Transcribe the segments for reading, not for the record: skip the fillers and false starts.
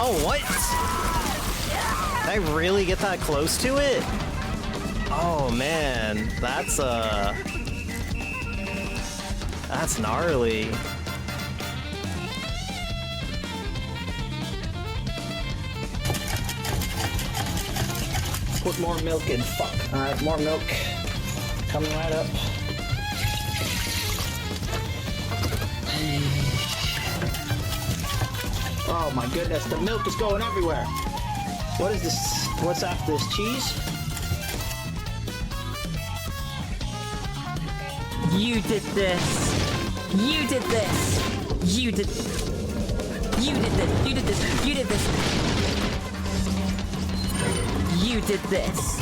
Oh, what? Did I really get that close to it? Oh man, that's gnarly. Put more milk in. Fuck. Alright, more milk. Coming right up. Oh my goodness, the milk is going everywhere. What is this? What's after this? Cheese? You did this. You did this. You did. You did this. You did this. You did this. You did this.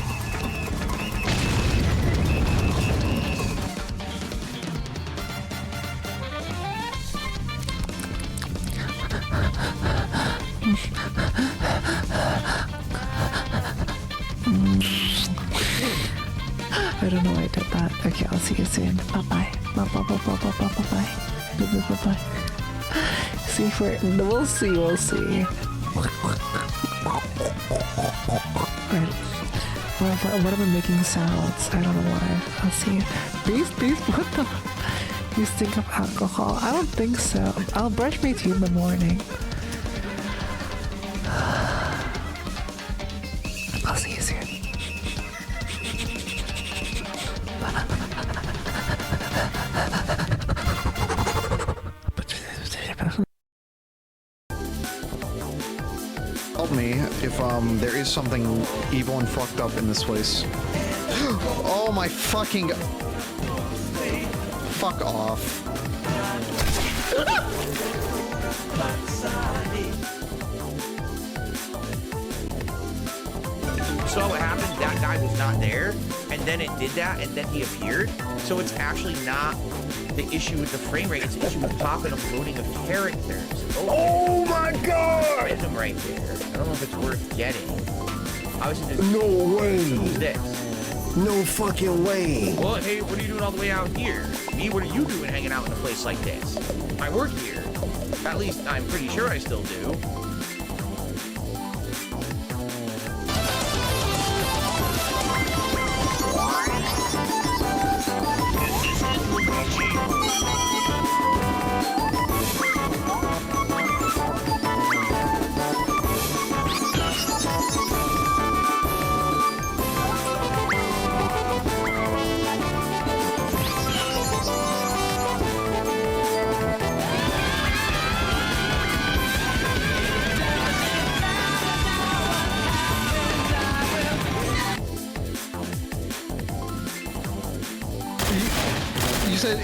I don't know why I did that. Okay, I'll see you soon. Bye-bye. Bye-bye. Bye-bye. See if we're... We'll see. We'll see. Right. What am I making sounds? I don't know why. I'll see. Beast, what the... You stink of alcohol? I don't think so. I'll brush my teeth in the morning. I'll see you soon. Help me if there is something evil and fucked up in this place. Oh my fucking... Fuck off. So what happened, that guy was not there, and then it did that, and then he appeared. So it's actually not the issue with the frame rate, it's the issue with popping and loading of characters. Oh my god! Random right there. I don't know if it's worth getting. Obviously, there's... No way! Who's this? No fucking way! Well, hey, what are you doing all the way out here? Me, what are you doing hanging out in a place like this? I work here. At least, I'm pretty sure I still do.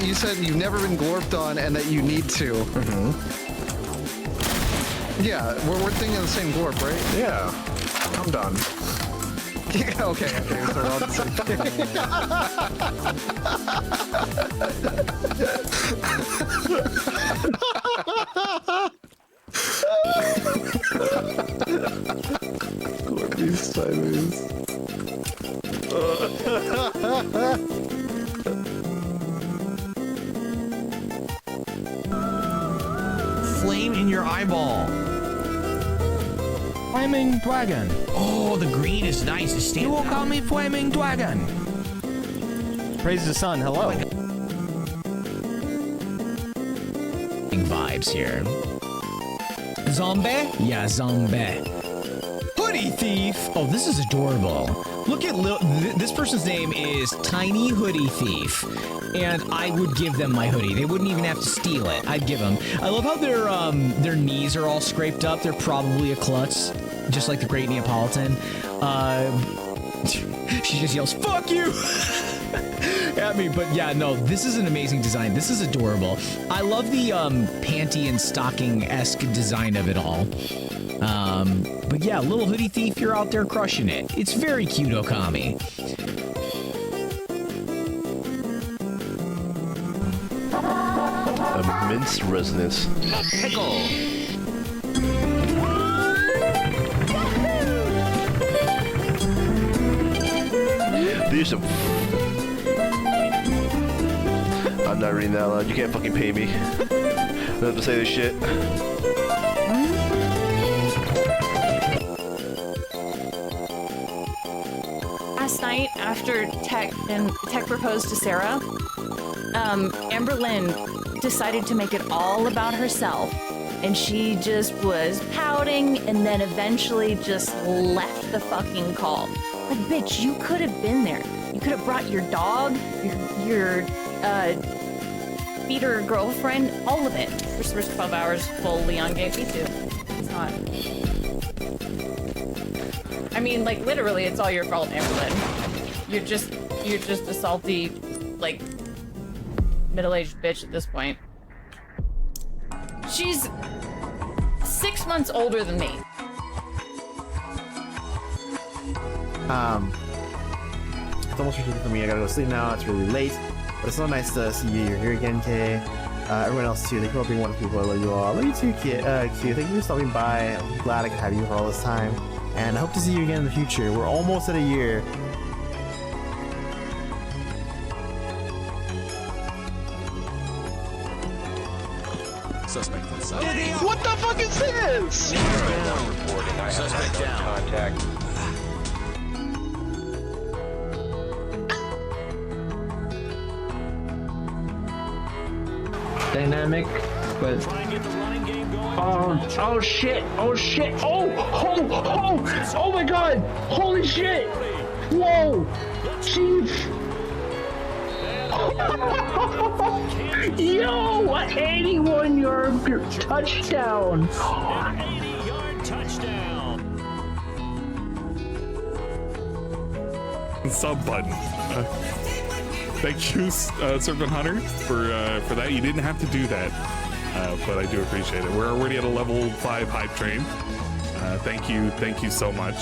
You said you've never been glorped on and that you need to. Mm-hmm. Yeah, we're thinking of the same glorp, right? Yeah. I'm done. Yeah, okay, so we're all the same Glorp these sideways. Flame in your eyeball. Flaming Dragon. Oh, the green is nice. It stands You will out. call me Flaming Dragon. Praise the sun. Hello. Vibes here. Zombie? Yeah, zombie. Hoodie thief. Oh, this is adorable. Look at this person's name is Tiny Hoodie Thief, and I would give them my hoodie. They wouldn't even have to steal it. I'd give them. I love how their knees are all scraped up. They're probably a klutz, just like the Great Neapolitan. She just yells, "Fuck you!" at me, but yeah, no, this is an amazing design. This is adorable. I love the panty and stocking-esque design of it all. But yeah, little hoodie thief, you're out there crushing it. It's very cute, Okami. A minced resonance. Pickle. These are... I'm not reading that out loud. You can't fucking pay me. I don't have to say this shit. Last night, after Tech proposed to Sarah, Amber Lynn decided to make it all about herself. And she just was pouting and then eventually just left the fucking call. Like, bitch, you could have been there. You could have brought your dog, your feeder girlfriend, all of it. First 12 hours full Leon gave me too. It's not. I mean, like, literally, it's all your fault, Amberlyn. You're just a salty, like, middle-aged bitch at this point. She's 6 months older than me. It's almost ridiculous for me. I gotta go sleep now. It's really late. But it's so nice to see you. You're here again, Kay. Everyone else too. Thank you for being wonderful people. I love you all. I love you too, Q. Thank you for stopping by. I'm glad I could have you for all this time. And I hope to see you again in the future. We're almost at a year. Suspect inside. What the fuck is this? Suspect down. Contact. Dynamic, but oh shit, oh my god, holy shit, whoa, chief, yo, 81-yard touchdown. 80-yard touchdown. Sub button. Thank you, Serpent Hunter, for that. You didn't have to do that, but I do appreciate it. We're already at a level 5 hype train. Thank you so much.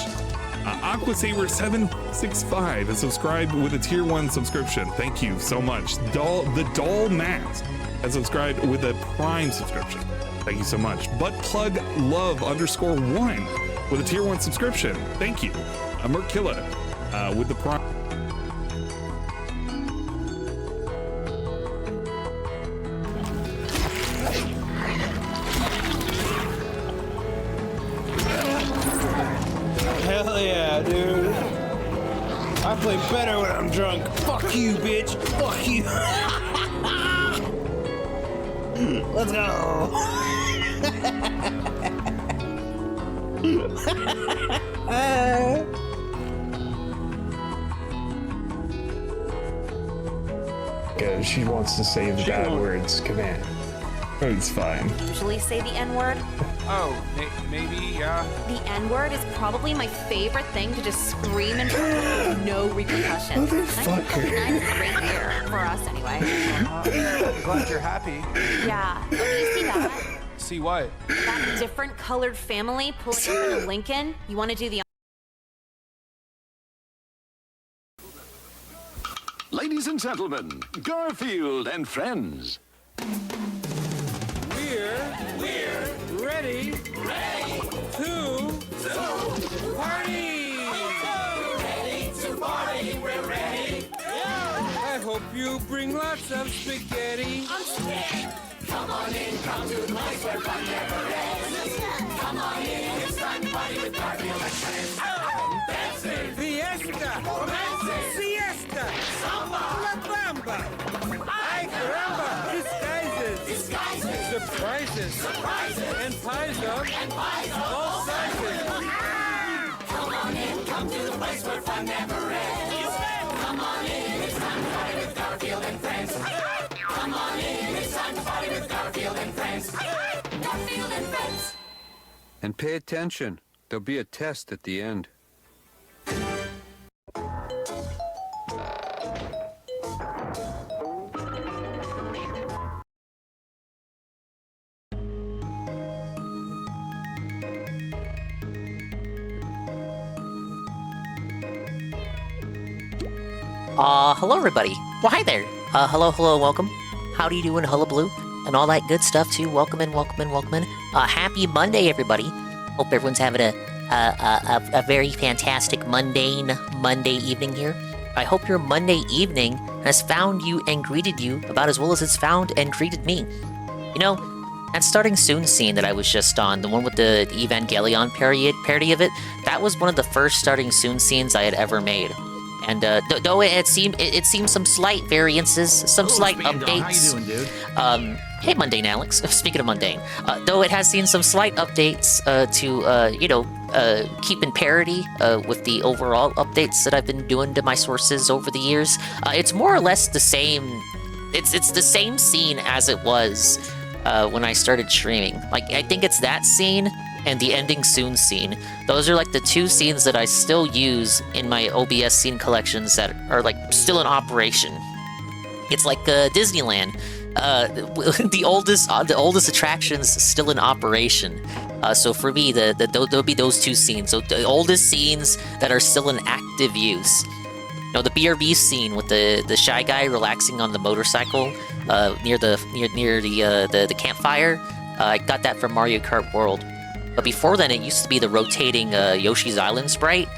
Aqua Saber 765 has subscribed with a tier 1 subscription. Thank you so much. The Doll Mask has subscribed with a Prime subscription. Thank you so much. Buttplug Love _1 with a tier 1 subscription. Thank you. Merkilla with the Prime. Hell yeah, dude. I play better when I'm drunk. Fuck you, bitch. Fuck you. Let's go. She wants to say the bad words. Command. It's fine. Usually say the N-word. Oh, maybe, yeah. The N-word is probably my favorite thing to just scream in front of no repercussions. Motherfucker. 1949 is a great year for us anyway. Glad you're happy. Yeah. Look, you see that? See what? That different colored family pulling up in a Lincoln. You want to do the... Ladies and gentlemen, Garfield and friends. We're ready to party. We're ready. I hope you bring lots of spaghetti. Come on in, come to the place where fun never ends. Come on in, it's time to party with Garfield and friends. Dancing, Fiesta, romancing, siesta, samba, la bamba, ay caramba, disguises, surprises, and pies of all sizes. Come on in, come to the place where fun never ends. Come on in, it's time to party with Garfield and friends. Come on in, it's time to party with Garfield and friends. Garfield and friends. And pay attention. There'll be a test at the end. Hello everybody. Well, hi there. Hello, welcome. How do you doing, hullabaloo? And all that good stuff too. Welcome in. Happy Monday, everybody. Hope everyone's having a very fantastic mundane Monday evening here. I hope your Monday evening has found you and greeted you about as well as it's found and greeted me. You know, that starting soon scene that I was just on, the one with the Evangelion parody of it, that was one of the first starting soon scenes I had ever made. And though it seemed some slight variances, some slight updates. How you doing, dude? Hey, Mundane Alex. Speaking of mundane, though it has seen some slight updates to keep in parity with the overall updates that I've been doing to my sources over the years. It's more or less the same. It's the same scene as it was when I started streaming. Like, I think it's that scene and the ending soon scene. Those are like the two scenes that I still use in my OBS scene collections that are like still in operation. It's like Disneyland. The oldest attractions still in operation. So for me, there'll be those two scenes. So the oldest scenes that are still in active use. You know, the BRB scene with the shy guy relaxing on the motorcycle near the campfire. I got that from Mario Kart World. But before then, it used to be the rotating Yoshi's Island sprite.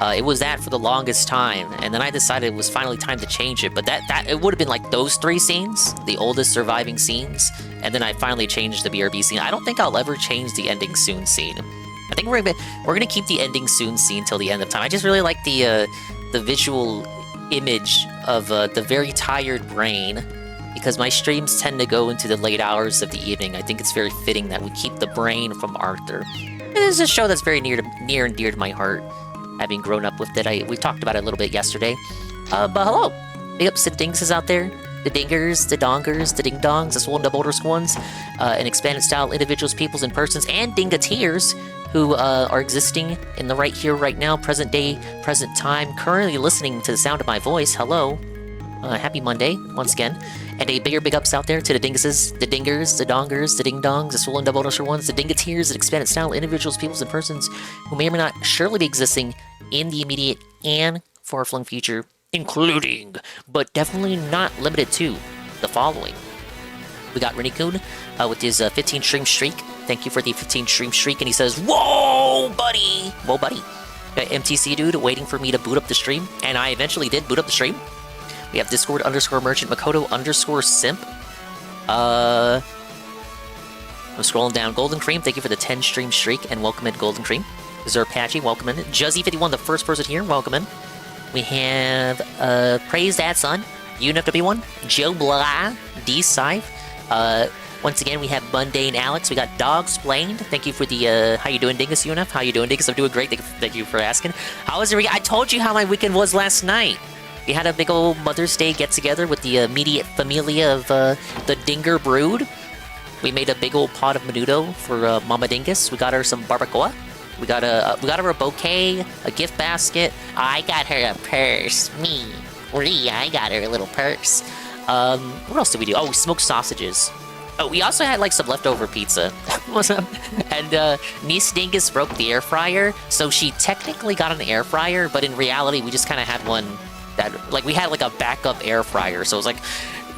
It was that for the longest time, and then I decided it was finally time to change it. But that it would have been like those three scenes, the oldest surviving scenes, and then I finally changed the BRB scene. I don't think I'll ever change the ending soon scene. I think we're gonna keep the ending soon scene till the end of time. I just really like the visual image of the very tired brain, because my streams tend to go into the late hours of the evening. I think it's very fitting that we keep the brain from Arthur. It is a show that's very near and dear to my heart, having grown up with it. We talked about it a little bit yesterday. But hello! Big ups to the dinguses out there. The dingers, the dongers, the ding-dongs, the swollen double underscore ones, and expanded style individuals, peoples, and persons, and dingateers who are existing in the right here, right now, present day, present time, currently listening to the sound of my voice. Hello. Happy Monday, once again. And a bigger big ups out there to the dinguses, the dingers, the dongers, the ding-dongs, the swollen double underscore ones, the dingateers, the expanded style individuals, peoples, and persons who may or may not surely be existing in the immediate and far-flung future, including, but definitely not limited to, the following. We got Renny-kun with his 15 stream streak. Thank you for the 15 stream streak. And he says, whoa, buddy! Whoa, buddy. Got MTC dude waiting for me to boot up the stream. And I eventually did boot up the stream. We have Discord underscore merchant Makoto underscore simp. I'm scrolling down. Golden Cream, thank you for the 10 stream streak. And welcome in, Golden Cream. Zerpachi, welcome in. Juzzy51, the first person here, welcome in. We have Praise That Son, UNFW1, Joe Blah, D Scythe. Once again, we have Mundane Alex. We got Dogsplained. Thank you for the how you doing, Dingus UNF? How you doing, Dingus? I'm doing great. Thank you for asking. How was it? I told you how my weekend was last night. We had a big old Mother's Day get together with the immediate familia of the Dinger brood. We made a big old pot of menudo for Mama Dingus. We got her some barbacoa. We got her a bouquet, a gift basket. I got her a purse. Me, I got her a little purse. What else did we do? Oh, we smoked sausages. Oh, we also had like some leftover pizza. And Niece Dingus broke the air fryer, so she technically got an air fryer, but in reality, we just kind of had one that, like, we had like a backup air fryer. So it was like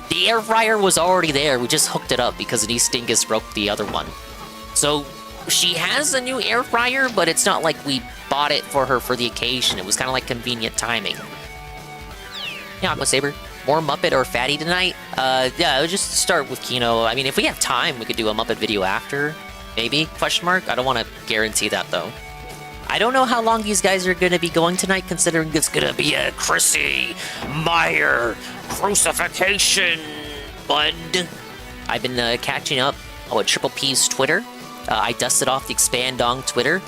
the air fryer was already there. We just hooked it up because Niece Dingus broke the other one. So she has a new air fryer, but it's not like we bought it for her for the occasion. It was kind of like convenient timing. Yeah, Aqua Saber. More Muppet or Fatty tonight? Yeah, I'll just start with Kino. I mean, if we have time, we could do a Muppet video after. Maybe? Question mark? I don't want to guarantee that, though. I don't know how long these guys are going to be going tonight, considering it's going to be a Chrissie, Mayr, crucifixion, bud. I've been catching up with Triple P's Twitter. I dusted off the Expandong Twitter,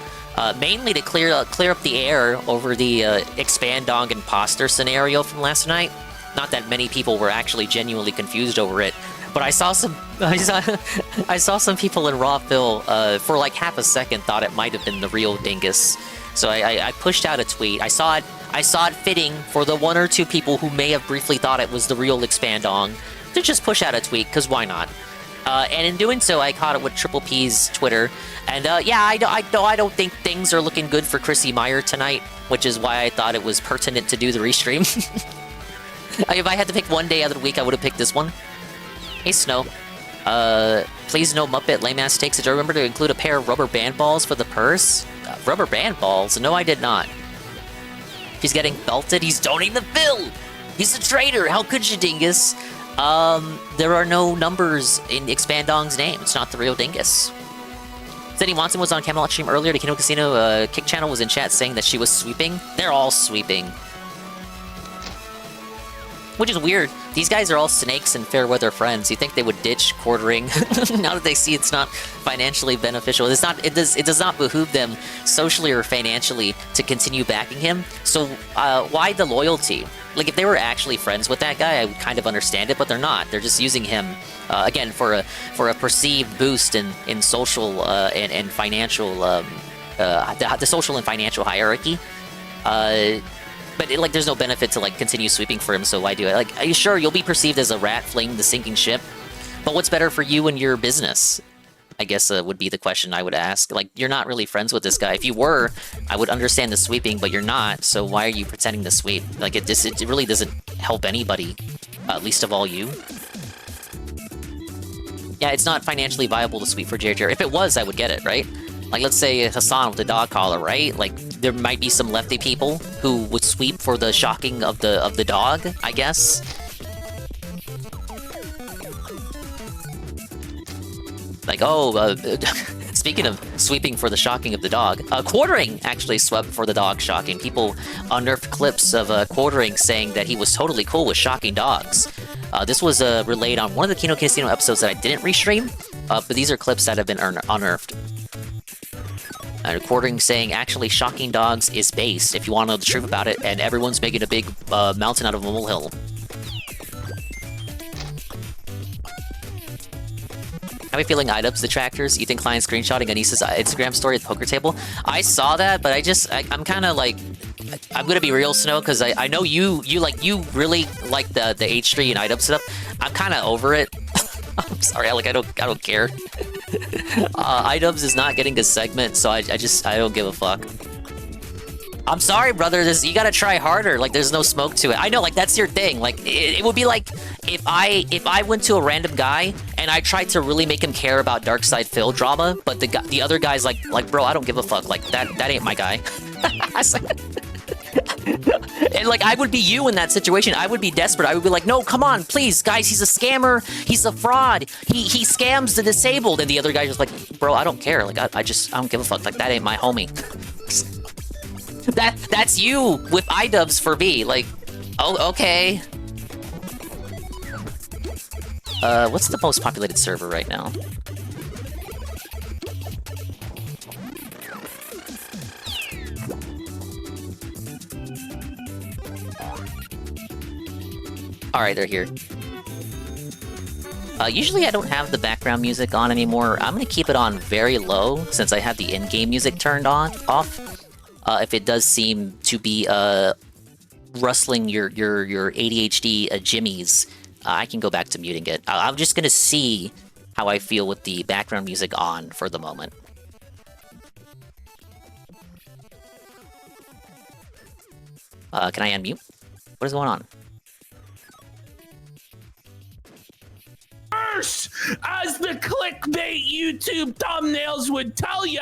mainly to clear up the air over the Expandong imposter scenario from last night. Not that many people were actually genuinely confused over it, but I saw some people in Rawville for like half a second thought it might have been the real Dingus. So I pushed out a tweet. I saw it fitting for the one or two people who may have briefly thought it was the real Expandong to just push out a tweet, because why not? And in doing so, I caught it with Triple P's Twitter. And yeah, I don't think things are looking good for Chrissie Mayr tonight, which is why I thought it was pertinent to do the restream. If I had to pick one day out of the week, I would have picked this one. Hey, Snow. Please no Muppet lame-ass takes. Did you remember to include a pair of rubber band balls for the purse? Rubber band balls? No, I did not. He's getting belted. He's donating the bill. He's a traitor. How could you, Dingus? There are no numbers in Expandong's name. It's not the real Dingus. Cindy Watson was on Camelot stream earlier. The Kino Casino Kick channel was in chat saying that she was sweeping. They're all sweeping. Which is weird. These guys are all snakes and fair weather friends. You think they would ditch quartering now that they see it's not financially beneficial. It does not behoove them socially or financially to continue backing him. So why the loyalty? Like, if they were actually friends with that guy, I would kind of understand it, but they're not. They're just using him again for a perceived boost in social and financial the social and financial hierarchy. But like, there's no benefit to like continue sweeping for him, so why do it? Like, are you sure you'll be perceived as a rat fleeing the sinking ship? But what's better for you and your business? I guess would be the question I would ask. Like, you're not really friends with this guy. If you were, I would understand the sweeping, but you're not. So why are you pretending to sweep? Like, it really doesn't help anybody, least of all you. Yeah, it's not financially viable to sweep for JJ. If it was, I would get it, right? Like, let's say Hassan with the dog collar, right? Like, there might be some lefty people who would sweep for the shocking of the dog, I guess. Like, oh, speaking of sweeping for the shocking of the dog, Quartering actually swept for the dog shocking. People unearthed clips of Quartering saying that he was totally cool with shocking dogs. This was relayed on one of the Kino Casino episodes that I didn't restream, but these are clips that have been unearthed. Quartering saying, actually, shocking dogs is based, if you want to know the truth about it, and everyone's making a big mountain out of a molehill. How are you feeling, IDubbbz detractors? Ethan Klein screenshotting Anissa's Instagram story at the poker table? I saw that, but I'm kind of like, I'm gonna be real, Snow, because I know you really like the H3 and IDubbbz stuff. I'm kind of over it. I'm sorry, I don't care. IDubbbz is not getting a segment, so I don't give a fuck. I'm sorry, brother. You gotta try harder. Like, there's no smoke to it. I know, like, that's your thing. Like, it would be like if I went to a random guy and I tried to really make him care about Darkside Phil drama, but the other guy's like, bro, I don't give a fuck. Like, that ain't my guy. And like, I would be you in that situation. I would be desperate. I would be like, no, come on, please, guys. He's a scammer. He's a fraud. He scams the disabled. And the other guy's just like, bro, I don't care. Like, I don't give a fuck. Like, that ain't my homie. That's you with IDubbbz for me. Like, oh, okay. What's the most populated server right now? Alright, they're here. Usually I don't have the background music on anymore. I'm gonna keep it on very low since I have the in-game music turned off. If it does seem to be rustling your ADHD jimmies, I can go back to muting it. I'm just gonna see how I feel with the background music on for the moment. Can I unmute? What is going on? As the clickbait YouTube thumbnails would tell you,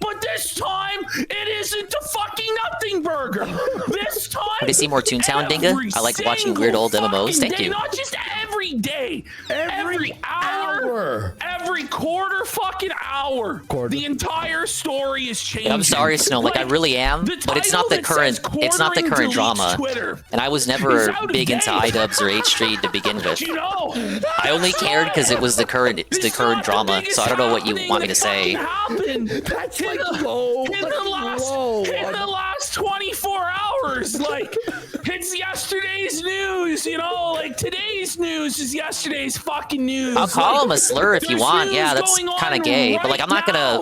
but this time it isn't a fucking nothing burger. This time, want to see more Toontown, Dinga? I like watching weird old MMOs. Thank you. Not just every day, every hour, every quarter fucking hour. The entire story is changing. I'm sorry, Snow. Like, I really am, but it's not the current. It's not the current drama. Twitter. And I was never big into IDubbbz or H3 to begin with. You know, I only cared because it was the current drama. So I don't know what you want me to say. That's like low. In the last 24 hours, like, it's yesterday's news. You know, like, today's news is yesterday's fucking news. I'll call him a slur if you want. Yeah, that's kind of gay. But like, I'm not gonna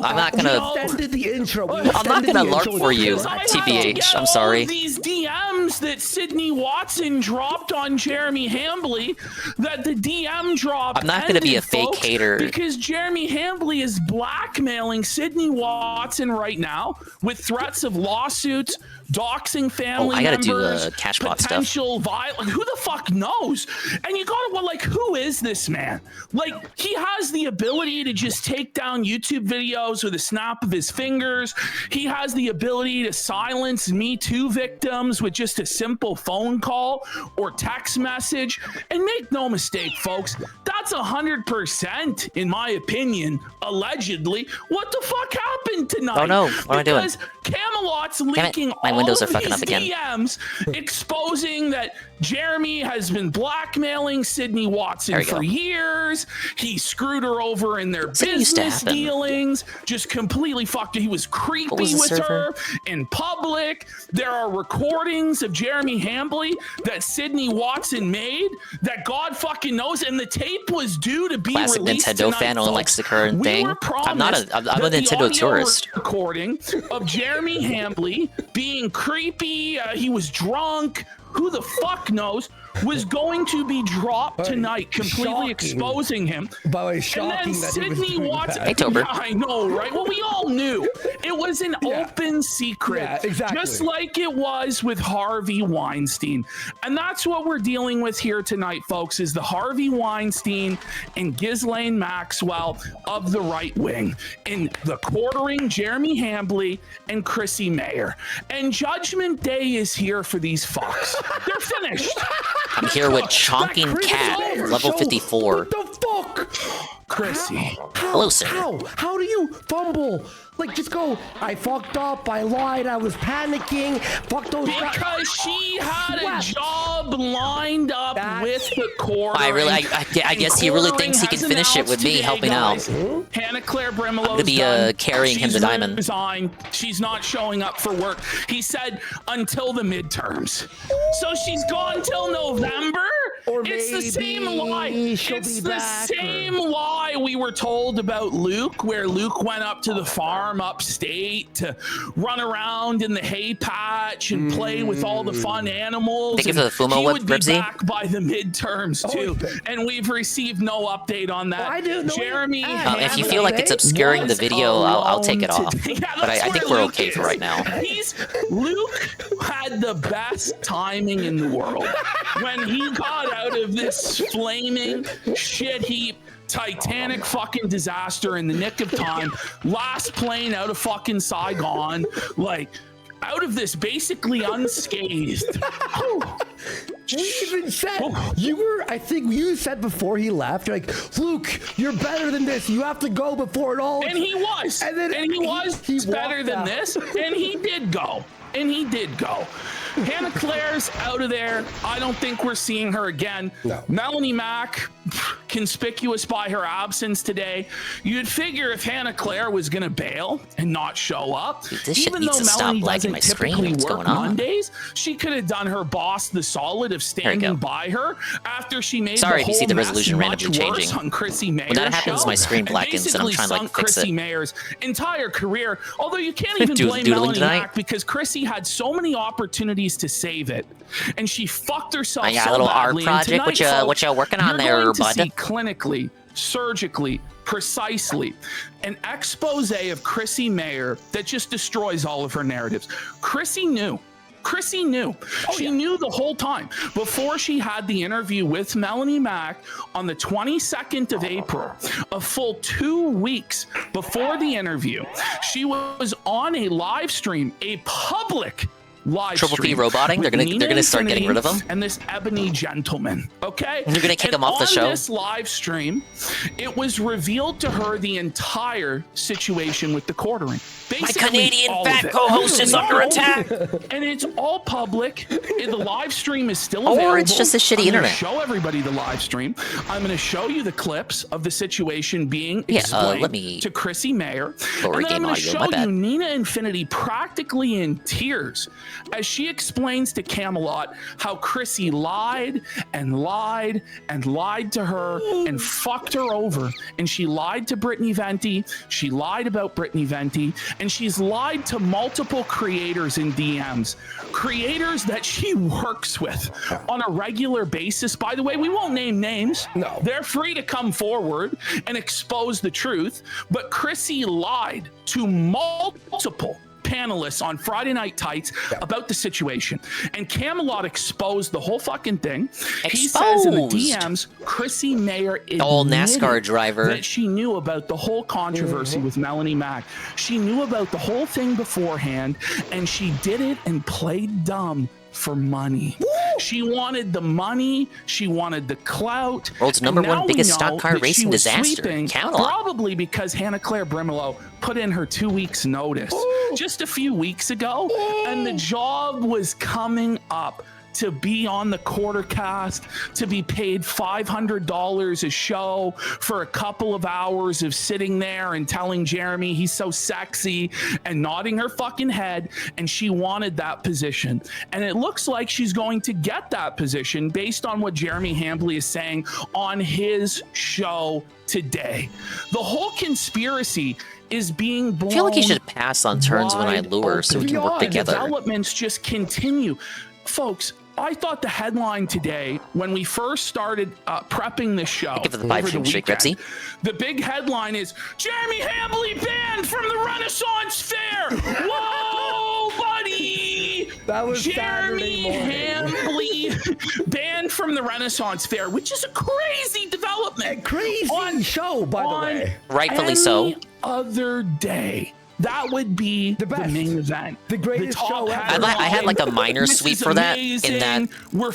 lurk for you, TBH. I'm sorry. These DMs DMs that Sydney Watson dropped on Jeremy Hambley, that the DM dropped. I'm not going to be a fake folks, hater. because Jeremy Hambley is blackmailing Sydney Watson right now with threats of lawsuits, doxing family I gotta members, do Cashbot stuff. potential violence. Who the fuck knows? And you gotta, well, like, who is this man? Like, he has the ability to just take down YouTube videos with a snap of his fingers. He has the ability to silence Me Too victims with just a simple phone call or text message. And make no mistake, folks, that's 100%, in my opinion, allegedly, what the fuck happened tonight. Oh no, what am I doing? Because Camelot's leaking My all windows of are fucking his up again. DMs exposing that Jeremy has been blackmailing Sydney Watson for years. He screwed her over in their business dealings, just completely fucked her. He was creepy with her in public. There are recordings of Jeremy Hambley that Sydney Watson made that God fucking knows, and the tape was due to be Classic released Nintendo tonight, fan only folks. likes the current We thing. were I'm a promised that Nintendo the audio tourist. recording of Jeremy Hambley being creepy, he was drunk, who the fuck knows, was going to be dropped tonight, completely exposing him. By the way, And shocking then that he was Sydney doing Watson. that. Hey, Tober. Yeah, I know, right? Well, we all knew. It was an open secret. Yeah, exactly. Just like it was with Harvey Weinstein. And that's what we're dealing with here tonight, folks, is the Harvey Weinstein and Ghislaine Maxwell of the right wing in the quartering Jeremy Hambley and Chrissie Mayr. And Judgment Day is here for these fucks. They're finished. I'm here with Chonking Cat, level 54. What the fuck? Chrissie. Hello, sir. How do you fumble? Like, just go, I fucked up, I lied, I was panicking, fuck those guys. Because she had a job lined up with the quartering. I guess he really thinks he can finish it with me helping out. Hannah Claire Brimelow. I'm gonna be carrying him to Diamond. Resigned. She's not showing up for work. He said until the midterms. So she's gone till November? It's the same lie. It's the same lie we were told about Luke, where Luke went up to the farm upstate to run around in the hay patch and play with all the fun animals. Thank you for the Fumo he would be Ribsy. back by the midterms too, and we've received no update on that. Jeremy, if you feel like it's obscuring the video, I'll take it off. But I think we're okay for right now. Luke had the best timing in the world when he got out of this flaming shit heap Titanic fucking disaster in the nick of time. Last plane out of fucking Saigon, like out of this basically unscathed. You even said I think you said before he left, you're like, Luke, you're better than this. You have to go before it all. And he was. And he was better than this. And he did go. Hannah Claire's out of there. I don't think we're seeing her again. No. Melanie Mack, conspicuous by her absence today. You'd figure if Hannah Claire was going to bail and not show up, this shit even needs though to stop Melanie lagging doesn't my screen. typically What's work going on? Mondays, she could have done her boss the solid of standing by her after she made Sorry the if you see whole the mess resolution much randomly worse changing. on Chrissie Mayr's When that happens, show, my screen and blackens and I'm basically trying to like sunk fix Chrissie it. Mayr's entire career. Although you can't even blame Doodling Melanie tonight? Mack because Chrissie had so many opportunities to save it, and she fucked herself I got so a little art badly. And project. tonight, What you working on you're there, going to bud? see clinically, surgically, precisely an expose of Chrissie Mayr that just destroys all of her narratives. Chrissie knew. She knew the whole time before she had the interview with Melanie Mack on the 22nd of April, a full 2 weeks before the interview. She was on a live stream, a public live Triple P stream roboting? They're with gonna Nina start getting rid of him? and this ebony gentleman, okay? You're gonna kick And him off the show? On this live stream, it was revealed to her the entire situation with the quartering. Basically, Canadian all fat of it. co-host is under attack. And it's all public. The live stream is still available. Or it's just a shitty I'm gonna internet. show everybody the live stream. I'm going to show you the clips of the situation being Yeah, explained let me to Chrissie Mayr. lower And then I'm game going to audio, my show bad. you Nina Infinity practically in tears as she explains to Camelot how Chrissie lied and lied and lied to her and fucked her over. And she lied to Brittany Venti. She lied about Brittany Venti. And she's lied to multiple creators in DMs. Creators that she works with on a regular basis. By the way, we won't name names. No. They're free to come forward and expose the truth. But Chrissie lied to multiple panelists on Friday Night Tights about the situation, and Camelot exposed the whole fucking thing. He says in the DMs, Chrissie Mayr NASCAR driver that she knew about the whole controversy with Melanie Mack. She knew about the whole thing beforehand, and she did it and played dumb for money. She wanted the money. She wanted the clout. World's #1 biggest stock car racing disaster. Camelot. Probably because Hannah Claire Brimelow put in her 2 weeks notice just a few weeks ago, and the job was coming up to be on the quarter cast, to be paid $500 a show for a couple of hours of sitting there and telling Jeremy he's so sexy and nodding her fucking head, and she wanted that position. And it looks like she's going to get that position based on what Jeremy Hambley is saying on his show today. The whole conspiracy is being blown. I feel like he should pass on turns when I lure so we can work together. Developments just continue. Folks, I thought the headline today, when we first started prepping this show, give it the 5 shake, Grepsy. The big headline is Jeremy Hambley banned from the Renaissance Fair. Whoa, buddy! That was Jeremy Hambley banned from the Renaissance Fair, which is a crazy development. Crazy show, by the way. Rightfully so. Other day. That would be the main event. The greatest show ever. I had like a minor sweep for that, in that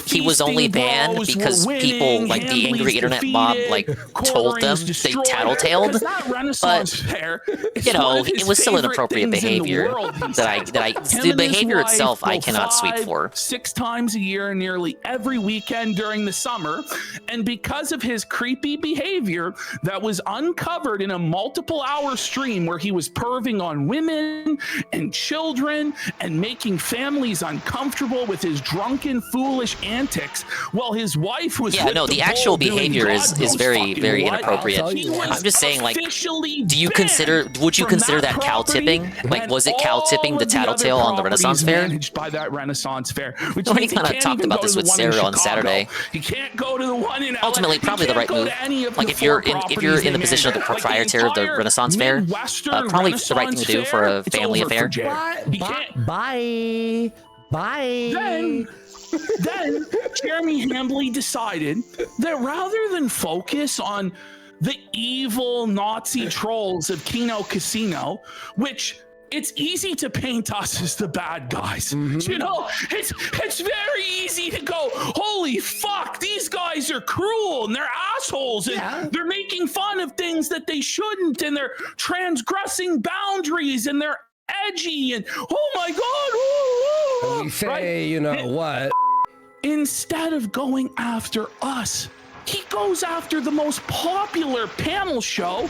he was only banned because people, like the angry internet mob, like told them, they tattletaled. But you know, it was still inappropriate behavior the behavior itself I cannot sweep for. 6 times a year, nearly every weekend during the summer, and because of his creepy behavior that was uncovered in a multiple-hour stream where he was perving on women and children and making families uncomfortable with his drunken, foolish antics while his wife was the actual behavior is very, very inappropriate. I'm just saying, like, would you consider that cow tipping? Like, was it cow tipping the tattletale on the Renaissance Fair? By that Renaissance Fair, We kind of talked about this with Sarah on Saturday. He can't go to the one in LA. Ultimately, probably the right move. Like, if you're in the position of the proprietor of the Renaissance Fair, probably the right thing to do for a family affair. Bye. Then Jeremy Hambley decided that rather than focus on the evil Nazi trolls of Kino Casino, which it's easy to paint us as the bad guys. You know, it's very easy to go, holy fuck, these guys are cruel and they're assholes and they're making fun of things that they shouldn't and they're transgressing boundaries and they're edgy and oh my god, we say, you know what? Instead of going after us, he goes after the most popular panel show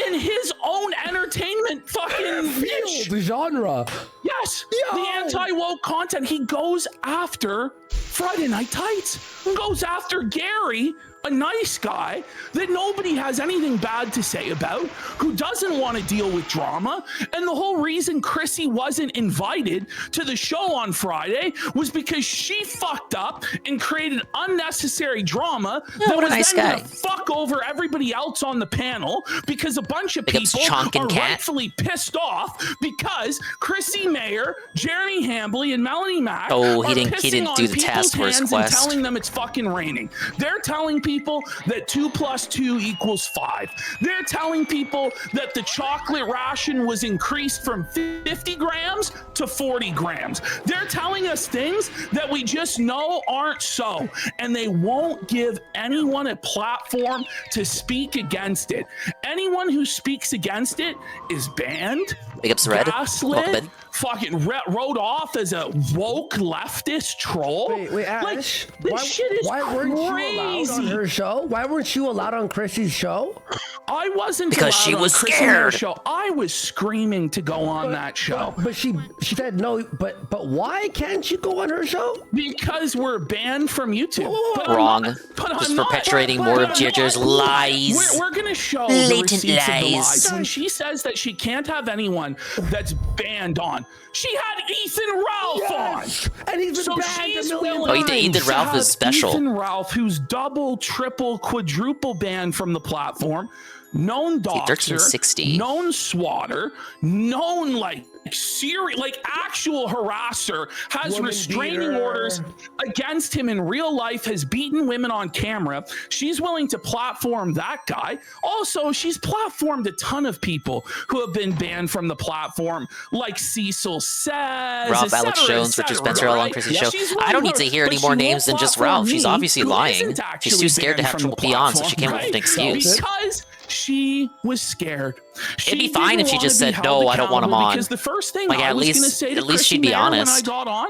in his own entertainment fucking field, genre. Yes, the anti-woke content. He goes after Friday Night Tights. Goes after Gary, a nice guy that nobody has anything bad to say about, who doesn't want to deal with drama. And the whole reason Chrissie wasn't invited to the show on Friday was because she fucked up and created unnecessary drama that was nice then guy. gonna fuck over everybody else on the panel because a bunch of people are rightfully pissed off because Chrissie Mayr, Jeremy Hambley, and Melanie Mack he didn't do the task force quest. And telling them it's fucking raining. They're telling people that 2 + 2 = 5. They're telling people that the chocolate ration was increased from 50 grams to 40 grams. They're telling us things that we just know aren't so, and they won't give anyone a platform to speak against it. Anyone who speaks against it is banned, Big ups, Red. gaslit, fucking wrote off as a woke leftist troll. Wait, Ash. This shit is why weren't crazy. you allowed on her show? Why weren't you allowed on Chrissie's show? I wasn't Because allowed she on was Chrissie scared. Mayr's show. I was screaming to go on that show. But she said no. But why can't you go on her show? Because we're banned from YouTube. But Wrong. I'm Just not- perpetuating but more I'm of Giger's not- lies. We're gonna show the Latent receipts of the lies. lies. When she says that she can't have anyone that's banned on, she had Ethan Ralph on, and he's been so banned she's a million willing. Oh, Ethan to Ralph have is special. Ethan Ralph, who's double, triple, quadruple banned from the platform. Known doxer, 1360. known swatter, known like actual harasser, has Woman restraining beater. orders against him in real life, has beaten women on camera. She's willing to platform that guy. Also, she's platformed a ton of people who have been banned from the platform, like Cecil says, Ralph, et cetera, Alex Jones, et Richard cetera, Spencer, all on right? Chrissie's Yeah, show. she's I don't need willing to hear but any she more won't names than just platform Ralph. She's me, obviously who lying. isn't She's actually too scared to banned have from the triple beyond, so she platform, came up with an right? excuse. Because she was scared. It'd be She fine didn't if she wanna just be said, held "No, I don't want him accountable on." Because the first thing Like, I at was going to least- say to at least she'd Chrissie be Mayr when honest. I got on,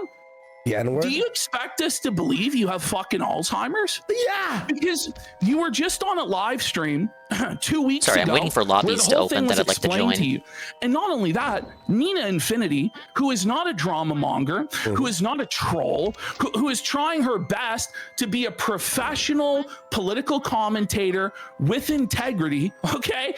Yeah, do you expect us to believe you have fucking Alzheimer's? Yeah. Because you were just on a live stream 2 weeks Sorry, ago. I'm waiting for where lobbies the to whole open thing that was I'd like to explained join. you. And not only that, Nina Infinity, who is not a drama monger, who is not a troll, who is trying her best to be a professional political commentator with integrity, okay?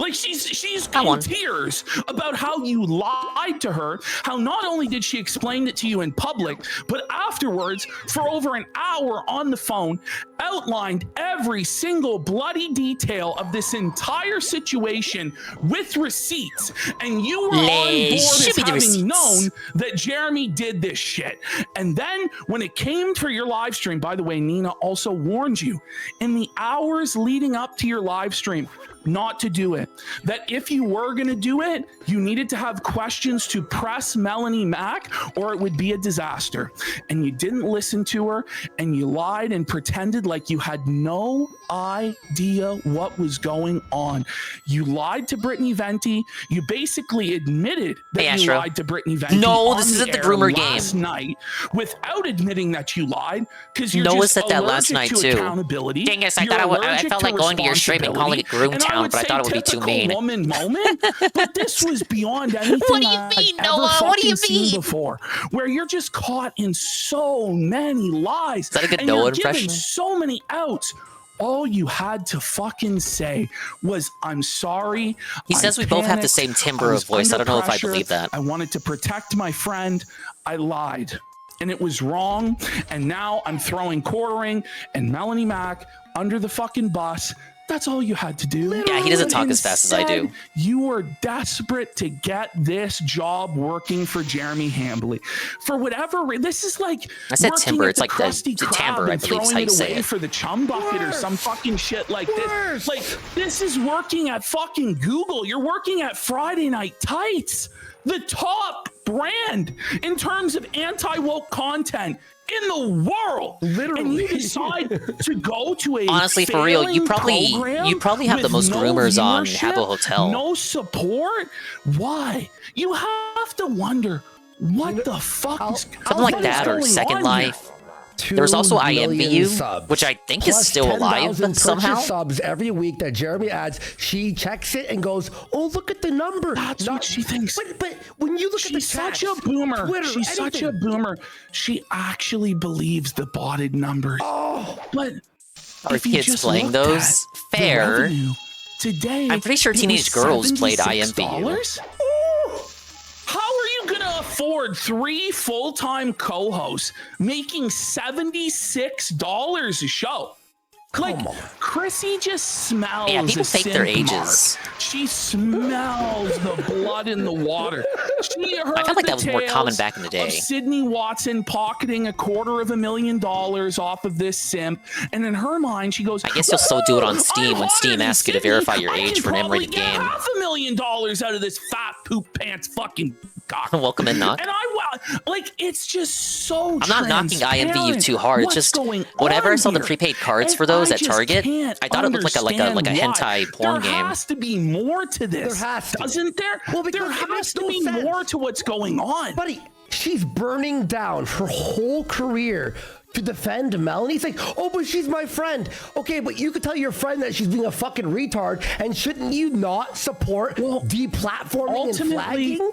Like she's in tears about how you lied to her, how not only did she explain it to you in public, but afterwards, for over an hour on the phone, outlined every single bloody detail of this entire situation with receipts. And you were on board as Should be the receipts. having known that Jeremy did this shit. And then when it came for your live stream, by the way, Nina also warned you in the hours leading up to your live stream not to do it. That if you were going to do it, you needed to have questions to press Melanie Mack or it would be a disaster. And you didn't listen to her and you lied and pretended like you had no idea what was going on. You lied to Brittany Venti. You basically admitted that Hey, you Astro. lied to Brittany Venti. No, on this isn't the air groomer last game. night without admitting that you lied because you're Noah just said that last allergic night to too. accountability. Dang it, I You're thought I allergic felt to like going to your stream and calling it responsibility. Groomtown, would but I say thought it would be too typical mean. woman moment, but this was beyond anything What do you I've mean, ever Noah? What do you fucking seen mean? before, where you're just caught in so many lies. Is that a good and Noah you're impression? given so many outs. All you had to fucking say was, "I'm sorry." He I says we both have the panicked, same timbre I of was voice. I under don't know if I pressure, believe that. I wanted to protect my friend. I lied. And it was wrong. And now I'm throwing Quartering and Melanie Mack under the fucking bus. That's all you had to do. Yeah, he doesn't But talk as fast as I do. instead, You were desperate to get this job working for Jeremy Hambley. For whatever reason, this is like I said working timbre. at It's the like the Krusty Krab timbre, I and believe is throwing how you it say away it. for the chum bucket or some fucking shit like this. Like, this is working at fucking Google. You're working at Friday Night Tights, the top brand in terms of anti-woke content in the world. Literally. And you decide to go to a Honestly, for real, you failing probably program have the with most no groomers on viewership, Habbo Hotel. No support. Why? You have to wonder what the fuck is Something like what that is or going Second on Life. here? There was also 2 million IMVU, subs, which I think is plus still alive 10,000 somehow. purchase subs every week that Jeremy adds. She checks it and goes, "Oh, look at the number." That's what she thinks. But when you look at the She's such chats, a boomer. Twitter, She's such a anything. boomer. She actually believes the botted numbers. Oh, but Are if you kids just playing looked those? at the Fair. revenue today, I'm pretty sure it was Teenage Girls played IMVU. $76. How are you going to afford 3 full-time co-hosts making $76 a show? Like, Chrissie just smells Yeah, people a fake their synth ages. mark. She smells the blood in the water. She heard I felt like the that was more common tales back in the day. of Sydney Watson pocketing $250,000 off of this simp, and in her mind, she goes, I guess you'll still do it on "Oh, Steam I'm when Steam hotter than asks you to Sydney. verify your I age can for an probably M-rated get game." $500,000 out of this fat poop pants fucking cock." Welcome and knock. And like, it's just so I'm not knocking IMVU transparent. too hard. It's What's just going whenever I on saw the here? prepaid cards And for those I at just Target, can't I thought it looked like a understand hentai porn there game. has to be more to this. There has to. Doesn't there? Well, there because it has makes to no be sense. more to what's going on. buddy, she's burning down her whole career to defend Melanie. It's like, oh, but she's my friend. Okay, but you could tell your friend that she's being a fucking retard, and shouldn't you not support deplatforming and flagging?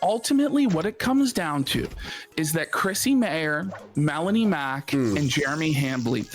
Ultimately, what it comes down to is that Chrissie Mayr, Melanie Mack, and Jeremy Hambley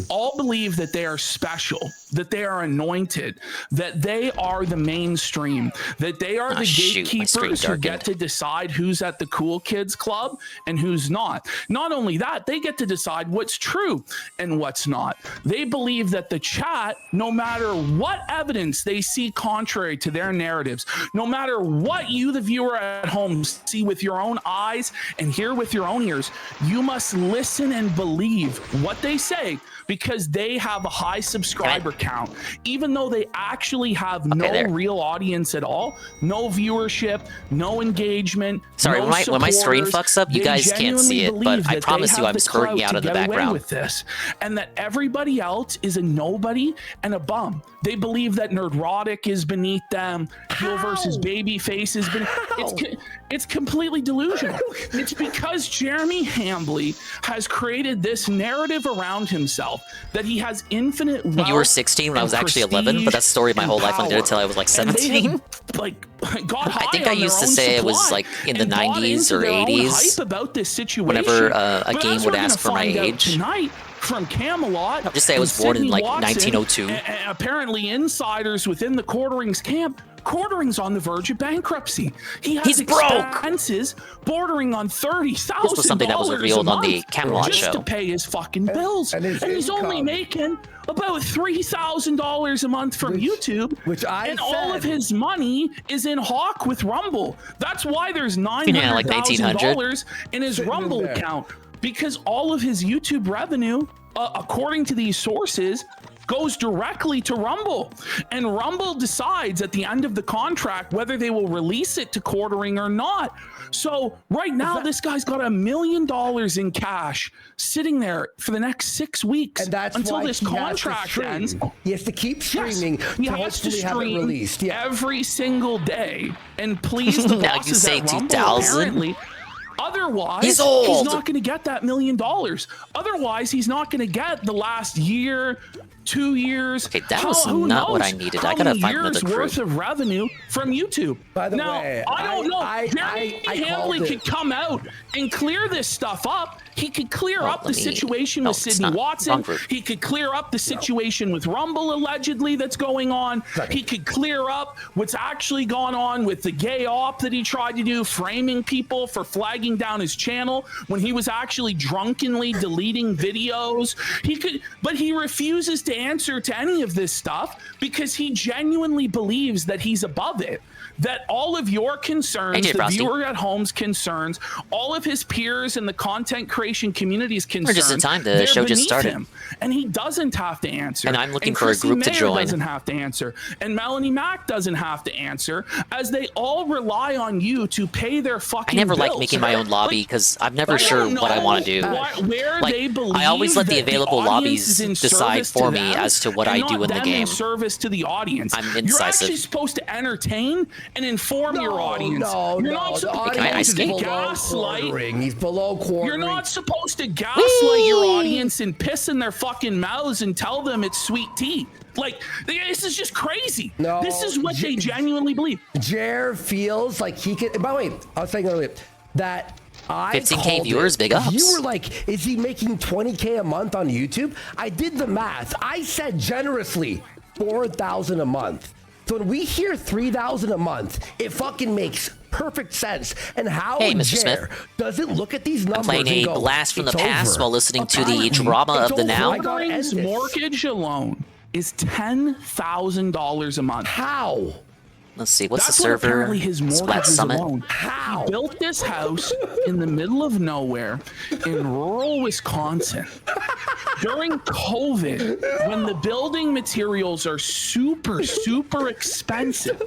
all believe that they are special, that they are anointed, that they are the mainstream, that they are the gatekeepers who get to decide who's at the cool kids club and who's not. Not only that, they get to decide what's true and what's not. They believe that the chat, no matter what evidence they see contrary to their narratives, no matter what you, the viewer at home, see with your own eyes and hear with your own ears, you must listen and believe what they say, because they have a high subscriber count, even though they actually have no real audience at all, no viewership, no engagement. Sorry, no when my screen supporters. fucks up, you They guys can't see it, genuinely but I believe that promise they you have I'm the screwing clout out to of the get away background. with this, and that everybody else is a nobody and a bum. They believe that Nerdrotic is beneath them, heel versus babyface is beneath. It's completely delusional. It's because Jeremy Hambley has created this narrative around himself that he has infinite wealth. You were 16 when I was actually 11, but that's the story of my whole life. I did it until I was like 17. I think I used to say it was like in the 90s or 80s. About this situation. Whenever a But game as would we're gonna ask for my find out age. tonight from Camelot, I'll just say I was born in like 1902. Apparently, insiders within the Quarterings camp. Quartering's on the verge of bankruptcy. He's expenses bordering on $30,000. This was something that was revealed on the Camelot just show. to pay his fucking bills, and he's only making about $3,000 a month from YouTube, and all of his money is in Hawk with Rumble. That's why there's $900,000 in his Rumble account, because all of his YouTube revenue, according to these sources, goes directly to Rumble, and Rumble decides at the end of the contract whether they will release it to Quartering or not. So right now, this guy's got $1 million in cash sitting there for the next 6 weeks, and that's until why this he has to contract stream. ends. He has to keep streaming He to has to hopefully have it stream released. every single day and please the Now you bosses say at Rumble, 2000? apparently. Otherwise, He's old. not going to get that $1 million. Otherwise, he's not going to get the last year, 2 years. Okay, that was not what I needed. I gotta find another crew. Worth of revenue from YouTube. By the now, way, I don't know. Jeremy I Hambley could come out and clear this stuff up. He could clear up the situation with Sydney Watson. He could clear up the situation with Rumble, allegedly, that's going on. He could clear up what's actually gone on with the gay op that he tried to do, framing people for flagging down his channel when he was actually drunkenly deleting videos. He could, but he refuses to answer to any of this stuff because he genuinely believes that he's above it. That all of your concerns, the viewer at home's concerns, all of his peers and the content creation community's concerns, just in time, the show just started. Him, and he doesn't have to answer. And I'm looking for Chrissie a group to Mayr join. Doesn't have to answer, and Melanie Mack doesn't have to answer, as they all rely on you to pay their fucking. I never bills. like making my own lobby because I'm never sure what I want to do. Where Like, they believe I always let the that available audience lobbies is in decide service for to me them as to what and I do not in the them game. In service to the audience. I'm You're indecisive. actually supposed to entertain and inform your audience. You're not supposed to gaslight. He's below quartering. You're not supposed to gaslight your audience and piss in their fucking mouths and tell them it's sweet tea. Like, this is just crazy. No, this is what they genuinely believe. Jer feels like he could. By the way, I was saying earlier that 15K viewers, big ups. You were like, is he making 20K a month on YouTube? I did the math. I said generously 4,000 a month. So when we hear 3,000 a month, it fucking makes perfect sense. And how Mr. Jer Smith. doesn't look at these numbers Playing a and go, blast from the "It's past over." while listening to the drama of the now. Quartering's mortgage alone is $10,000 a month. How? Let's see, what's That's the what server? apparently his Splat mortgage is Summit. alone. How? He built this house in the middle of nowhere in rural Wisconsin during COVID, when the building materials are super, super expensive.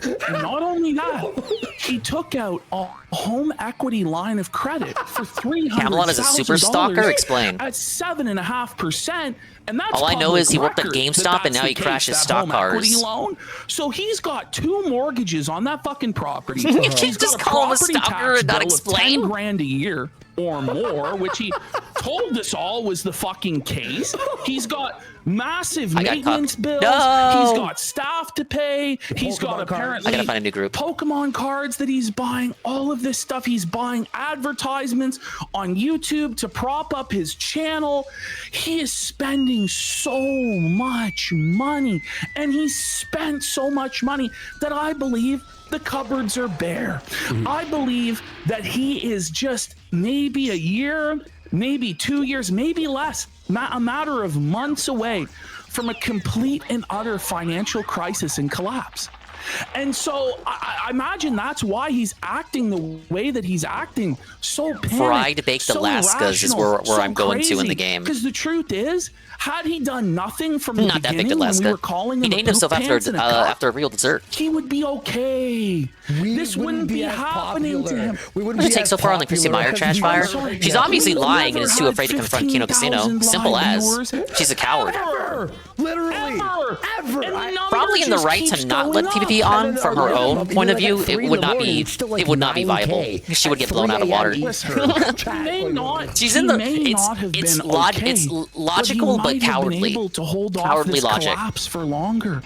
And not only that, he took out a home equity line of credit for $300,000. Camelot is a super stalker? Explain. At 7.5%. And that's All I know is he worked at public record GameStop that and now that's he the crashes case, stock that home equity cars. loan. So he's got 2 mortgages on that fucking property. You He's just got call him a property stalker tax and not bill of explain? 10 grand a year. or more, which he told us all was the fucking case. He's got massive maintenance bills. No! He's got staff to pay. He's got apparently I gotta find a new group. Pokemon cards that he's buying. All of this stuff. He's buying advertisements on YouTube to prop up his channel. He is spending so much money, and he's spent so much money that I believe the cupboards are bare. I believe that he is just maybe a year, maybe 2 years, maybe less, a matter of months away from a complete and utter financial crisis and collapse. And so I imagine that's why he's acting the way that he's acting. So panicked, Fried baked so Alaskas is irrational, where I'm going to in crazy. the game. Because the truth is, had he done nothing from the Not that baked beginning when we Alaska. were calling He him named a himself poop pants in a cup, after a real dessert. he would be okay. This wouldn't be happening to him. We What does it take so far on the Chrissie Mayr trash fire? She's obviously lying and is too afraid to confront Kino Casino. Simple as. She's a coward. Literally. Ever. Probably in the right to not let PvP on from her own point of view. It would not be. It would not be viable. She would get blown out of water. She's in the. It's logical but cowardly. To hold off Cowardly this logic. collapse for longer.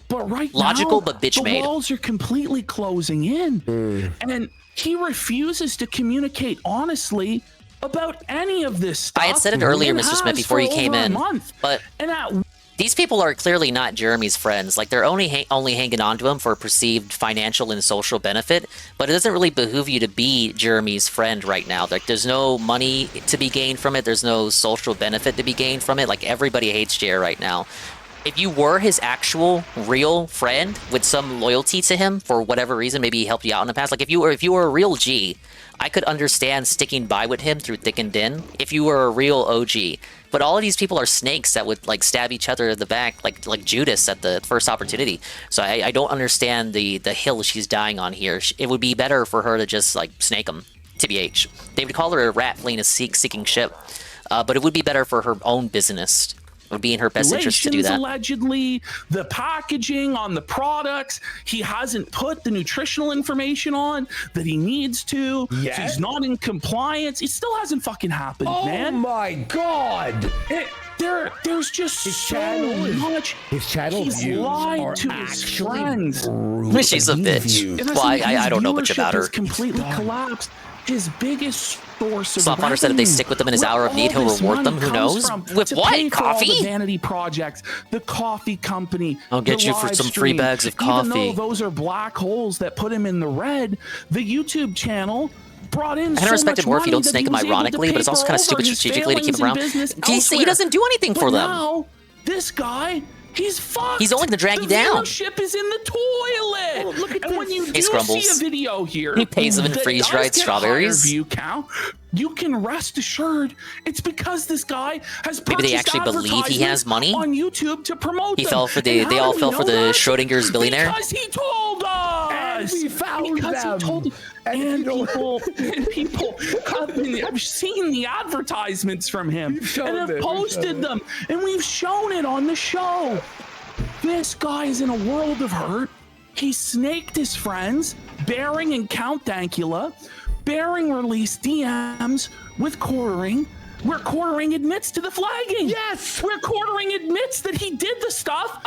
But right Logical now, but bitch the made. walls are completely closing in, and he refuses to communicate honestly about any of this stuff. I had said it earlier, and Mr. has Smith, before for you came over a in, month. but And at these people are clearly not Jeremy's friends. Like, they're only hanging on to him for perceived financial and social benefit, but it doesn't really behoove you to be Jeremy's friend right now. Like, there's no money to be gained from it. There's no social benefit to be gained from it. Like, everybody hates JR right now. If you were his actual real friend with some loyalty to him for whatever reason, maybe he helped you out in the past. Like, if you were a real G, I could understand sticking by with him through thick and thin if you were a real OG. But all of these people are snakes that would like stab each other in the back, like Judas at the first opportunity. So I don't understand the hill she's dying on here. It would be better for her to just like snake him. TBH. They would call her a rat fleeing a seeking ship, but it would be better for her own business. It would be in her best interest to do that. Allegedly, the packaging on the products, he hasn't put the nutritional information on that he needs to. Yes. So he's not in compliance. It still hasn't fucking happened, man. Oh my God! There's just much. His channel He's views lied are to his actually friends. She's a bitch. And Well, I don't know much about her. His completely collapsed. His biggest source of Slopfunner said if they stick with them in his hour of need, he'll reward them. Who knows? With what? Coffee? The vanity projects, the coffee company. I'll get the you for live some free stream. bags of Even coffee. though those are black holes that put him in the red, the YouTube channel brought in I kind of respect so it more if you much don't money snake him that he was able to ironically, but it's also paper kind of stupid over his strategically to keep him around. failings in business He elsewhere. doesn't do anything for But them. now, this guy, he's fucked. He's only going to drag you down. The viewership is in the toilet. Look at when you do Scrumbles. see a video here, He pays them in that freeze-dried does get strawberries. higher view count, you can rest assured it's because this guy has Maybe they purchased actually believe he has money. on YouTube to promote He them. fell for the. And They how all do we fell know for the that? Schrodinger's billionaire. Because he told us. And we found because them. He told, and people have seen the advertisements from him and have posted them, and we've shown it on the show. This guy is in a world of hurt. He snaked his friends, Bearing and Count Dankula. Bearing released DMs with Quartering, where Quartering admits to the flagging. Yes! Where Quartering admits that he did the stuff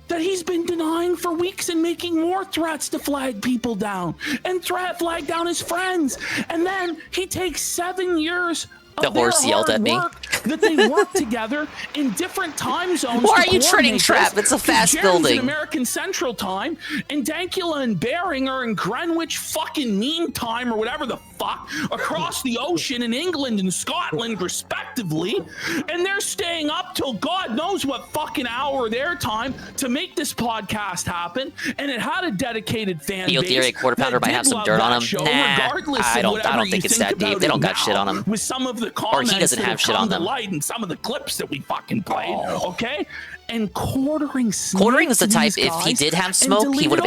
that he's been denying for weeks and making more threats to flag people down and flag down his friends. And then he takes 7 years The horse yelled at me. That they work together in different time zones. Why to are you treading coordinate trap? this, It's a 'cause fast Jeremy's building. in American Central Time, and Dankula and Bearing are in Greenwich fucking Mean Time or whatever the fuck across the ocean in England and Scotland, respectively. And they're staying up till God knows what fucking hour their time to make this podcast happen. And it had a dedicated fan Neil base. Theory, quarter pounder, that might have did some love dirt on that him. show, Nah, regardless I of don't whatever think you it's that think deep. about They don't it got shit now, on him. with some of the Or he comments doesn't that have shit come on to them. light and some of the clips that we fucking played, okay? and quartering is the type, if he did have smoke, he would have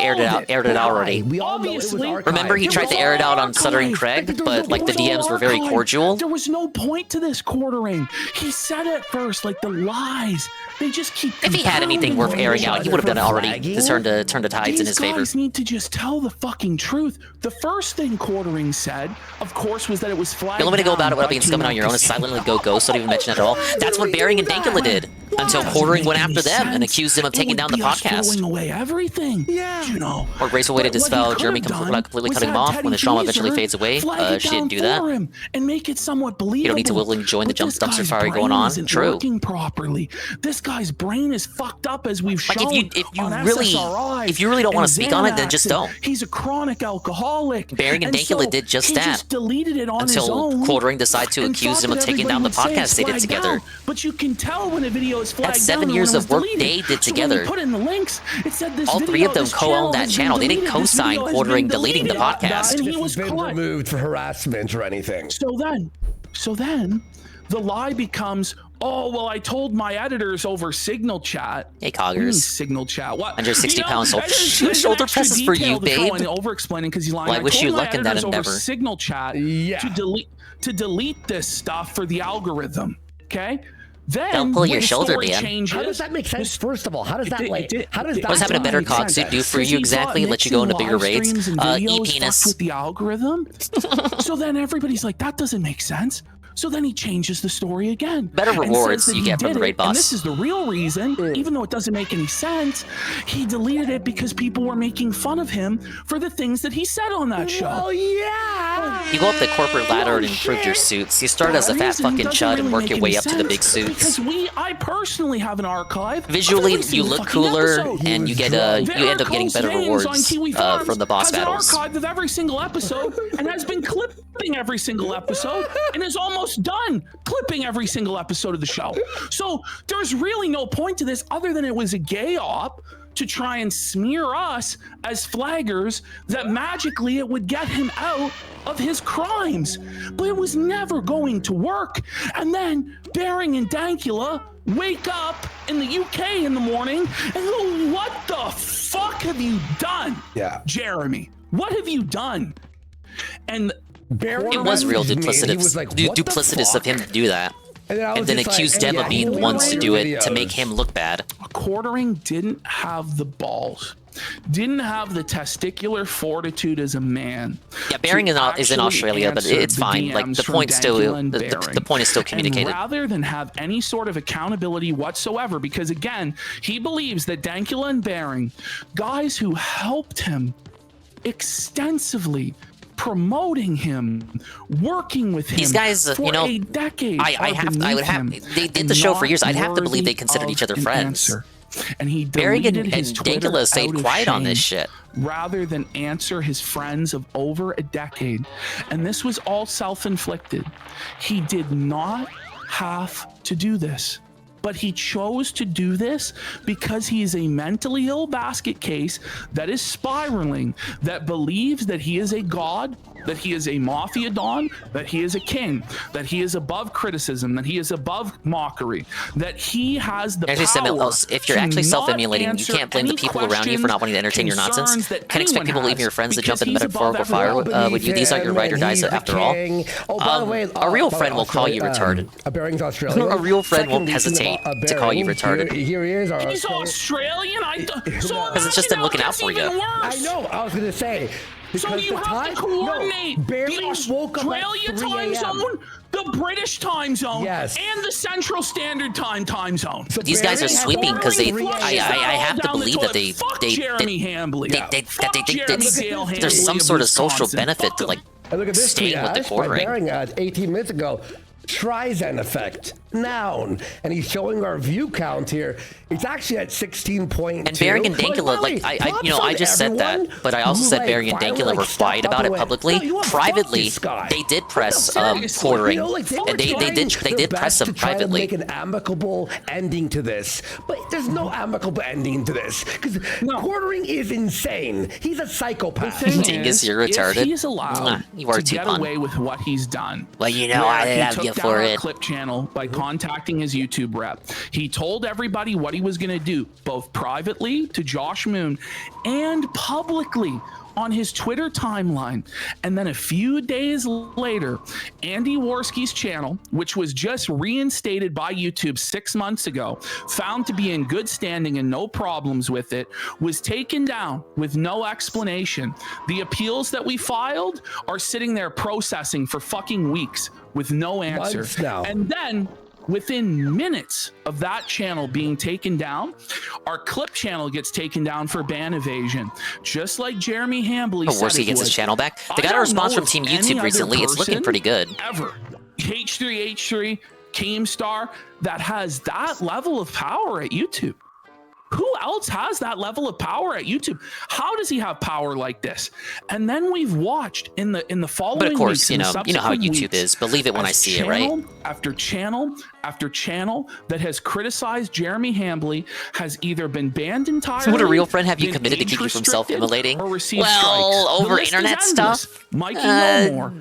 aired it out already. We all know it was Obviously. archived. Remember, he tried to air it out on Stuttering Craig, but like the DMs were very cordial. There was no point to this quartering. He said it first, like the lies. They just keep. If he had anything worth airing out, he would have done it already to turn the tides in his favor. These guys need to just tell the fucking truth. The first thing quartering said, of course, was that it was flagged. The only way to go about it without being down scumming on your own is silently go ghost, don't even mention it at all. That's what Bearing and Dankula did until quartering went after them and accused him of taking down the podcast. Throwing away everything. Yeah. You know. Or graceful way to dispel Jeremy completely cutting him off when the trauma eventually fades away. She didn't do that. And make it somewhat believable. You don't need to willingly join the jump dumpster fire going on. True. Working properly. This guy's brain is fucked up, as we've shown. Like if you really don't want to speak on it, then just don't. He's a chronic alcoholic. Bearing and Dankula did just that. Just deleted it on his own. Until Quartering decided to accuse him of taking down the podcast they did together. But you can tell when a video is flagged. That's 7 years of work they did together. Put in the links. It said this all three of them co-owned that channel. They didn't co-sign Quartering deleting the podcast. And he was removed for harassment or anything. So then, the lie becomes, oh, well, I told my editors over Signal Chat. Hey, Coggers. Signal Chat. What? 160 pounds. Shoulder presses for you, babe. Over-explaining because he's lying. Well, I wish you luck in that over endeavor. Signal Chat to delete this stuff for the algorithm. Okay? Then don't pull your shoulder, man. Changes, how does that make sense? First of all, how does that What does having a better cog suit do for you exactly? Let you go into bigger raids? E-penis. With the algorithm. So then everybody's like, that doesn't make sense. So then he changes the story again. Better rewards you get from the raid boss. And this is the real reason, even though it doesn't make any sense, he deleted it because people were making fun of him for the things that he said on that show. Oh, yeah. You go up the corporate ladder and improve your suits. You start as a fat fucking chud and work your way up to the big suits. Because I personally have an archive. Visually, you look cooler, and you get you end up getting better rewards from the boss battles. Has an archive of every single episode and has been clipping every single episode and is almost done clipping every single episode of the show. So there's really no point to this other than it was a gay op to try and smear us as flaggers that magically it would get him out of his crimes. But it was never going to work. And then Bearing and Dankula wake up in the UK in the morning and go, what the fuck have you done? Yeah. Jeremy, what have you done? And it was real duplicitous of him to do that. And then accused them of being the ones to do it to make him look bad. Quartering didn't have the balls, didn't have the testicular fortitude as a man. Yeah, Bearing is in Australia, but it's fine. Like the point the point is still communicated. And rather than have any sort of accountability whatsoever, because again, he believes that Dankula and Bearing, guys who helped him extensively, promoting him, working with him. These guys, for a decade. They did the show for years. I'd have to believe they considered each other friends. And he Bearing and Dankula Dankula stayed quiet on this shit. Rather than answer his friends of over a decade. And this was all self-inflicted. He did not have to do this. But he chose to do this because he is a mentally ill basket case that is spiraling, that believes that he is a god, that he is a mafia don, that he is a king, that he is above criticism, that he is above mockery, that he has the power. If you're actually self-emulating, you can't blame the people around you for not wanting to entertain your nonsense. Can't expect people, even your friends, to jump in the metaphorical fire with you. These aren't your ride or dies after all. By the way, a real friend will call you retarded. Bearing's Australian. A real friend won't hesitate to call you retarded. Here he is. He's Australian? Because it's just them looking out for you. I know. I was going to say. So you have to coordinate the Australia time zone, the British time zone, and the Central Standard Time zone. So these guys are sleeping because I have to believe that they there's some sort of social benefit to like staying with the quartering. Bearing 18 minutes ago. Trizen effect, noun, and he's showing our view count here. It's actually at 16.2. And Bearing and Dankula, like I just said that, but I also said Bearing and Dankula were quiet about it publicly. Privately, they did press quartering, and they did press him privately. Make an amicable ending to this, but there's no amicable ending to this because quartering is insane. He's a psychopath. Dingus, you're retarded. He's allowed you are to get away with what he's done. Well, you know I have you for it. Clip channel by contacting his YouTube rep. He told everybody what he was going to do, both privately to Josh Moon and publicly on his Twitter timeline. And then a few days later, Andy Worski's channel, which was just reinstated by YouTube 6 months ago, found to be in good standing and no problems with it, was taken down with no explanation. The appeals that we filed are sitting there processing for fucking weeks with no answer. Months now. And then within minutes of that channel being taken down, our clip channel gets taken down for ban evasion, just like Jeremy Hambly said Worski gets his channel back. They got a response from Team YouTube recently. It's looking pretty good. Ever H3H3 Keemstar that has that level of power at YouTube. Who else has that level of power at YouTube? How does he have power like this? And then we've watched in the following But of course, weeks, you know how YouTube is. Believe it when I see it, right? After channel after channel that has criticized Jeremy Hambly has either been banned entirely. Would a real friend have you committed to keep you from self-immolating? Well, over internet stuff? Mikey Gilmore,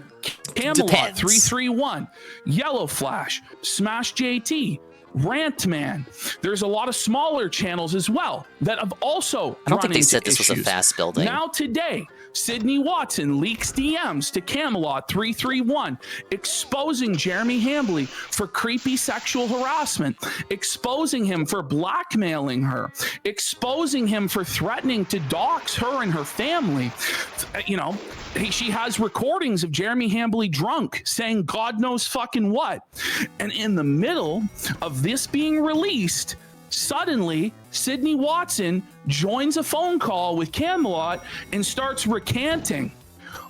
Camelot 331, Yellow Flash, Smash JT, Rant Man. There's a lot of smaller channels as well that have also I don't think they said this was a fast building. Now today, Sydney Watson leaks DMs to Camelot 331, exposing Jeremy Hambly for creepy sexual harassment, exposing him for blackmailing her, exposing him for threatening to dox her and her family. You know, she has recordings of Jeremy Hambly drunk saying God knows fucking what. And in the middle of this being released, suddenly Sydney Watson joins a phone call with Camelot and starts recanting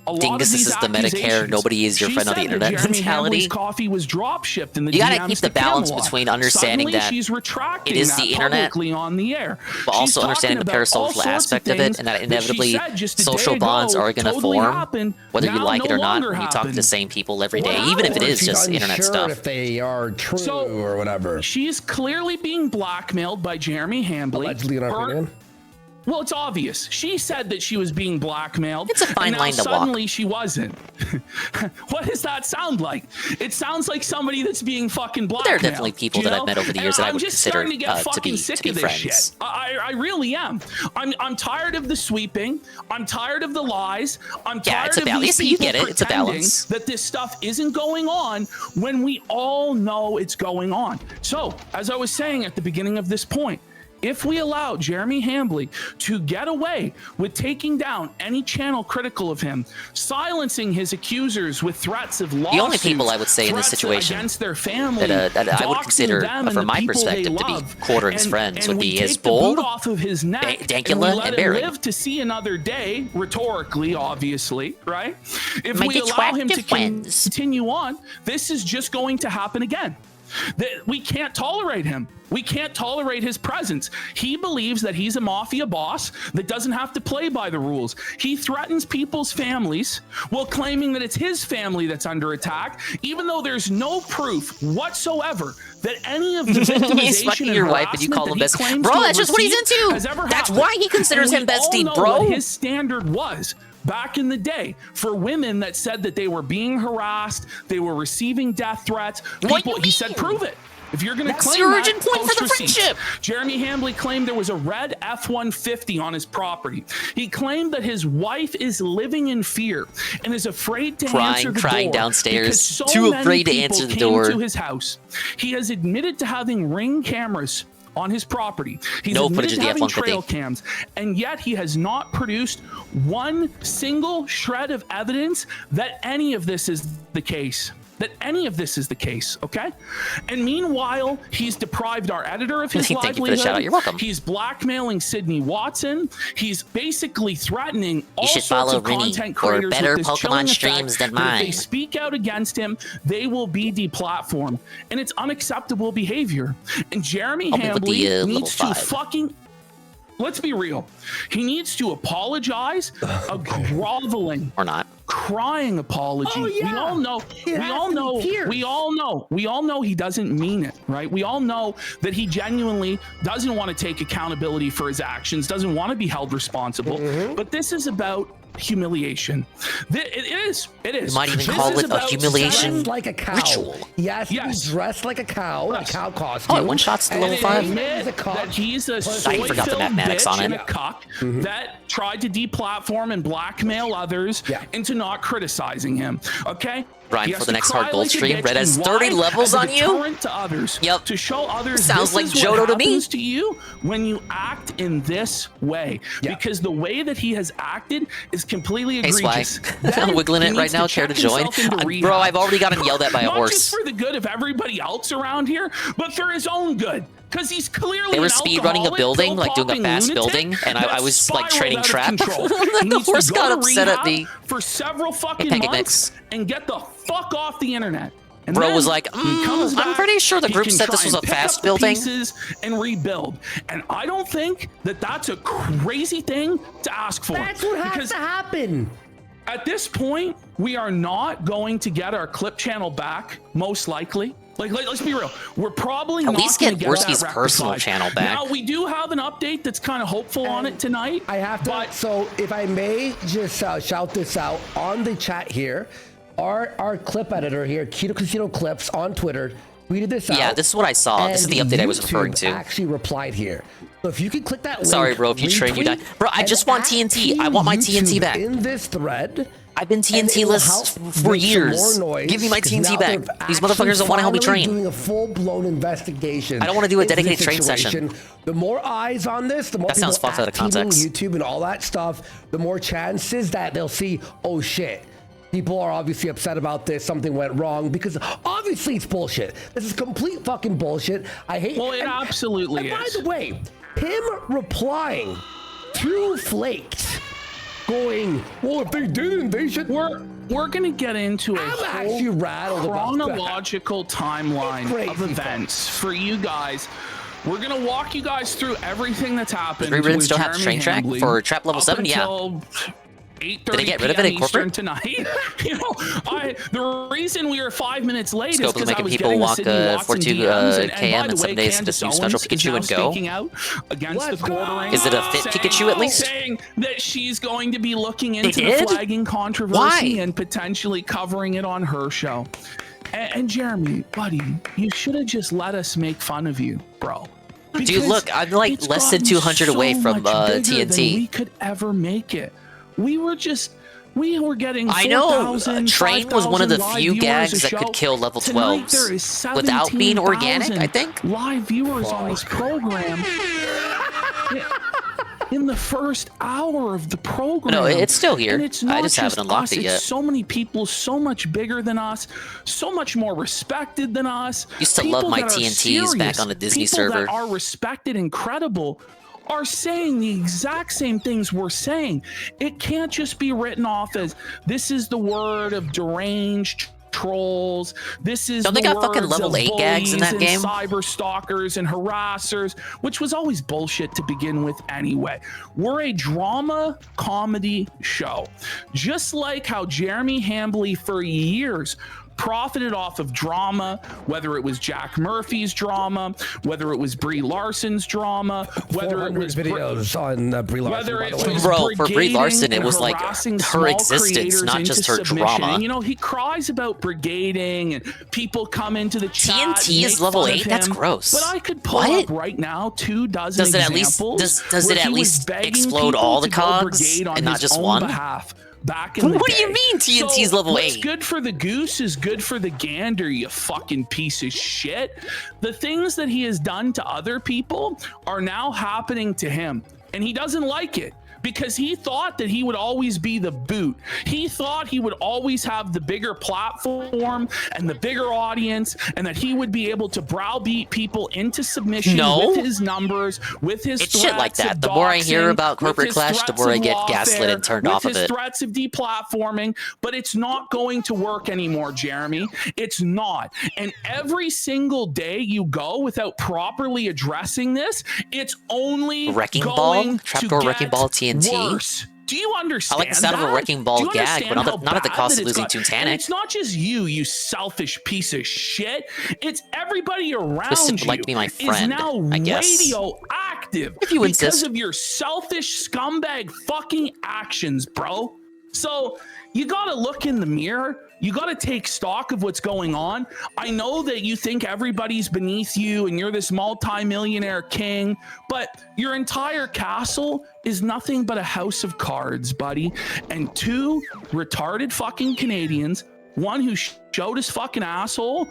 a lot Dingus, of these this is the Medicare, nobody is your friend on the internet mentality. Coffee was drop shipped in the you gotta DMs keep the to balance Camelot. between understanding Suddenly that she's retracting it is that the internet, publicly on the air, but also understanding the parasocial aspect of it, and that inevitably social bonds are going to form, whether you like it or not. You talk to the same people every day, even if it is just internet stuff. If they are true or whatever. She's clearly being blackmailed by Jeremy Hambly. Allegedly, in our opinion. Well, it's obvious. She said that she was being blackmailed. It's a fine line to walk. Suddenly she wasn't. What does that sound like? It sounds like somebody that's being fucking blackmailed. There are definitely people that I've met over the years that I would consider to be friends. Shit. I really am. I'm tired of the sweeping. I'm tired of the lies. I'm tired of these people pretending that this stuff isn't going on when we all know it's going on. So, as I was saying at the beginning of this point, if we allow Jeremy Hambly to get away with taking down any channel critical of him, silencing his accusers with threats of lawsuits, the only people I would say in this situation against their family, that I would consider, from my perspective, to be quarter his friends would be his Bold, off of his neck, Dankula, and Barry. Live to see another day, rhetorically, obviously, right? If we allow him to continue on, this is just going to happen again. That we can't tolerate him. We can't tolerate his presence. He believes that he's a mafia boss that doesn't have to play by the rules. He threatens people's families while claiming that it's his family that's under attack, even though there's no proof whatsoever that any of the victimization he's fucking your wife and you call him best. Bro, that's just what he's into. That's why he considers him bestie, bro. What his standard was back in the day for women that said that they were being harassed, they were receiving death threats. He said, prove it. If you're going to claim your that, origin point for the friendship. Jeremy Hambly claimed there was a red F-150 on his property. He claimed that his wife is living in fear and is afraid to answer the door. Crying downstairs, so too afraid to answer the door. To his house. He has admitted to having Ring cameras on his property. He's no admitted footage of to the having F-150. trail cams, and yet he has not produced one single shred of evidence that any of this is the case. Okay? And meanwhile, he's deprived our editor of his Thank livelihood. you for the shout out. You're welcome. He's blackmailing Sydney Watson. He's basically threatening all you should sorts follow of Rini content for creators better with this Pokemon chilling streams effect than that mine. If they speak out against him, they will be deplatformed. And it's unacceptable behavior. And Jeremy Hambly needs to fucking... Let's be real. He needs to apologize, a groveling or not crying apology. Oh, yeah. We all know he doesn't mean it, right? We all know that he genuinely doesn't want to take accountability for his actions, doesn't want to be held responsible. But this is about humiliation. It is. You might even call it a humiliation like a cow. ritual. Yes, he's dressed like a cow, a cow costume. Oh, it one-shots to level 5? That he's a I forgot the soy-filled mathematics on bitch it. and a cuck that tried to deplatform and blackmail others into not criticizing him. Okay? Ryan, He for has the to next cry hard gold like a stream, bitch. Red has And 30 why? levels As a on you? deterrent to others. Yep. To show others Sounds this like is Johto what to me. happens to you when you act in this way. Because the way that he has acted is completely Hey, egregious. Swag. Wiggling it right now. Care to join? Bro, I've already gotten yelled at by a Not horse. just for the good of everybody else around here, but for his own good. Because he's clearly They were an speed running a alcoholic, building, like doing a pill-popping fast lunatic building, and I was that like training spiraled trap. out of control. He The needs to horse go got to upset at rehab me. for several fucking Hey, months and get the fuck off the internet. And Bro then was like, when he comes I'm back, pretty sure the he group can said try this was and a pick fast up the building. pieces and rebuild. And I don't think that that's a crazy thing to ask for. That's what has to happen. At this point, we are not going to get our clip channel back, most likely. Like, let's be real. We're probably At not least gonna get that Worski's personal rectified. channel back. Now, we do have an update that's kind of hopeful on it tonight. I have to. So, if I may just shout this out on the chat here, our clip editor here, Keto Casino Clips on Twitter, tweeted this out. Yeah, this is what I saw. This is the update I was referring YouTube to. Actually replied here. So if you could click that link. Sorry, bro. If you train, you die. retweet, Bro, I and just want add TNT. I want my Team TNT YouTube back. in this thread. I've been TNT less for years. Give me my TNT back. These motherfuckers don't want to help me train. Doing a full-blown investigation. I don't want to do a into dedicated this train situation. session. The more eyes on this, the more That people sounds fucked out of active in context. YouTube and all that stuff, the more chances that they'll see, oh shit. People are obviously upset about this. Something went wrong because obviously it's bullshit. This is complete fucking bullshit. I hate. Well, it absolutely and is. by the way, him replying to Flaked, going, well, if they didn't, they should. We're gonna get into a I'm actually rattled about that. chronological timeline of events for you guys. We're gonna walk you guys through evering that's happened. Does Rewritten with still have the Jeremy train track Hambley for trap level up 7? Yeah. until 8:30 Did they get rid of it in PM Eastern corporate? tonight. You know, the reason we were 5 minutes late Scope is is because I making was people getting the walk Sydney Watson 42 DMs, and by KM the in 7 way, days to Candace do special Owens is Pikachu now and go. speaking out against the quartering. Is it a fit Pikachu at least? Saying that she's going to be looking into the did? flagging controversy Why? and potentially covering it on her show. And Jeremy, buddy, you should have just let us make fun of you, bro. Dude, Because look, I'm like it's less than gotten 200 away so from much bigger than TNT. we could ever make it. We were getting. I know. 4,000, Train was one of the 5,000 few live gags viewers a that could show. kill level Tonight, 12s there is without being organic, 17,000 I think. live viewers on this program. In the first hour of the program. No, it's still here. And it's I not just haven't unlocked us, it yet. It's so many people, so much bigger than us, so much more respected than us. Used to People love my that are TNTs back serious, on the Disney people server. that are respected and credible are saying the exact same things we're saying. It can't just be written off as this is the word of deranged trolls. This is Don't they the got fucking words level of 8 gags in bullies that and game? cyber stalkers and harassers, which was always bullshit to begin with anyway. We're a drama comedy show. Just like how Jeremy Hambley for years profited off of drama, whether it was Jack Murphy's drama, whether it was Brie Larson's drama, whether it was videos on Brie Larson. whether by it the way. was Bro, for Brie brigading Larson, it and was like harassing her small existence, creators not into just her submission. drama. And you know, he cries about brigading and people come into the chat. TNT and is make level fun of 8? That's him. gross. But I could pull What? up right now 24 Does it at least does where it at he was least begging explode people all the to go cogs brigade on and not his just own one? behalf. Back in the What do you day. mean TNT's So, level what's 8? good for the goose is good for the gander, you fucking piece of shit. The things that he has done to other people are now happening to him, and he doesn't like it. Because he thought that he would always be the boot. He thought he would always have the bigger platform and the bigger audience, and that he would be able to browbeat people into submission No. with his numbers, with his It's shit like threats that. of The more I hear doxing, about with corporate his clash, the threats more I of get lawfare, gaslit and turned with off of his it. threats of deplatforming, but it's not going to work anymore, Jeremy. It's not. And every single day you go without properly addressing this, it's only Wrecking going Ball? to Trapdoor Wrecking get Ball TNT? worse. Do you understand? I like the sound of a that? Wrecking Ball Do you gag, but understand not at the how cost bad of that it's losing got? Toontown. And it's not just you selfish piece of shit. It's everybody around Twisted would you like to be my is friend, now I guess. radioactive If you because insist. of your selfish scumbag fucking actions, bro. So you got to look in the mirror. You got to take stock of what's going on. I know that you think everybody's beneath you and you're this multi-millionaire king, but your entire castle is nothing but a house of cards, buddy. And 2 retarded fucking Canadians, one who showed his fucking asshole,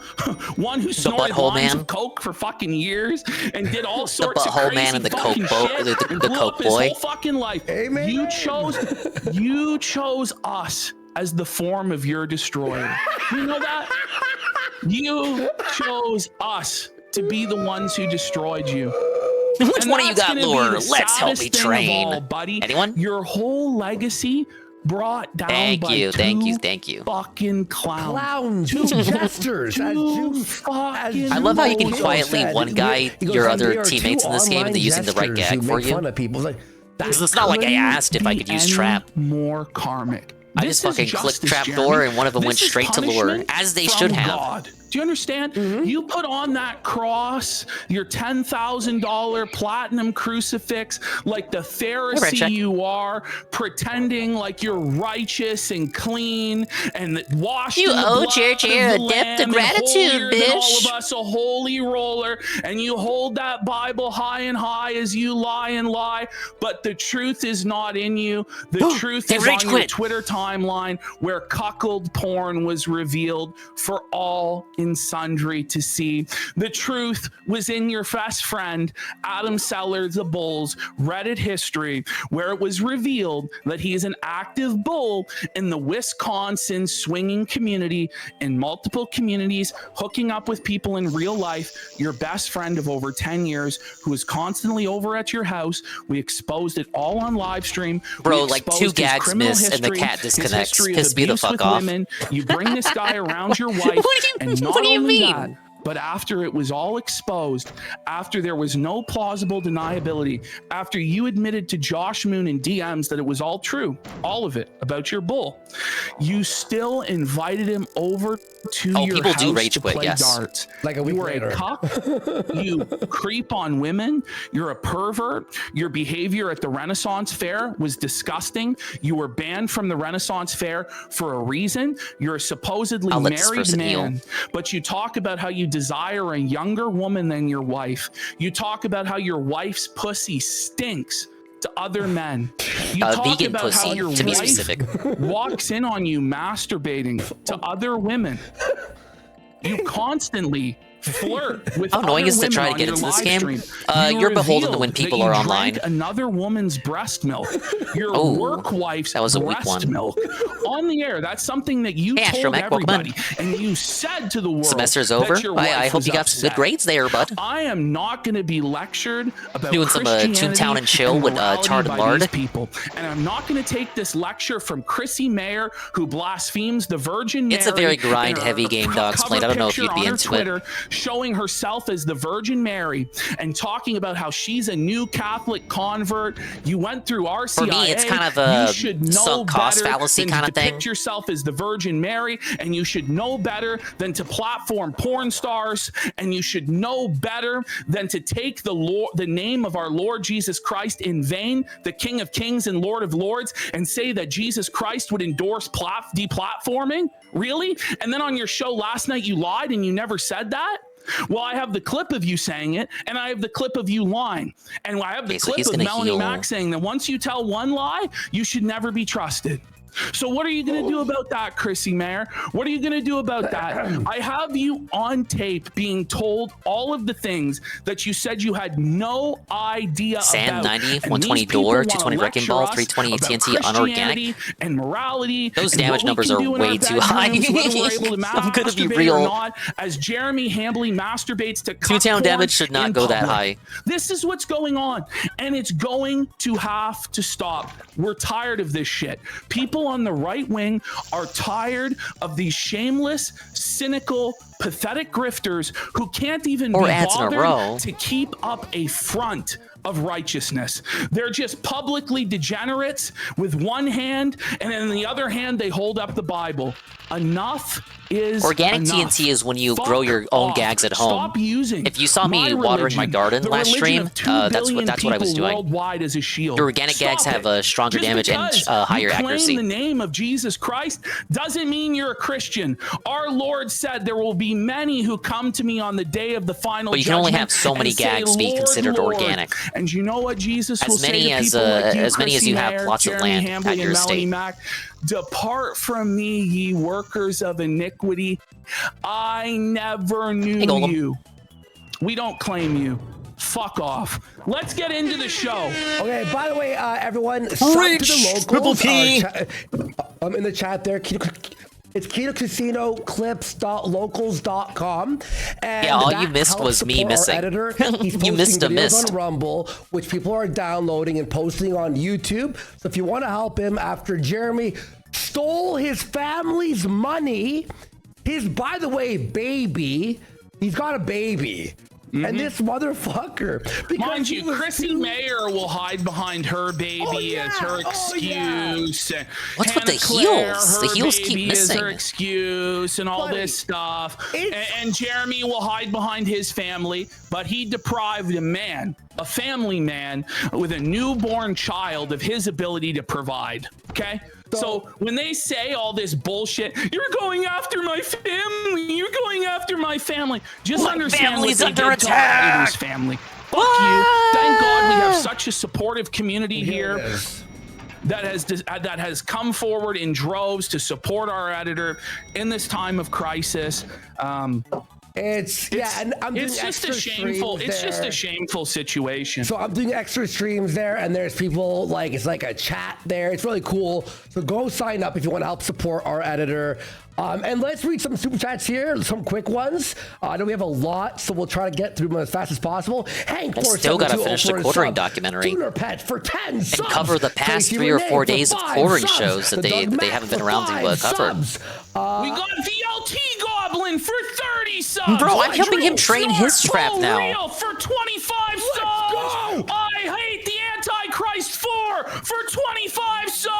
one who snorted lines of coke for fucking years and did all sorts of crazy man and the fucking coke shit the and blew coke up his boy. whole fucking life. Amen. You chose us as the form of your destroyer. You know that? You chose us to be the ones who destroyed you. Which And one of you that's got gonna be lure? the Let's help saddest me thing of train. all, buddy. Anyone? Your whole legacy brought down Thank by you, two thank you. fucking clowns. Two jesters. I love how you can quietly one guy your other teammates in this game and they're using the right gag for you. Because it's not like I asked if I could use trap. More karmic. I just fucking clicked trap door and one of them went straight to lure, as they should have. God. Do you understand? You put on that cross, your $10,000 platinum crucifix, like the Pharisee you are, pretending like you're righteous and clean and washed in the blood church here of the a debt of Lamb and gratitude, holier than all bitch. of us, a holy roller, and you hold that Bible high and high as you lie and lie, but the truth is not in you. The truth is on your Twitter timeline where cuckold porn was revealed for all in sundry to see. The truth was in your best friend, Adam Seller, the Bull's Reddit history, where it was revealed that he is an active bull in the Wisconsin swinging community, in multiple communities, hooking up with people in real life. Your best friend of over 10 years, who is constantly over at your house. We exposed it all on live stream. Bro, We like exposed 2 his gags criminal miss and the history, cat his disconnects. history of Piss me the abuse fuck with off. women. You bring this guy around your wife, and not what do you only mean? that, but after it was all exposed, after there was no plausible deniability, after you admitted to Josh Moon in DMs that it was all true, all of it about your bull, you still invited him over to your people house do rage to quit, play yes. darts. Like a week you were later. a cuck. You creep on women. You're a pervert. Your behavior at the Renaissance Fair was disgusting. You were banned from the Renaissance Fair for a reason. You're a supposedly I'll let this married person man, heal. but you talk about how you desire a younger woman than your wife. You talk about how your wife's pussy stinks to other men. You talk vegan about how pussy, your to be wife specific. walks in on you masturbating to other women. You constantly flirt with How annoying other is it to try to women get on into your this live game? stream. You're beholden to revealed when that people you are drank online. Another woman's breast milk. Your Oh, work wife's that was a weak breast one. milk on the air. That's something that you Hey, told Astromech, welcome everybody, and you said to the world. Semester's that over. your I wife hope was you got some good upset. grades there, bud. I am not going to be lectured about Doing some Christianity Toontown and chill with morality Chard and by Lard. these people, and I'm not going to take this lecture from Chrissie Mayr, who blasphemes the Virgin Mary. It's a very in her grind-heavy game, Dog's cover Plate. I don't know if picture you'd be on her into it. Twitter, showing herself as the Virgin Mary and talking about how she's a new Catholic convert. You went through RCIA. For me, it's kind of a You should know sunk cost better fallacy than kind to of thing. depict yourself as the Virgin Mary, and you should know better than to platform porn stars, and you should know better than to take the name of our Lord Jesus Christ in vain, the King of Kings and Lord of Lords, and say that Jesus Christ would endorse deplatforming? Really? And then on your show last night, you lied and you never said that? Well, I have the clip of you saying it, and I have the clip of you lying. And I have the Okay, so clip he's of gonna Melanie heal. Mack saying that once you tell one lie, you should never be trusted. So what are you going to do about that, Chrissie Mayr? What are you going to do about that? I have you on tape being told all of the things that you said you had no idea Sam, about. 90, And 120 these people door, wanna 220 Wrecking lecture Ball, us 320 about AT&T Christianity unorganic. and morality. Those and damage what we numbers can are do in way our too high. bedrooms, whether we're able to I'm gonna be masturbate real. or not, as Jeremy Hambley masturbates to Toontown porn damage should not in go that public. high. This is what's going on, and it's going to have to stop. We're tired of this shit. People on the right wing are tired of these shameless, cynical pathetic grifters who can't even Or be ads in a row. bothered to keep up a front of righteousness. They're just publicly degenerates with one hand, and in the other hand, they hold up the Bible. Enough is Organic enough. TNT is when you Fuck grow your own off. gags at home. Stop using If you saw me my watering my religion, garden the last religion stream, of 2 that's billion what I was people doing. worldwide as a shield. Your organic gags Stop have it. a stronger Just damage and because higher you claim accuracy. the name of Jesus Christ doesn't mean you're a Christian. Our Lord said there will be many who come to me on the day of the final But you can only judgment have so many and say, gags be "Lord, considered Lord." organic. And you know what Jesus will As say many to as people like you, as many as Chrissie, you have Mayr, plots of Jeremy land Hambly, at and your Melanie estate. Mack. Depart from me, ye workers of iniquity. I never knew you. We don't claim you. Fuck off. Let's get into the show. Okay, by the way, everyone, sub to the locals. Triple P. In the chat there, it's KetoCasinoClips.locals.com. And Yeah, all that you missed helps was me support our missing. editor. He's You posting missed a videos missed. on Rumble, which people are downloading and posting on YouTube. So if you want to help him after Jeremy stole his family's money, his, by the way, baby, he's got a baby. And this motherfucker. Mind you, Chrissie Mayr will hide behind her baby as her excuse. What's with the Claire, heels? The her heels keep baby is missing. her excuse and all this stuff. And Jeremy will hide behind his family, but he deprived a man, a family man, with a newborn child of his ability to provide. Okay? So when they say all this bullshit, you're going after my family, you're going after my family, just My understand family's what they under did to our attack. neighbor's family. Fuck you. Thank God we have such a supportive community here that has come forward in droves to support our editor in this time of crisis. It's and I'm doing it's just a extra shameful. streams It's just there. a shameful situation. So I'm doing extra streams there, and there's people like it's like a chat there. It's really cool. So go sign up if you want to help support our editor. And let's read some super chats here, some quick ones. I know we have a lot, so we'll try to get through them as fast as possible. Hank, I still gotta finish the quartering documentary Pet for 10 subs. and cover the past Tracy 3 or Renee 4 for days of 5 quartering subs. shows that The they Doug haven't been Mac around for to 5 cover. subs. We got VLT Goblin for 30 subs. Bro, I'm helping him train his trap Pro now. Real for 25 subs. I hate the Antichrist 4 for 25 subs.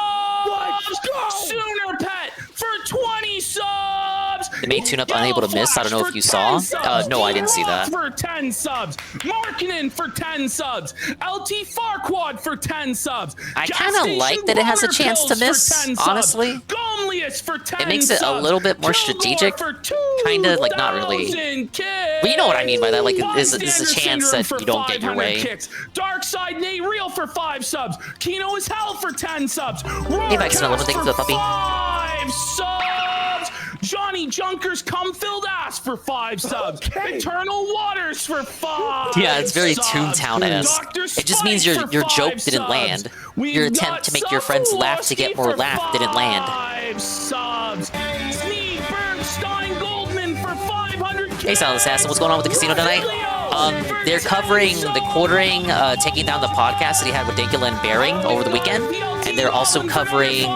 Let's go. Sooner Pet for 20 subs. They made Tune Up unable to miss. I don't know if you saw. No, I didn't see that. For 10 subs. Markinen for 10 subs. LT Farquad for 10 subs. I Gas kind of Station like that it has a Water chance to Pills for miss, 10 subs. honestly. Gomlius for 10 It makes it a subs. little bit more strategic. Kind of, like, not really. But you know what I mean by that. Like, there's a chance that you don't get your way. Kicks. Dark Side Nate Real for 5 subs. Kino is Hell for 10 subs. Hey, Maximilian, Roarcast thank you for the puppy. 5 subs. Johnny Junker's cum-filled ass for 5 subs. Eternal Waters for 5. Yeah, it's very subs. Toontown-esque. Dr. It just means your Spike for joke 5 didn't subs. land. We've Your got attempt to make your friends laugh to get more for laugh didn't land. 5 subs. Sneed Bernstein Goldman for 500. Hey, Silent Assassin, what's going on with the casino tonight? They're covering the quartering, taking down the podcast that he had with Dankula and Bearing over the weekend, and they're also covering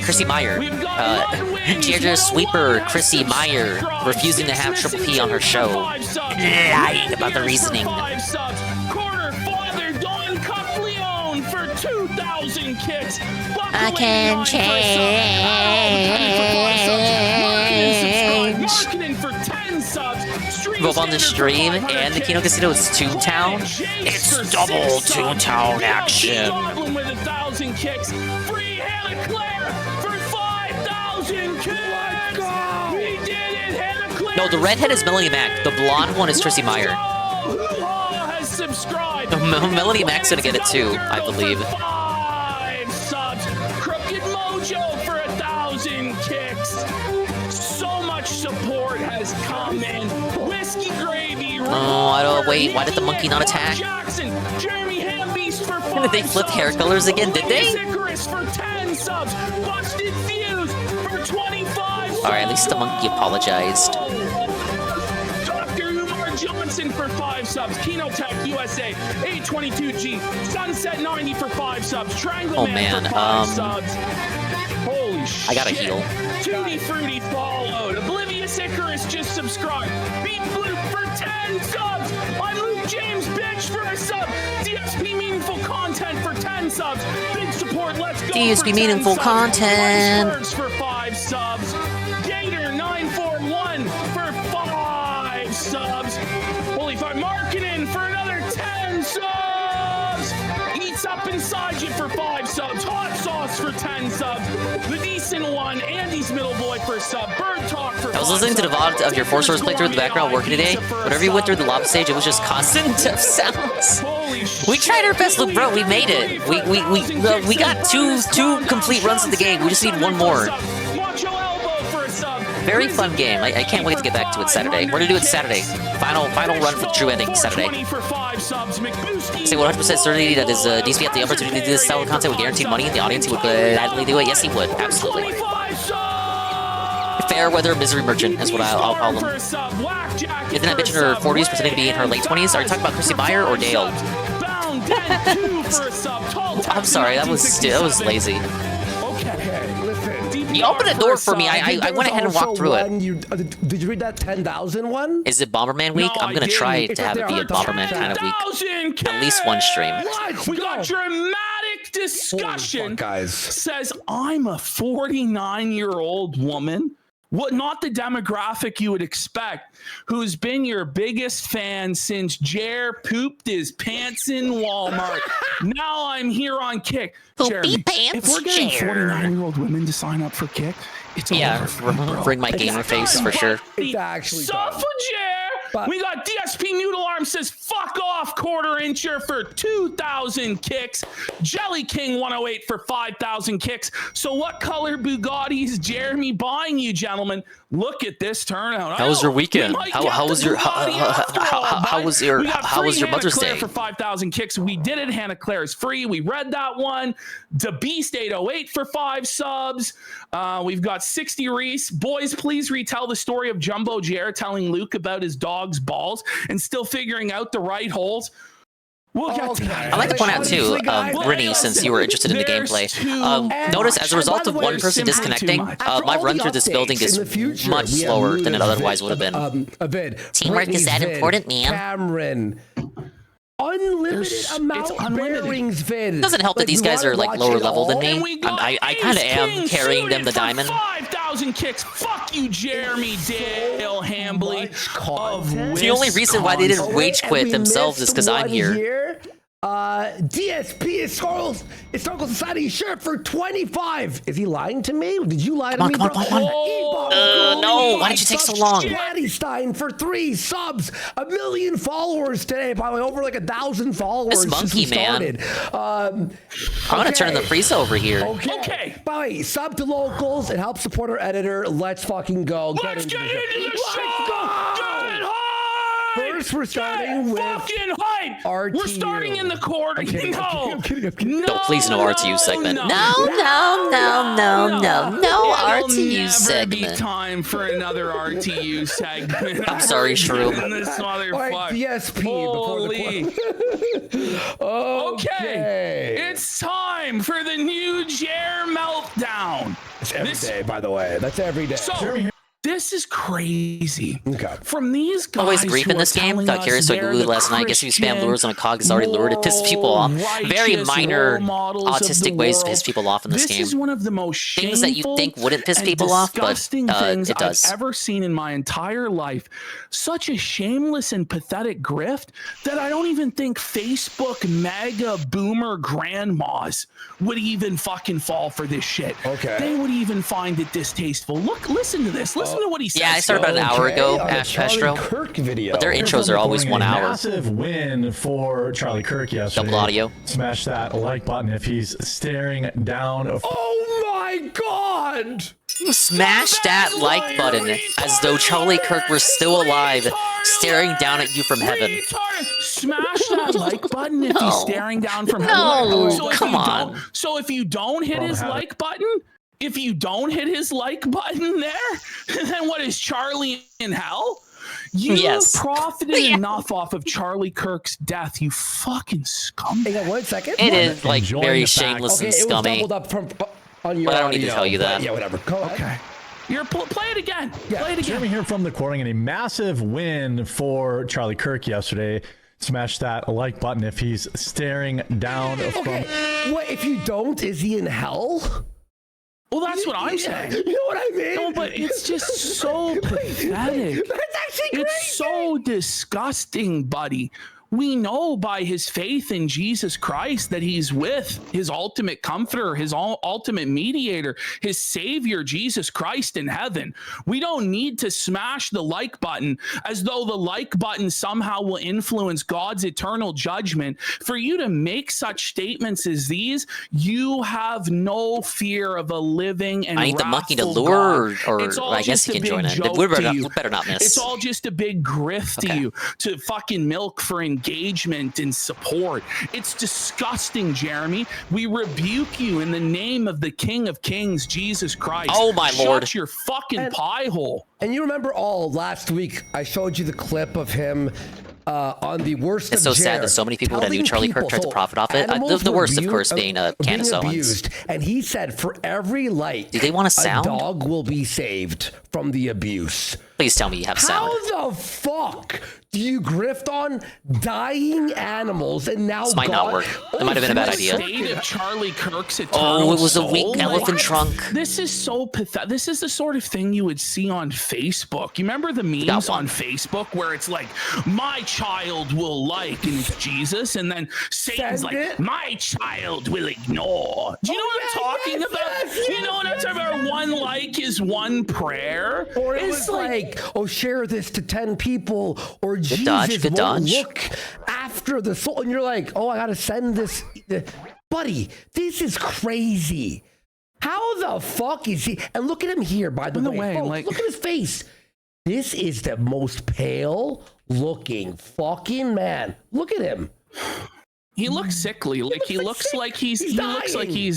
Chrissie Mayr. Deirdre Sweeper, Chrissie Mayr, refusing to have Triple P on her show, lying about the reasoning. Quarter Father Don Capleone for 2,000 kicks. I can change. Marketing for 10 subs. Both on the stream and the Kino Casino, it's Toontown. It's double Toontown action. Goblin with 1,000 kicks. Free Hannah Claire for 5,000 kicks. We did it, Hannah Claire. No, the redhead is Melanie Mac. The blonde one is Chrissie Mayr. Has subscribed. Melanie Mac's gonna get it too, I believe. 5 subs. Crooked Mojo for 1,000 kicks. So much support has come in. Whiskey Gravy. Oh, I don't wait. Why did the monkey not attack? Jackson. Jeremy Hambeast for 5 Did they flip hair colors again? Did they? Icarus for 10 subs. Busted Fuse for 25 subs. All right, at least the monkey apologized. Dr. Umar Johnson for 5 subs. Kinotech USA 822G. Sunset 90 for 5 subs. Triangle Oh, Man man, for 5 subs. Holy shit. I gotta heal. Tutti Frutti followed. Oblivious Icarus just subscribed. Beat Blue for 10 subs. I'm Luke James, bitch, for a sub. DSP Meaningful Content for 10 subs. Big support, let's go. DSP Meaningful Content. Icebergs for 5 subs. Gator941 for 5 subs. Holy fuck, Marketing for another 10 subs. Eats Up Inside You for 5 subs. Hot Sauce for 10 subs. The Decent One, Andy's Middle Boy for a sub. Bird Talk for 5 I was listening to the VOD of your Force Wars playthrough in the background working today. Whenever you went through the lava stage, it was just constant death sounds. We tried our best, look, bro. We made it. We got two complete runs of the game. We just need one more. Very fun game. I can't wait to get back to it Saturday. We're gonna do it Saturday. Final run for the true ending Saturday. Say 100% certainty that is DSP had the opportunity to do this style of content with guaranteed money in the audience. He would gladly do it. Yes, he would. Absolutely. Fair weather misery merchant is what I'll call him. Isn't that bitch in her 40s pretending to be in her late 20s? Are you talking about Chrissie, Mayr, or Dale? I'm sorry, that was lazy. You opened a door for me. I went ahead and walked through it. Did you read that 10,000 one? Is it Bomberman week? I'm gonna try to have it be a Bomberman kind of week. At least one stream. We got dramatic discussion. Guys, says I'm a 49-year-old woman. What? Not the demographic you would expect. Who's been your biggest fan since Jer pooped his pants in Walmart? Now I'm here on Kick. Jeremy, if we're getting 49-year-old women to sign up for Kick, it's over. Bring my gamer face for sure. It's actually Suffer Jer. We got DSP Noodle Arm says fuck off 1/4 incher for 2,000 kicks. Jelly King 108 for 5,000 kicks. So what color Bugatti is Jeremy buying you, gentlemen? Look at this turnout. How was your weekend? How was your Mother's Day? For 5,000 kicks, we did it. Hannah Claire is free. We read that one. The Beast 808 for 5 subs. We've got 60 Reese. Boys, please retell the story of Jumbo Jer telling Luke about his dog's balls and still figuring out the right holes. We'll get to that. I'd like to point out too, Rennie, since you were interested in the gameplay, notice as a result of one person disconnecting, my run through this building is much slower than it otherwise would have been. Teamwork is that important, man. Cameron. Unlimited amount bearings vid. It doesn't help that these guys are like lower level than me. I kind of am carrying them the diamond. 5,000 kicks. Fuck you, Jeremy Dale Hambly. The only reason why they didn't rage quit themselves is because I'm here. DSP Historical Society shirt for 25. Is he lying to me? Did you lie to me? Come on. No, why did you take so long? Daddy Stein for 3 subs. 1 million followers today. By the way, over like 1,000 followers. This monkey, man. I'm gonna turn the freeze over here. Okay. By the way, sub to locals. It helps support our editor. Let's fucking go. Let's get into the show. First, we're starting with fucking hype. RTU. We're starting in the quarter. I'm kidding. No, please, no RTU segment. No RTU segment. Be time for another RTU segment. I'm sorry, Shrew. This motherfucker. DSP. Holy. Okay. It's time for the new Jer meltdown. It's every day, by the way. That's every day. So, this is crazy. Okay. From these guys. Always grief in this game. Got curious, so I googled it last night. I guess if you spam lures on a cog, it's already lured. It pisses people off. Very minor autistic ways to piss people off in this game. This is one of the most things that you think wouldn't piss people off, but it does. I've ever seen in my entire life. Such a shameless and pathetic grift that I don't even think Facebook mega boomer grandmas would even fucking fall for this shit. Okay. They would even find it distasteful. Listen to this. Listen to what he says. Yeah, I started about an hour ago, Astro. Kirk video. But their intros are always 1 hour. Massive win for Charlie Kirk yesterday. Double audio. Smash that like button if he's staring down. Oh my god! Smash that like button as though Charlie Kirk were still alive, staring down at you from heaven. Smash that like button if he's staring down from heaven. No, come on. So if you don't hit his like button, if you don't hit his like button there, then what is Charlie in hell? You profited enough off of Charlie Kirk's death, you fucking scum. Hang on 1 second. It is like very shameless and scummy. It was doubled up from on your but I don't need to tell you that. Yeah, whatever. Go ahead. Okay. Play it again. Play it again. Jeremy here from the recording, and a massive win for Charlie Kirk yesterday. Smash that like button if he's staring down from... What, if you don't, is he in hell? Well, that's what I'm saying. You know what I mean? No, but it's just so pathetic. That's actually crazy. It's so disgusting, buddy. We know by his faith in Jesus Christ that he's with his ultimate comforter, his ultimate mediator, his savior, Jesus Christ in heaven. We don't need to smash the like button as though the like button somehow will influence God's eternal judgment. For you to make such statements as these, you have no fear of a living and I need the monkey to wrathful lure, God. or It's all I guess just he a can big join in. joke We to better not miss. It's all just a big grift to you to fucking milk for engagement and support. It's disgusting, Jeremy. We rebuke you in the name of the King of Kings, Jesus Christ. Oh my Lord. Shut your fucking pie hole. And you remember last week I showed you the clip of him on the worst It's of so sad that so many people that knew Charlie Kirk tried to profit off it. The worst, of course, being Candace Owens. Abused. And he said for every like, do they want a sound? dog will be saved from the abuse. Please tell me you have sound. How the fuck do you grift on dying animals and now this might not work. It might have been a bad idea. State of Charlie Kirk's eternal it was a soul. weak elephant trunk. This is so pathetic. This is the sort of thing you would see on Facebook. You remember the memes on Facebook where it's like, my child will like, and it's Jesus, and then Satan's like, my child will ignore. Do you know what I'm talking about? You know what I'm talking about? One like is one prayer. Or it was like, oh, share this to 10 people, or Jesus good won't dodge. look after the soul. And you're like, oh, I got to send this. Buddy, this is crazy. How the fuck is he? And look at him here, by the way. Folks, look at his face. This is the most pale looking fucking man. Look at him. He looks sickly. He looks like he's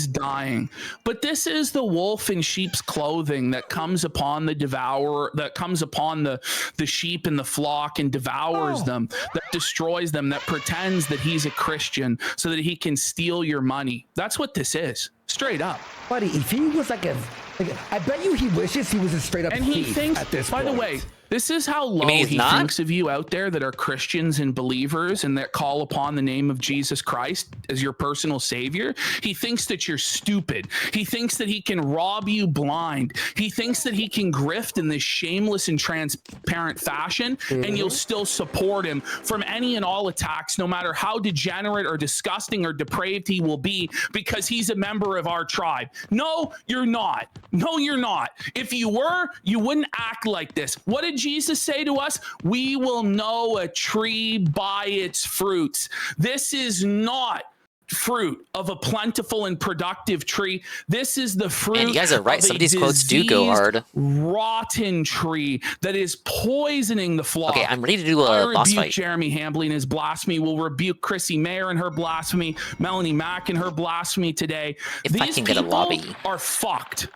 dying. But this is the wolf in sheep's clothing that comes upon the devourer, that comes upon the sheep in the flock and devours them, that destroys them, that pretends that he's a Christian so that he can steal your money. That's what this is. Straight up. Buddy, if he was like I bet you he wishes he was a straight up thief. And he thinks, at this by point. the way, this is how low he thinks of you out there that are Christians and believers and that call upon the name of Jesus Christ as your personal savior. He thinks that you're stupid. He thinks that he can rob you blind. He thinks that he can grift in this shameless and transparent fashion, and you'll still support him from any and all attacks, no matter how degenerate or disgusting or depraved he will be, because he's a member of our tribe. No, you're not. No, you're not. If you were, you wouldn't act like this. What did Jesus say to us? We will know a tree by its fruits. This is not fruit of a plentiful and productive tree. This is the fruit. And you guys are right. Of Some of these quotes do go hard. Rotten tree that is poisoning the flock. Okay, I'm ready to do a boss fight. Jeremy Hambley and his blasphemy. We'll rebuke Chrissie Mayr and her blasphemy. Melanie Mack and her blasphemy today. If I can get a lobby, are fucked.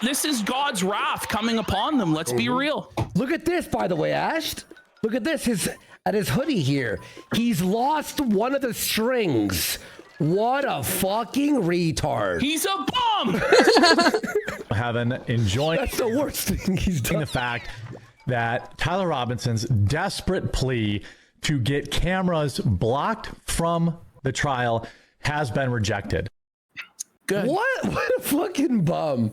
This is God's wrath coming upon them. Let's be real. Look at this, by the way, Ash. Look at this. At his hoodie here, he's lost one of the strings. What a fucking retard. He's a bum. Having enjoying. That's the worst thing he's done. The fact that Tyler Robinson's desperate plea to get cameras blocked from the trial has been rejected. Good. What a fucking bum.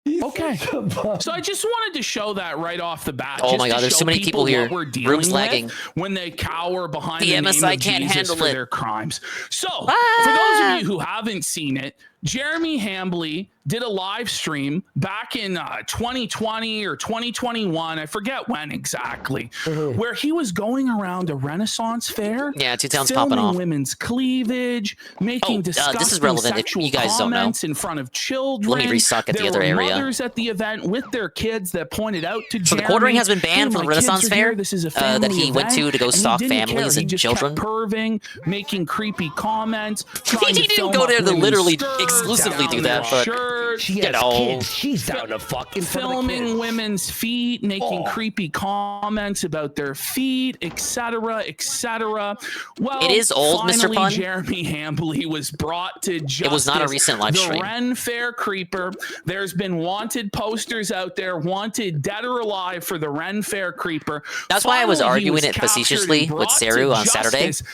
Okay, so I just wanted to show that right off the bat. Oh my God, there's too many people here. Room's lagging. When they cower behind the name MSI of can't Jesus handle for it. their crimes. So, for those of you who haven't seen it, Jeremy Hambley did a live stream back in 2020 or 2021. I forget when exactly, where he was going around a Renaissance fair. Yeah, Toontown's popping off. Women's cleavage, making disgusting this is relevant if you guys don't know. comments in front of children. Let me restock at the other There were area. mothers at the event with their kids that pointed out to So Jeremy, the quartering has been banned "Hey, from the my kids Renaissance are Fair here. This is a that family he went event," to go and he stalk didn't care. families He and just children. kept perving, making creepy comments. He didn't go there to literally exclusively do that, but court. She has kids. She's down to fuck in front of the filming kids. women's feet, making creepy comments about their feet, etc., etc. Well, It is old, Mr. finally, Pun. Jeremy Hambley was brought to justice. It was not a recent live the stream. Ren Fair creeper. There's been wanted posters out there, wanted dead or alive for the Ren Fair creeper. That's why I was Finally, he arguing it captured facetiously and with brought Saru to on Saturday. justice.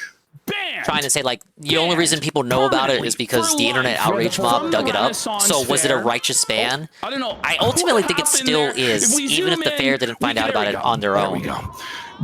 Banned. Trying to say, like, the only reason people know about it is because the internet outrage mob dug it up. So was it a righteous ban? I don't know. I ultimately think it happened still there? is, If we even if zoom the fair in, didn't find we- out there about we it go. on their There own. we go.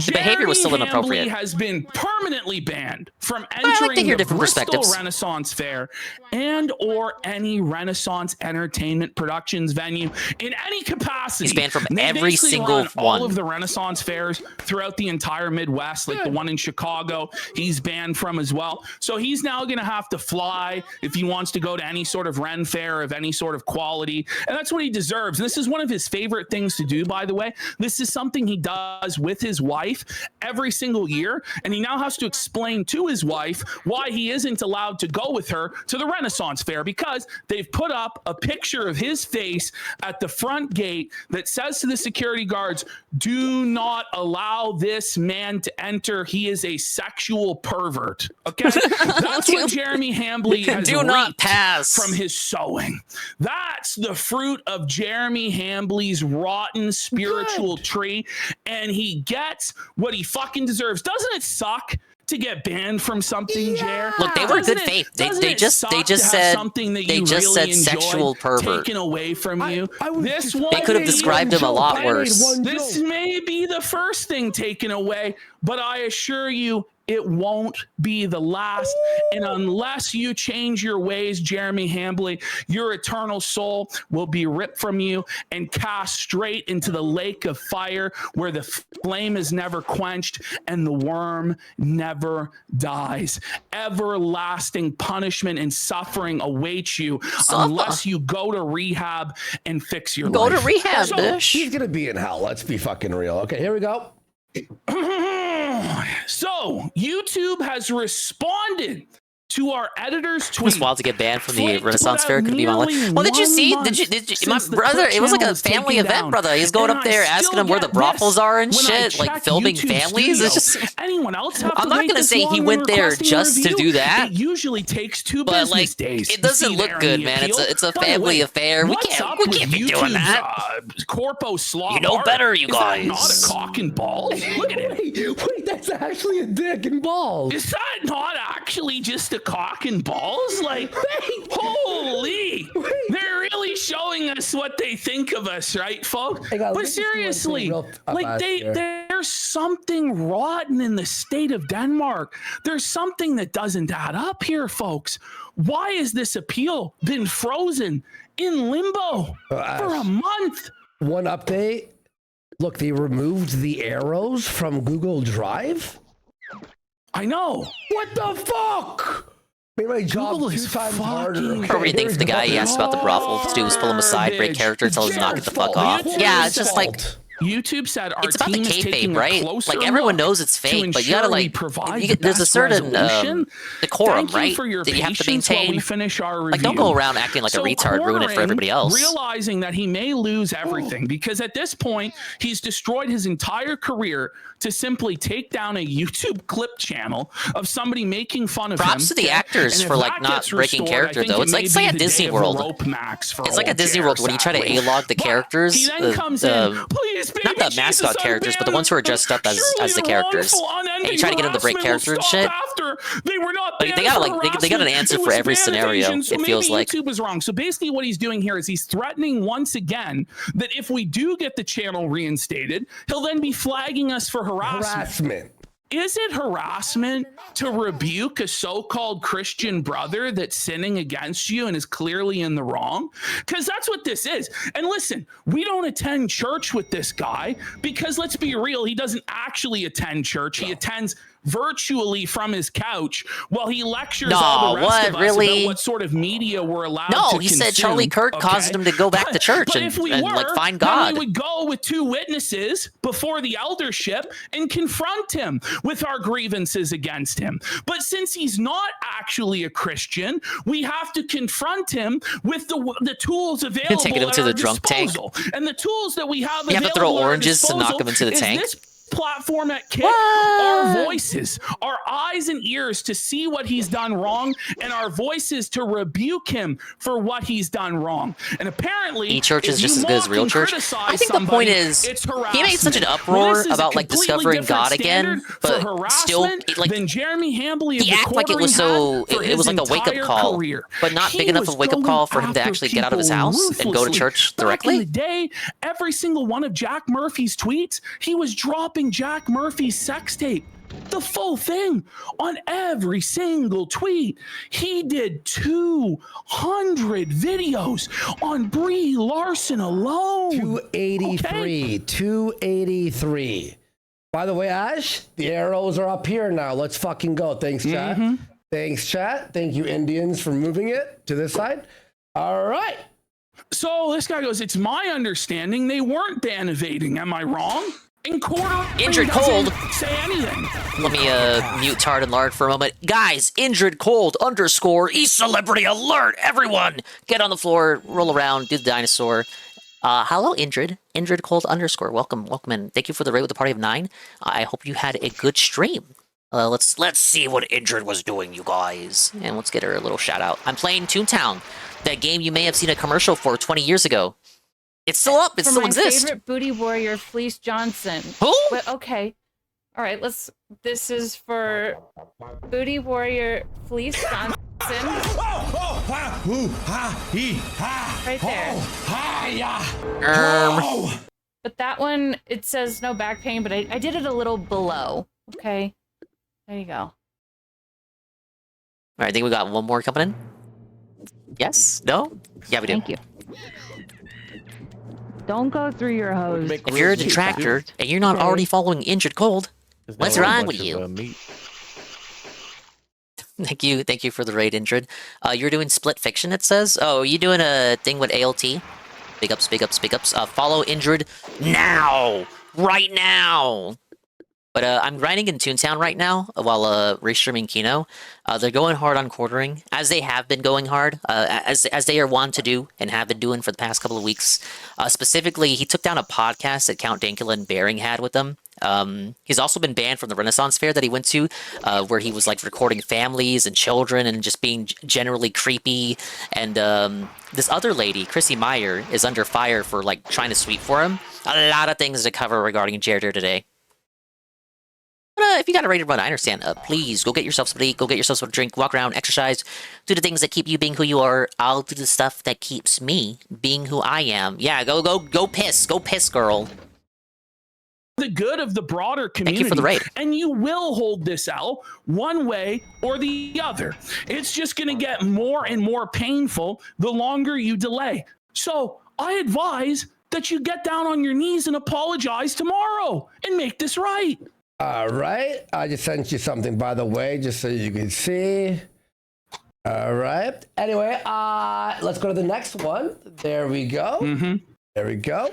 The behavior was still Jeremy inappropriate. Hambley has been permanently banned from I like to entering hear the different Bristol perspectives. Renaissance Fair and or any Renaissance entertainment productions venue in any capacity. He's banned from They every basically single run one. all of the Renaissance fairs throughout the entire Midwest, like the one in Chicago, he's banned from as well. So he's now going to have to fly if he wants to go to any sort of Ren Fair of any sort of quality, and that's what he deserves. And this is one of his favorite things to do, by the way. This is something he does with his wife every single year, and he now has to explain to his wife why he isn't allowed to go with her to the Renaissance Fair, because they've put up a picture of his face at the front gate that says to the security guards, "Do not allow this man to enter. He is a sexual pervert." Okay, that's what Jeremy Hambley has Do not reaped pass. from his sowing. That's the fruit of Jeremy Hambley's rotten spiritual tree, and he gets what he fucking deserves. Doesn't it suck to get banned from something, Jer? Look, they were Doesn't good faith. doesn't They it just suck they to just have said something that they you just really said enjoyed sexual pervert. taken away from you? This They could have described him a lot worse. This may be the first thing taken away, but I assure you, it won't be the last. And unless you change your ways, Jeremy Hambley, your eternal soul will be ripped from you and cast straight into the lake of fire where the flame is never quenched and the worm never dies. Everlasting punishment and suffering awaits you unless you go to rehab and fix your life. Go to rehab, So- bitch. He's gonna be in hell. Let's be fucking real. Okay, here we go. So, YouTube has responded to our editor's It tweet. was wild to get banned from the Flake Renaissance put Fair. out Could be my life. nearly Well, did you 1 see? month Did you? My since the brother? Clip It was like channel a was family taken event, down. brother. He's going And up there I asking still him where the get brothels this. are and When I shit, like check filming YouTube families. It's Studio, just. anyone else have I'm to not wait gonna this say he long went when there requesting a just to review? do that. It usually takes 2 But business like, days. it doesn't See look there in good, the man. appeal? It's a By the family way, affair. We what's can't up be with doing YouTube's, that. Corpo slop You know art? better, you Is that not guys. a cock and balls? Look at it. Wait, that's actually a dick and balls. Is that not actually just a cock and balls? Like, holy! They're really showing us what they think of us, right, folks? But seriously, like there's something rotten in the state of Denmark. There's something that doesn't add up here, folks. Why has this appeal been frozen in limbo for a month? One update. Look, they removed the arrows from Google Drive. I know. What the fuck? Made my job Google 2 is times harder. What do you think for the guy he asked about the brothel? This dude was pull him aside, break character, tell him to knock it the fuck off. Yeah, it's just like. YouTube said our It's about the team is taking kayfabe, a right? closer Like everyone look knows it's to fake, but you gotta ensure we like. provide There's the a certain resolution. decorum, Thank you right? for your That you have to patience while we maintain. finish our Like, don't review. go around acting like a retard, ruin it for everybody Cornering, else. Realizing that he may lose everything because at this point he's destroyed his entire career to simply take down a YouTube clip channel of somebody making fun of him. Props to the actors And if for like that not gets breaking restored, character I think though. it It's may like be at the Disney day of a World. rope max for It's like old at Disney Jer, World when you try to sadly. A-log the characters, He then comes in, please, baby not the Jesus, mascot characters, but the ones who are dressed up as the characters. And you try to get them to break character and shit. They were not Like, they got an answer for every scenario. It feels like. YouTube was wrong. So basically, what he's doing here is he's threatening once again that if we do get the channel reinstated, he'll then be flagging us for harassment. Is it harassment to rebuke a so-called Christian brother that's sinning against you and is clearly in the wrong? Because that's what this is. And listen, we don't attend church with this guy because let's be real, he doesn't actually attend church. He attends virtually from his couch while he lectures No, all the rest what, of us really? about what sort of media we're allowed to No, consume. he said Charlie Kirk caused him to go back to church But and, if we and were, like find then God. we would go with 2 witnesses before the eldership and confront him with our grievances against him. But since he's not actually a Christian, we have to confront him with the tools available Taking him at to our the drunk tank. disposal. And the tools that we have You have to available throw at our oranges to knock disposal him into the is tank? this platform at Kick, our voices, our eyes and ears to see what he's done wrong, and our voices to rebuke him for what he's done wrong. And apparently, E-church is if just you as good as mock real and church. criticize I think the point somebody, is it's he made such an harassment. Well, uproar this is a about like completely discovering different God again, standard for but still, harassment like than Jeremy Hambley of he the act like it was so Quartering it was had like for a wake up his call, entire career. but not He big enough of was a wake up going call for him to after actually get out of his people house and go to ruthlessly. church Back in directly. the day, every single one of Jack Murphy's tweets, he was dropping Jack Murphy's sex tape. The full thing on every single tweet. He did 200 videos on Brie Larson alone. 283. 283. By the way, Ash, the arrows are up here now. Let's fucking go. Thanks, chat. Thanks, chat. Thank you, Indians, for moving it to this side. All right. So this guy goes, it's my understanding they weren't ban evading. Am I wrong? And Injured Cold. Say anything. Let me mute Tard and Lard for a moment. Guys, Injured Cold _ e-celebrity alert. Everyone, get on the floor, roll around, do the dinosaur. Hello, Injured Cold _ welcome in. Thank you for the raid with the party of 9. I hope you had a good stream. Let's see what Injured was doing, you guys. And let's get her a little shout out. I'm playing Toontown, that game you may have seen a commercial for 20 years ago. It's still up. It For still my exists. favorite booty warrior, Fleece Johnson. Who? But, okay. All right, this is for booty warrior, Fleece Johnson. Right there. But that one, it says no back pain, but I did it a little below. Okay. There you go. All right, I think we got one more coming in. Yes? No? Yeah, we do. Thank you. Don't go through your hose. If you're a detractor and you're not already following Injured Cold, what's wrong with you? Thank you for the raid, Injured. You're doing Split Fiction, it says. Oh, are you doing a thing with ALT? Big ups. Follow Injured now! Right now! But I'm grinding in Toontown right now while restreaming Kino. They're going hard on quartering, as they have been going hard, as they are wont to do and have been doing for the past couple of weeks. Specifically, he took down a podcast that Count Dankula and Baring had with them. He's also been banned from the Renaissance Fair that he went to, where he was like recording families and children and just being generally creepy. And this other lady, Chrissie Mayr, is under fire for like trying to sweep for him. A lot of things to cover regarding Jared today. But if you got a rated run, I understand. Please go get yourself somebody, go get yourself some drink, walk around, exercise, do the things that keep you being who you are. I'll do the stuff that keeps me being who I am. Yeah, go piss, girl. The good of the broader community. Thank you for the raid. And you will hold this out one way or the other. It's just going to get more and more painful the longer you delay. So I advise that you get down on your knees and apologize tomorrow and make this right. All right. I just sent you something, by the way, just so you can see. All right. Anyway, let's go to the next one. There we go. There we go.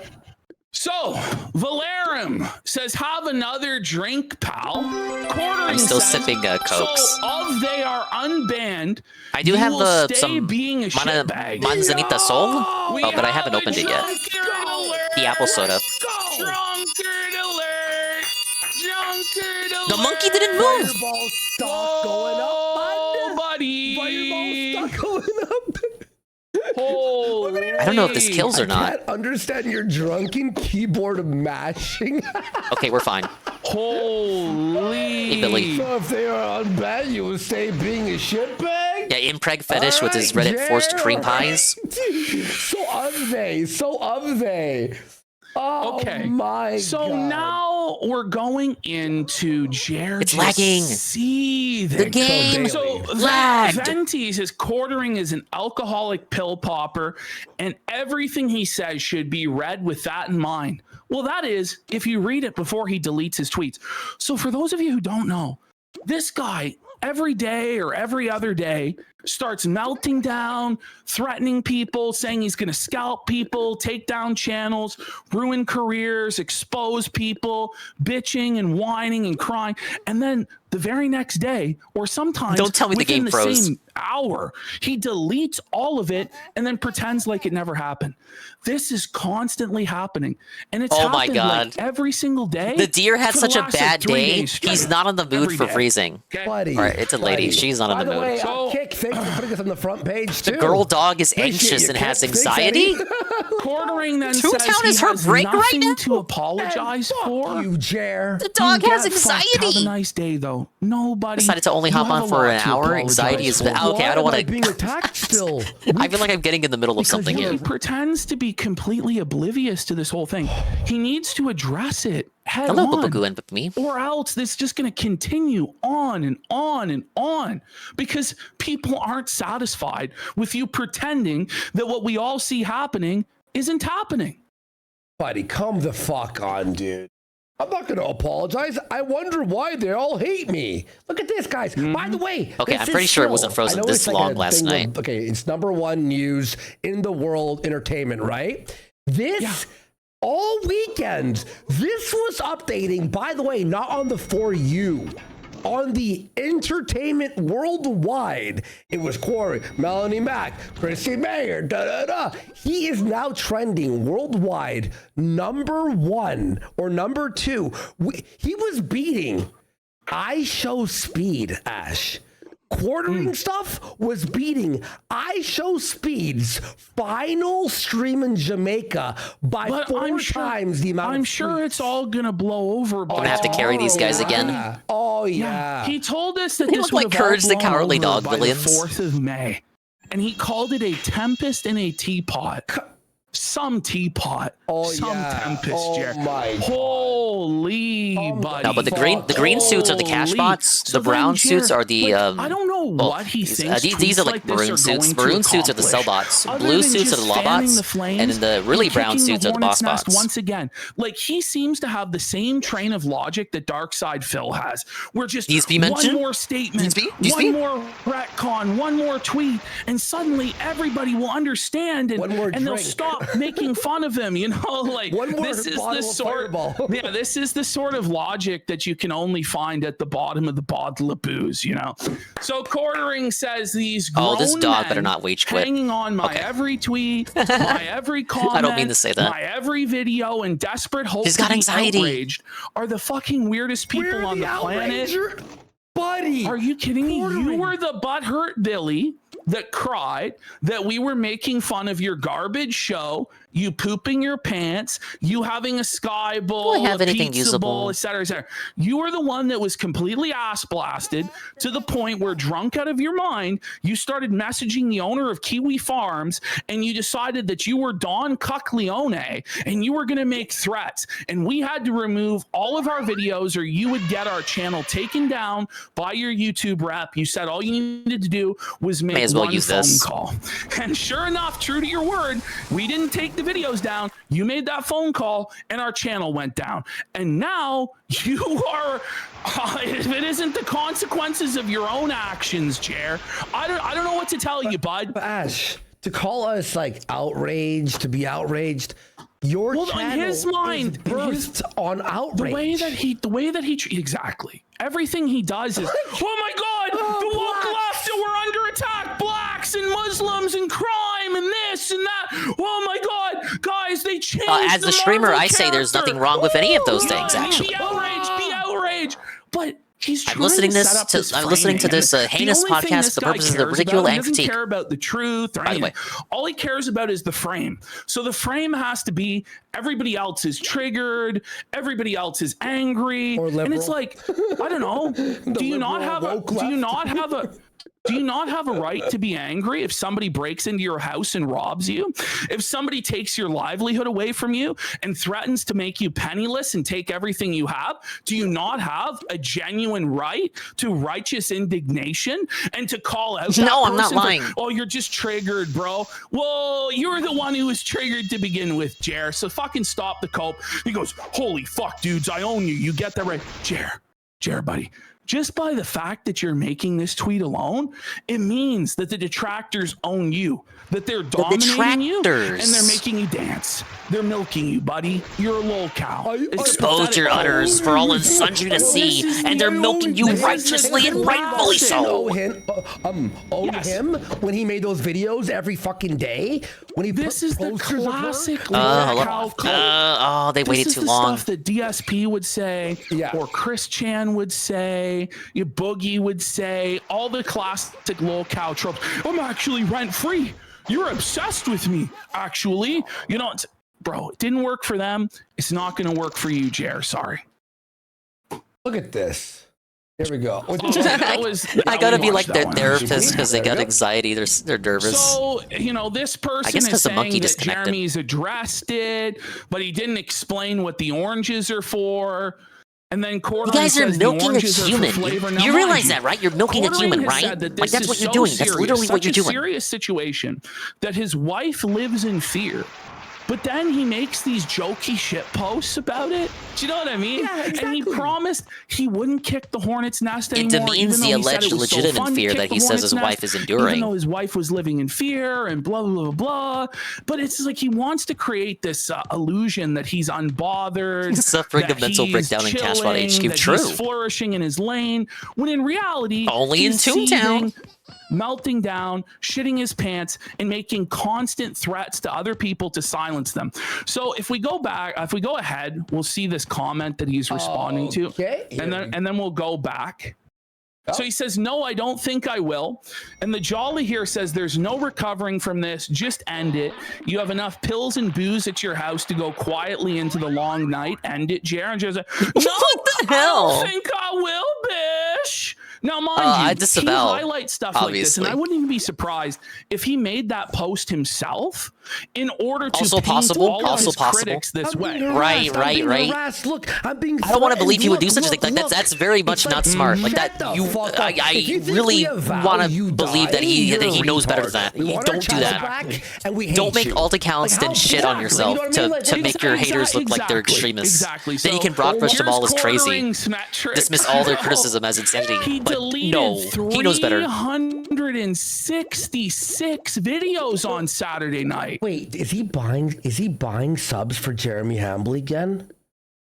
So, Valerum says, have another drink, pal. I'm still sipping Cokes. So, of they are unbanned, I do have some being a Manzanita Sol, but I haven't opened it yet. The apple soda. Drunkard alert! Drunkard alert! The monkey didn't move! Fireball stock going up, buddy! Fireball stock going up. I don't know if this kills or not. I can't understand your drunken keyboard mashing. Okay, we're fine. Holy. Hey, Billy. So if they are unbanned, you will stay being a shitbag? Yeah, Impreg Fetish with his Reddit forced cream pies. So of they. Oh, okay. My so God. now we're going into Jared. It's lagging. The game So lagged. Venti says quartering is an alcoholic pill popper, and everything he says should be read with that in mind. Well, that is if you read it before he deletes his tweets. So for those of you who don't know, This guy, every day or every other day, starts melting down, threatening people, saying he's going to scalp people, take down channels, ruin careers, expose people, bitching and whining and crying. And then the very next day, or sometimes Don't tell me the within game the froze. same hour, he deletes all of it and then pretends like it never happened. This is constantly happening. And it's Oh my happened God. like every single day. The deer had for the such a last, like, bad 3 day. days straight. He's not on the mood Every for day. freezing. Buddy. All right, it's a lady. buddy. She's not in By the mood. Way, Kick, thanks for putting this on the front page, too. The girl dog is Appreciate anxious you, and has Kick. Thanks, anxiety. Eddie. Quartering then Toontown says he is her has break right nothing now? to apologize for. You, Jer. The dog You has get fucked. Have a anxiety. nice day, though. Nobody Decided to only you hop have on a for lot an to hour. apologize Anxiety is for. okay. I don't want Like to. being attacked still. I feel like I'm getting in the middle of something He here. pretends to be completely oblivious to this whole thing. He needs to address it head Hello, on. Bubagoo and with me. Or else this is just going to continue on and on and on because people aren't satisfied with you pretending that what we all see happening isn't happening. Buddy, come the fuck on, dude. I'm not going to apologize. I wonder why they all hate me. Look at this, guys. By the way, Okay, this I'm is pretty sure it still- wasn't frozen I know this it's like long a last thing night. okay, it's #1 news in the world, entertainment, right? This all weekend, this was updating, by the way, not on the For You. On the entertainment worldwide, it was Corey, Melanie Mac, Chrissie, Mayr, He is now trending worldwide #1 or #2. He was beating I Show Speed, Ash. Quartering stuff was beating I Show Speed's final stream in Jamaica by But 4 times the amount. I'm sure it's all going to blow over. I'm gonna have to carry these guys again. Oh yeah. He told us that They this look would like have all Courage the blown Cowardly over Dog by villains. the 4th of May, and he called it a tempest in a teapot. Some teapot, some tempest, Jer. Holy buddy! No, but the green suits are the cash Holy. bots. So The brown then, suits Jer, are the. like, I don't know what he thinks. These are tweets like this maroon are suits. going to Maroon suits are the cell accomplish, bots. other Blue than suits are just the law fanning bots. the flames And then the really and brown kicking suits the are the boss hornet's nest bots. once again. Like he seems to have the same train of logic that Darkside Phil has. We're just Deesby one mention? more statement, Deesby? one more retcon, one more tweet, and suddenly everybody will understand and they'll drink. stop making fun of him. You know, like One more this is bottle the of sort Fireball. yeah, this is the sort of logic that you can only find at the bottom of the bottle of booze, you know. So Quartering says these grown Oh, this dog men better not wage quit. hanging on my every tweet, my every comment, I don't mean to say that. my every video, and desperate hope He's to got be anxiety. outraged are the fucking weirdest people on the planet. Buddy, are you kidding me? You were the butthurt Billy that cried that we were making fun of your garbage show, you pooping your pants, you having a sky bowl, have a anything pizza usable. bowl, et cetera, et cetera. You were the one that was completely ass blasted to the point where, drunk out of your mind, you started messaging the owner of Kiwi Farms and you decided that you were Don Cuckleone and you were going to make threats. And we had to remove all of our videos or you would get our channel taken down by your YouTube rep. You said all you needed to do was make May as well one use phone this. call. And sure enough, true to your word, we didn't take the videos down. You made that phone call and our channel went down. And now you are, if it isn't the consequences of your own actions, Jer, I don't know what to tell you, bud. Ash, to call us like outraged, to be outraged, your Well, channel in his mind, is birthed on outrage. The way that he exactly everything he does is, oh my God, the woke left, we're under attack, blacks and Muslims and crime and this and that. Oh my God, guys, they changed. As the streamer, Marvel I say there's character. nothing wrong with any of those Yeah, things, actually. Be outraged. But he's I'm trying listening to set up this I'm listening to framing. this And heinous the only thing podcast this for the guy purposes of cares ridicule about, and he doesn't critique. care about the truth or By the anything. All he cares about is the frame. So the frame has to be everybody else is triggered, everybody else is angry, and it's like, I don't know. Do you not have a right to be angry if somebody breaks into your house and robs you? If somebody takes your livelihood away from you and threatens to make you penniless and take everything you have? Do you not have a genuine right to righteous indignation and to call out that No, I'm not person for, lying. oh, you're just triggered, bro. Well, you're the one who was triggered to begin with, Jer. So fucking stop the cope. He goes, holy fuck, dudes, I own you. You get that right. Jer, buddy. just by the fact that you're making this tweet alone, it means that the detractors own you, that they're dominating you, and they're making you dance. They're milking you, buddy. You're a lol cow. Exposed your udders for all and sundry to see, and they're milking you righteously and rightfully so. Him when he made those videos every fucking day. When he this is the classic they waited too long. Stuff that DSP would say, or Chris Chan would say, Boogie would say, all the classic lol cow tropes. I'm actually rent free. You're obsessed with me. Actually, bro, it didn't work for them. It's not going to work for you, Jer. Sorry. Look at this. Here we go. I gotta be like their therapist because they got anxiety. They're nervous. So this person is saying that Jeremy's addressed it, but he didn't explain what the oranges are for. And then you guys are milking a human. You realize that, right? You're milking a human, right? Like that's what you're doing. That's literally what you're doing. Serious situation that his wife lives in fear. But then he makes these jokey shit posts about it. Do you know what I mean? Yeah, exactly. And he promised he wouldn't kick the hornet's nest anymore. It demeans the alleged legitimate fear that he says his wife is enduring. Even though his wife was living in fear and blah, blah, blah, blah. But it's like he wants to create this illusion that he's unbothered. Suffering a mental breakdown in Cashbot HQ. True. He's flourishing in his lane. When in reality, only in Toontown. Melting down, shitting his pants, and making constant threats to other people to silence them. So if we go ahead, we'll see this comment that he's responding to, and then we'll go back. So he says, "No, I don't think I will." And the Jolly here says, "There's no recovering from this. Just end it. You have enough pills and booze at your house to go quietly into the long night. End it." Jaron says, "No, what the hell? I don't think I will, bish." Now, mind you, I disavow, he highlights stuff like this, and I wouldn't even be surprised if he made that post himself in order to paint all of his critics this way. Right. Look, I'm being I don't want to believe he would do such a thing. Like that's very much not smart. Like that, I really want to believe that he knows better than that. Don't do that. Don't make alt accounts then shit on yourself to make your haters look like they're extremists. Exactly. Then you can broadcast them all as crazy, dismiss all their criticism as insanity. But no, he knows better. 366 videos on Saturday night. Wait, is he buying subs for Jeremy Hambly again?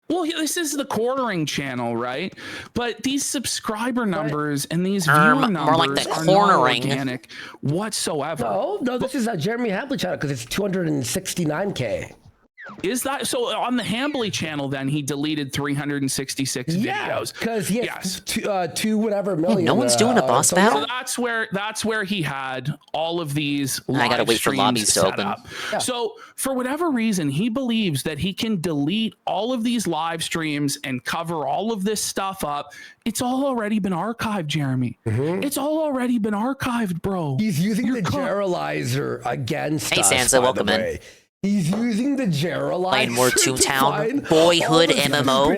Well, this is the quartering channel, right? But these subscriber numbers and these viewer numbers more like the are cornering. not organic whatsoever. No, this is a Jeremy Hambly channel because it's 269K. Is that so? On the Hambly channel, then he deleted 366 videos because he has two whatever million. No one's doing a boss battle. So that's where he had all of these. I gotta wait for lobbies to open. Yeah. So for whatever reason, he believes that he can delete all of these live streams and cover all of this stuff up. It's all already been archived, Jeremy. It's all already been archived, bro. He's using the Geralizer against us. Hey, Sansa, welcome in. He's using the Geralizer. Playing more Toontown Boyhood MMO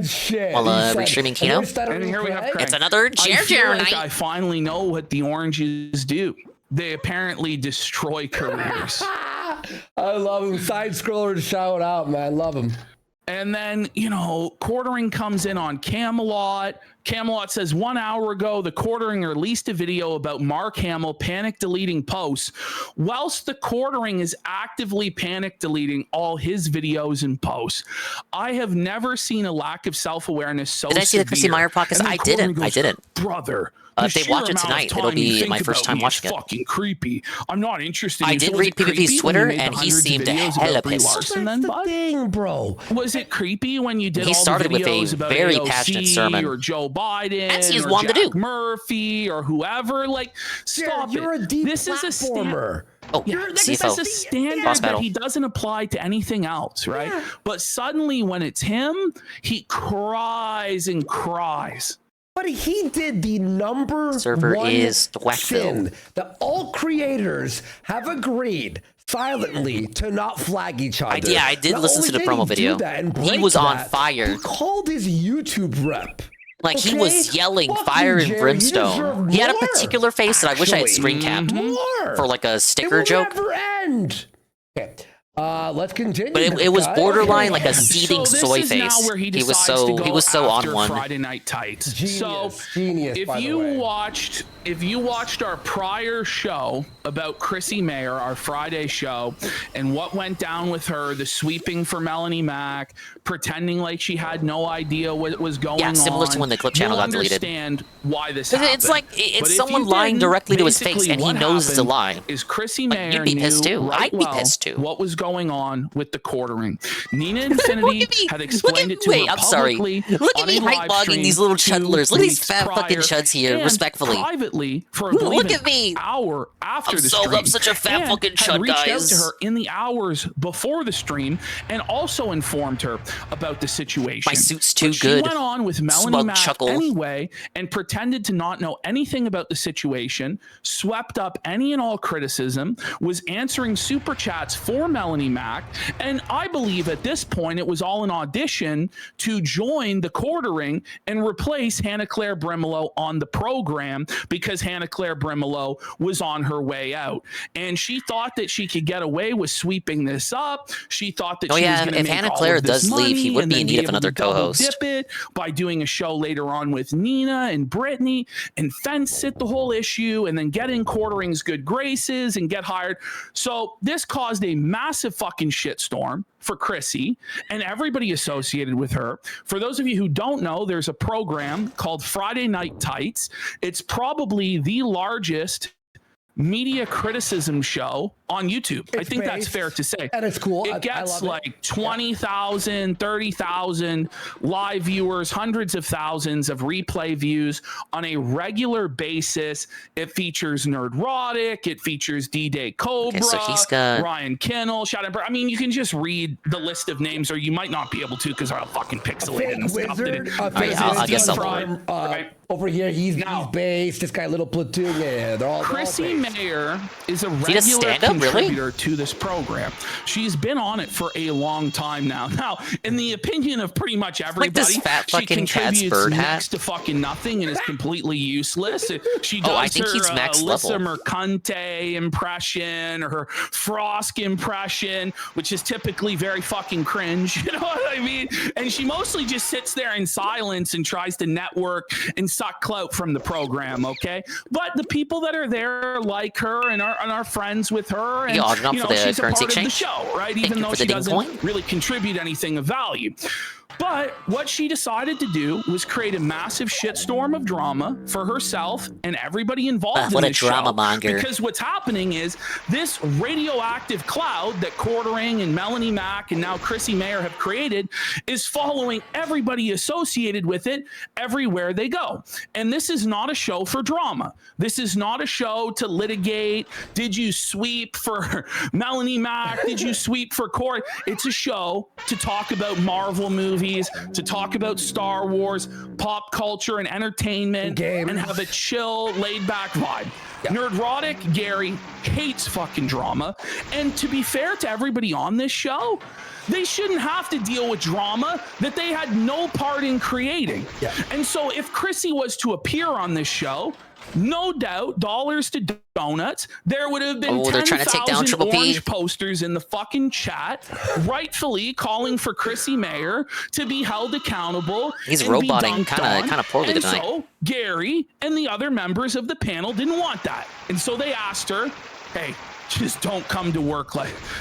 while restreaming Kino. And here we have Craig. It's another Jer night. I finally know what the oranges do. They apparently destroy careers. I love him. Side scroller to shout out, man. Love him. And then, quartering comes in on Camelot. Camelot says 1 hour ago, the quartering released a video about Mark Hamill panic deleting posts, whilst the quartering is actively panic deleting all his videos and posts. I have never seen a lack of self-awareness so severe. Did I see the Chrissie Mayr podcast? I didn't. Brother. If they watch it tonight, it'll be my first time watching it. Fucking creepy. I'm not interested. I did read PvP's Twitter, and he seemed hella pissed. That's the thing, bro. Was it creepy when you did he all started the videos with a about very AOC passionate sermon or Joe Biden as he's or wanted Jack to do. Murphy or whoever? Like, stop You're it. a deep This is a platformer. this is a standard that he doesn't apply to anything else, right? Yeah. But suddenly when it's him, he cries and cries. But he did the number server one is sin that all creators have agreed silently to not flag each other. I did listen to the promo video. He was on fire. He called his YouTube rep. Like, he was yelling fire and brimstone. He had a particular face that I wish I had screen capped for like a sticker joke. Never end. Okay. Let's continue. But it was guys. borderline like a seething So this soy is face. now where he was decides to go he was so on after one. Friday Night Tights. Genius, if you watched our prior show about Chrissie Mayr, our Friday show, and what went down with her, the sweeping for Melanie Mack, pretending like she had no idea what was going on. Yeah, similar to when the clip channel got deleted. Understand why this happened. It's like But it's if someone you lying didn't, directly to his face, basically and he what knows it's a happened lie. Is Chrissie Mayr you'd be pissed knew too. right I'd be well pissed too. what was going on with the quartering. Nina Infinity had explained it to Wait, her I'm sorry. publicly Look at on me a live hype-logging stream these little 2 chudlers. Look at these weeks fat fucking prior, chuds here, and respectfully. privately for I believe Look at me. an hour after I'm the so- stream. I'm such a fat and fucking had chud, reached guys. out to her in the hours before the stream and also informed her about the situation. My suit's too But good. She went on with Melanie Smug Mack chuckle. anyway and pretended to not know anything about the situation, swept up any and all criticism, was answering super chats for Melanie Mack, and I believe at this point it was all an audition to join the quartering and replace Hannah Claire Brimelow on the program because Hannah Claire Brimelow was on her way out. And she thought that she could get away with sweeping this up. She thought that Oh, she yeah, was going to if make Hannah all Claire of this does leave, he money would and be then in need of able another to double co-host. dip it by doing a show later on with Nina and Brittany and fence it the whole issue and then get in quartering's good graces and get hired. So this caused a massive fucking shitstorm for Chrissie and everybody associated with her. For those of you who don't know, there's a program called Friday Night Tights. It's probably the largest media criticism show on YouTube. I think that's fair to say. And it's cool. It gets like 20,000, 30,000 live viewers, hundreds of thousands of replay views on a regular basis. It features Nerdrotic. It features D-Day Cobra, so he's got- Ryan Kinnell, Shatterbird. I mean, you can just read the list of names, or you might not be able to because they're all fucking pixelated and stuff. Wizard, I guess I'll Right. over here, he's based. This guy, Little Platoon, yeah, they're all Chrissie Mayr is a he does regular stand-up, really? contributor to this program. She's been on it for a long time now. Now, in the opinion of pretty much everybody, this fat she fucking cat's contributes bird hat. next to fucking nothing and is completely useless. She does I think her he's max Alyssa level. Mercante impression or her Frosk impression, which is typically very fucking cringe. You know what I mean? And she mostly just sits there in silence and tries to network and suck clout from the program, okay? But the people that are there like her and are friends with her, and You ordered up you know, for the she's a part currency of the exchange? show, right? Thank Even you though for the she ding doesn't coin. really contribute anything of value. But what she decided to do was create a massive shitstorm of drama for herself and everybody involved What in a this drama show. monger. Because what's happening is this radioactive cloud that Quartering and Melanie Mack and now Chrissie Mayr have created is following everybody associated with it everywhere they go. And this is not a show for drama. This is not a show to litigate. Did you sweep for Melanie Mack? Did you sweep for Corey? It's a show to talk about Marvel movies, to talk about Star Wars, pop culture and entertainment, and have a chill, laid-back vibe. Nerdrotic Gary hates fucking drama. And to be fair to everybody on this show, they shouldn't have to deal with drama that they had no part in creating. And so if Chrissie was to appear on this show, no doubt, dollars to donuts, there would have been they're trying to take down 10,000 Triple P. orange posters in the fucking chat, rightfully calling for Chrissie Mayr to be held accountable. He's and be roboting dunked on. kinda poorly and tonight. So Gary and the other members of the panel didn't want that, and so they asked her, "Hey, just don't come to work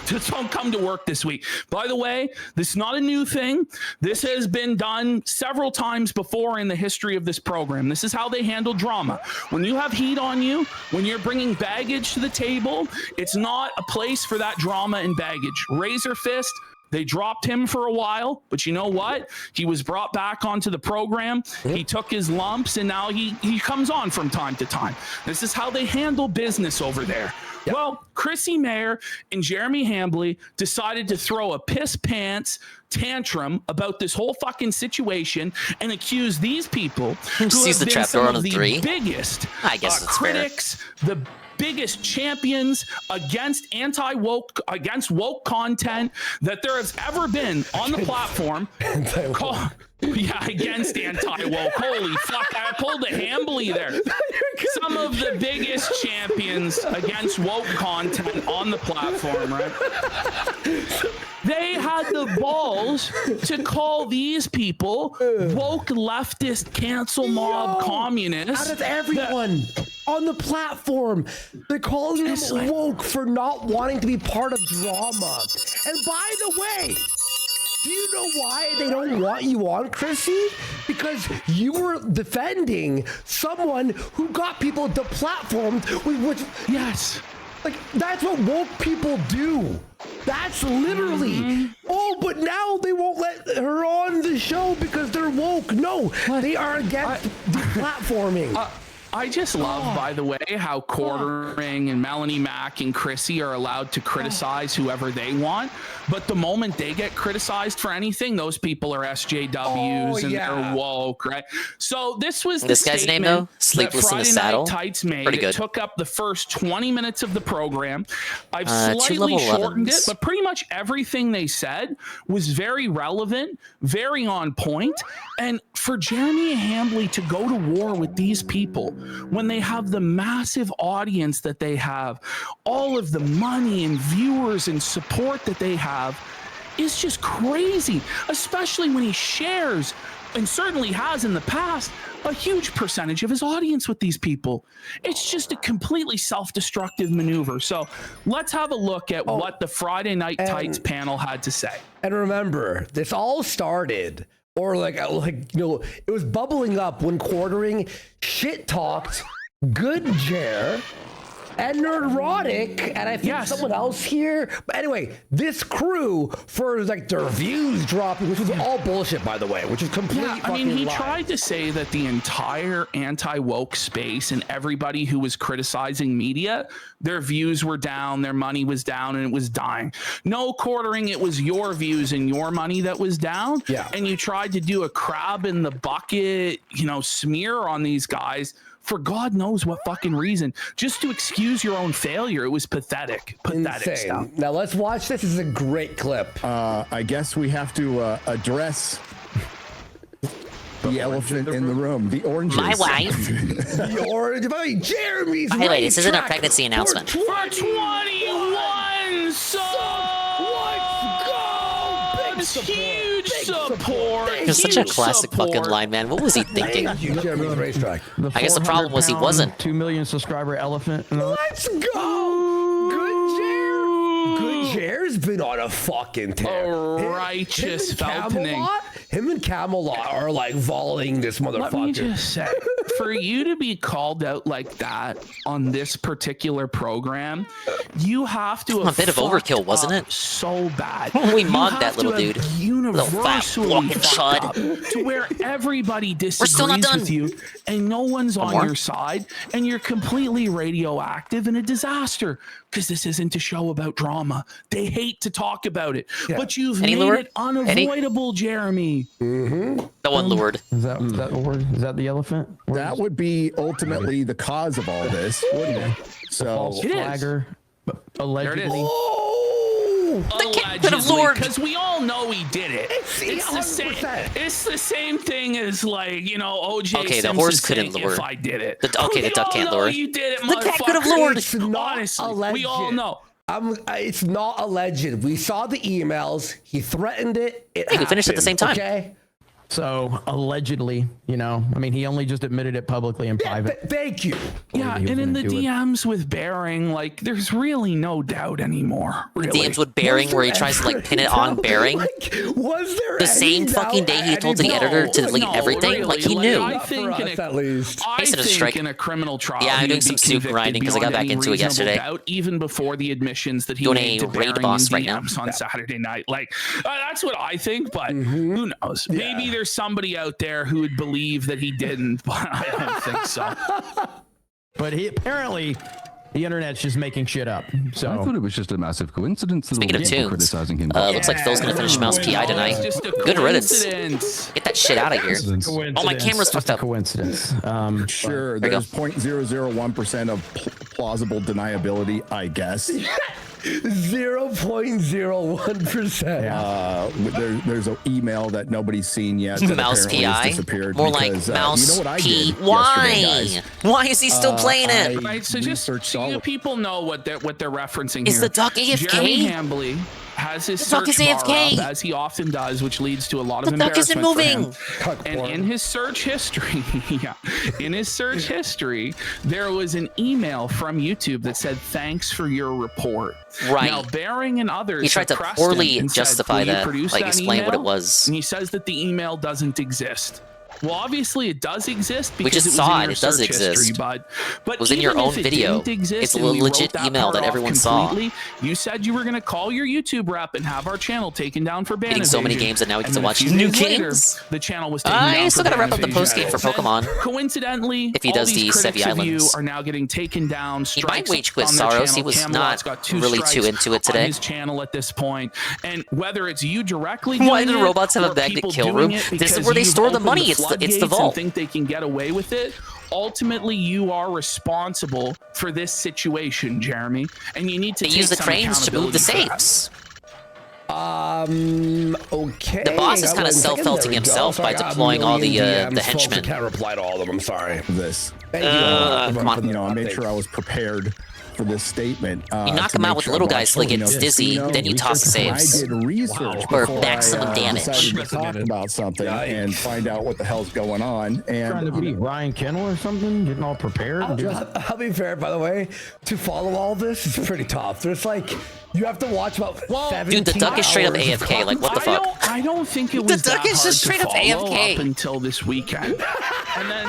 just don't come to work this week." By the way, this is not a new thing. This has been done several times before in the history of this program. This is how they handle drama. When you have heat on you, when you're bringing baggage to the table, it's not a place for that drama and baggage. Razor Fist, they dropped him for a while, but you know what? He was brought back onto the program. He took his lumps, and now he comes on from time to time. This is how they handle business over there. Well, Chrissie Mayr and Jeremy Hambley decided to throw a piss pants tantrum about this whole fucking situation and accuse these people who Sees have the been trapdoor some on of the the three. biggest I guess it's fair. critics, the biggest champions against woke content that there has ever been on the platform. Against anti-woke. Holy fuck, I pulled a Hambly there. some of the biggest champions against woke content on the platform, right? They had the balls to call these people woke leftist cancel mob communists. Out of everyone on the platform, they're calling them woke for not wanting to be part of drama. And by the way, do you know why they don't want you on, Chrissie? Because you were defending someone who got people deplatformed with yes. Like, that's what woke people do. That's literally. Oh, but now they won't let her on the show because they're woke. No, they are against deplatforming. I just love, by the way, how Quartering and Melanie Mack and Chrissie are allowed to criticize whoever they want. But the moment they get criticized for anything, those people are SJWs and they're woke, right? So this was the this guy's name, though? Sleepless in the Saddle? Friday Night Tights made. Pretty good. It took up the first 20 minutes of the program. I've 2 slightly level shortened 11s. it, but pretty much everything they said was very relevant, very on point. And for Jeremy Hambley to go to war with these people when they have the massive audience that they have, all of the money and viewers and support that they have, is just crazy, especially when he shares, and certainly has in the past, a huge percentage of his audience with these people. It's just a completely self-destructive maneuver. So let's have a look at what the Friday Night Tights panel had to say. And remember, this all started, or it was bubbling up when Quartering shit talked Good Jer and Neurotic, and I think someone else here. But anyway, this crew, for like their views dropping, which was all bullshit, by the way, which is complete. I mean, he tried to say that the entire anti-woke space and everybody who was criticizing media, their views were down, their money was down, and it was dying. No, Quartering, it was your views and your money that was down. Yeah. And you tried to do a crab in the bucket, smear on these guys for God knows what fucking reason, just to excuse your own failure. It was pathetic. Pathetic stuff. Now let's watch this. This is a great clip. I guess we have to address the elephant in the room, the oranges. My wife. The orange. Jeremy's. By the way, this isn't a pregnancy announcement. For 21 subs! Huge support! It's such a classic fucking line, man. What was he thinking? I guess the problem was he wasn't. 2 million subscriber elephant. Let's go! Good Jer's been on a fucking tear. A righteous feltoning. Him and Camelot are like volleying this motherfucker. Let me just say, for you to be called out like that on this particular program, you have to have a bit of overkill, wasn't it? So bad. We mocked that little dude. Universally little fat fucked chud. up to where everybody disagrees still not done. with you and no one's on your side and you're completely radioactive and a disaster because this isn't a show about drama. They hate to talk about it, but you've made it unavoidable, Jeremy. No one lured. Is that the word? Is that the elephant? That would be ultimately the cause of all this, wouldn't it? So false flagger, allegedly. The cat could have lured. Because we all know he did it. It's the same. It's the same thing as OJ. Okay, the Simpson horse saying, couldn't lure. If I did it. The duck can't lure. You did it, the cat could have lured. It's not Honestly, alleged. we all know. It's not alleged. We saw the emails. He threatened it. We finished at the same time. Okay. So allegedly, he only just admitted it publicly in private. Thank you. Yeah, and in the DMs with Bearing, there's really no doubt anymore. Really. DMs with Bearing where he tries to pin it on Bearing. Was there the same fucking day he told the editor to delete everything? Really. He knew. I think in a criminal trial, yeah, I'm doing some soup grinding because I got back into it yesterday. Doubt, even before the admissions that he doing made to raid Bearing boss right DMs now on Saturday night. That's what I think, but who knows? Yeah. Maybe there's somebody out there who would believe that he didn't, but I don't think so. But he apparently, the internet's just making shit up. So I thought it was just a massive coincidence. Speaking of tunes, criticizing him. Looks like Phil's gonna finish Mouse PI tonight. Good riddance. Get that shit out of here. Oh, my camera's fucked up. Coincidence. Sure, there's 0.001% of plausible deniability, I guess. 0.01%. There's an email that nobody's seen yet. That Mouse apparently has PI. disappeared More because, like Mouse you know what I P. did Why? yesterday, guys? Why is he still playing it? Right, so just so you people know what they're referencing Is here. the duck AFK? Jeremy Hambley has his The duck search is bar AFK. up, as he often does, which leads to a lot of The duck isn't embarrassment moving. for him. And in his search history, in his search history, there was an email from YouTube that said, "Thanks for your report." Right. Now, Baring and others He tried have to pressed poorly him and said, justify "Will you that, produce like that explain what it email?" was. And he says that the email doesn't exist. Well, obviously it does exist because We just it was saw in it. your It does search history, exist. but It was in your even own if it video. didn't exist It's a and we legit wrote email part that off everyone saw. completely, you said you were going to call your YouTube rep and have our channel taken down for ban Getting so many evasion. games that now we get And to then a watch few new days later, games. the channel was taken down I for still gotta ban wrap up the evasion. post game for Then, Pokemon. Coincidentally, If he all does these the critics Sevi of you Islands. are now getting taken down. He might Strikes rage quit on their Saros. channel. He was Camelot's not got 2 really too strikes into it on today. his channel at this point. And whether it's you directly Why doing do it robots have a or magnet people kill doing room? it This is because where they you've store the opened money. It's the floodgates and vault. think they can get away with it. Ultimately, you are responsible for this situation, Jeremy, and you need to They take use the some cranes to move the accountability for that. safes. Okay. The boss is Hang on kind of 1 second. self-felting There we go. himself Sorry, by I got a deploying all the million DMs, folks. I henchmen. can't reply to all of them. I'm sorry. This. Thank you. Come on. You know, I made sure I was prepared for this statement. You knock to him out make with sure little I guys till he watched, gets dizzy, then you toss the saves. I did research For before maximum I damage. decided to talk about something and find out what the hell's going on. And Trying to beat Ryan Kennel or something, getting all prepared. I'll be fair, by the way, to follow all this is pretty tough. There's like, you have to watch about 17 Dude, the duck is straight up hours of AFK. Like, what the fuck? I don't think it The was duck that is hard just straight to up follow AFK. up until this weekend. And then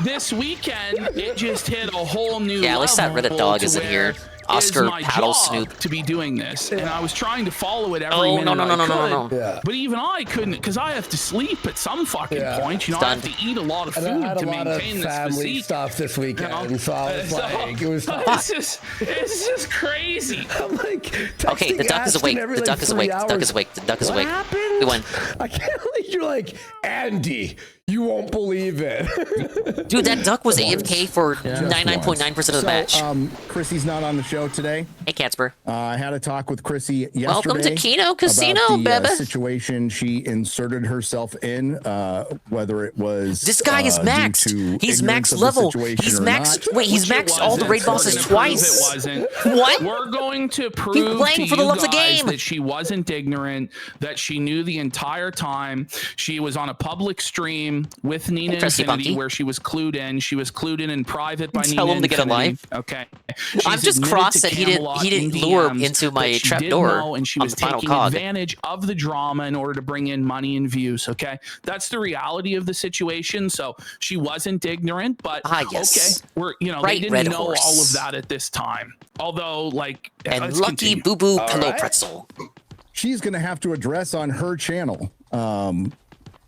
this weekend, it just hit a whole new Yeah, at least that level Reddit dog to isn't where here. it Oscar is my Paddle job Snoop. to be doing this, and I was trying to follow it every Oh, minute no, I no. could, Yeah. but even I couldn't, because I have to sleep at some fucking point. You know, I have to eat a lot of And food I had to a lot of maintain this family physique. stuff this weekend, so I was So, like, it was tough. it's just crazy. I'm like, Okay, the duck is awake. The duck is awake. The duck is awake. The duck is What awake. happened? We won. I can't believe you're like, Andy, you won't believe it. Dude, that duck was AFK for 99.9% of the match. Chrissie's not on the show today. Hey, Catsper. I had a talk with Chrissie yesterday. Welcome to Keno Casino, about the, baby. situation she inserted herself in, whether it was This guy is due maxed. to He's ignorance maxed of the level. situation He's or maxed. not. Wait, he's Which it maxed all the wasn't. raid We're bosses gonna prove twice. It wasn't. What? We're going to prove playing to for the you love of the guys game. that she wasn't ignorant, that she knew the entire time. She was on a public stream with Nina Crusty Infinity Bunky. where she was clued in. She was clued in private by Tell Nina him to get a Infinity. life. Okay. I'm She's just admitted cross to that he didn't Camelot in lure DMs into my that she trap did door know, and she on was the final taking cog. advantage of the drama in order to bring in money and views. Okay, that's the reality of the situation. So she wasn't ignorant, but yes. okay, we're Right, they Red didn't know Horse. all of that at this time. Although, like, And let's Lucky continue. Boo Boo All Pillow right. Pretzel. She's going to have to address on her channel.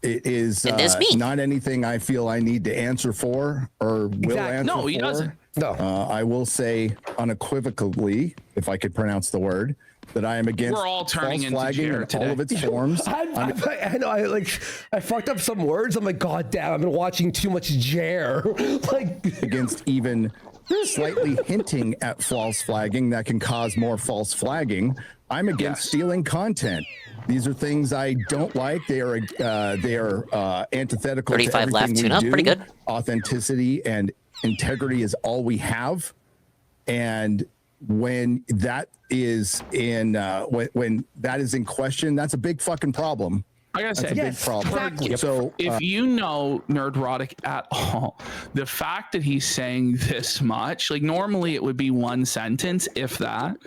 It is And there's me. not anything I feel I need to answer for or will Exactly. answer No, for. he doesn't. No. I will say unequivocally, if I could pronounce the word, that I am against We're all turning false into flagging Jared in today. all of its forms. I know. I fucked up some words. I'm like, God damn, I've been watching too much Jer. Like, against even slightly hinting at false flagging that can cause more false flagging. I'm against stealing content. These are things I don't like. They are antithetical 35 to laugh everything we tune-up, do. pretty good. Authenticity and integrity is all we have. And when that is in when that is in question, that's a big fucking problem. I gotta That's say, a big problem. exactly. So if you know Nerdrotic at all, the fact that he's saying this much, like normally it would be one sentence, if that.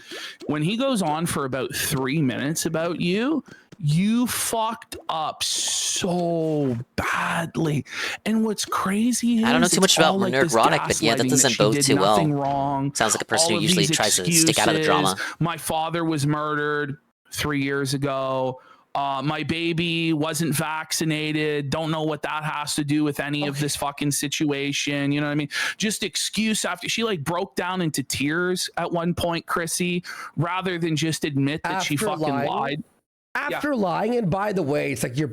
When he goes on for about 3 minutes about you, you fucked up so badly. And what's crazy is I don't know too it's much about all like this Nerdrotic, but yeah, that gaslighting doesn't she bode did too well. nothing wrong. Sounds like a person All who of usually these tries to stick out of the drama. excuses. My father was murdered 3 years ago. My baby wasn't vaccinated. Don't know what that has to do with any of this fucking situation. You know what I mean? Just excuse after she like broke down into tears at one point, Chrissie, rather than just admit that she After fucking lying? lied. after lying, and by the way, it's like you're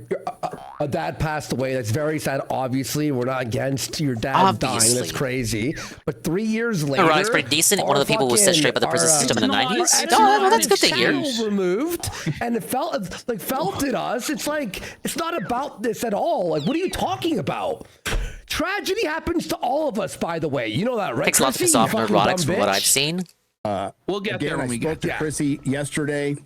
A dad passed away. That's very sad. Obviously, we're not against your dad dying. That's crazy. But 3 years later, Iran's pretty decent. One of the people who was set straight by the prison system in the 90s. Oh, that's good to hear. Removed, and it felt at us. It's like it's not about this at all. Like, what are you talking about? Tragedy happens to all of us, by the way. You know that, right? Takes a lot to piss off neurotics from what I've seen. We'll get there when we get to Chrissie yesterday,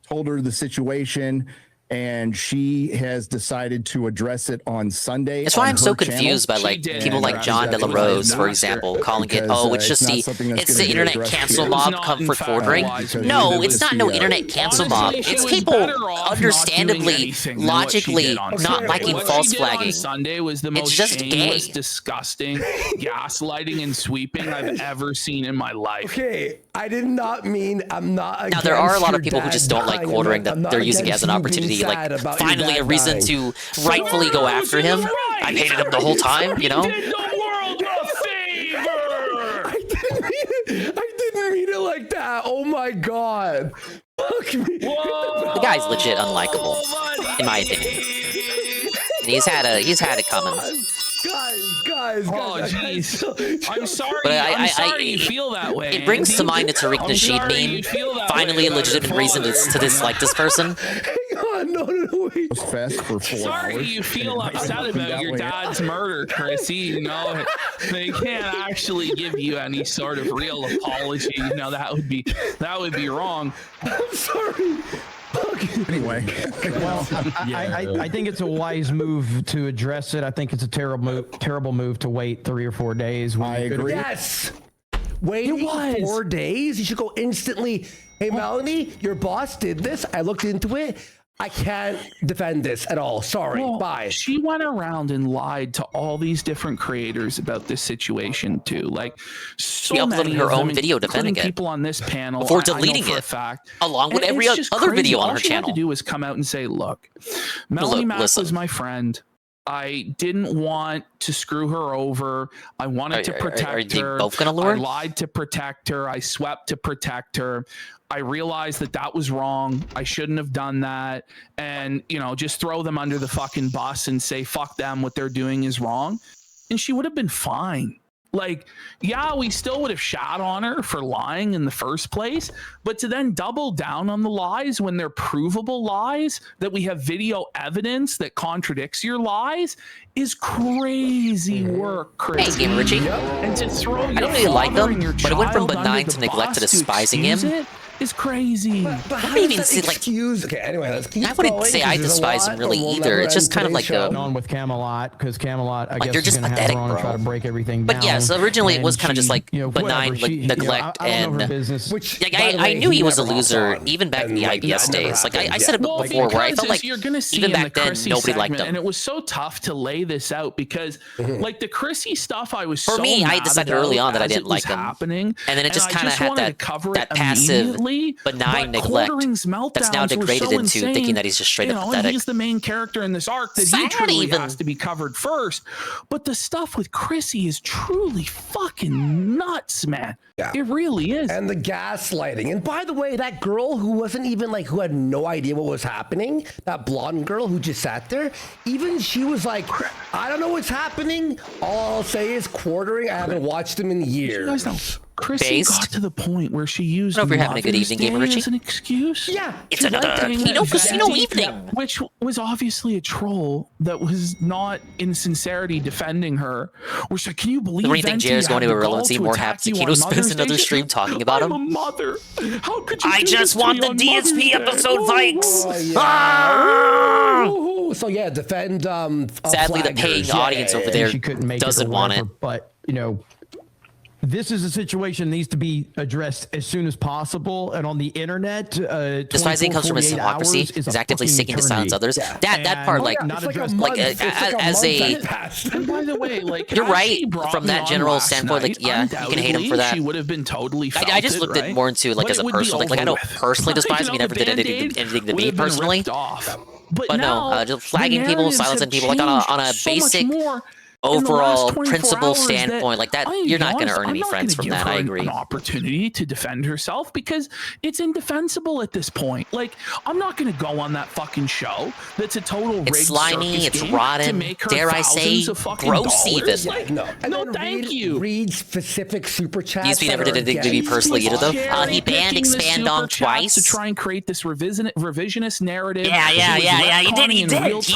told her the situation, and she has decided to address it on Sunday. That's why I'm so confused by like people like John De La Rose, for example, calling it, oh, it's just the internet cancel mob comfort ordering. No, it's not no internet cancel mob. It's people understandably, logically not liking false flagging. Sunday was the most shameless, disgusting gaslighting and sweeping I've ever seen in my life. Okay, I did not mean I'm not. Now there are a lot of people who just don't like ordering that they're using it as an opportunity. Like finally a reason to rightfully go after him. I've hated him the whole time, you know? I didn't mean it like that. Oh my god. Fuck me. The guy's legit unlikable, in my opinion. And he's had it coming. Guys. Oh, jeez. I'm sorry. But I'm sorry you feel that way. It brings to mind the Tariq Nasheed meme. Finally, a legitimate reason to dislike this person. No, wait. Fest for 4 Sorry hours. You feel upset about your dad's murder, Chrissie. You know, they can't actually give you any sort of real apology. You know, that would be wrong. I'm sorry. Anyway, well, I think it's a wise move to address it. I think it's a terrible move to wait 3 or 4 days. I agree. Yes. Waiting 4 days? You should go instantly. Hey, Melanie, your boss did this. I looked into it. I can't defend this at all. Sorry. Bye. She went around and lied to all these different creators about this situation too. Like, she uploaded her own video defending it. People on this panel before deleting it, fact, along with every other video on her channel. All she had to do was come out and say, "Look, Melanie Mack was my friend. I didn't want to screw her over. I wanted to protect her. Both gonna lure? I lied to protect her. I swept to protect her. I realized that was wrong. I shouldn't have done that. And, you know, just throw them under the fucking bus and say, fuck them. What they're doing is wrong." And she would have been fine. Like, yeah, we still would have shot on her for lying in the first place, but to then double down on the lies when they're provable lies, that we have video evidence that contradicts your lies, is crazy work, Chris. Hey, Game Richie. And to throw I don't really like them, but it went from benign to neglect to despising him. Is crazy. But I wouldn't even say like. Okay, anyway, let's keep I wouldn't say I despise him really either. It's just kind of like on with Camelot, because Camelot, I guess, you're just pathetic, bro. And try to break everything down. But yes, originally it was kind of just like you know, benign neglect and. I knew he was a loser even back in the IBS days. Like I said it before, where I felt like you're gonna see even back then nobody liked him. And it was so tough to lay this out because, like the Chrissie stuff, I was for me. I decided early on that I didn't like him, and then it just kind of had that passive, benign neglect that's now degraded into thinking that he's just straight up pathetic. He's the main character in this arc that he truly has to be covered first. But the stuff with Chrissie is truly fucking nuts, man. Yeah. It really is. And the gaslighting. And by the way, that girl who wasn't even like, who had no idea what was happening, that blonde girl who just sat there, even she was like, I don't know what's happening. All I'll say is quartering. I haven't watched them in years. Chrissie got to the point where she used Mother's having a good evening, Game Richie. As an excuse. Yeah, it's another Kino Casino evening, which was obviously a troll that was not in sincerity defending her. Which like, can you believe? Do you think Jared's going to irrelevancy more happy? Kino spends another stream talking about him. I'm a mother. How could you? I just want the DSP episode Vikes. So yeah, defend. Sadly, the paying audience over there doesn't want it. But you know. This is a situation that needs to be addressed as soon as possible. And on the internet, despising comes from his hypocrisy. He's actively seeking to silence others. Yeah. That part, like, not addressed. Like as a. And by the way, like, you're right from that general standpoint. Like, yeah, you can hate him for that. She would have been totally. I just looked at more into like as a personal. Like I don't personally despise him. He never did anything to me personally. But no, just flagging people, silencing people, like on a basic. overall 24 principle hours standpoint, like that, you're not going to earn any friends from that. I agree. An opportunity to defend herself because it's indefensible at this point. Like, I'm not going to go on that fucking show. That's a total rigged It's slimy, circus it's game rotten, to make her dare I say, thousands of fucking gross dollars. even. Like, No, and no, then thank you. Read specific super chats. He's never did anything to be personally either, though. He banned Expandong twice to try and create this revisionist narrative. Yeah. He did. He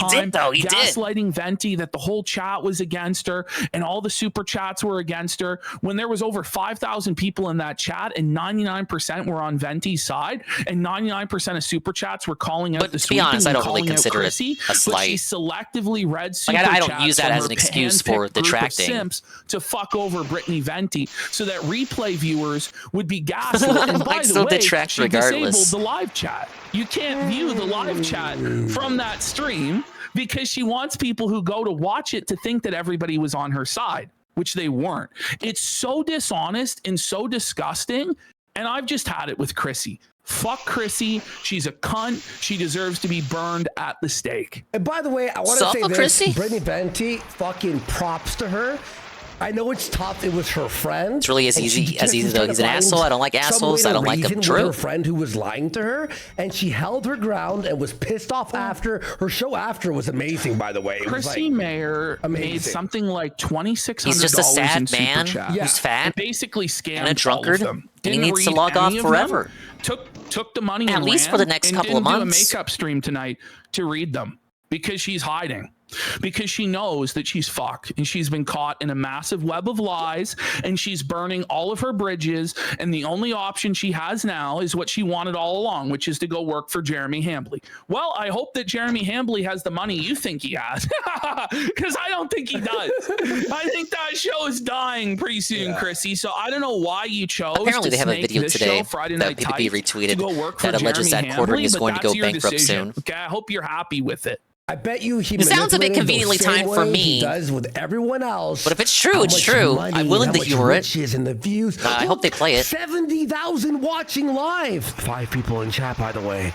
did though. He did. Gaslighting Venti that the whole chat was against her and all the super chats were against her. When there was over 5,000 people in that chat and 99% were on Venti's side and 99% of super chats were calling out the to be honest, I don't really consider it Chrissie, a slight. But she selectively read super I don't chats use that from as her an excuse for handpicked group of detracting. simps to fuck over Brittany Venti so that replay viewers would be gaslit. And by I'd the still way, detract she regardless. disabled the live chat. You can't view the live chat from that stream because she wants people who go to watch it to think that everybody was on her side, which they weren't. It's so dishonest and so disgusting. And I've just had it with Chrissie. Fuck Chrissie. She's a cunt. She deserves to be burned at the stake. And by the way, I want to say this. Chrissie? Brittany Venti, fucking props to her. I know it's tough. It was her friend. It's really as easy though. He's an asshole. I don't like assholes. I don't like him. True. Her friend who was lying to her, and she held her ground and was pissed off after. Her show after was amazing, by the way. Chrissie Mayr made something like $2,600. He's just a sad man who's fat, basically scammed and a drunkard, all of them. and he needs to log off forever. Took the money at least for the next couple of months. Didn't do a makeup stream tonight to read them because she's hiding. Because she knows that she's fucked and she's been caught in a massive web of lies and she's burning all of her bridges. And the only option she has now is what she wanted all along, which is to go work for Jeremy Hambly. Well, I hope that Jeremy Hambly has the money you think he has, because I don't think he does. I think that show is dying pretty soon, Chrissie. So I don't know why you chose. Apparently, to they have a snake video this today show, Friday that Night PPP Tights, retweeted to go work for that alleges Jeremy that quartering Hambly, is but going to go that's your bankrupt decision. soon. Okay, I hope you're happy with it. I bet you he It sounds a bit conveniently timed for me. He does with everyone else. But if it's true, it's true. I'm willing to humor it. And the views. I hope they play it. 70,000 watching live. 5 people in chat, by the way.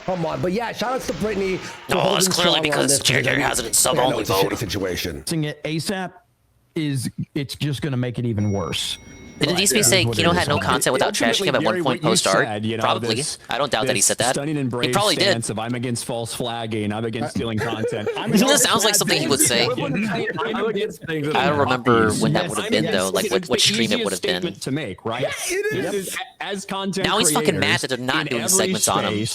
Come on, but yeah, shout outs to Brittany. No, it's clearly because JJ has it in sub-only mode. Situation. It ASAP it's just going to make it even worse. Didn't DSP say Kino had no content without trashing him at one point post-art? Probably. I don't doubt that he said that. He probably did. Of I'm against false flagging, I'm against stealing content. This sounds like something he would say. I don't remember when that would have been, though, like what stream it would have been. To make, right? It is. As content now he's fucking mad that they're not doing segments on him.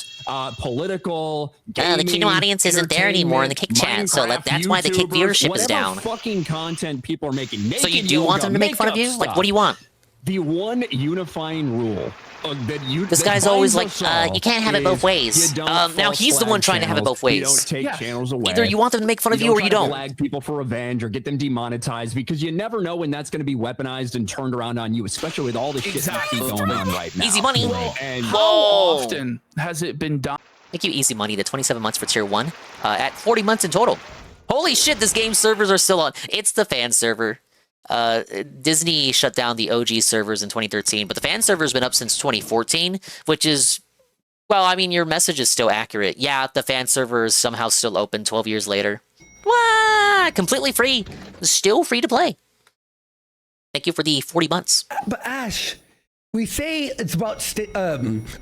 Political, the Kino audience isn't there anymore in the kick chat, so that's why the kick viewership is down. Fucking content people are making. So you do want them to make fun of you? Like, what do you want? The one unifying rule this guy's always like, you can't have it both ways. Now he's the one trying to have it both ways. You don't take channels away. Either you want them to make fun of you or you don't. Flag people for revenge or get them demonetized, because you never know when that's going to be weaponized and turned around on you, especially with all the shit that's going on right now. Easy money. And how often has it been done? Thank you, Easy Money. The 27 months for tier 1 at 40 months in total. Holy shit, this game's servers are still on. It's the fan server. Disney shut down the OG servers in 2013, but the fan server's been up since 2014, which is, well, I mean, your message is still accurate. Yeah, the fan server is somehow still open 12 years later. What? Completely free. Still free to play. Thank you for the 40 months. But Ash, we say it's about a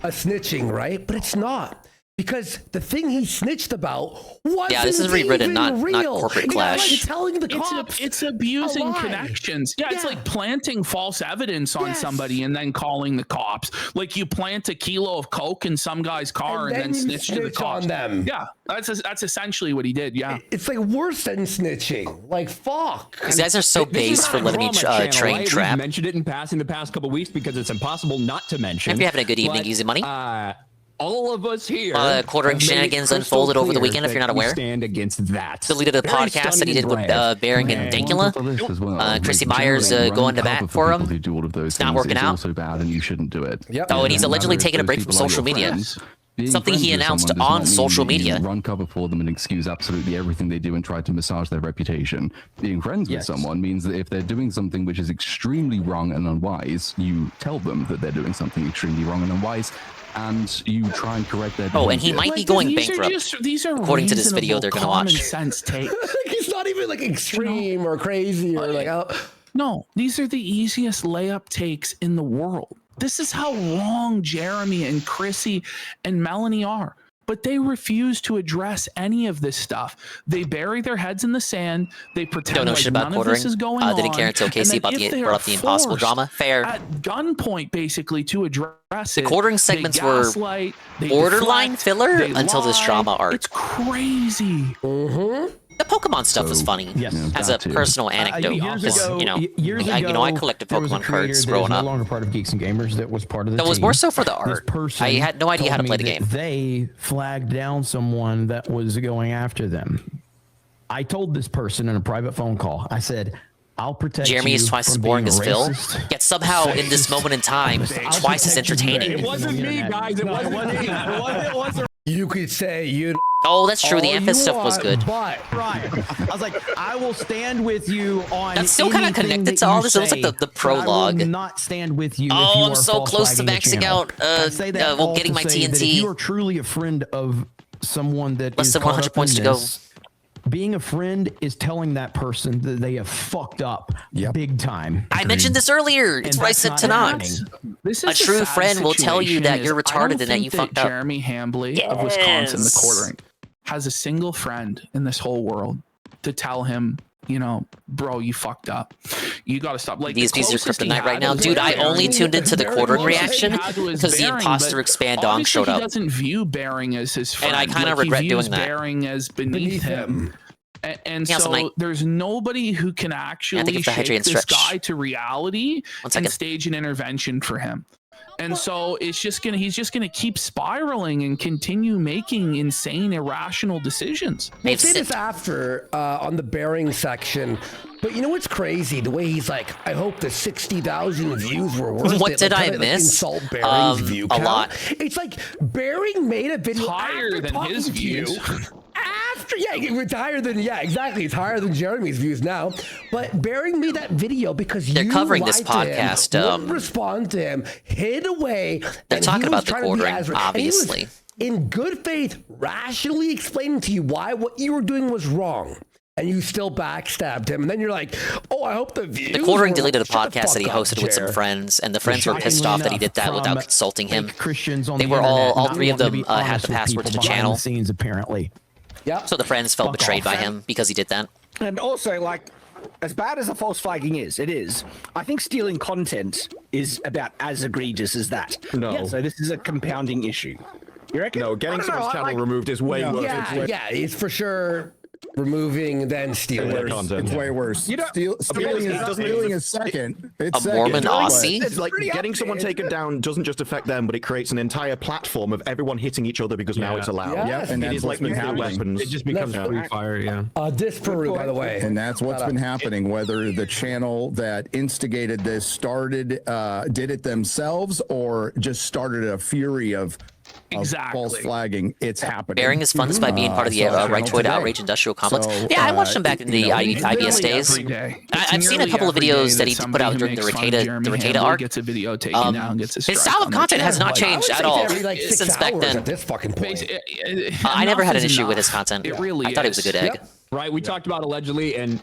snitching, right? But it's not. Because the thing he snitched about wasn't this is Rewritten, not real. Corporate Clash. Like telling the cops it's abusing connections. Yeah, it's like planting false evidence on somebody and then calling the cops. Like you plant a kilo of coke in some guy's car and then snitch to the cops on them. Yeah, that's essentially what he did. Yeah, it's like worse than snitching. Like fuck. These guys are so based for letting each train right? trap. We've mentioned it in passing the past couple weeks because it's impossible not to mention. If you're having a good evening, Easy Money. All of us here. Quartering shenanigans unfolded over the weekend, if you're not aware. Stand against that. Deleted a podcast that he did with Bearing and Dankula. Chrissie Mayer's going to bat for him. Who do all of those it's not working out. Also bad, and you shouldn't do it. Oh, and he's allegedly taken a break from social media. Being something friends he with announced someone does on not mean social that you media. run cover for them and excuse absolutely everything they do and try to massage their reputation. Being friends with someone means that if they're doing something which is extremely wrong and unwise, you tell them that they're doing something extremely wrong and unwise, and you try and correct their behavior. Oh, and he might be going bankrupt. These are according to this video they're gonna common watch. sense takes. He's not even like extreme or crazy or like. No, these are the easiest layup takes in the world. This is how wrong Jeremy and Chrissie and Melanie are. But they refuse to address any of this stuff. They bury their heads in the sand. They pretend Don't know like shit about none of this quartering. is going on. Didn't care until Casey brought brought up the impossible drama. Fair. At gunpoint, basically, to address The it. quartering They segments were gaslight, they borderline deflect, filler they until this lie. drama arc. It's crazy. The Pokemon stuff was funny as a personal anecdote. Years ago, I collected there was a Pokemon creator cards that growing is no up. longer part of Geeks and Gamers that was part of the That team. was more so for the This art. person I had no idea how to told play me the that game. They flagged down someone that was going after them. I told this person in a private phone call, I said, I'll protect Jeremy you is twice as from boring being as Phil, racist, yet somehow in this moment in time, I'll twice as protect you entertaining. from the internet. You could say you. Oh, that's true. The all Amethyst you stuff was want, good. But Brian, I was like, I will stand with you on. That's still kinda anything connected that to all you this. It was like say, the but prologue. I will not stand with you. if Oh, you I'm are so false close to flagging the maxing channel. out, I say that well, all getting to my say that TNT. If you are truly a friend of someone that Less is than caught 100 up in points to go. this, being a friend is telling that person that they have fucked up big time. I mentioned this earlier. It's And what I that's said not to Knox. happening. This A is the true sad friend will tell you situation that is you're I retarded don't and that you think fucked up. Jeremy Hambley of Wisconsin, the Yes. quartering, has a single friend in this whole world to tell him, bro, you fucked up. You got to stop. Like These the are closest he kryptonite had right now. was Dude, I Bearing. only tuned into the quartering Closest he reaction had was because the Bearing, imposter but expand on obviously showed up. He doesn't view Bearing as his friend. And I kinda Like, regret he views doing that. Bearing as beneath him. And Yeah, so so my- there's nobody who can actually it's the shake hydrate and this stretch. guy to reality One second. and stage an intervention for him. And so he's just gonna keep spiraling and continue making insane, irrational decisions. We'll say this after on the bearing section, but you know what's crazy? The way he's like, I hope the 60,000 views were worth What it. did I trying to, miss? insult Bearing's view A count. lot. It's like Bearing made a video Higher after than talking his to views. you. It's higher than exactly. It's higher than Jeremy's views now. But Bearing made that video because They're you covering this lied to him, podcast, wouldn't respond to him, hid away. They're and talking he was about the trying to be quartering, as- and he was obviously. in good faith, rationally explaining to you why what you were doing was wrong. And you still backstabbed him. And then you're like, oh, I hope the views The quartering were- deleted a Shut the podcast that he fuck up, hosted with some Jer. friends, and the friends were pissed Shockingly off that he did that enough, without from consulting him. fake Christians on They the were internet all not three of wanting to them be had honest the with password to people the behind channel. The scenes, apparently. Yeah. So the friends felt Fuck betrayed off. by him because he did that. And also, like, as bad as the false flagging is, I think stealing content is about as egregious as that. No. Yeah, so this is a compounding issue. You reckon? No, getting I don't know, someone's channel removed is way worse. Yeah, it's for sure removing then stealing. It's way worse. You know, Stealing is second. It's A second, Mormon but- Aussie? It's like getting someone taken down doesn't just affect them, but it creates an entire platform of everyone hitting each other because now it's allowed. Yeah, and It that's is what's like been nuclear happening. weapons. It just becomes free fire, yeah. Disparu, by the way. And that's what's been happening. Whether the channel that instigated this started, did it themselves, or just started a fury of false flagging, it's happening. Bearing his funds by being part of the right to outrage industrial complex. So, Yeah, I watched him back in the It's IBS literally days. every day. I've seen a Nearly couple of every day videos that he put somebody out who during the makes fun of Jeremy Ricada Hambley arc. gets a video taken down, gets a His strike style on of the content has channel. not changed at all since back then. At this fucking point. I never had an Enough is issue with enough. his content. It really I thought he was a is. good egg. Yep. Right, we talked about allegedly, and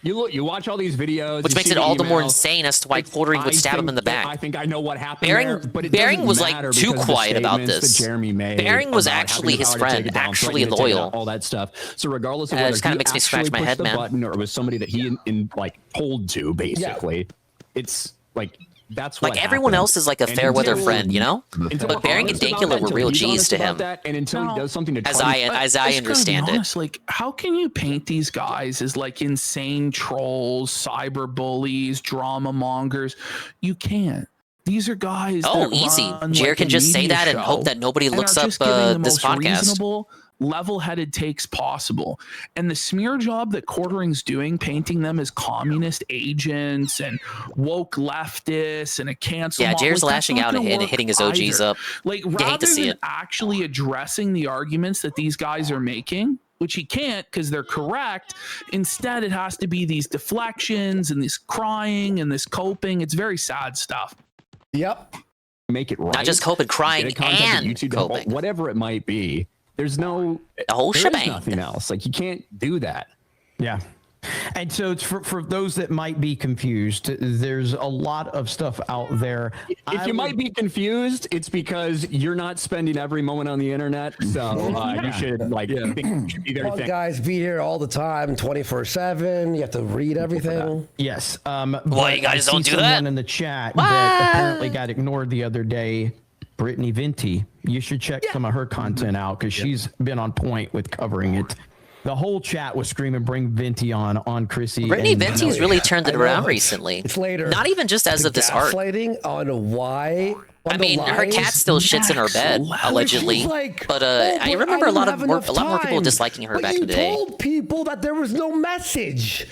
you watch all these videos, Which you makes see it all the more emails. insane as to why quartering would stab him in the back. I think I know what happened Bearing, there, but it Bearing doesn't was like matter too because of the quiet about statements this. that Jeremy made Bearing was about actually having the his power to take friend, it down, actually threatening to take it loyal. down, all that stuff. So regardless of It whether just kinda he makes me scratch actually my pushed head, the man. button or it was somebody that he told to, basically, it's like. That's what Like everyone happened. else is like a And fair weather until- friend, you know? until But we're Bearing and honest about Dankula that, were until real he's G's honest to about him. that, and until he does something to As try I Let's gotta be understand it. honest, like, how can you paint these guys as like insane trolls, cyber bullies, drama mongers? You can't. These are guys. Oh, that easy. run, Jared like, can a just say media that and hope show that nobody and looks are up just giving the this most podcast. reasonable, level-headed takes possible. And the smear job that Quartering's doing, painting them as communist agents and woke leftists and a cancel. Yeah, Jared's like, lashing out and hitting his OGs up. Like, You hate rather to see than it. actually addressing the arguments that these guys are making, which he can't because they're correct. Instead, it has to be these deflections and this crying and this coping. It's very sad stuff. Yep. Make it right. Not just coping, crying, Get a content that and YouTube, coping. whatever it might be. There's no the whole there's shebang. nothing else. Like you can't do that. Yeah. And so it's for those that might be confused, there's a lot of stuff out there. If you might be confused, it's because you're not spending every moment on the internet. So you should think you should be there. Well, guys, be here all the time, 24/7. You have to read everything. Yes. Why you guys don't do someone that? in the chat that apparently got ignored the other day. Brittany Venti. You should check some of her content out because she's been on point with covering it. The whole chat was screaming, "Bring Venti on Chrissie." Brittany Venti's really turned it around recently. It's later. Not even just as of this art. Gaslighting on why. I mean, her cat still shits in her bed, allegedly. But I remember a lot more people disliking her back in the day. You told people that there was no message.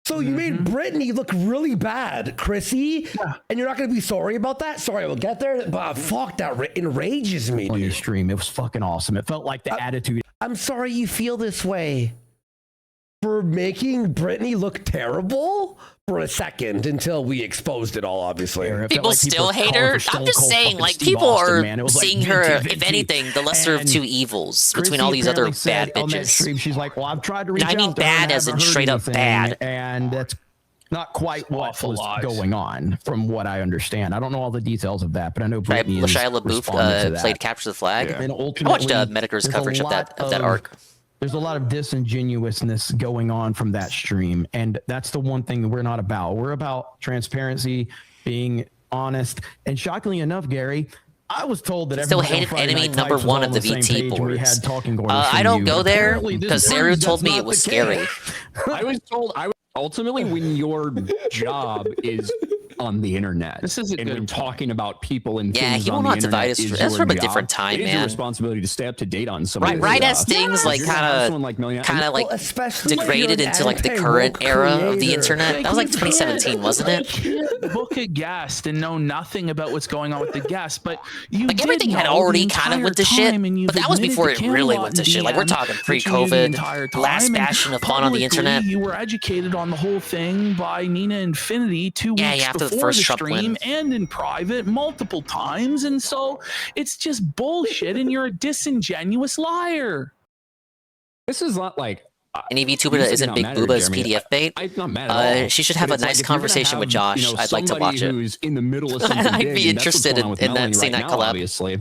So you made Brittany look really bad, Chrissie, and you're not going to be sorry about that? Sorry, we'll get there, but fuck, that enrages me, On dude. your stream, it was fucking awesome. It felt like the attitude. I'm sorry you feel this way. For making Brittany look terrible for a second until we exposed it all, obviously. People still hate her. I'm just saying, like, people are seeing her, if anything, the lesser of two evils between all these other bad On that bitches. stream, she's like, "Well, I've tried to reach I mean out to her bad and as in haven't heard straight up anything," bad. and that's not quite what Awful was lies. going on, from what I understand. I don't know all the details of that, but I know Brittany is Shia LaBeouf responded to that. played Capture the Flag. And I watched ultimately, Medicre's there's a coverage of lot that arc. There's a lot of disingenuousness going on from that stream, and that's the one thing that we're not about. We're about transparency, being honest, and shockingly enough, Gary, I was told that Still everybody on hated Friday enemy Night number Fights was one all of the on same VT page, and we boards. had talking orders I from don't you, go but there apparently this because Saru proves told that's me not it was the scary. case. I was told ultimately when your job is on the internet This is a and good when point. talking about people and Yeah, things he will on the not internet divide us. is That's your from a job, different time, it is man. your responsibility to stay up to date on some Right, of this right as stuff. things like You're gonna have someone like especially if degraded you're an into like the anti-woke current era of the creator. internet. That was like 2017, wasn't it? You can't book a guest and know nothing about what's going on with the guest, but you Like did everything had know already the kind of entire went to shit, time, and you've but that was admitted before to it really Camelot went to and shit. Like we're DM talking that you knew the pre-COVID, entire time, last and bastion of fun on the publicly, internet. You were educated on the whole thing by Nina Infinity 2 Yeah, weeks after the before first the Trump stream win. and in private multiple times, and so it's just bullshit, and you're a disingenuous liar. This is not like Any VTuber that isn't Big Booba's PDF bait, I'm not mad at all. she should have But a it's like nice if you're gonna conversation with have, Josh. I'd like to somebody watch it. Who's in the middle of something I'd big, be and that's what's interested going on with in that, Melanie seeing right that now, collab. Obviously,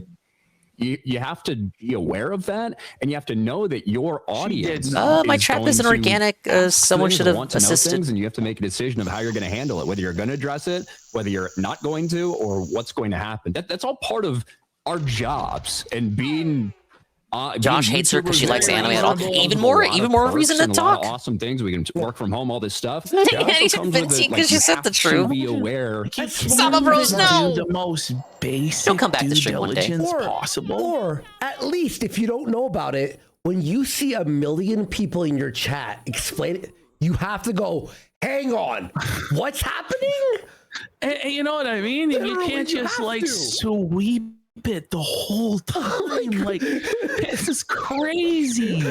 you have to be aware of that, and you have to know that your audience. My is trap going isn't to organic. Someone things should and have want to know assisted. things, and you have to make a decision of how you're going to handle it, whether you're going to address it, whether you're not going to, or what's going to happen. That's all part of our jobs and being. Josh hates her because she likes anime at all. Even more reason to talk. Awesome things. We can work from home. All this stuff. Yeah, he's Vinci because you said the truth. Be aware. Some of bros know. Do the most basic Don't come back to due stream one day. diligence possible. Or at least if you don't know about it, when you see a million people in your chat explain it, you have to go, hang on, what's happening? And you know what I mean? And you can't just like sweep it the whole time. Like, this is crazy.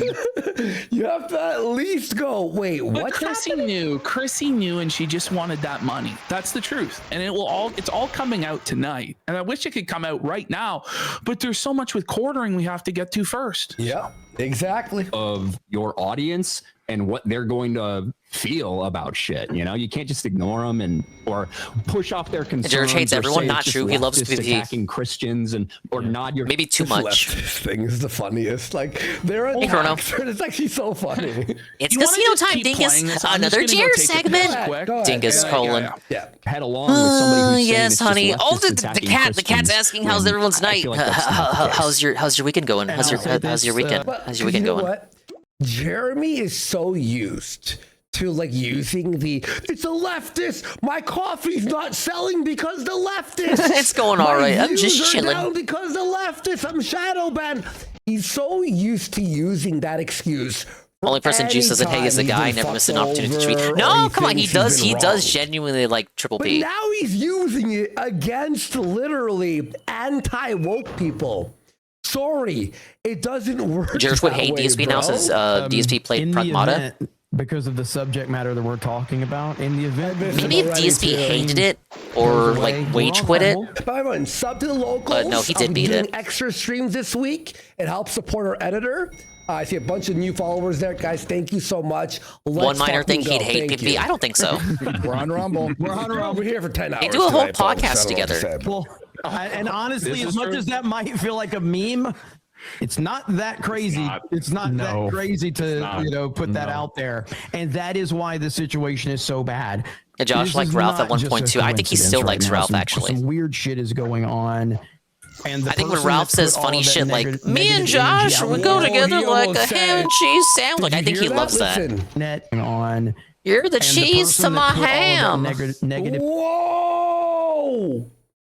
You have to at least go, wait, But what's Chrissie knew, and she just wanted that money. That's the truth. And it's all coming out tonight. And I wish it could come out right now, but there's so much with quartering we have to get to first. Yeah, exactly. Of your audience and what they're going to feel about shit. You know, you can't just ignore them or push off their concerns. George hates or everyone. say Not it's just true. He loves leftist PvP. attacking Christians or nod your maybe too much. This thing is the funniest. Like they're Hey, Chrono. it's actually so funny. It's Casino Time, Dingus. Another Jer segment. Dingus colon. Yeah. Head along with somebody who's saying Yes, it's just honey. Oh, leftist the attacking cat. The cat's Christians asking how's when everyone's I night. feel like that's not the case. How's your weekend going? How's your weekend? How's your weekend You know going? what? Jeremy is so used to like using it's a leftist. My coffee's not selling because the leftist. It's going all right. I'm just chilling. Down because the leftist. I'm shadow banned. He's so used to using that excuse. Only person Juice doesn't hate is the guy. Never missed an opportunity to tweet. No, come on, he does. He does genuinely like Triple But P. now he's using it against literally anti-woke people. Sorry, it doesn't work. Jared would that hate way, DSP now since DSP played in the Pragmata. event, because of the subject matter that we're talking about, in the event Maybe if DSP hated it or like wage quit it. Everyone, sub to the locals. No, he did beat doing it. Extra streams this week. It helps support our editor. I see a bunch of new followers there, guys. Thank you so much. One minor thing he'd hate PvP. I don't think so. We're on Rumble. We're here for 10 hours. They do a whole today, folks. podcast I don't know what to together. say. Well, and honestly, This as is much true. as that might feel like a meme, it's not that crazy. It's not that crazy to put that out there, and that is why the situation is so bad. Yeah, Josh This liked is Ralph at not just a 1.2. I think he still coincidence likes right now. Ralph, Some actually. weird shit is going on. And the I think when person Ralph that says put funny all of that shit like, negative me and energy Josh, out we there- go together he like a almost ham and said- cheese sandwich. Like, Did I you think he hear that? loves that. Listen. net on. You're the and cheese to person my that put all of that ham. negative Whoa!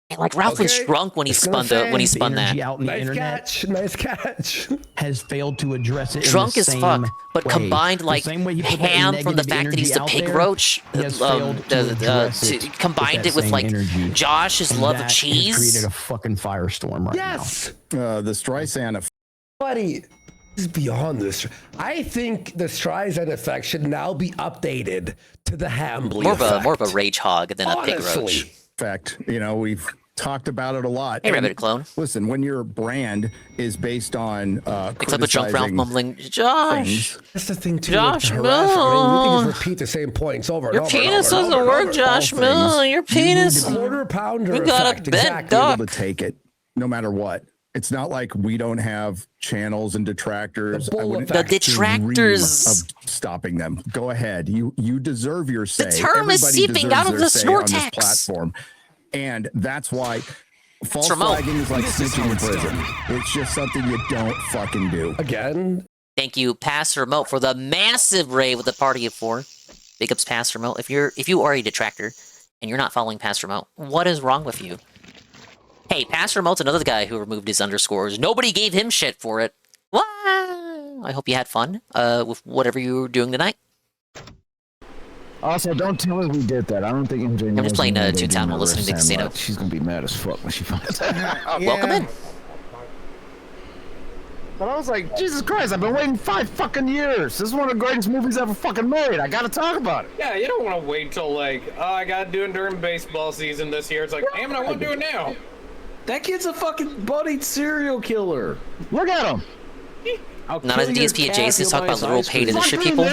And like Ralph was drunk when he spun that. energy out in the Nice internet catch. Nice catch. has failed to address it. Drunk in as the same fuck, but way. combined The like same way he put that ham from the negative fact that he's the energy pig out there, roach. he has failed to address it Combined with it with that like same energy. Josh's And love that of has cheese. created a fucking firestorm right Yes. The Streisand Buddy, this is beyond this. I think the Streisand effect should now be updated to the Hambly effect. More of a rage hog than a pig Honestly. roach. effect. We've talked about it a lot. Hey, And Rabbit Clone. Listen, when your brand is based on Except with drunk Ralph criticizing mumbling, Josh. things, That's the thing too. Josh, with the harassment. I mean, we no. can just repeat the same points over and Your over. and penis over and doesn't over and work, over. Josh. all No, things, your you need penis. to Quarter pounder We got a effect. bent Exactly. duck. able to take it no matter what. It's not like we don't have channels and detractors. The bull I wouldn't effect. The dream detractors. of stopping them. Go ahead. You deserve your say. term is Everybody seeping deserves out of their the say on this Snortex. platform, and that's why false It's remote. flagging is like snitching in prison. It's just something you don't fucking do. Again. Thank you, Pass Remote, for the massive raid with the party of 4. Big ups, Pass Remote. If you are a detractor and you're not following Pass Remote, what is wrong with you? Hey, Pass Remote's another guy who removed his underscores. Nobody gave him shit for it. What? I hope you had fun with whatever you were doing tonight. Also, don't tell her we did that. I don't think MJ knows. I'm just playing we did Toontown while listening to Reverse Casino. Sandlot. She's gonna be mad as fuck when she finds out. Welcome in. But I was like, Jesus Christ, I've been waiting 5 fucking years. This is one of the greatest movies ever fucking made. I gotta talk about it. Yeah, you don't want to wait till like, oh, I gotta do it during baseball season this year. It's like, damn it, I want to do it now. That kid's a fucking bloodied serial killer. Look at him. Not as a DSP adjacent, talk about literal paid in the shit people.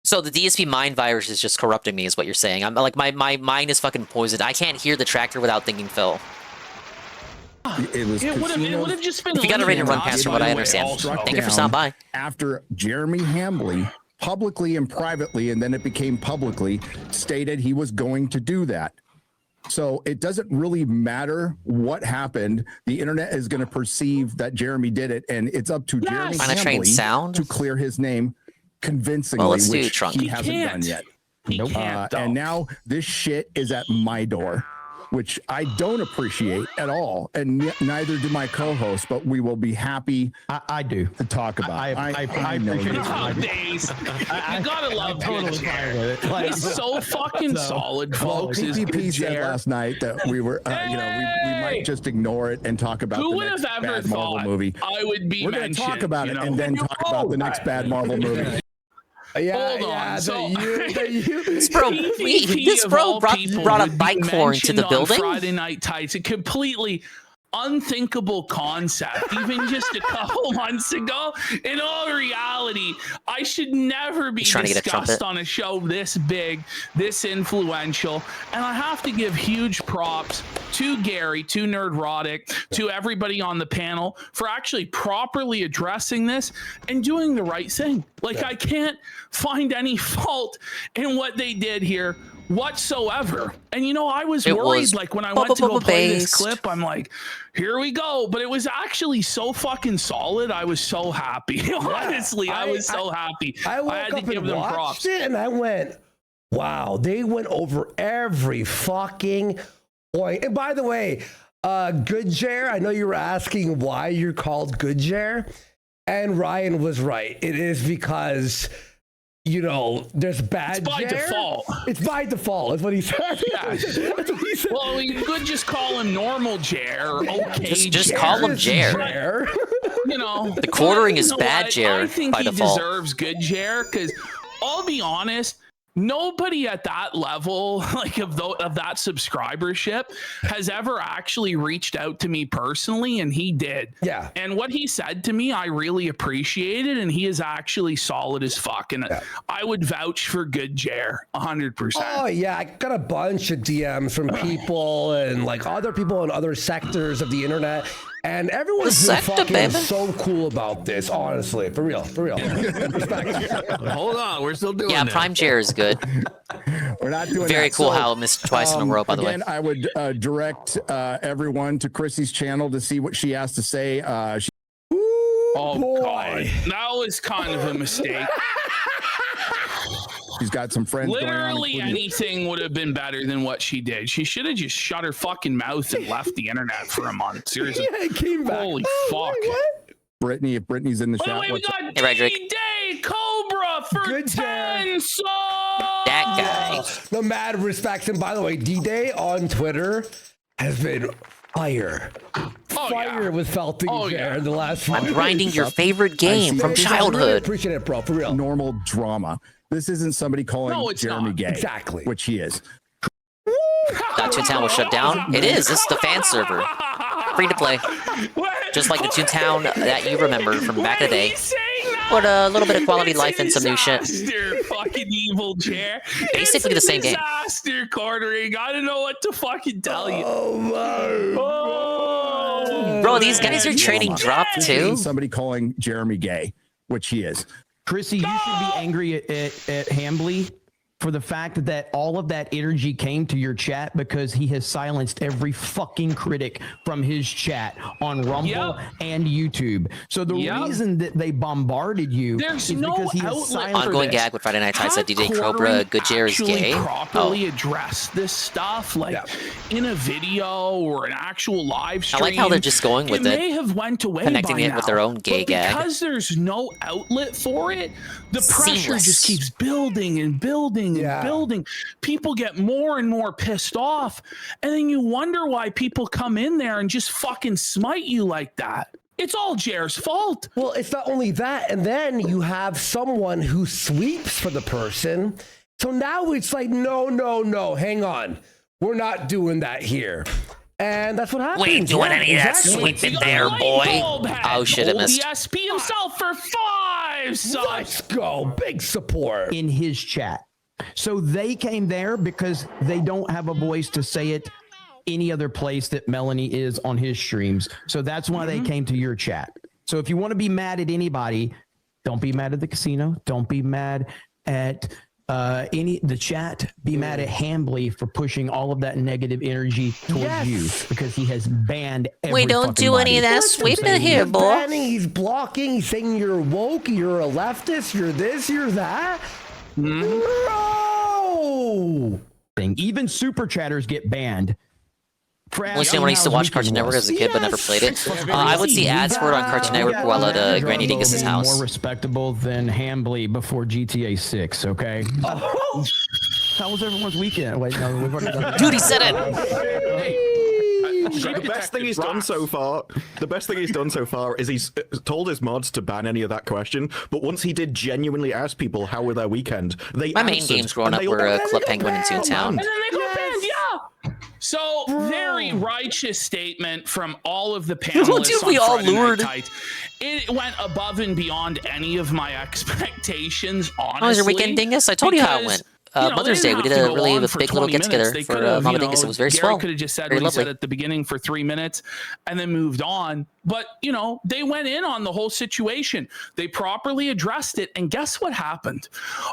So the DSP mind virus is just corrupting me, is what you're saying. I'm like, my mind is fucking poisoned. I can't hear the tractor without thinking Phil. It was. It would have just been. If you got a rating run limited past to her, what I by the way, understand. also. Thank you for stopping by. After Jeremy Hambley publicly and privately, and then it became publicly, stated he was going to do that. So it doesn't really matter what happened. The internet is going to perceive that Jeremy did it, and it's up to Jeremy On a train Hambley sound? to clear his name convincingly, Well, let's do which Trunk. he He hasn't can't. done yet. He can't, And now this shit is at my door, which I don't appreciate at all, and neither do my co-host. But we will be happy. I do to talk about. I know appreciate you it. do. Oh, Days. You gotta love totally good fine with Jared. it. Like, He's so fucking solid, Well, folks. Is PPP good said Jared. last night that we were, we might just ignore it and talk about Who the would next have ever bad Marvel thought movie. I would be We're going to talk mentioned, about you it know? and then talk about the next bad Marvel movie. Hold on. So, This bro PvP brought a would be bike horn to the mentioned on building. Friday Night Tights, a completely unthinkable concept even just a couple months ago. In all reality, I should never be He's trying to get a discussed trumpet. on a show this big, this influential, and I have to give huge props to Gary, to Nerdrotic, to everybody on the panel for actually properly addressing this and doing the right thing. Like, I can't find any fault in what they did here whatsoever. And you know, I was It worried, was like when I went to go play this based. clip, I'm like, here we go. But it was actually so fucking solid. I was so happy. Honestly, I was so happy. I woke had up to give and them watched props. it, and I went, "Wow!" They went over every fucking point. And by the way, Good Jer, I know you were asking why you're called Good Jer, and Ryan was right. It is because, you know, there's bad It's by Jer. default. It's by default, is what he said. Yeah. That's what he said. Well, you could just call him normal Jer, okay Just Jer. call him Jer. You know, The quartering but is you know bad what? Jer I think by he default. deserves good Jer because I'll be honest, nobody at that level, like of that subscribership, has ever actually reached out to me personally, and he did. Yeah. And what he said to me, I really appreciated, and he is actually solid as fuck. And I would vouch for good Jer, 100%. Oh yeah, I got a bunch of DMs from people and like other people in other sectors of the internet, and everyone's been fucking so cool about this. Honestly, for real, Respect. Hold on, we're still doing Yeah, this. Prime Jer is good. We're not doing Very that. cool So, how it missed twice in a row, by the way. Again, I would direct everyone to Chrissie's channel to see what she has to say. Oh God, that was kind of a mistake. She's got some friends going on. Literally anything would have been better than what she did. She should have just shut her fucking mouth and left the internet for a month. Seriously. Yeah, it came back. Holy fuck. Brittany, if Brittany's in the chat. Wait, we what's up? got D-Day Cobra for 10 subs. That guy. The mad respects. And by the way, D-Day on Twitter has been fire. Fire with Felting there in the last few I'm days. grinding your favorite game from childhood. Appreciate it, bro. For real. Normal drama. This isn't somebody calling No, it's Jeremy not. gay. Exactly. Which he is. That Toontown was shut down. It is. This is the fan server. Free to play. Just like the Toontown that you remember from back in the day. But a little bit of quality life and some new shit. Disaster, fucking evil chair. Basically the same game. Disaster quartering. I don't know what to fucking tell you. Bro, these guys are trading drop This too. isn't somebody calling Jeremy gay, which he is. Chrissy, you should be angry at Hambly for the fact that all of that energy came to your chat because he has silenced every fucking critic from his chat on Rumble and YouTube. So the reason that they bombarded you is because he has silenced Ongoing gag with Friday Night Tights that DJ Cobra Good Jer is gay. Properly address this stuff, like in a video or an actual live stream. I like how they're just going with it. it. May have went away Connecting by it now, with their own gay but gag. because there's no outlet for it, the pressure just keeps building and building and building. People get more and more pissed off, and then you wonder why people come in there and just fucking smite you like that. It's all Jer's fault. Well, it's not only that, and then you have someone who sweeps for the person. So now it's like, no, hang on. We're not doing that here. And that's what happens. We ain't doing any of that sweeping there, boy. Oh shit, I missed. ESP himself for 5 subs. Let's go. Big support. in his chat. So they came there because they don't have a voice to say it any other place that Melanie is on his streams. So that's why they came to your chat. So if you want to be mad at anybody, don't be mad at the casino. Don't be mad at the chat. Be mad at Hambly for pushing all of that negative energy towards you because he has banned every We don't fucking do body. any of that sweeping here, He's boy. banning, he's blocking, he's saying you're woke, you're a leftist, you're this, you're that. No! Even super chatters get banned. Only when I used to watch Cartoon Network as a kid, but never played it. I would see ads for it on Cartoon Network while at Granny Dingus's house. More respectable than Hambly before GTA 6, okay? How was everyone's weekend? Wait, no, we've already done that. Dude, he said it! The best thing he's done so far is he's told his mods to ban any of that question. But once he did genuinely ask people how were their weekend, they My main answered, games growing and up they were all- Club Penguin and Toontown. And then they go banned, yeah. So very righteous statement from all of the panelists. Dude, we on all Friday Night lured. Tights. It went above and beyond any of my expectations. Honestly, How was your weekend, Dingus? I told you how it went. Mother's Day, we did a really big little get together for Mama Dingus. It was very Gary swell. could have just said Very what he said lovely. at the beginning for 3 minutes and then moved on. But, they went in on the whole situation. They properly addressed it. And guess what happened?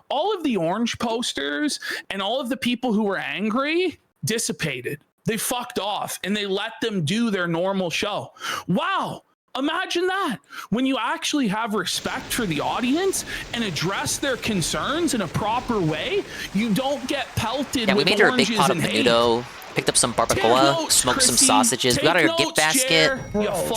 All of the orange posters and all of the people who were angry dissipated. They fucked off and they let them do their normal show. Wow. Imagine that. When you actually have respect for the audience and address their concerns in a proper way, you don't get pelted Yeah, we with made her a big oranges pot of and hate. menudo Picked up some barbacoa, smoked some sausages. We got our gift basket.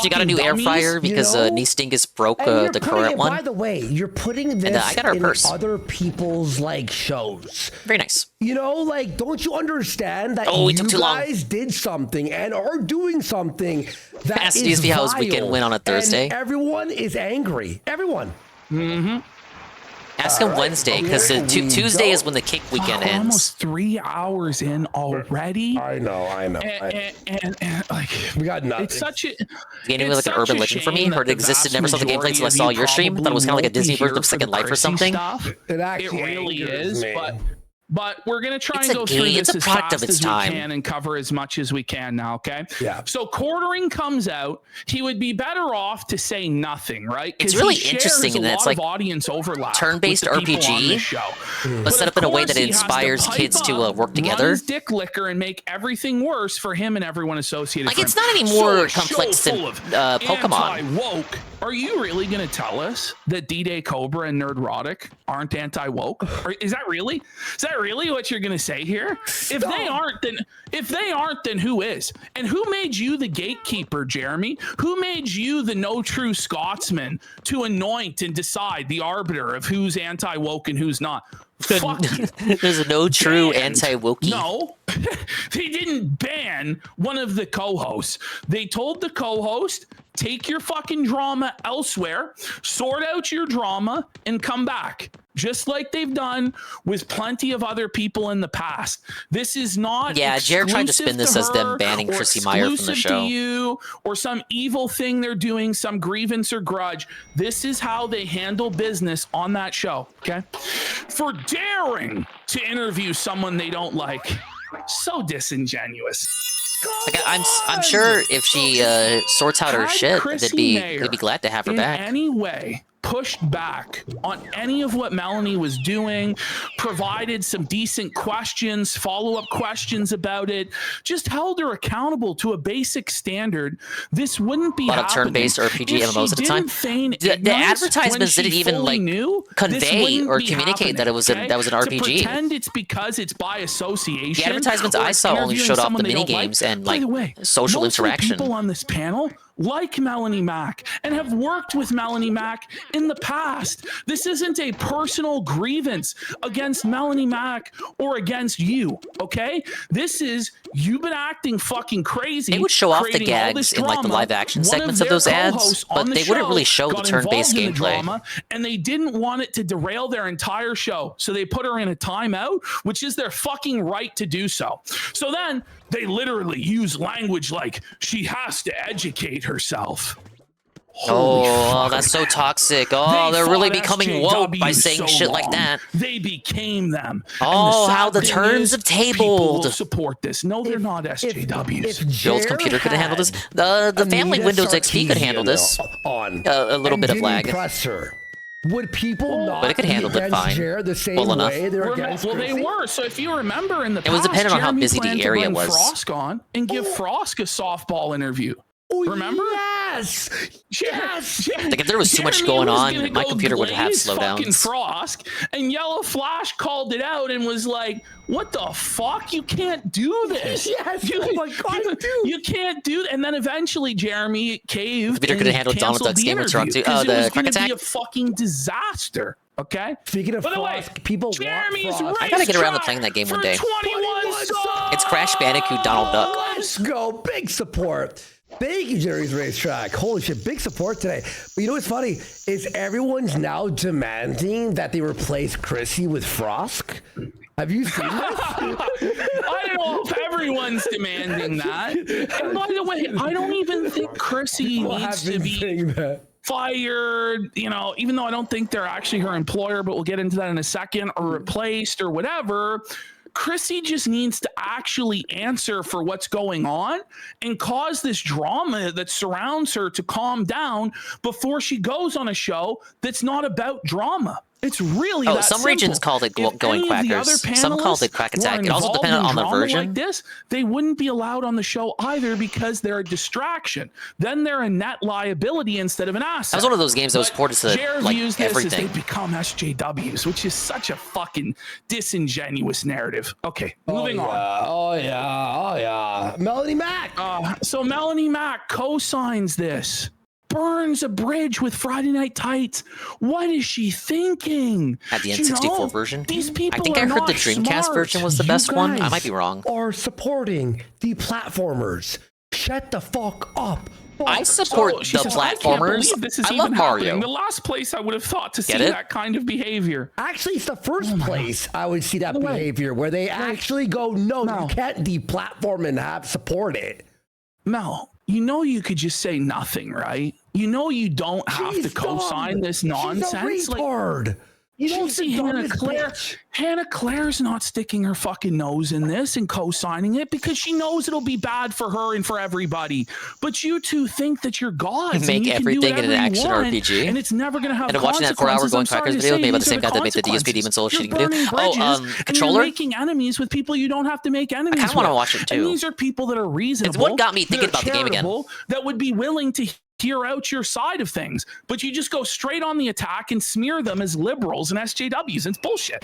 She got a new air fryer because Niestingus broke the current one. By the way, you're putting this I got her in purse. other people's like shows. Very nice. You know, like, don't you understand that we you took too long. guys did something and are doing something that Asked is DSV how his vile, weekend went on a Thursday. and everyone is angry. Everyone. Mm-hmm. Ask him Wednesday, because Tuesday is when the kick weekend We're ends. almost 3 hours in already. I know. And like, we got nothing. It's such a. Gaming was like an urban legend for me. Heard it existed, never saw the gameplay until I saw your stream. Thought it was kind of like a Disney version of Second Life or something. It really is, but we're going to try It's and a go game. through It's this a as product of fast its as time. we can and cover as much as we can now, okay? Yeah. So quartering comes out. He would be better off to say nothing, right? It's really interesting in that it's like audience overlap. turn-based with the people on this RPG, show. but set up in a way that it inspires kids to work together. Runs dick liquor and make everything worse for him and everyone associated. Like, with it's him. not any more So a complex show than full of Pokemon. Anti-woke. Are you really going to tell us that D-Day Cobra and Nerdrotic aren't anti-woke? Is that really what you're going to say here? If they aren't, then who is? And who made you the gatekeeper, Jeremy? Who made you the no true Scotsman to anoint and decide the arbiter of who's anti-woke and who's not? Fuck you. There's no true anti-wokey. No, they didn't ban one of the co-hosts. They told the co-host, take your fucking drama elsewhere, sort out your drama, and come back. Just like they've done with plenty of other people in the past. This is not Jared tried to spin this as them banning or Chrissie Mayr from the exclusive show. to you, or some evil thing they're doing, some grievance or grudge. This is how they handle business on that show, okay? For daring to interview someone they don't like. So disingenuous. Like, I'm sure if she sorts out her Had shit, Chrissie they'd be glad to have her in back. any way pushed back on any of what Melanie was doing, provided some decent questions, follow-up questions about it, just held her accountable to a basic standard, this wouldn't be A lot of happening. turn-based RPG If MMOs at she the time. didn't feign The ignorance advertisements when didn't she even fully like knew, this convey wouldn't or be communicate that it was happening, that was an To RPG. pretend it's because it's by association. The advertisements or I saw only interviewing showed off someone the they don't mini games and By like the way, social most of the interaction. people on this panel like Melanie Mack and have worked with Melanie Mack in the past. This isn't a personal grievance against Melanie Mack or against you, okay? This is you've been acting fucking crazy. They would show off the creating all this gags in like the drama. live action One segments of their those ads, co-hosts but on the they wouldn't really show show the got turn-based involved in the gameplay. drama, and they didn't want it to derail their entire show. So they put her in a timeout, which is their fucking right to do so. So then they literally use language like she has to educate herself. Oh, that's so toxic. Oh, they're really becoming woke by saying shit like that. They became them. Oh, how the turns have People will tabled. support this. No, they're not SJWs. Bill's computer could have handled this. The family Windows XP could handle this. A little bit of lag. Would people not But it could be handle it against fine. Jared the same Well enough. way they're against Well, they Chrissie? were. So if you remember in the It was past, dependent on how Jeremy busy the planned to area bring was. Frosk on and give Frosk a softball interview. Remember? Yes. Yes. Like if there was too much Jeremy going was on, gonna my go computer would have glaze fucking slowdowns. Frosk, and Yellow Flash called it out and was like, "What the fuck? You can't do this." Yes. You, Oh my God, you can't do that. And then eventually Jeremy caved. Computer could have and handled Donald canceled Duck's the Game of Thrones interview too. Oh, 'cause it the was crack gonna attack. be a fucking disaster. Okay. Speaking of By the way, Frost, people Jeremy's want Frost. I gotta get around to playing that game one day. 21 songs. It's Crash Bandicoot Donald Duck. Let's go. Big support. Thank you, Jerry's Racetrack. Holy shit, big support today. But you know what's funny is everyone's now demanding that they replace Chrissie with Frosk. Have you seen this? I don't know if everyone's demanding that. And by the way, I don't even think Chrissie needs to be fired, you know, even though I don't think they're actually her employer, but we'll get into that in a second, or replaced or whatever. Chrissie just needs to actually answer for what's going on and cause this drama that surrounds her to calm down before she goes on a show that's not about drama. It's really Oh, that some simple. regions called it If going any of the quackers. other Some called it panelists quack were attack. It also involved depended in on the drama version. like this, they wouldn't be allowed on the show either because they're a distraction. Then they're a net liability instead of an asset. That was one of those games that was ported to Jer like views this as everything. they become SJWs, which is such a fucking disingenuous narrative. Okay, moving on. Oh yeah. Melanie Mac. So Melanie Mac co-signs this. Burns a bridge with Friday Night Tights. What is she thinking? At the You N64 know, version? These people I think are I heard not the Dreamcast smart. version was the You best one. I guys might be wrong. Are supporting the platformers. Shut the fuck up. I support She the says, I can't platformers. believe this is I even love Mario. happening. The last place I would have thought to see Get it? that kind of behavior. Actually, it's the first place I would see that behavior where they actually go, no, you can't deplatform and have support it. Mel, you know you could just say nothing, right? You know you don't have to co-sign this nonsense. She's a retard. You don't She's see the Hannah dumbest Claire. bitch. Hannah Claire's not sticking her fucking nose in this and co-signing it because she knows it'll be bad for her and for everybody. But you two think that you're gods. You make and you can do everything in an whatever you action want, RPG. And it's never going to have And I'm watching that 4-hour consequences. Going I'm sorry Crackers to video say, made by the these are same guy that made the DSP consequences. Demon Soul You're shooting video. burning Oh, bridges, and controller? You're making enemies with people you don't have to make enemies kinda wanna with. watch it And too. these are people that are reasonable. It's what got me that thinking are about the game again. charitable, that would be willing to hear out your side of things, but you just go straight on the attack and smear them as liberals and SJWs. It's bullshit.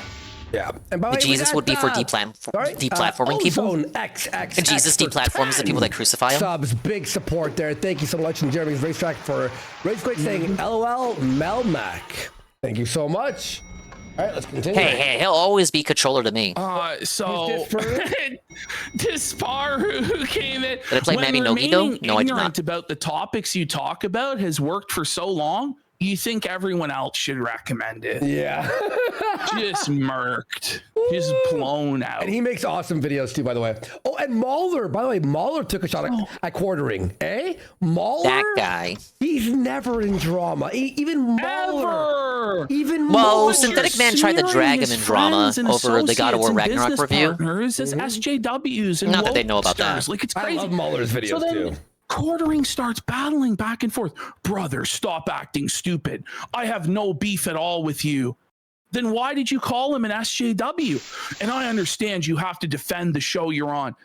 Yeah. And by the way, Jesus would be for deplatforming people. Ozone XX And Jesus for deplatforms the people that crucify him. Subs, big support there. Thank you so much. And Jeremy's Racetrack for Racequake saying LOL Melmac. Thank you so much. All right, let's continue. Hey, he'll always be controller to me. So Dispar, who came in, Did I play when Mammy Nogi though? remaining No, I did ignorant not. about the topics you talk about has worked for so long, you think everyone else should recommend it. Yeah. Just murked. Just blown out. And he makes awesome videos too, by the way. Oh, and Mahler, by the way, Mahler took a shot at quartering. Eh? Mahler? That guy. He's never in drama. Even Mahler. Even Well, Mahler. Synthetic Man tried to drag him in drama over the God of War Ragnarok review. Partners as SJWs and Not that they know about stars. that. Like, it's crazy. I love Mahler's videos so then, too. Quartering starts battling back and forth. Brother, stop acting stupid. I have no beef at all with you. Then why did you call him an SJW? And I understand you have to defend the show you're on.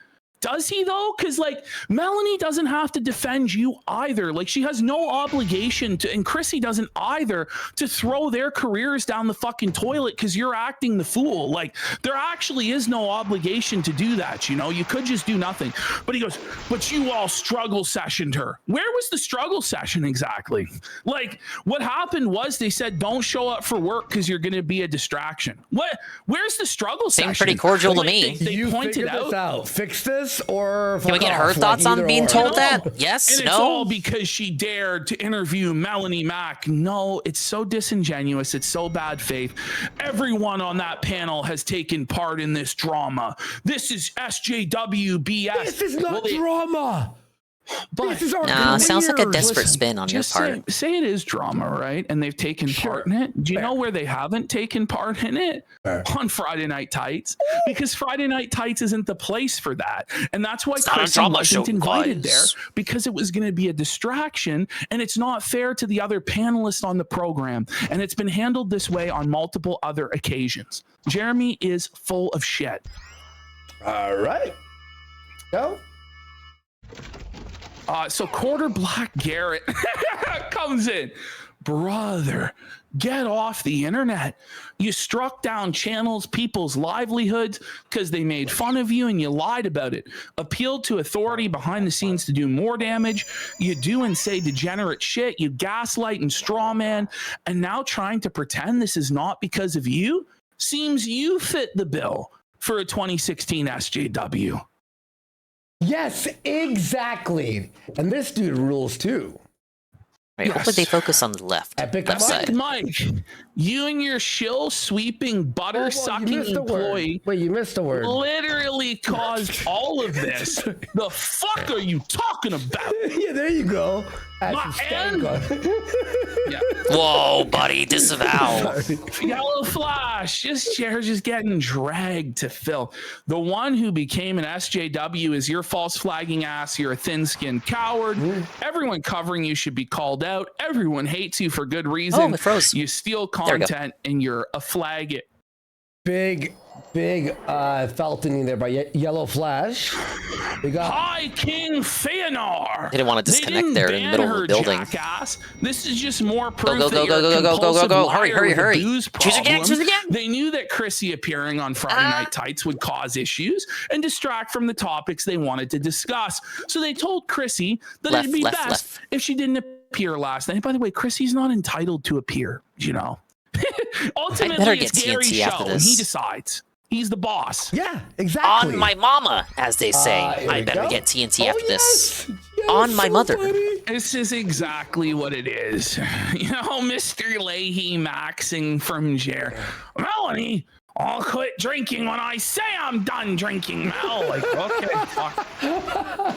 Does he though? Because like Melanie doesn't have to defend you either. Like she has no obligation to, and Chrissie doesn't either, to throw their careers down the fucking toilet because you're acting the fool. Like there actually is no obligation to do that. You know, you could just do nothing. But he goes, but you all struggle sessioned her. Where was the struggle session exactly? Like what happened was they said don't show up for work because you're going to be a distraction. What? Where's the struggle session? Seemed pretty cordial to Like, me. They You pointed figured this out. Fix this or Can we fuck get her off, thoughts like on either being or. told that? Yes? And No? it's all because she dared to interview Melanie Mac. No, it's so disingenuous. It's so bad faith. Everyone on that panel has taken part in this drama. This is SJW BS. This is not drama. But this is our Nah, sounds like a careers. desperate spin on your just part. say it is drama, right? And they've taken part in it. Do you know where they haven't taken part in it? On Friday Night Tights. Because Friday Night Tights isn't the place for that. And that's why not a Chrissie drama wasn't show, invited guys. there, because it was going to be a distraction and it's not fair to the other panelists on the program. And it's been handled this way on multiple other occasions. Jeremy is full of shit. All right. Go. So Quarter Black Garrett comes in. Brother, get off the internet. You struck down channels, people's livelihoods because they made fun of you and you lied about it. Appealed to authority behind the scenes to do more damage. You do and say degenerate shit. You gaslight and straw man. And now trying to pretend this is not because of you? Seems you fit the bill for a 2016 SJW. Yes, exactly. And this dude rules too. Right, hopefully they focus on the left side. Mike, you and your shill sweeping butter sucking employee. Wait, you missed a word. Literally caused all of this. The fuck are you talking about? Yeah, there you go. Yeah. Whoa, buddy, disavow. Yellow Flash, this chair's just getting dragged to fill. The one who became an SJW is your false flagging ass. You're a thin-skinned coward. Everyone covering you should be called out. Everyone hates you for good reason. Oh, it froze. You steal content and you're a flag. Big Feltoning there by Yellow Flash. We got High King Feanor. They didn't want to disconnect there in the middle of the building. Jackass. This is just more proof Go. Hurry. Choose again. They knew that Chrissie appearing on Friday Night Tights would cause issues and distract from the topics they wanted to discuss. So they told Chrissie that it'd be best if she didn't appear last night. By the way, Chrissie's not entitled to appear, you know. Ultimately, it's Gary's show, and he decides. He's the boss. Yeah, exactly. On my mama, as they say. I better get TNT after this. On my mother. This is exactly what it is. You know, Mr. Leahy maxing from Jer. Melanie, I'll quit drinking when I say I'm done drinking, Mel. Like, okay, fuck.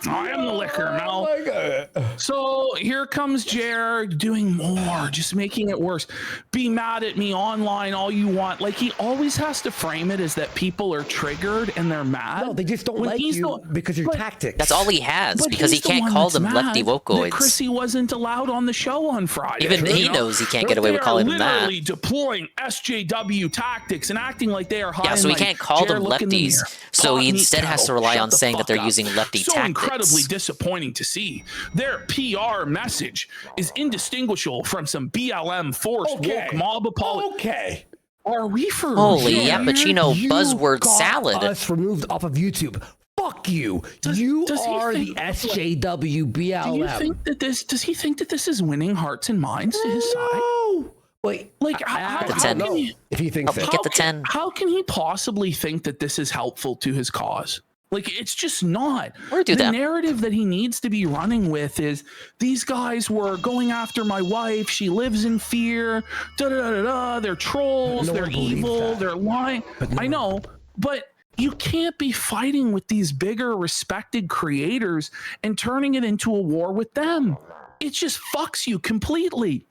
I am the liquor, Mel. Oh my God. So here comes Jer doing more, just making it worse. Be mad at me online all you want. Like, he always has to frame it as that people are triggered and they're mad. No, they just don't like you because of your tactics. That's all he has, because he can't call them lefty wokoids. Chrissie wasn't allowed on the show on Friday. Even he knows he can't get away with calling them that. Literally deploying SJW tactics and acting like they are high. Yeah, so he can't call them lefties. So he instead has to rely on saying that they're using lefty tactics. Incredibly disappointing to see. Their PR message is indistinguishable from some BLM forced woke mob apology. Okay. Are we for holy real? Yappuccino buzzword got salad? Us removed off of YouTube. Fuck you. You are the SJW BLM. Do you think that does he think that this is winning hearts and minds to his side? Wait, like how can he, if he thinks that. Get the 10. How can he possibly think that this is helpful to his cause? Like, it's just not. Do the narrative that he needs to be running with is these guys were going after my wife. She lives in fear. They're trolls. They're evil. They're lying. I know, but you can't be fighting with these bigger, respected creators and turning it into a war with them. It just fucks you completely.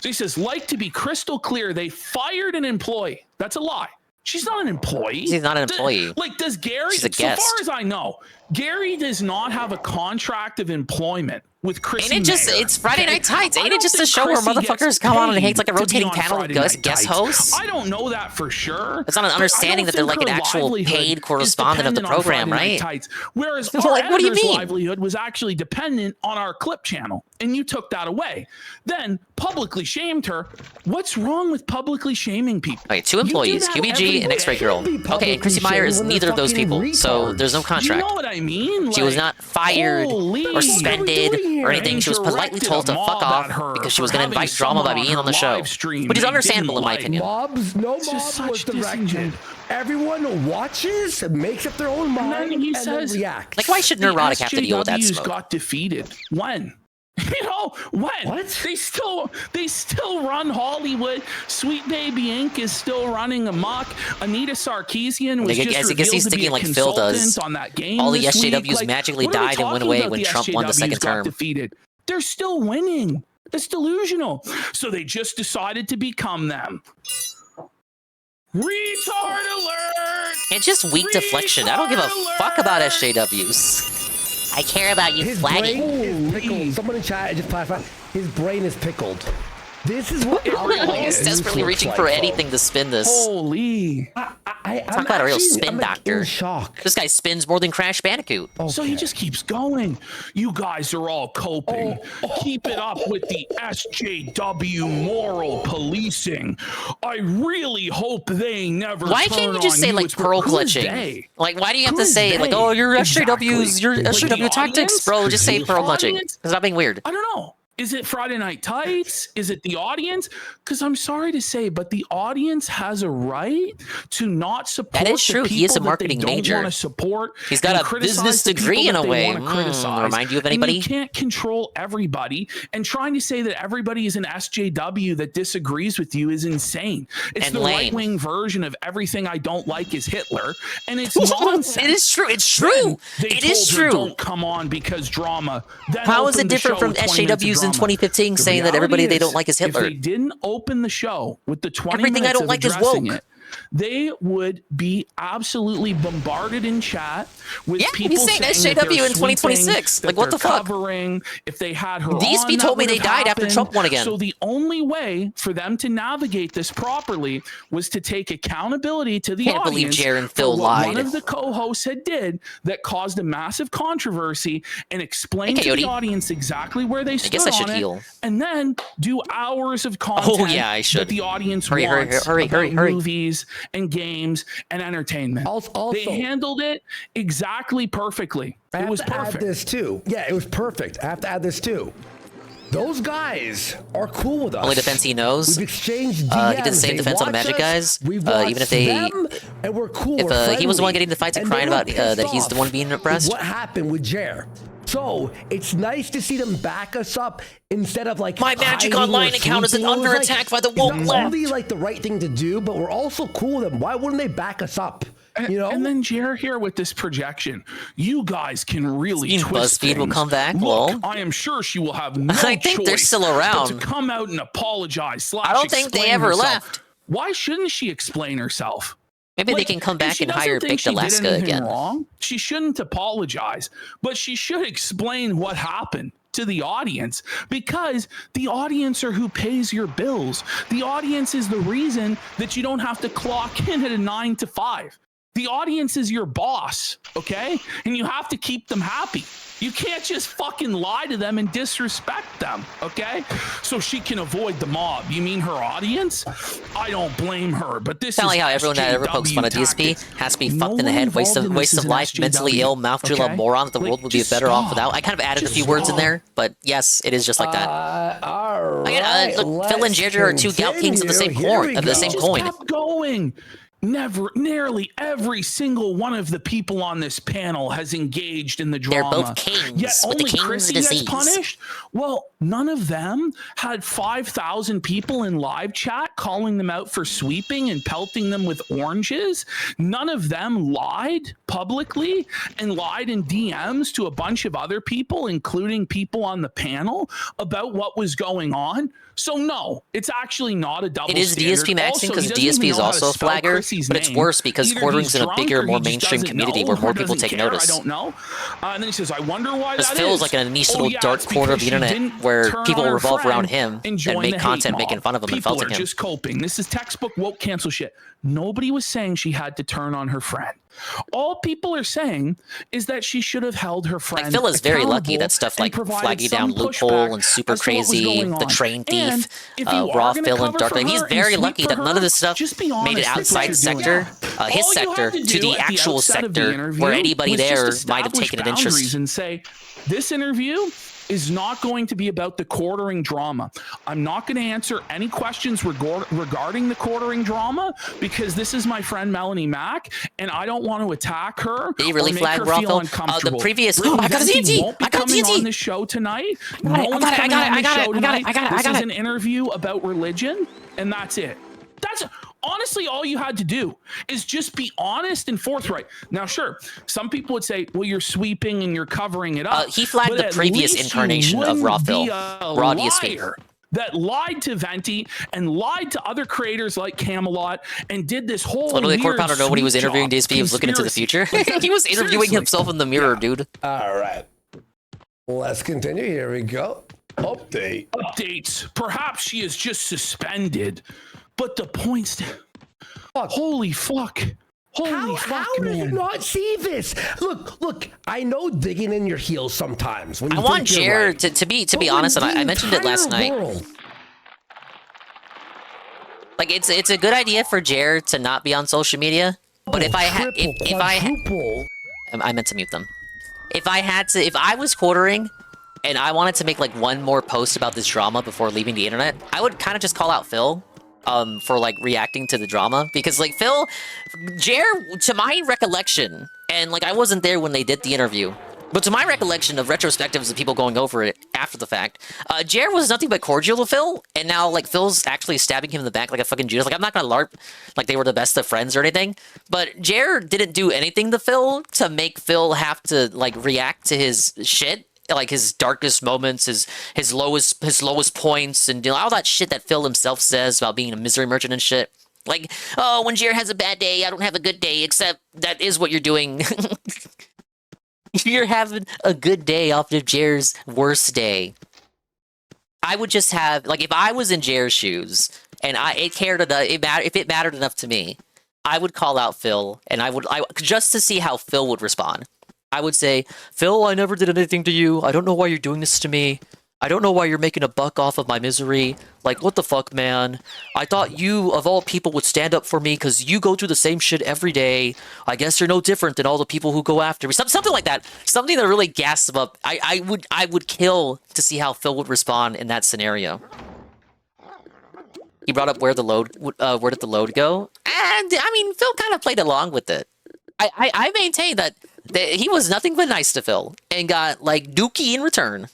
So he says, like to be crystal clear, they fired an employee. That's a lie. She's not an employee. She's not an employee. Does Gary, She's a guest. So far as I know, Gary does not have a contract of employment with Chrissie. Ain't it just, Mayr, it's Friday Night Tights. Ain't it just a show where motherfuckers come on and hates like a rotating panel of guest hosts? I don't know that for sure. It's not an understanding that they're like an actual paid correspondent of the program, right? Whereas Like, our what do you mean? livelihood was actually dependent on our clip channel, and you took that away. Then publicly shamed her. What's wrong with publicly shaming people? Okay, 2 employees, QBG and X-Ray Girl. Okay, and Chrissie Mayr is neither of those people, so there's no contract. You know what I mean? She was not fired or suspended or anything. She was politely told to fuck off because she was going to invite drama by being on the show, which is understandable in my opinion. No mob was directed. Everyone watches, makes up their own mind, and then reacts. Like, why should Neurotic have to deal with that SJWs smoke? got defeated. When? You know, when? What? They still run Hollywood. Sweet Baby Inc. is still running amok. Anita Sarkeesian was just I guess he's sticking like Phil does. On that game all the this SJWs week. magically What are we died and went talking away about? when The Trump won the SJWs second got term. Defeated. They're still winning. It's delusional. So they just decided to become them. Retard alert! And just weak deflection. I don't give a fuck about SJWs. I care about you flagging. His brain is pickled. Someone in chat just passed by. His brain is pickled. This is what He's desperately reaching for anything to spin this. Holy. Talk about a real spin doctor. This guy spins more than Crash Bandicoot. So he just keeps going. You guys are all coping. Keep it up with the SJW moral policing. I really hope they never. Why can't you just say like pearl clutching? Like, why do you have to say like, oh, your SJWs, your SJW tactics, bro? Just say pearl clutching. It's not being weird. I don't know. Is it Friday Night Tights? Is it the audience? Because I'm sorry to say, but the audience has a right to not support. That is true. He is a marketing major. Support. He's got a business degree in a way. Remind you of anybody? And you can't control everybody. And trying to say that everybody is an SJW that disagrees with you is insane. It's and the right-wing version of everything I don't like is Hitler, and it's nonsense. It is true. It's true. It is true. Don't come on because drama. Then how is it open the different show from 20 minutes of SJWs interviews in 2015 saying that everybody they don't like is Hitler. If they didn't open the show with the 20 Everything I minutes don't of like is addressing woke. it, they would be absolutely bombarded in chat with people he's saying saying SJW that they're in 2026. sweeping, Like, what that the they're fuck? covering. If they had her DSP on, that told me would they have died after happened. Trump won again. So the only way for them to navigate this properly was to take accountability to the Can't believe audience Jer and for Phil what lied. one of the co-hosts had did that caused a massive controversy, and explain Hey, to the Coyote. audience exactly where they stood guess I should on heal. it, and then do hours of content Oh, yeah, I should. that the audience Hurry, hurry, wants hurry, about hurry. movies and games and entertainment. Also, they handled it exactly perfectly. I It was have to add perfect. this too. Yeah, it was perfect. I have to add this too. Those guys are cool with us. Only defense he knows. We've exchanged DMs. He did the same They defense on the watch Magic us, guys. We've Even watched if they, them, and we're cool. if we're he was the one friendly. getting the fights and And crying they were about that pissed he's the one being with oppressed. what happened with Jer. So it's nice to see them back us up instead of like My Magic hiding or Online account is sleeping. It under was attack by the woke it's not left. only like the right thing to do, but we're also cool with them. Why wouldn't they back us up? You know? And then Jer here with this projection. You guys can really You think twist BuzzFeed will things. come back? Look, Well, I am sure she will have no I think they're choice still but around. to come out and apologize. I don't think they explain ever herself. left. Why shouldn't she explain herself? Maybe they Like, can come if back she and doesn't hire think Big she did Alaska anything again. Wrong, she shouldn't apologize, but she should explain what happened to the audience, because the audience are who pays your bills. The audience is the reason that you don't have to clock in at a 9 to 5. The audience is your boss, okay? And you have to keep them happy. You can't just fucking lie to them and disrespect them, okay? So she can avoid the mob. You mean her audience? I don't blame her, but this Sound is like how everyone that ever pokes fun at DSP tactics. has to be No fucked in the one head, waste involved of in this is an life, mentally SJW, ill, mouth-drill okay? moron that the Like, world would be just better off stop. without. I kind of added a Just few words in stop. there, but yes, it is just like that. All Again, right, look, Phil and Ginger are two gal kings of the same coin. Of the same Just coin. kept going. Nearly every single one of the people on this panel has engaged in the They're drama. both kings Yet with the only king's Chrissie disease. gets punished. Well, none of them had 5,000 people in live chat calling them out for sweeping and pelting them with oranges. None of them lied publicly and lied in DMs to a bunch of other people, including people on the panel, about what was going on. So no, it's actually not a double It is standard. DSP maxing Also, because he doesn't even DSP is know how to also a spell flagger, Chrissie's but it's name. worse because Either quartering's he's in a drunk bigger, or he more just mainstream doesn't community know where more or people doesn't take care, notice. I don't know. And then he says, I wonder why Because that Phil's is. like in a niche Oh, little yeah, dark it's corner of the because she internet didn't where turn people on her revolve around friend him and join and make the hate content mob. making fun of him and People felting are him. just coping. This is textbook woke cancel shit. Nobody was saying she had to turn on her friend. All people are saying is that she should have held her friend. Like Phil is very lucky accountable that stuff and like provided Flaggy Down some Loophole pushback and Super as to what was Crazy, going The on. Train And Thief, if you are Raw gonna Phil and cover Dark for Knight. He's her and very sweep lucky for that her, none of this stuff just be made it honest with what outside you're sector, doing. his All you had sector, to to do the at actual outset of the sector interview where anybody was just there might have establish taken an interest. boundaries and say, this interview is not going to be about the quartering drama. I'm not going to answer any questions regarding the quartering drama because this is my friend Melanie Mack, and I don't want to attack her. Did he really or make flag her Raw feel Phil? uncomfortable. The previous. Brittany I got a Venti TNT. won't be I got a coming on TNT. this show tonight. I No one's got it. coming on this show I tonight. got This it. is an interview about religion, and that's it. That's honestly all you had to do is just be honest and forthright. Now, sure, some people would say, well, you're sweeping and you're covering it up. He flagged but the at previous least incarnation you of Raw wouldn't Phil. be a Raw DSP. liar that lied to Venti and lied to other creators like Camelot and did this whole Literally, weird Court Pounder nobody was sweep interviewing job DSP. He was looking into the future. conspiracy. He was interviewing Seriously. himself in the mirror, dude. All right. Let's continue. Here we go. Update. Updates. Perhaps she is just suspended, but the points. Holy fuck. Holy fuck, How do you man. not see this? Look, I know digging in your heels sometimes. When you I want think you're Jer right. to be But honest, and when I the mentioned it last entire night. world- Like it's a good idea for Jer to not be on social media. But if I had, if I I meant to mute them. If I was quartering, and I wanted to make like one more post about this drama before leaving the internet, I would kind of just call out Phil, for like reacting to the drama because like Jer, to my recollection, and like I wasn't there when they did the interview. But to my recollection of retrospectives of people going over it after the fact, Jer was nothing but cordial to Phil, and now like Phil's actually stabbing him in the back like a fucking Judas. Like I'm not gonna LARP like they were the best of friends or anything, but Jer didn't do anything to Phil to make Phil have to like react to his shit. like his darkest moments, his lowest points, and all that shit that Phil himself says about being a misery merchant and shit. Like, oh, when Jer has a bad day, I don't have a good day, except that is what you're doing. You're having a good day off of Jer's worst day. I would just have, like, if I was in Jer's shoes, and if it mattered enough to me, I would call out Phil, and I just to see how Phil would respond. I would say, Phil, I never did anything to you. I don't know why you're doing this to me. I don't know why you're making a buck off of my misery. Like, what the fuck, man? I thought you, of all people, would stand up for me because you go through the same shit every day. I guess you're no different than all the people who go after me. Something like that. Something that really gassed him up. I would kill to see how Phil would respond in that scenario. He brought up where did the load go? And, I mean, Phil kind of played along with it. I maintain that he was nothing but nice to Phil and got, like, dookie in return.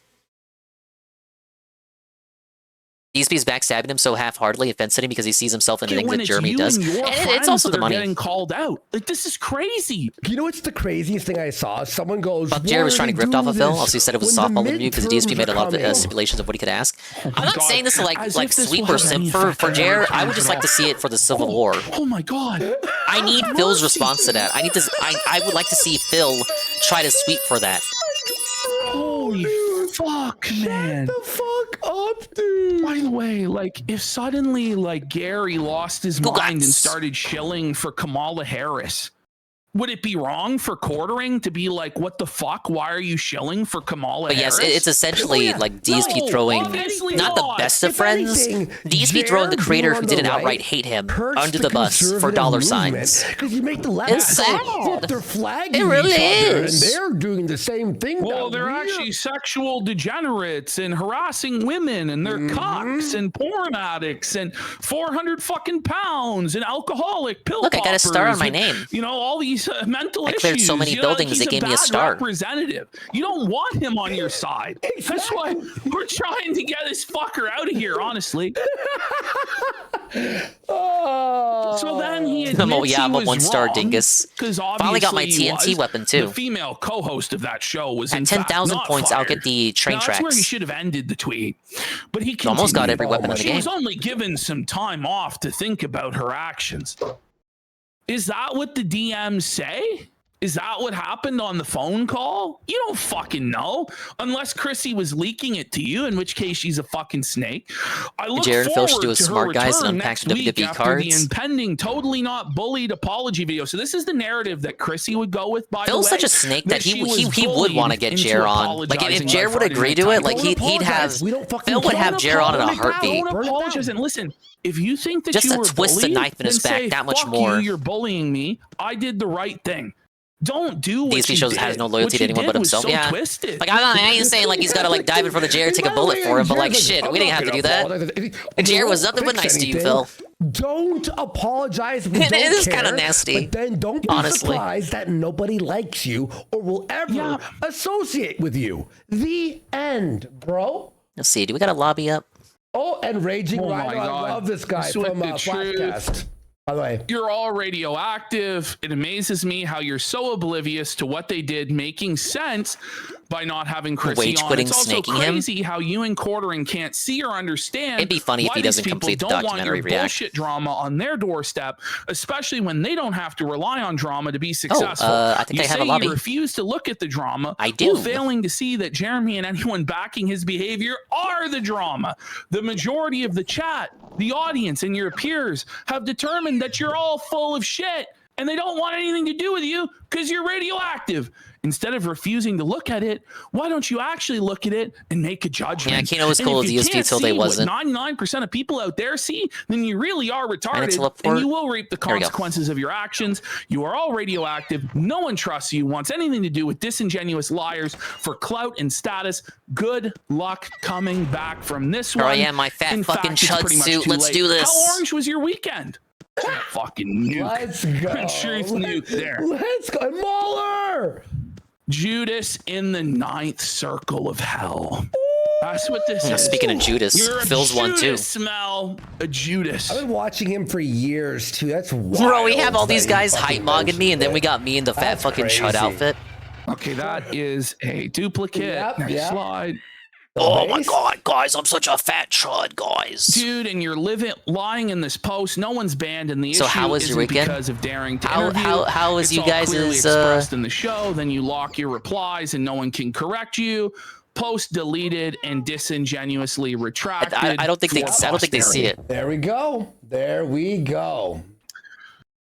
DSP's backstabbing him so half-heartedly and fence-sitting because he sees himself in the things that Jeremy does. And it's also the money. Getting called out. Like, this is crazy. You know what's the craziest thing I saw? Someone goes, Jeremy was trying to grift off of Phil. Also, he said it was a softball interview because DSP made a lot of stipulations of what he could ask. I'm not saying this to like sweep or simp for Jer. I would just like to see it for the Civil War. Oh my god. I need Phil's response to that. I would like to see Phil try to sweep for that. Holy fuck, man. Shut the fuck up, dude. By the way, like, if suddenly, like, Gary lost his mind and started shilling for Kamala Harris, would it be wrong for Quartering to be like, what the fuck? Why are you shilling for Kamala Harris? Yes, it's essentially like DSP throwing not the best of friends. DSP throwing the creator who didn't outright hate him under the bus for dollar signs. Because you make the left it's sad. They're flagging it really each other, is. and they're doing the same thing. Well, they're actually sexual degenerates and harassing women, and they're cocks and porn addicts and 400 fucking pounds and alcoholic pill Look, I got a star on my and, name. You know, all these mental issues. I cleared so many buildings, they gave me a star. Representative. You don't want him on your side. That's why we're trying to get this fucker out of here, honestly. So then he admits I'm a one-star wrong, dingus. Finally got my TNT weapon too. The female co-host of that show was at 10,000 points. I'll get the train tracks. That's where he should have ended the tweet. But he almost got every weapon in the game. She was only given some time off to think about her actions. Is that what the DMs say? Is that what happened on the phone call? You don't fucking know. Unless Chrissie was leaking it to you, in which case she's a fucking snake. I look Jared and Phil should forward do a to smart her guys and return unpack next the week WWE after cards. the impending totally not bullied apology video. So this is the narrative that Chrissie would go with, by Phil's the way. such a snake that he she would want to get Jer on. Like, if Jer would agree to it, like, he'd have... Phil would have Jer on in a heartbeat. Don't apologize. And listen, if you think that just you to were twist bullied, the knife in his then back say, that much fuck more. You, you're bullying me. I did the right thing. Don't do what DSP you shows did. has no loyalty to anyone but himself. So yeah, twisted. like I ain't saying like he's got to like dive in front of Jer and take a bullet for him, but like shit, we didn't have to do that. And Jer was nothing but nice to you, Phil. Don't apologize. It is kind of nasty. But then don't be surprised that nobody likes you or will ever associate with you. The end, bro. Let's see. Do we got a lobby up? Oh, and Raging Rhino. I love this guy from Flashcast. By the way, you're all radioactive. It amazes me how you're so oblivious to what they did, making sense by not having Chrissie on. It's also crazy how you and Quartering can't see or understand. It'd be funny if he doesn't complete the documentary react. Bullshit drama on their doorstep, especially when they don't have to rely on drama to be successful. I think I have a lobby. You refuse to look at the drama. I do. While failing to see that Jeremy and anyone backing his behavior are the drama. The majority of the chat, the audience, and your peers have determined that you're all full of shit and they don't want anything to do with you because you're radioactive. Instead of refusing to look at it, why don't you actually look at it and make a judgment? Yeah, Keno was cool with DSP till they wasn't. 99% of people out there see, then you really are retarded and you will reap the consequences of your actions. You are all radioactive. No one trusts you, wants anything to do with disingenuous liars for clout and status. Good luck coming back from this one. Oh yeah, my fat fucking chud suit. Let's do this. How orange was your weekend? Fucking nuke. Let's go. Truth nuke there. Let's go. Mauler! Judas in the 9th circle of hell. That's what this is. Speaking of Judas, Phil's one too. Smell a Judas. I've been watching him for years too. That's wild. Bro, we have all these guys hype mogging me, and then we got me in the fat fucking chud outfit. Okay, that is a duplicate. Next slide. Oh my god, guys, I'm such a fat chud, guys. Dude, and you're lying in this post. No one's banned, and the So issue how was your isn't weekend? because of daring to How- interview. how was It's you all guys' clearly expressed in the show. Then you lock your replies, and no one can correct you. Post deleted and disingenuously retracted. I don't think they see it. There we go. There we go.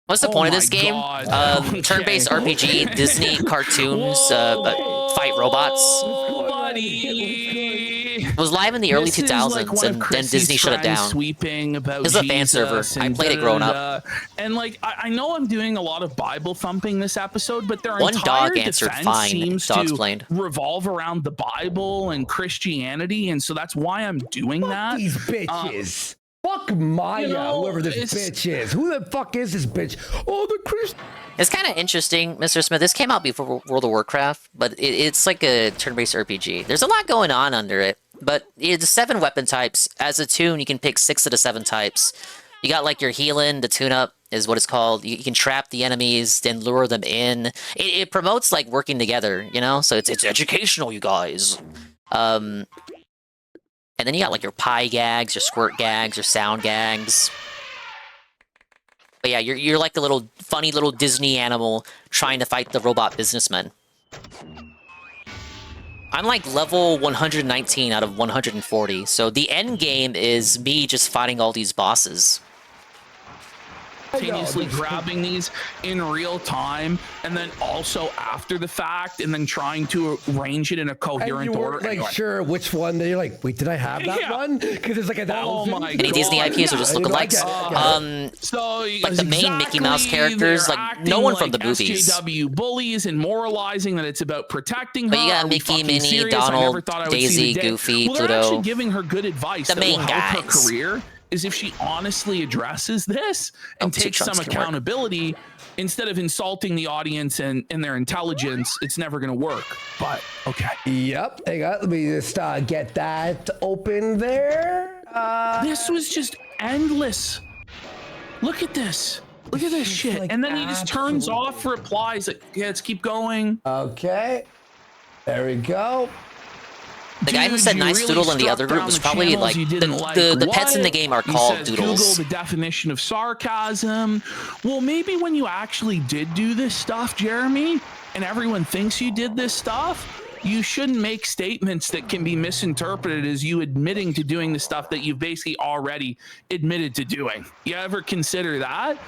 What's the point of this game? God. Turn-based RPG, Disney cartoons, fight robots. It was live in the early 2000s, and then Disney shut it down. Sweeping about This is a fan server. I played it growing up. And like, I know I'm doing a lot of Bible thumping this episode, but their One entire dog answered defense fine. seems Dog to explained. revolve around the Bible and Christianity, and so that's why I'm doing that. These bitches. Fuck Maya, whoever this bitch is. Who the fuck is this bitch? Oh, the Christ. It's kind of interesting, Mr. Smith. This came out before World of Warcraft, but it's like a turn-based RPG. There's a lot going on under it, but it's 7 weapon types. As a toon, you can pick 6 of the 7 types. You got like your healing, the tune-up is what it's called. You can trap the enemies, then lure them in. It promotes like working together, you know? So it's educational, you guys. And then you got like your pie gags, your squirt gags, your sound gags. But yeah, you're like the funny little Disney animal trying to fight the robot businessmen. I'm like level 119 out of 140, so the end game is me just fighting all these bosses. Simultaneously grabbing these in real time, and then also after the fact, and then trying to arrange it in a coherent And you order. weren't like Anyway. sure which one. Then you're like, wait, did I have that one? Because it's like a thousand. Oh my Any Disney IPs are just lookalikes. So like the main Mickey Mouse characters, like no one from the movies. SJW bullies and moralizing that it's about protecting her. But you got Are we Mickey, fucking Minnie, serious? I Donald, never thought I would see Daisy, the day. Goofy, Well, they're Pluto. actually giving her good advice The that main will help guys. her career. Is if she honestly addresses this and takes some Chunks can work. accountability instead of insulting the audience and their intelligence, it's never going to work. But okay. Yep. Hang on. Let me just get that open there. This was just endless. Look at this. Look at this shit. like And then he just turns off replies. Like, yeah, let's keep going. Okay. There we go. The guy who Dude, said you nice really doodle in the struck other group down was the probably channels like you didn't like. the pets in the What? game are He called says, doodles. Google the definition of sarcasm. Well, maybe when you actually did do this stuff, Jeremy, and everyone thinks you did this stuff, you shouldn't make statements that can be misinterpreted as you admitting to doing the stuff that you've basically already admitted to doing. You ever consider that?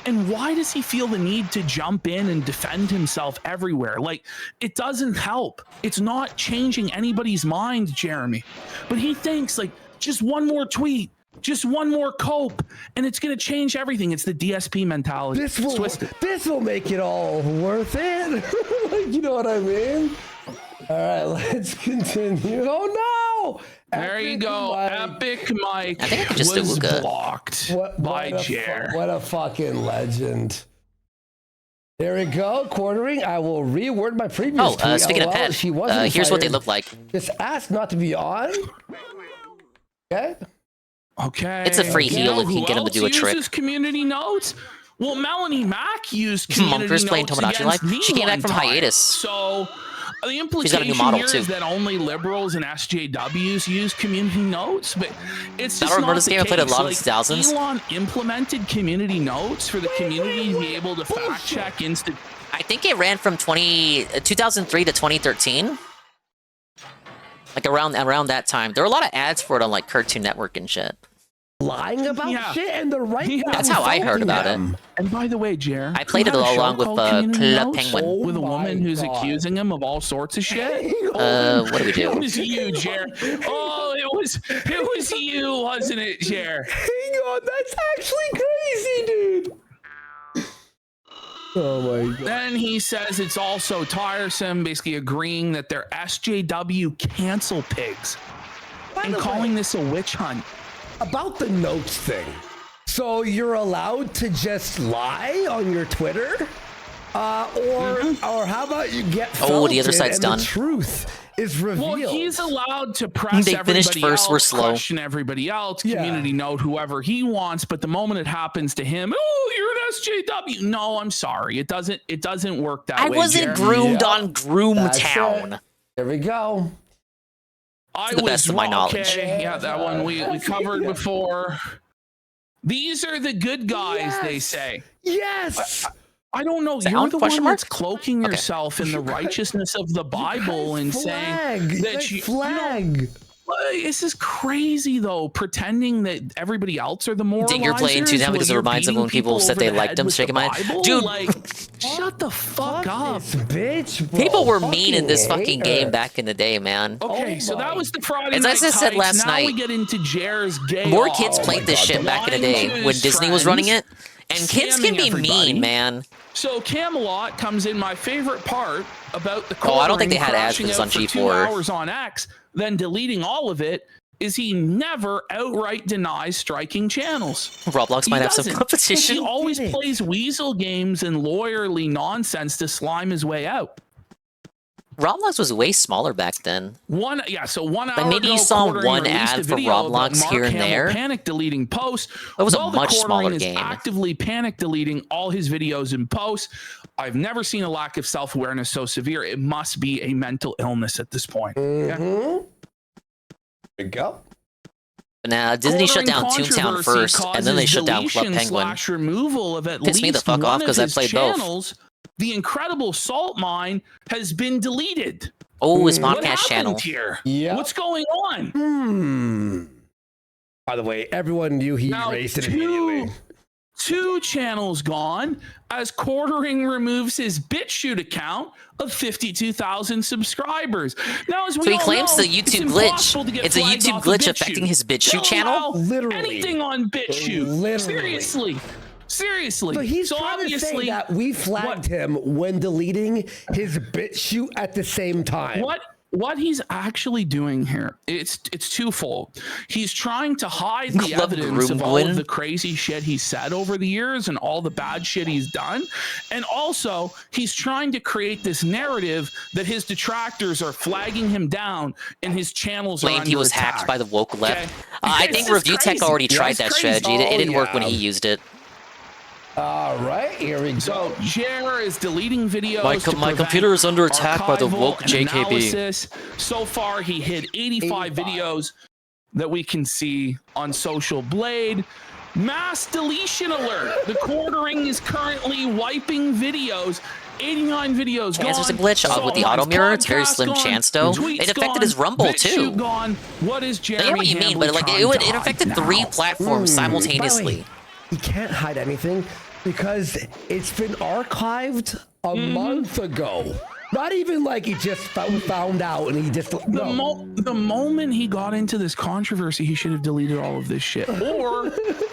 And why does he feel the need to jump in and defend himself everywhere? Like, it doesn't help. It's not changing anybody's mind, Jeremy. But he thinks, like, just one more tweet, just one more cope, and it's going to change everything. It's the DSP mentality. This will make it all worth it. Like, you know what I mean? All right, let's continue. Oh no! There you go. Epic Mike I think I could just was Luca. blocked by Jer. What a fucking legend. There we go. Quartering. I will reword my previous tweet. Speaking of LOL, pet, she wasn't here's what they fired. look like. Just ask not to be on. Okay. Okay. It's a free heal if you who can get him to else do a trick. uses community notes? Well, Melanie Mack used community Monkers playing notes Tomodachi against Life. me She came back one from time. hiatus. So the She's implication got a new model, here too. is that only liberals and SJWs use community notes, but it's I just don't remember not this the game. I played it a case. lot in Like, the 2000s. Elon implemented community notes for the community to be able to fact check instant. I think it ran from 2003 to 2013. Like around that time. There were a lot of ads for it on like Cartoon Network and shit. Lying about shit and the right. That's how I heard about it. And by the way, Jer, I played it all along with Club Penguin. with a woman who's accusing him of all sorts of shit. What do we do? It was you, Jer. Oh, it was you, wasn't it, Jer? Hang on, that's actually crazy, dude. Oh my god. Then he says it's also tiresome, basically agreeing that they're SJW cancel pigs and calling this a witch hunt. About the notes thing. So you're allowed to just lie on your Twitter? Or how about you get Oh, the other felted side's and done. the truth is revealed. Well, he's allowed to press They everybody finished first, else, we're slow. question everybody else, community note whoever he wants, but the moment it happens to him, oh, you're an SJW. No, I'm sorry. It doesn't work that I way. wasn't groomed on Groomtown. There we go. I To the best of my knowledge. Okay, yeah, that one we covered before. These are the good guys, they say. Yes. I don't know. Sound? You're the Question one mark? that's cloaking yourself in the righteousness of the Bible and saying that you flag. This is crazy, though. Pretending that everybody else are the moralizers. Think you're playing Toontown because it reminds them when people said they liked them. Shaking my dude. Like, shut the fuck up, bitch. Bro. People were mean in this fucking game back in the day, man. Okay, so that was the Friday As night I said tights. last now night, we get into Jer's gay. more kids played this shit back in the day when Disney was running it, and kids can be mean, man. So Camelot comes in my favorite part about the. Oh, I don't think they had crashing ads for this out on 2 G4. hours on X, then deleting all of it. Is he never outright denies striking channels? Roblox might have some competition. He always plays weasel games and lawyerly nonsense to slime his way out. Roblox was way smaller back then. So 1 hour Like maybe you ago, saw Quartering one released ad a for video about Roblox Mark here and Hamill there. Panic deleting posts. That was a Well, much the smaller Quartering game. is actively panic deleting all his videos and posts. I've never seen a lack of self-awareness so severe. It must be a mental illness at this point. Yeah. There we go. Now Disney shut down Toontown first, and then they shut down Club Penguin. Removal of at Pissed me the least fuck off one because of I his played both. channels. The Incredible Salt Mine has been deleted. Oh, his What podcast channel. happened here? Yeah. What's going on? By the way, everyone knew he Now, erased it immediately. Two channels gone as Quartering removes his BitChute account of 52,000 subscribers. Now, as we So he all claims know, the YouTube it's glitch. impossible to get It's a flagged YouTube off of glitch affecting BitChute. his BitChute They'll channel? allow Literally. anything on BitChute. Seriously. So he's so trying to say obviously, that we flagged him when deleting his BitChute at the same time. What he's actually doing here, it's twofold. He's trying to hide the Club evidence of all Groomwin. of the crazy shit he's said over the years and all the bad shit he's done. And also, he's trying to create this narrative that his detractors are flagging him down and his channels are Claimed under he was attack. hacked by the woke left. Okay? I This think is Review Tech crazy. already tried It's that crazy. strategy. It didn't work when he used it. All right, here we go. So Jer is deleting videos. My to computer prevent is under attack by the archival woke and JKB. analysis. So far, he hid 85 videos that we can see on Social Blade. Mass deletion alert. The Quartering is currently wiping videos. 89 videos gone. Chance there's a glitch with the auto mirror. It's very slim chance though. It affected his Rumble too. Gone. What is I Jeremy know what you mean, but like it affected 3 platforms simultaneously. He can't hide anything because it's been archived a month ago. Not even like he just found out and he just the moment he got into this controversy, he should have deleted all of this shit. Or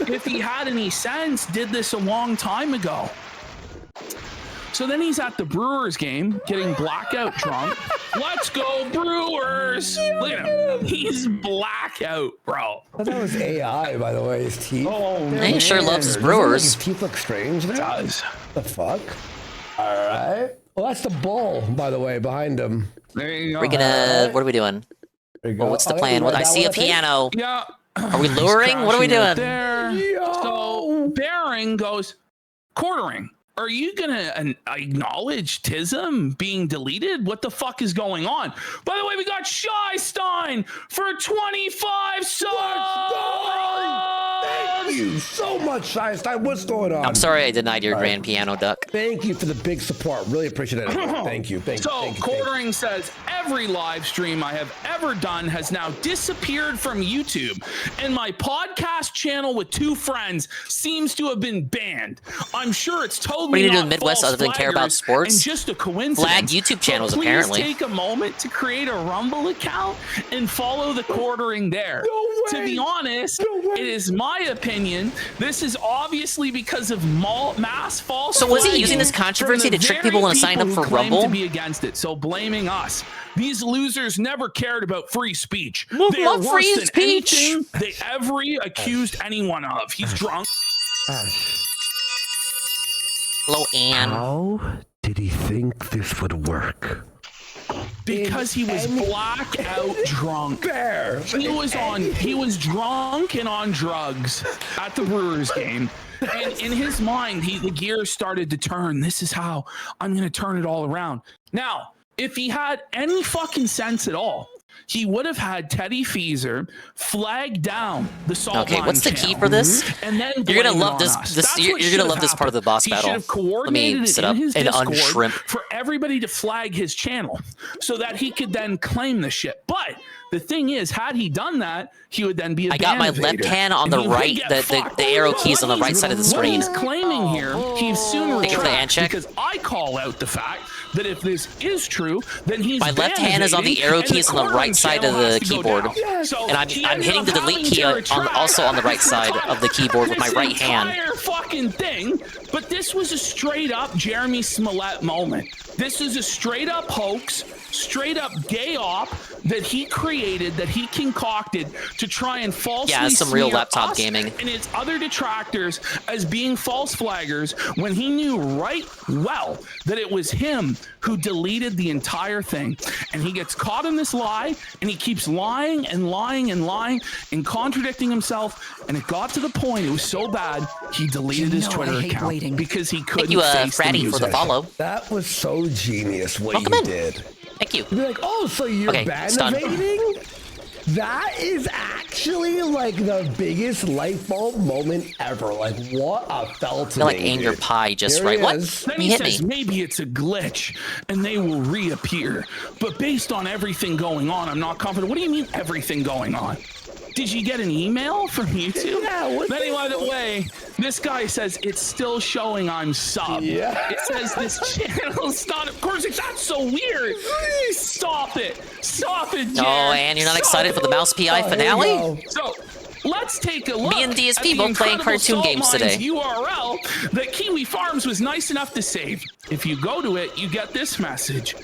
if he had any sense, did this a long time ago. So then he's at the Brewers game getting blackout drunk. Let's go Brewers! Look at him. He's blackout, bro. I thought that was AI, by the way, his teeth. Oh, He sure loves his Doesn't Brewers. His teeth look strange there. It does. The fuck? All right. Well, that's the bull, by the way, behind him. There you go. We're gonna. What are we doing? There you go. Well, what's the Oh, plan? you Well, write I that see one, a think? piano. Yeah. Are we luring? What are we Crashing doing? right there. So Baring goes, Quartering, are you gonna acknowledge Tism being deleted? What the fuck is going on? By the way, we got Shy Stein for 25 subs. Thank you so much, Shy Stein. What's going on? I'm sorry I denied your grand piano duck. Thank you for the big support. Really appreciate it. Thank you. Thank you. So Thank you. Quartering says every live stream I have ever done has now disappeared from YouTube, and my podcast channel with 2 friends seems to have been banned. I'm sure it's totally What do you do in not the Midwest false other than care about flaggers sports? and just a coincidence. Flagged YouTube channels, So please apparently. take a moment to create a Rumble account and follow the Quartering there. To be honest, it is my opinion. This is obviously because of mass false. So was he flagging using this from controversy the to trick very people into signing up people for who claim Rumble? To be against it, so blaming us. These losers never cared about free speech. Love They are free worse than speech. anything they ever accused anyone of. He's drunk. Hello, Anne. How did he think this would work? because he was blackout drunk. Fair. He was drunk and on drugs at the Brewers game. And in his mind, the gears started to turn. This is how I'm going to turn it all around. Now, if he had any fucking sense at all, he would have had Teddy Feezer flag down the salt Okay, line what's the channel, key for this? And then You're gonna blame it love on this. us. This That's you're what gonna should love have this part of the boss happened. battle. He should have Let coordinated me it sit in up his and Discord unshrimp. for everybody to flag his channel so that he could then claim the shit. But the thing is, had he done that, he would then be a I got my ban left evader, hand on and the he would right, get the fucked. arrow keys on the What right side of the What screen. he's claiming here, he's soon Thank you for the hand retract check. because I call out the fact that if this is true, then he's My left ban hand is on the evading, arrow and keys on the quartering right side of channel the has to go keyboard. down. So And he I'm ended hitting up the delete having key to retract also on the right side of the keyboard with my this right hand. entire fucking thing, but this was a straight up Jeremy Smollett moment. This is a straight up hoax, straight up gay op that he created, that he concocted to try and falsely some real smear laptop us gaming. and his other detractors as being false flaggers when he knew right well that it was him who deleted the entire thing. And he gets caught in this lie, and he keeps lying and lying and lying and contradicting himself. And it got to the point, it was so bad, he deleted his Twitter account because he couldn't Thank you, face Fratty, the for the music. follow. That was so genius what Welcome you in. did. Thank you. Be like, oh, so you're Okay, ban it's done. evading? That is actually like the biggest light bulb moment ever. Like, what a felt. I feel like anger pie just right. What? Then He he hit says me. maybe it's a glitch and they will reappear. But based on everything going on, I'm not confident. What do you mean everything going on? Did you get an email from YouTube? Yeah. Then, by the way, this guy says it's still showing I'm sub. Yeah. It says this channel's not. Of course, that's so weird. Stop it. Stop it, Jared. Oh, and you're not excited for the Mouse PI finale? So let's take a look. Me and DSP at the both playing incredible cartoon Salt games Mines today. URL that Kiwi Farms was nice enough to save. If you go to it, you get this message.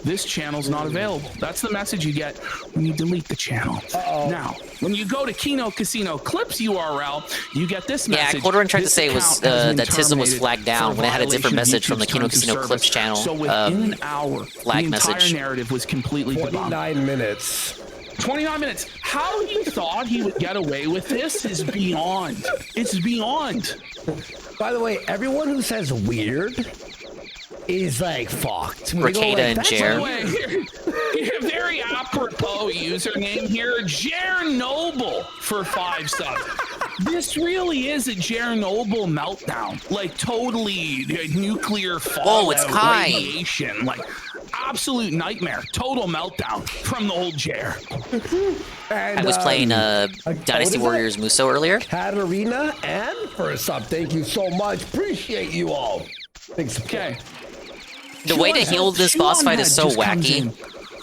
This channel's not available. That's the message you get when you delete the channel. Now, when you go to Kino Casino Clips URL, you get this message. Yeah, Quarterin tried to This say it was account has been that Tism was terminated flagged down for when it had a different violation of message from the YouTube's Kino terms of Casino service. Clips channel. So within an hour, flag the entire message. narrative was completely debunked. 29 minutes. 29 minutes. How he thought he would get away with this is beyond. It's beyond. By the way, everyone who says weird is like fucked. When they go Ricada like, and "That's Jer." By the way, very apropos username here, Jer Noble for 5 subs. This really is a Jer Noble meltdown. Like totally nuclear fallout, Whoa, it's Kai. radiation, like absolute nightmare, total meltdown from the old Jer. And, I was playing Dynasty what is Warriors Muso earlier. Katarina and for a sub. Thank you so much. Appreciate you all. Thanks. Okay. The way to heal this boss fight is so just comes wacky. in.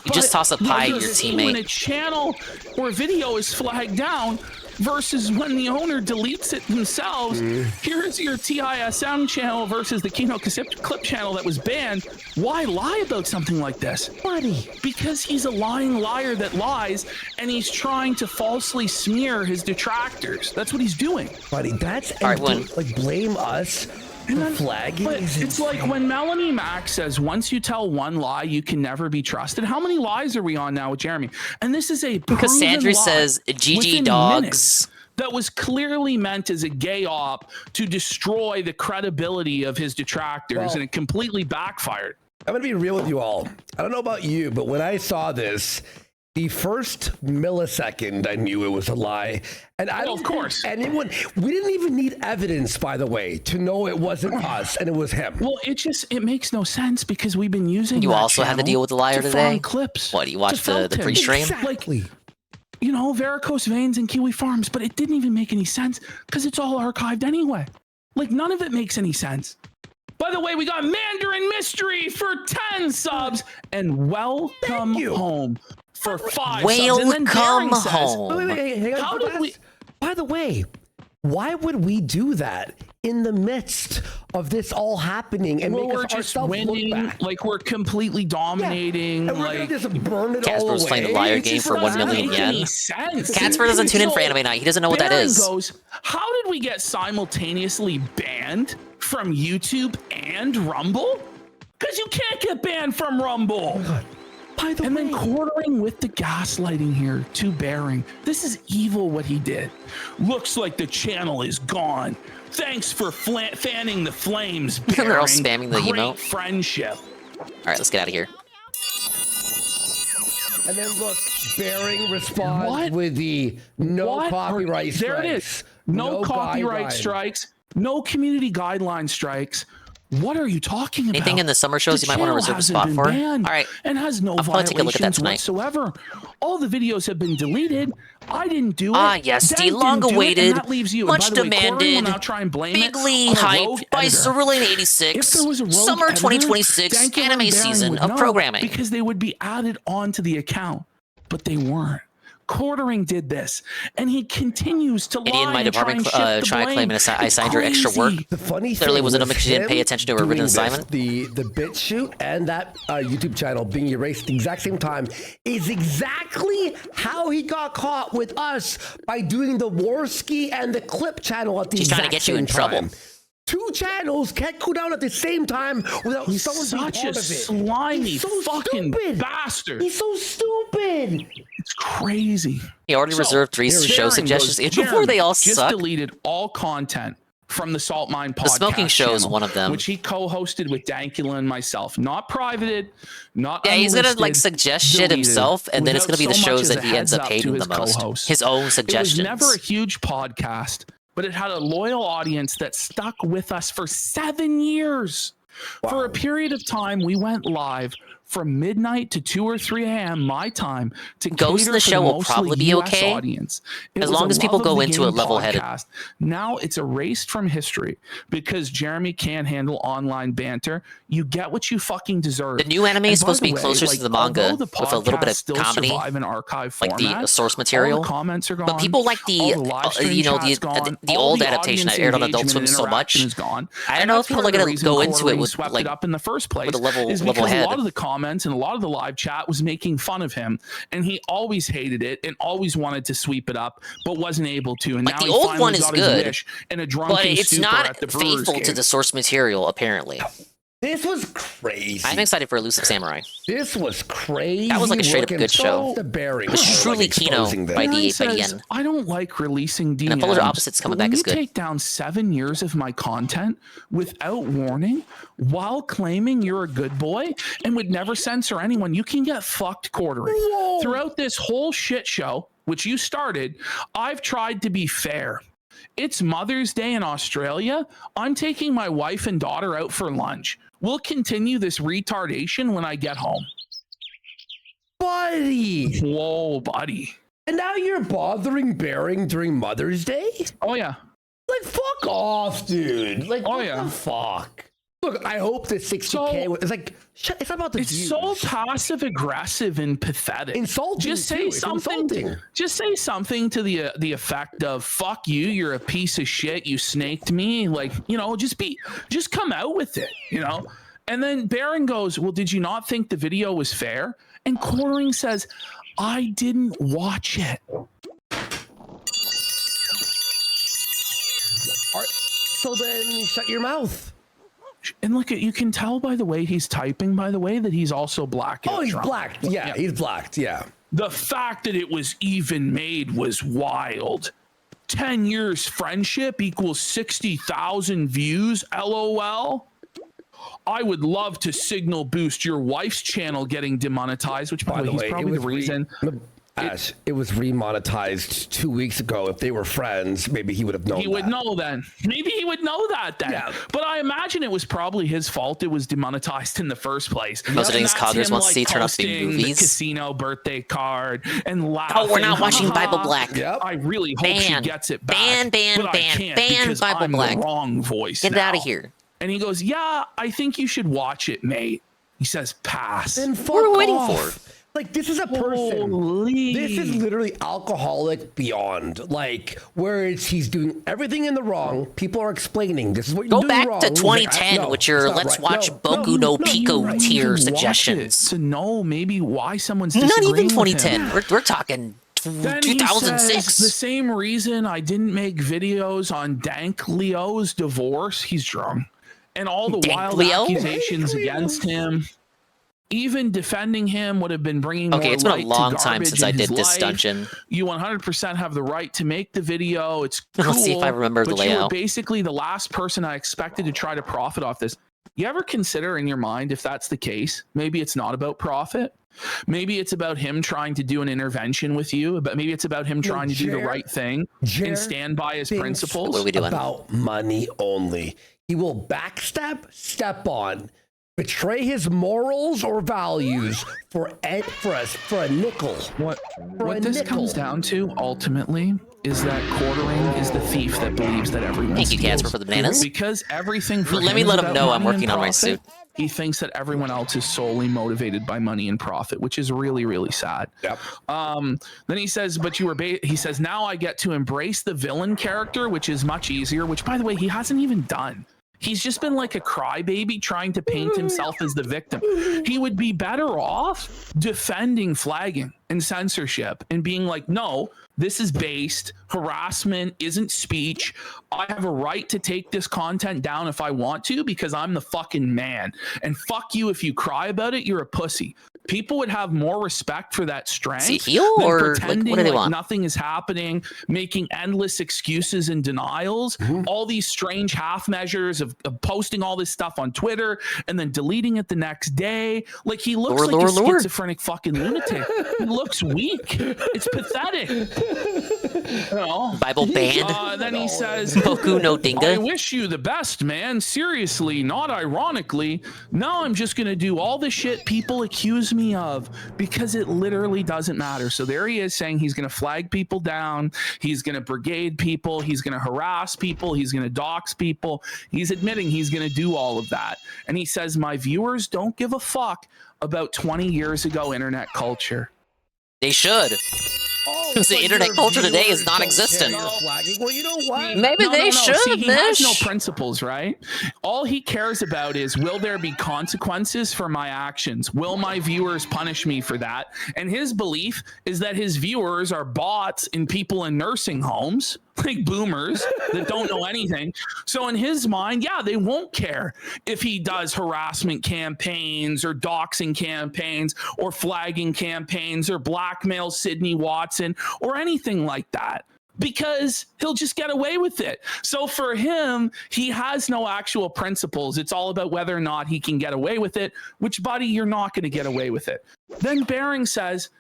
You just toss a pie at your When a teammate. channel or video is flagged down versus when the owner deletes it themselves, here's your TISM channel versus the Kino Clip channel that was banned. Why lie about something like this? Buddy. Because he's a lying liar that lies, and he's trying to falsely smear his detractors. That's what he's doing. Buddy, that's All right, when- like blame us for flagging. But it's like when Melanie Mack says, once you tell one lie, you can never be trusted. How many lies are we on now with Jeremy? And this is a Because proven Sandra lie says, GG within dogs. minutes that was clearly meant as a gay op to destroy the credibility of his detractors, Well- and it completely backfired. I'm gonna be real with you all. I don't know about you, but when I saw this, the first millisecond I knew it was a lie. And I don't of course. think anyone, we didn't even need evidence, by the way, to know it wasn't us and it was him. Well, it makes no sense because we've been using You that also had to channel deal with the liar to today? farm clips. What, you watched to the Felton. pre-stream? Exactly. You know, varicose veins and Kiwi Farms, but it didn't even make any sense because it's all archived anyway. Like, none of it makes any sense. By the way, we got Mandarin Mystery for 10 subs and welcome home for 5 subs. And then Welcome Daring says, home. Wait, hang on. How did we? By the way, why would we do that in the midst of this all happening and Well, make we're us just ourselves winning, look bad? like we're completely dominating. And we're like, gonna just burn it Casper all was away. playing the liar It game just for 1 doesn't million make yen. any sense. Casper doesn't tune in for So, Anime Night. He doesn't know what that Baron is. Goes, how did we get simultaneously banned from YouTube and Rumble? Because you can't get banned from Rumble. And then quartering with the gaslighting here to Bearing. This is evil what he did. Looks like the channel is gone. Thanks for fanning the flames, Bearing. They're all spamming the Great emote. friendship. All right, let's get out of here. And then look, Bearing responds with the no copyright strikes. There it is. No copyright strikes. No community guideline strikes. What are you talking about? Anything in the summer shows you might want to reserve a spot for? All right. And has no I'll probably take a look at that violations tonight. whatsoever. All the videos have been deleted. I didn't do it. Ah, yes, Dank the didn't long do it, and awaited, that leaves you. much And by the way, Corey will demanded, now try and blame it bigly on a rogue hyped by editor. Cerulean86 If there was a rogue summer editor, 2026 Dank and anime Bearing season would of know programming. because they would be added onto the account, but they weren't. Quartering did this, and he continues to Idiot in lie my and try department and shift the try blame. claiming I It's signed your extra work. crazy. The funny Clearly thing wasn't was because you didn't pay him attention to a written doing this, assignment. The bit shoot and that YouTube channel being erased at the exact same time is exactly how he got caught with us by doing the Warski and the Clip channel at the He's exact trying to get you same in trouble. time. Two channels can't go down at the same time without He's someone being such part a of it. slimy He's so fucking stupid. bastard. He's so stupid. It's crazy. He already reserved 3 show suggestions before they all just suck. deleted all content from the Salt Mine podcast. The Smoking Show is channel, one of them. which he co-hosted with Dankula and myself. Not privated, not Yeah, he's gonna like unlisted, suggest shit deleted, himself, and then it's gonna be the without so shows much that as he a ends heads up to hating the his most. co-hosts. His own suggestions. It was never a huge podcast, but it had a loyal audience that stuck with us for 7 years. For a period of time, we went live from midnight to 2 or 3 a.m. my time to Ghost in cater the for Show will mostly probably be US okay, audience. It as was long a as people love of go the into it game level-headed. podcast. Now it's erased from history because Jeremy can't handle online banter. You get what you fucking deserve. The new anime And is by supposed to be way, closer to the manga although the with a little bit podcasts of still comedy, survive in archive like format, the source all material. the comments are gone. But people like the all the live stream you know chat's the gone, the all old the adaptation that audience aired on Adult engagement Swim and so much. interaction is gone. I don't And know that's if people are part of the gonna reason go into it Quartering with swept like it up in the first place with a level is level because a head. lot of the comments and a lot of the live chat was making fun of him, and he always hated it and always wanted to sweep it up, but wasn't able to. And Like now the he old finally one is got his good, wish in a drunken but it's stupor not at the Brewers faithful to game. the source material. Apparently, This was crazy. I'm excited for Elusive Samurai. This was crazy. That was like a straight up looking good show. The Bearing. It was truly Kino by the Says, end. I don't like releasing DMs. And Polar Opposites coming but when back is you good. take down 7 years of my content without warning while claiming you're a good boy and would never censor anyone, you can get fucked quartering. Throughout this whole shit show, which you started, I've tried to be fair. It's Mother's Day in Australia. I'm taking my wife and daughter out for lunch. We'll continue this retardation when I get home. Buddy. Whoa, buddy. And now you're bothering Bearing during Mother's Day? Oh, yeah. Like, fuck off, dude. Like, Oh, what yeah. the fuck? Look, I hope the 60K was like, shut, it's not about the It's views. so passive aggressive and pathetic. Insulting, Just say too. It's something. insulting. Just say something to the effect of "fuck you, you're a piece of shit, you snaked me." Like, you know, just come out with it, you know. And then Baron goes, "Well, did you not think the video was fair?" And Quartering says, "I didn't watch it." So then shut your mouth. And look at, you can tell by the way he's typing, by the way, that he's also black. Oh, he's blacked. Yeah, he's blacked. Yeah. The fact that it was even made was wild. 10 years friendship equals 60,000 views. LOL. I would love to signal boost your wife's channel getting demonetized, which by the way, he's probably the reason. Ash, it was remonetized 2 weeks ago. If they were friends, maybe he would have known. He would know then. Maybe he would know that then. Yeah. But I imagine it was probably his fault it was demonetized in the first place. Most of things And that's Coggers him, wants to see turn up the posting movies. casino birthday card and laughing. Oh, we're not watching "Ha, ha, Bible ha." Black. Yep. I really hope she Ban. gets it back. Ban, but I can't because Bible I'm Black. the wrong voice. Get it now. out of here. And he goes, "Yeah, I think you should watch it, mate." He says, "Pass." Then fuck What are we waiting off. for? Like, this is a person. Holy. This is literally alcoholic beyond. Like, whereas he's doing everything in the wrong, people are explaining this is what Go you're doing back wrong. to He's like, 2010 no, with your it's not let's right. watch No, Boku no you Pico can tier watch it suggestions. to know maybe why someone's Not disagreeing even with 2010. him. We're talking Then he 2006. says, the same reason I didn't make videos on Dank Leo's divorce. He's drunk. And all the Dank wild Leo? accusations against him. even defending him would have been bringing more It's been a light to long time garbage since I in did his this life. dungeon. You 100% have the right to make the video. It's cool. Let's see if I remember the but you were layout. basically the last person I expected to try to profit off this. You ever consider in your mind if that's the case? Maybe it's not about profit. Maybe it's about him trying to do an intervention with you, but maybe it's about him trying to do the right thing and stand by his principles. What are we doing? About money only. He will backstab, step on, betray his morals or values for a nickel. What this comes down to ultimately is that quartering is the thief that believes that everyone Thank you, steals. Casper, for the bananas. Because everything for Let me him let is him about know I'm money and working on my profit. suit. He thinks that everyone else is solely motivated by money and profit, which is really, really sad. Yep. Then he says, but you were he says, now I get to embrace the villain character, which is much easier, which, by the way, he hasn't even done. He's just been like a crybaby trying to paint himself as the victim. He would be better off defending flagging and censorship and being like, no, this is based. Harassment isn't speech. I have a right to take this content down if I want to because I'm the fucking man. And fuck you if you cry about it, you're a pussy. People would have more respect for that strength Is he heel than or pretending what do they like want? nothing is happening, making endless excuses and denials, all these strange half measures of posting all this stuff on Twitter and then deleting it the next day. Like he looks like a schizophrenic fucking lunatic. He looks weak. It's pathetic. You know? Bible banned. Then he says, Boku no I Dinga. wish you the best, man. Seriously, not ironically. Now I'm just going to do all the shit people accuse me of because it literally doesn't matter. So there he is saying he's going to flag people down. He's going to brigade people. He's going to harass people. He's going to dox people. He's admitting he's going to do all of that. And he says, my viewers don't give a fuck about 20 years ago internet culture. They should. Because the internet culture today is non-existent. Well, you know what? Maybe they should, See, he has no Mish. principles, right? All he cares about is, will there be consequences for my actions? Will my viewers punish me for that? And his belief is that his viewers are bots and people in nursing homes, like boomers that don't know anything. So in his mind, yeah, they won't care if he does harassment campaigns or doxing campaigns or flagging campaigns or blackmail Sydney Watson or anything like that, because he'll just get away with it. So for him, he has no actual principles. It's all about whether or not he can get away with it, which, buddy, you're not going to get away with it. Then Bering says,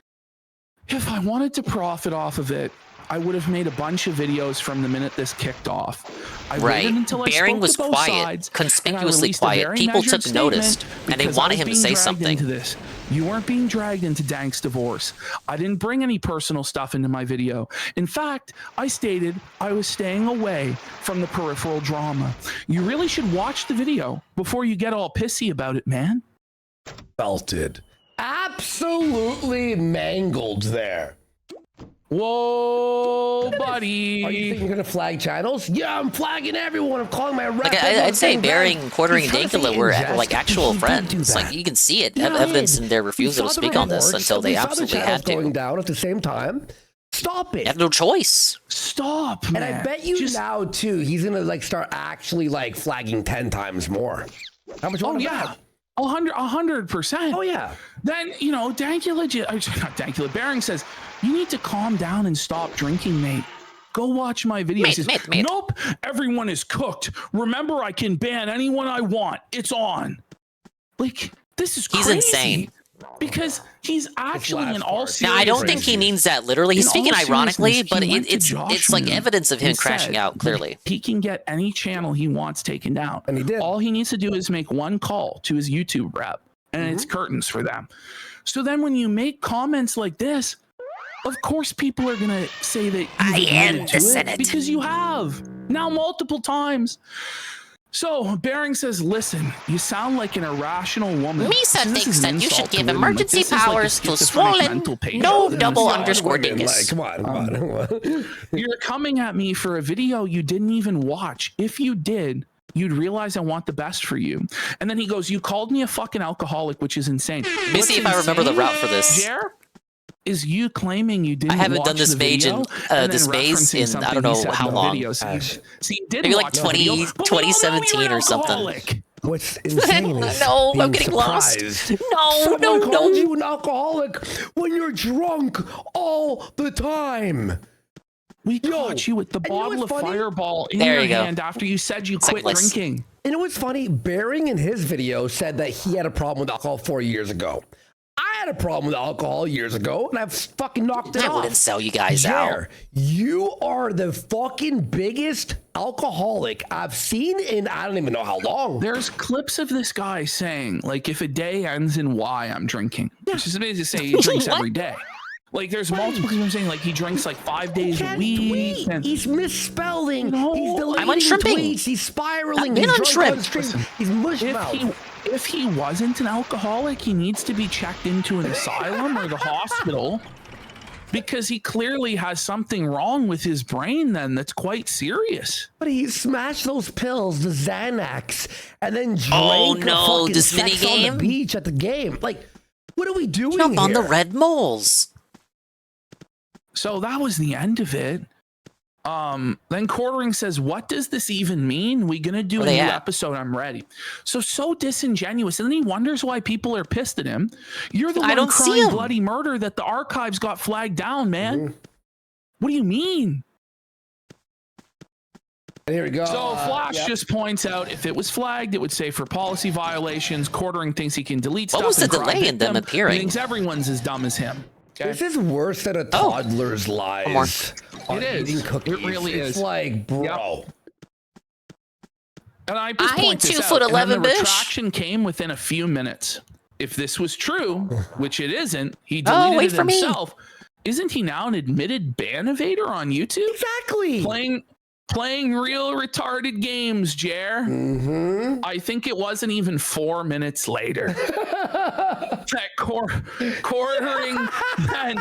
if I wanted to profit off of it, I would have made a bunch of videos from the minute this kicked off. I waited until I Bering spoke was to both quiet, sides, conspiracuously and I quiet. released a very People measured took notice, statement and they because wanted I was him to being say dragged something. into this. You weren't being dragged into Dank's divorce. I didn't bring any personal stuff into my video. In fact, I stated I was staying away from the peripheral drama. You really should watch the video before you get all pissy about it, man. Belted. Absolutely mangled there. Whoa, buddy. Are you think you're going to flag channels? Yeah, I'm flagging everyone. I'm calling my rep. Like I'd say Bering, Quartering, and Dankula were like actual friends. Like you can see it, evidence in their refusal to speak on this until they absolutely had to. Going down at the same time. Stop it. You have no choice. Stop, man. And I bet you now too, he's gonna like start actually like flagging 10 times more. How much? Oh yeah. 100%. Oh yeah. Then, you know, not Dankula, Bering says, you need to calm down and stop drinking, mate. Go watch my videos. Mate. Nope, everyone is cooked. Remember, I can ban anyone I want. It's on. Like, this is crazy. He's insane. Because he's actually in all seriousness. Now, I don't think he means that literally. He's speaking ironically, but it's like evidence of him crashing out, clearly. He can get any channel he wants taken down. And he did. All he needs to do is make one call to his YouTube rep, and it's curtains for them. So then when you make comments like this, of course people are going to say that I am the it Senate. because you have now multiple times. So Bering says, listen, you sound like an irrational woman. Misa See, this thinks is an that you should insult to give women. emergency Like, this is like a powers to schizophrenic swollen, mental patient. no This double is- underscore dingus. Come on. You're coming at me for a video you didn't even watch. If you did, you'd realize I want the best for you. And then he goes, you called me a fucking alcoholic, which is insane. Let me see if I remember the route for this. Jer, is you claiming you didn't I haven't watch done this the mage video in and this then maze referencing in I something don't he know said how in the long. video. So you did Maybe like watch the video, but we all know 2017 you're or something. alcoholic. What's insane is No, being I'm getting lost. surprised. No, Someone no, called no. you an alcoholic when you're drunk all the time. We caught you with the bottle of Fireball in There your you go. hand after you said you Second quit place. drinking. And it was funny, Bearing in his video said that he had a problem with alcohol 4 years ago. I had a problem with alcohol years ago, and I've fucking knocked it off. I wouldn't sell you guys Jer, out. You are the fucking biggest alcoholic I've seen in I don't even know how long. There's clips of this guy saying, like, if a day ends in Y, I'm drinking. Which is amazing to say he drinks every day. Like, there's multiple people saying, like, he drinks like 5 days a week. And He's misspelling. He's deleting I'm on shrimping. tweets. He's spiraling. I've been He's on drunk shrimp. stream. He's mush mouth. if he wasn't an alcoholic, he needs to be checked into an asylum or the hospital because he clearly has something wrong with his brain then that's quite serious. But he smashed those pills, the Xanax, and then drank Oh, a no, fucking this sex mini on game? the beach at the game. Like, what are we doing Jump on the here? red moles. So that was the end of it. Then Quartering says, what does this even mean? We gonna do a Where new they at? episode? I'm ready. So disingenuous. And then he wonders why people are pissed at him. You're the I one don't see crying him. bloody murder that the archives got flagged down, man. What do you mean? Here we go. So Flash just points out if it was flagged, it would say for policy violations. Quartering thinks he can delete What stuff. was the and cry delay in them victim. appearing? He thinks everyone's as dumb as him. Okay? This is worse than a toddler's lies. It is. Eating cookies. It really It's is. like, bro. And I just I ain't point this 2'11", out, and then the bish. retraction came within a few minutes. If this was true, which it isn't, he Oh, deleted wait it for me. himself. Isn't he now an admitted ban-evader on YouTube? Exactly. Playing real retarded games, Jer. Mm-hmm. I think it wasn't even 4 minutes later. That Quartering then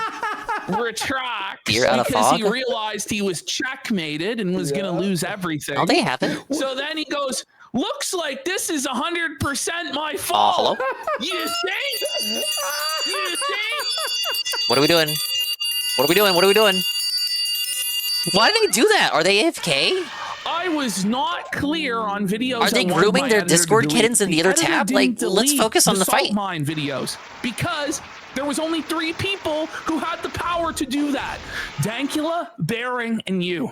retracts You're out of because he fog? realized he was checkmated and was going to lose everything. Oh, they haven't. So then he goes, looks like this is 100% my fault. Hello? You think? You think? What are we doing? What are we doing? What are we doing? Why do they do that? Are they AFK? I was not clear on videos. Are they I wanted grooming my their editor to Discord delete. kittens in the other editor tab? didn't Like, let's delete focus on the Salt fight. Mine videos because there was only 3 people who had the power to do that: Dankula, Bearing, and you.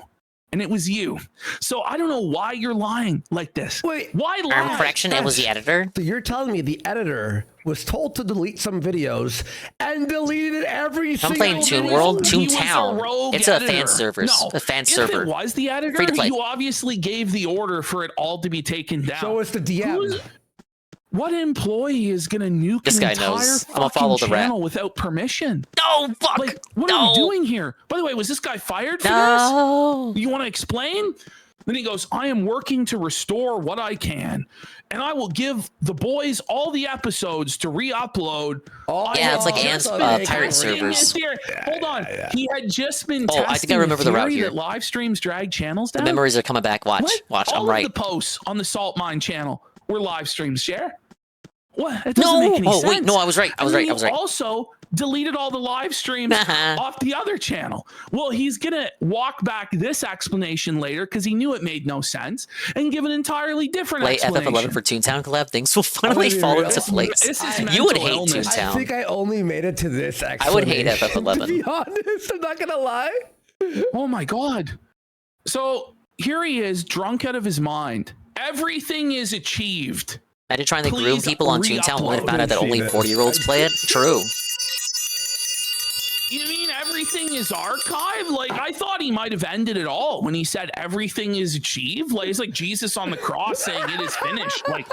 And it was you. So I don't know why you're lying like this. Wait, why lie? Arm correction, it was the editor. So you're telling me the editor was told to delete some videos and deleted every I'm single playing Toon World, He was a Toontown. rogue It's a editor. fan server. No, A fan if server. it was the editor, Free to play. you obviously gave the order for it all to be taken down. So it's the DM. What employee is going to nuke This an guy entire knows. I'm gonna fucking follow the rat. channel without permission? No, fuck. Like, what No. are we doing here? By the way, was this guy fired for No. this? You want to explain? Then he goes, I am working to restore what I can, and I will give the boys all the episodes to re-upload. Yeah, it's like Ant's pirate Testing servers. is there. Hold on. He had just been Oh, I think I testing remember the route theory here. that live streams drag channels The down. memories are coming back. Watch. What? Watch. All I'm right. of the posts on the Salt Mine channel were live streams, share? What? It doesn't No. make any Oh, sense. wait. No, I was right. I was And right. then I was you right. also deleted all the live streams off the other channel. Well, he's going to walk back this explanation later because he knew it made no sense and give an entirely different Late explanation. FF11 for Toontown collab. Things will finally fall into place. This is You would mental hate illness. I Toontown. think I only made it to this I would hate explanation. FF11. To be honest, I'm not gonna lie. Oh my God. So here he is, drunk out of his mind. Everything is achieved. Imagine trying to groom Please people on Toontown when they found out that only re-upload. 40-year-olds play it. True. You mean everything is archived? Like, I thought he might have ended it all when he said everything is achieved. Like, it's like Jesus on the cross saying it is finished. Like,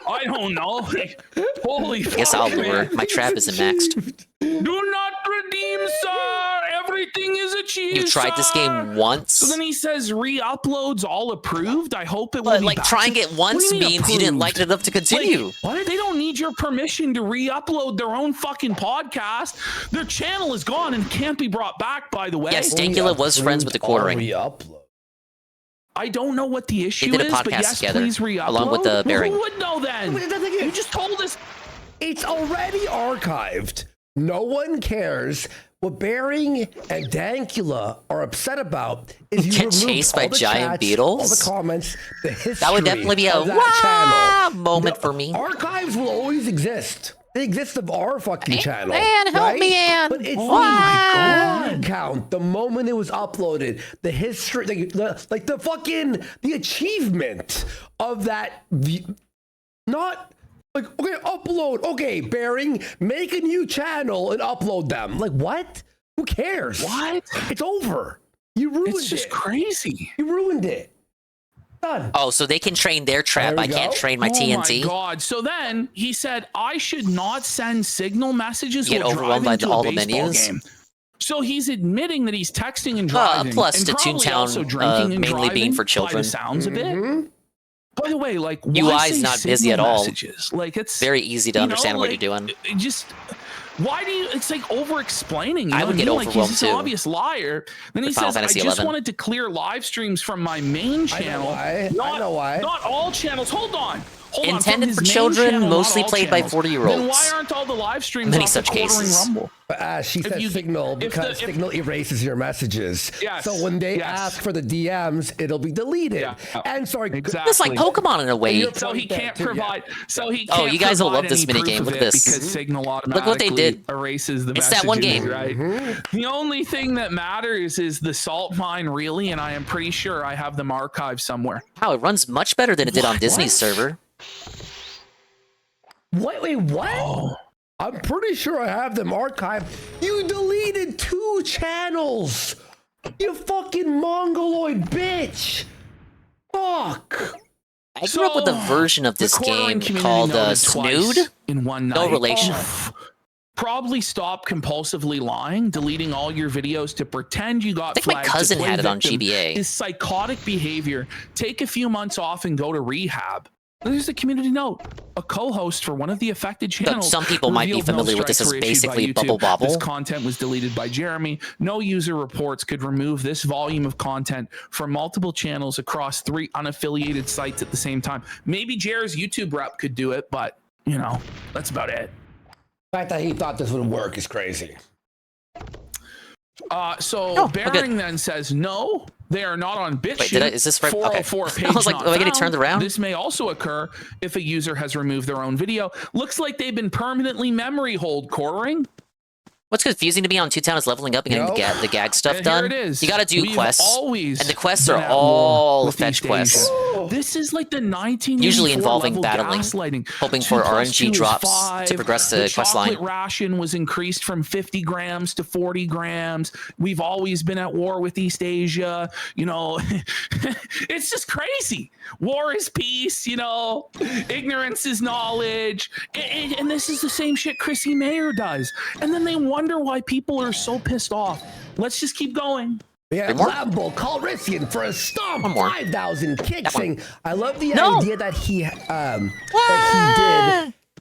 I don't know. Like, holy I guess I'll fuck, lure. man. My trap isn't maxed. Do not redeem, sir. Everything is achieved. You tried this sir. game once. So then he says re-uploads all approved. I hope it will But be like back. trying it What do once you mean means you didn't approved? like it enough to continue. Like, what? They don't need your permission to re-upload their own fucking podcast. Their channel is gone and can't be brought back, by the way. Yes, Dankula was friends with the Quartering. Re-upload. I don't know what the issue did a is, but podcast yes, together, please re-upload. along with the Bearing. Who would know then? You just told us. It's already archived. No one cares. What Bering and Dankula are upset about is you Get removed chased by all the giant chats, beetles? all the comments, the history. That would definitely be a of that channel. moment for me. Archives will always exist. They exist of our fucking channel. Ann, help right? me, Ann. But it's Wah! the count, the moment it was uploaded, the history, the achievement of that. Not like, okay, upload. Okay, Bering, make a new channel and upload them. Like, what? Who cares? What? It's over. You ruined it. It's just crazy. You ruined it. Done. Oh, so they can train their trap. I can't train my TNT. Oh my God. So then he said, I should not send signal messages Get while overwhelmed driving by to all a the baseball menus. game. So he's admitting that he's texting and driving. Plus and to probably also Toontown, drinking and mainly being driving for by children. the sounds of it. By the way, like, why UI is say not busy at signal all. messages? Like, it's very easy to understand what you're doing. Just why do you? It's like over-explaining. You I know would what get Like, he's overwhelmed this too. obvious liar. Then he With Final says, "I Fantasy just 11. wanted to clear live streams from my main channel. I know why. Not all channels. Hold on. Hold on. Intended From for his main children, channel, mostly not all played by channels. 40-year-olds. Then why aren't all the live streams Many off such the Quartering cases. Rumble? She If said you- Signal if the- because if- Signal erases your messages. Yes, So when they yes. ask for the DMs, it'll be deleted. And sorry, Exactly. It's like Pokemon in a way. So he can't provide. So he. Oh, Can't you guys will provide love this any proof minigame. of Look at it this. Because Signal Look automatically what they did. erases the It's messages. that one game. Right. The only thing that matters is the salt mine, really, and I am pretty sure I have them archived somewhere. Wow, it runs much better than it did on Disney's server. Wait, what? Oh. I'm pretty sure I have them archived. You deleted 2 channels. You fucking mongoloid bitch. Fuck. I grew up with a version of this game called Snood. In one night. No relation. Probably stop compulsively lying, deleting all your videos to pretend you got I think my flagged to cousin play had it on victim GBA. Is psychotic behavior. Take a few months off and go to rehab. There's a community note. A co-host for one of the affected channels. Some people might be revealed no familiar with this as strikes were issued by basically Bubble YouTube. Bobble. This content was deleted by Jeremy. No user reports could remove this volume of content from multiple channels across 3 unaffiliated sites at the same time. Maybe Jer's YouTube rep could do it, but you know, that's about it. The fact that he thought this would work is crazy. So Bering then says no, they are not on BitChute. Wait, is this right? 404 Okay. page I was like, not am I getting found. turned around? This may also occur if a user has removed their own video. Looks like they've been permanently memory hold quartering. What's confusing to me on Toontown is leveling up and getting the gag stuff And done. here it is. You got to do We've quests, always and the quests been are at war all with fetch East quests. Asia. This is like the 1984 Usually involving level battling, gaslighting. hoping 2 for plus RNG 2 is drops 5. to progress the quest chocolate line. ration was increased from 50 grams to 40 grams. We've always been at war with East Asia. You know, it's just crazy. War is peace, you know. Ignorance is knowledge. And this is the same shit Chrissie Mayr does. And then they wonder why people are so pissed off. Let's just keep going. Yeah, Lambo Calrissian for a stomp 5,000 kicks. Saying, I love the idea that he did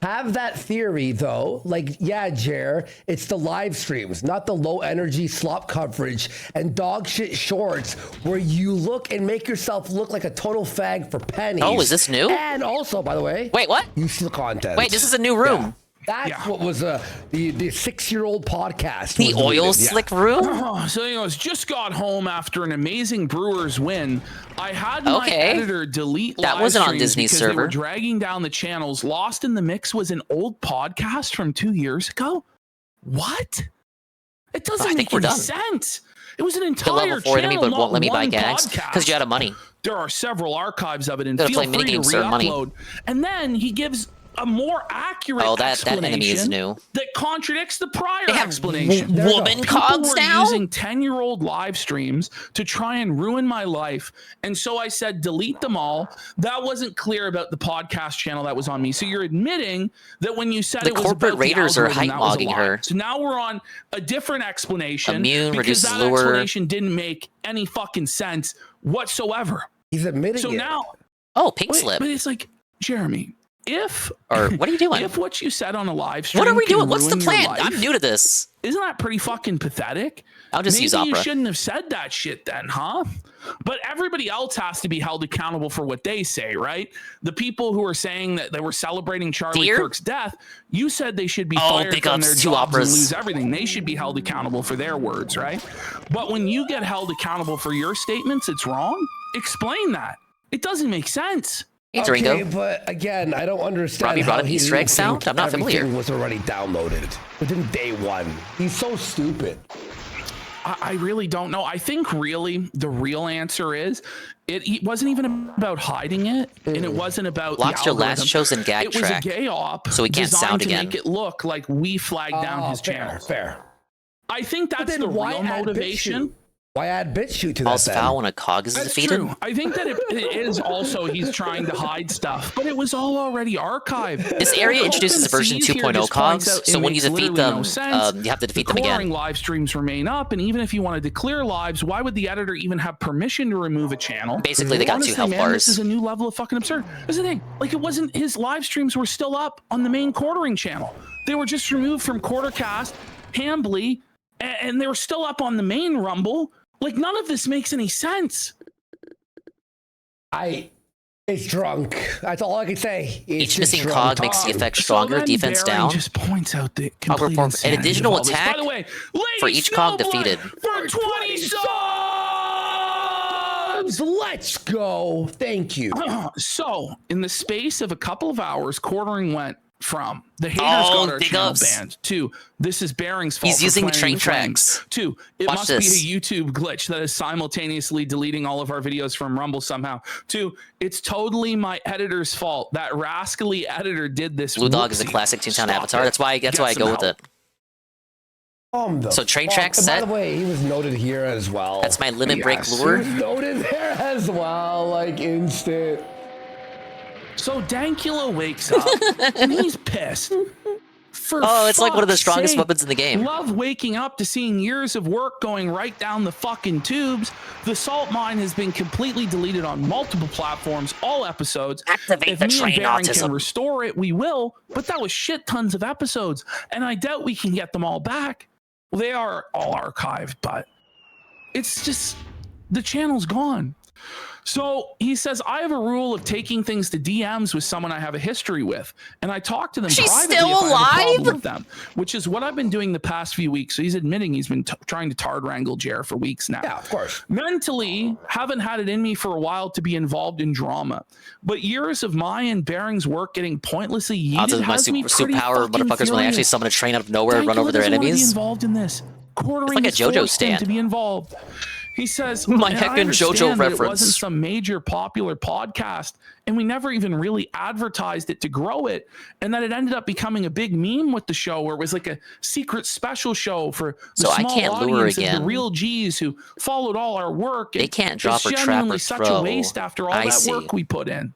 have that theory though. Like, yeah, Jer, it's the live streams, not the low energy slop coverage and dog shit shorts where you look and make yourself look like a total fag for pennies. Oh, is this new? And also, by the way, wait, what? You steal content. Wait, this is a new room. Yeah. That's what was the 6-year-old podcast. The was oil deleted. slick room? So he goes, just got home after an amazing Brewers win. I had my editor delete That live wasn't on streams Disney's because they were server. dragging down the channels. Lost in the Mix was an old podcast from 2 years ago. What? It doesn't I think make we're any done. sense. It was an The entire level 4 enemy channel, but won't let me not buy one gags podcast. because you're out of money. There are several archives of it, and Gotta feel play free to minigames to earn money. re-upload. And then he gives a more accurate Oh, that enemy is explanation new. that contradicts the prior They have explanation. woman People cogs were now? using 10-year-old live streams to try and ruin my life, and so I said delete them all. That wasn't clear about the podcast channel that was on me. So you're admitting that when you said The it was corporate about raiders the are algorithm, that was a hype-mogging lie. her. So now we're on a different explanation. Immune, because reduces that lure. explanation didn't make any fucking sense whatsoever. He's admitting So it. now, Oh, pink slip. but it's like, Jeremy, Or what are you doing? If what you said on a live stream, what are we doing? can What's the ruin your plan? life, I'm new to this. Isn't that pretty fucking pathetic? I'll just use Maybe Opera. you shouldn't have said that shit then, huh? But everybody else has to be held accountable for what they say, right? The people who are saying that they were celebrating Charlie Kirk's death, you said they should be fired big from ups their to jobs Operas. and lose everything. They should be held accountable for their words, right? But when you get held accountable for your statements, it's wrong. Explain that. It doesn't make sense. Okay, but again, I don't understand Robbie brought how up he Easter egg didn't sound? think I'm not familiar. everything was already downloaded within day one. He's so stupid. I really don't know. I think really the real answer is it wasn't even about hiding it, and it wasn't about Lost the your last algorithm. chosen gag It was track, a gay op, so he can't designed sound to again. make it look like we flagged down his channel. Fair. I think that's then the why real add motivation. BitChute? Why add BitChute to False that? foul when a cog is That's defeated. true. I think that it is also he's trying to hide stuff, but it was all already archived. This area introduces a version 2.0 cogs, so when you defeat them, you have to defeat them again. Recording live streams remain up, and even if you wanted to clear lives, why would the editor even have permission to remove a channel? Basically, they got Honestly, two health man, bars. This is a new level of fucking absurd. That's the thing. Like, it wasn't his live streams were still up on the main quartering channel. They were just removed from Quartercast, Hambly, and they were still up on the main Rumble. Like, none of this makes any sense. It's drunk. That's all I can say. Each missing cog makes the effect stronger. then Defense Baron down. just points out the I'll complete perform an insanity of additional all this. attack By the way, for Lady each cog Snowblood defeated. for 20 subs. Let's go. Thank you. So, in the space of a couple of hours, quartering went from the haters Oh, got our big channel ups. banned to this is Baring's fault. He's for using the planning train flames, tracks. to it Watch must this. be a YouTube glitch that is simultaneously deleting all of our videos from Rumble somehow. To it's totally my editor's fault. That rascally editor did this. Blue Dog is a Whoopsie. classic Toontown Stop avatar. it. That's why I Get go some with help. it. So train fuck? track And set. By the way, he was noted here as well. That's my limit break Yes, lure. He was noted there as well, like instant. So Dankula wakes up and he's pissed. For It's like one of the fuck's strongest sake. weapons in the game. Love waking up to seeing years of work going right down the fucking tubes. The salt mine has been completely deleted on multiple platforms, all episodes. Activate if the me train and Baron autism. can restore it, we will. But that was shit tons of episodes, and I doubt we can get them all back. Well, they are all archived, but it's just the channel's gone. So he says, I have a rule of taking things to DMs with someone I have a history with. And I talk to them She's privately still if I have a problem alive? with them, which is what I've been doing the past few weeks. So he's admitting he's been trying to tard wrangle Jer for weeks now. Yeah, of course. Mentally, haven't had it in me for a while to be involved in drama. But years of my and Baring's work getting pointlessly Odds yeeted of my has me super pretty power fucking motherfuckers when they actually furious. summon a train out of nowhere and run over their Dankula doesn't wanna be enemies. involved in this. Quartering like a has JoJo forced him stand. to be involved. He says, My "And I heckin' JoJo understand that It reference." wasn't some major popular podcast, and we never even really advertised it to grow it, and that it ended up becoming a big meme with the show, where it was like a secret special show for the So I small can't lure audience of again. the real G's who followed all our work. They and can't drop it's or trap genuinely or such a throw. waste after all I that see. work we put in."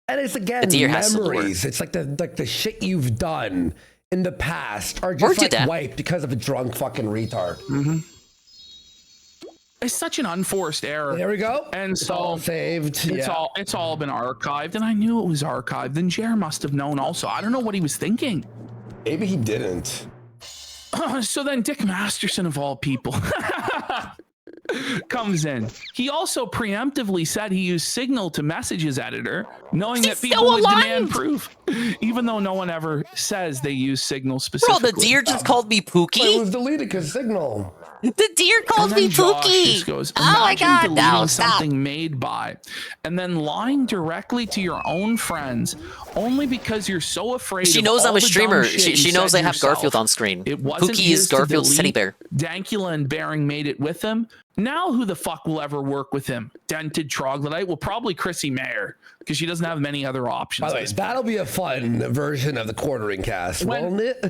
And it's again The deer has to lure. memories. It's like the shit you've done in the past are Or just do like that. wiped because of a drunk fucking retard. Mm-hmm. It's such an unforced error. There we go. And It's so all saved. It's Yeah. it's all been archived, and I knew it was archived. Then Jer must have known also. I don't know what he was thinking. Maybe he didn't. So then Dick Masterson of all people comes in. He also preemptively said he used Signal to message his editor, knowing that people still would alive? demand proof, even though no one ever says they use Signal specifically. Bro, the deer just called me It Pookie. was deleted because Signal. The deer called And then me Josh Pookie. just goes, Oh my "Imagine god, deleting no, stop. something made by, and then lying directly to your own friends, only because you're so afraid." She of knows all I'm a the streamer. dumb shit She you knows said I have yourself. Garfield on screen. It wasn't Pookie his is to Garfield's teddy delete. bear. Dankula and Baring made it with him. Now who the fuck will ever work with him? Dented troglodyte? Well, probably Chrissie Mayr, because she doesn't have many other options. By the at way, this that'll be a fun version of the quartering cast, won't it?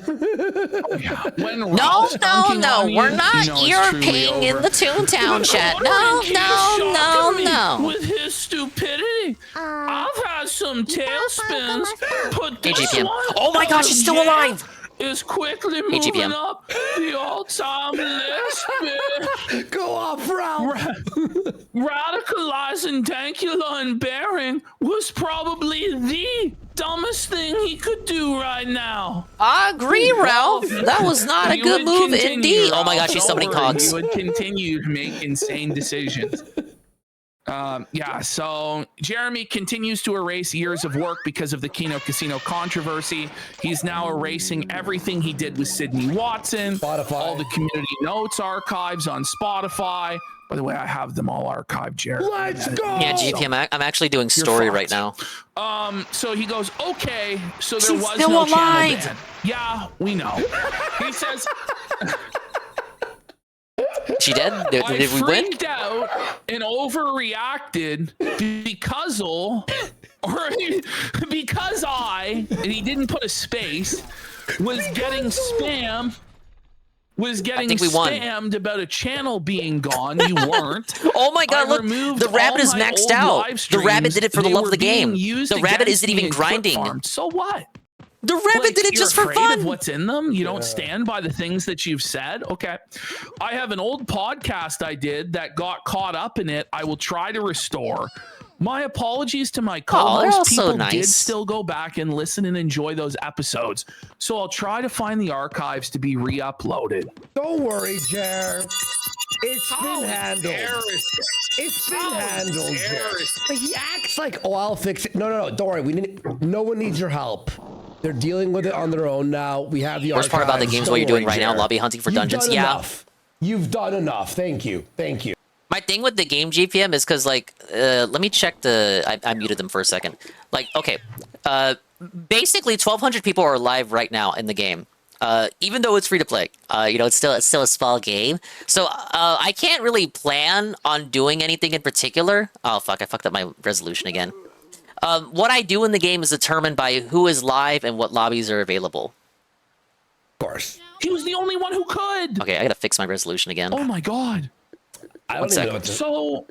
When No, Rob's no, dunking no. on you, We're not you know it's ear truly ping in over. the Toontown chat. No, no. With his stupidity, I've had some tailspins. Put Hey, this GPM. one Oh my gosh, she's still yeah, alive. is quickly moving up the all-time list, bitch. Go off, Ralph. Radicalizing Dankula and Bering was probably the dumbest thing he could do right now. I agree, Ralph. That was not a good move indeed. Oh my gosh, she's summoning cogs. He would continue to make insane decisions. Yeah, so Jeremy continues to erase years of work because of the Keno Casino controversy. He's now erasing everything he did with Sydney Watson, all the community notes archives on Spotify. By the way, I have them all archived, Jeremy. Let's go! Yeah, GPM, I'm actually doing story right now. So he goes, okay, so there She's was still no alive. channel ban. Yeah, we know. He says... She dead? Did we win? I freaked out and overreacted because I, and he didn't put a space, was getting spammed about a channel being gone. You weren't. Oh my god, look, the rabbit is maxed out. The rabbit did it for the love of the game. The rabbit isn't even grinding. So what? The rabbit did it just for fun. Of what's in them? You don't stand by the things that you've said? Okay. I have an old podcast I did that got caught up in it. I will try to restore. My apologies to my co-host. People did still go back and listen and enjoy those episodes. So I'll try to find the archives to be re-uploaded. Don't worry, Jer. It's been handled. It's been handled, Jer. He acts like, oh, I'll fix it. No. Don't worry. No one needs your help. They're dealing with it on their own now. We have the worst part about the game's what you're doing right now, lobby hunting for dungeons. Yeah. Enough. You've done enough. Thank you. My thing with the game GPM is because, like, let me check I muted them for a second. Like, okay, basically 1,200 people are live right now in the game. Even though it's free to play, you know, it's still a small game. So I can't really plan on doing anything in particular. Oh fuck, I fucked up my resolution again. What I do in the game is determined by who is live and what lobbies are available. Of course. He was the only one who could. Okay, I gotta fix my resolution again. Oh my god. One second. So,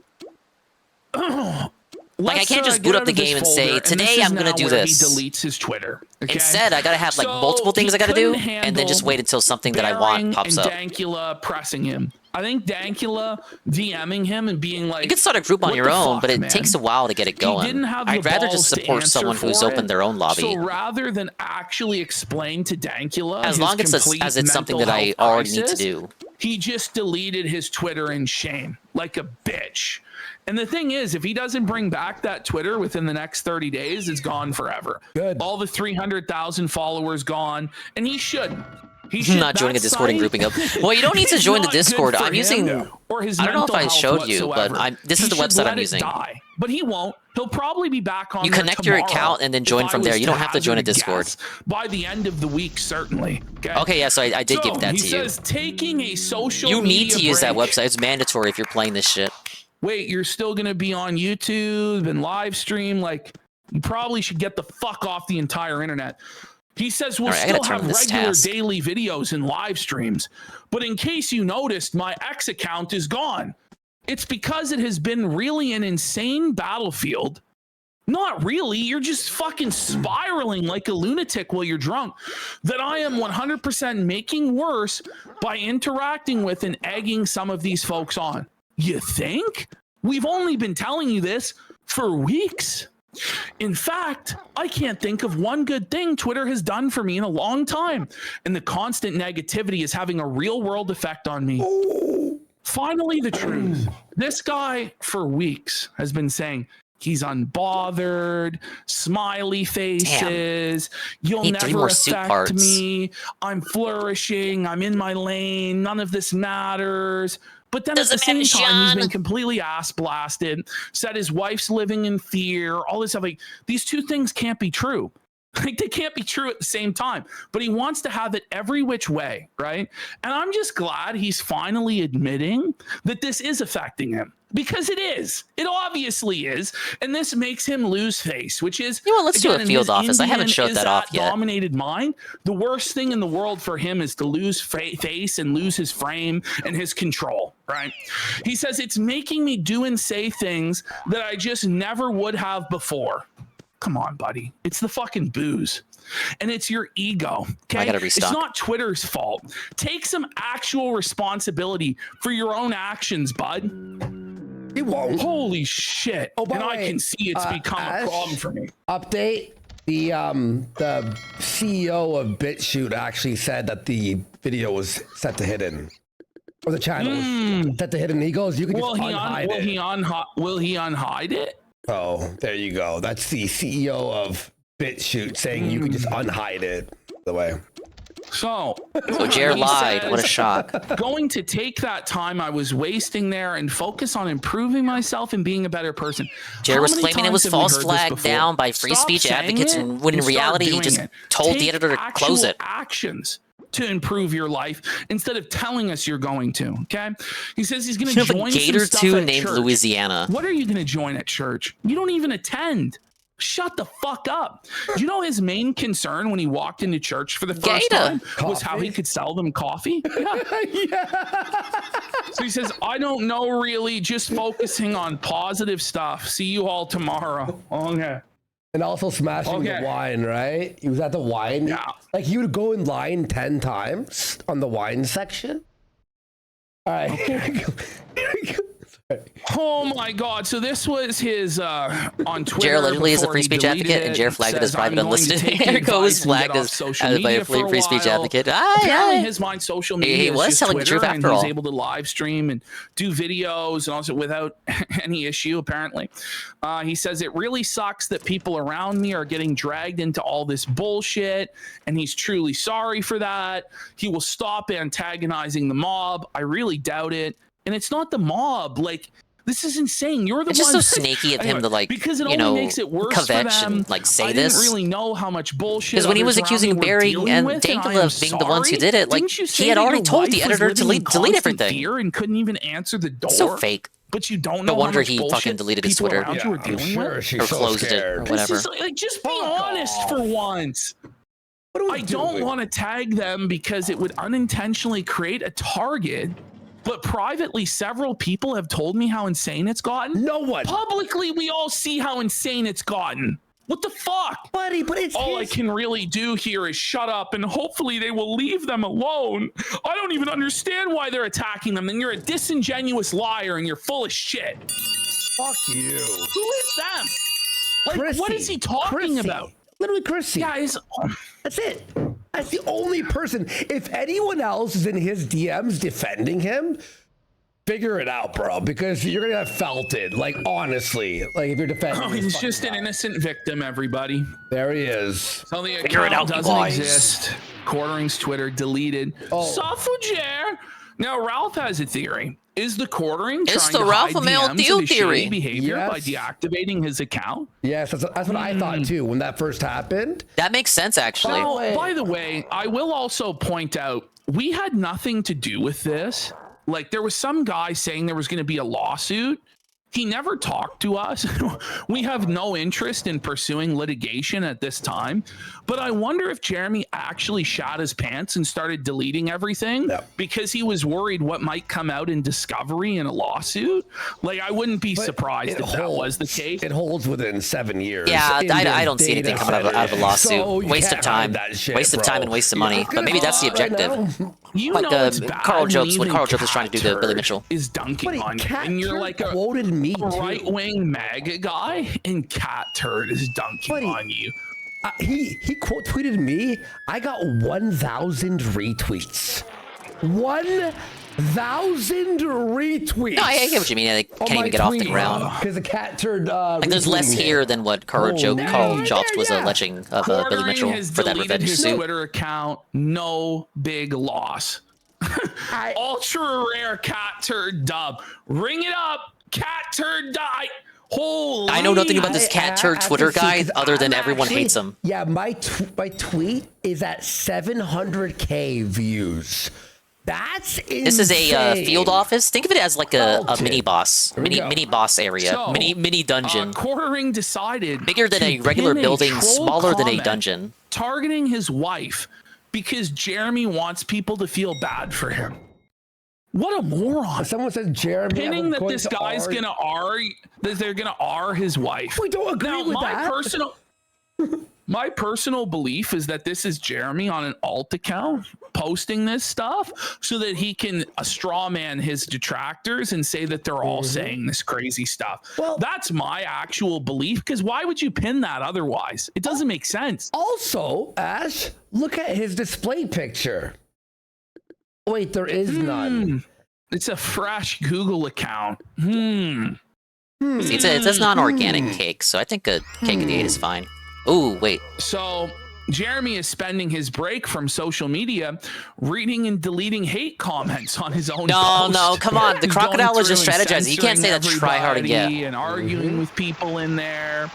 like, I can't just boot up the game and say, today I'm gonna do this. He deletes his Twitter. Okay? Instead, I gotta have like multiple things I gotta do, and then just wait until something that I want pops up. Dankula pressing him. I think Dankula DMing him and being like, you can start a group on your own, but it takes a while to get it going. I'd rather just support someone who's opened their own lobby. So rather than actually explain to Dankula, as long as it's something that I already need to do, he just deleted his Twitter in shame, like a bitch. And the thing is, if he doesn't bring back that Twitter within the next 30 days, it's gone forever. Good. All the 300,000 followers gone, and he shouldn't. He's not joining a Discord and grouping up. Well, you don't need to join the Discord. I'm using. I don't know if I showed you, but this is the website I'm using. But he won't. He'll probably be back on. You connect your account and then join from there. You don't have to join a Discord. By the end of the week, certainly. Okay, yeah. So I did give that to you. He says taking a social. You need to use that website. It's mandatory if you're playing this shit. Wait, you're still gonna be on YouTube and live stream? Like, you probably should get the fuck off the entire internet. He says we'll still have regular daily videos and live streams. But in case you noticed, my X account is gone. It's because it has been really an insane battlefield. Not really. You're just fucking spiraling like a lunatic while you're drunk. That I am 100% making worse by interacting with and egging some of these folks on. You think? We've only been telling you this for weeks. In fact, I can't think of one good thing Twitter has done for me in a long time, and the constant negativity is having a real-world effect on me. Finally, the truth. This guy, for weeks, has been saying he's unbothered, smiley faces, you'll never affect me, I'm flourishing, I'm in my lane, none of this matters. But then at the same time, he's been completely ass blasted, said his wife's living in fear, all this stuff. Like, these two things can't be true. Like, they can't be true at the same time. But he wants to have it every which way, right? And I'm just glad he's finally admitting that this is affecting him. Because it is. It obviously is. And this makes him lose face, which is... You know, let's do a field office. I haven't showed that off yet. Dominated mind. The worst thing in the world for him is to lose face and lose his frame and his control, right? He says, it's making me do and say things that I just never would have before. come on, buddy. It's the fucking booze. And it's your ego. Okay. I gotta restock. It's not Twitter's fault. Take some actual responsibility for your own actions, bud. He won't. Holy shit. Oh, by and the I way, can see it's become a problem for me. Update. The CEO of BitChute actually said that the video was set to hidden. Or the channel was set to hidden. He goes, you can just unhide it. Will he unhide it? Oh, there you go. That's the CEO of BitChute saying you can just unhide it. By the way. So Jer he lied. says, What a shock. Going to take that time I was wasting there and focus on improving myself and being a better person. Jer was claiming it was false flagged flagged down by free speech advocates, and when in reality he just told the editor to close it. Actions to improve your life instead of telling us you're going to. Okay, he says he's going You to have a join gator some stuff too at named church. Louisiana. What are you going to join at church? You don't even attend. Shut the fuck up. Do you know his main concern when he walked into church for the first time was how he could sell them coffee? Yeah. So he says, I don't know really, just focusing on positive stuff. See you all tomorrow. Okay. And also smashing the wine, right? He was at the wine. Yeah. Like he would go in line 10 times on the wine section. All right. Okay. Oh my God! So this was his on Twitter. Jer literally is a free speech advocate, and Jer flagged it as private unlisted. Erico was flagged as by a free speech advocate. Apparently, in his mind, social media he was is just telling the Twitter, truth and after he's all. able to live stream and do videos and also without any issue. Apparently, he says it really sucks that people around me are getting dragged into all this bullshit, and he's truly sorry for that. He will stop antagonizing the mob. I really doubt it. And it's not the mob. Like, this is insane. You're the It's one. just so snaky of him to, like, because it you only know, makes it worse for kvetch them. and, like, say I this. didn't really know how much bullshit. Because when he was others around accusing me were Barry dealing and with, Dankala I am of being the ones who sorry. did it, like, Didn't you say he had that already your told the wife was editor to living in delete constant everything. fear and couldn't even answer the door. So fake. But you don't No know wonder how much he bullshit fucking deleted his people Twitter. around you were dealing with. She's Or so closed it, or scared. whatever. This is, like, just be honest for once. I don't want to tag them because it would unintentionally create a target. But privately, several people have told me how insane it's gotten. No one. Publicly, we all see how insane it's gotten. What the fuck? Buddy, but it's all I can really do here is shut up and hopefully they will leave them alone. I don't even understand why they're attacking them. And you're a disingenuous liar and you're full of shit. Fuck you. Who is them? Like, Chrissie. what is he talking about? Literally Chrissie. Yeah, that's it. That's the only person. If anyone else is in his DMs defending him, figure it out, bro, because you're gonna have felt it. Like, honestly, like if you're defending. Oh, he's just an innocent victim, everybody. There he is. So the Figure it account out, doesn't guys. exist. Quartering's Twitter deleted. Suffrager. Now Ralph has a theory. Is the Quartering It's trying the to Ralph hide Amell DMs Deal of his theory. shady behavior by Yes. deactivating his account? Yes, that's what I thought too when that first happened. That makes sense, actually. Well, by the way, I will also point out we had nothing to do with this. Like, there was some guy saying there was going to be a lawsuit. He never talked to us. We have no interest in pursuing litigation at this time. But I wonder if Jeremy actually shot his pants and started deleting everything because he was worried what might come out in discovery in a lawsuit. Like, I wouldn't be surprised if that was the case. It holds within 7 years. Yeah, in I their don't see anything data coming out of a lawsuit. So you Waste of can't time. hide that shit, Waste of bro. time and waste of money. But maybe that's the objective. You like know it's bad Carl when Jokes when even Carl Jokes was trying to do the Billy Mitchell. Is dunking on you, and you're like a quoted me right-wing MAGA guy, and Cat Turd is dunking on you. He quote tweeted me. I got 1,000 retweets. 1,000 retweets. No, I get what you mean. They can't even get off the ground. Because the Cat Turd. Like, there's less here than what Carl Jokes was alleging of Billy Mitchell has for that deleted revenge his suit. Twitter account. No big loss. Ultra rare Cat Turd dub. Ring it up, Cat Turd die. Holy! I know nothing about this Cat Turd Twitter guy other than everyone hates him. Yeah, my tweet is at 700K views. That's insane. This is a field office. Think of it as like a mini boss, mini boss area, So, mini dungeon. Quartering decided Bigger than to a regular pin building, troll smaller than a comment dungeon. targeting his wife because Jeremy wants people to feel bad for him. What a moron! Someone said Jeremy. Pinning that this guy's gonna R, that they're gonna R his wife. We don't agree now, with my that. personal. My personal belief is that this is Jeremy on an alt account posting this stuff so that he can straw man his detractors and say that they're all saying this crazy stuff. Well, that's my actual belief, because why would you pin that otherwise? It doesn't make sense. Also, Ash, look at his display picture. Wait, there is none. It's a fresh Google account. See, it's not an organic cake, so I think a cake of the 8 is fine. Ooh, wait. So Jeremy is spending his break from social media reading and deleting hate comments on his own post. No, come on. The He's crocodile going was just through and strategizing. You can't say that's tryharding yet. and arguing with people in there.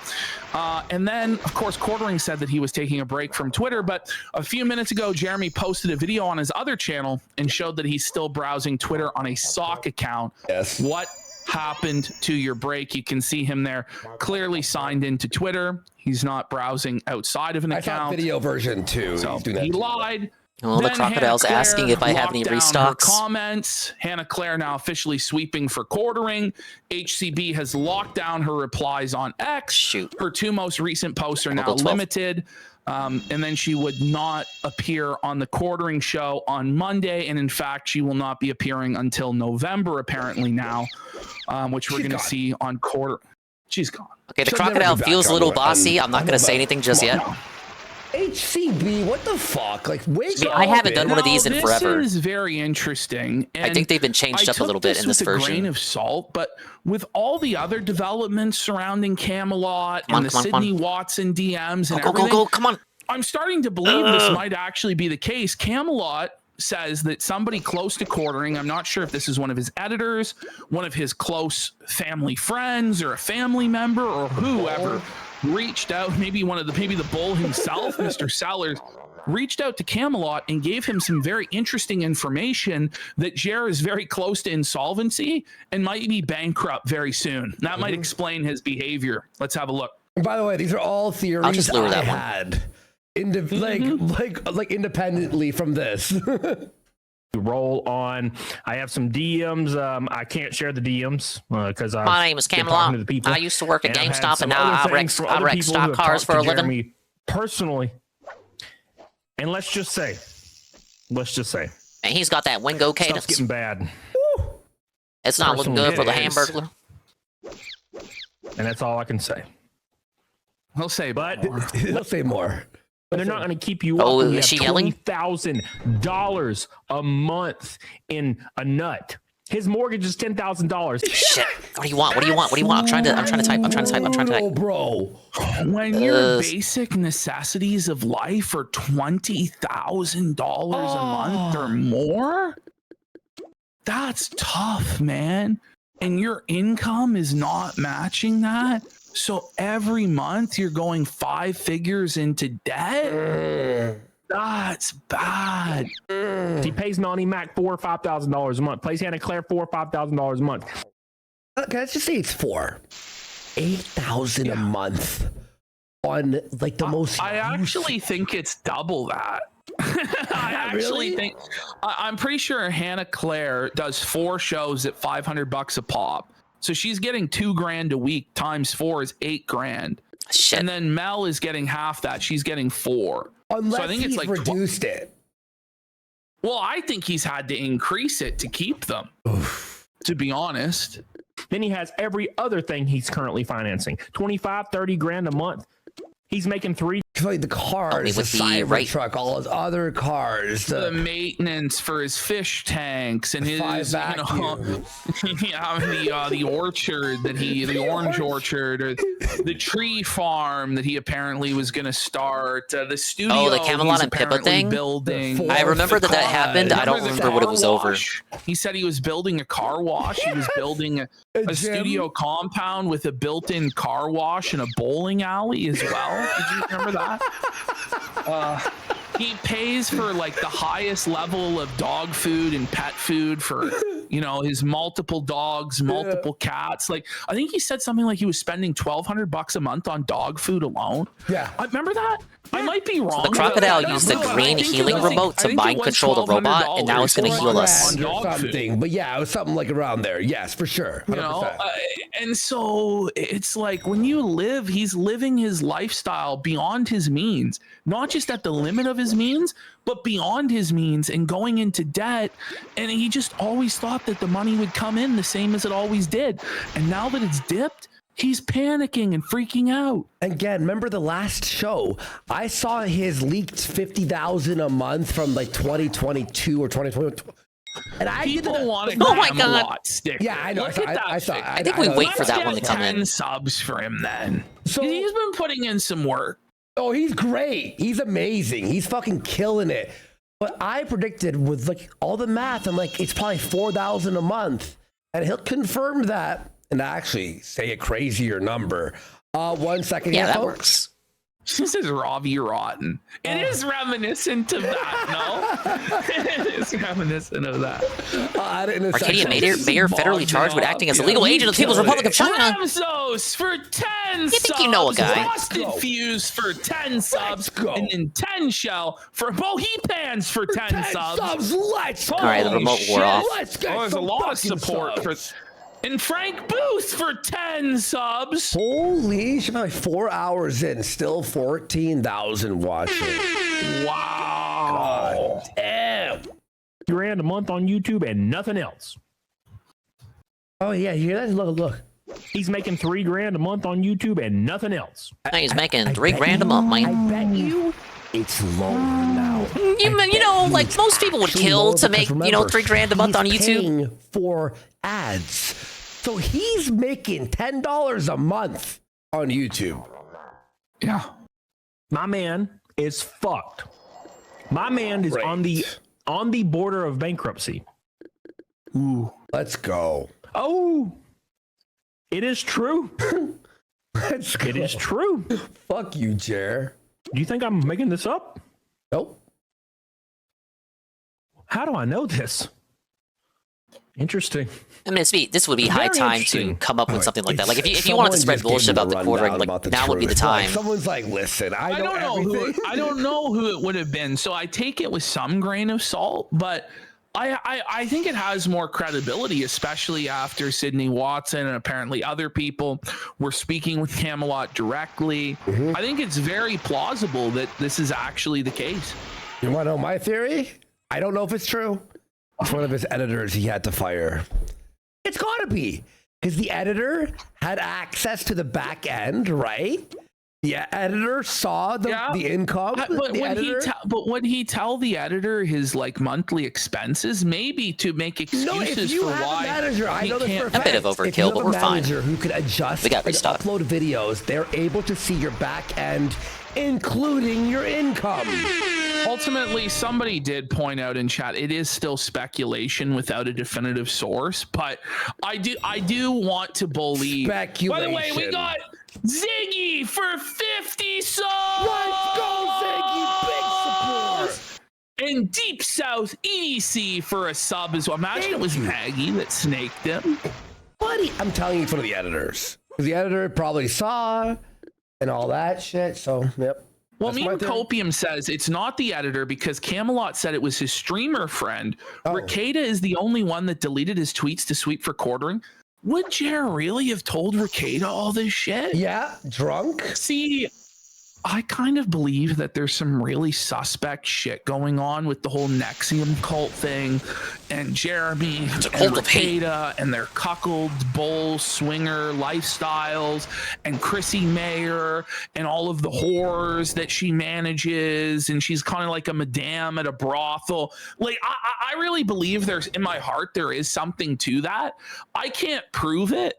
And then, of course, Quartering said that he was taking a break from Twitter, but a few minutes ago, Jeremy posted a video on his other channel and showed that he's still browsing Twitter on a sock account. Yes. What happened to your break? You can see him there, clearly signed into Twitter. He's not browsing outside of an account. Video version too. So he lied. Well, the crocodile's asking if I have any restocks. Comments. Hannah Claire now officially sweeping for Quartering. HCB has locked down her replies on X. Shoot. Her 2 most recent posts are now limited. And then she would not appear on the Quartering show on Monday. And in fact, she will not be appearing until November, apparently now, which we're going to see on Quarter. She's gone. Okay, the crocodile feels a little bossy. I'm not going to say anything just yet. HCB, what the fuck? Like, wake up. I haven't done one of these in forever. This is very interesting. I think they've been changed up a little bit in this version. With a grain of salt, but with all the other developments surrounding Camelot and the Sydney Watson DMs and everything, go, come on. I'm starting to believe this might actually be the case. Camelot says that somebody close to Quartering, I'm not sure if this is one of his editors, one of his close family friends, or a family member, or whoever, reached out, maybe the bull himself, Mr. Sellers, reached out to Camelot and gave him some very interesting information that Jer is very close to insolvency and might be bankrupt very soon. That might explain his behavior. Let's have a look. And by the way, these are all theories I'll just lure that one. had. Like independently from this. Roll on. I have some DMs. I can't share the DMs because my name is Camelot. I used to work at GameStop, and now I wreck stock cars for a living. Personally, and let's just say, and he's got that Wingo cadence. Stuff's getting bad. It's not looking good for the Hamburglar. And that's all I can say. He'll say more. He'll say more. But they're not going to keep you up. Is she yelling? $20,000 a month in a nut. His mortgage is $10,000. Shit. What do you want? I'm trying to type. Bro. When your basic necessities of life are $20,000 a month or more, that's tough, man. And your income is not matching that. So every month you're going 5 figures into debt? That's bad. He pays Nani Mac $4,000 or $5,000 a month. Pays Hannah Claire $4,000 or $5,000 a month. Can I just say it's $8,000 a month on like the most. I actually think it's double that. I actually think I'm pretty sure Hannah Claire does 4 shows at $500 a pop. So she's getting $2,000 a week times 4 is $8,000. Shit. And then Mel is getting half that. She's getting 4. Unless so I think he's it's like reduced it. Well, I think he's had to increase it to keep them. To be honest. Then he has every other thing he's currently financing. 25, 30 grand a month. He's making 3. Like the cars, the Cybertruck, all his other cars, the maintenance for his fish tanks and his, the orchard that the orange orchard, or the tree farm that he apparently was going to start, the studio. Oh, the Camelot and Pippa thing. Building. I remember that happened. I don't remember what it was over. He said he was building a car wash. He was building a studio compound with a built-in car wash and a bowling alley as well. Did you remember that? He pays for like the highest level of dog food and pet food for You know, his multiple dogs, multiple cats. Like, I think he said something like he was spending $1,200 a month on dog food alone. Yeah. Remember that? I might be wrong. The crocodile used the green healing remote to mind control the robot, and now it's going to heal us. Something, but yeah, it was something like around there. Yes, for sure. 100%. You know, and so it's like when you live, he's living his lifestyle beyond his means, not just at the limit of his means, but beyond his means and going into debt. And he just always thought that the money would come in the same as it always did. And now that it's dipped, he's panicking and freaking out. Again, remember the last show? I saw his leaked $50,000 a month from like 2022 or 2020. And I people want to. Oh my God! Sticker. Yeah, I know. Look at that. I think we wait for that one to come in. 10 subs for him then. So he's been putting in some work. Oh, he's great. He's amazing. He's fucking killing it. But I predicted with like all the math, I'm like, it's probably $4,000 a month, and he'll confirm that and actually say a crazier number. 1 second. Yeah, here, that folks. works. This is Ravi Rotten. It is reminiscent of that, no? It is reminiscent of that. Arcadia Mayr federally charged with acting as a legal agent of the People's Republic of China. Ramsos for 10 subs. You think you know a guy? Busted Fuse for 10 subs. And then 10 Shell for Bohepans for 10 subs. Let's go. All right, the remote wore off. Let's get there's a lot of support for. And Frank Booth for 10 subs. Holy shit, like 4 hours in, still 14,000 watching. Wow. God damn. $3,000 a month on YouTube and nothing else. Oh, yeah, you hear that? Look. He's making $3,000 a month on YouTube and nothing else. He's making $3,000 a month, man. I bet you it's lower now. You know, like most people would kill to make, $3,000 a month on YouTube. Paying for ads. So he's making $10 a month on YouTube. Yeah. My man is fucked. My man is on the border of bankruptcy. Ooh, let's go. Oh, it is true. Let's go. It is true. Fuck you, Jer. Do you think I'm making this up? Nope. How do I know this? Interesting. I mean, this would be high time to come up with something like that. Like if you wanted to spread bullshit about the quartering, like now would be the time. Like, someone's like, listen, I don't know who it would have been, so I take it with some grain of salt, but I think it has more credibility, especially after Sydney Watson and apparently other people were speaking with Camelot directly. Mm-hmm. I think it's very plausible that this is actually the case. You want to know my theory? I don't know if it's true. It's one of his editors he had to fire. It's got to be. Because the editor had access to the back end, right? The editor saw the income. But would he tell the editor his like monthly expenses? Maybe to make excuses for why. I know this for a fact. A bit of overkill, but we're fine. If you have a manager who could adjust and upload videos, they're able to see your back end, including your income. Ultimately, somebody did point out in chat, it is still speculation without a definitive source, but I do want to believe. Speculation. By the way, we got Ziggy for 50 subs. Let's go, Ziggy. Big support. And Deep South EDC for a sub as well. Imagine it was Maggie that snaked him. Buddy, I'm telling you for the editors. The editor probably saw and all that shit, so, yep. Well, Meme Copium says it's not the editor because Camelot said it was his streamer friend. Ricada is the only one that deleted his tweets to sweep for quartering. Would Jer really have told Ricada all this shit? Yeah, drunk. See, I kind of believe that there's some really suspect shit going on with the whole Nexium cult thing and Jeremy and Ricada and their cuckold bull swinger lifestyles and Chrissie Mayr and all of the whores that she manages, and she's kind of like a madame at a brothel. Like I really believe in my heart there is something to that. I can't prove it,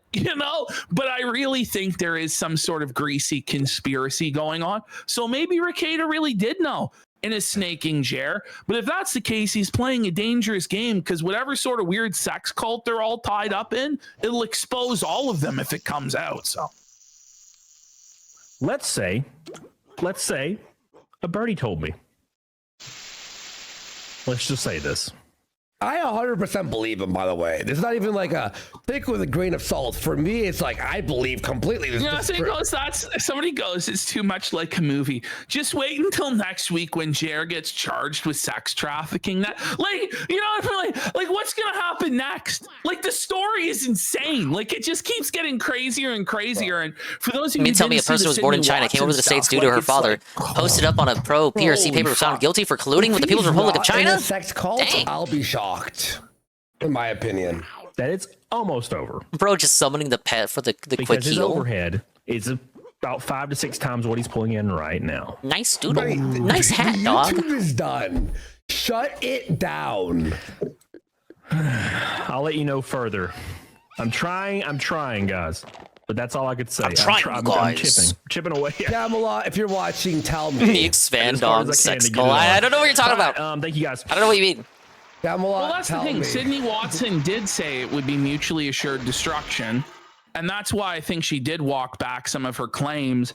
but I really think there is some sort of greasy conspiracy going on. So maybe Ricada really did know and is snaking Jer. But if that's the case, he's playing a dangerous game because whatever sort of weird sex cult they're all tied up in, it'll expose all of them if it comes out. So let's say a birdie told me. Let's just say this. I 100% believe him, by the way. There's not even like a take with a grain of salt. For me, it's like I believe completely. Somebody goes, it's too much like a movie. Just wait until next week when Jer gets charged with sex trafficking. That, like, you know, I feel like what's gonna happen next? Like, the story is insane. Like, it just keeps getting crazier and crazier. And for those of you, tell me a person who was born in China, came over to the States due to her father, posted up on a pro PRC paper, was found guilty for colluding with the People's Republic of China. A sex cult? Dang. I'll be shocked. In my opinion, that it's almost over. Bro, just summoning the pet for the quick because his heal. Overhead is about 5 to 6 times what he's pulling in right now. Nice doodle. Nice hat, dog. YouTube is done. Shut it down. I'll let you know further. I'm trying, guys. But that's all I could say. I'm trying, I'm chipping away. Camelot, if you're watching, tell me. The expand on sex call. I don't know what you're talking about. Thank you, guys. I don't know what you mean. Camelot, well, that's the thing. Sydney Watson did say it would be mutually assured destruction. And that's why I think she did walk back some of her claims.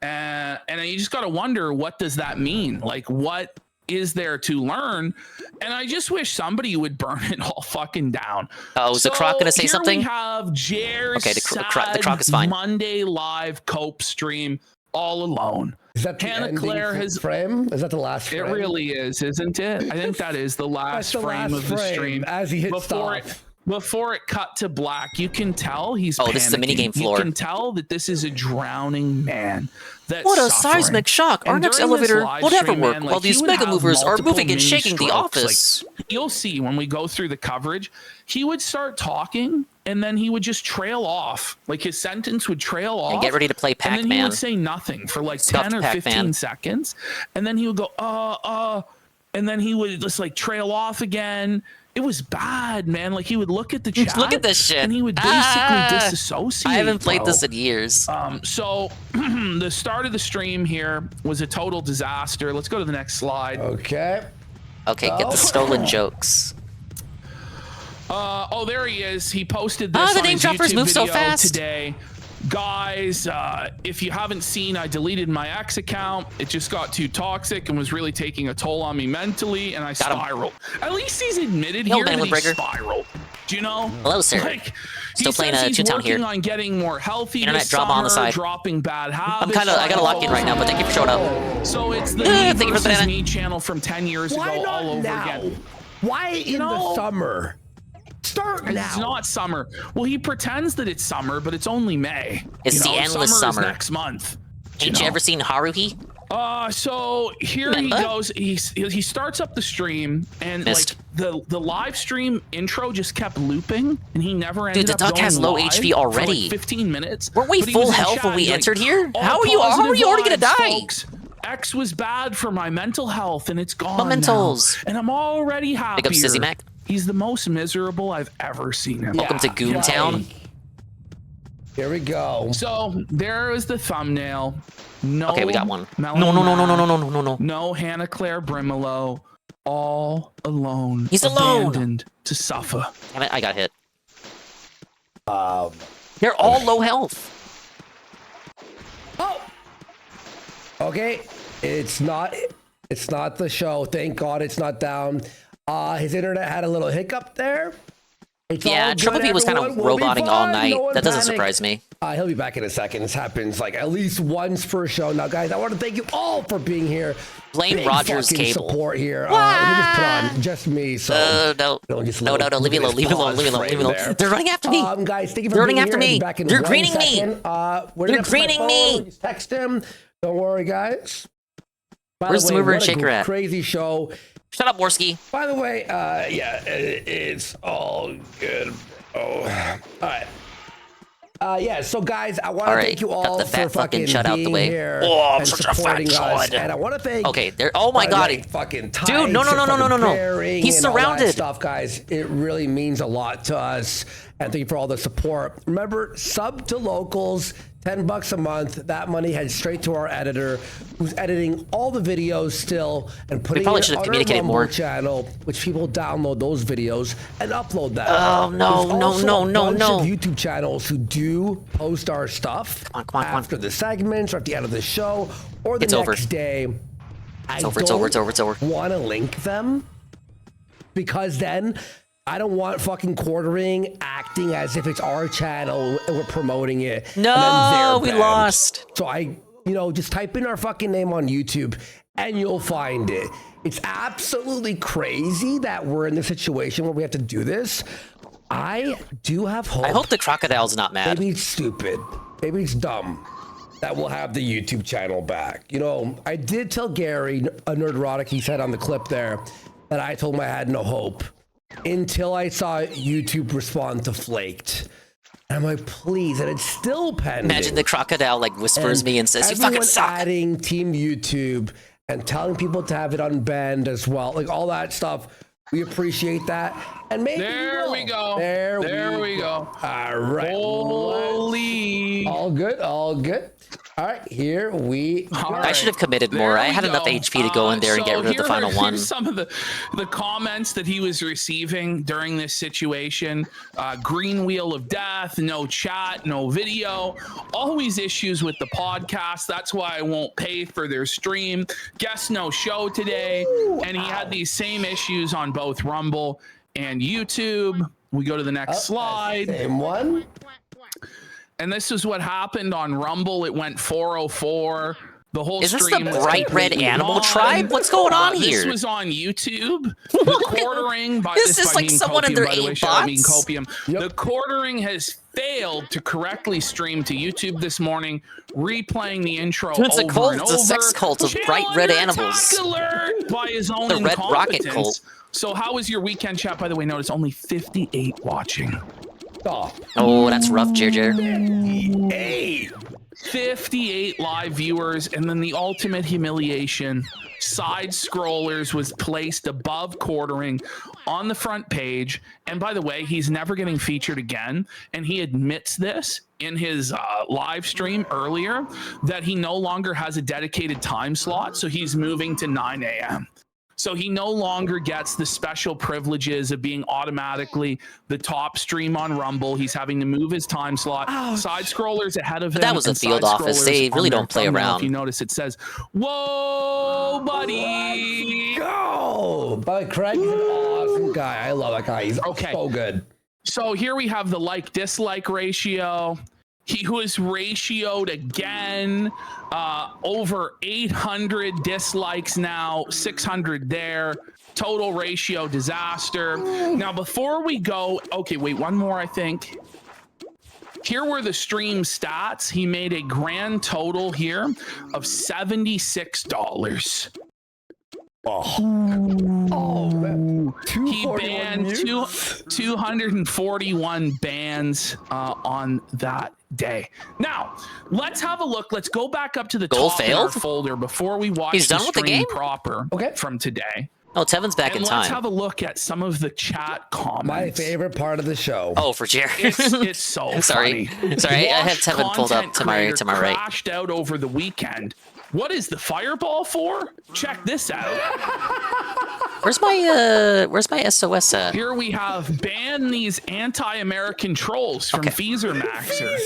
And you just got to wonder, what does that mean? Like, what is there to learn? And I just wish somebody would burn it all fucking down. Oh, is the Croc going to say something? We have Jer's okay, the Croc is fine. Monday live cope stream all alone. Is that the Hannah Claire has frame? Is that the last frame? It really is, isn't it? I think that is the last frame of the stream. As he hits stop. Before it cut to black, you can tell he's this is the minigame floor. You can tell that this is a drowning man. What a seismic shock. Our next elevator will never work while these mega movers are moving and shaking the office. Like, you'll see when we go through the coverage, he would start talking and then he would just trail off. Like, his sentence would trail off. And get ready to play Pac-Man. And then he would say nothing for like 10 or 15 seconds. And then he would go, and then he would just like trail off again. It was bad, man. Like, he would look at the chat. Look at this shit. And he would basically disassociate. I haven't played this in years. So the start of the stream here was a total disaster. Let's go to the next slide. Okay. Okay, get the stolen jokes. There he is. He posted this the on name his droppers YouTube move so video fast today. Guys, if you haven't seen, I deleted my X account. It just got too toxic and was really taking a toll on me mentally, and I spiraled. At least he's admitted here that he spiraled. Do you know? Hello, sir. Like, still playing Toontown here. Working on getting more healthy. Internet drama on the side. Dropping bad habits. I gotta lock in right now, but thank you for showing up. So it's the Me versus Me channel from 10 years ago all over again. Why in the summer? Start now. It's not summer. Well, he pretends that it's summer, but it's only May. It's the endless summer. Is next month. Ain't you ever seen Haruhi? So here he goes. He starts up the stream, and Missed. like the live stream intro just kept looping, and he never ended up going live. Dude, the duck has low HP already. For like 15 minutes. Weren't we full health when we entered here? How are you already gonna die? Folks. X was bad for my mental health, and it's gone Mementos. now. And I'm already happier. Big up Sissy Mac. He's the most miserable I've ever seen him. Welcome to Toontown. Here we go. So there is the thumbnail. No. Okay, we got one. No. No Hannah Claire Brimelow. All alone. He's alone. Abandoned to suffer. Damn it, I got hit. They're all low health. Oh. Okay, it's not the show. Thank God it's not down. His internet had a little hiccup there. Yeah, Triple P was kind of roboting all night. That doesn't surprise me. He'll be back in a second. This happens like at least once per show. Now, guys, I want to thank you all for being here. Blame Rogers Cable. Support here. Let me just put on just me. So no. Leave me alone. Leave me alone. They're running after me. Guys, thank you for They're being running after me. They're greening me. They're greening me. Just text him. Don't worry, guys. Where's the mover and shaker at? Crazy show. Shut up, Worski. By the way, it's all good. All right. So guys, I want to thank you all for fucking shut out the way. I'm such a fat us. And I want to thank. Okay, there. Oh my God, fucking dude! No! He's surrounded. Stuff, guys. It really means a lot to us. And thank you for all the support. Remember, sub to locals. $10 a month. That money heads straight to our editor, who's editing all the videos still and putting it on our Rumble channel, which people download those videos and upload them. Oh no! Of YouTube channels who do post our stuff after the segments or at the end of the show or the next day. It's over. Want to link them because then I don't want fucking quartering acting as if it's our channel and we're promoting it. No, and then we they're banned. lost. So just type in our fucking name on YouTube and you'll find it. It's absolutely crazy that we're in the situation where we have to do this. I do have hope. I hope the crocodile's not mad. Maybe it's stupid. Maybe it's dumb that we'll have the YouTube channel back. You know, I did tell Gary, a Nerdrotic, he said on the clip there, that I told him I had no hope until I saw YouTube respond to Flaked. And I'm like, please, and it's still pending. Imagine the crocodile like whispers me and says, "You fucking everyone suck." adding Team YouTube and telling people to have it unbanned as well, like all that stuff. We appreciate that. And maybe There we go. There we go. All right. Holy. All good. All good. All right. Here we go. I should have committed more. I had enough HP to go in there and get rid of the final one. Here's some of the comments that he was receiving during this situation. Green wheel of death, no chat, no video, always issues with the podcast. That's why I won't pay for their stream. Guess no show today. And he had these same issues on both Rumble and YouTube. We go to the next slide. Same one. And this is what happened on Rumble. It went 404. The whole Is this stream the was bright red completely animal gone. tribe? What's going on here? This was on YouTube. The quartering by This is by like mean someone in copium, their by the way, 8 shout out mean bots? copium. The quartering has failed to correctly stream to YouTube this morning, replaying the intro It's a over cult. and It's a sex over. cult of bright red animals. Attack alert by his own The red rocket incompetence. cult. So how was your weekend, chat? By the way, notice only 58 watching. Oh, that's rough, Jer. 58 live viewers, and then the ultimate humiliation. Side scrollers was placed above quartering on the front page. And by the way, he's never getting featured again. And he admits this in his live stream earlier, that he no longer has a dedicated time slot. So he's moving to 9 a.m. So he no longer gets the special privileges of being automatically the top stream on Rumble. He's having to move his time slot. Side scrollers ahead of him. But that was a and field side office. scrollers They on really their don't play thumbnail. around. If you notice, it says, "Whoa, buddy." Go. But Craig's an awesome guy. I love that guy. He's so good. So here we have the like-dislike ratio. He was ratioed again, over 800 dislikes now, 600 there. Total ratio disaster. Now, before we go, okay, wait, one more, I think. Here were the stream stats. He made a grand total here of $76. He banned 241 bans on that day. Now, let's have a look. Let's go back up to the Goal top in our failed? folder before we watch He's the done with the stream game? proper from today. Oh, Tevin's back in Let's time. have a look at some of the chat comments. My favorite part of the show. Oh, for Jer. It's so Sorry. funny. Sorry, I have Watch Tevin pulled up to my content right. creator crashed out over the weekend. What is the fireball for? Check this out. Where's my SOS at? Here we have ban these anti-American trolls from Feezer Maxer.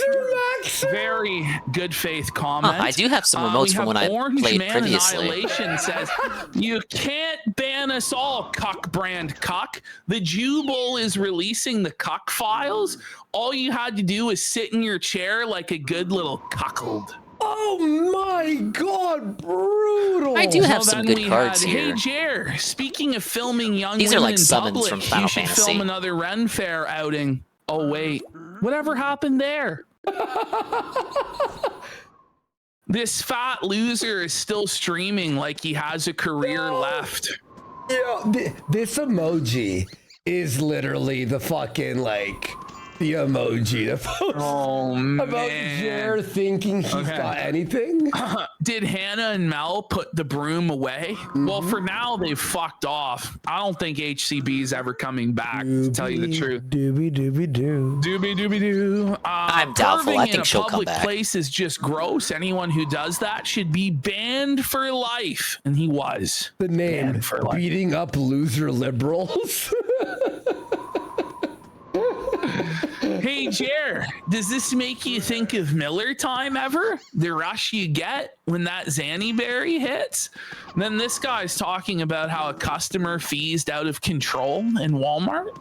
Very good faith comment. I do have some remotes we from have when I Orange played Man previously. Annihilation says, "You can't ban us all, cuck brand cuck. The Jew Bull is releasing the cuck files. All you had to do is sit in your chair like a good little cuckold." Oh my god, brutal. I do have So some then good we cards had, here. Hey Jer, speaking of filming young These are women like in summons public, from Final you should Fantasy. film another Ren Fair outing. Oh wait, whatever happened there? This fat loser is still streaming like he has a career left. This emoji is literally the fucking like the emoji to post about Jer thinking he's got anything. Did Hannah and Mel put the broom away? Well, for now they've fucked off. I don't think HCB is ever coming back. To tell you the truth. Doobie doobie doo. Doobie doobie doo. I'm doubtful. I Perving think in a she'll come public back. place is just gross. Anyone who does that should be banned for life. And he was. The name banned for life. beating up loser liberals. Hey, Jer, does this make you think of Miller time ever? The rush you get when that Zanny berry hits? And then this guy's talking about how a customer feased out of control in Walmart.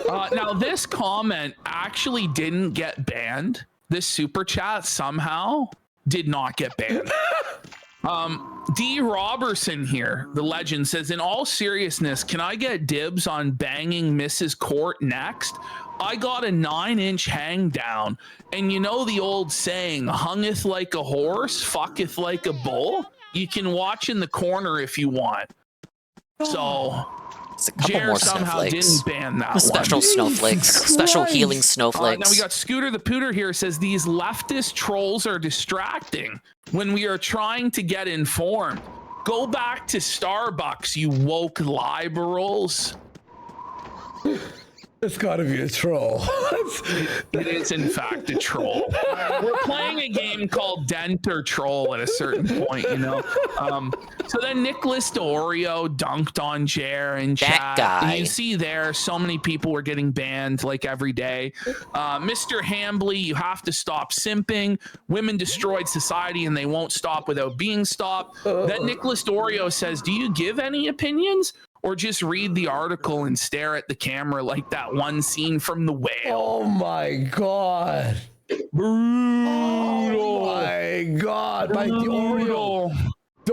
Now, this comment actually didn't get banned. This super chat somehow did not get banned. D. Robertson here, the legend, says, in all seriousness, can I get dibs on banging Mrs. Court next? I got a 9-inch hang down. And you know the old saying, hungeth like a horse, fucketh like a bull? You can watch in the corner if you want. So... a couple more somehow snowflakes. Didn't ban that Special one. snowflakes. Special healing snowflakes. Now we got Scooter the Pooter here, says these leftist trolls are distracting when we are trying to get informed. Go back to Starbucks, you woke liberals. It's gotta be a troll. It is in fact a troll. We're playing a game called Dent or Troll at a certain point, you know. So then Nicholas DeOrio dunked on Jer and chat. guy. And you see there, so many people were getting banned like every day. Mr. Hambly, you have to stop simping. Women destroyed society and they won't stop without being stopped. Then Nicholas DeOrio says, do you give any opinions? Or just read the article and stare at the camera like that one scene from The Whale. Oh my god. Brutal. Oh my god. Like the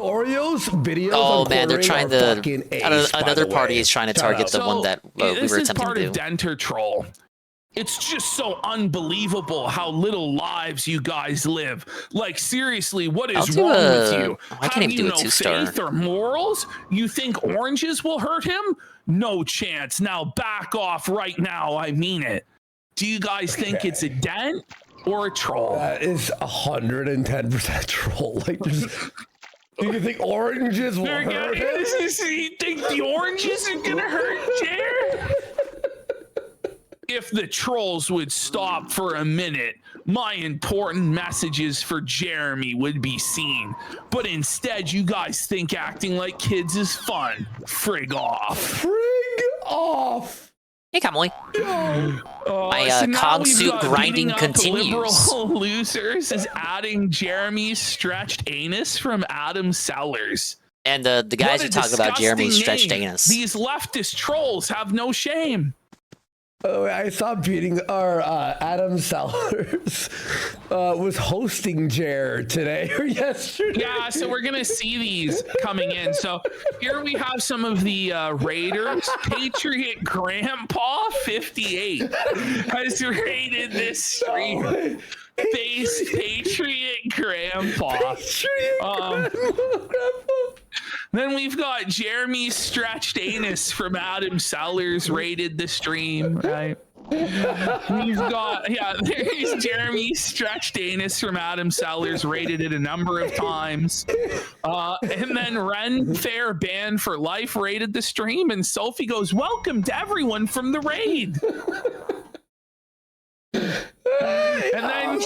Oreos videos. Oh man, they're trying to. fucking ace, by Another the party way. is trying to Shut target up. the one that we This were is attempting part to of do. Denter Troll. It's just so unbelievable how little lives you guys live. Like, seriously, what is wrong with you? I can't even do a 2-star. Faith or morals? You think oranges will hurt him? No chance. Now back off right now. I mean it. Do you guys think it's a dent or a troll? That is 110% troll. Like, do you think oranges will hurt him? You think the oranges are gonna hurt Jer? If the trolls would stop for a minute, my important messages for Jeremy would be seen. But instead, you guys think acting like kids is fun. Frig off. Frig off. Hey, Kamui. My So now cog we've suit got grinding beating up continues. Liberal losers is adding Jeremy's stretched anus from Adam Sellers. And the guys who What a talk about Jeremy's disgusting stretched name. anus. These leftist trolls have no shame. Oh, I saw beating our Adam Sellers was hosting Jer today or yesterday. Yeah, so we're gonna see these coming in. So here we have some of the Raiders. Patriot Grandpa 58 has rated this stream. Face Patriot Grandpa. Then we've got Jeremy's stretched anus from Adam Sellers rated the stream, right? We've got, there's Jeremy's stretched anus from Adam Sellers, rated it a number of times. And then Ren Fair banned for life rated the stream, and Sophie goes, welcome to everyone from the raid. And then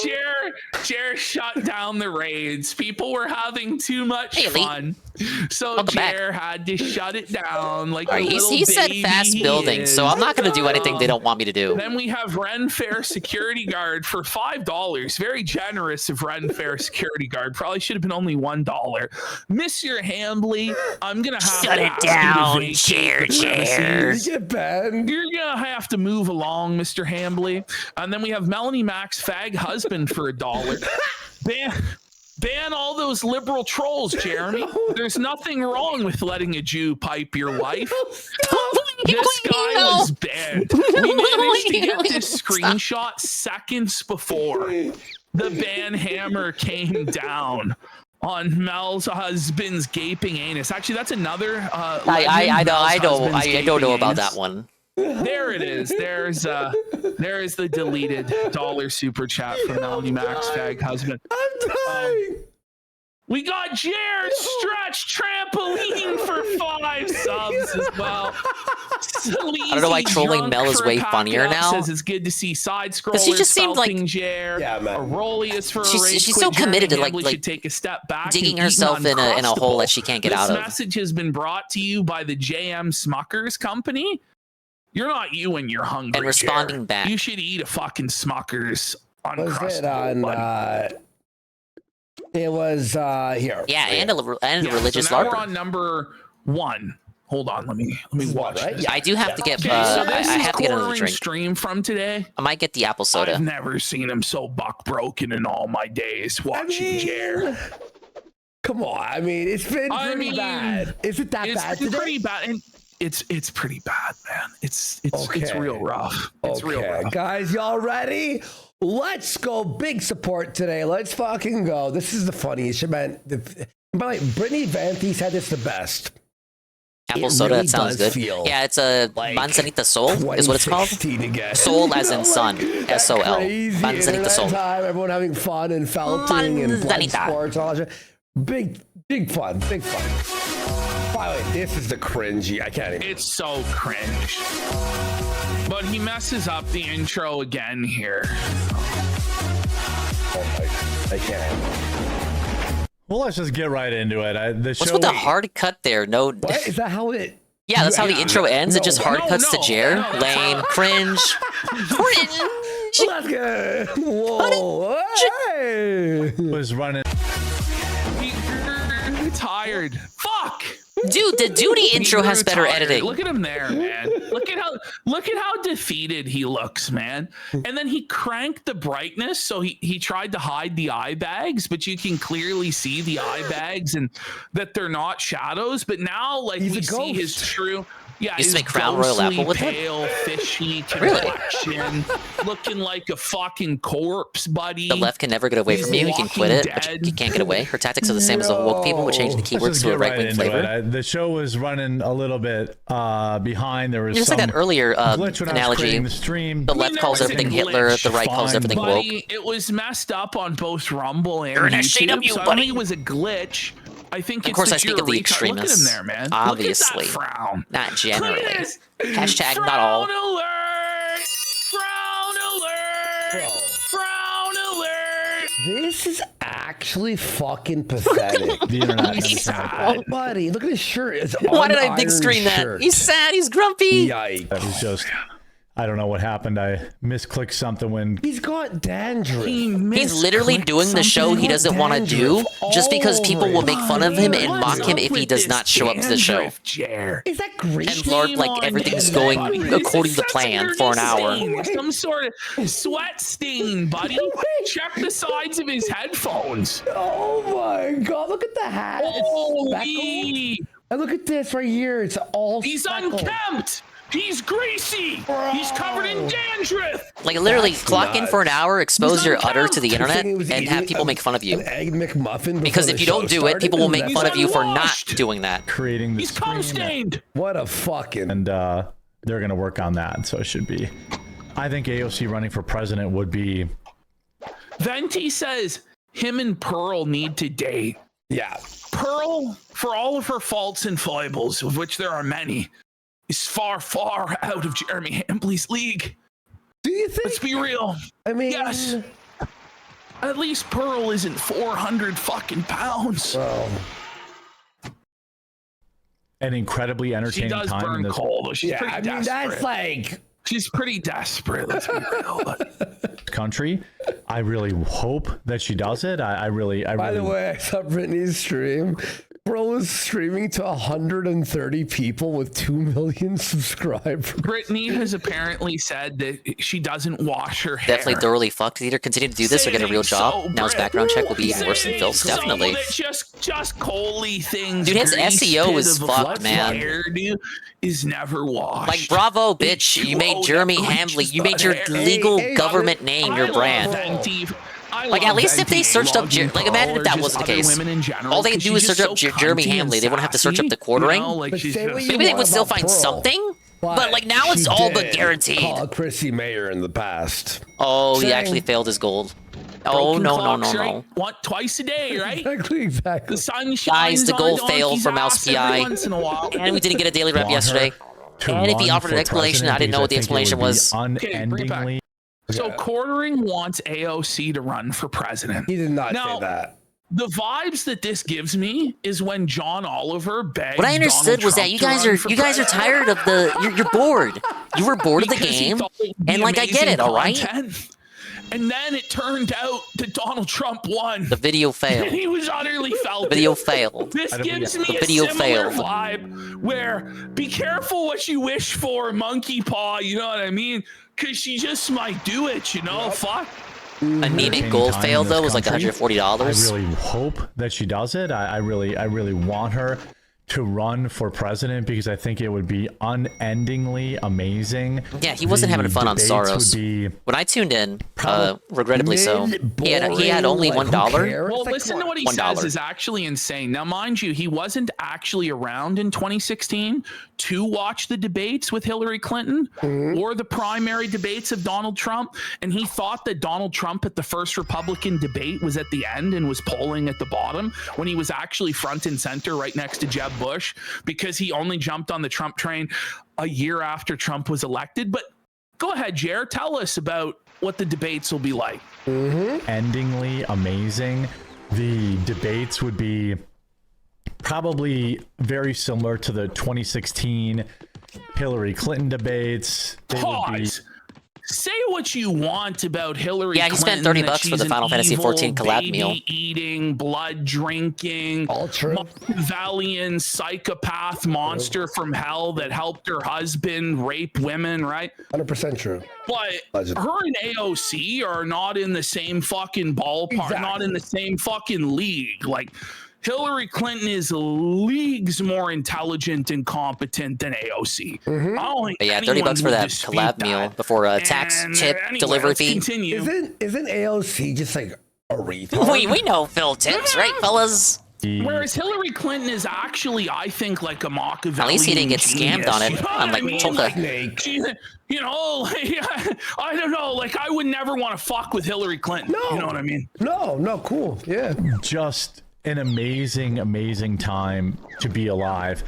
Jer shut down the raids. People were having too much fun, so Jer had to shut it down. Like he said fast building, so I'm not going to do anything they don't want me to do. Then we have Ren Fair security guard for $5. Very generous of Ren Fair security guard. Probably should have been only $1. Mr. Hambly, I'm gonna have Shut to it ask down, you to vacate the premises. Get banned. You're gonna have to move along, Mr. Hambly. And then we have Melanie Mac's fag husband for $1. Ban all those liberal trolls, Jeremy. There's nothing wrong with letting a Jew pipe your wife. This guy was banned. We managed to get this screenshot seconds before the ban hammer came down on Mel's husband's gaping anus. Actually, that's another. I don't know about that one. There it is. There is the deleted dollar super chat from Melanie Mac's fag husband. I'm dying. We got Jared Stretch Trampoline for 5 subs as well. I don't know why trolling Mel is way funnier now. Says it's good to see side scrollers. She just seemed like Aurelius for she's so committed to like should take a step back digging herself in a hole that she can't get out of. This message has been brought to you by the JM Smuckers Company. You're not you when you're hungry. And responding Jer. back. You should eat a fucking Smucker's Was it Uncrustable. on? It was here. Yeah, and a religious so now we're LARPer. on number 1. Hold on, let me watch. Right? This. I do have to get. Okay, so this I is have to get another Quartering drink. stream from today. I might get the apple soda. I've never seen him so buck broken in all my days watching Jer. Come on, I mean, it's been pretty bad. Is it that bad today? It's pretty bad, and it's pretty bad, man. It's real rough. It's real rough. Guys, y'all ready? Let's go. Big support today. Let's fucking go. This is the funniest. Man, by the way, Brittany Vanthe said it's the best. Apple It soda, really that sounds does good. feel Yeah, it's a like Manzanita Sol, is what it's called. 2016 again. Soul as in sun. That SOL. crazy Manzanita internet Sol. time, everyone having fun and felting and blood Manzanita. sports, all that shit. Big fun. By the way, this is the cringy. I can't even. It's so cringe. But he messes up the intro again here. I can't. Well, let's just get right into it. What's with the hard cut there? No. What? Is that how it? Yeah, that's how the intro ends. It just hard cuts to Jer. no, Lame. Cringe. Cringe. Let's go. Whoa. Hey. Was running. You're tired. Fuck. Dude, the Duty intro has better editing. Look at him there, man. Look at how defeated he looks, man. And then he cranked the brightness, so he tried to hide the eye bags, but you can clearly see the eye bags and that they're not shadows. But now, like, we see his true. Yeah, Used to his make Crown Royal ghostly, Apple with it? pale, fishy Really? complexion, looking like a fucking corpse, buddy. The left can never get away from you. You can quit it, but you can't get away. Her tactics are the same as the woke people, with changing the Let's keywords just to a get right-wing into flavor. it. The show was running a little bit behind. There was Just like that earlier glitch when I was analogy. creating the stream. The left calls everything Hitler, the right calls everything woke. Buddy, it was messed up on both Rumble and You're an YouTube, SJW, so I don't buddy. think it was a glitch. I think Of it's course, that I speak you're of the a retard. Look at him extremists. there, man. Obviously. Look at that frown. Not generally. Look at this. Hashtag Frown not all. alert! Frown alert! Frown alert! This is actually fucking pathetic. The internet. He's Oh, buddy, look at his shirt. It's Why did I big unironed screen that? shirt. He's sad. He's grumpy. Yikes. That was just. I don't know what happened. I misclicked something when. He's got dandruff. He's literally doing the show he doesn't want to do just because people will make fun of him and mock him if he does not show up to the show. Is that great? And Lord, like, everything's going according to plan for an hour. Some sort of sweat stain, buddy. Check the sides of his headphones. Oh my god, look at the hat. Holy. And look at this right here. It's all He's speckled. unkempt. He's greasy. He's covered in dandruff. Like, literally, That's clock in for an hour, expose your udder to the Saying internet, he was and eating have people make fun of you. An egg McMuffin Because before if you the don't show do it, people will started. make fun of you for not unwashed. doing that. Creating the He's cum stained. What a fucking. And they're going to work on that. So it should be. I think AOC running for president would be. Venti says him and Pearl need to date. Yeah. Pearl, for all of her faults and foibles, of which there are many, is far, far out of Jeremy Hambley's league. Do you think? Let's be real. I mean, yes. At least Pearl isn't 400 fucking pounds. Well, An incredibly She entertaining does time in burn this coal, though. She's yeah, pretty I mean, desperate. that's like. She's pretty desperate, let's be real. country. I really hope that she does it. I really. By the way, I saw Brittany's stream. Bro was streaming to 130 people with 2 million subscribers. Brittany has apparently said that she doesn't wash her hair. Definitely thoroughly fucked. Either continue to do this or get a real job. Now his background check will be even worse than Phil's. Definitely. Just Coley things. Dude, his grease SEO pit is of fucked, man. hair, dude, is never washed. Like, bravo, bitch. You made Jeremy Hambley. You made your legal government name your brand. Like, at least if they searched up, like, imagine if that wasn't the case. All they do is search up Jeremy Hambley. They wouldn't have to search up the quartering. Maybe they would still find something. But, like, now it's all but guaranteed. Called Chrissie Mayr in the past. Oh, he Saying- actually failed his gold. Oh, no. What, twice a day, right? Exactly. The sun shines Guys, the on goal a failed donkey's from Mouse ass every PI. once in a while. And we didn't get a daily rep Want her yesterday. to And if he run offered an for explanation, I didn't know what the president explanation because I was. think it would be Okay, bring it back. unendingly. So Quartering wants AOC to run for president. He did not Now, say that. The vibes that this gives me is when John Oliver begged What I understood Donald was that Trump you to guys run are for you guys are president. tired of the you're bored. You were bored of the Because he game, thought it would be and like I get amazing it, all right. content. And then it turned out that Donald Trump won. The video failed. And he was utterly felt. The video failed. This gives me The a video similar failed. vibe where be careful what you wish for, monkey paw, you know what I mean? Because she just might do it, you know? Fuck. Anemic goal fail though was like $140. I really hope that she does it. I really want her to run for president because I think it would be unendingly amazing. Yeah, he wasn't having fun on Soros. When I tuned in, regrettably so, he had only $1. Well, listen to what he says is actually insane. Now, mind you, he wasn't actually around in 2016 to watch the debates with Hillary Clinton or the primary debates of Donald Trump. And he thought that Donald Trump at the first Republican debate was at the end and was polling at the bottom when he was actually front and center right next to Jeb Bush, because he only jumped on the Trump train a year after Trump was elected. But go ahead, Jer, tell us about what the debates will be like. Endingly amazing. The debates would be probably very similar to the 2016 Hillary Clinton debates. Pause. Say what you want about Hillary Yeah, he Clinton. spent $30 for the Final Fantasy XIV collab meal. Eating, blood drinking, Machiavellian psychopath monster from hell that helped her husband rape women, right? 100% true. But her and AOC are not in the same fucking ballpark, not in the same fucking league. Like, Hillary Clinton is leagues more intelligent and competent than AOC. I don't think But yeah, anyone $30 for would that dispute collab that. meal before tax tip Anyway, delivery let's fee. continue. Isn't AOC just like a retard? We know Phil tips, right, fellas? Whereas Hillary Clinton is actually, I think, like a Machiavellian. At least he didn't get scammed genius. on it. You know what Unlike I mean? Cholka. Like, she, you know, like, I don't know. Like, I would never want to fuck with Hillary Clinton. No. You know what I mean? No, cool. Yeah. Just an amazing time to be alive.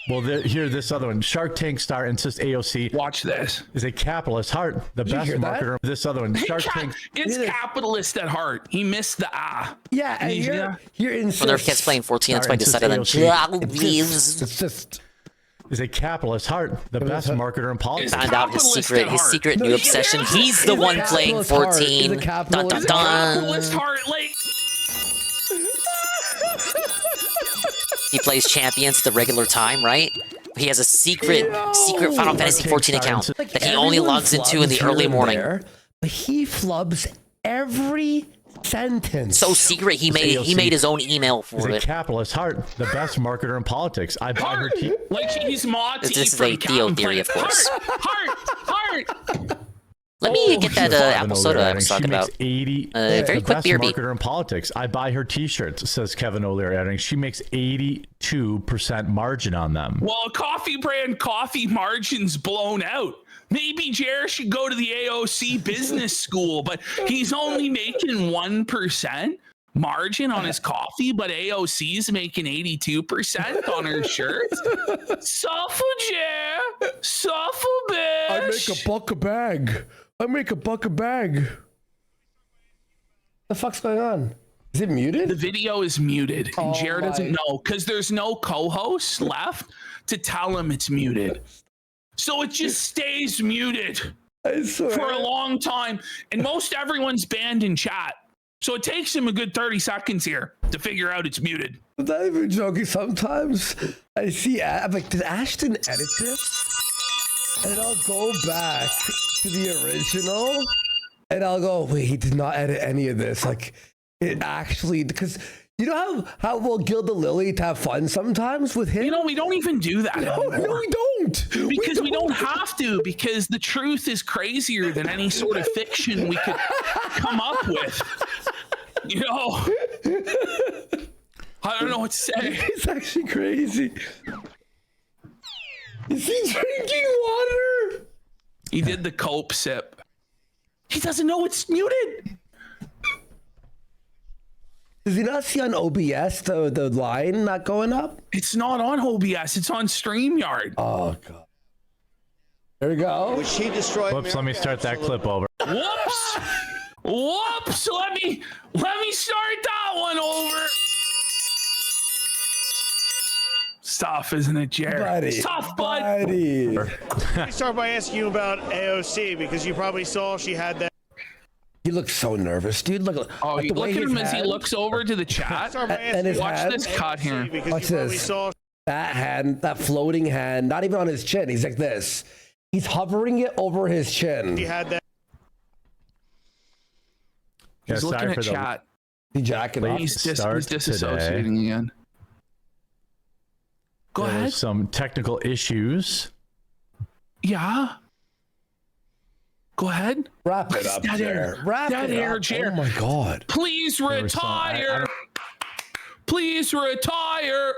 Well, here, this other one, Shark Tank star insists AOC. Watch this. Is a capitalist heart, the best marketer. This other one, Shark Tank. It's capitalist at heart. He missed the ah. Yeah, and you're insist. When their kids playing 14, that's why I decided on is a capitalist heart, the best marketer in politics. Found out his secret new obsession. He's the one playing 14. Dun dun dun. Capitalist heart, like. He plays champions the regular time, right? He has a secret Final Fantasy 14 account that he only logs into in the early morning. But he flubs every sentence. So secret, he made his own email for He's it. a capitalist heart, the best marketer in politics. I buy her tea. Like he's Monty. This is from a Theo Captain theory, Planet. of course. Heart. Let me get that apple soda I was talking about. Very quick beer beat. Marketer in politics. I buy her t-shirts, says Kevin O'Leary, adding she makes 82% margin on them. Well, coffee brand coffee margin's blown out. Maybe Jer should go to the AOC business school, but he's only making 1% margin on his coffee, but AOC's making 82% on her shirt. Suffer, Jer. Suffer, bitch. I make $1 a bag. I make $1 a bag. The fuck's going on? Is it muted? The video is muted, and Jared doesn't know because there's no co-host left to tell him it's muted. So it just stays muted for a long time, and most everyone's banned in chat. So it takes him a good 30 seconds here to figure out it's muted. I'm not even joking. Sometimes I see, I'm like, did Ashton edit this? And I'll go back to the original and I'll go, wait, he did not edit any of this. Like, it actually, because you know how we'll gild the lily to have fun sometimes with him? You know, we don't even do that anymore. No, we don't. Because we don't have to, because the truth is crazier than any sort of fiction we could come up with. You know? I don't know what to say. It's actually crazy. Is he drinking water? He did the cope sip. He doesn't know it's muted. Does he not see on OBS the line not going up? It's not on OBS. It's on StreamYard. Oh, God. There we go. Was she destroyed? Whoops, let me start that clip over. Whoops. Whoops. Let me start that one over. It's tough, isn't it, Jared? Buddy, It's tough, bud. buddy. Let me start by asking you about AOC because you probably saw she had that. He looks so nervous, dude. Look Oh, the way look at him his as he hand- looks over to the chat. and his Watch hand. this cut here. Watch this. That hand, that floating hand, not even on his chin. He's like this. He's hovering it over his chin. He had that. He's looking at chat. He jacking off. He's disassociating again. Go There's ahead. some technical issues. Yeah. Go ahead. Wrap it up, Dead Jared. air. Wrap Dead it air, up. Jared. Oh my God. Please There was some- retire. Please retire.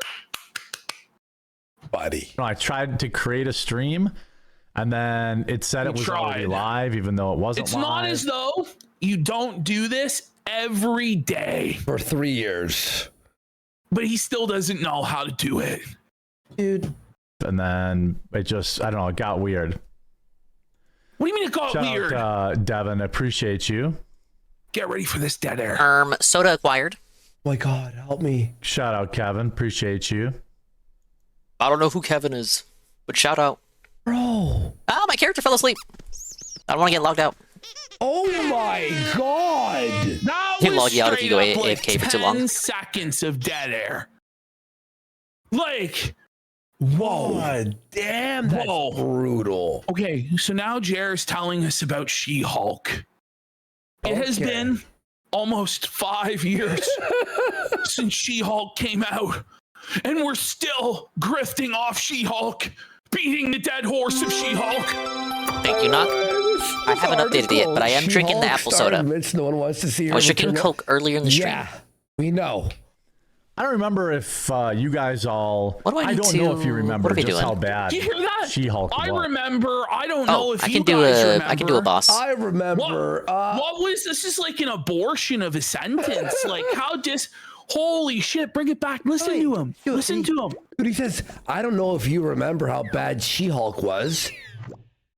Buddy. No, I tried to create a stream, and then it said You it was already tried. live, even though it wasn't It's live. not as though you don't do this every day. For 3 years. But he still doesn't know how to do it. Dude. And then it just, I don't know, it got weird. What do you mean it got Shout weird? out, Devin, appreciate you. Get ready for this dead air. Soda acquired. Oh my God, help me. Shout out, Kevin, appreciate you. I don't know who Kevin is, but shout out. Bro. Oh, my character fell asleep. I don't want to get logged out. Oh my God. That Can't was log you out if you straight go up like AFK for too long. 10 seconds of dead air. Like, whoa. God damn, that's brutal. Okay, so now Jer's telling us about She-Hulk. It has Okay. been almost 5 years since She-Hulk came out, and we're still grifting off She-Hulk, beating the dead horse of She-Hulk. Thank you, Knock. I haven't updated it yet, but I am drinking the apple soda. Mitch, no one wants to see I was her drinking return. Coke earlier in the stream. Yeah, we know. I don't remember if you guys all. What do I need don't to- know if you remember what are we just doing? how bad Do you hear that? She-Hulk I was. remember. I don't know if I you can do guys a remember. I can do a boss. I remember. What was this? Is like an abortion of a sentence. Like how holy shit! Bring it back. Listen to him. Listen to him. Dude, he says, I don't know if you remember how bad She-Hulk was.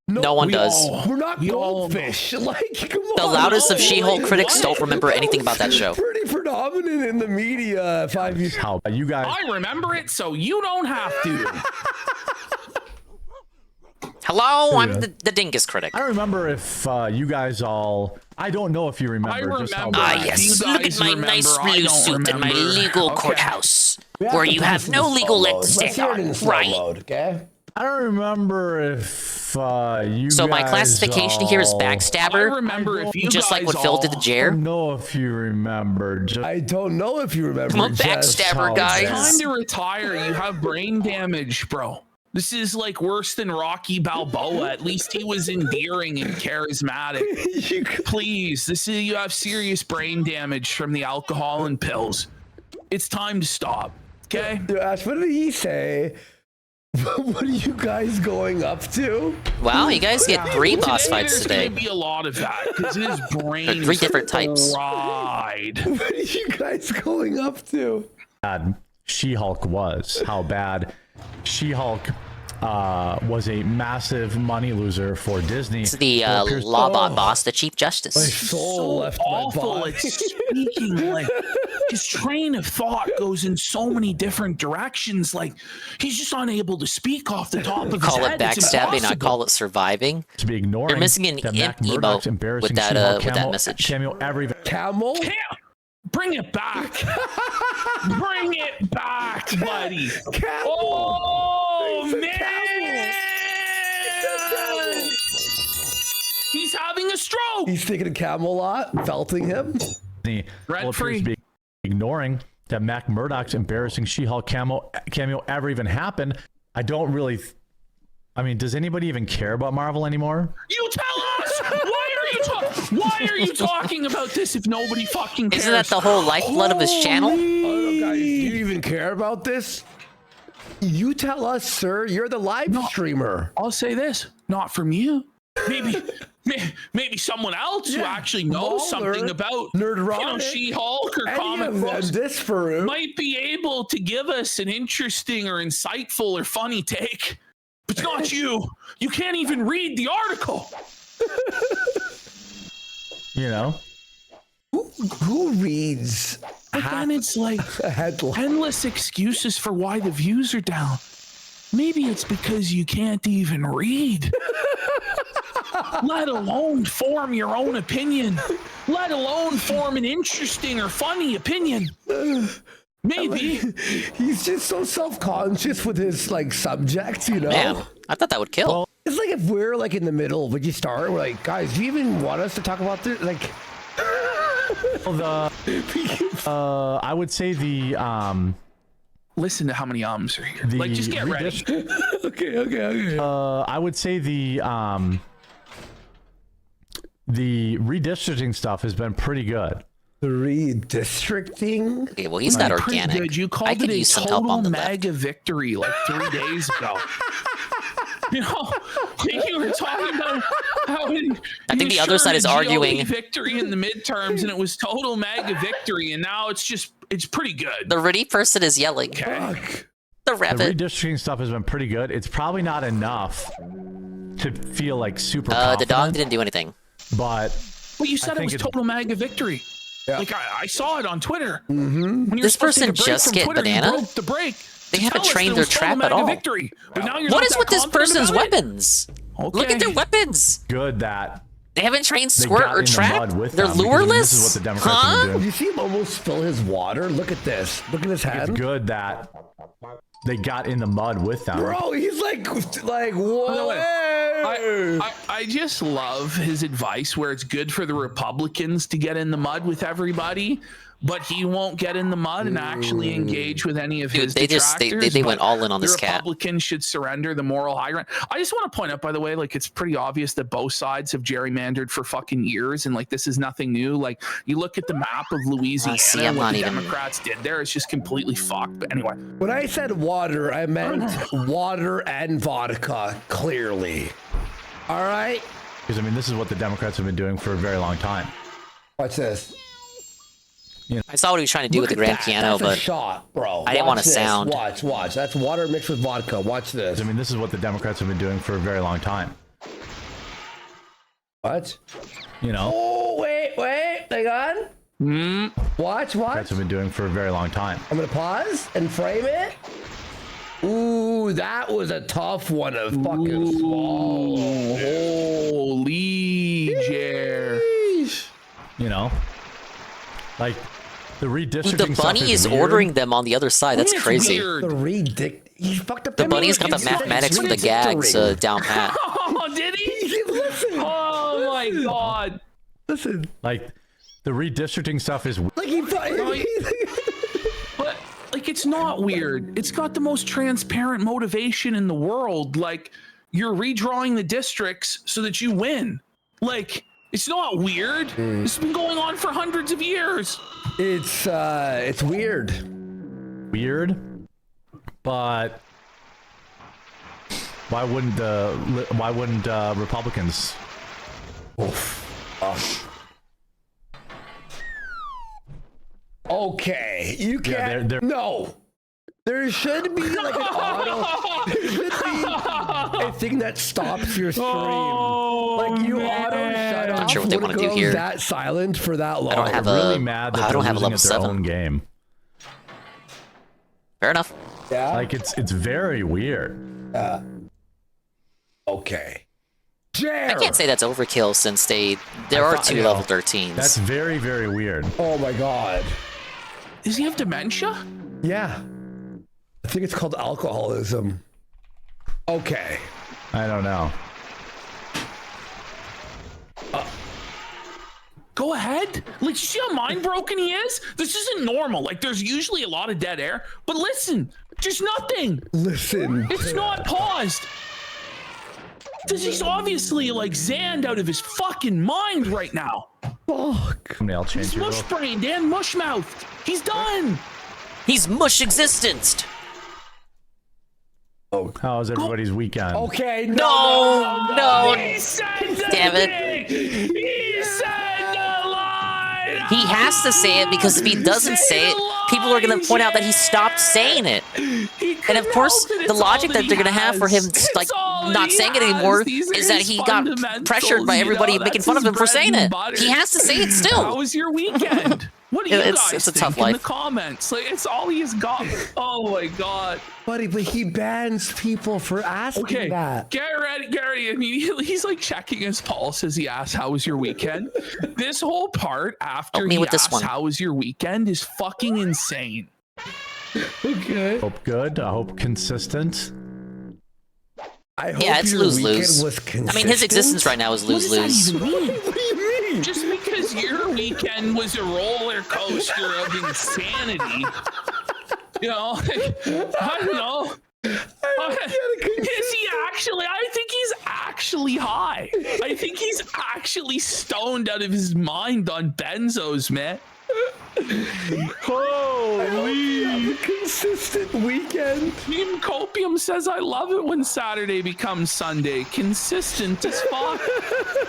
No one does. We're not goldfish. Like, come on. The loudest of No, She-Hulk like, critics what? don't remember anything about that show. Pretty predominant in the media 5 years. How you guys? I remember it, so you don't have to. Hello, I'm the dingus critic. I don't remember if you guys all. I don't know if you remember just how remember. bad. Ah, yes. You Look at guys my remember, nice I blue don't suit and my remember. legal Okay. courthouse, We where to you do have this no in legal slow leg mode. to Let's stand hear it in on, slow right? mode, okay? I don't remember if you. So my guys classification here is all- I backstabber, remember if you just like guys what Phil did to all- I Jer. don't know if you remember. Just I don't know if you remember. I'm a just backstabber, how guys. bad- Time to retire. You have brain damage, bro. This is like worse than Rocky Balboa. At least he was endearing and charismatic. Please, you have serious brain damage from the alcohol and pills. It's time to stop. Okay? Dude, Ash, what did he say? What are you guys going up to? Wow, you guys get 3 boss fights There's today. gonna be a lot of that because his brain. 3 different types. Fried. What are you guys going up to? bad She-Hulk was. How bad She-Hulk was a massive money loser for Disney. It's the For Pierce- Lawbot Oh. boss, the Chief Justice. My soul So left awful my at body. speaking. Like his train of thought goes in so many different directions. Like he's just unable to speak off the top of his Call head. it It's backstabbing, I impossible. call it surviving. To be ignoring. You're missing an the imp Mac Murdock's emote embarrassing with that, She-Hulk with that cameo- message. Cameo every Camel? Bring it back. Bring it back, buddy. Camel. Oh, He's a man. camel. He's having a stroke. He's thinking of Camelot, felting him. Disney Rent will appear free. to be ignoring that Mac Murdock's embarrassing She-Hulk cameo ever even happened. I don't really. I mean, does anybody even care about Marvel anymore? You tell us. Why are you talking about this if nobody fucking cares? Isn't that the whole lifeblood of his channel? Oh, no, guys, do you even care about this? You tell us, sir. You're the live streamer. I'll say this, not from you. Maybe someone else who actually knows Lawler, something about Nerdrotic, She-Hulk or any comic of them, books this for might be able to give us an interesting or insightful or funny take. But it's not you. You can't even read the article. You know, who reads But then it's like endless excuses for why the views are down. Maybe it's because you can't even read, let alone form your own opinion, let alone form an interesting or funny opinion. Maybe. He's just so self-conscious with his like subjects, you know? Man, I thought that would kill. Well, it's like if we're like in the middle, would you start? We're like, guys, do you even want us to talk about this? Like, I would say the listen to how many ums are here. Like, just get ready. Okay. I would say the redistricting stuff has been pretty good. The redistricting? Okay, well, he's not organic. Good. You called I could it a use some help on total the left. mega victory like 3 days ago. You know, you were talking about how I think the other side is arguing victory in the midterms, and it was total mega victory, and now it's pretty good. The ready person is yelling. Okay. The rabbit. The redistricting stuff has been pretty good. It's probably not enough to feel like super confident. The dog didn't do anything. But well, you said it was total mega victory. Yeah. Like I saw it on Twitter. Mm-hmm. This person just get Twitter, banana. You broke the break. They haven't trained their trap at all. Victory. But now you're what not is with this person's about weapons? Okay. Look at their weapons. Good that they haven't trained squirt or trap. They're them, lureless. This is what the Democrats have been doing. You see him almost spill his water? Look at this. Look at his hand. It's good that they got in the mud with them. Bro, he's like whoa. I just love his advice where it's good for the Republicans to get in the mud with everybody, but he won't get in the mud and actually engage with any of his detractors. They went all in on this cat. The Republicans should surrender the moral high ground. I just want to point out, by the way, like it's pretty obvious that both sides have gerrymandered for fucking years, and like this is nothing new. Like you look at the map of Louisiana, what the Democrats did there is just completely fucked. But anyway, when I said water, I meant water and vodka. Clearly, all right. Because I mean, this is what the Democrats have been doing for a very long time. Watch this. You know, I saw what he was trying to do with the grand piano, That's but a shot, bro. I didn't want to sound. Watch. That's water mixed with vodka. Watch this. I mean, this is what the Democrats have been doing for a very long time. What? You know. Oh, wait. Hang on. Watch. Democrats have been doing for a very long time. I'm gonna pause and frame it. Ooh, that was a tough one to fucking swallow. Holy Jer. You know. Like the redistricting. The bunny is ordering them on the other side. That's crazy. He fucked up. The bunny's got the mathematics for the gags down pat. Oh, did he? Listen. Oh my god. Listen. Like the redistricting stuff is like he. But like it's not weird. It's got the most transparent motivation in the world. Like you're redrawing the districts so that you win. Like. It's not weird. This has been going on for hundreds of years. It's weird. But why wouldn't Republicans? Okay, you can't. Yeah, no. There should be like an auto. There should be a thing that stops your stream. Like you auto shut off. Not sure what they want to do here. That silent for that long. I don't have really mad that I don't have a level at their 7 own game. Fair enough. Yeah. Like it's very weird. Okay. I can't say that's overkill since there are 2 level 13s. That's very weird. Oh my god. Does he have dementia? Yeah. I think it's called alcoholism. Okay. I don't know. Go ahead. Like, you see how mind broken he is? This isn't normal. Like, there's usually a lot of dead air. But listen, just nothing. Listen. It's not paused. Because he's obviously, like, zanned out of his fucking mind right now. Fuck. I'll change He's mush-brained and mush-mouthed. He's done. He's mush-existenced. Oh, how's everybody's weekend? Okay, no. He said Damn it. He said the line. He has to say it because if he doesn't say it, people are going to point out that he stopped saying it. And of course, the logic that they're going to have for him like not saying it anymore is that he got pressured by everybody making fun of him for saying it. He has to say it still. How was your weekend? What do you It's guys a think tough in the life. comments? Like, it's all he's got. Oh my god. Buddy, but he bans people for asking that. Get ready. I mean, he's like checking his pulse as he asks, "How was your weekend?" This whole part after Help me he with this asks, one. "How was your weekend?" is fucking insane. Okay. Hope good. I hope consistent. I hope Yeah, it's your lose-lose. weekend was I mean, his consistent. existence right now is What does lose-lose. that even mean? What do you mean? Just because your weekend was a roller coaster of insanity, you know, I don't know. Is he actually? I think he's actually high. I think he's actually stoned out of his mind on benzos, man. Holy! Consistent weekend. Team Copium says, "I love it when Saturday becomes Sunday. Consistent as fuck."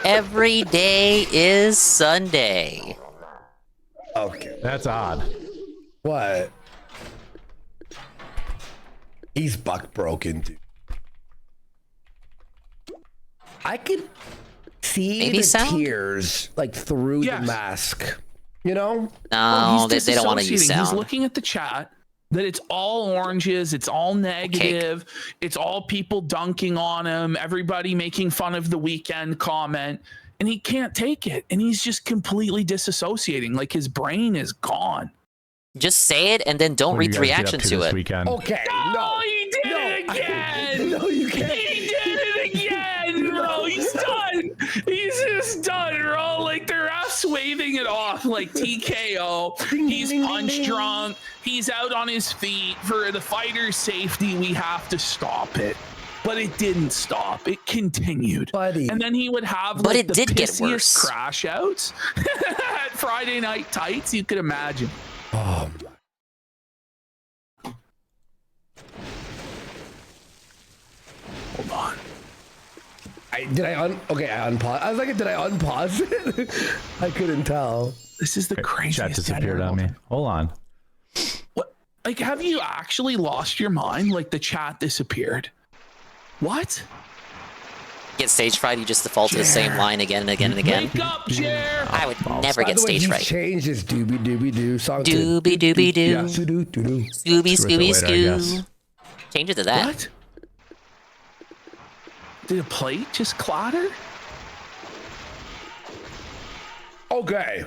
Every day is Sunday. Okay. That's odd. What? He's buck broken, dude. I could see Maybe the sound? tears like through Yes. the mask. You know? No, He's they don't want to use disassociating. sound. He's looking at the chat that it's all oranges, it's all negative, it's all people dunking on him, everybody making fun of the weekend comment, and he can't take it. And he's just completely disassociating. Like his brain is gone. Just say it and then don't What do read you the guys get reaction up to to this it. weekend? Okay. No. He did it again. No, you can't. He did it again, bro. He's done. He's just done, bro. Like the ref's waving it off like TKO. He's punch drunk. He's out on his feet. For the fighter's safety, we have to stop it. But it didn't stop. It continued. Buddy. And then he would have But like it the did get pissiest worse. crash outs at Friday Night Tights. You could imagine. Oh, Hold on. I unpause. I was like, did I unpause it? I couldn't tell. This is the Chat craziest disappeared on me. Hold on. What? Like, have you actually lost your mind? Like, the chat disappeared. What? Get stage fright, you just default to the same line again and again and again. Wake up, Jer! I would never By get the way, stage he's fright. changed his doobie doobie doo song. to Doobie doobie doo. Yeah. Doo-doo-doo-doo. Scooby, Screw it Scooby, later, I Scoo. guess. Change it to that. What? Did a plate just clatter? Okay.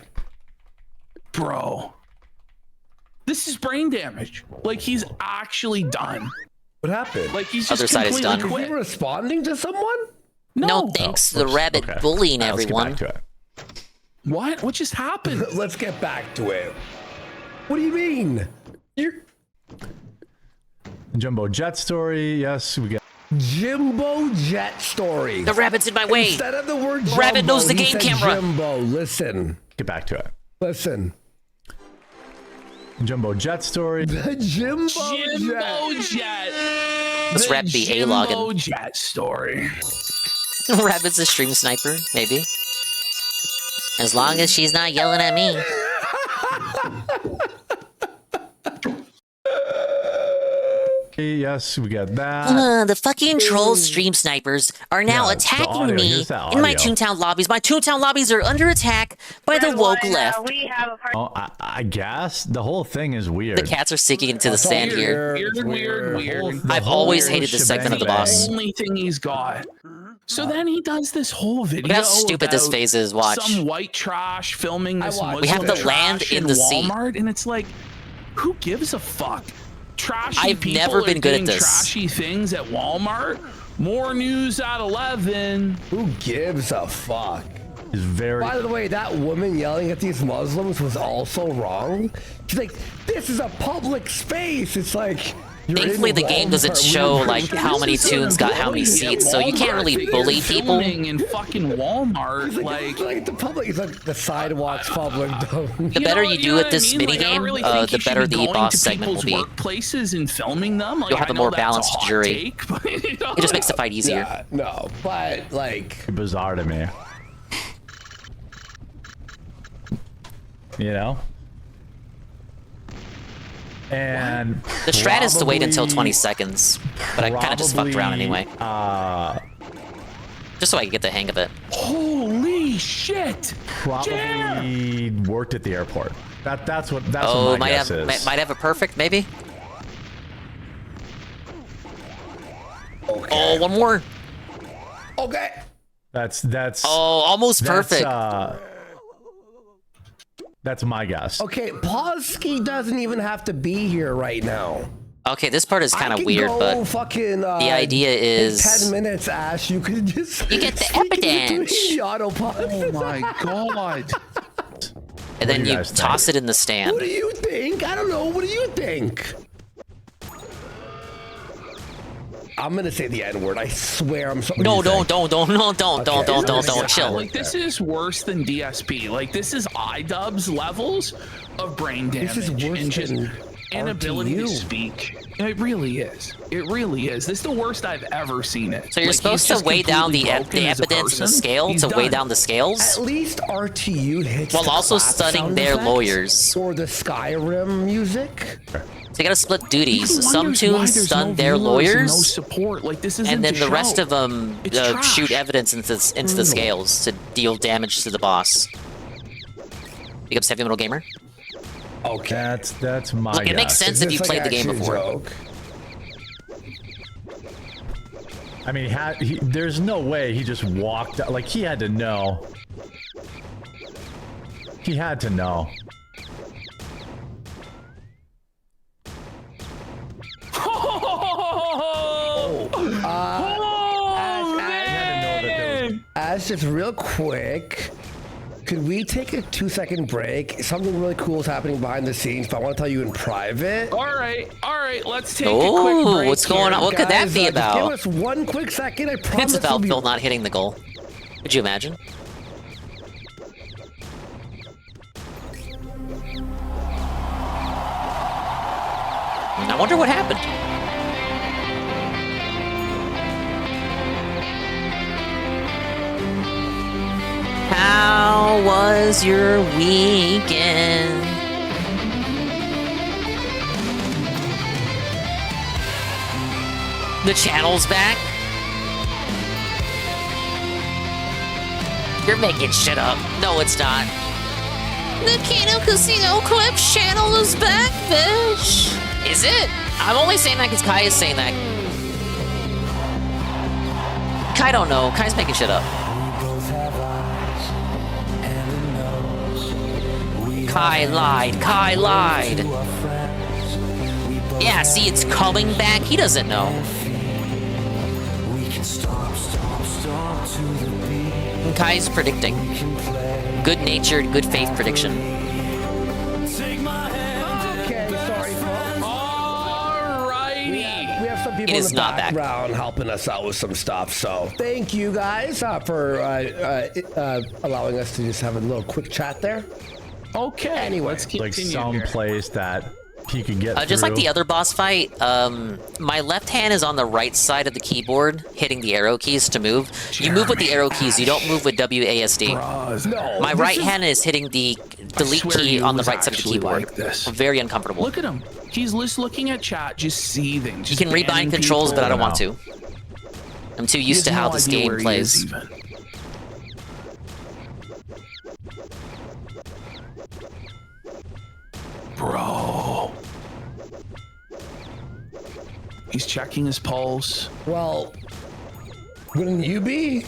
Bro. This is brain damage. Like, he's actually done. What happened? Like, he's Other just side is completely done. Is quit. he responding to someone? No, thanks to the rabbit Okay. bullying All right, let's get everyone. back to it. What? What just happened? Let's get back to it. What do you mean? You're Jumbo Jet story. Yes, we got. Jimbo Jet story. The rabbit's in my way. Instead of the word The rabbit Jumbo, knows the he game said camera. Jimbo, listen. Get back to it. Listen. Jumbo Jet story. The Jimbo Jimbo Jet. Let's wrap the A Jimbo login. Jet story. Rabbit's a stream sniper, maybe. As long as she's not yelling at me. Okay, yes, we got that. The fucking troll stream snipers are now Yeah, the attacking audio. me Here's that in my audio. Toontown lobbies. My Toontown lobbies are under attack by the woke left. Oh, I guess the whole thing is weird. The cats are sinking into the sand here. Weird. I've always hated this segment of the boss. Only thing he's got. So then he does this whole video. Look how stupid this about phase is, watch. Some white trash filming this Muslim We have to trash land in the sea. Walmart, and it's like, who gives a fuck? Trashy I've people never been are good at doing this. Trashy things at Walmart. More news at 11. Who gives a fuck? Is very. By the way, that woman yelling at these Muslims was also wrong. She's like, "This is a public space." It's like. You're Thankfully, in the game doesn't Walmart. show like how many tunes got how many seats, so you can't really bully people. Filming in fucking Walmart, It's like the public. It's like the sidewalks public. The better you do at this minigame, the better the boss segment will be. Workplaces and filming them. Like, You'll have I a know more that's balanced hot jury. take, but, you know, It just makes the fight easier. Yeah, no, but like bizarre to me. You know? And The strat is to wait until probably- 20 seconds, but I kind of just fucked around anyway. Just so I can get the hang of it. Holy Holy shit! Probably worked at the airport. That's what Oh, my might guess have is. might have a perfect maybe. Okay. Oh, one more. Okay. That's Oh, almost perfect. That's my guess. Okay, Polsky doesn't even have to be here right now. Okay, this part is kind I of could weird, go but fucking, the idea is 10 minutes, Ash. You could just you get the speak in evidence. between the autopods. Oh my god! And then do you you guys think? toss it in the stand. What do you think? I don't know. What do you think? I'm gonna say the N word. I swear. I'm sorry. No, don't, chill. Like this is worse than DSP. Like this is iDubbbz levels of brain damage. This is worse and just than inability to RTU. speak. It really is. It really is. This is the worst I've ever seen it. So you're Like, supposed he's to just weigh down the completely broken as a evidence and the person. scale He's to weigh done. down the scales, At least RTU hits. while the also clap studying sound their effects lawyers. or the Skyrim music. So you gotta split duties. Even Some wonders why tunes there's stun no their viewers and lawyers, no support. Like this isn't and then the the rest show. of them It's trash. shoot evidence into the scales to deal damage to the boss. Big ups, Heavy Metal Gamer. Okay. That's my Look, guess. it makes sense if you It's played the game actually a before. joke. I mean, there's no way he just walked out. Like, he had to know. He had to know. Ash, just real quick, could we take a 2-second break? Something really cool is happening behind the scenes, but I want to tell you in private. All right, let's take a Oh, quick break. what's going here. on? What could that Guys, be just about? give us one quick second. I promise It's we'll about be... Phil not hitting the goal. Could you imagine? I wonder what happened. How was your weekend? The channel's back? You're making shit up. No, it's not. The Kano Casino Clips channel is back, bitch. Is it? I'm only saying that because Kai is saying that. Kai don't know. Kai's making shit up. Kai lied. Kai lied. Yeah, see, it's coming back. He doesn't know. And Kai's predicting. Good-natured, good faith prediction. Okay, sorry, folks. Alrighty. We have some people It in is the not back. background helping us out with some stuff, so thank you guys for allowing us to just have a little quick chat there. Okay. Anyway, let's continue. Like some here. place that he could get Just like through. the other boss fight, my left hand is on the right side of the keyboard, hitting the arrow keys to move. You move with the arrow keys, you don't move with WASD. No, My right hand is hitting the delete swear key he on the was right side of the actually keyboard. like this. Very uncomfortable. Look at him. He's just looking at chat, just seething. You Just can rebind banning controls, people. but I don't want to. I'm too used He to has how no this idea game where he plays. is even. Bro. He's checking his pulse. Well, wouldn't you be?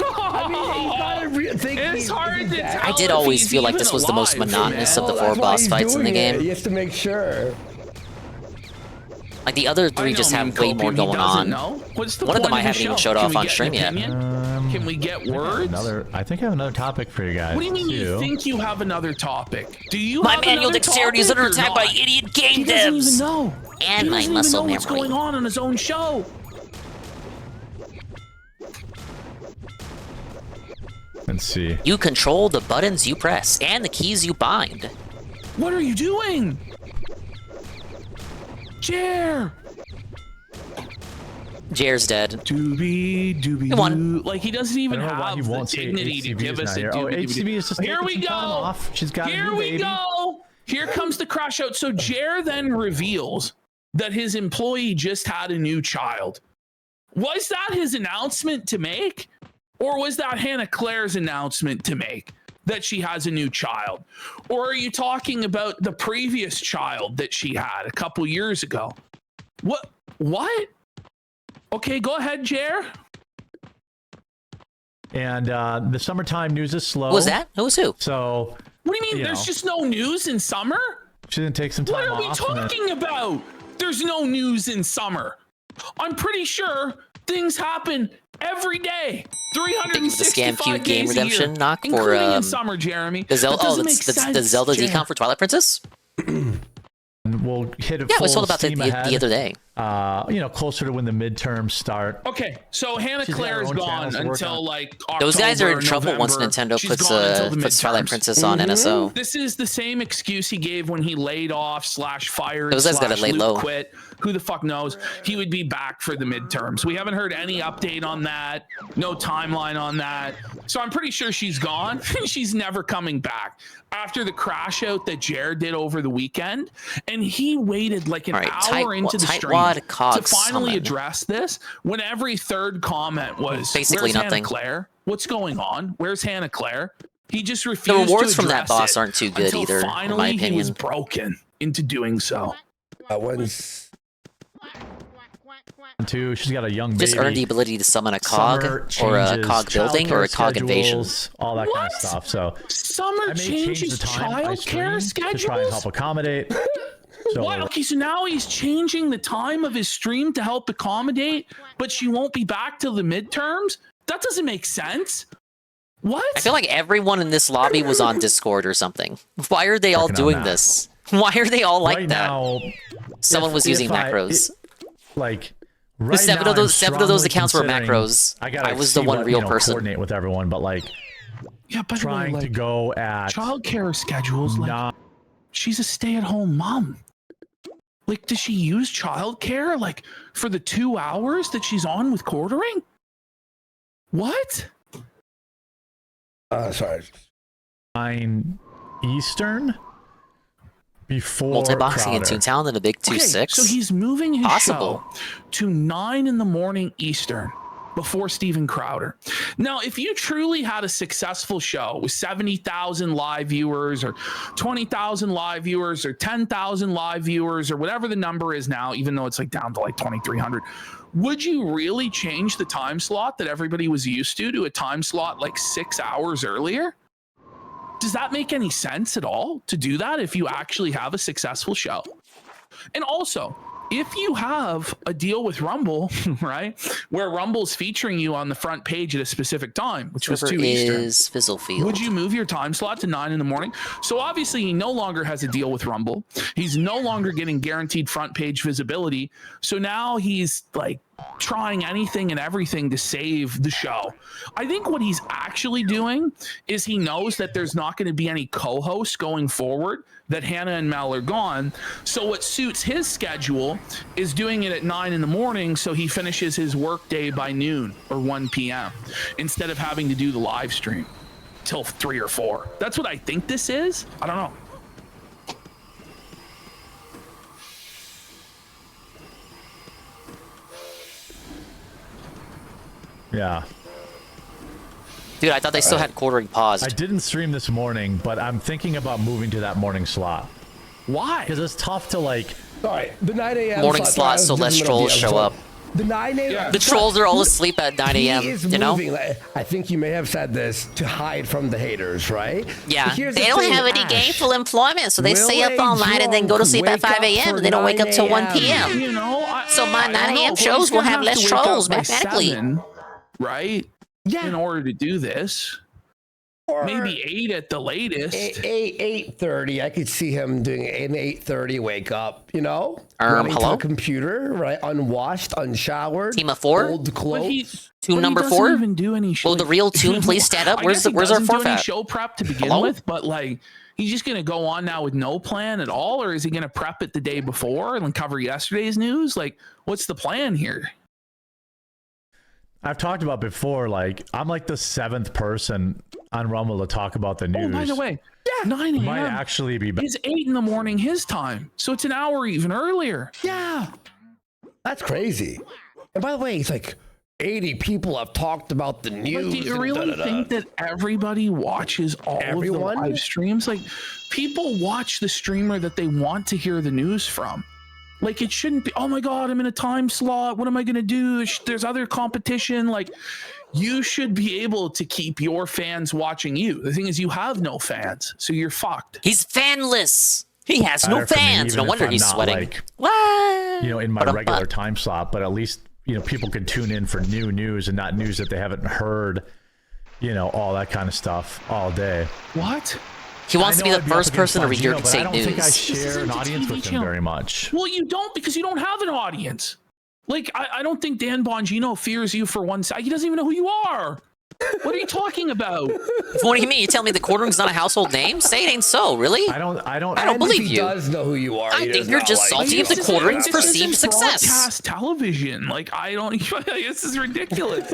I mean, you gotta think It's he's hard to dead. tell. I did if always he's feel like even this was the most alive, monotonous of the Well, four that's why boss he's fights in the doing it. game. He has to make sure. Like the other three just have way more going on. What's the One of them point I haven't the even show? showed Can off we on get stream an yet. opinion? Can we get words? I think I have another topic for you guys. What do you mean too. you think you have another topic? Do you My have manual another dexterity is topic under or attack by not? idiot game He doesn't even devs. know. And he my doesn't muscle even know what's memory. going on his own show. Let's see. You control the buttons you press and the keys you bind. What are you doing? Chair. Jair's dead. Doobie, He won. Like he doesn't even I don't know why have he the won't say dignity to HCV give is us not a here. Oh, HCV is just Here taking we some go. time off. She's got a Here new we baby. go. Here comes the crash out. So Jer then reveals that his employee just had a new child. Was that his announcement to make? Or was that Hannah Claire's announcement to make that she has a new child? Or are you talking about the previous child that she had a couple years ago? What? Okay, go ahead, Jer. And the summertime news is slow. What was that? Who was who? So. What do you mean? There's just no news in summer? She didn't take some time off. What are we talking about? There's no news in summer. I'm pretty sure things happen every day. 365 the Scam days Game a year, Redemption knock for including in summer, Jeremy. the Zelda. That Oh, doesn't make the sense, Zelda Jer. decon for Twilight Princess. And we'll hit it. Yeah, we full told about steam the other day. Closer to when the midterms start. Okay, so Hannah She's got her Claire is own gone channels to work until on. like October, Those guys are in trouble once November. Nintendo She's puts gone until the Twilight midterms. Princess on NSO. This is the same excuse he gave when he laid off / fired Those guys gotta lay Luke low. quit. Who the fuck knows? He would be back for the midterms. We haven't heard any update on that. No timeline on that. So I'm pretty sure she's gone. She's never coming back. After the crash out that Jared did over the weekend, and he waited like an hour into the stream to finally address this, when every third comment was basically "Where's nothing. Hannah Claire? What's going on? Where's Hannah Claire?" He just refused. The rewards to from that address boss it aren't too good until either, in Finally, my he was opinion. broken into doing so. Two, she's got a young baby. Just earned the ability to summon a cog, Summer or a changes, cog building, or a cog invasion. schedules, all that kind of stuff. So Summer I may change changes the time I childcare stream to try and help schedules. accommodate. So What? Okay, so now he's changing the time of his stream to help accommodate, but she won't be back till the midterms? That doesn't make sense. What? I feel like everyone in this lobby was on Discord or something. Why are they all Working on doing that. this? Why are they all like right that? now, Someone was using macros. Right seven now, of those I'm accounts were strongly macros. considering- I was the one real person. Coordinate with everyone, but Yeah, by the way, trying to go at childcare schedules. Like, she's a stay-at-home mom. Like, does she use childcare like for the 2 hours that she's on with quartering? What? Sorry. 9 Eastern before Multi-boxing in Crowder. Toontown and a big 2-6. So he's moving his Possible. show to 9 in the morning Eastern before Steven Crowder. Now, if you truly had a successful show with 70,000 live viewers or 20,000 live viewers or 10,000 live viewers or whatever the number is now, even though it's like down to like 2,300, would you really change the time slot that everybody was used to a time slot like 6 hours earlier? Does that make any sense at all to do that if you actually have a successful show? And also, if you have a deal with Rumble, right, where Rumble's featuring you on the front page at a specific time, which was Server 2 Eastern, is Fizzlefield. would you move your time slot to 9 in the morning? So obviously he no longer has a deal with Rumble. He's no longer getting guaranteed front page visibility. So now he's like trying anything and everything to save the show. I think what he's actually doing is he knows that there's not going to be any co-hosts going forward, that Hannah and Mel are gone. So what suits his schedule is doing it at 9 in the morning so he finishes his work day by noon or 1 p.m. instead of having to do the live stream till 3 or 4. That's what I think this is. I don't know. Yeah. Dude, I thought they still had quartering paused. I didn't stream this morning, but I'm thinking about moving to that morning slot. Why? Because it's tough to like. Sorry, the 9 a.m. Morning slot, so less trolls show up. The 9 a.m. The trolls are all asleep at 9 a.m. He is You know? moving, I think you may have said this to hide from the haters, right? Yeah, But here's they the don't thing, have any Ash. gainful employment, so they Will stay up a all night and then go to sleep at drunk 5 wake a.m. up and they don't wake up till 1 for p.m. You know, So my 9 a.m. Well, he's shows will gonna have less to wake up trolls by mathematically. 7, right? Yeah. In order to do this. Or maybe 8 at the latest. 8:30. I could see him doing an 8:30 wake up. You know, running hello? to the computer, right? Unwashed, unshowered. Team of 4? Old clothes. Toon number 4? Doesn't even do any Will the real Toon please stand up? I Where's guess he our doesn't do any forfeit? show prep to begin Hello? with, but like he's just gonna go on now with no plan at all, or is he gonna prep it the day before and then cover yesterday's news? Like, what's the plan here? I've talked about before, like I'm like the 7th person on Rumble to talk about the news. Oh, by the way, 9 a.m. might actually be better. is 8 in the morning his time, so it's an hour even earlier. Yeah, that's crazy. And by the way, he's like, 80 people have talked about the news. But do you really think that everybody watches all of the live streams? Like, people watch the streamer that they want to hear the news from. Like, it shouldn't be, oh my God, I'm in a time slot. What am I going to do? There's other competition. Like, you should be able to keep your fans watching you. The thing is, you have no fans, so you're fucked. He's fanless. He has no fans. No wonder he's sweating. Like, what? You know, in my regular time slot, but at least, you know, people can tune in for new news and not news that they haven't heard, you know, all that kind of stuff all day. What? He wants to be the first person to regurgitate news. I don't think I share an audience with him very much. Well, you don't, because you don't have an audience. Like, I don't think Dan Bongino fears you for one second. He doesn't even know who you are. What are you talking about? What do you mean? You tell me the Quartering's not a household name? Say it ain't so, really? I don't believe he you. does know who you are. I think you're just salty of the Quartering's perceived success. Broadcast television. Like, I don't. This is ridiculous.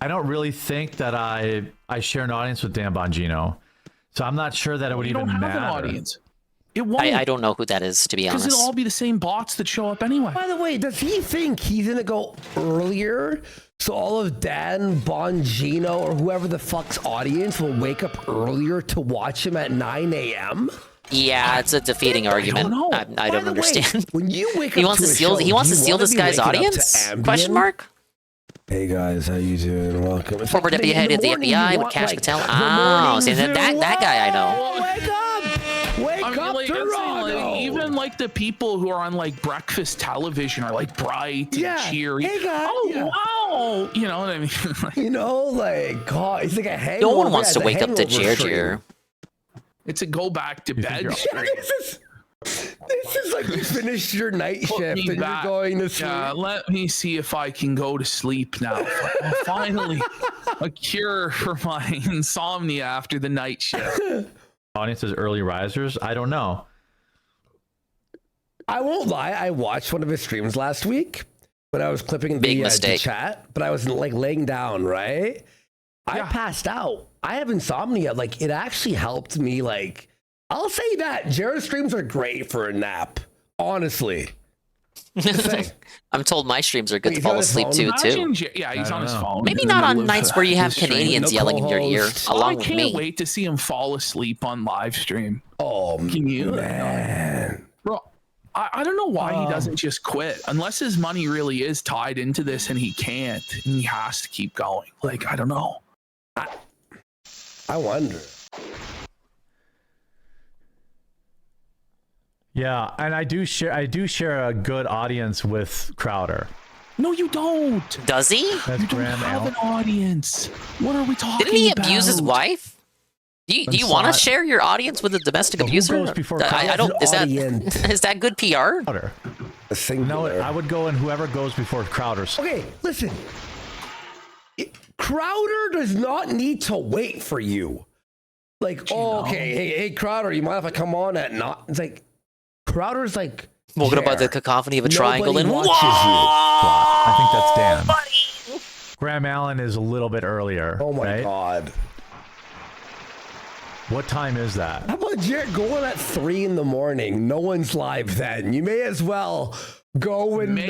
I don't really think that I share an audience with Dan Bongino, so I'm not sure that it would even matter. You don't have an audience. It won't. I don't know who that is, to be honest. Because it'll all be the same bots that show up anyway. By the way, does he think he's gonna go earlier so all of Dan Bongino or whoever the fuck's audience will wake up earlier to watch him at 9 a.m.? Yeah, it's a defeating argument. I don't understand. When you wake he up wants to to steal. He wants to steal this guy's audience? Question mark. Hey guys, how you doing? Welcome. Former deputy head of the FBI with Cash Patel. Oh, see that guy I know. Wake up! Wake up, Toronto! Even like the people who are on like breakfast television are like bright and cheery. Hey guys, wow! You know what I mean? You know, like God, it's like a hangover. No one wants to wake up to Jer. It's a go back to bed. This is like you finished your night shift and you're going to sleep. Yeah, let me see if I can go to sleep now. Finally, a cure for my insomnia after the night shift. Audience is early risers? I don't know. I won't lie. I watched one of his streams last week when I was clipping the chat, but I was like laying down, right? I passed out. I have insomnia. Like, it actually helped me. Like, I'll say that Jared's streams are great for a nap. Honestly. I'm told my streams are good to fall asleep to too. Yeah, he's on his phone. Maybe not on nights where you have Canadians yelling in your ear along with me. I can't wait to see him fall asleep on live stream. Oh, can you? Man. Bro, I don't know why he doesn't just quit. Unless his money really is tied into this and he can't. And he has to keep going. Like, I don't know. I wonder. Yeah, and I do share a good audience with Crowder. No, you don't. Does he? You don't have an audience. What are we talking about? Didn't he abuse his wife? Do you want to share your audience with a domestic abuser? I don't. Is that good PR? Crowder. No, I would go in whoever goes before Crowder. Okay, listen. Crowder does not need to wait for you. Like, okay, hey, Crowder, you mind if I come on at not? It's like Crowder's like. What about the cacophony of a triangle and watches I think that's Dan. Graham Allen is a little bit earlier. Oh my God. What time is that? How about Jared going at 3 in the morning? No one's live then. You may as well go when buddy.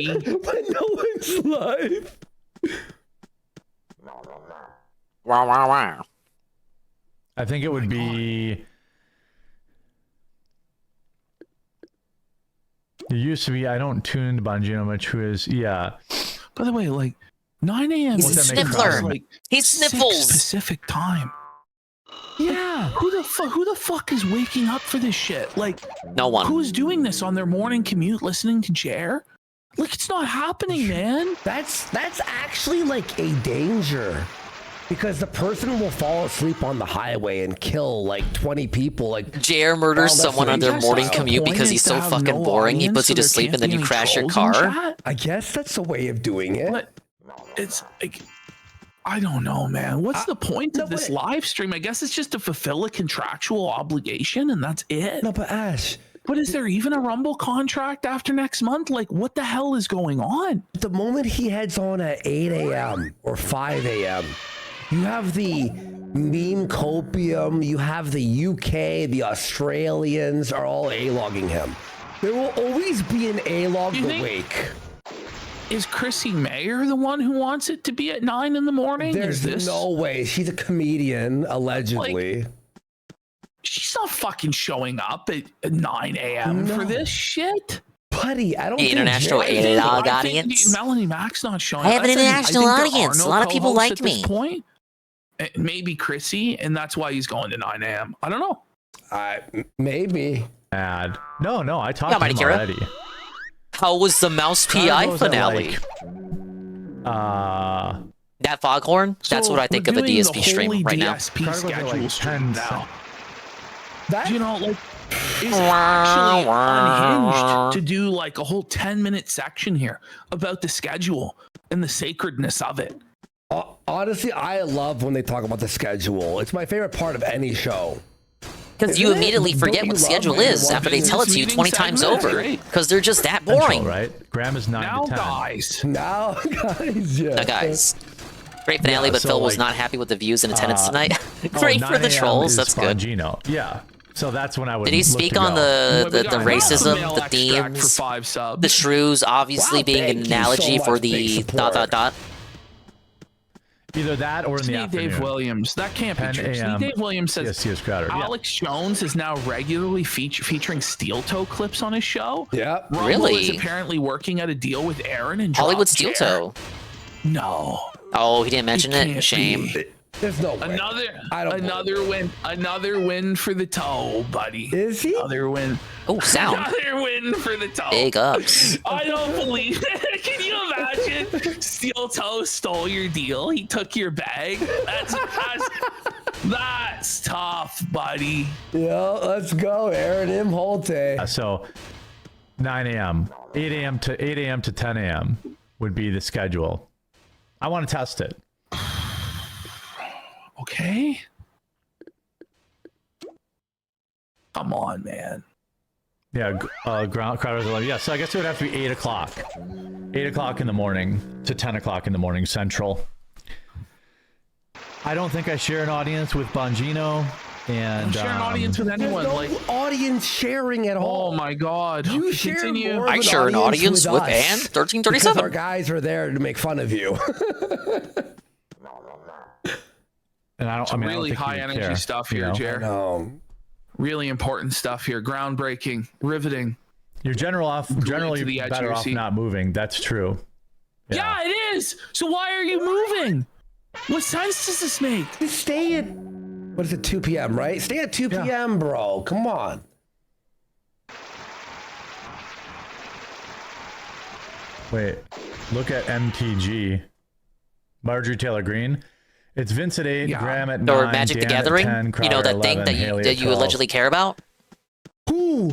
When no one's live. Wow. I think it would be. It used to be. I don't tune into Bongino much. Who is? Yeah. By the way, like 9 a.m. He's a sniffler. Like he sniffles. Pacific time. Yeah. Who the fuck is waking up for this shit? Like, no one. Who's doing this on their morning commute, listening to Jer? Like, it's not happening, man. That's actually like a danger. Because the person will fall asleep on the highway and kill like 20 people. Like Jer murders someone on their morning commute because he's so fucking boring. He puts you to sleep and then you crash your car. I guess that's a way of doing it. But it's like, I don't know, man. What's the point of this live stream? I guess it's just to fulfill a contractual obligation and that's it. No, but Ash. But is there even a Rumble contract after next month? Like, what the hell is going on? The moment he heads on at 8 a.m. or 5 a.m., you have the meme copium, you have the UK, the Australians are all A-logging him. There will always be an A-log the wake. Is Chrissie Mayr the one who wants it to be at 9 in the morning? There's no way. She's a comedian, allegedly. She's not fucking showing up at 9 a.m. for this shit. Buddy, I don't The think international A-Log I think audience. Melanie Mack's not showing I have up. an international I think there audience. are A lot of people co-hosts like at this me. Point. Maybe Chrissie, and that's why he's going to 9 a.m. I don't know. Maybe. Bad. No, I talked Yeah, to him Kira. already. How was the Mouse PI finale? That foghorn? That's what I think of a DSP stream right now. DSP schedule stream now. You know, like, is actually unhinged to do like a whole 10-minute section here about the schedule and the sacredness of it. Honestly, I love when they talk about the schedule. It's my favorite part of any show. Because you immediately forget what the schedule is after they tell it to you 20 times over. Because they're just that boring. Right? Graham is 9 to 10. Now, guys. Yeah. Now, guys. Great finale, but so, Phil was like, not happy with the views and attendance tonight. Oh, Great for 9 the a.m. trolls. is That's good. Bongino. Yeah. So that's when I would. Did he look speak to on go. the racism, the themes, the shrews obviously being an analogy for the ... Either that or in the afternoon. Dave Williams. That can't be 10 true. a.m. Dave Williams says CSTS Crowder. Yeah. Alex Jones is now regularly featuring steel toe clips on his show. Yeah. Rumble Really? is apparently working out a deal with Aaron and Hollywood Drop Steel Chair. Toe. No. Oh, he didn't mention it? can't Shame. be. There's no way. Another win for the toe, buddy. Is he? Another win. Oh, sound. Another win for the toe. Big ups. I don't believe it. Can you imagine? Steel Toe stole your deal. He took your bag. That's tough, buddy. Yeah, let's go, Aaron M. Holte. So 9 a.m., 8 a.m. to 10 a.m. would be the schedule. I want to test it. Okay. Come on, man. Yeah, Crowder's 11. Yeah, so I guess it would have to be 8 o'clock. 8 o'clock in the morning to 10 o'clock in the morning Central. I don't think I share an audience with Bongino. And Share an audience with anyone. There's no audience sharing at all. Oh my God. You share Continue. more of I share an audience with us Ann because 1337. our guys are there to make fun of you. And I don't. Some I mean, really I don't think high he'd energy care, stuff you here, know? Jer. No. Really important stuff here. Groundbreaking, riveting. You're generally to the edge of better your off seat. not moving. That's true. Yeah, it is. So why are you moving? What sense does this make? Just stay at, what is it, 2 p.m., right? Stay at 2 p.m., bro. Come on. Wait, look at MTG. Marjorie Taylor Greene. It's Vince at 8, Graham at 9, Or Magic the Dan at Gathering. 10, You know Crowder that at thing 11, that you Haley that at you 12. allegedly care about. Who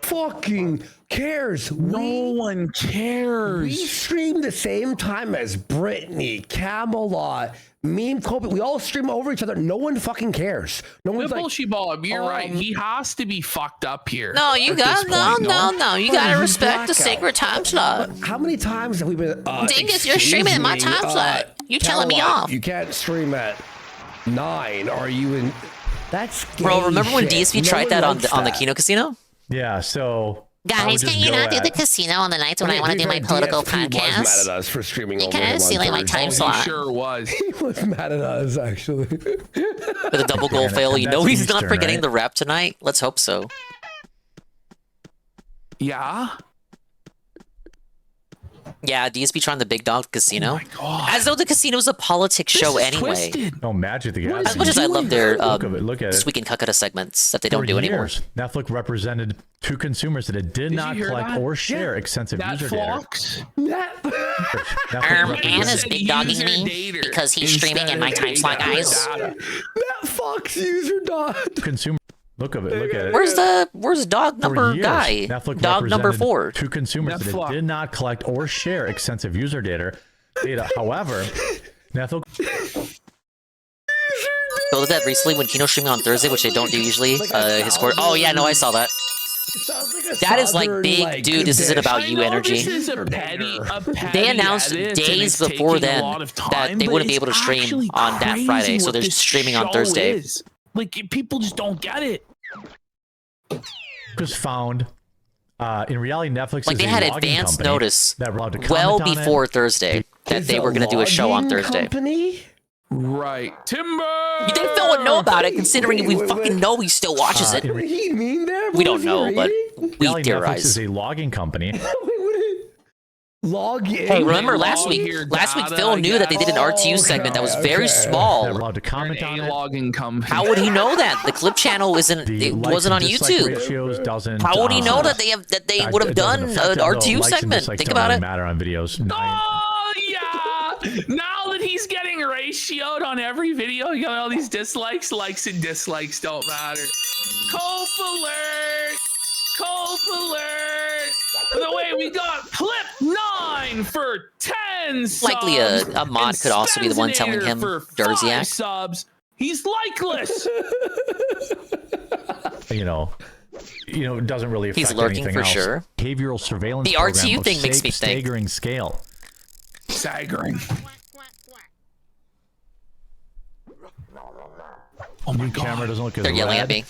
fucking cares? No one cares. We stream the same time as Brittany, Camelot, Meme Kobe. We all stream over each other. No one fucking cares. No one's like, Bullshit Bob, you're right. He has to be fucked up here. No, you at got this point, no. You gotta he's respect the blackout. sacred time slot. How many times have we been? Dingus, you're streaming at my excuse time me, slot. You telling me Camelot, off? You can't stream at 9. Are you in? That's Bro, gay remember when shit. DSP No tried one that likes on the that. Kino Casino? Yeah, so I would Guys, just can you go not do the at- casino on the nights when Okay, I want to to do be my fair, political DSP was mad at podcast? us for streaming You over kinda him on stealing my Thursday. time slot. He sure was. He was mad at us, actually. With a double goal And fail, you know that's he's not Eastern, forgetting right? the rep tonight. Let's hope so. Yeah. Yeah, DSP trying the big dog casino. Oh my God. As though the casino's a politics This show is anyway. twisted. Oh, Magic the Gathering. As much as I love their Look at This it. Week in Calcutta segments that they don't For do anymore. years, Netflix represented to consumers that it did not you hear collect that? or share extensive user data. Netflix. Netflix represented- Anna's big dogging me because he's streaming in my time slot, guys. Fox user dot. consumer. Look at it. Where's dog For number years, guy? Netflix Dog number represented 4. to consumers that it did not collect or share extensive user data. However, Netflix. So did that recently when Kino streaming on Thursday, which they don't do usually. His score. Oh yeah, no, I saw that. That is like big, dude. This isn't about you energy. This is a petty They announced edit, and days it's before taking a then lot of that time, they but wouldn't be it's able to stream actually on that crazy Friday, so what they're this streaming on show Thursday. is. Like people just don't get it. Just found In reality, Netflix Like is they a had logging advance company notice that were allowed to well comment on before it. Thursday that they were going to do a show on Thursday. Company? Right. Timber! You think Phil would know about it, considering we fucking know he still watches it. What did he mean there? We don't know, but we Netflix theorize. is a logging company. Log in. Hey, remember last week? Last week, Phil knew that they did an RTU segment that was very small. They're allowed to comment on it. Logging company. How would he know that the clip channel wasn't on YouTube? Ratios doesn't. How would he know that they would have done an RTU segment? Think about it. Matter on videos. Oh yeah! Now that he's getting ratioed on every video, you got all these dislikes. Likes and dislikes don't matter. Cope alert! Cope alert! The way we got Clip 9 for 10 subs. Likely a mod could also be the one telling him for Derziak. 5 subs. He's likeless. You know, it doesn't really affect He's lurking anything for else. sure. Behavioral surveillance. The program RTU of thing makes me think. staggering scale. Staggering. Oh my God. Camera doesn't look as They're yelling red. at me.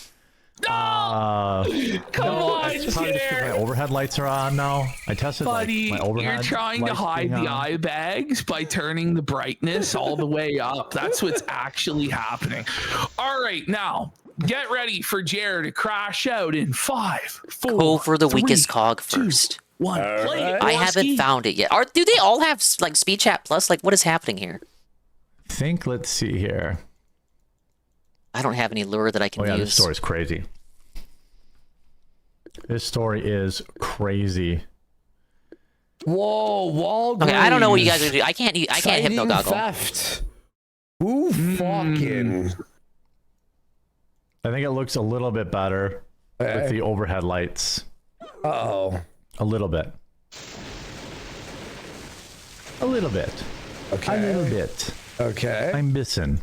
Come on, It's probably just 'cause my overhead lights are on now. I tested buddy. my overhead. You're trying to lights hide being the on. eye bags by turning the brightness all the way up. That's what's actually happening. All right, now get ready for Jared to crash out in 5, 4. Go for the 3, weakest cog first. 1. Play it, I haven't Borski. found it yet. Do they all have like Speed Chat Plus? Like, what is happening here? Let's see here. I don't have any lure that I can Oh yeah, use. this story's crazy. This story is crazy. Whoa, Walgreens. Okay, I don't know what you guys are doing. I can't hypno Citing goggle. theft. Who fucking? I think it looks a little bit better with the overhead lights. Uh-oh. A little bit. A little bit. Okay. A little bit. Okay. I'm missing.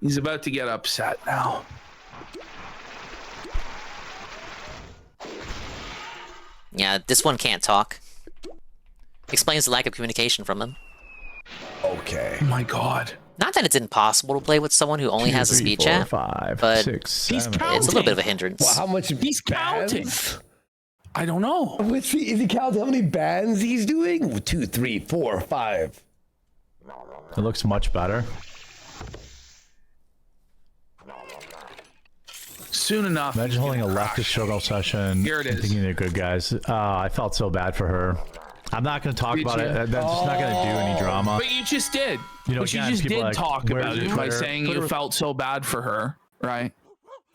He's about to get upset now. Yeah, this one can't talk. Explains the lack of communication from him. Okay. Oh my God. Not that it's impossible to play with someone who only has a speed chat, 5, but 6, 7, He's it's a little bit of a hindrance. Well, how much? He's counting. I don't know. Is he counting how many bands he's doing? 2, 3, 4, 5. It looks much better. Soon enough. Imagine holding a leftist showgirl session. Here it is. Thinking they're good guys. I felt so bad for her. I'm not going to talk Did about you? it. That's just not going to do any drama. But you just did. You know, but you again, just people did like, talk where's about your it by Twitter? saying you Twitter- felt so bad for her, right?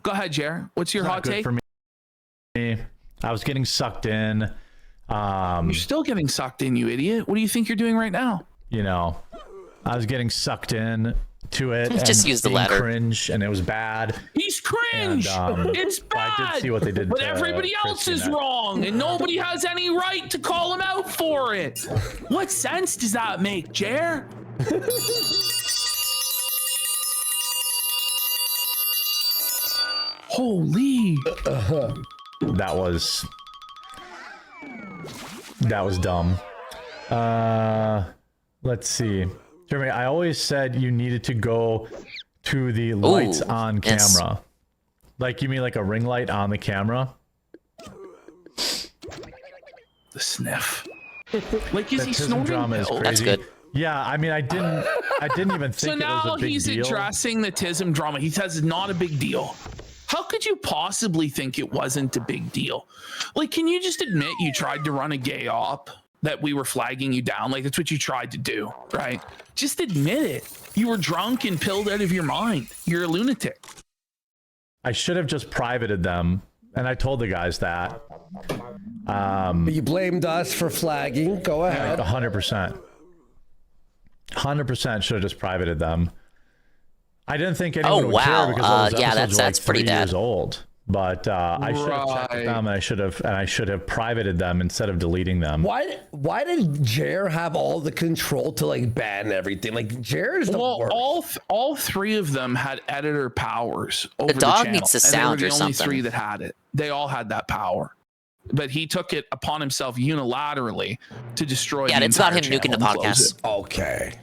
Go ahead, Jer. What's your It's not hot good take? for me. I was getting sucked in. You're still getting sucked in, you idiot. What do you think you're doing right now? You know, I was getting sucked in to it. Just and use the being ladder. Cringe, and it was bad. He's cringe. And, It's bad. I did see what they did But to everybody else Chrissie is in that. wrong, and nobody has any right to call him out for it. What sense does that make, Jer? Holy. That was dumb. Let's see. Jeremy, I always said you needed to go to the lights on yes. camera. Like, you mean like a ring light on the camera? The sniff. Like, is That he tism snorting drama is pills? crazy. That's good. Yeah, I mean, I didn't even think So it was now a big he's deal. addressing the tism drama. He says it's not a big deal. How could you possibly think it wasn't a big deal? Like, can you just admit you tried to run a gay op, that we were flagging you down? Like, that's what you tried to do, right? Just admit it. You were drunk and pilled out of your mind. You're a lunatic. I should have just privated them, and I told the guys that. You blamed us for flagging. Go ahead. 100%. 100% should have just privated them. I didn't think anyone would care because all those yeah, episodes that's were like pretty 3 bad. years old. But I should have checked Right. them, and I should have privated them instead of deleting them. Why did Jer have all the control to like ban everything? Like Jer is the worst. All 3 of them had editor powers over the dog channel, needs to and sound they were or the only something. 3 that had it. They all had that power, but he took it upon himself unilaterally to destroy. Yeah, the it's about him entire nuking the channel and close podcast. it. Okay.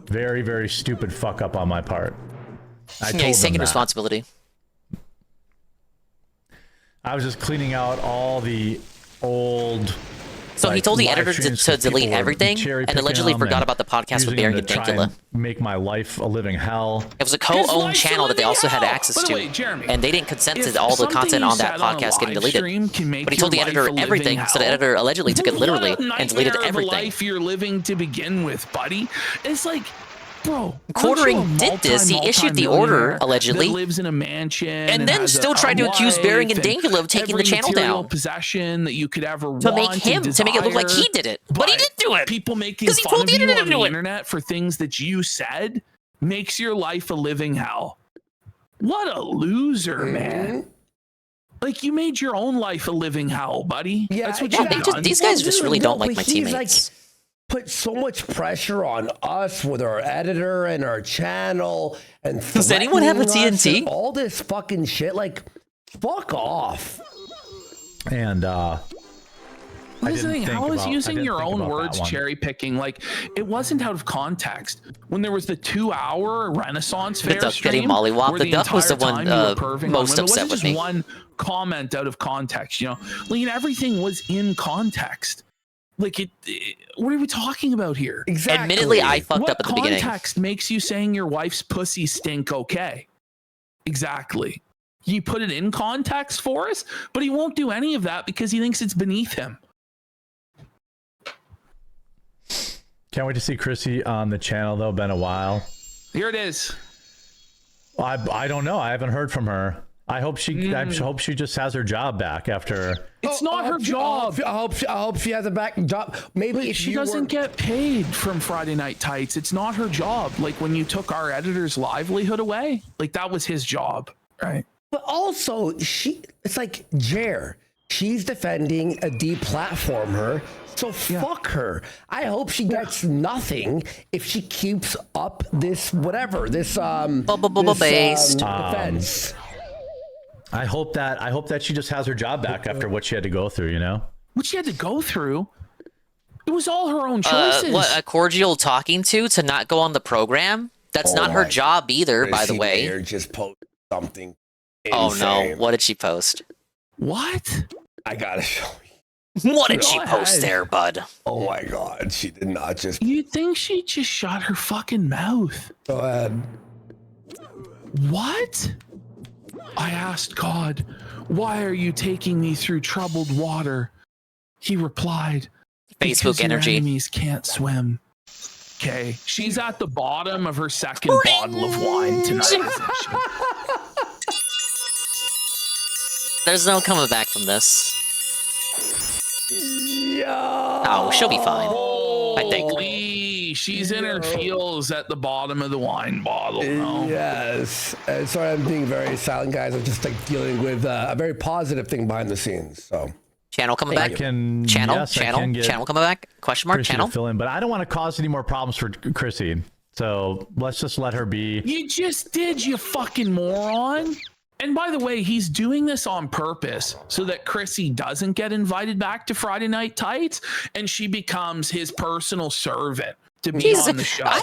Very, very stupid fuck up on my part. I Yeah, told he's them taking that. responsibility. I was just cleaning out all the old. So he told the editor to delete everything and allegedly forgot about the podcast with Barry and Dankula. Make my life a living hell. It was a co-owned channel that they also had access to, and they didn't consent to all the content on that podcast getting deleted. But he told the editor everything, so the editor allegedly took it literally and deleted everything. Life you're living to begin with, buddy. It's like, bro, Quartering did this. He issued the order allegedly, lives in a mansion, and then still tried to accuse Bering and Dankula of taking the channel down. Possession that you could ever to make him to make it look like he did it, but he didn't do it. People making fun of you on the internet for things that you said makes your life a living hell. What a loser, man! Like, you made your own life a living hell, buddy. Yeah, that's what you've done. These guys just really don't like my teammates. Like, put so much pressure on us with our editor and our channel, and does anyone have a TNT? All this fucking shit, like, fuck off. And Here's the thing, how is using your own words cherry picking? Like, it wasn't out of context. When there was the 2-hour Renaissance Fair Duck stream, getting mollywopped, where the Duck was the one most upset with me. One comment out of context, you know, like, everything was in context. Like, what are we talking about here? Exactly. Admittedly, I fucked up at the beginning. What context makes you saying your wife's pussy stink okay? Exactly. You put it in context for us, but he won't do any of that because he thinks it's beneath him. Can't wait to see Chrissie on the channel, though. Been a while. Here it is. I don't know. I haven't heard from her. I hope she. I hope she just has her job back after. It's not her job. I hope she has a back job. Maybe if she doesn't get paid from Friday Night Tights. It's not her job. Like, when you took our editor's livelihood away, like, that was his job, right? But also, it's like Jer. She's defending a deplatform her. So fuck her. I hope she gets nothing if she keeps up this defense. I hope that she just has her job back after what she had to go through, you know? What she had to go through? It was all her own choices. What, a cordial talking to not go on the program? That's not her job either, by the way. Mayr just posted something Oh insane. no, what did she post? What? I gotta show you. What did she post there, bud? Oh my god, she did not just... You'd think she just shut her fucking mouth. Go ahead. What? I asked God, why are you taking me through troubled water? He replied, Facebook energy. Your enemies can't swim. Okay, she's at the bottom of her second bottle of wine tonight. There's no coming back from this. Yeah. Oh, she'll be fine. I think. She's in her feels at the bottom of the wine bottle. No? Yes. Sorry, I'm being very silent, guys. I'm just like dealing with a very positive thing behind the scenes. So. Channel coming back. Channel coming back. Question mark. Chrissie channel. To fill in, but I don't want to cause any more problems for Chrissie. So let's just let her be. You just did, you fucking moron. And by the way, he's doing this on purpose so that Chrissie doesn't get invited back to Friday Night Tights and she becomes his personal servant to be on the show. I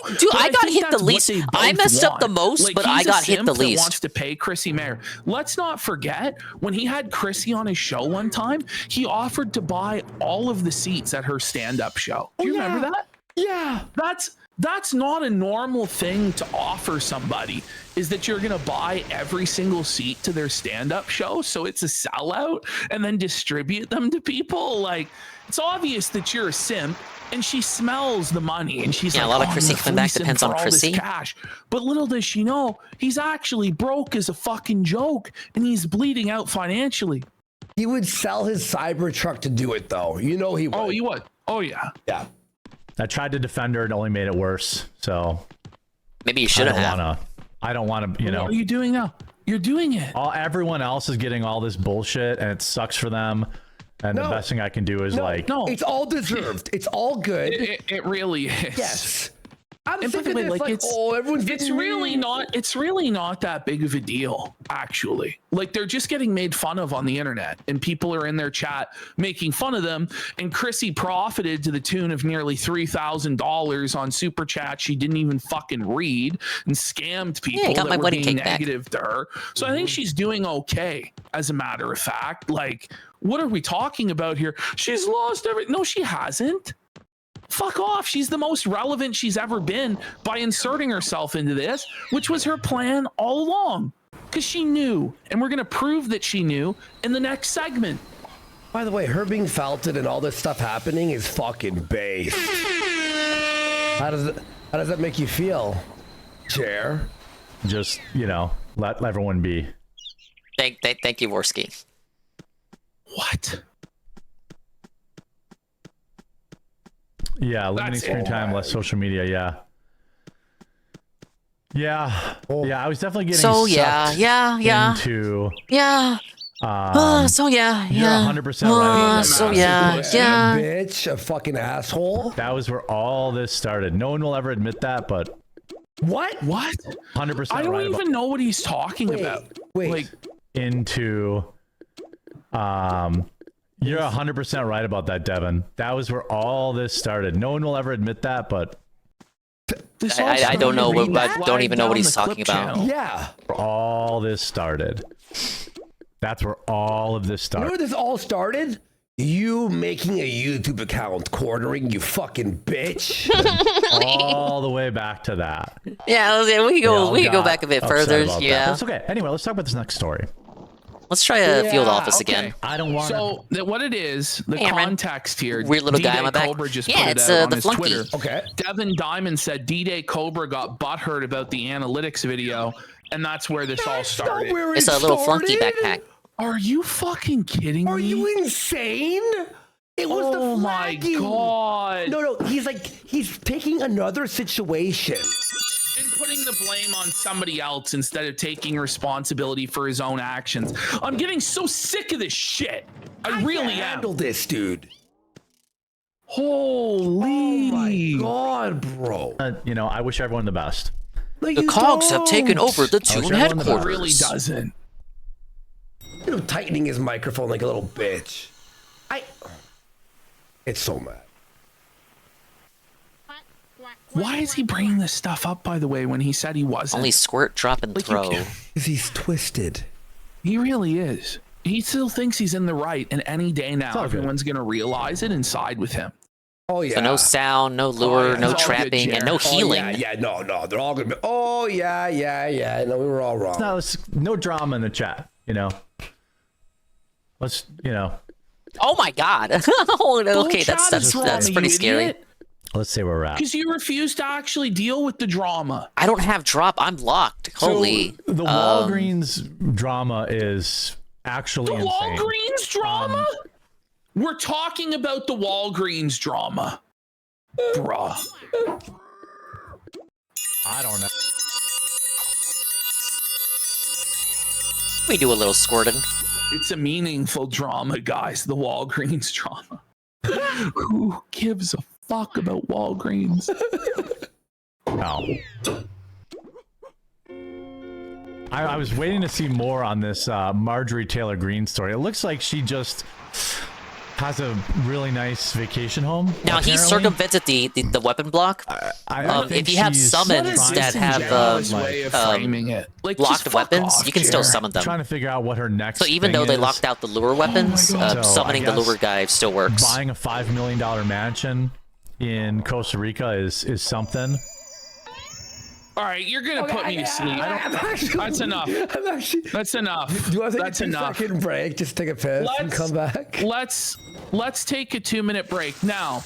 got hit the least. I messed up the most, like, but I got hit the least. Wants to pay Chrissie Mayr. Let's not forget, when he had Chrissie on his show one time, he offered to buy all of the seats at her stand-up show. Do you remember that? Yeah. That's not a normal thing to offer somebody, is that you're going to buy every single seat to their stand-up show so it's a sellout and then distribute them to people. Like, it's obvious that you're a simp, and she smells the money, and she's like, a lot of Chrissie coming back depends on Chrissie. Cash. But little does she know, he's actually broke as a fucking joke, and he's bleeding out financially. He would sell his Cybertruck to do it, though. You know he would. Oh, he would. Oh, yeah. Yeah. I tried to defend her. It only made it worse. So maybe you should have. I don't want to, you know. What are you doing now? You're doing it. Everyone else is getting all this bullshit, and it sucks for them. And the best thing I can do is no, it's all deserved. It's all good. It really is. Yes. I'm And by sick the of way, this, like, like, everyone's it's really not that big of a deal, actually. Like, they're just getting made fun of on the internet, and people are in their chat making fun of them. And Chrissie profited to the tune of nearly $3,000 on Super Chat she didn't even fucking read, and scammed people got my that were wedding being cake back. negative to her. So I think she's doing okay, as a matter of fact. Like, what are we talking about here? She's lost everything. No, she hasn't. Fuck off. She's the most relevant she's ever been by inserting herself into this, which was her plan all along. Because she knew. And we're going to prove that she knew in the next segment. By the way, her being felted and all this stuff happening is fucking base. How does that make you feel, Chair? Just, let everyone be. Thank you, Worski. What? Yeah, limiting screen time, less social media. Yeah. Yeah. I was definitely getting So, sucked into. Yeah. So yeah. You're 100% right about that. So yeah. Bitch, a fucking asshole. That was where all this started. No one will ever admit that, but What? 100%. I don't right even know what he's talking about. Wait. Like, into you're 100% right about that, Devin. That was where all this started. No one will ever admit that, but I don't know. I don't even know what he's talking about. Yeah. Where all this started. That's where all of this You started. know where this all started? You making a YouTube account, cornering, you fucking bitch. All the way back to that. Yeah, we can go back a bit further. Yeah. That's okay. Anyway, let's talk about this next story. Let's try a field office okay. again. I don't want So what it is, the Cameron. context here. Weird little guy on my back. Cobra just Yeah, put it's it out on the his flunky. Twitter. Okay. Devin Diamond said D-Day Cobra got butthurt about the analytics video, and that's where this all started. It's a little flunky backpack. Are you fucking kidding me? Are you insane? It was the Oh my flagging. god. No, he's taking another situation. And putting the blame on somebody else instead of taking responsibility for his own actions. I'm getting so sick of this shit. I really am. Handle this, dude. Holy. Oh my god, bro. I wish everyone the best. Like, The you cogs have don't. taken over the I wish Toon everyone the best. headquarters. It really doesn't. Tightening his microphone like a little bitch. It's so mad. Why is he bringing this stuff up, by the way, when he said he wasn't? Only squirt, drop, and throw. Because he's twisted. He really is. He still thinks he's in the right, and any day now, all good. everyone's going to realize it and side with him. Oh, yeah. So no sound, no lure, yeah, no it's all good, trapping, and Jer. no Oh, healing. No, they're all gonna be. Oh, yeah. No, we were all wrong. No drama in the chat, Let's, Oh my god. Okay, that's drama, pretty you scary. idiot. let's say where we're at. Because you refuse to actually deal with the drama. I don't have drop. I'm locked. Holy. So the Walgreens drama is actually The insane. Walgreens drama? We're talking about the Walgreens drama. Bruh. I don't know. We do a little squirting. It's a meaningful drama, guys. The Walgreens drama. Who gives a fuck about Walgreens? No. I was waiting to see more on this Marjorie Taylor Greene story. It looks like she just has a really nice vacation home. Now he apparently. circumvented the weapon block. I think if you have she's summons trying that to have figure out, way of framing it. Like, just locked fuck weapons, off, you can still Jer. summon them. trying to figure out what her next. So even thing though they is. locked out the lure weapons, So I summoning the guess lure guy still works. Buying a $5 million mansion in Costa Rica is something. All right, you're gonna put me to sleep. That's enough. That's enough. Do you want to take That's a enough. 2-second break? Just take a piss and come back. Let's take a 2-minute break now.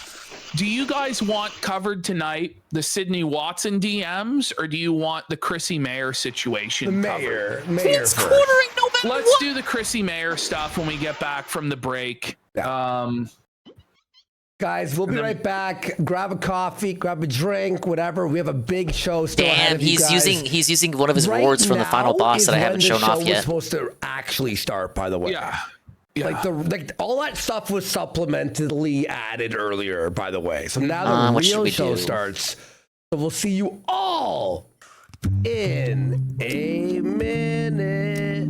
Do you guys want covered tonight the Sydney Watson DMs, or do you want the Chrissie Mayr situation Mayr covered? first. Let's do the Chrissie Mayr stuff when we get back from the break. Guys, we'll be right back. Grab a coffee, grab a drink, whatever. We have a big show still ahead Damn, of you guys. he's using one of his Right rewards from the now final boss is that I when haven't the shown show off was yet. supposed to actually start, by the way. Yeah. Like all that stuff was supplementally added earlier, by the way. So now the What should real we show do? starts. So we'll see you all in a minute.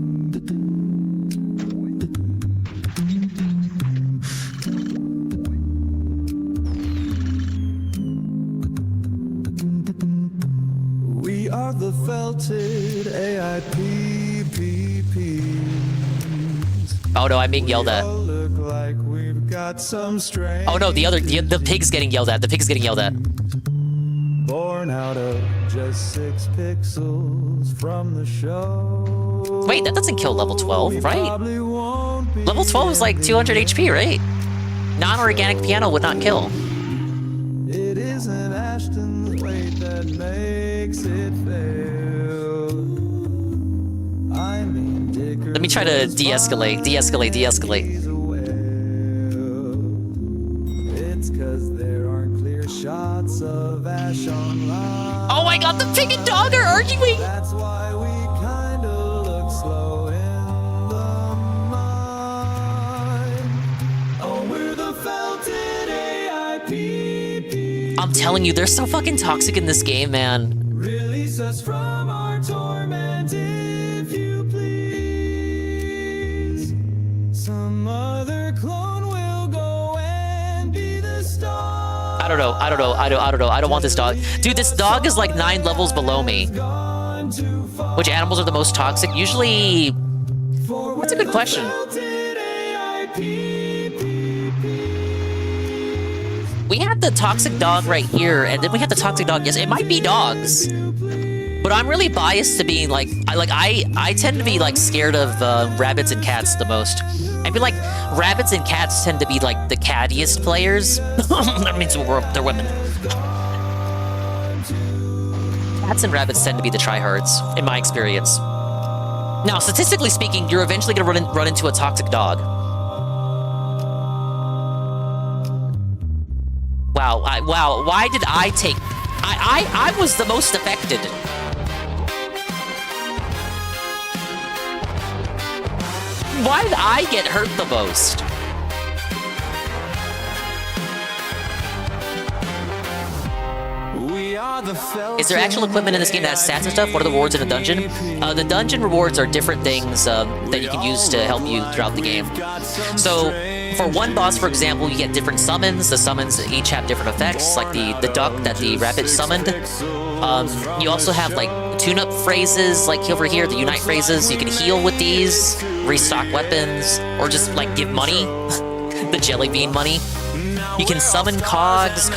We are the felted AIPPPs. Oh no, I'm being yelled at. Look like we've got some strength. Oh no, the pig's getting yelled at. The pig's getting yelled at. Born out of just 6 pixels from the show. Wait, that doesn't kill level 12, right? Level 12 is like 200 HP, right? Non-organic piano would not kill. It isn't Ashton's weight that makes it fail. I mean, Dicker. Let me try to de-escalate. It's 'cause there aren't clear shots of Ash online. Oh my god, the pig and dog are arguing! That's why we kinda look slow in the mind. Oh, we're the felted AIPP. I'm telling you, they're so fucking toxic in this game, man. Release us from our torment if you please. Some other clone will go and be the star. I don't know. I don't want this dog. Dude, this dog is like 9 levels below me. Which animals are the most toxic? Usually... That's a good question. We had the toxic dog right here, and then we had the toxic dog. Yes, it might be dogs. But I'm really biased to being like... I tend to be like scared of rabbits and cats the most. I feel like rabbits and cats tend to be like the cattiest players. That means they're women. Cats and rabbits tend to be the tryhards, in my experience. Now, statistically speaking, you're eventually gonna run into a toxic dog. Wow, wow, why did I take... I was the most affected. Why did I get hurt the most? Is there actual equipment in this game that has stats and stuff? What are the rewards in a dungeon? The dungeon rewards are different things that you can use to help you throughout the game. So, for one boss, for example, you get different summons. The summons each have different effects, like the duck that the rabbit summoned. You also have like tune-up phrases, like over here, the unite phrases. You can heal with these, restock weapons, or just like give money, the jelly bean money. You can summon cogs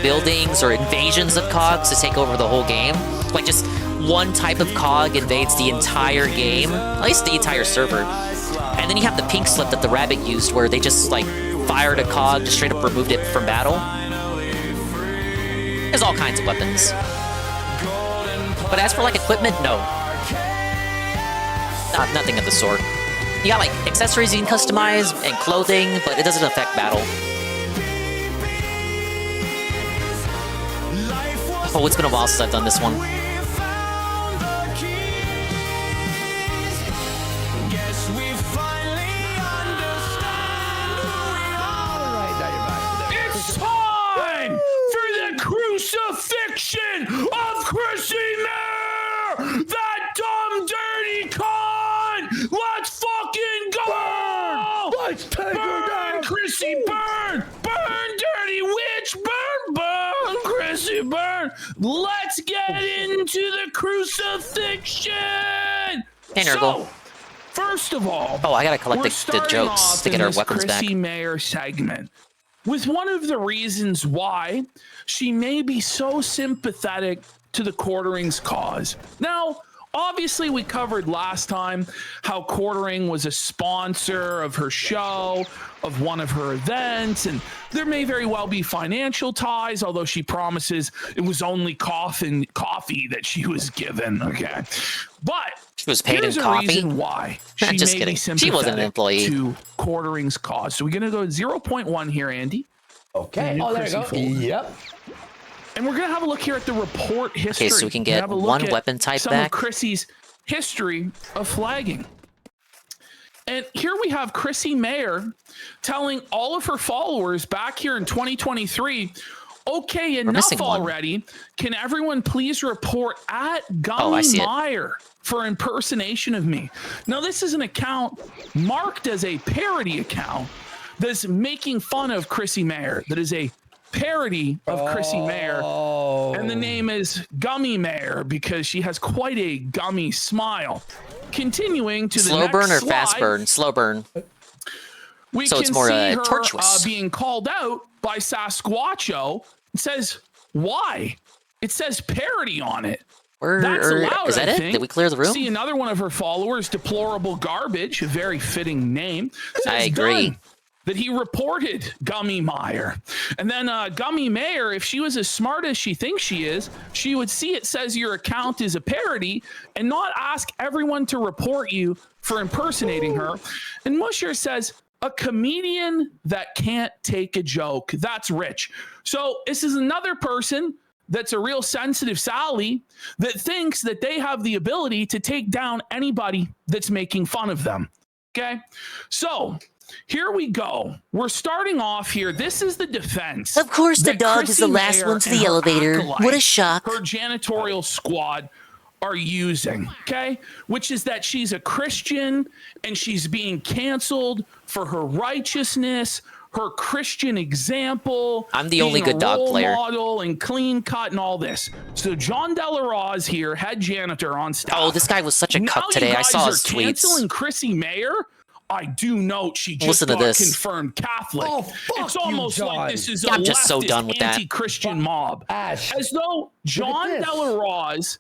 buildings, or invasions of cogs to take over the whole game. Like just one type of cog invades the entire game, at least the entire server. And then you have the pink slip that the rabbit used, where they just like fired a cog, just straight up removed it from battle. There's all kinds of weapons. But as for like equipment, no. Nothing of the sort. You got like accessories you can customize and clothing, but it doesn't affect battle. Oh, it's been a while since I've done this one. It's time for the crucifixion of Chrissie Mayr! That dumb, dirty con! Let's fucking go! Let's take her down! Chrissie, burn! Burn, dirty witch! Burn, Chrissie, burn! Let's get into the crucifixion! So, first of all, I gotta collect the jokes to get our weapons back. Chrissie Mayr segment with one of the reasons why she may be so sympathetic to the Quartering's cause. Now, obviously, we covered last time how Quartering was a sponsor of her show, of one of her events, and there may very well be financial ties, although she promises it was only coffee that she was given. Okay, but she was paid in here's coffee. A reason why she Just may kidding. be sympathetic She wasn't an employee to Quartering's cause. So we're gonna go 0.1 here, Andy. Okay. Oh, there you go. Yep. And we're gonna have a look here at the report history. Okay, so we can get one weapon type some back. of Chrissie's history of flagging. And here we have Chrissie Mayr telling all of her followers back here in 2023, Okay, We're missing enough one. already. Can everyone please report at I Gummy see it. Mayr for impersonation of me? Now, this is an account marked as a parody account that's making fun of Chrissie Mayr. That is a parody of Chrissie Mayr. And the name is Gummy Mayr because she has quite a gummy smile. Continuing to the Slow next burn or slide, fast burn? Slow burn. we So can it's more, see her tortuous. being called out by Sasquatcho. It says, why? It says parody on it. That's allowed, is that I it? think. Did we clear the room? See another one of her followers, Deplorable Garbage, a very fitting name. Says I agree. done, that he reported Gummy Mayr. And then Gummy Mayr, if she was as smart as she thinks she is, she would see it says your account is a parody and not ask everyone to report you for impersonating her. And Musher says, a comedian that can't take a joke. That's rich. So this is another person that's a real sensitive Sally that thinks that they have the ability to take down anybody that's making fun of them. Okay? So here we go. We're starting off here. This is the defense. Of course, the that dog Chrissie is the last Mayr one to and the her elevator. acolyte, What a shock. Her janitorial squad are using, okay? Which is that she's a Christian and she's being canceled for her righteousness, her Christian example. I'm the only being a good dog role player. model and clean cut and all this. So John Delaroz here, head janitor on staff. Oh, this guy was such a Now cuck you today. I guys saw are his tweets. canceling Chrissie Mayr. I do note she just Listen to got this. confirmed Catholic. Oh, fuck it's you, almost John. like this is a I'm just so leftist done with that. anti-Christian mob. Ash, As though John this. Delaroz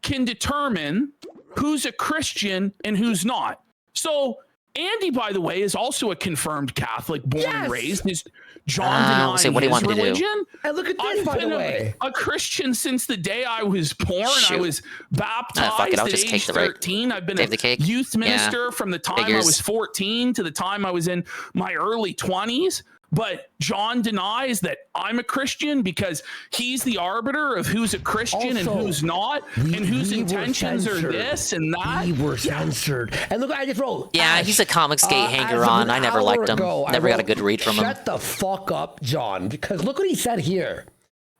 can determine who's a Christian and who's not. So Andy, by the way, is also a confirmed Catholic, born and raised. Is John denying say, what do you his want me to do? religion? And look at this, I've by been the way. a Christian since the day I was born. I Shoot. was baptized fuck it, I'll at just age cake the right- 13. I've been Save a the cake? youth minister Yeah. from the time I Figures. was 14 to the time I was in my early 20s. But John denies that I'm a Christian because he's the arbiter of who's a Christian and Also, who's not, and whose we were intentions are censored. this and that. We were censored. And look, I just wrote. Yeah, Ash, he's a Comics Gate as hanger of on. an I never hour liked him. ago, I Never got a wrote, good read from him. Shut the fuck up, John, because look what he said here.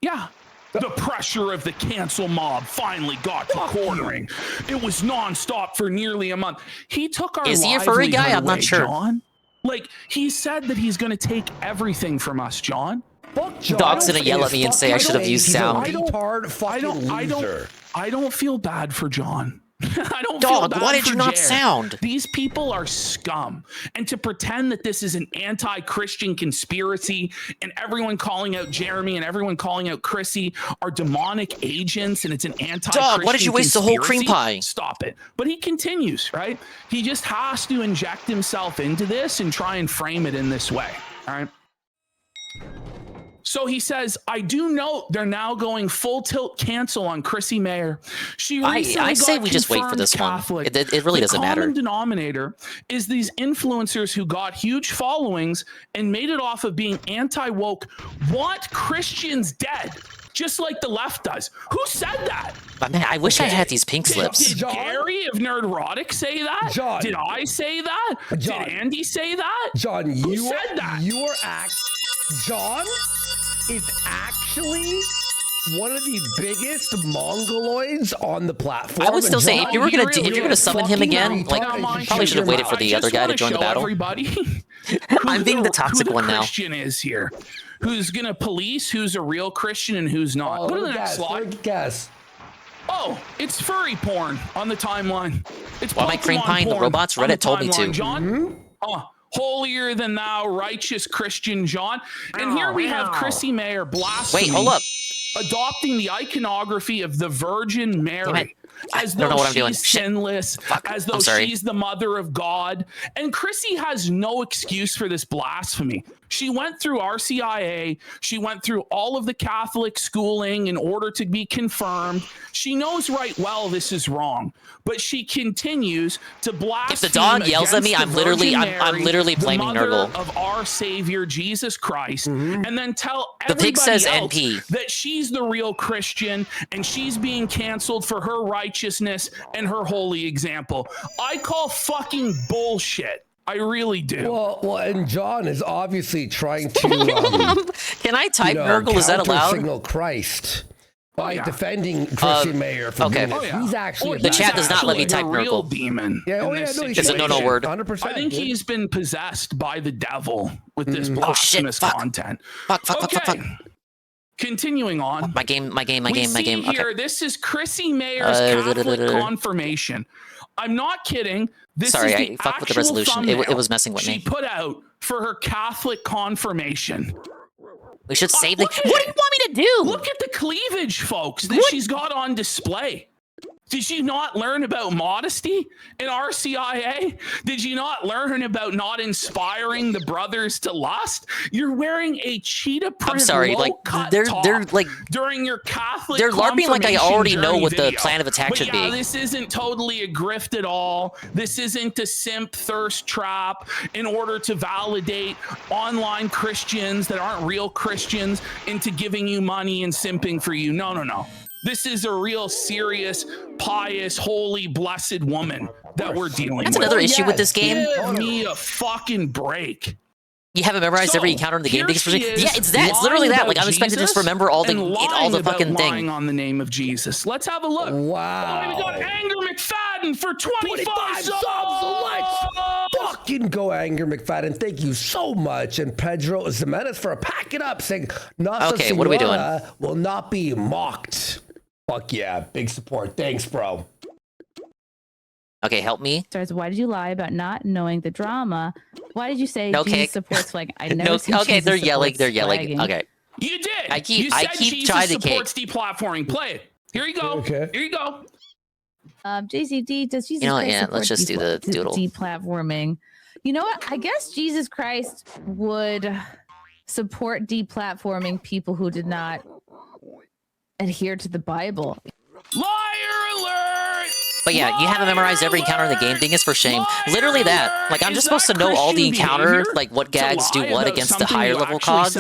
Yeah. The pressure of the cancel mob finally got to quartering. It was nonstop for nearly a month. He took our Is he a furry guy? livelihood I'm not away, sure. John. Like, he said that he's going to take everything from us, John. Fuck John. Dog's gonna yell at me and say I should have used sound. I don't feel bad for John. I don't feel Dog, bad why did for you not Jared. sound? These people are scum. And to pretend that this is an anti-Christian conspiracy and everyone calling out Jeremy and everyone calling out Chrissie are demonic agents and it's an anti-Christian Dog, why did you waste the whole cream conspiracy, pie? Stop it. But he continues, right? He just has to inject himself into this and try and frame it in this way, all right? So he says, I do note they're now going full tilt cancel on Chrissie Mayr. She recently I say got we just wait for confirmed this one. Catholic. It really doesn't The matter. common denominator is these influencers who got huge followings and made it off of being anti-woke, want Christians dead, just like the left does. Who said that? But man, I wish I had these pink slips. Did Gary of Nerdrotic say that? John. Did I say that? John. Did Andy say that? John, Who said that? John is actually one of the biggest mongoloids on the platform. I would still say John, if you're gonna summon him again, like probably should have waited for the other guy to join the battle. Everybody, I'm being the toxic one now. Christian is here, who's gonna police who's a real Christian and who's not. Go to the next slide. Guess. Oh, it's furry porn on the timeline. It's Why am I cream Pokemon pieing the porn robots? on the Reddit told me timeline, to. John. Holier than thou, righteous Christian John. And here we have Chrissie Mayr blasphemy. Wait, hold up. Adopting the iconography of the Virgin Mary. As I don't know though what I'm doing. she's Shit. sinless, as though I'm sorry. she's the mother of God. And Chrissie has no excuse for this blasphemy. She went through RCIA. She went through all of the Catholic schooling in order to be confirmed. She knows right well this is wrong, but she continues to blaspheme. If the dog yells at me, against I'm the literally Virgin I'm Mary, literally the blaming mother Nurgle. of our Savior Jesus Christ, and then tell The pig everybody says else NP. that she's the real Christian and she's being canceled for her righteousness and her holy example. I call fucking bullshit. I really do. Well, and John is obviously trying to. Can I type Nurgle? Is that allowed? Signal Christ by defending Chrissie Mayr from doing this. He's actually the chat does not let me type real Nurgle. Demon. Yeah, it's a no word. 100%. I think he's been possessed by the devil with this blasphemous content. Fuck. Continuing on. My game. Here, this is Chrissie Mayr's Catholic confirmation. I'm not kidding. This Sorry, is the I fucked with the actual resolution. It was messing with she me. put out for her Catholic confirmation. We should save the. What do you want me to do? Look at the cleavage, folks, that she's got on display. Did you not learn about modesty in RCIA? Did you not learn about not inspiring the brothers to lust? You're wearing a cheetah print. I'm sorry, like they're like during your Catholic. They're LARPing like I already know what the video. plan of attack But should yeah, be. This isn't totally a grift at all. This isn't a simp thirst trap in order to validate online Christians that aren't real Christians into giving you money and simping for you. No. This is a real serious, pious, holy, blessed woman that we're dealing with. That's another issue with this game. Give me a fucking break. You haven't memorized every encounter in the game. Yeah, it's that. It's literally that. Like I'm expected to just remember all the fucking thing. Lying on the name of Jesus. Let's have a look. Wow. Oh, we got Anger McFadden for 25 subs. Fucking go, Anger McFadden. Thank you so much. And Pedro Jimenez for a pack it up saying, okay, what are we doing? Will not be mocked. Fuck yeah. Big support. Thanks, bro. Okay, help me. Starts, why did you lie about not knowing the drama? Why did you say Jesus supports flagging? I never okay, they're yelling. Flagging. Okay. You did. I keep Jesus trying to supports deplatforming. Play it. Here you go. Okay. Here you go. JCD, does Jesus You know what, Christ yeah, let's support just do the doodle. deplatforming? You know what? I guess Jesus Christ would support deplatforming people who did not adhere to the Bible. Liar alert! But yeah, you haven't memorized every encounter in the game. Thing is for shame. Literally that. Like I'm just supposed to know all the encounter, like what gags do what against the higher level cogs.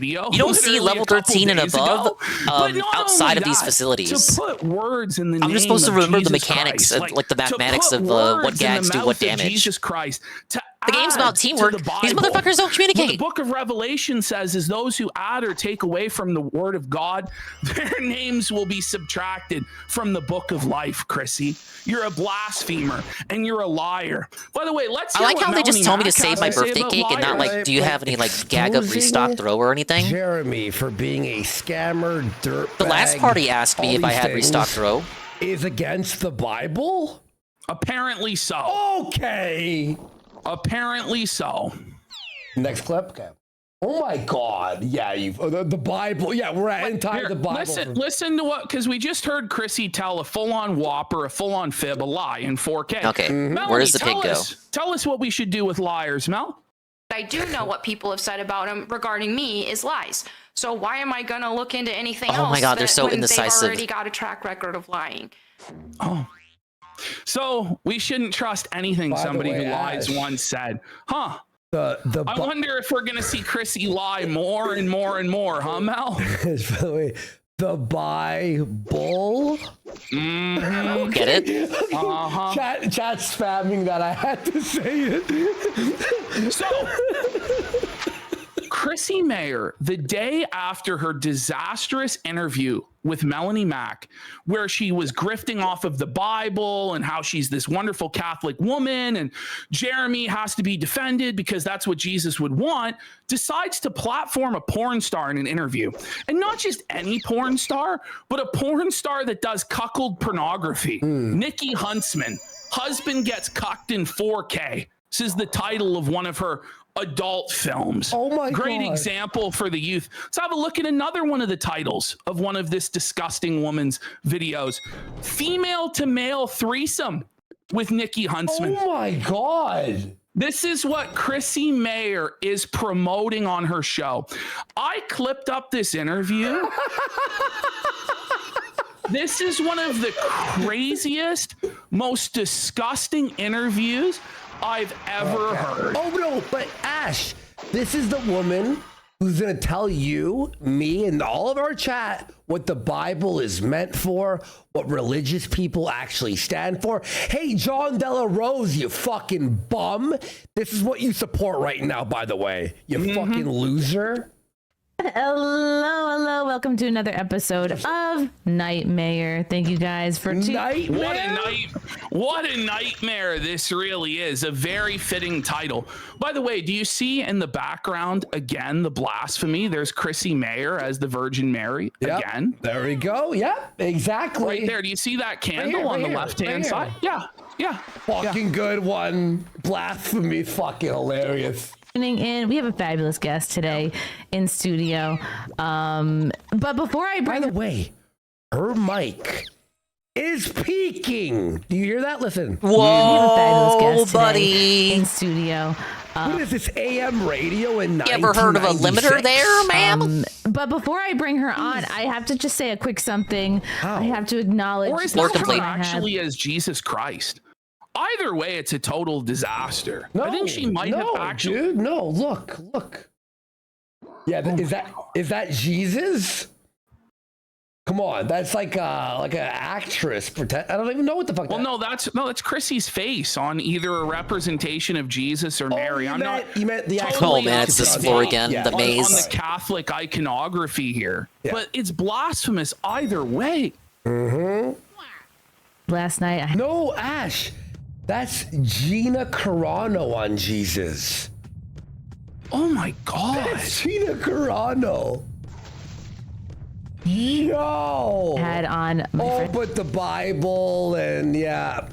You don't see level 13 and above outside of these facilities. To put words in the I'm just supposed to name of remember the Jesus mechanics, Christ, like the mathematics of words what gags in the do what mouth of damage. Jesus Christ. The game's about teamwork. These motherfuckers don't communicate. What the book of Revelation says is those who add or take away from the word of God, their names will be subtracted from the book of life, Chrissie. You're a blasphemer and you're a liar. By the way, let's hear I like what how they just Melanie told me to Mack save has my to say birthday about cake and not liars. like, do you have any like gag up restock throw or anything? Jeremy for being a scammer, dirtbag. The last party asked me if I had restock throw. Is against the Bible? Apparently so. Okay. Apparently so. Next clip. Okay. Oh my God! Yeah, you've the Bible. Yeah, we're anti the Bible. Listen to what, because we just heard Chrissie tell a full-on whopper, a full-on fib, a lie in 4K. Okay, Melanie, where does the pig go? Tell us what we should do with liars, Mel. I do know what people have said about him regarding me is lies. So why am I gonna look into anything else? Oh my God, they're so when indecisive. They've already got a track record of lying. Oh. So we shouldn't trust anything somebody who lies once said, huh? I wonder if we're gonna see Chrissie lie more and more and more, huh, Mel? By the way, the Bible. Mm-hmm. Get it? Uh-huh. Chat spamming that I had to say it. So, Chrissie Mayr, the day after her disastrous interview with Melanie Mack, where she was grifting off of the Bible and how she's this wonderful Catholic woman and Jeremy has to be defended because that's what Jesus would want, decides to platform a porn star in an interview. And not just any porn star, but a porn star that does cuckold pornography. Nikki Huntsman, husband gets cucked in 4K. This is the title of one of her adult films. Oh my God. Great example for the youth. Let's have a look at another one of the titles of one of this disgusting woman's videos. Female to male threesome with Nikki Huntsman. Oh my God. This is what Chrissie Mayr is promoting on her show. I clipped up this interview. This is one of the craziest, most disgusting interviews I've ever heard. Oh no, but Ash, this is the woman who's going to tell you, me, and all of our chat what the Bible is meant for, what religious people actually stand for. Hey, John Della Rose, you fucking bum. This is what you support right now, by the way. You fucking loser. Hello. Welcome to another episode of Nightmare. Thank you guys for What a nightmare this really is. A very fitting title. By the way, do you see in the background again the blasphemy? There's Chrissie Mayr as the Virgin Mary again. There we go. Yep, exactly. Right there. Do you see that candle on the left-hand side? Yeah. Fucking good one. Blasphemy, fucking hilarious. In. We have a fabulous guest today in studio. But before I bring... By the way, her mic is peaking. Do you hear that? Listen. Whoa, we have a fabulous guest buddy. In studio. What is this AM radio in 1996? You ever heard of a limiter there, ma'am? But before I bring her on, I have to just say a quick something. I have to acknowledge... Or is this her actually as Jesus Christ? Either way, it's a total disaster. No, I think she might have actually. Dude, no, look. Yeah, is that Jesus? Come on, that's like an actress. I don't even know what the fuck. Well, that's Chrissie's face on either a representation of Jesus or Mary. You meant the actual. Oh man, it's this floor again. The maze. On the Catholic iconography here, but it's blasphemous either way. Last night, no, Ash. That's Gina Carano on Jesus. Oh my God. That's Gina Carano. Yo. Had on my but the Bible and yeah.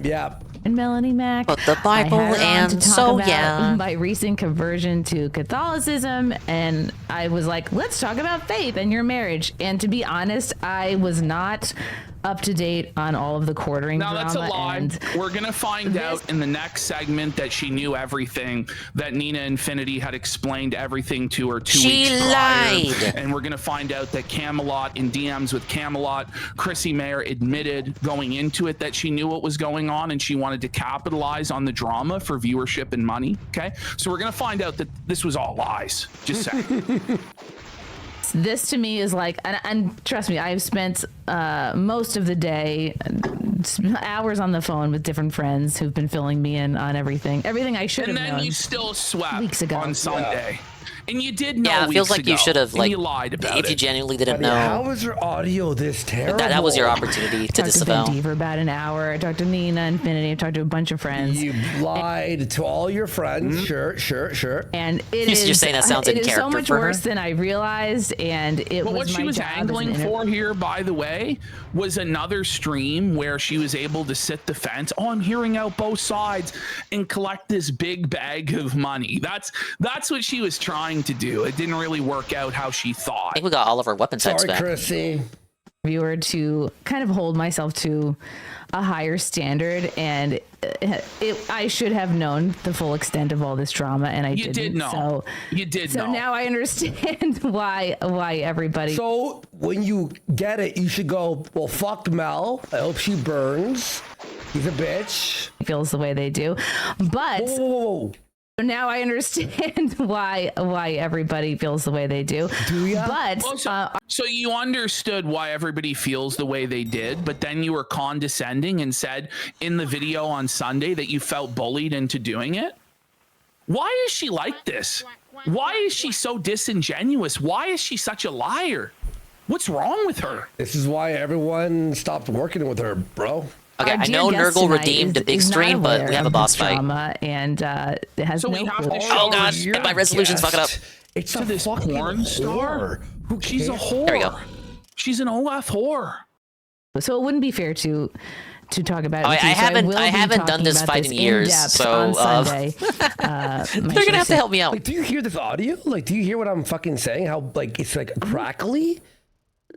And Melanie Mac. But the Bible and so my recent conversion to Catholicism, and I was like, let's talk about faith and your marriage. And to be honest, I was not up to date on all of the quartering drama. Now that's a lie. We're gonna find out in the next segment that she knew everything, that Nina Infinity had explained everything to her 2 weeks prior. She lied. And we're gonna find out that Camelot, in DMs with Camelot, Chrissie Mayr admitted going into it that she knew what was going on and she wanted to capitalize on the drama for viewership and money. Okay, so we're gonna find out that this was all lies. Just saying. This to me is like, and trust me, I've spent most of the day, hours on the phone with different friends who've been filling me in on everything I should have known. And then you still swept weeks ago on Sunday. And you did know. Yeah, it feels like you should have, like, you lied about if you genuinely didn't know. How was your audio this terrible? That was your opportunity to disavow. I talked to Ben for about an hour. I talked to Nina Infinity. I talked to a bunch of friends. You lied to all your friends. Sure. And you're saying that sounds in character so much worse than I realized. And it was what she was angling for here, by the way, was another stream where she was able to sit the fence. Oh, I'm hearing out both sides and collect this big bag of money. That's what she was trying to do. It didn't really work out how she thought. I think we got all of our weapon types back. Sorry, Chrissie. Viewer to kind of hold myself to a higher standard, and I should have known the full extent of all this drama, and I didn't. Did know. You did know. So now I understand why everybody. So when you get it, you should go, well, fuck Mel. I hope she burns. He's a bitch. Feels the way they do, but. Whoa. Now I understand why everybody feels the way they do. Do ya? But so you understood why everybody feels the way they did, but then you were condescending and said in the video on Sunday that you felt bullied into doing it. Why is she like this? Why is she so disingenuous? Why is she such a liar? What's wrong with her? This is why everyone stopped working with her, bro. Okay, I know Nurgle redeemed a big stream, but we have a boss fight. And it has so no. Oh god, my resolution's fucking up. It's to this porn star. She's a whore. There we go. She's an OF whore. So it wouldn't be fair to talk about it. I haven't done this fight in years, so Sunday, they're gonna have to help me out. Like, do you hear this audio? Like, do you hear what I'm fucking saying? How like it's like crackly.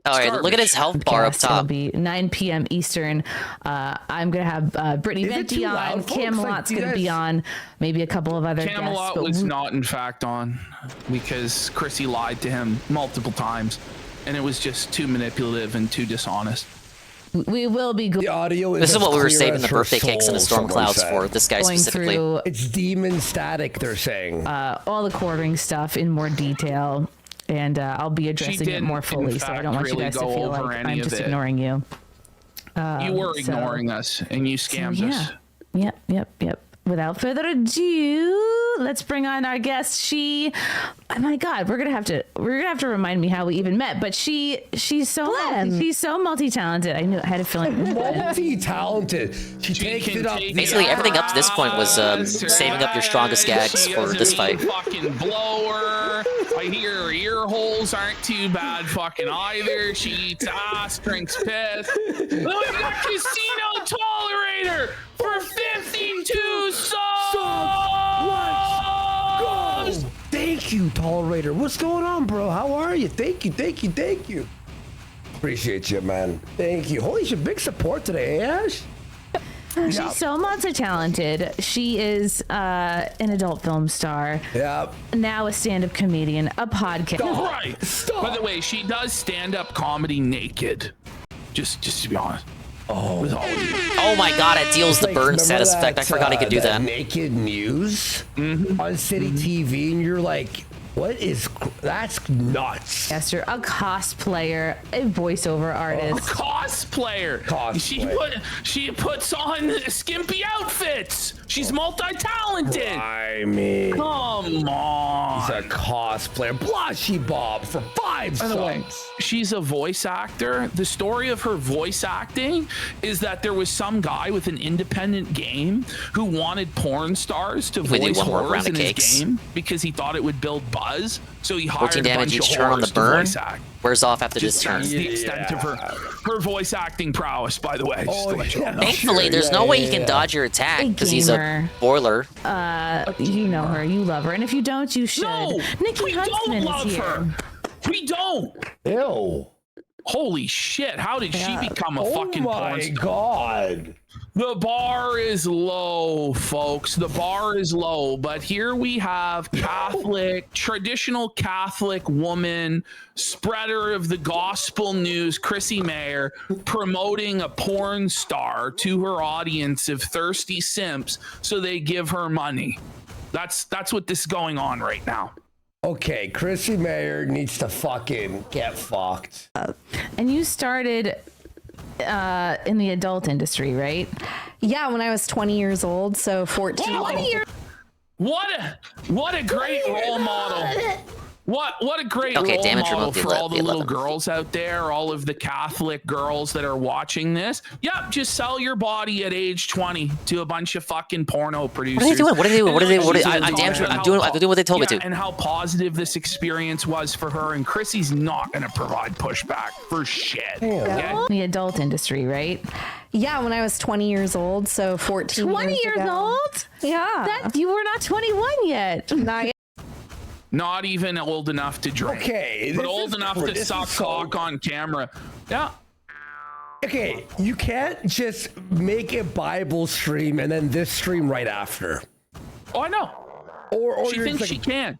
All right, look at his health bar up top. It'll be 9 p.m. Eastern. I'm going to have Brittany Venti on. Camelot's going to be on. Maybe a couple of other Camelot guests. was not, in fact, on because Chrissie lied to him multiple times. And it was just too manipulative and too dishonest. We will be the audio is this is what we were saving the birthday cakes and the storm clouds for, this guy specifically. It's demon static, they're saying. All the quartering stuff in more detail. and I'll be addressing it more fully. So I don't want you guys to feel like I'm just ignoring you. You were ignoring us, and you scammed us. Yep. Without further ado, let's bring on our guest. Oh my God, we're gonna have to remind me how we even met. But she's so multi-talented. I had a feeling. Multi-talented. She takes it up. Basically, everything up to this point was saving up your strongest gags for this fight. Fucking blower. I hear her ear holes aren't too bad fucking either. She eats ass, drinks piss. We've got Casino Tolerator for 52 subs. Let's go. Thank you, Tolerator. What's going on, bro? How are you? Thank you. Appreciate you, man. Thank you. Holy shit, big support today, Ash. She's so multi-talented. She is an adult film star. Yep. Now a stand-up comedian, a podcast. Right. Stop. By the way, she does stand-up comedy naked. Just to be honest. Oh my God! It deals the burn status effect. I forgot he could do that. Naked news on City TV, and you're like, what is? That's nuts. Yes, you're a cosplayer, a voiceover artist. A cosplayer. She puts on skimpy outfits. She's multi-talented. I mean, come on. He's a cosplayer. Blushy Bob for 5 subs. By the way, she's a voice actor. The story of her voice acting is that there was some guy with an independent game who wanted porn stars to voice horrors in his game because he thought it would build buzz. So he hired 14 damage each turn on the burn. Wears off after this turn. That's the extent of her voice acting prowess, by the way. Thankfully, there's no way he can dodge your attack because he's a boiler. You know her, you love her, and if you don't, you should. No, Nikki Huntsman is here. We don't. Ew. Holy shit! How did she become a fucking porn star? God. The bar is low, folks. The bar is low. But here we have traditional Catholic woman, spreader of the gospel news, Chrissie Mayr, promoting a porn star to her audience of thirsty simps so they give her money. That's what this is going on right now. Okay, Chrissie Mayr needs to fucking get fucked. And you started in the adult industry, right? Yeah, when I was 20 years old, so 14. What a great role model. What a great role model for all the little girls out there, all of the Catholic girls that are watching this. Yep, just sell your body at age 20 to a bunch of fucking porno producers. What are they doing? I'm doing what they told me to. And how positive this experience was for her. And Chrissie's not going to provide pushback for shit. Okay? The adult industry, right? Yeah, when I was 20 years old, so 14 20 years old? Yeah. You were not 21 yet. Not yet. Not even old enough to drink. Okay. But old enough to suck cock on camera. Yeah. Okay, you can't just make a Bible stream and then this stream right after. Oh, I know. Or she thinks she can.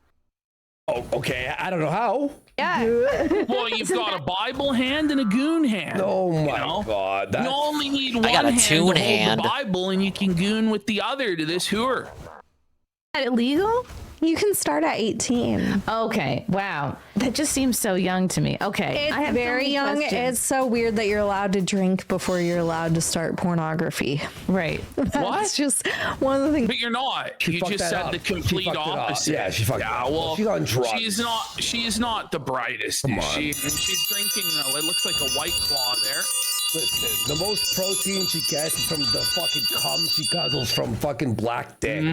Oh, okay. I don't know how. Yeah. Well, you've got a Bible hand and a goon hand. Oh my God. You only need one hand to hold the Bible, and you can goon with the other to this whore. Is that illegal? You can start at 18. Okay. Wow. That just seems so young to me. Okay. It's very young. Questions. It's so weird that you're allowed to drink before you're allowed to start pornography. Right. That's just one of the things. But you're not. You just said the complete opposite. Yeah, she fucked up. Well, she's on drugs. She's not the brightest. Come on. She's drinking, it looks like a White Claw there. Listen, the most protein she gets is from the fucking cum she guzzles from fucking black dick.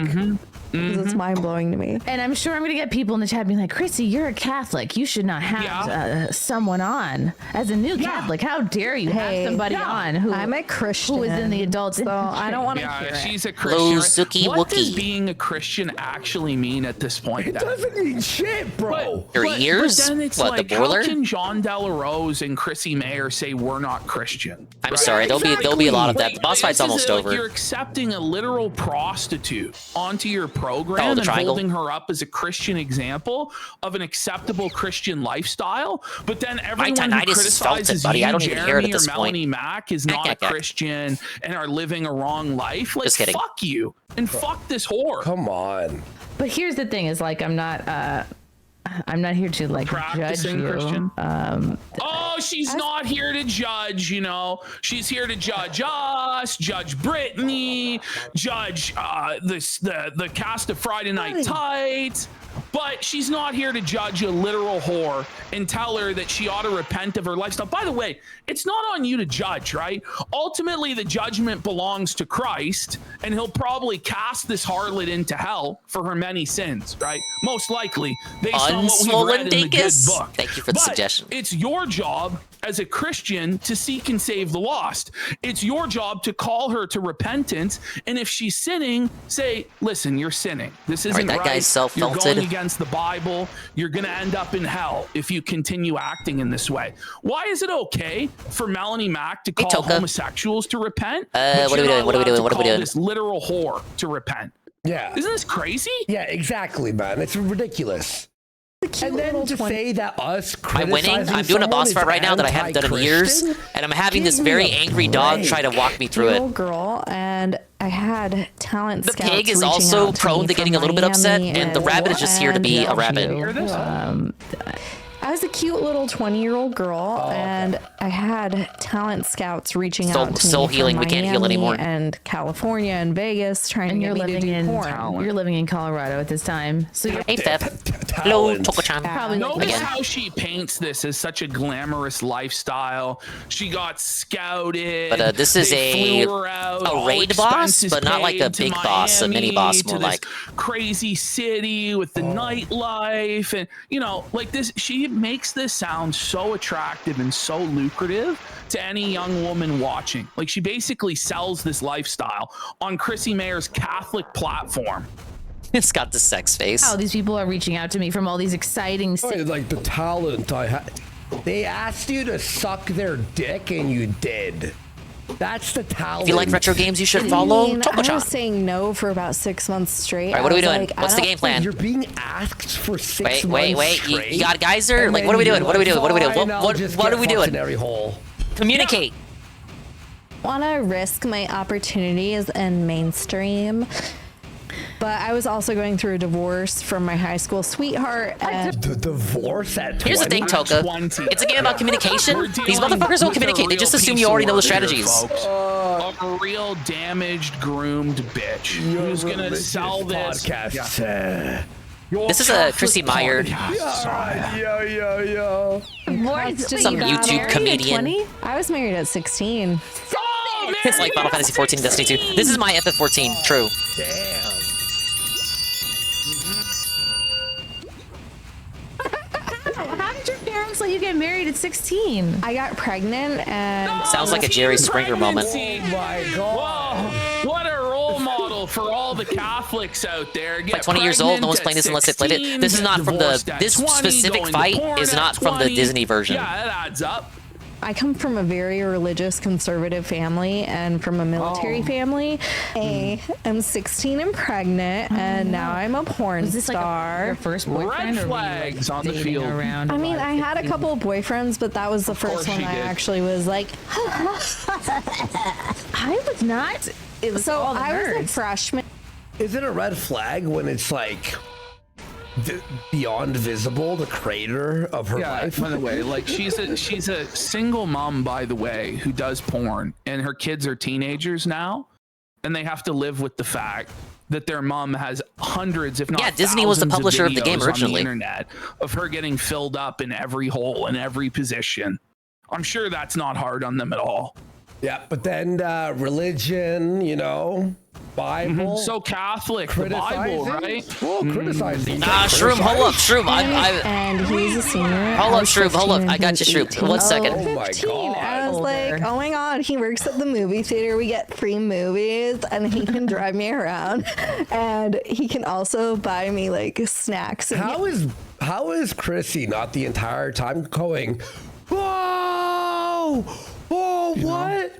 It's mind blowing to me. And I'm sure I'm going to get people in the chat being like, Chrissy, you're a Catholic. You should not have someone on. As a new Catholic, how dare you have somebody on who I'm a Christian. Who is in the adults, so I don't want to hear it. She's a Christian. What does being a Christian actually mean at this point? It doesn't mean shit, bro. Your ears? But then it's what, like, the boiler? how can John Delarose and Chrissie Mayr say we're not Christian? I'm sorry, there'll be a lot of that. The boss fight's almost over. You're accepting a literal prostitute onto your program and holding her up as a Christian example of an acceptable Christian lifestyle, but then everyone who criticizes you, Jeremy or Melanie Mack, is not a Christian and are living a wrong life. Like, fuck you and fuck this whore. Come on. But here's the thing: is like I'm not. I'm not here to like Practicing judge you. Christian. Oh, she's not here to judge, you know. She's here to judge us, judge Brittany, judge the cast of Friday Night Tights. But she's not here to judge a literal whore and tell her that she ought to repent of her lifestyle. By the way, it's not on you to judge, right? Ultimately, the judgment belongs to Christ, and he'll probably cast this harlot into hell for her many sins, right? Most likely, based on what we've read in the good book. Thank you for the suggestion. It's your job as a Christian to seek and save the lost. It's your job to call her to repentance, and if she's sinning, say, listen, you're sinning. This isn't that right. guy's self-faulted. You're going against the Bible. You're going to end up in hell if you continue acting in this way. Why is it okay for Melanie Mack to call homosexuals to repent? What are we doing? What are we doing? What are we doing? This literal whore to repent. Yeah. Isn't this crazy? Yeah, exactly, man. It's ridiculous. And then to say that us Am I winning? I'm doing a boss fight right now that I haven't done in years, and I'm having this very angry dog try to walk me through Little it. girl, and I had talent The scouts pig is reaching also out to prone me to getting from a little bit upset, Miami and the rabbit is just here to be a rabbit. I was a cute little 20-year-old girl, and I had talent scouts reaching out to soul me healing. from We can't heal Miami anymore. And California and Vegas, trying And to you're get me to living do in porn. You're living in Colorado at this time, so you're Hey, Fef. Hello, Toko-chan. Notice how she paints this as such a glamorous lifestyle. She got scouted. But this is They flew her out, a all raid boss, expenses but not like a paid to big boss, a mini Miami, boss, to more this like. crazy city with the nightlife, and you know, like this. She makes this sound so attractive and so lucrative to any young woman watching. Like she basically sells this lifestyle on Chrissie Mayr's Catholic platform. It's got the sex face. Oh, these people are reaching out to me from all these exciting like the talent I had. They asked you to suck their dick and you did. That's the talent. If you like retro games, you should follow I Toko-chan. was saying no for about 6 months straight. All right, what are we I was doing? like, I What's the don't game plan? You're being asked for 6 Wait. months You straight, got a geyser? and Like, then what are we you're doing? What are we doing? What are we doing? "Fine, I'll just What get are we fucked doing? in every hole." Communicate. want to risk my opportunities in mainstream. But I was also going through a divorce from my high school sweetheart. And the divorce at 20? Here's the thing, Toka. It's a game about communication. These motherfuckers don't communicate. They just assume you already know the strategies. A real damaged, groomed bitch who's gonna sell this podcast. This is a Chrissie Mayr. Yo. Some YouTube comedian. I was married at 16. It's like Final Fantasy 14 Destiny 2. This is my FF14. True. Damn. How did your parents let you get married at 16? I got pregnant and... Sounds like a Jerry Springer moment. Oh my god. Whoa, what a role model for all the Catholics out there. Like 20 years old, no one's playing this unless they played it. This is not from the... This specific fight is not from the Disney version. Yeah, that adds up. I come from a very religious, conservative family and from a military family. I'm 16 and pregnant, and now I'm a porn Was this star. like your first boyfriend? Red flags on the field. I mean, I had a couple of boyfriends, but that was the first one I actually was like... I was not. It was so all the I was a nerds. freshman. Is it a red flag when it's like beyond visible, the crater of her life? By the way, like she's a single mom, by the way, who does porn, and her kids are teenagers now, and they have to live with the fact that their mom has hundreds, if not Disney was the thousands publisher of the videos game on originally. the internet of her getting filled up in every hole in every position. I'm sure that's not hard on them at all. Yeah, but then religion, you know, Bible. So Catholic, the Bible, right? Well, criticizing. Shroom, hold up, Shroom. And he's a senior. Hold up, Shroom, hold up. I got you, Shroom. 1 second. Oh my 15. god. I was like, oh my god, he works at the movie theater. We get free movies, and he can drive me around, and he can also buy me like snacks. And How is Chrissie not the entire time going, whoa, what?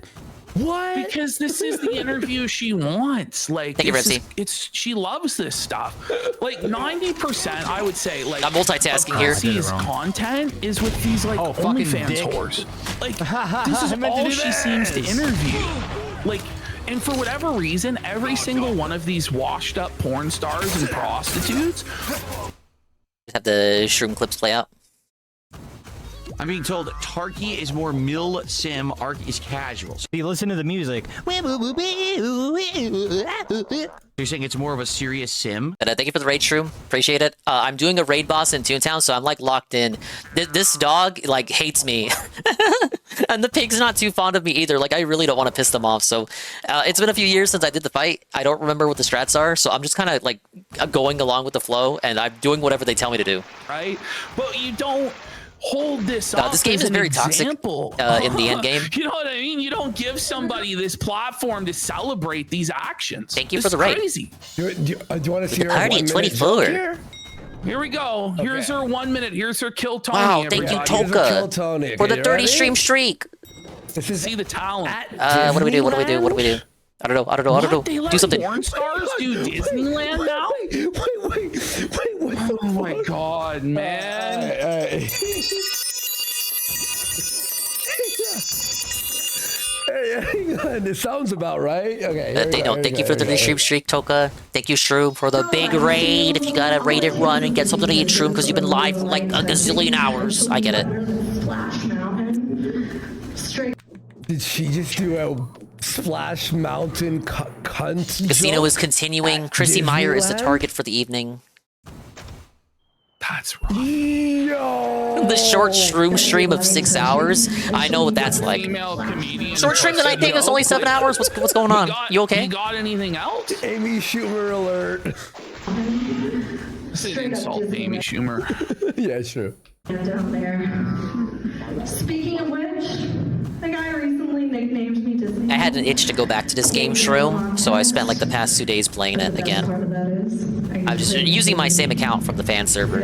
What? Because this is the interview she wants. Like, Thank you, this Ripsy. it's she loves this stuff. Like 90%, I would say. Like I'm multitasking here. Chrissie's content is with these like fucking OnlyFans dick. whores. Like this is all she seems to interview. Like. And for whatever reason, every single one of these washed up porn stars and prostitutes Have the shroom clips play out. I'm being told Tarky is more mill sim, Ark is casual. So you listen to the music. You're saying it's more of a serious sim? And thank you for the raid, shroom. Appreciate it. I'm doing a raid boss in Toontown, so I'm like locked in. This dog like hates me, and the pig's not too fond of me either. Like I really don't want to piss them off. So it's been a few years since I did the fight. I don't remember what the strats are, so I'm just kind of like going along with the flow, and I'm doing whatever they tell me to do. Right, but you don't hold this up. This game as is an very example. toxic in the end game. You know what I mean? You don't give somebody this platform to celebrate these actions. Thank you This for the is raid. Crazy. Do you want to see The her party 1 at minute 24. joke here? Here we go. Here's her 1 minute. Here's her kill Tony. Wow, thank you, everybody. Toka, Tony. for the Okay, 30 ready? stream streak. This is See the talent. What do we do? What do we do? What do we do? I don't know. I don't know. I don't know. They let Do something. porn stars do Disneyland now? Wait, oh my god, man. Hey, hang on. It sounds about right. Okay. Thank you for the stream streak, Toka. Thank you, Shroom, for the big raid. If you gotta raid and run and get something to eat, Shroom, because you've been live for like a gazillion hours. I get it. Did she just do a Splash Mountain cunt? Casino is continuing. Chrissie Mayr is the target for the evening. That's right. No. The short shroom stream of 6 hours. I know what that's like. Short stream tonight take us only 7 hours. What's going on? You okay? You got anything else? Amy Schumer alert. This is an insult to Amy Schumer. Yeah, sure. Down there. Speaking of which, the guy recently nicknamed me Disney. I had an itch to go back to this game, Shroom, so I spent like the past 2 days playing it again. I'm just using my same account from the fan server.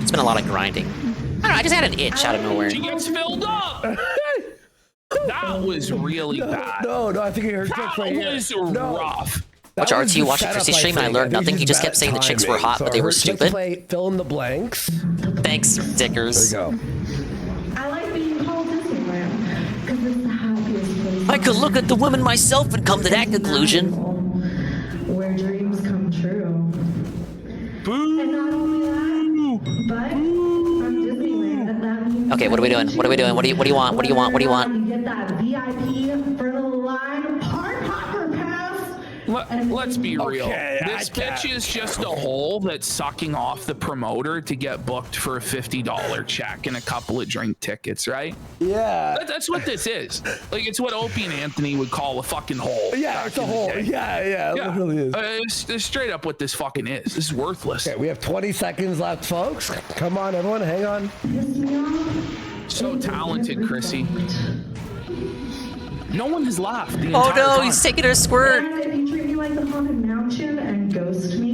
It's been a lot of grinding. I don't know, I just had an itch out of nowhere. She gets filled up. That was really bad. No, I think I heard that was rough. Watch RT, watch Chrissie stream, and I learned nothing. He just kept saying the chicks were hot, but they were stupid. Fill in the blanks. Thanks, Dickers. There you go. I like being called Disneyland because it's the happiest place. I could look at the women myself and come to that conclusion. Where dreams come true. Boo! And not only that, but from Disneyland, that means Okay, what are we doing? What are we doing? What do you want? What do you want? What do you want? you get that VIP for the line park hopper pass. Let's be real. Okay, This bitch is just a hole that's sucking off the promoter to get booked for a $50 check and a couple of drink tickets, right? Yeah. That's what this is. Like, it's what Opie and Anthony would call a fucking hole. Yeah, it's a hole. Yeah, it really is. It's straight up what this fucking is. This is worthless. Okay, we have 20 seconds left, folks. Come on, everyone, hang on. So talented, Chrissie. No one has laughed. The Oh entire no, time. he's taking her squirt. And if you treat me like the haunted mansion and ghost me,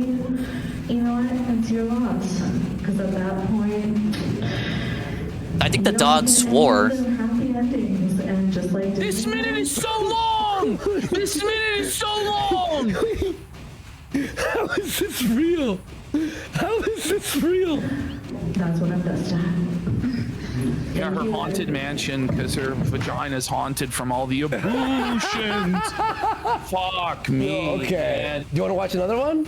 you know what? It's your loss. Because at that point, I think the dog swore. happy endings and just like This minute is so long! This minute is so long! How is this real? How is this real? That's what I'm best at. Yeah, her haunted mansion because her vagina's haunted from all the abortions. Fuck me. Okay. Man. Do you want to watch another one?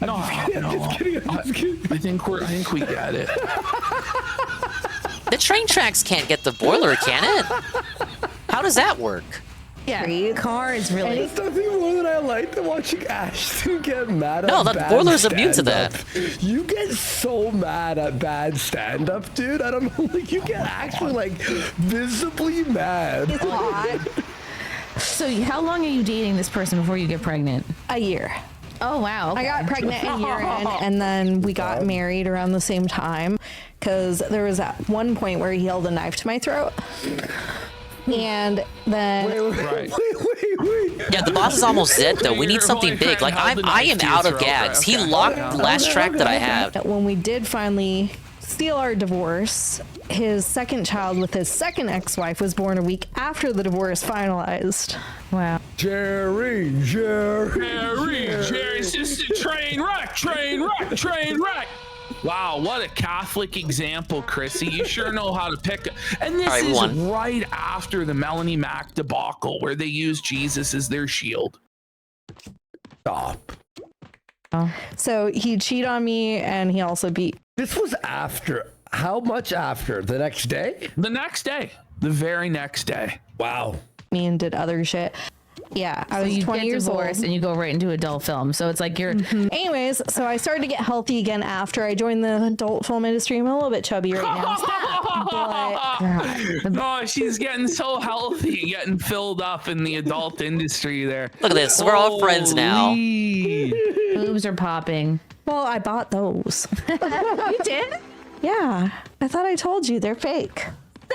No, I'm just kidding. I think we get it. The train tracks can't get the boiler, can it? How does that work? Yeah, car is really. There's nothing more than I like than watching Ashton get mad at No, that bad boiler's immune to stand-up. You get so mad at bad stand-up, dude. I don't know, like you get actually like visibly mad. It's hot. So, how long are you dating this person before you get pregnant? A year. Oh wow! I got pregnant a year in, and then we got married around the same time because there was at one point where he held a knife to my throat. And then Wait. Yeah, the boss is almost dead though. We need something big. Like I am out of gags. He locked the last track that I have. when we did finally seal our divorce, his second child with his second ex-wife was born a week after the divorce finalized. Wow. Jerry. It's just a train wreck. Wow, what a Catholic example, Chrissie. You sure know how to pick. And this All right, is right after the Melanie Mac debacle where they used Jesus as their shield. Stop. So he'd cheat on me, and he also beat. This was after. How much after? The next day? The next day. The very next day. Wow. Me and did other shit. Yeah, I was 20 years old, and you go right into adult film. So it's like you're. Anyways, so I started to get healthy again after I joined the adult film industry. I'm a little bit chubby right now. Oh, she's getting so healthy, getting filled up in the adult industry there. Look at this. We're all friends now. Boobs are popping. Well, I bought those. You did? Yeah, I thought I told you they're fake.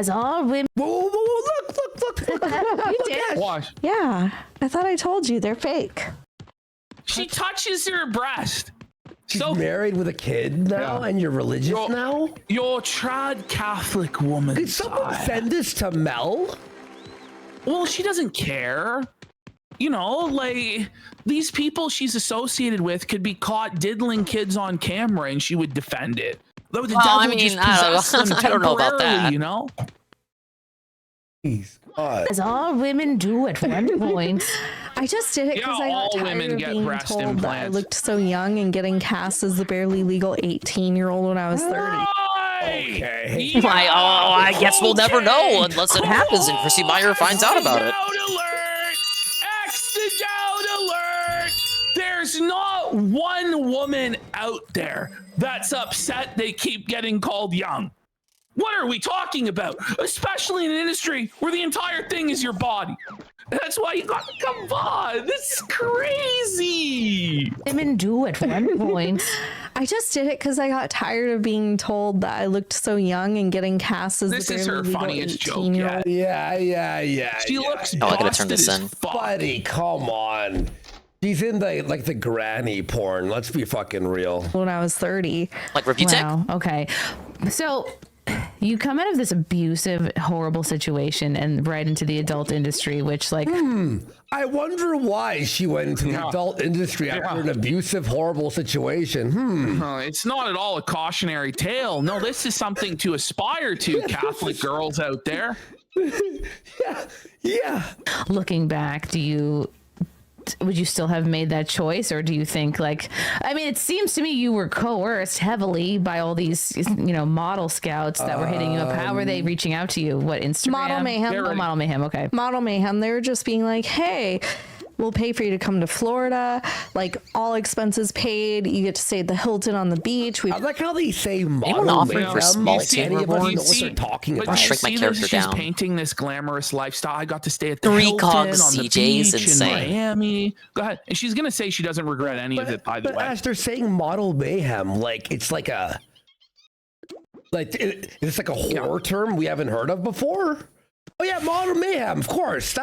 As all women. Whoa, look. You did? Watch. Yeah, I thought I told you they're fake. She touches her breast. She's married with a kid now, and you're religious now? You're a trad Catholic woman. Did someone send this to Mel? Well, she doesn't care. You know, like, these people she's associated with could be caught diddling kids on camera, and she would defend it. Though the devil just possessed them I don't know about that. You know? As all women do at one point. I just did it because I got tired of being told that I looked so young and getting cast as the barely legal 18-year-old when I was 30. Okay. I guess we'll never know unless it happens and Chrissie Mayr finds out about it. Alert! There's not one woman out there that's upset they keep getting called young. What are we talking about? Especially in an industry where the entire thing is your body. That's why you got to come on. This is crazy. Women do at one point. I just did it because I got tired of being told that I looked so young and getting cast as This the is her barely legal funniest joke 18-year-old. Yeah. She looks I gotta turn this in. Buddy, come on. She's in the granny porn. Let's be fucking real. When I was 30. Like review tech? Wow. Okay. So you come out of this abusive, horrible situation and right into the adult industry, which like... I wonder why she went into the adult industry after an abusive, horrible situation. It's not at all a cautionary tale. No, this is something to aspire to, Catholic girls out there. Yeah. Looking back, would you still have made that choice, or do you think it seems to me you were coerced heavily by all these model scouts that were hitting you up. How were they reaching out to you? What, Instagram? Model Mayhem. Oh, Model Mayhem. Okay. Model Mayhem. They were just being like, hey, we'll pay for you to come to Florida, like all expenses paid. You get to stay at the Hilton on the beach. I like how they say Model offering for small any of us know what they're talking But about. you Shrink my see character this, down. She's painting this glamorous lifestyle. I got to stay at the 3 Hilton cogs on the CJ's beach insane. in Miami. Go ahead. And she's gonna say she doesn't regret any of it, by the But way. as they're saying Model Mayhem, like it's like a it's like a horror term we haven't heard of before. Oh yeah, Model Mayhem, of course.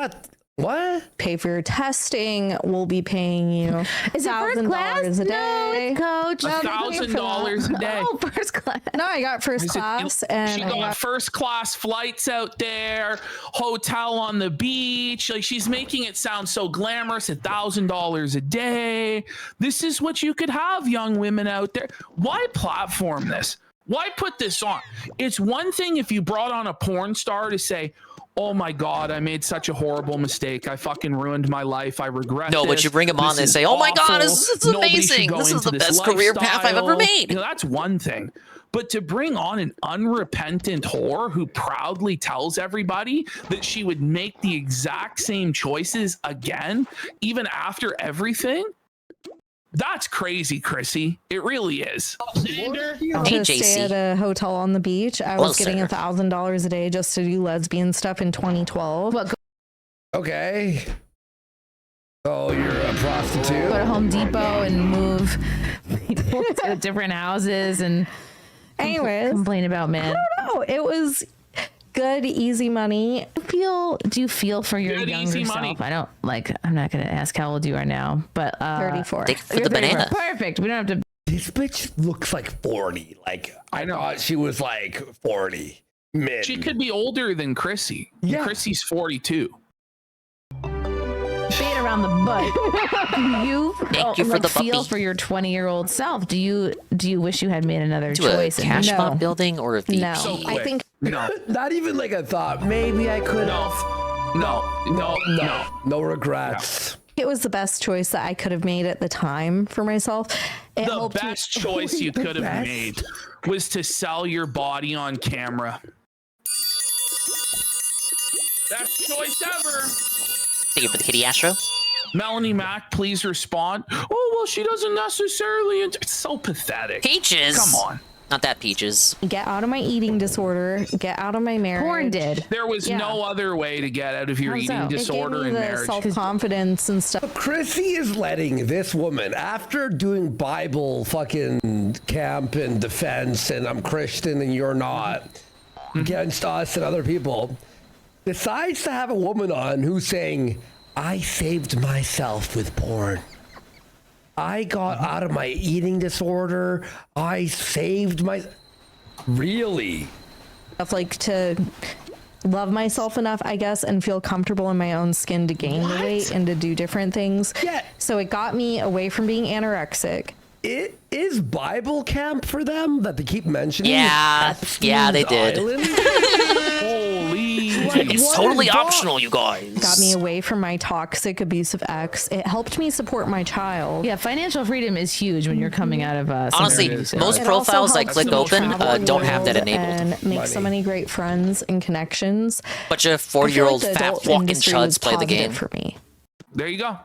What? Pay for your testing. We'll be paying you Is it first class? $1,000 a day. No, it's coach. $1,000 a day. Oh, first class. No, I got first class, and she got first class flights out there, hotel on the beach. Like, she's making it sound so glamorous. $1,000 a day. This is what you could have, young women out there. Why platform this? Why put this on? It's one thing if you brought on a porn star to say, oh my God, I made such a horrible mistake. I fucking ruined my life. I regret No, this. but you bring them on This and is say, oh my God, awful. this is Nobody amazing. should go This is into the best career path I've ever lifestyle." made. That's one thing. But to bring on an unrepentant whore who proudly tells everybody that she would make the exact same choices again, even after everything, that's crazy, Chrissie. It really is. to stay at a hotel on the beach. I was getting $1,000 a day just to do lesbian stuff in 2012. Okay. Oh, you're a prostitute. Go to Home Depot and move people to different houses and complain about men. I don't know. It was good, easy money. Do you feel for your Good, younger easy self? money. I don't I'm not going to ask how old you are now, but 34. Take for You're the 34. banana. Perfect. We don't have to. This bitch looks like 40. Like, I thought she was like 40. Mid. She could be older than Chrissie. Yeah. Chrissie's 42. Beat around the butt. Thank you for the feel puppy. for your 20-year-old self. Do you wish you had made another To choice? a cash no. bot building or a VP? No, So I quick. think Not even like a thought. Maybe I could have. No. No regrets. It was the best choice that I could have made at the time for myself. It The helped me- best choice you could have made was to sell your body on camera. Best choice ever. Thank you for the kitty, Astro. Melanie Mack, please respond. Oh, well, she doesn't necessarily. It's so pathetic. Peaches. Come on. Not that Peaches. Get out of my eating disorder. Get out of my marriage. Porn did. There was no other way to get out of your eating disorder it gave me and the marriage. self-confidence and stuff. Chrissie is letting this woman, after doing Bible fucking camp and defense, and I'm Christian and you're not, against us and other people, decides to have a woman on who's saying, I saved myself with porn. I got out of my eating disorder. I saved my... Really? I'd like to love myself enough, I guess, and feel comfortable in my own skin to gain the weight and to do different things. Yeah. So it got me away from being anorexic. It is Bible camp for them that they keep mentioning. Yeah, yeah, they did. Holy. It's totally optional, you guys. Got me away from my toxic, abusive ex. It helped me support my child. Yeah, financial freedom is huge when you're coming out of Honestly, most profiles I click open don't have that enabled. And make so many great friends and connections. Bunch of 40-year-old fat walking chuds play the game. For me. There you go.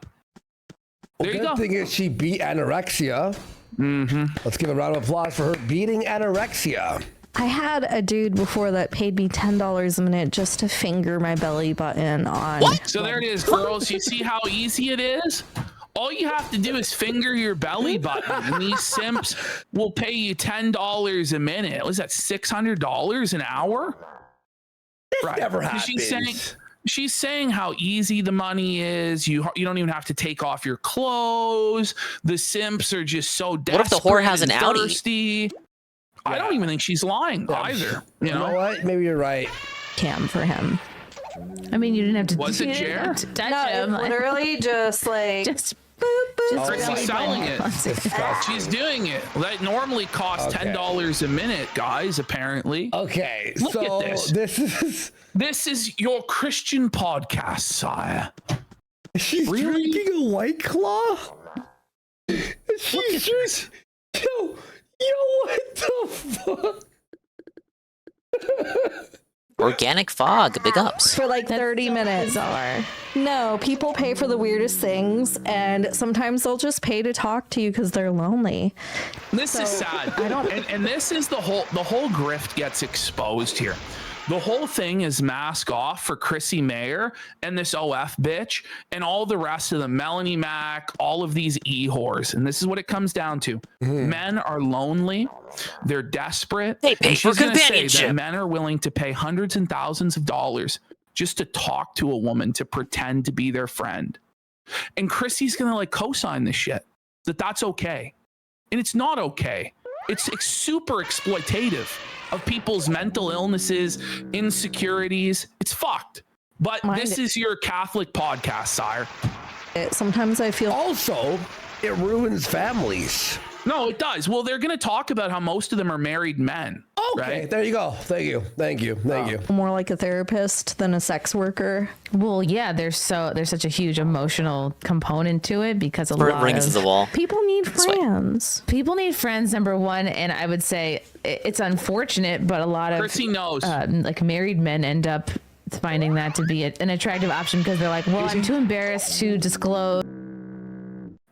There you go. The thing is, she beat anorexia. Let's give a round of applause for her beating anorexia. I had a dude before that paid me $10 a minute just to finger my belly button on. What? So there it is, girls. You see how easy it is? All you have to do is finger your belly button, and these simps will pay you $10 a minute. Was that $600 an hour? This never She's saying how easy the money is. You don't even have to take off your clothes. The simps are just so desperate. What if the whore has an and Audi? thirsty. I don't even think she's lying either. You know what? Maybe you're right. Cam for him. I mean, you didn't have to. Was it Jer? Touch him. Literally just like just. Chrissie's selling it. She's doing it. That normally costs $10 a minute, guys. Apparently. Okay, Look so at this. This is your Christian podcast, sire. She's drinking a White Claw. She's just yo, what the fuck? Organic fog, big ups. For like 30 minutes. No, people pay for the weirdest things, and sometimes they'll just pay to talk to you because they're lonely. This is sad. And this is the whole grift gets exposed here. The whole thing is mask off for Chrissie Mayr and this OF bitch and all the rest of them, Melanie Mack, all of these e-whores. And this is what it comes down to. Men are lonely. They're desperate. They pay for companionship. That men are willing to pay hundreds and thousands of dollars just to talk to a woman, to pretend to be their friend. And Chrissie's going to like co-sign this shit, that's okay. And it's not okay. It's super exploitative of people's mental illnesses, insecurities. It's fucked. But this is your Catholic podcast, sire. Sometimes I feel also it ruins families. No, it does. Well, they're going to talk about how most of them are married men. Okay, right? There you go. Thank you. More like a therapist than a sex worker. Well, yeah, there's such a huge emotional component to it because a lot rings of to the wall. People need friends. People need friends, number one, and I would say it's unfortunate, but a lot of Chrissie knows. Like married men end up finding that to be an attractive option because they're like, well, I'm too embarrassed to disclose.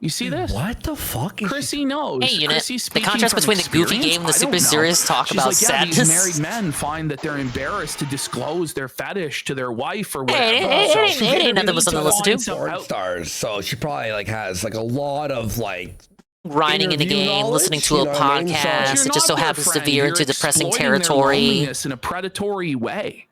You see this? What the fuck? Chrissie knows. Hey, unit. Chrissie's The contrast speaking between from the goofy experience? game and the I don't super know. serious talk She's about like, yeah, sadness. these married men find that they're embarrassed to disclose their fetish to their wife or whatever. It ain't nothing but something to listen to. Porn stars, so she probably like has like a lot of like grinding in the interview game, knowledge, listening to a you know what I mean? So- podcast. It just so happens to veer into depressing Exploiting their territory. loneliness in a predatory way.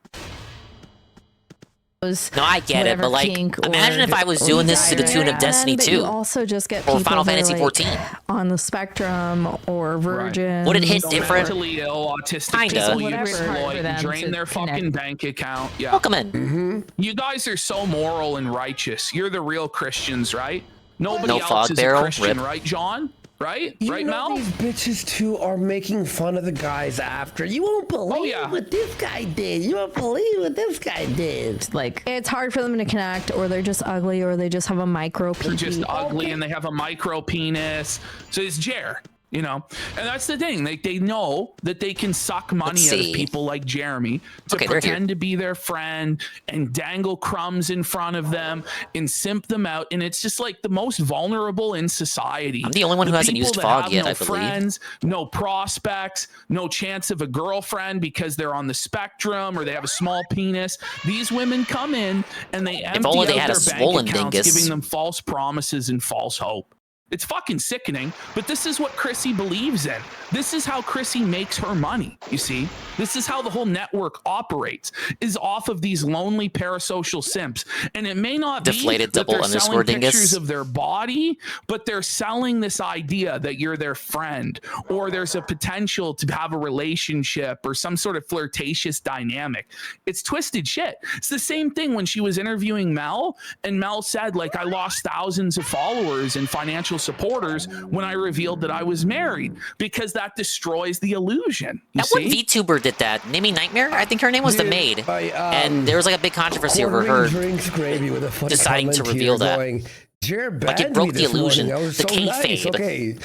No, I get it, but like, imagine if I was doing this to the tune of Destiny 2 You also just get or people Final that are, Fantasy like, 14. on the spectrum or virgin. Would it hit different? Mentally ill, autistic Kinda. people you Whatever. Hard for exploit, them drain to their fucking bank account. Yeah. Welcome in. You guys are so moral and righteous. You're the real Christians, right? Nobody No else fog is barrel, a Christian, rip. right, John? right? You Right, know Mel? these bitches too are making fun of the guys after. You won't believe what this guy did. You won't believe what this guy did. Like, it's hard for them to connect, or they're just ugly, or they just have a micro They're penis. just ugly and they have a micro penis. So it's Jer, you know, and that's the thing. They know that they can suck money out of people like Jeremy to pretend to be their friend and dangle crumbs in front of them and simp them out. And it's just like the most vulnerable in society. I'm the only one who hasn't used people that Fog have yet, no I believe. friends, no prospects, no chance of a girlfriend because they're on the spectrum or they have a small penis. These women come in and they empty only they out had a their swollen bank accounts, dingus. giving them false promises and false hope. It's fucking sickening, but this is what Chrissie believes in. This is how Chrissie makes her money, you see? This is how the whole network operates, is off of these lonely parasocial simps. And it may not Deflated be that double they're underscore selling dingus. pictures of their body, but they're selling this idea that you're their friend, or there's a potential to have a relationship or some sort of flirtatious dynamic. It's twisted shit. It's the same thing when she was interviewing Mel, and Mel said, like, I lost thousands of followers and financial supporters when I revealed that I was married, because that destroys the illusion. That one VTuber did that. Naming Nightmare? I think her name was the maid. And there was like a big controversy over her Drinks gravy with a funny deciding to comment reveal here that. going, Jared Like, it banned broke me the this illusion, morning. That was the so nice. kayfabe. Okay,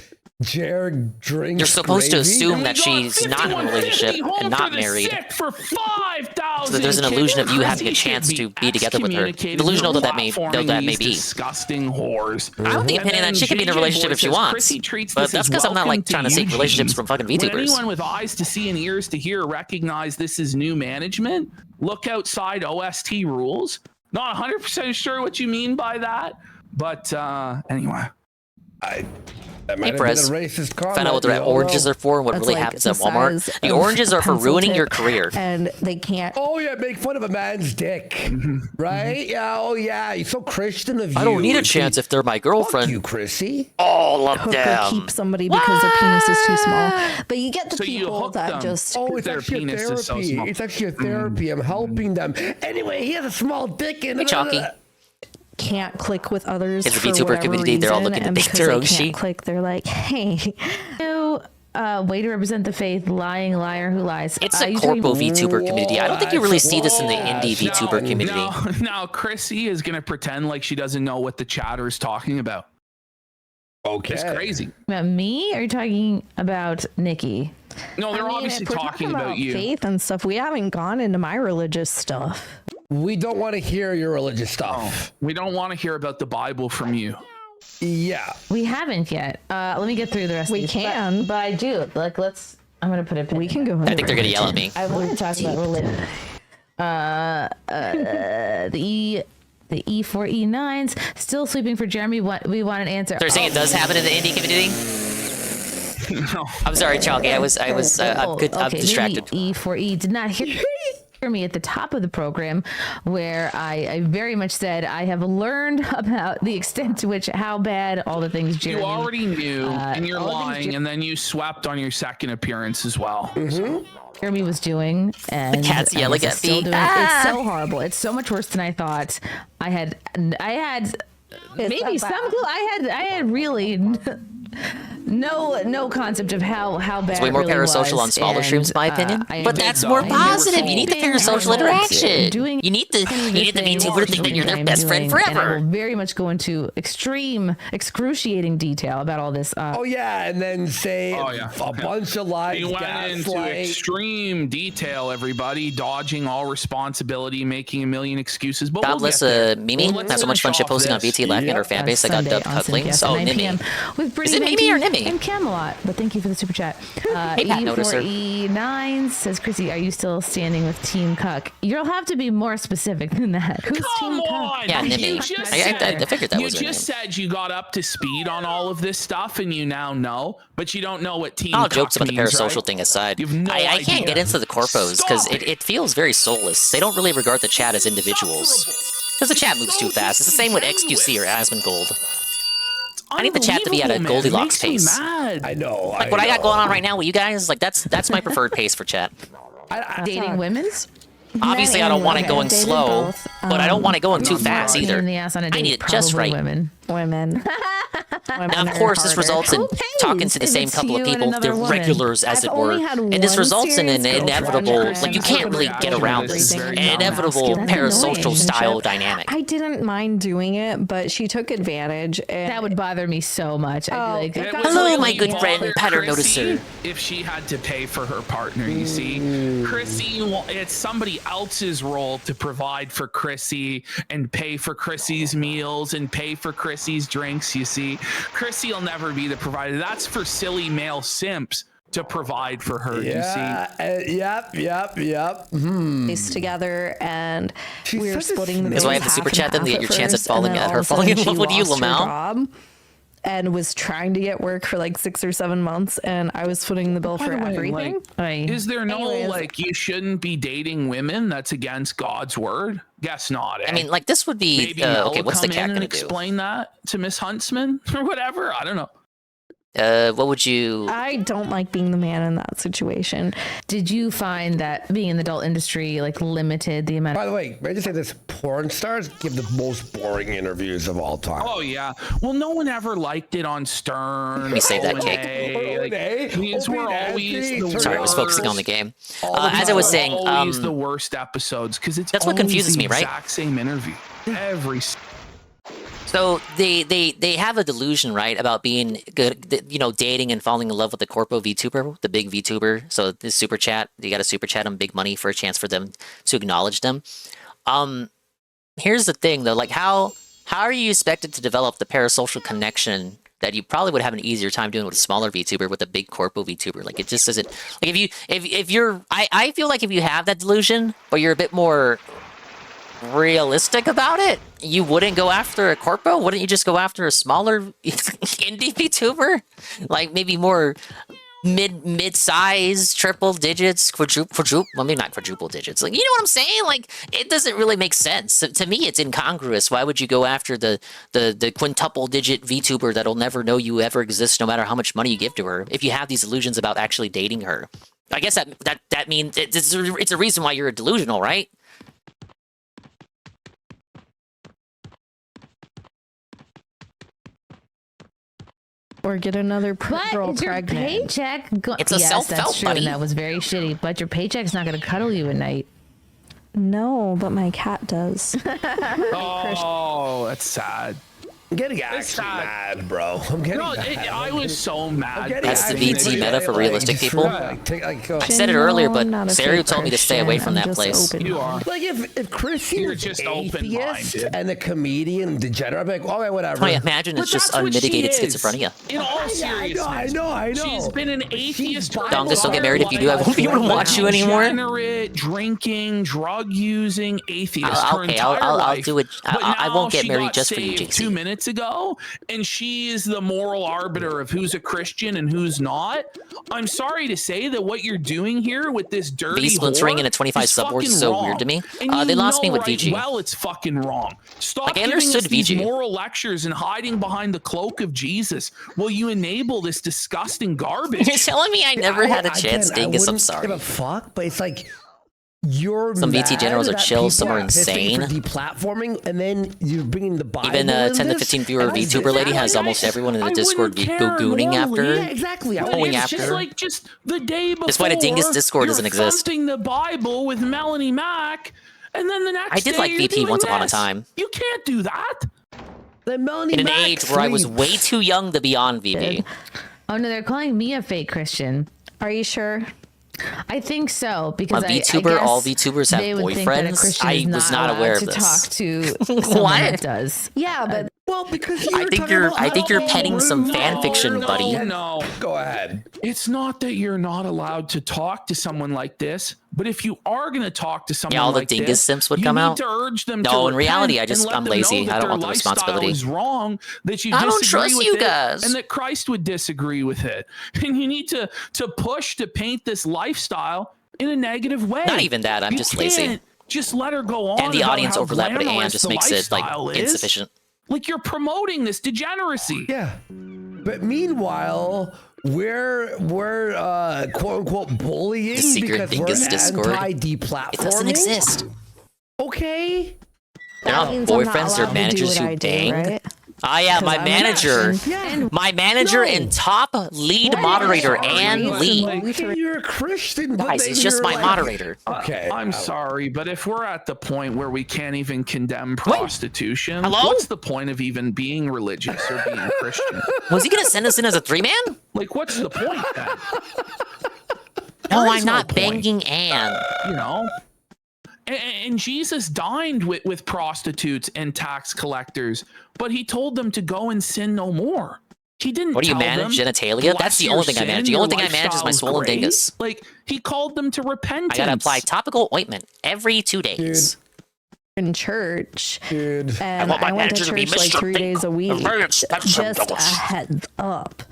Jared drinks You're supposed to gravy? assume that she's not in a relationship and not married. For 5,000. So that there's an illusion of you having a chance to be together with her. Delusional though that may be. Disgusting whores. I'm of the opinion that she can be in a relationship if she wants. But that's because I'm not like trying to seek relationships from fucking When VTubers. anyone with eyes to see and ears to hear recognize this is new management, look outside OST rules. Not 100% sure what you mean by that, but anyway. That Hey, Perez, find out what the oranges are for and what That's really like happens the at Walmart. size The of oranges a are for pencil ruining tip, your career. and they can't. Oh yeah, make fun of a man's dick, right? Yeah. Oh yeah, you're so Christian of you. I don't need a chance if they're my girlfriend. Fuck you, Chrissie. All of Hook or them. keep somebody because their penis is too small. But you get the So you people hook that them. just. Oh, it's Their actually a penis is so therapy. small. It's actually a therapy. I'm helping them. Anyway, he has a small dick in Hey, Chalky. Can't click with others. In the for VTuber whatever community, they're all reason, looking to and make because their they own can't sheet. click, they're like, hey. way to represent the faith, lying liar who lies. It's a corpo VTuber community. I don't think you really see this in the indie VTuber community. Now Chrissie is going to pretend like she doesn't know what the chatter is talking about. Okay. It's crazy. About me? Or are you talking about Nikki? No, they're obviously if we're talking about you. faith and stuff. We haven't gone into my religious stuff. We don't want to hear your religious stuff. We don't want to hear about the Bible from you. Yeah. We haven't yet. Let me get through the rest. We of these. can. but I do. Like, let's. I'm gonna put a pin. We can go. I think they're going to yell at me. I want to talk about religion. The E4E9s still sleeping for Jeremy. We want an answer. So you're saying it does happen in the indie community? No. I'm sorry, Chalky. I'm distracted. Maybe E4E did not hear me at the top of the program, where I very much said I have learned about the extent to which how bad all the things Jeremy. You already knew, and you're all the things lying, and then you swept on your second appearance as well. Jeremy was doing, and The cat's yelling is at still me. doing. Ah! It's so horrible. It's so much worse than I thought. I had maybe some clue. I had really no concept of how bad. It's way more it really parasocial was, on smaller and, streams, in my opinion. I But am that's big more dog. positive. You need the parasocial interaction. Doing You need the VTuber to think that you're their best friend And I forever. will very much go into excruciating detail about all this. Oh yeah, and then say a bunch of lies. You went into gaslight. extreme detail, everybody, dodging all responsibility, making a million excuses. But God bless Mimi. Had so much fun shit posting on VT laughing at her fan base. I got dubbed cucklings. Oh, Nimi. With Is it Mimi or Nimi? And Camelot. But thank you for the super chat. Hey, Pat Noticer. E4E9 says, Chrissy, are you still standing with Team Cuck? You'll have to be more specific than that. Who's Come Team on! Cuck? Yeah, You Nimi. just I figured that you was her just said you got up to speed on all of this stuff, and you now know, but you don't know what Team All Cuck jokes about the means, parasocial right? thing aside, You've no I can't idea. get into the corpos because Stop it feels very soulless. They don't really regard the chat as individuals. Because the chat moves too fast. It's the same with XQC or Asmongold. I need the chat to be at a Unbelievable, man. Goldilocks It makes pace. me mad. I know. Like what I got going on right now with you guys, like that's my preferred pace for chat. Dating women's? Obviously, I don't want it going slow, but I don't want it going too fast Pain either. in the ass on a I date, need it just probably right. Women. Now, of course, this results in talking to the same couple of people, the regulars, as it were, and this results in an inevitable, like you can't really get around this, an inevitable parasocial style dynamic. I didn't mind doing it, but she took advantage. And that would bother me so much. I'd be like, hello, my good friend, pattern noticer. If she had to pay for her partner, you see, Chrissie, it's somebody else's role to provide for Chrissie and pay for Chrissie's meals and pay for Chrissie's drinks, you see. Chrissie will never be the provider. That's for silly male simps to provide for her, you see. Yep. Together, and we were splitting the bill. That's why I have to super chat them to get your chance at her falling in love with you, Lamau. And was trying to get work for like 6 or 7 months, and I was footing the bill for everything. Is there no like you shouldn't be dating women? That's against God's word. Guess not. I mean, like this would be maybe okay. What's the cat gonna do? Explain that to Miss Huntsman or whatever. I don't know. What would you? I don't like being the man in that situation. Did you find that being in the adult industry like limited the amount? By the way, may I just say this: porn stars give the most boring interviews of all time. Oh yeah. Well, no one ever liked it on Stern. Let me save that cake. These were always the Sorry, I was focusing on the game. As I was saying, always the worst episodes because it's that's what confuses me, right? Exact same interview every. So they have a delusion, right, about being good, you know, dating and falling in love with the corpo VTuber, the big VTuber. So this super chat, you got to super chat them big money for a chance for them to acknowledge them. Here's the thing though, like how are you expected to develop the parasocial connection that you probably would have an easier time doing with a smaller VTuber with a big corpo VTuber? Like it just doesn't. Like if you're, I feel like if you have that delusion, but you're a bit more realistic about it, you wouldn't go after a corpo. Wouldn't you just go after a smaller indie VTuber, like maybe more mid-size, triple digits, quadruple, well, maybe not quadruple digits, like, you know what I'm saying? Like it doesn't really make sense to me. It's incongruous. Why would you go after the quintuple digit VTuber that'll never know you ever exist no matter how much money you give to her if you have these illusions about actually dating her? I guess that means it's a reason why you're delusional, right? Or get another girl But your pregnant. paycheck. It's a yes, self-help, that's true, buddy. and that was very shitty. But your paycheck's not going to cuddle you at night. No, but my cat does. Oh, that's sad. I'm getting actually mad, bro. I'm getting mad. I was so mad. That's the VT meta for realistic people. I said it earlier, but Saru told me to stay away from that place. You are. Like if Chrissie You're was just atheist open-minded. and a comedian degenerate, I'm like, okay, whatever. I imagine it's just unmitigated schizophrenia. In all seriousness, I know. She's been an atheist. Don't get married. If you do, I won't be able to watch you anymore. Degenerate, drinking, drug using, atheist. Okay, I'll do it. I won't get married just for you, JC. 2 minutes ago, and she is the moral arbiter of who's a Christian and who's not. I'm sorry to say that what you're doing here with this dirty V-splintering in a 25 subword is so weird to me. They lost me with VG. Well, it's fucking wrong. Stop Like, I giving understood us these VG. moral lectures and hiding behind the cloak of Jesus. Will you enable this disgusting garbage? You're telling me I never had a chance, Dingus. I'm I sorry. wouldn't give a fuck, but it's like you're Some VT mad generals are that chill, people some are pissing insane. for deplatforming, and then you're bringing the Bible. Even in 10 to this, 15 viewer and I VTuber just- lady has almost everyone in the Discord gooning after. Yeah, exactly. Going It's after. just like just the day before. That's why the Dingus Discord you're doesn't exist. fronting the Bible with Melanie Mack, and then the next I did day like you're VP doing once upon a this. time. You can't do that. The Melanie In an Mack age where I was sleeps. way too young to be on VP. Oh no, they're calling me a fake Christian. Are you sure? I think so because A VTuber, all VTubers have they would think that a boyfriends. Christian I is was not allowed aware of to this. talk to someone What? that does. Yeah, but Well, because I think you're penning some fan fiction, buddy. No. Go ahead. It's not that you're not allowed to talk to someone like this, but if you are going to talk to someone all the like Dingus this, simps would you come need out. to urge them No, to in reality, repent I'm and let them lazy. know that I don't their want the lifestyle responsibility. is wrong, that you I don't disagree trust with you it, guys. and that Christ would disagree with it. And you need to push to paint this lifestyle in a negative way. Not even that. I'm You just lazy. can't just let her go on. And the about audience how overlap at glamorous and just the makes it like lifestyle is. insufficient. Like you're promoting this degeneracy. Yeah. But meanwhile, we're quote unquote bullying The secret because Dingus we're Discord. anti-deplatforming. It doesn't exist. Okay. They're not means I'm not boyfriends. They're allowed to do managers what who I do, banged. right? Yeah, my I'm a manager. Christian. My manager and top lead moderator, Ann Lee. You're a Christian, but Guys, then he's just you're my like- moderator. Okay. I'm sorry, but if we're at the point where we can't even condemn prostitution, Hello? what's the point of even being religious or being Christian? Was he gonna send us in as a 3-man? Like, what's the point then? No, There I'm is not point. banging Ann. You know? And Jesus dined with prostitutes and tax collectors, but he told them to go and sin no more. He didn't. What do you tell manage, them, genitalia? That's "Bless the your only thing I sin, manage. The your only thing I manage is my lifestyle's swollen great." dingus. Like, he called them to repentance. I gotta apply topical ointment every 2 days. In church, and I want my went to manager to be church like Mr. 3 days a week. Just a heads up.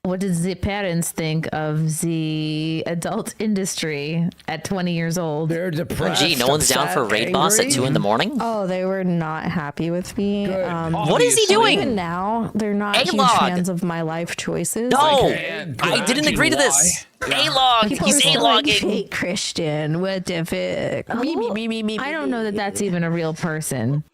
What did the parents think of the adult industry at 20 years old? They're depressed. Gee, no one's down for raid boss at 2 in the morning? Oh, they were not happy with me. What is he doing? Even now, they're not huge A-log. fans of my life choices. No, I didn't agree to this. A-log, People he's are saying, A-logging. fake Christian. What the fuck? I don't know that that's even a real person.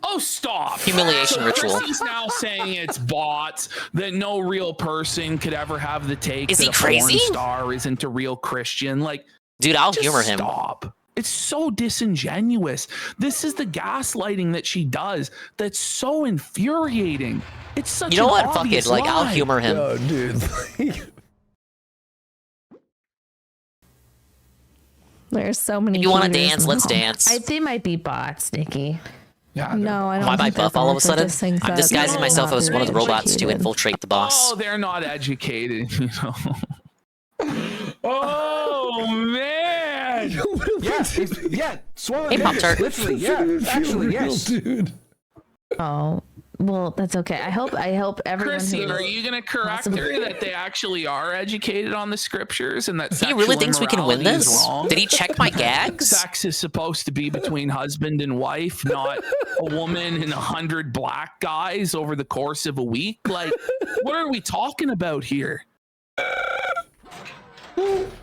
Oh, stop. Humiliation So ritual. Chrissie's now saying it's bots, that no real person could ever have the take Is that he a crazy? porn star isn't a real Christian. Like, Dude, I'll just humor him. Stop. It's so disingenuous. This is the gaslighting that she does that's so infuriating. It's such You know an what? Fuck obvious it. Like, I'll lie. humor him. Oh, dude. There's so many. If you want to haters dance, in let's the- dance. They might be bots, Nikki. Yeah, No, I don't. Why am I think they're buff all of a bots. I sudden? just think I'm that disguising they're myself not as one of the very robots to educated. infiltrate the boss. Oh, they're not educated, you know. Oh man! Yeah, swollen Hey, dingus, Pop-Tart. literally, yeah, actually, yes. Dude. Oh, well, that's okay. I hope everyone Chrissy, who are you going to correct her that they actually are educated on the scriptures and that He sexual really thinks we can win immorality is this? wrong? Did he check my gags? Sex is supposed to be between husband and wife, not a woman and 100 black guys over the course of a week. Like, what are we talking about here?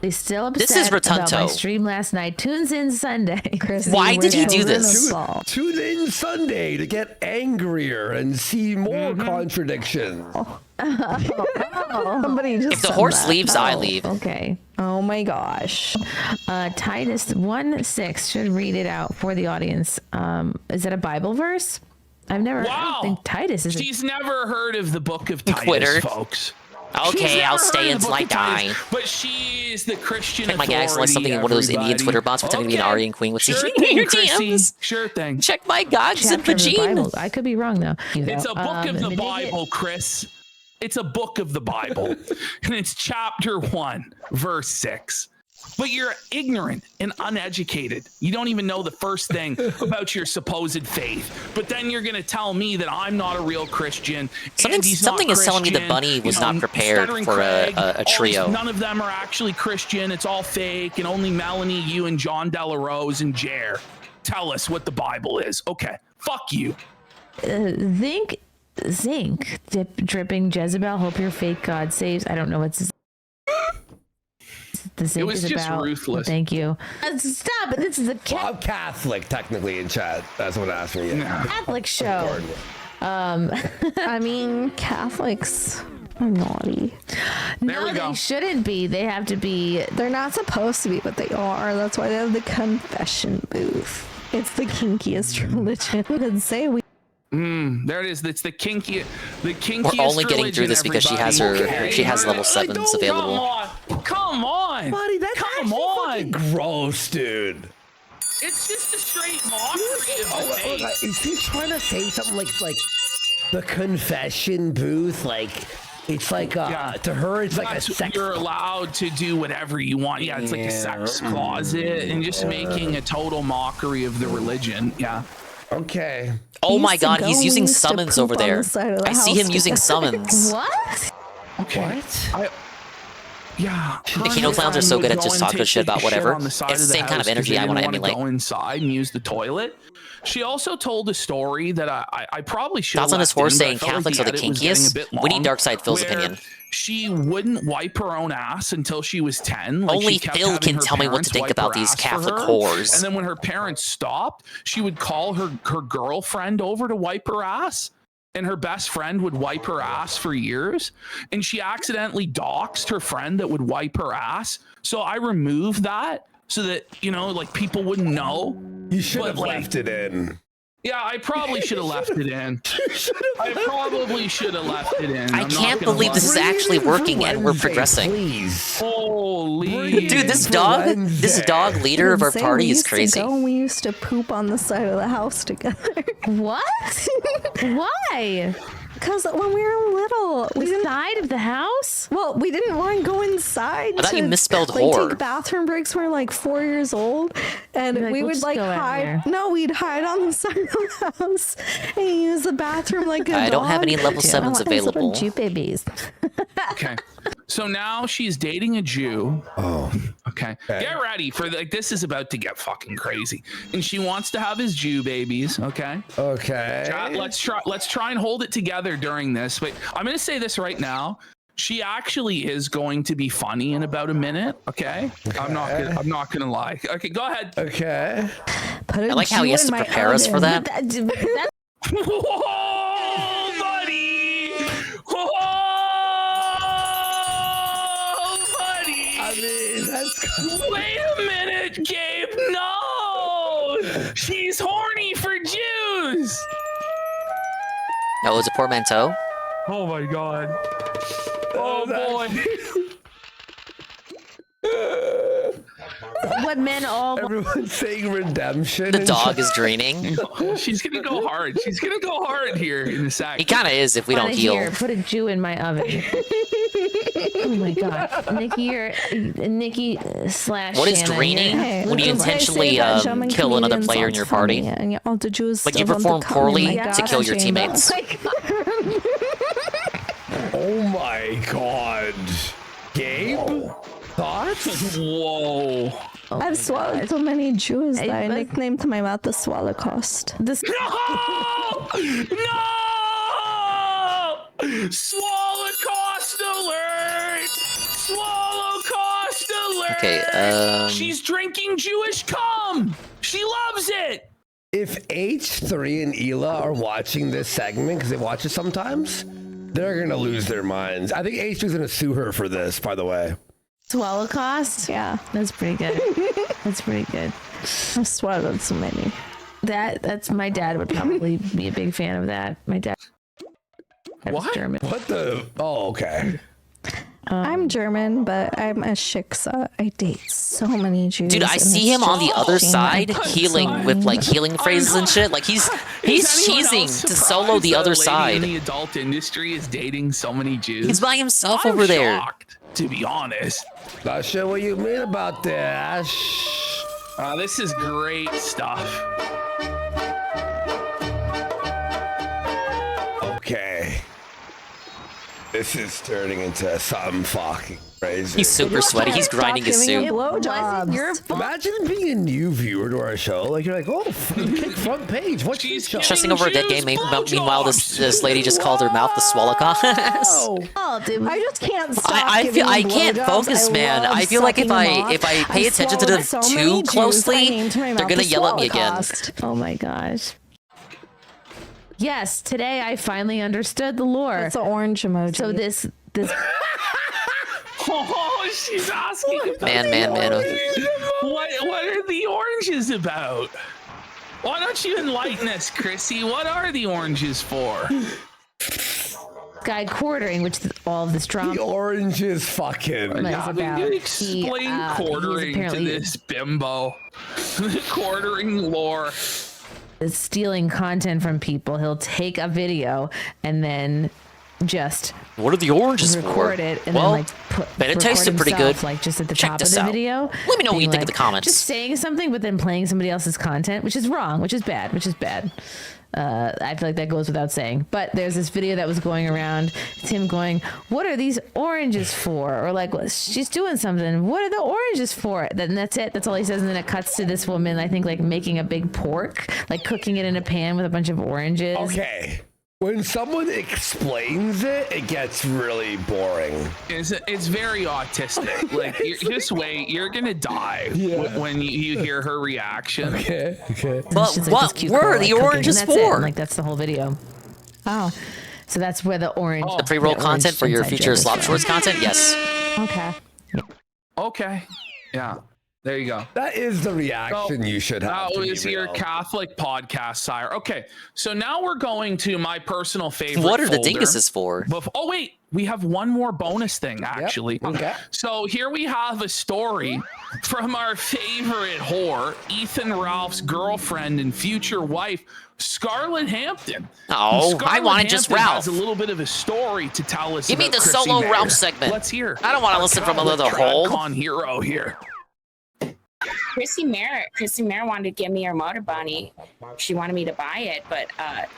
They still upset This is about my Rotunto. stream last night. Tunes in Sunday. Why did he do this? Tune in Sunday to get angrier and see more contradictions. Somebody just If the said horse that. leaves, I Oh, leave. Okay. Oh my gosh. Titus 1:6 should read it out for the audience. Is that a Bible verse? I Wow. don't think Titus is. She's never heard of the book of Titus, Quitter. folks. Okay, She's I'll never stay heard of the until book I of Titus, die. But she is the Christian Check my gags like something in one of those Indian Twitter bots pretending to be an Aryan queen with Sure your thing, Chrissy. DMs. Sure thing. Check my gags and Chapter of the vagina. Bible. I could be wrong though. It's a book of the Bible, Chris. It's a book of the Bible. And it's chapter 1, verse 6. But you're ignorant and uneducated. You don't even know the first thing about your supposed faith. But then you're going to tell me that I'm not a real Christian. Something is telling me the bunny was not prepared for a trio. None of them are actually Christian. It's all fake. And only Melanie, you, and John Delarose and Jer tell us what the Bible is. Okay. Fuck you. Zinc, dripping Jezebel. Hope your fake God saves. I don't know what's the zinc was is just about. ruthless. Thank you. Stop it. This is a Well, I'm Catholic, technically, in chat. That's what asked me. Yeah. Catholic show. I mean, Catholics are naughty. No, they shouldn't be. They have to be. They're not supposed to be, but they are. That's why they have the confession booth. It's the kinkiest religion. And say we. There it is. It's the kinkiest. We're only getting through this because she has level 7s available. Come on. Buddy, that's Come on. gross, dude. It's just a straight mockery of the faith. Is he trying to say something like the confession booth? Like, it's like, to her, it's like a That's- sex. You're allowed to do whatever you want. Yeah, it's like a sex closet and just making a total mockery of the religion. Yeah. Okay. Oh my used to god, go he's and using used to summons poop over on the there. side of the I see him house using together. summons. What? Okay. Yeah. The Kino clowns are so good at just talking shit about whatever. It's the same kind of energy I want to emulate. Go inside and use the toilet. She also told a story that I probably should. Thoughts on his horse saying Catholics are the kinkiest? We need Darkside Phil's opinion. She wouldn't wipe her own ass until she was 10. Like, Only she kept Phil having can her tell me what to parents think wipe about her these ass for Catholic her. whores. And then when her parents stopped, she would call her girlfriend over to wipe her ass. and her best friend would wipe her ass for years, and she accidentally doxed her friend that would wipe her ass. So I removed that so that, you know, like people wouldn't know. You should have left it in. Yeah, I probably should have left it in. I probably should have left it in. I can't believe this is actually working and we're progressing. Please. Holy dude, this dog leader of our party is crazy. We used to poop on the side of the house together. What? Why? Because when we were little, the side of the house. Well, we didn't want to go inside. I thought you misspelled like, whore. Take bathroom breaks. We were like 4 years old, and we would like hide. No, we'd hide on the side of the house and use the bathroom like a I don't have any dog. level 7s available. Jew babies. Okay. So now she's dating a Jew. Oh. Okay. Get ready for like this is about to get fucking crazy. And she wants to have his Jew babies. Okay. Okay. Chat, let's try and hold it together during this. But I'm gonna say this right now. She actually is going to be funny in about a minute. Okay. I'm not gonna lie. Okay, go ahead. Okay. I like how he has to prepare us for that. Whoa, buddy! Whoa, buddy! I mean, that's. Wait a minute, Gabe. No, she's horny for Jews. Oh, it's a portmanteau. Oh my god. Oh boy. What men all. Everyone's saying redemption. The dog is draining. She's gonna go hard. She's gonna go hard here in a sec. He kind of is if we don't heal. Here, put a Jew in my oven. Oh my god, Nikki slash. What is Shannon, draining? hey, When you intentionally kill another player in your party. And all the Jews Like you still want perform to come in poorly my to kill your chamber. teammates. Oh my god. Gabe? Thoughts? Whoa. I've swallowed so many Jews that I nicknamed my mouth the Swallowcost. This No! Swallowcost alert! Swallowcost alert! Okay, She's drinking Jewish cum! She loves it! If H3 and Hila are watching this segment, because they watch it sometimes, they're going to lose their minds. I think H3 is going to sue her for this, by the way. swallow cost? Yeah. That's pretty good. That's pretty good. I've swallowed so many. That's my dad would probably be a big fan of that. My dad. What? German. What the? Oh, okay. I'm German, but I'm a shiksa. I date so many Jews. Dude, I see him on the other side healing with like healing phrases and shit. Like he's cheesing to solo the other side. In the adult industry is dating so many Jews. He's by himself I'm over there. Shocked, to be honest. Not sure what you mean about that. This is great stuff. Okay. This is turning into something fucking crazy. He's super sweaty. He's grinding his suit. Imagine being a new viewer to our show. Like you're like, oh, front page. What's this show? Stressing over a dead game. Meanwhile, this lady just called her mouth the Swallowcost. Oh, dude, I just can't stop. I can't focus, man. I feel like if I pay attention to them too closely, they're gonna yell at me again. Oh my gosh. Yes, today I finally understood the lore. It's an orange emoji. So this. Oh, she's asking. Man. What are the oranges about? Why don't you enlighten us, Chrissy? What are the oranges for? Guy quartering, which all of this drama. The orange is fucking. Yeah, you explain quartering to this bimbo. Quartering lore. Stealing content from people. He'll take a video and then just what are the oranges record for? it and well, then but it tasted pretty good. Like just at the Check top of this the out. video. Let me know what you think like, in the comments. Just saying something, but then playing somebody else's content, which is wrong, which is bad. I feel like that goes without saying. But there's this video that was going around. It's him going, "What are these oranges for?" Or like, well, she's doing something. What are the oranges for? Then that's it. That's all he says. And then it cuts to this woman, I think, like making a big pork, like cooking it in a pan with a bunch of oranges. Okay. When someone explains it, it gets really boring. It's very autistic. Like, just wait, you're gonna die when you hear her reaction. Okay. But what were the oranges for? Like that's the whole video. Oh, so that's where the orange. The pre-roll the content orange for your inside future joke is Slop from. Shorts content? Yes. Okay. Okay. Yeah. There you go. That is the reaction you should have. That to be was your real. Catholic podcast, sire. Okay, so now we're going to my personal favorite. What are the folder. dinguses for? Oh wait, we have one more bonus thing actually. okay. So here we have a story from our favorite whore, Ethan Ralph's girlfriend and future wife, Scarlett Hampton. Oh, I wanted just Ralph. Has a little bit of a story to tell us. Give me about the Chrissie solo Mayr. Ralph segment. Let's hear. I don't want to listen from another hole. Con hero here. Chrissie Mayr wanted to give me her motor bunny. She wanted me to buy it, but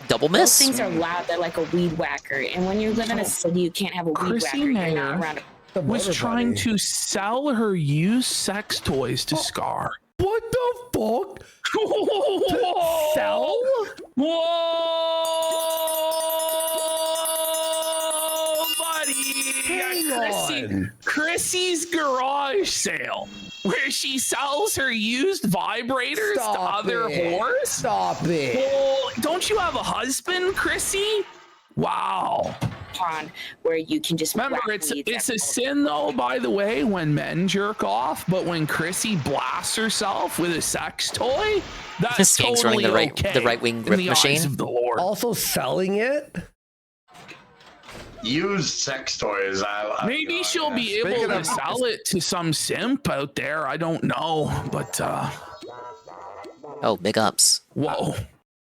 double those miss. things are loud. They're like a weed whacker, and when you live in a city, you can't have a weed Chrissie whacker. You're Mayr not around a was trying to sell her used sex toys to Scar. What the fuck? To sell? Whoa, buddy! Chrissie's garage sale, where she sells her used vibrators to other whores. Stop it! Well, don't you have a husband, Chrissie? Wow. pond where you can just remember it's a sin though, by the way, when men jerk off, but when Chrissie blasts herself with a sex toy, that's Skank's totally running okay the right wing in grip the machine. eyes of the Lord. Also selling it. Used sex toys. Maybe she'll be able to sell it to some simp out there. I don't know, but oh, big ups. Whoa.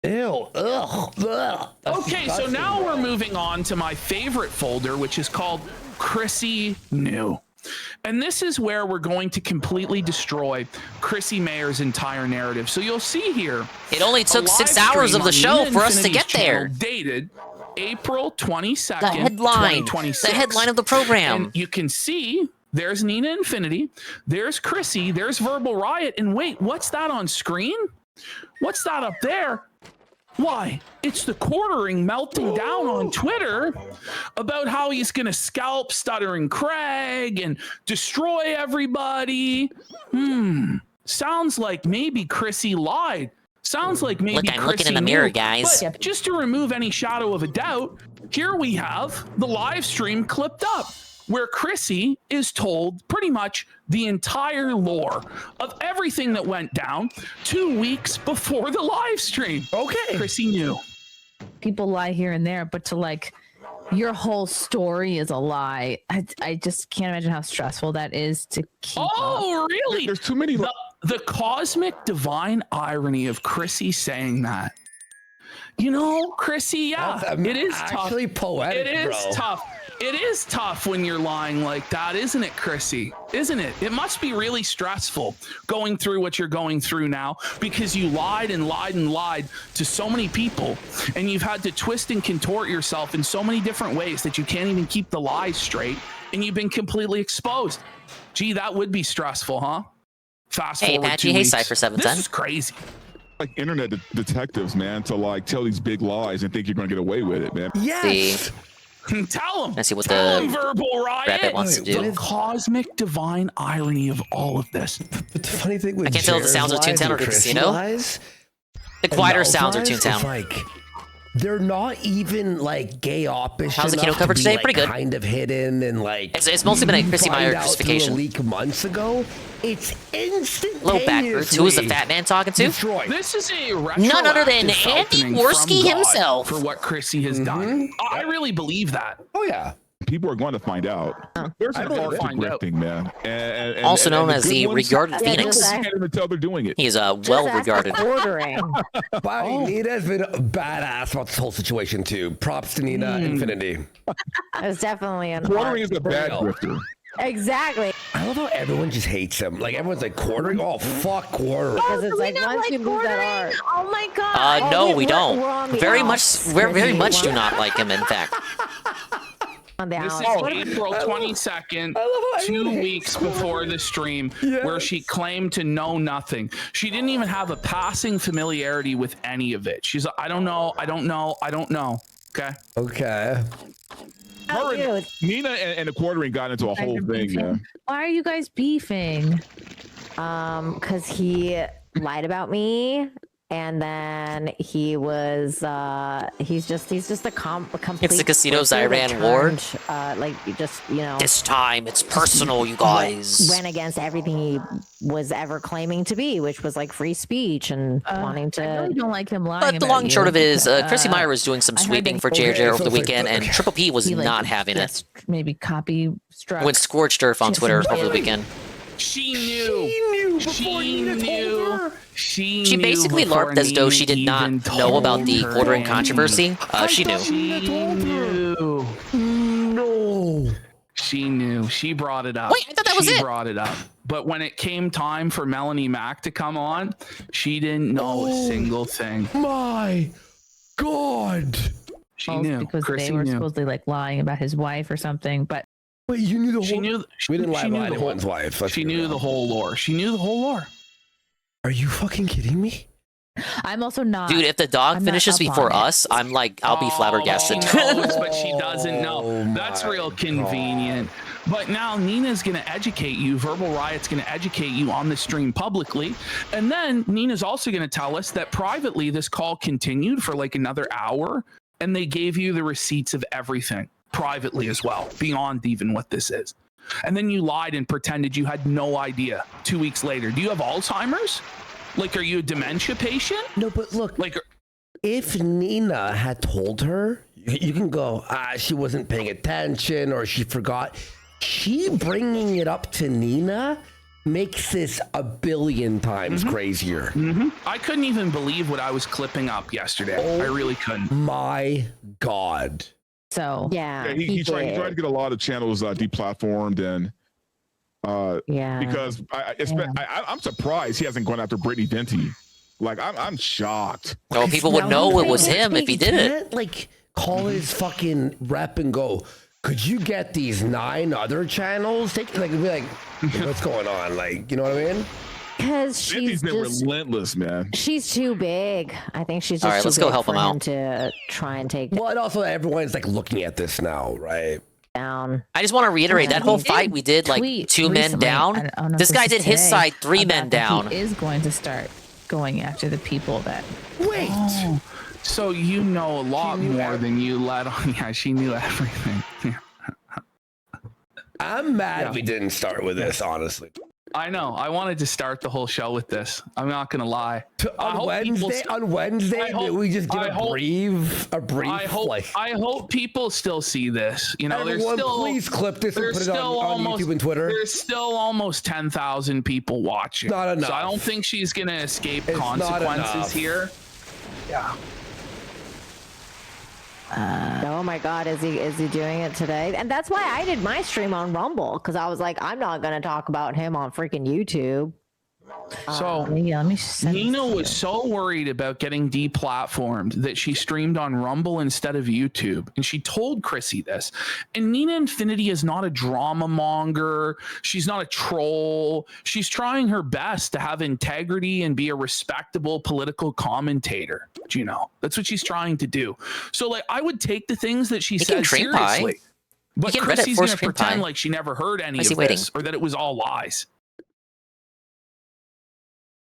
Ew. Ugh. Ugh. Okay, so now we're moving on to my favorite folder, which is called Chrissie New. And this is where we're going to completely destroy Chrissie Mayr's entire narrative. So you'll see here. It only took 6 hours of the show for us to get there. Dated April 22nd, The headline. 2026. The headline of the program. And you can see there's Nina Infinity, there's Chrissie, there's Verbal Riot, and wait, what's that on screen? What's that up there? Why, it's the quartering melting down on Twitter about how he's going to scalp Stuttering Craig and destroy everybody. Sounds like maybe Chrissie lied. Sounds like maybe Look, I'm looking in Chrissie the mirror, knew. guys. But just to remove any shadow of a doubt, here we have the live stream clipped up, where Chrissie is told pretty much the entire lore of everything that went down 2 weeks before the live stream. Okay. Chrissie knew. People lie here and there, but to like your whole story is a lie. I just can't imagine how stressful that is to keep up. Really? There's too many. The cosmic divine irony of Chrissie saying that. You know, Chrissie, yeah, it is actually tough. poetic, It is bro. tough. It is tough when you're lying like that, isn't it, Chrissie? Isn't it? It must be really stressful going through what you're going through now, because you lied and lied and lied to so many people, and you've had to twist and contort yourself in so many different ways that you can't even keep the lies straight, and you've been completely exposed. Gee, that would be stressful, huh? Fast Hey, forward Patchy, 2 hey, weeks. Cypher 710. This is crazy. Like internet detectives, man, to like tell these big lies and think you're gonna get away with it, man. Yes. Tell him. Let's see what Tell the him, Verbal Riot. rabbit wants to do. The cosmic divine irony of all of this. But the funny thing with I can't tell if the sounds of Toontown or the casino. The quieter sounds of Toontown. Like they're not even like gay oppish. How's the keynote enough coverage to be, today? like, Pretty good. Kind of hidden and like It's mostly been a Chrissie Mayr find out through crucifixion. a leak months ago. It's instantaneously. Low backwards. Who is the fat man talking to? Destroyed. This is a None other than retroactive Andy opening Worski from God himself. for what Chrissie has done. I really believe that. Oh yeah. People are going to find out. There's I an believe art to find out. grifting, man. And Also known as good the ones, regarded Phoenix. Can't even tell they're doing it. He is well regarded. Ordering. But Nina's been badass about this whole situation too. Props to Nina Infinity. It's definitely an Quartering is a bad real. grifter. Exactly. I love how everyone just hates him. Like everyone's like quartering. Oh fuck quartering. Because it's like once you lose that art. Oh my god. No, we don't. we're on the Very outs. much. We're very much do not like him. In fact, On the This is outs. April 22nd, 2 weeks before the stream, where she claimed to know nothing. She didn't even have a passing familiarity with any of it. She's like, I don't know. Okay. Okay. Her and Nina and the quartering got into a whole thing, man. Why are you guys beefing? Because he lied about me And then he was he's just a complete. It's the casinos pussy I that ran war. turned, like just This time it's personal, you guys. went against everything he was ever claiming to be, which was like free speech and wanting to. I really don't like him lying. But the about long and short you. of it is, Chrissie Mayr was doing some I heard sweeping that for he- JJ over so the it's like- weekend, and Triple P was he, like, not having it. just maybe copy struck. Went scorched earth on Just Twitter some over the shit. weekend. She knew before Nina told her. She basically LARPed as though she did not know about the ordering controversy. She knew. No. She knew. She brought it up. Wait, I thought that was she it. brought it up. But when it came time for Melanie Mack to come on, she didn't know a single thing. My God. She knew. because Chrissie they were knew. supposedly like lying about his wife or something. But wait, you knew the whole. She knew. We didn't lie she about knew the anyone's wife. Let's She be knew real. the whole lore. She knew the whole lore. Are you fucking kidding me? I'm also not. Dude, if the dog I'm not finishes up before on it. us, I'm like, I'll be flabbergasted. She knows, but she doesn't know. That's real convenient. But now Nina's going to educate you. Verbal Riot's going to educate you on the stream publicly. And then Nina's also going to tell us that privately this call continued for like another hour. And they gave you the receipts of everything privately as well, beyond even what this is. And then you lied and pretended you had no idea 2 weeks later. Do you have Alzheimer's? Like, are you a dementia patient? No, but look, like, if Nina had told her, you can go, she wasn't paying attention or she forgot. She bringing it up to Nina makes this a billion times crazier. I couldn't even believe what I was clipping up yesterday. I really couldn't. My God. So yeah, he tried to get a lot of channels deplatformed and because I'm surprised he hasn't gone after Brittany Venti. Like I'm shocked. Oh, people would know it was him if he did it. Like call his fucking rep and go, could you get these 9 other channels? Be like, what's going on? Like, you know what I mean? Because she's been just, relentless, man. she's too big. I think she's just All right, too let's go big help for him out. to try and take Well, and also everyone's like looking at this now, right? down. I just want to reiterate that whole He fight did we did, like tweet 2 men recently, down. I don't know This if guy was did his today, side 3 men about that down. He is going to start going after the people that. Wait. Oh, so you know a lot more than you let on. Yeah, she knew everything. Yeah. I'm mad we didn't start with this, honestly. I know. I wanted to start the whole show with this. I'm not gonna lie. On Wednesday, we just give a brief. I hope people still see this. You know, Everyone, please clip this and put it on YouTube and Twitter. There's still almost 10,000 people watching. Not enough. So I don't think she's gonna escape It's not consequences enough. here. Yeah. Oh my God, is he doing it today? And that's why I did my stream on Rumble, because I was like, I'm not gonna talk about him on freaking YouTube. So Nina was so worried about getting deplatformed that she streamed on Rumble instead of YouTube. And she told Chrissie this. And Nina Infinity is not a drama monger. She's not a troll. She's trying her best to have integrity and be a respectable political commentator. Do you know? That's what she's trying to do. So like I would take the things that she said seriously. But Chrissie's going to pretend like she never heard any of this or that it was all lies.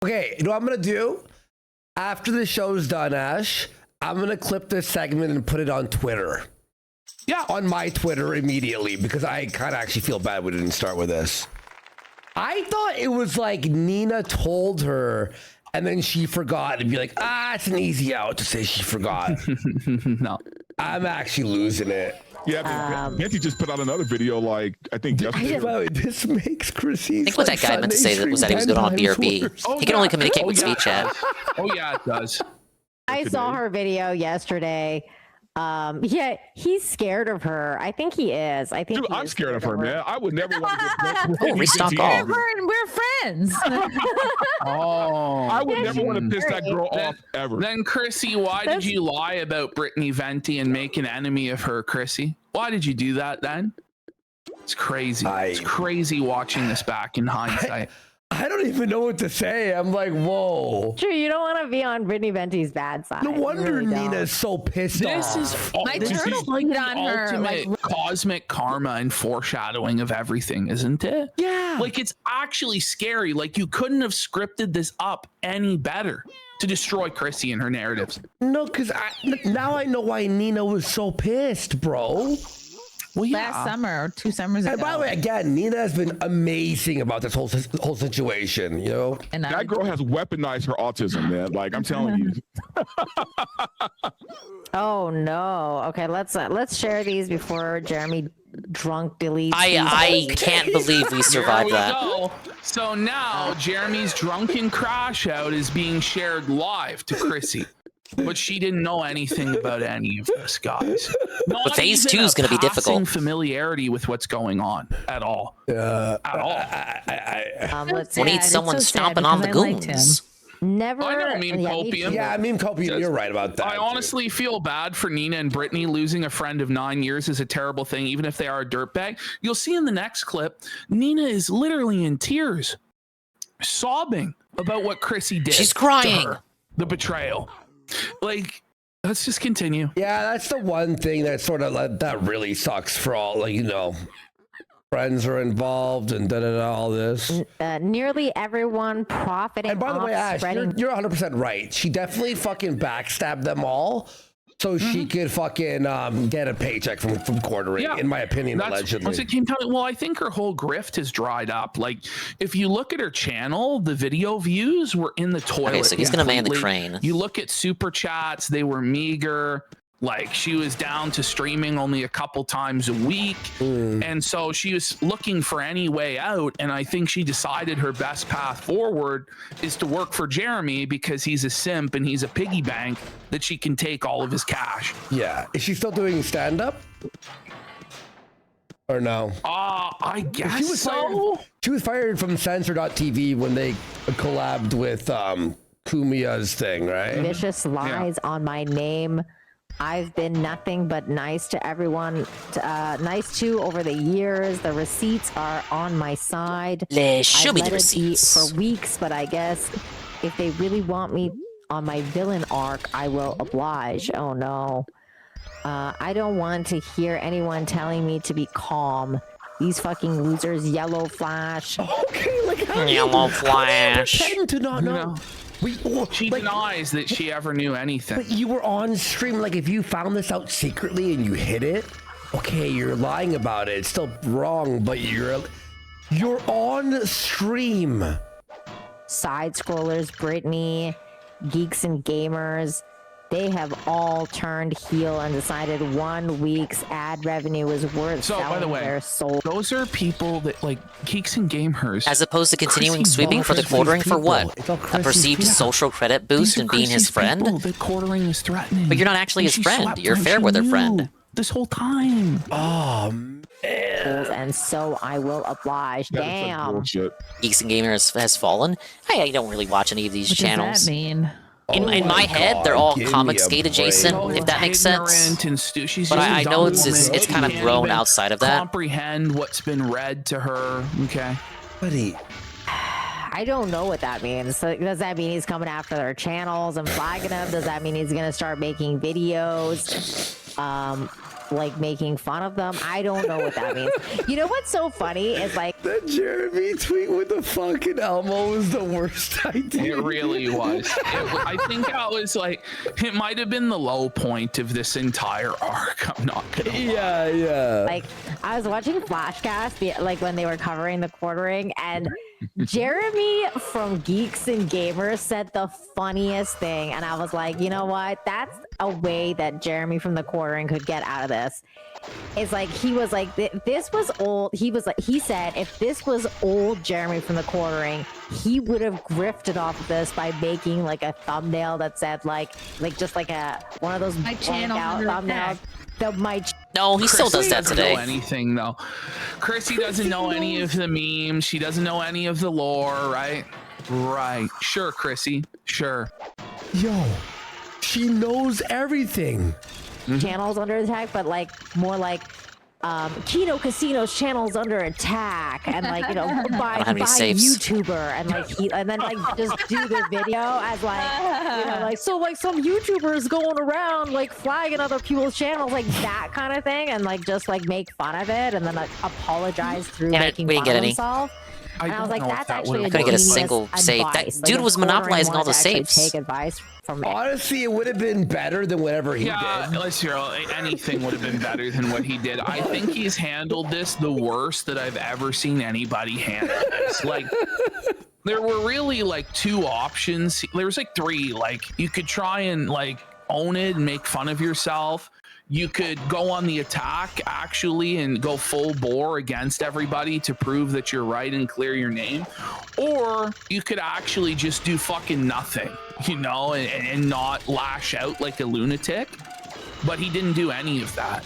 Okay, you know what I'm gonna do? After the show's done, Ash, I'm gonna clip this segment and put it on Twitter. Yeah. On my Twitter immediately, because I kind of actually feel bad we didn't start with this. I thought it was like Nina told her and then she forgot and be like, it's an easy out to say she forgot. No. I'm actually losing it. Yeah, Venti just put out another video, like I think yesterday. This makes Chrissie. I think what that guy meant to say was that he was good on BRB. He can only communicate with speech chat. Oh yeah, it does. I saw her video yesterday. Yeah, he's scared of her. I think he is. I think Dude, I'm scared of her, man. I would never want to get restock all. We're friends. Oh, I would never want to piss that girl off ever. Then Chrissie, why did you lie about Brittany Venti and make an enemy of her, Chrissie? Why did you do that then? It's crazy. It's crazy watching this back in hindsight. I don't even know what to say. I'm like, whoa. True, you don't want to be on Brittany Venti's bad side. No wonder Nina's so pissed This off. is My this turtle is played the on her, ultimate like- cosmic karma and foreshadowing of everything, isn't it? Yeah. Like it's actually scary. Like you couldn't have scripted this up any better. to destroy Chrissie and her narratives. No, because now I know why Nina was so pissed, bro. Well, Last summer or 2 summers ago. And by the way, again, Nina has been amazing about this whole situation, you know? And that girl has weaponized her autism, man. Like, I'm telling you. Oh no. Okay, let's share these before Jeremy drunk deletes. I can't believe we survived There we that. go. So now Jeremy's drunken crash out is being shared live to Chrissie. But she didn't know anything about any of this, guys. But phase 2 is going to be difficult. Familiarity with what's going on at all. At all. We need someone stomping on the goons. Never. I know meme copium. Yeah, meme copium. You're right about that. I honestly feel bad for Nina and Brittany. Losing a friend of 9 years is a terrible thing, even if they are a dirtbag. You'll see in the next clip, Nina is literally in tears, sobbing about what Chrissie did. She's crying. To her, the betrayal. Like, let's just continue. Yeah, that's the one thing that sort of that really sucks for all, like, you know, friends are involved and all this. Nearly everyone profiting. And by the way, Ash, spreading... you're 100% right. She definitely fucking backstabbed them all so she could fucking get a paycheck from quartering, in my opinion, allegedly. Once it came down, well, I think her whole grift has dried up. Like, if you look at her channel, the video views were in the toilet. Okay, so he's going to man the crane. You look at super chats, they were meager. Like, she was down to streaming only a couple times a week. And so she was looking for any way out. And I think she decided her best path forward is to work for Jeremy because he's a simp and he's a piggy bank that she can take all of his cash. Yeah. Is she still doing stand-up? Or no? I guess she was fired from Censor.tv when they collabed with Kumia's thing, right? Vicious lies on my name. I've been nothing but nice to everyone, nice to over the years. The receipts are on my side. Show me the receipts. For weeks, but I guess if they really want me on my villain arc, I will oblige. Oh no. I don't want to hear anyone telling me to be calm. These fucking losers, Yellow Flash. Okay, like how Yellow Flash. Pretend to not know. She denies that she ever knew anything. But you were on stream. Like, if you found this out secretly and you hid it, okay, you're lying about it. It's still wrong, but you're on stream. Side scrollers, Brittany, Geeks and Gamers, they have all turned heel and decided 1 week's ad revenue is worth So, selling by the way, their soul. those are people that, like, Geeks and Gamers. As opposed to continuing sweeping for the quartering for what? A perceived social credit boost and being his friend? The quartering is threatening. But you're not actually his friend. You're fair weather friend. This whole time. Oh, man. And so I will oblige. Damn. Geeks and Gamers has fallen. I don't really watch any of these channels. What does that mean? In my head, they're all Comicsgate adjacent, if that makes sense. But I know it's kind of grown outside of that. Comprehend what's been read to her. Okay. Buddy. I don't know what that means. So does that mean he's coming after their channels and flagging them? Does that mean he's gonna start making videos? Like making fun of them? I don't know what that means. You know what's so funny is like that Jeremy tweet with the fucking Elmo was the worst idea. It really was. I think that was like, it might have been the low point of this entire arc. I'm not gonna lie. Yeah. Like, I was watching Flashcast, like when they were covering the quartering, and Jeremy from Geeks and Gamers said the funniest thing, and I was like, you know what? That's a way that Jeremy from the quartering could get out of this. It's like he was like, this was old. He was like, he said, if this was old Jeremy from the quartering, he would have grifted off of this by making like a thumbnail that said like just like one of those my channel thumbnails. No, he still does that today. Know anything though? Chrissie doesn't know any of the memes. She doesn't know any of the lore, right? Right. Sure, Chrissie. Sure. Yo, she knows everything. Channels under attack, but like more like Kino Casino's channel's under attack, and like, you know, by YouTuber, and like and then like just do the video as like, you know, like, so like some YouTubers going around like flagging other people's channels, like that kind of thing, and like just like make fun of it and then like apologize through making fun of himself. And I was like, that's actually I a couldn't get a genius single save. That advice. dude if was Quartering monopolizing all wanted the to actually saves. Take advice from me. Honestly, it would have been better than whatever he did. Let's hear anything would have been better than what he did. I think he's handled this the worst that I've ever seen anybody handle this. Like, there were really like two options. There was like three. Like, you could try and like own it and make fun of yourself. You could go on the attack actually and go full bore against everybody to prove that you're right and clear your name. Or you could actually just do fucking nothing, you know, and not lash out like a lunatic. But he didn't do any of that.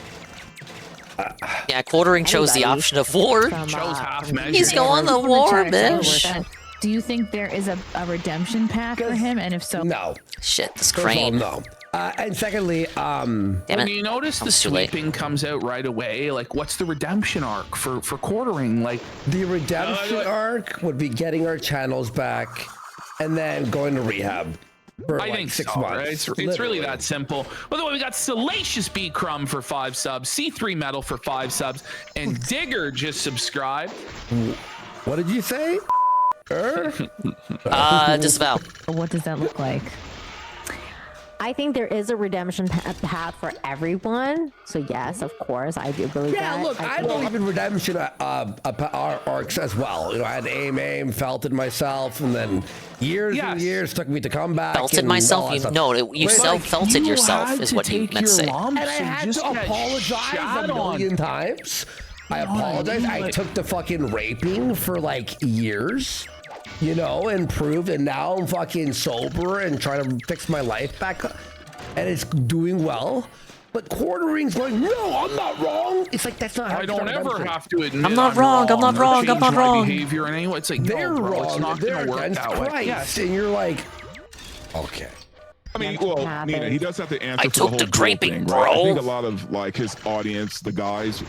Yeah, Quartering chose the option of war. Chose half measure. He's going to war, bitch. Do you think there is a redemption path for him? And if so, no. Shit, this First of all, crane. no. And secondly, when you notice the sweeping comes out right away, like what's the redemption arc for Quartering? Like the redemption arc would be getting our channels back and then going to rehab for I like think 6 so, months. right? It's really that simple. By the way, we got Salacious B Crumb for 5 subs, C3 Metal for 5 subs, and Digger just subscribed. What did you say? Disavow. What does that look like? I think there is a redemption path for everyone. So yes, of course, I do believe that. Yeah, look, I believe in redemption arcs as well. You know, I had aim, felted myself, and then years and years took me to come back. Felted myself? You self-felted yourself is what you meant to say. And I had to apologize a million times. I apologize. I took the fucking raping for like years, you know, and proved, and now I'm fucking sober and trying to fix my life back up, and it's doing well. But Quartering's going, no, I'm not wrong. It's like, that's not how I don't ever have to admit I'm not wrong. I'm not wrong. I'm not wrong. Behavior in any way. It's like, they're no, bro, wrong. it's not They're gonna work against that way. Christ. Yes. And you're like, okay. I mean, well, Nina, he does have to answer I for the took whole the Joel graping, thing, bro. right? I think a lot of like his audience, the guys,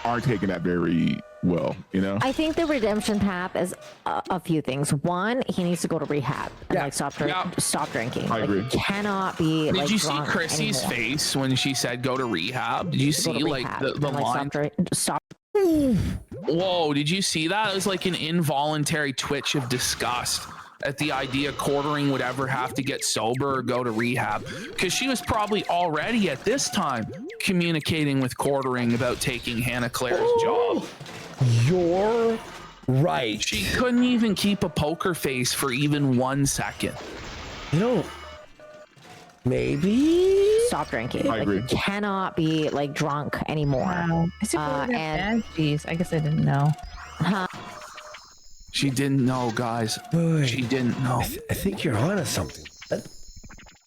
aren't taking that very well, you know. I think the redemption path is a few things. One, he needs to go to rehab and like stop drinking. I agree. He cannot be. Did like, you see drunk Chrissie's anymore. face when she said go to rehab? Did you see like the line? Stop. Whoa, did you see that? It was like an involuntary twitch of disgust at the idea Quartering would ever have to get sober or go to rehab, because she was probably already at this time communicating with Quartering about taking Hannah Claire's job. You're right. She couldn't even keep a poker face for even 1 second. You know, maybe stop drinking. I agree. You cannot be like drunk anymore. Wow. And jeez, I guess I didn't know. She didn't know, guys. She didn't know. I think you're onto something.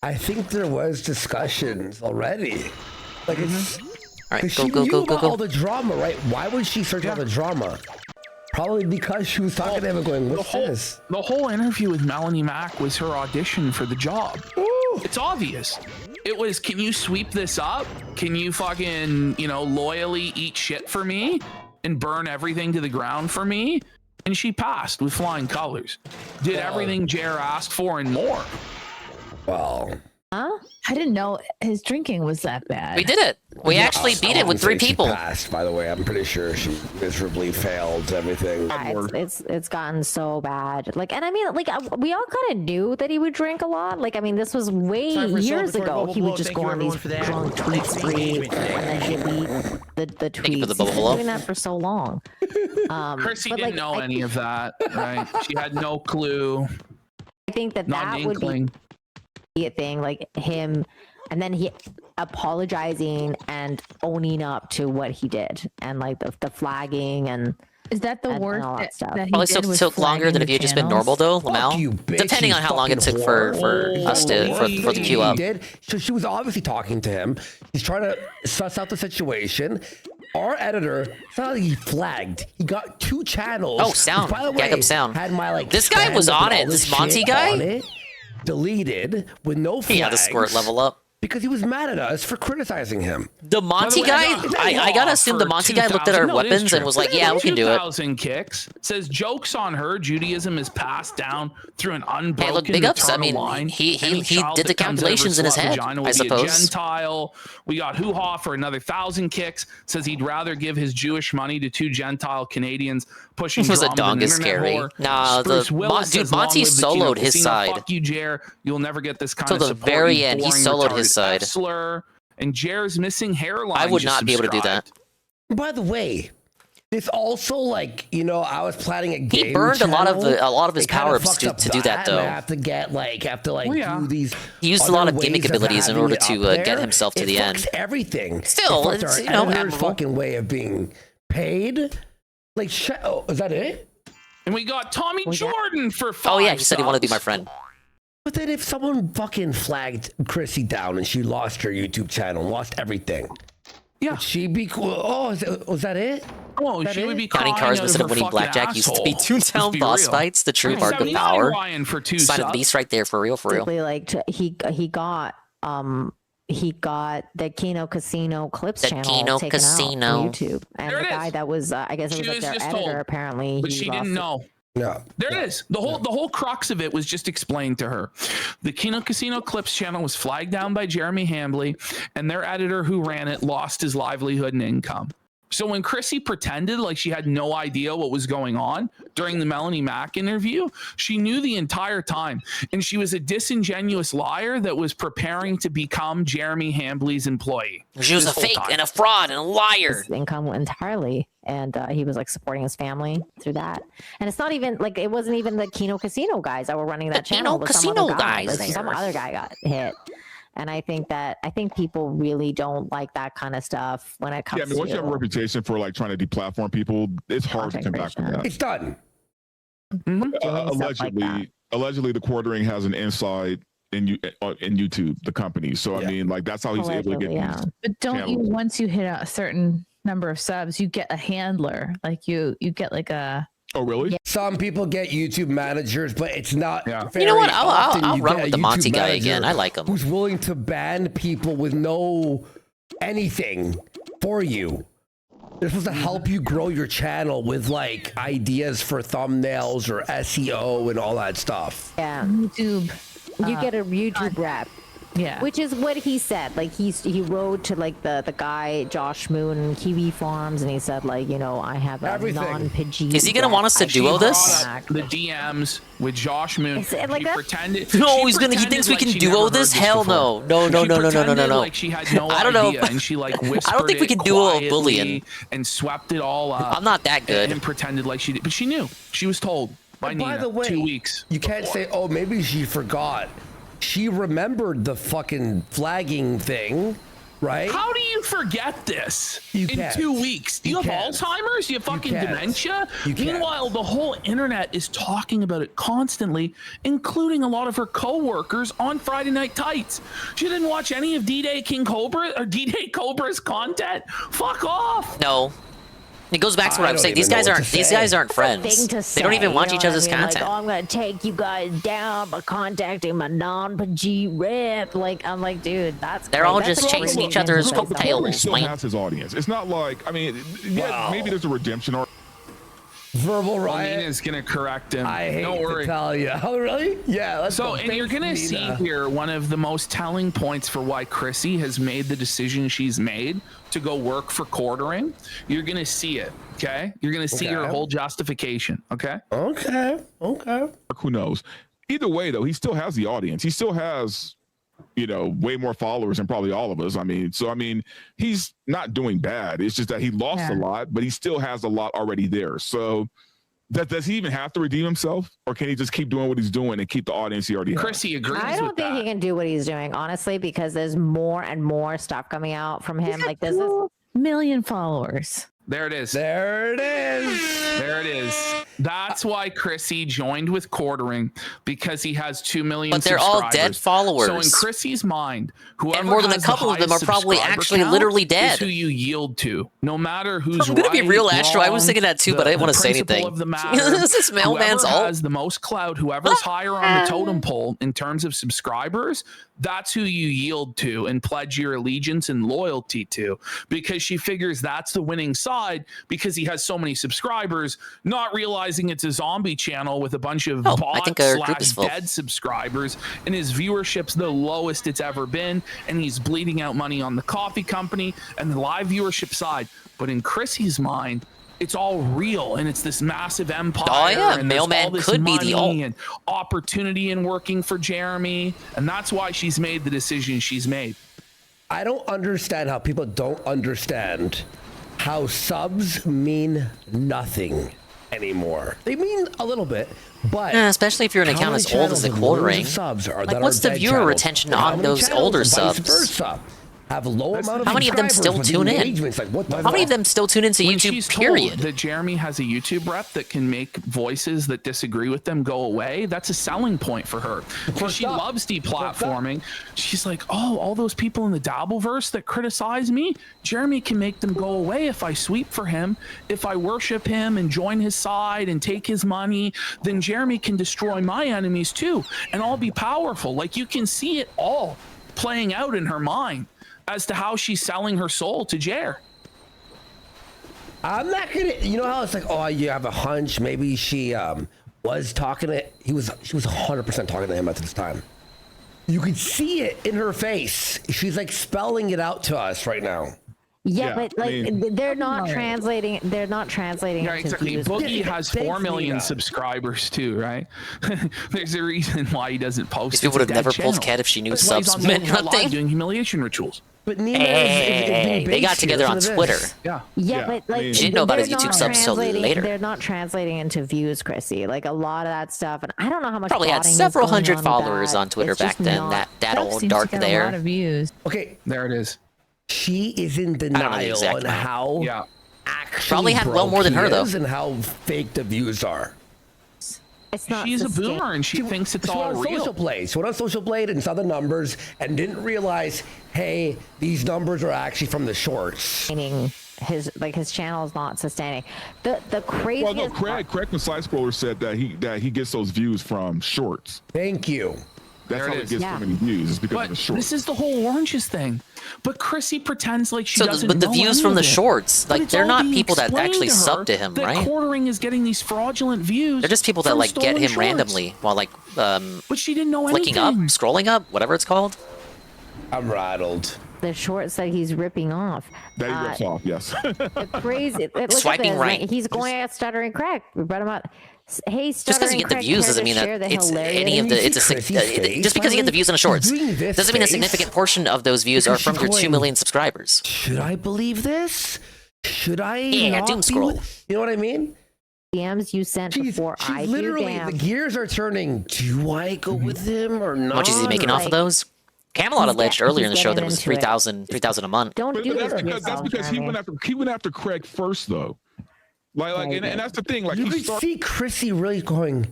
I think there was discussions already. Like it's. All right, She knew about all the drama, right? Why would she search all the drama? Probably because she was talking to him and going, what's this? The whole interview with Melanie Mack was her audition for the job. It's obvious. It was, can you sweep this up? Can you fucking, you know, loyally eat shit for me and burn everything to the ground for me? And she passed with flying colors. Did everything Jer asked for and more. Well, Huh? I didn't know his drinking was that bad. We did it. We actually beat it with 3 people. She passed, by the way. I'm pretty sure she miserably failed everything. Yeah, it's gotten so bad. Like, and I mean, like, we all kind of knew that he would drink a lot. Like, I mean, this was way years ago. He would just go on these drunk tweet streaks and then delete the tweets. for the He's been bubble doing that for so long. Chrissie but, didn't like, know any of that, right? She had no clue. I think that Not that an would inkling. be a thing, like him, and then he apologizing and owning up to what he did, and like the flagging and. Is that the worst all that stuff? that he Probably did still was took longer flagging than if the you had just been channels? normal, though, Fuck Lamau. you, bitch, Depending you on how long it fucking took for whore. us to for the queue up. He did. So she was obviously talking to him. He's trying to suss out the situation. Our editor, it's not like he flagged. He got 2 channels. Oh, sound. Which, by the way, Gag up sound. Had my like. This guy was stand up on and it. all This shit Monty guy? on it, deleted with no flags. He had the squirt level up. because he was mad at us for criticizing him. The Monty guy, I gotta assume the Monty guy looked at our weapons and was like, yeah, we can do it. 2,000 kicks. Says, joke's on her. Judaism is passed down through an unbroken Hey, look, big ups. I mean, line. he Any child did the that comes out of her calculations in his slut head, vagina will I be a suppose. Gentile. We got hoo-ha for another 1,000 kicks. Says he'd rather give his Jewish money to 2 Gentile Canadians pushing It was a drama than dog is internet scary. whore. Nah, Spruce the Willis dude, says, "Long Monty live the Kino soloed his Casino." side. Fuck you, Jer. You'll never get this kind Till of the support. very you end, he boring, soloed his retarded side. F-slur. And Jer's missing hairline. I would just not be able to do that. subscribed. By the way, it's also like, you know, I was planning a game. He burned a lot of his It kinda power-ups fucked to up do that, though. I have to do these. He used a lot other of gimmick ways of abilities in having order it to up there. get himself to It the fucks end. everything. Still, it fucks it's, our you know, editor's admirable. fucking way of being paid. Like, oh, is that it? And we got Tommy Jordan for 5 Oh yeah, he said he wanted to be my subs. friend. But then if someone fucking flagged Chrissie down and she lost her YouTube channel, lost everything, would she be cool? Oh, was that it? Oh, That she would it? be Counting crying cars out instead of of her winning fucking blackjack used to be asshole. Toontown Let's be boss real. fights. The true mark of 79 power. Ryan for 2 Sign of the subs. beast right there for real, for real. Basically, like he got the Kino Casino clips The channel Kino taken Casino. out from YouTube, and There the it guy is. that was I guess it She was like was their just editor. told, Apparently, but he she lost didn't it. know. No. There it is. The whole crux of it was just explained to her. The Kino Casino Clips channel was flagged down by Jeremy Hambley, and their editor who ran it lost his livelihood and income. So when Chrissie pretended like she had no idea what was going on during the Melanie Mack interview, she knew the entire time. And she was a disingenuous liar that was preparing to become Jeremy Hambley's employee. She was a this whole fake time. and a fraud and a liar. His income entirely, and he was like supporting his family through that. And it's not even like it wasn't even the Kino Casino guys that were running that channel. Kino It was some other Casino guy. guys Like, some there. other guy got hit. And I think people really don't like that kind of stuff when it comes Yeah, I mean, once you have a to reputation for like trying to deplatform people, it's hard to come back from that. It's done. Allegedly, the Quartering has an inside in YouTube, the company. So I mean, like that's how he's able to get. These But don't you, channels. once you hit a certain number of subs, you get a handler. Like you get like a. Oh, really? Some people get YouTube managers, but it's not. You know what? very I'll often you run get with a the Monty YouTube guy manager again. I like him. Who's willing to ban people with no anything for you. They're supposed to help you grow your channel with like ideas for thumbnails or SEO and all that stuff. Yeah, YouTube. You get a YouTube rep. Yeah. Which is what he said. Like he wrote to like the guy Josh Moon and Kiwi Farms, and he said like, you know, I have a non-Pidgey. Is he gonna want us to duo this? The DMs with Josh Moon. like He that? pretended. No, she he thinks pretended we like can she duo never heard this. Hell before. no. No. She pretended like she had no I don't know. idea, and she like whispered I don't think we it can duo a quietly bullion. and swept it all up. I'm not that good. And pretended like she did, but she knew. She was told by But Nina. by the way, 2 weeks. You can't say, oh, maybe she forgot. She remembered the fucking flagging thing, right? How do you forget this in can't. 2 weeks? Do you have can't. Alzheimer's? Do you have fucking can't. dementia? You can't. Meanwhile, the whole internet is talking about it constantly, including a lot of her co-workers on Friday Night Tights. She didn't watch any of D-Day King Cobra or D-Day Cobra's content. Fuck off. No. It goes back to what I I'm don't saying. These even know guys what aren't. to These say. guys aren't friends. Thing to They don't say, even watch you each know other's what I mean? content. Like, oh, I'm gonna take you guys down by contacting my non-Pidgey rep. Like, I'm like, dude, that's. They're all like, that's just a chasing really each other's intense He coattails, still man. has his audience. It's not like, I mean, yeah, maybe there's a redemption arc. Verbal riot. Nina's gonna correct him. I hate Don't worry. to tell you. Oh, really? Yeah. Let's So, go. and you're Thanks, going to see Nina. here one of the most telling points for why Chrissie has made the decision she's made to go work for Quartering. You're going to see it, okay? You're going to see her Okay. whole justification, okay? Okay. Who knows? Either way, though, he still has the audience. He still has, you know, way more followers than probably all of us. I mean, he's not doing bad. It's just that he lost a lot, but he still has a lot already there. So does he even have to redeem himself, or can he just keep doing what he's doing and keep the audience he already has? Chrissie agrees I don't with think that. he can do what he's doing, honestly, because there's more and more stuff coming out from him. Like this is 2 million followers. There it is. There it is. There it is. That's why Chrissie joined with quartering, because he has 2 million But they're all dead followers. So in Chrissie's mind, whoever And more than a has couple the of them are highest probably subscriber actually count literally dead. is who you yield to, no matter who's I'm gonna be right, real, Astro. I was wrong, thinking that too, but I didn't want to say principle anything. Of the matter, This is Mailman's whoever alt. has the most clout, whoever's higher on the totem pole in terms of subscribers, that's who you yield to and pledge your allegiance and loyalty to, because she figures that's the winning side because he has so many subscribers, not realizing it's a zombie channel with a bunch of I bots think our group is full. dead subscribers, and his viewership's the lowest it's ever been, and he's bleeding out money on the coffee company and the live viewership side. But in Chrissie's mind, it's all real, and it's this massive empire. Oh, yeah, and there's Mailman all this could be the money alt. and opportunity in working for Jeremy, and that's why she's made the decision she's made. I don't understand how people don't understand how subs mean nothing anymore. They mean a little bit, but Yeah, especially if you're an how account many as old as the channels with millions quartering. of subs are Like, that what's are the dead viewer channels? retention And how on many those channels, older and vice subs? versa, have low amount of How many of them still subscribers, but tune the in? engagement's like, what the How many of fuck? them still tune into When YouTube, she's period? told that Jeremy has a YouTube rep that can make voices that disagree with them go away, that's a selling point for her. Because she loves deplatforming. She's like, oh, all those people in the Dabbleverse that criticize me, Jeremy can make them go away if I sweep for him. If I worship him and join his side and take his money, then Jeremy can destroy my enemies too. And I'll be powerful. Like, you can see it all playing out in her mind as to how she's selling her soul to Jer. I'm not gonna. You know how it's like, oh, you have a hunch. Maybe she was talking to. She was 100% talking to him at this time. You could see it in her face. She's like spelling it out to us right now. Yeah, but like they're not translating. They're not translating. Yeah, it to exactly. views. Boogie has 4 million subscribers too, right? There's a reason why he doesn't post. These people would have never pulled Cat if she knew That's why he's subs on meant Toontown Live nothing. doing humiliation rituals. But Nina Hey, they got together on Twitter. Yeah. Yeah, but like she didn't know about his they're YouTube not subs till translating- later. They're not translating into views, Chrissy. Like a lot of that stuff, and I don't know how much. Probably had botting is several going hundred on with followers that. on Twitter It's back just then. not- That old dark there. views. Okay, there it is. She is in I don't know the denial exact on amount. how actually Probably had well broke more than he her, though. is and how fake the views are. It's not. She's a sustain- boomer and she thinks it's She all went on real. Social Blade. She went on Social Blade and saw the numbers and didn't realize, hey, these numbers are actually from the shorts. His channel is not sustaining. The craziest. Well, no, Craig from Side Scroller said that he gets those views from shorts. Thank you. That's There how it he is. gets Yeah. so many views. Is because But of the shorts. this is the whole oranges thing. But Chrissy pretends like she So, doesn't but the know views any from of the it. shorts, But like, it's they're all not being people that explained actually to sub her to him, that right? Quartering is getting these fraudulent views. They're just people that from like get stolen him shorts. randomly while like But she didn't know flicking up, scrolling up, whatever it's called. I'm rattled. The shorts that he's ripping off. That he rips off, yes. Crazy. Look Swiping at this. right. Like, he's going at Stuttering Craig. We brought him up. Hey, Just because Stuttering you get the Craig, views care doesn't to mean share that the it's hilarious- any of the. It's a just because you get the views on the shorts doesn't mean a significant portion of those views are from your 2 million subscribers. Should I believe this? Should I? Yeah, not doom be scroll. with- You know what I mean? DMs you sent before I do. Literally, Damn. the gears are turning. Do I go with him or not? How much is he making off of those? Camelot alleged earlier in the show there was 3,000 a month. Don't But that's because he went after Craig first, though. And that's the thing. Like you he could started. see Chrissy really going.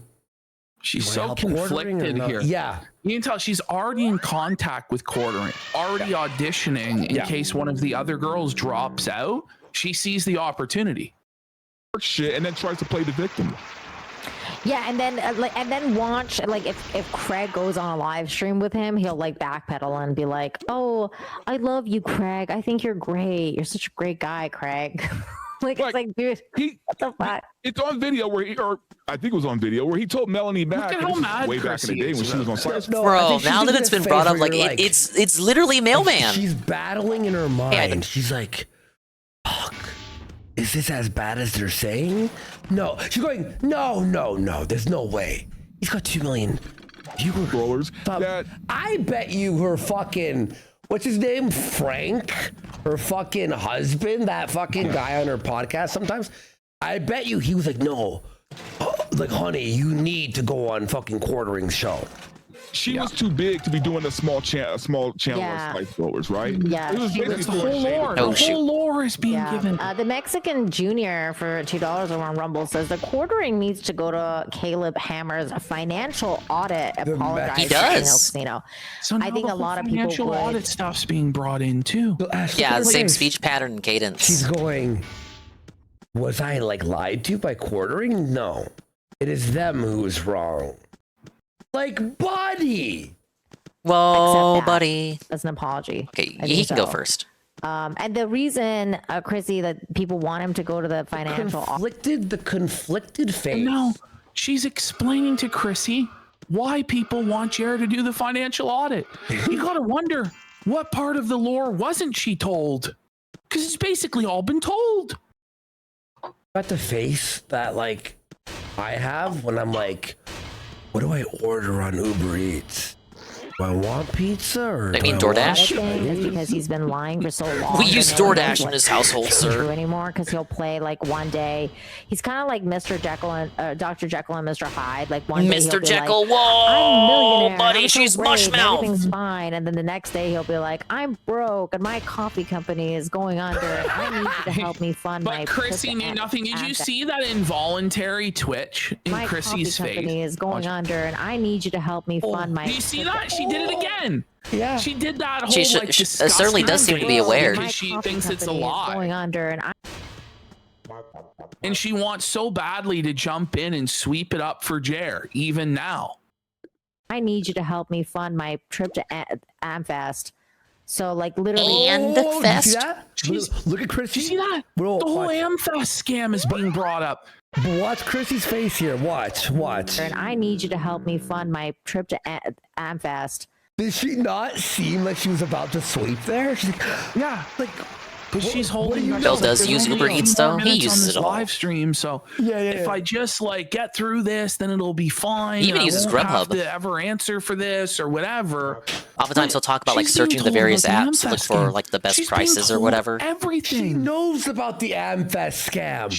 She's "Do I so help Quartering or conflicted not?" here. Yeah. You can tell she's already in contact with Quartering, already auditioning in case one of the other girls drops out. She sees the opportunity. Shit, and then tries to play the victim. Yeah, and then watch like if Craig goes on a live stream with him, he'll like backpedal and be like, "Oh, I love you, Craig. I think you're great. You're such a great guy, Craig." It's like, dude, what the fuck? It's on video or I think it was on video where he told Melanie back at how mad way back in the Chrissy day when is she was on Side No, I Bro, think she's now that doing it's a been brought phase up, where like you're it's literally Mailman. She's battling in her mind. She's like, "Fuck, is this as bad as they're saying?" No, she's going, no. There's no way. He's got 2 million viewers. I bet you her fucking, what's his name? Frank, her fucking husband, that fucking guy on her podcast sometimes. I bet you he was like, no, like, honey, you need to go on fucking Quartering's show. She was too big to be doing a small channel Yeah. of slice throwers, right? Yeah, It was she basically was- doing The whole lore. Oh, the shoot. whole lore is being given. The Mexican Junior for $2 over on Rumble says the quartering needs to go to Caleb Hammer's financial audit. Apologize. He to Casino does. Casino. So now I think the a whole lot of people financial would. audit stuff's being brought in too. Yeah, same speech pattern and cadence. She's going, was I like lied to by quartering? No. It is them who's wrong. Like, buddy. Whoa, Accept that. buddy. That's an apology. Okay, I he think can go so. first. And the reason, Chrissy, that people want him to go to the financial the conflicted face. No, she's explaining to Chrissy why people want Jared to do the financial audit. You gotta wonder, what part of the lore wasn't she told? Because it's basically all been told. Got the face that like I have when I'm like, what do I order on Uber Eats? Do I want pizza or I mean do I want DoorDash? thing is because he's been lying for so long. We that use no one DoorDash knows in what this household, is sir. true anymore, because he'll play like one day. He's kind of like Mr. Jekyll and Dr. Jekyll and Mr. Hyde. Like one day he'll Mr. be Jekyll, like, whoa, I'm millionaire, buddy, I'm so she's great, and mushmouth. everything's fine. And then the next day he'll be like, I'm broke and my coffee company is going under. And I need you to help me fund my. But Chrissy knew nothing. Did you see that involuntary twitch in My Chrissy's coffee face? company is going under, and I need you to help me fund my. Do you see that? She did it again. Yeah. She did that whole She should- like she disgusting certainly does seem to be face aware. because she coffee thinks it's a company is lie. going under, and And she wants so badly to jump in and sweep it up for Jer, even now. I need you to help me fund my trip to Amfest. So like literally. And Oh, you fest. see that? Look at Chrissy. You see that? Bro, The whole watch. Amfest scam is being brought up. Watch Chrissy's face here. Watch. And I need you to help me fund my trip to Amfest. Did she not seem like she was about to sweep there? She's like, yeah, like. Because she's holding. you Bill know? does There's use only Uber a few Eats, more though. He minutes on uses this it all. live stream, so if I just like get through this, then it'll be fine. He even I uses won't have Grubhub. to ever answer for this or whatever. Oftentimes he'll talk about like She's being searching the told various about the apps to look Amfest for scam. like the best She's being prices or told whatever. Everything. She knows about the Amfest scam.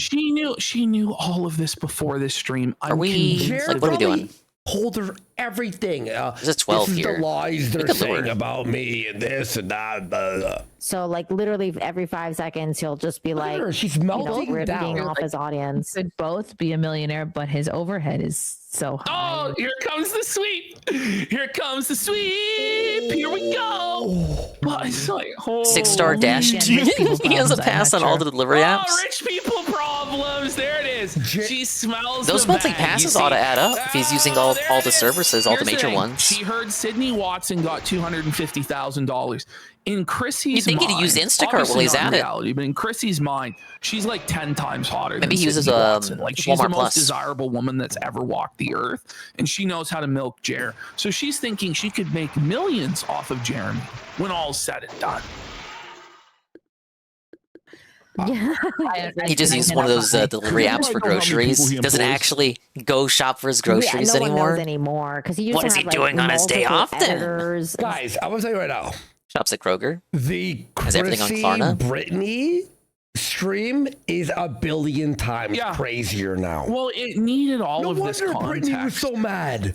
She knew all of this before this stream. Are we convinced like, what are we doing? Told her everything. There's a 12 this is here. the lies We they're could lure saying it. about me and this and that. Blah, blah. So like literally every 5 seconds he'll just be like, her, she's you know, melting ripping down. off his audience. Could both be a millionaire, but his overhead is so high. Oh, here comes the sweep. Here comes the sweep. Here we go. Well, it's like, 6-star dash. Again, rich people He has a problems, I'm pass not on all sure. the delivery apps. Oh, rich people problems. There it is. She smells Those the monthly bag. You passes see? ought to add up if he's using all There the it is. services, all the Here's major thing. ones. She heard Sydney Watson got $250,000. In Chrissy's You'd think he'd mind, use Instacart while obviously he's not in at it. reality, but in Chrissy's mind, she's like 10 times hotter Maybe than he uses, Sydney Watson. Like she's the Walmart most Plus. desirable woman that's ever walked the earth, and she knows how to milk Jer. So she's thinking she could make millions off of Jeremy when all's said and done. Yeah. He just uses one of those delivery apps for groceries. Doesn't actually go shop for his groceries no one anymore. knows anymore because he used What to is he have, like, doing on his day multiple off then? editors. Guys, I'm gonna tell you right now. Shops at Kroger. The Has everything on Chrissy Klarna. Brittany stream is a billion times Yeah. crazier now. Well, it needed all no of this wonder context. Brittany was so mad.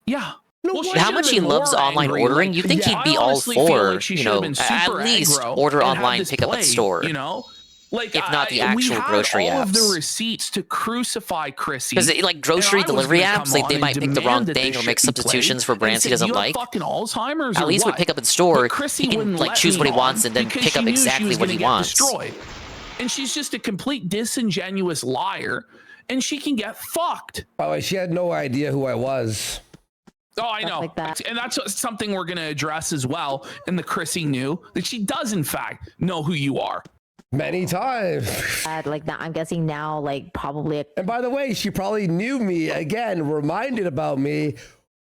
Yeah. No Well, she wonder. How much he should've been loves more online angry, ordering, like, you'd think yeah, he'd be I all honestly feel for, like she you should have know, been at super least aggro order and had online, this pick up at played, store. You know, like If not the we actual had grocery all of the apps. receipts to crucify Chrissy. Because like grocery and I was delivery gonna apps, come like they on might and pick the wrong demand that thing this or make shit be substitutions played for brands he and say, doesn't "You have like. fucking Alzheimer's At or least with what?" pick up in store, But Chrissy he can wouldn't like let choose me what he on wants and then because pick she up knew she exactly was what gonna he get wants. destroyed. And she's just a complete disingenuous liar, and she can get fucked. By the way, she had no idea who I was. Oh, I know. like that. And that's something we're going to address as well. And the Chrissy knew that she does, in fact, know who you are. Many times. Like that, I'm guessing now, like probably. And by the way, she probably knew me again, reminded about me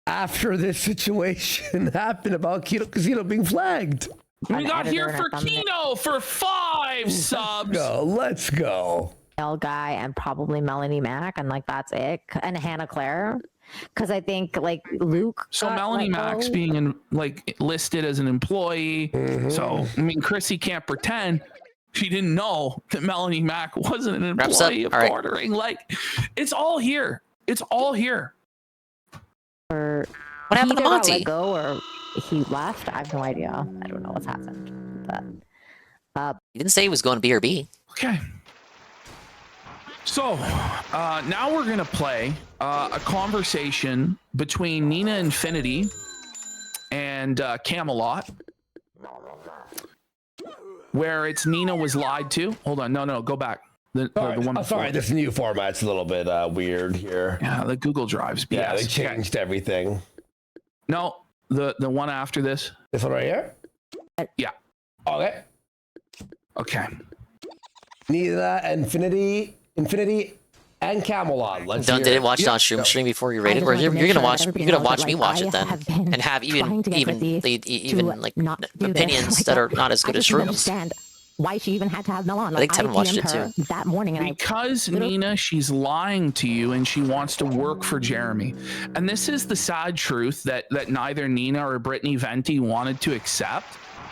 after this situation happened about Kino Casino being flagged. We An got here editor for and a thumbnail. Kino for 5 subs. Let's go. Guy and probably Melanie Mack, and like that's it, and Hannah Claire, because I think like Luke. So got Melanie let Mack's go. being listed as an employee. So I mean, Chrissy can't pretend she didn't know that Melanie Mack wasn't an Wraps up. employee of All right. ordering. Like, it's all here. It's all here. For What happened to He either got Monty? let go or he left. I have no idea. I don't know what's happened. But He didn't say he was going to BRB. Okay. So now we're going to play a conversation between Nina Infinity and Camelot, where it's Nina was lied to. Hold on. No, go back. The one sorry, this new format's a little bit weird here. Yeah, the Google Drives. BS. Yeah, they changed everything. No, the one after this. This one right here? Yeah. Okay. Okay. Nina, Infinity, and Camelot. Let's hear Didn't it. watch it on stream before you rated, or you're gonna watch me watch it then, and have even opinions that are not as good as Shrooms. Why she even had to have Mel on. I think Tevin watched it too. That morning, and because Nina, she's lying to you and she wants to work for Jeremy. And this is the sad truth that neither Nina or Brittany Venti wanted to accept,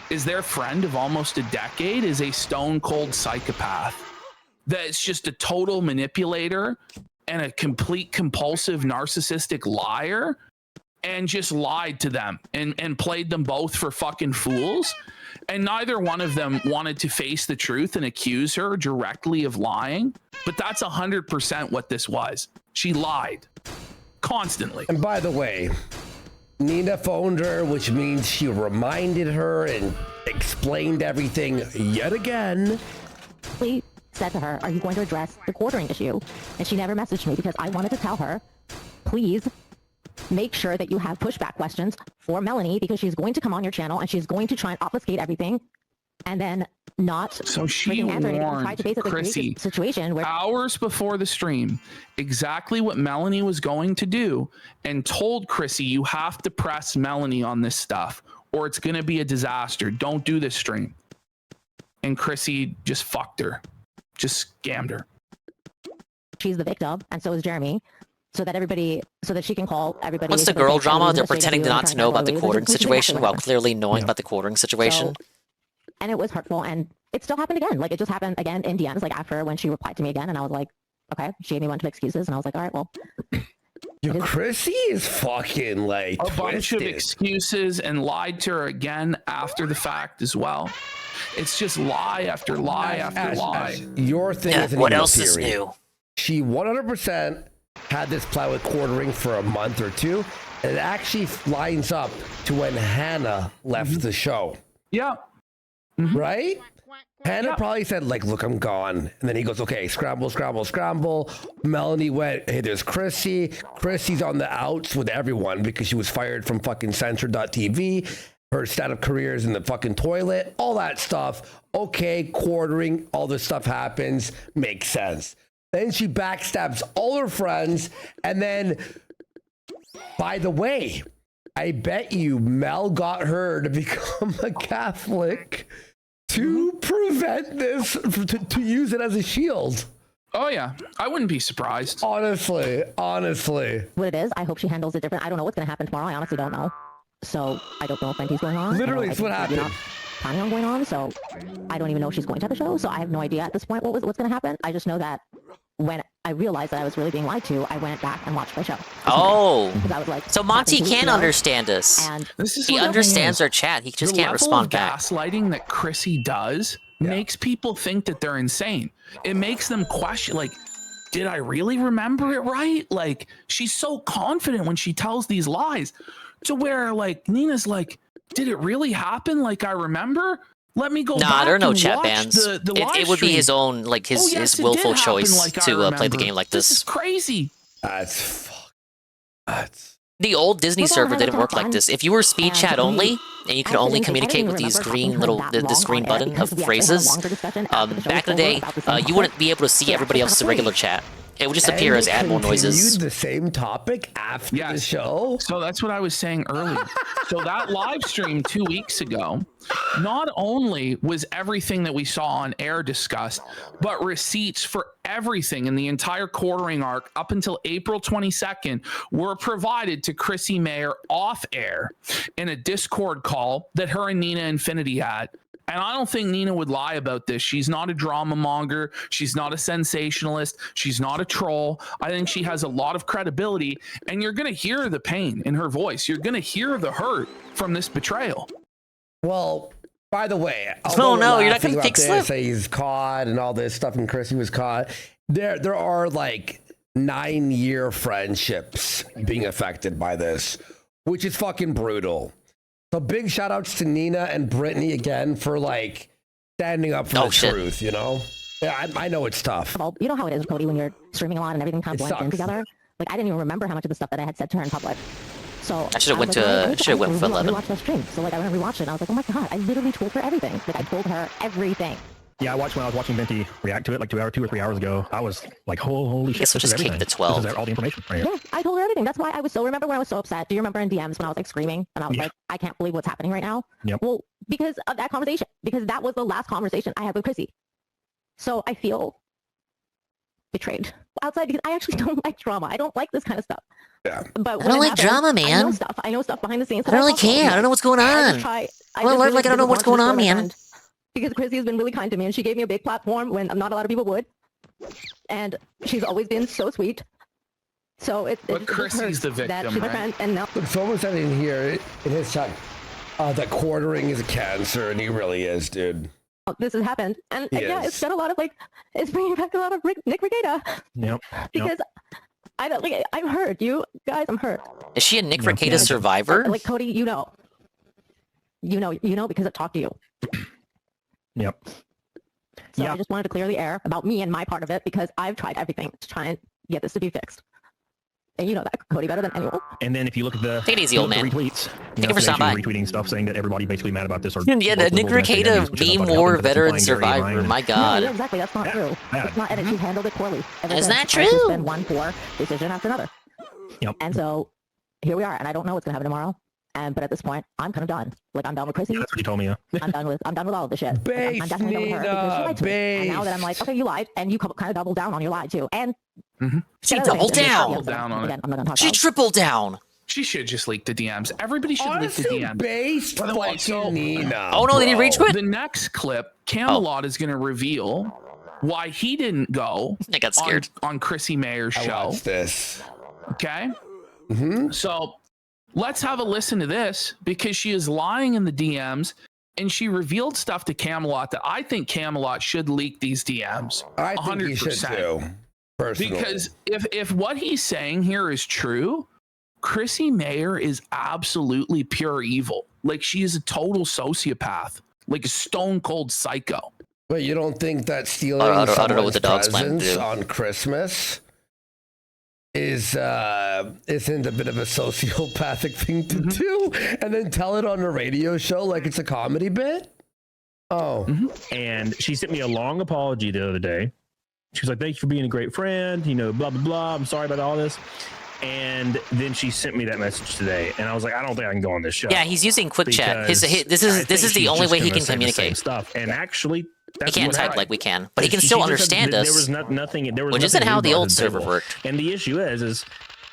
is their friend of almost a decade is a stone cold psychopath. That's just a total manipulator and a complete compulsive narcissistic liar, and just lied to them and played them both for fucking fools. And neither one of them wanted to face the truth and accuse her directly of lying. But that's 100% what this was. She lied constantly. And by the way, Nina phoned her, which means she reminded her and explained everything yet again. We said to her, are you going to address the quartering issue? And she never messaged me because I wanted to tell her, please make sure that you have pushback questions for Melanie, because she's going to come on your channel and she's going to try and obfuscate everything and then not. So she warned Chrissie situation where hours before the stream exactly what Melanie was going to do, and told Chrissie, you have to press Melanie on this stuff or it's going to be a disaster. Don't do this stream. And Chrissie just fucked her, just scammed her. She's the victim, and so is Jeremy. So that she can call everybody. What's the girl drama? They're pretending not to know about the quartering situation while clearly knowing about the quartering situation. And it was hurtful, and it still happened again. Like, it just happened again in DMs, like after when she replied to me again, and I was like, okay, she gave me a bunch of excuses, and I was like, all right, well. Chrissie is fucking like a bunch of excuses, and lied to her again after the fact as well. It's just lie after lie after lie. Your thing is what else is new? She 100% had this plan with quartering for a month or two, and it actually lines up to when Hannah left the show. Yeah. Right? Hannah probably said, like, look, I'm gone. And then he goes, okay, scramble, scramble, scramble. Melanie went, hey, there's Chrissie. Chrissie's on the outs with everyone because she was fired from fucking Censored.tv. Her stand-up career is in the fucking toilet. All that stuff. Okay, quartering, all this stuff happens. Makes sense. Then she backstabs all her friends. And then, by the way, I bet you Mel got her to become a Catholic to prevent this, to use it as a shield. Oh, yeah. I wouldn't be surprised. Honestly. What it is, I hope she handles it different. I don't know what's going to happen tomorrow. I honestly don't know. So I don't know if Venti's going on. Literally, it's what happened. Not planning on going on, so I don't even know if she's going to have a show. So I have no idea at this point what's going to happen. I just know that when I realized that I was really being lied to, I went back and watched the show. Oh, because I was like, so Monty can understand us. And he understands our chat. He just can't respond back. The level of gaslighting that Chrissie does makes people think that they're insane. It makes them question, like, did I really remember it right? Like, she's so confident when she tells these lies, to where, like, Nina's like, did it really happen like I remember? Let me go back there are no and chat watch bans. The live It would be stream. his own, like, his Yes, it willful did happen choice like I to play the remember. game like This this. is crazy. The old Disney Well, then server I didn't was work like fun. this. If you were speed And chat we only, and you could only communicate with these green little, this green button of phrases, back in the day, you wouldn't be able to see everybody else's regular chat. It would just appear as animal noises. The same topic after the show. So that's what I was saying earlier. So that live stream 2 weeks ago, not only was everything that we saw on air discussed, but receipts for everything in the entire quartering arc up until April 22nd were provided to Chrissie Mayr off air in a Discord call that her and Nina Infinity had. And I don't think Nina would lie about this. She's not a drama monger. She's not a sensationalist. She's not a troll. I think she has a lot of credibility, and you're going to hear the pain in her voice. You're going to hear the hurt from this betrayal. Well, by the way, no, you're not going to fix it. Say he's caught and all this stuff, and Chrissie was caught. There are like 9-year friendships being affected by this, which is fucking brutal. So big shout outs to Nina and Brittany again for like standing up for the truth, you know? Yeah, I know it's tough. Well, you know how it is, Cody, when you're streaming a lot and everything kind of blends in together. Like, I didn't even remember how much of the stuff that I had said to her in public. So I should have went for 11. Rewatch that stream. So like I went and rewatched it and I was like, oh my god, I literally told her everything. Like I told her everything. Yeah, I watched when I was watching Venti react to it like 2 or 3 hours ago. I was like, holy shit, this is just everything. kick the 12. This is all the information right here. Yeah, I told her everything. That's why I was so, remember when I was so upset? Do you remember in DMs when I was like screaming and I was like, I can't believe what's happening right now? Yep. Well, because of that conversation, because that was the last conversation I had with Chrissie. So I feel betrayed outside because I actually don't like drama. I don't like this kind of stuff. Yeah. But I don't like drama, man. I know stuff behind the scenes. I don't really care. I don't know what's going on. I don't know what's going on, man. Because Chrissie has been really kind to me and she gave me a big platform when not a lot of people would. And she's always been so sweet. So but Chrissie's the victim, that she's my friend, and now someone said in here in his chat that quartering is a cancer, and he really is, dude. This has happened, and yeah, it's got a lot of it's bringing back a lot of Nick Regatta. Yep. Because I don't like. I'm hurt, you guys. I'm hurt. Is she a Nick Regatta survivor? Like Cody, you know because it talked to you. Yep. So I just wanted to clear the air about me and my part of it because I've tried everything to try and get this to be fixed. And you know that, Cody, better than anyone. And then if you look at the, take it easy, old man. Retweets, Thank you for stopping by. Retweeting stuff saying that everybody basically mad about this. Or yeah, the Nick Regatta meme war veteran survivor. My God. Yeah, exactly. That's not true. It's not edit. She handled it poorly. Is that true? It's been one poor decision after another. Yep. And so here we are, and I don't know what's gonna happen tomorrow. But at this point, I'm kind of done. Like I'm done with Chrissie. Yeah, that's what you told me. Yeah. I'm done with all of this shit. Like, I'm definitely done with her because she lied to me. And now that I'm like, okay, you lied, and you kind of doubled down on your lie too. And she doubled down. On again, I'm not gonna talk she about tripled down. She should just leak the DMs. Everybody should leak the DMs. Based By the way, so Nina, oh no, they did rage quit. The next clip, Camelot is going to reveal why he didn't go. I got scared on Chrissie Mayr's show. I watched this. Okay. So let's have a listen to this because she is lying in the DMs and she revealed stuff to Camelot that I think Camelot should leak these DMs. I think 100%. He should too. Personally. Because if what he's saying here is true, Chrissie Mayr is absolutely pure evil. Like she is a total sociopath, like a stone cold psycho. But you don't think that stealing I don't know what the dog's plan to do on Christmas isn't a bit of a sociopathic thing to do, and then tell it on a radio show like it's a comedy bit? Oh. And she sent me a long apology the other day. She was like, "Thank you for being a great friend. You know, blah blah blah. I'm sorry about all this." And then she sent me that message today, and I was like, "I don't think I can go on this show." Yeah, he's using quick chat. This is the only way he can communicate. Stuff, and actually. He can't type like we can, but he can still understand us. There was nothing. There was which isn't how the old server worked. And the issue is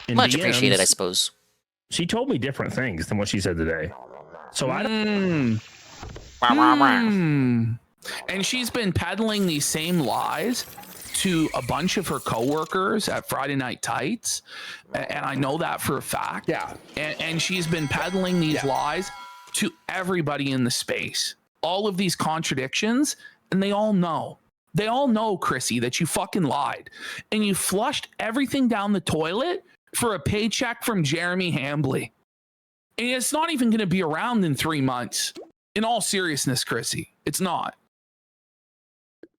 in much DMs, appreciated, I suppose. She told me different things than what she said today. So I don't. And she's been peddling these same lies to a bunch of her coworkers at Friday Night Tights, and I know that for a fact. Yeah. And she's been peddling these lies to everybody in the space. All of these contradictions. And they all know, Chrissie, that you fucking lied. And you flushed everything down the toilet for a paycheck from Jeremy Hambley. And it's not even going to be around in 3 months. In all seriousness, Chrissie, it's not.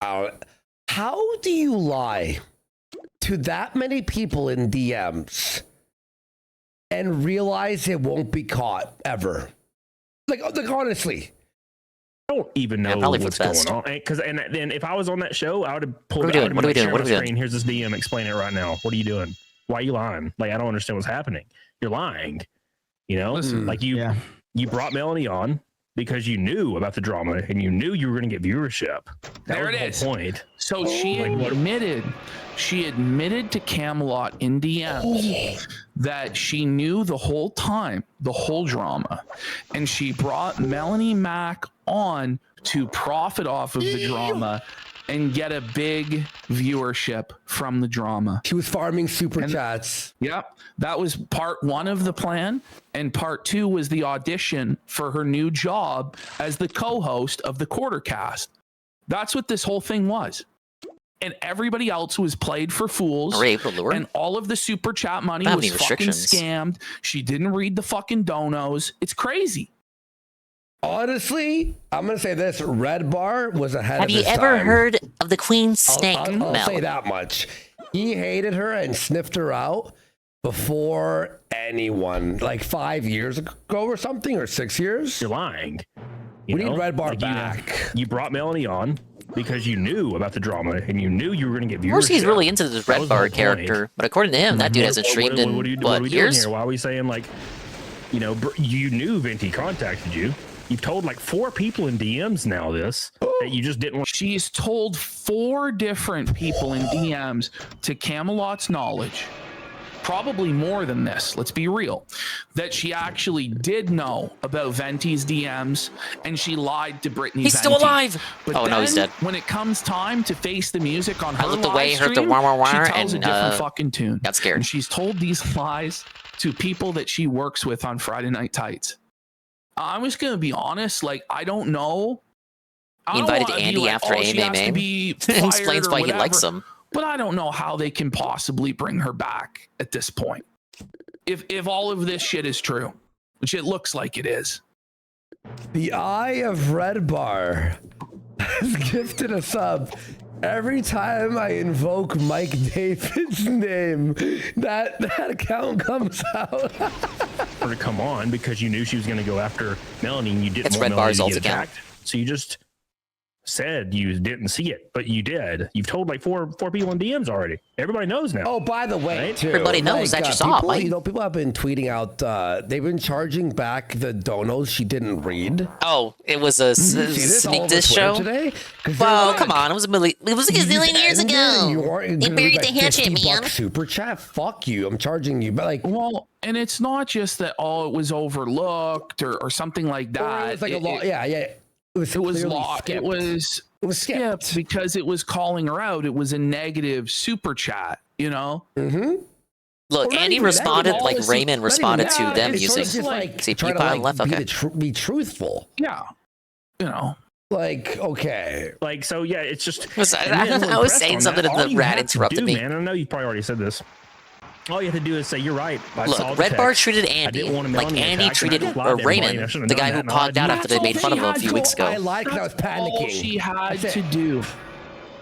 How do you lie to that many people in DMs and realize it won't be caught ever? Like honestly. I don't even know what's going on. Because and then if I was on that show, I would have pulled it out. What are we doing? Here's this DM. Explain it right now. What are you doing? Why are you lying? Like I don't understand what's happening. You're lying. You know, like you brought Melanie on because you knew about the drama and you knew you were going to get viewership. There it is. Point. So she admitted to Camelot in DMs that she knew the whole time, the whole drama, and she brought Melanie Mack on to profit off of the drama and get a big viewership from the drama. She was farming super chats. Yep. That was part 1 of the plan. And part 2 was the audition for her new job as the co-host of the Quartercast. That's what this whole thing was. And everybody else was played for fools. And all of the super chat money was fucking scammed. She didn't read the fucking donos. It's crazy. Honestly, I'm going to say this. Red Bar was ahead Have of his you ever time. heard of the Queen's snake? I'll Mel? say that much. He hated her and sniffed her out before anyone, like 5 years ago or something, or 6 years. You're lying. We need Red Bar back. You brought Melanie on because you knew about the drama and you knew you were going to get viewership. Of course, he's really into this Red Bar character, but according to him, that dude hasn't streamed in what are we doing years? here? Why are we saying like, you know, you knew Venti contacted you? You've told like 4 people in DMs now this that you just didn't want. She's told 4 different people in DMs to Camelot's knowledge, probably more than this, let's be real, that she actually did know about Venti's DMs and she lied to Brittany. He's still alive. But Oh, no, he's dead. When it comes time to face the music on her looked live away, heard the stream, wah, wah, wah, she tells and, a different fucking tune. got scared. And she's told these lies to people that she works with on Friday Night Tights. I'm just going to be honest. Like, I don't know. He invited Andy after AMA. Explains why he likes him. But I don't know how they can possibly bring her back at this point. If all of this shit is true, which it looks like it is. The Eye of Red Bar has gifted a sub. Every time I invoke Mike David's name, that account comes out. Or to come on because you knew she was going to go after Melanie and you didn't want Red Melanie Bar's to alt get account. attacked. So you just said you didn't see it, but you did. You've told like four people in DMs already. Everybody knows now. Oh, by the way, Right? too, Everybody knows that you saw it, people, Mike. you know, people have been tweeting out. They've been charging back the donos she didn't read. Oh, it was a See this all sneak over diss Twitter show today. Well, come on, it was a gazillion years ago. They buried the hatchet, man. Super chat. Fuck you. I'm charging you, but like, well, and it's not just that it was overlooked or something like that. it's like a lot. Yeah. It was lost. It was skipped because it was calling her out. It was a negative super chat, you know? Mm-hmm. Look, Andy responded like Raymond responded to them using. See, trying PewDiePie to left. like, Okay. be truthful. Yeah. You know. Like, okay. Like, so yeah, it's just. I was saying something and the rat interrupted me. Man, I know you probably already said this. All you have to do is say, you're right. Look, Red Bar treated Andy like Andy treated Raymond, the guy who cogged out after they made fun of him a few weeks ago. I was panicking. All she had to do.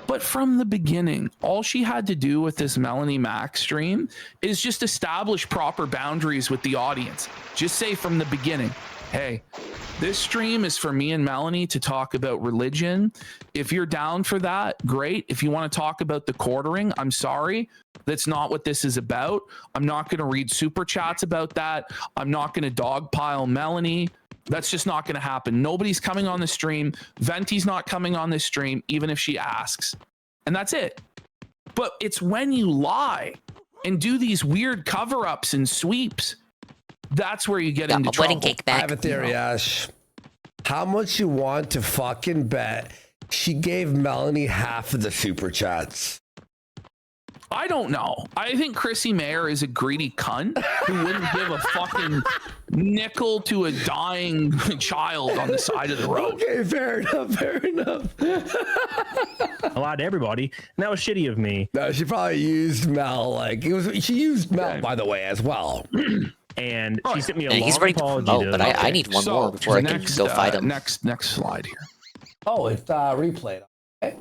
But from the beginning, all she had to do with this Melanie Mac stream is just establish proper boundaries with the audience. Just say from the beginning, hey, this stream is for me and Melanie to talk about religion. If you're down for that, great. If you want to talk about the quartering, I'm sorry. That's not what this is about. I'm not going to read super chats about that. I'm not going to dogpile Melanie. That's just not going to happen. Nobody's coming on the stream. Venti's not coming on this stream, even if she asks. And that's it. But it's when you lie and do these weird cover-ups and sweeps, that's where you get into trouble. I have a theory, Ash. How much you want to fucking bet she gave Melanie half of the super chats? I don't know. I think Chrissie Mayr is a greedy cunt who wouldn't give a fucking nickel to a dying child on the side of the road. Okay, fair enough. I lied to everybody, and that was shitty of me. No, she probably used Mel. She used Mel, by the way, as well. And she sent me a long he's ready to apology. promote, but I need one more before I can go fight him. Next slide here. Oh, it's replayed. Okay.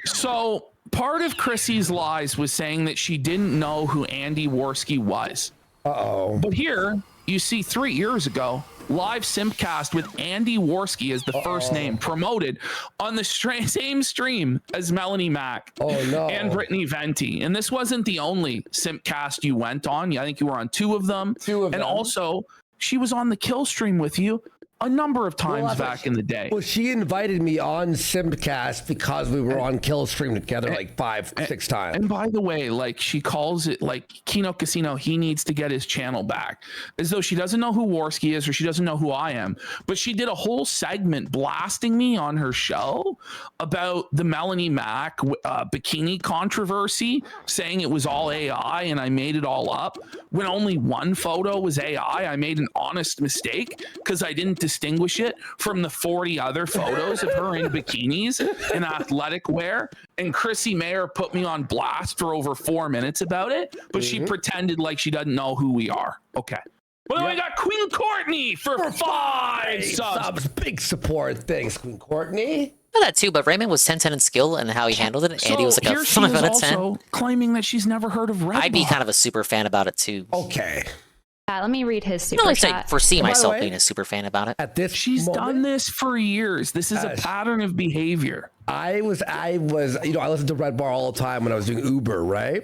So part of Chrissie's lies was saying that she didn't know who Andy Worski was. Uh-oh. But here you see 3 years ago, live Simpcast with Andy Worski as the first name promoted on the same stream as Melanie Mac and Brittany Venti. And this wasn't the only Simpcast you went on. I think you were on 2 of them. And also, she was on the kill stream with you a number of times back in the day. Well, she invited me on Simcast because we were on Kill Stream together like 5-6 times. And by the way, like she calls it like Kino Casino, he needs to get his channel back, as though she doesn't know who Warski is or she doesn't know who I am. But she did a whole segment blasting me on her show about the Melanie Mac bikini controversy, saying it was all AI and I made it all up. When only one photo was AI, I made an honest mistake because I didn't distinguish it from the 40 other photos of her in bikinis in athletic wear. And Chrissie Mayr put me on blast for over 4 minutes about it, but she pretended like she doesn't know who we are. Okay. Well, then we got Queen Courtney for 5 subs. Big support. Thanks, Queen Courtney. Not that too, but Raymond was 10-10 in skill and how he handled it. Andy was like a 5 out of 10. Also claiming that she's never heard of Red I'd be Bar. kind of a super fan about it too. Okay. Let me read his I super don't chat. foresee by the myself way, being a super fan about it. At this She's moment, done this for years. This is a pattern of behavior. I was, I listened to Red Bar all the time when I was doing Uber, right?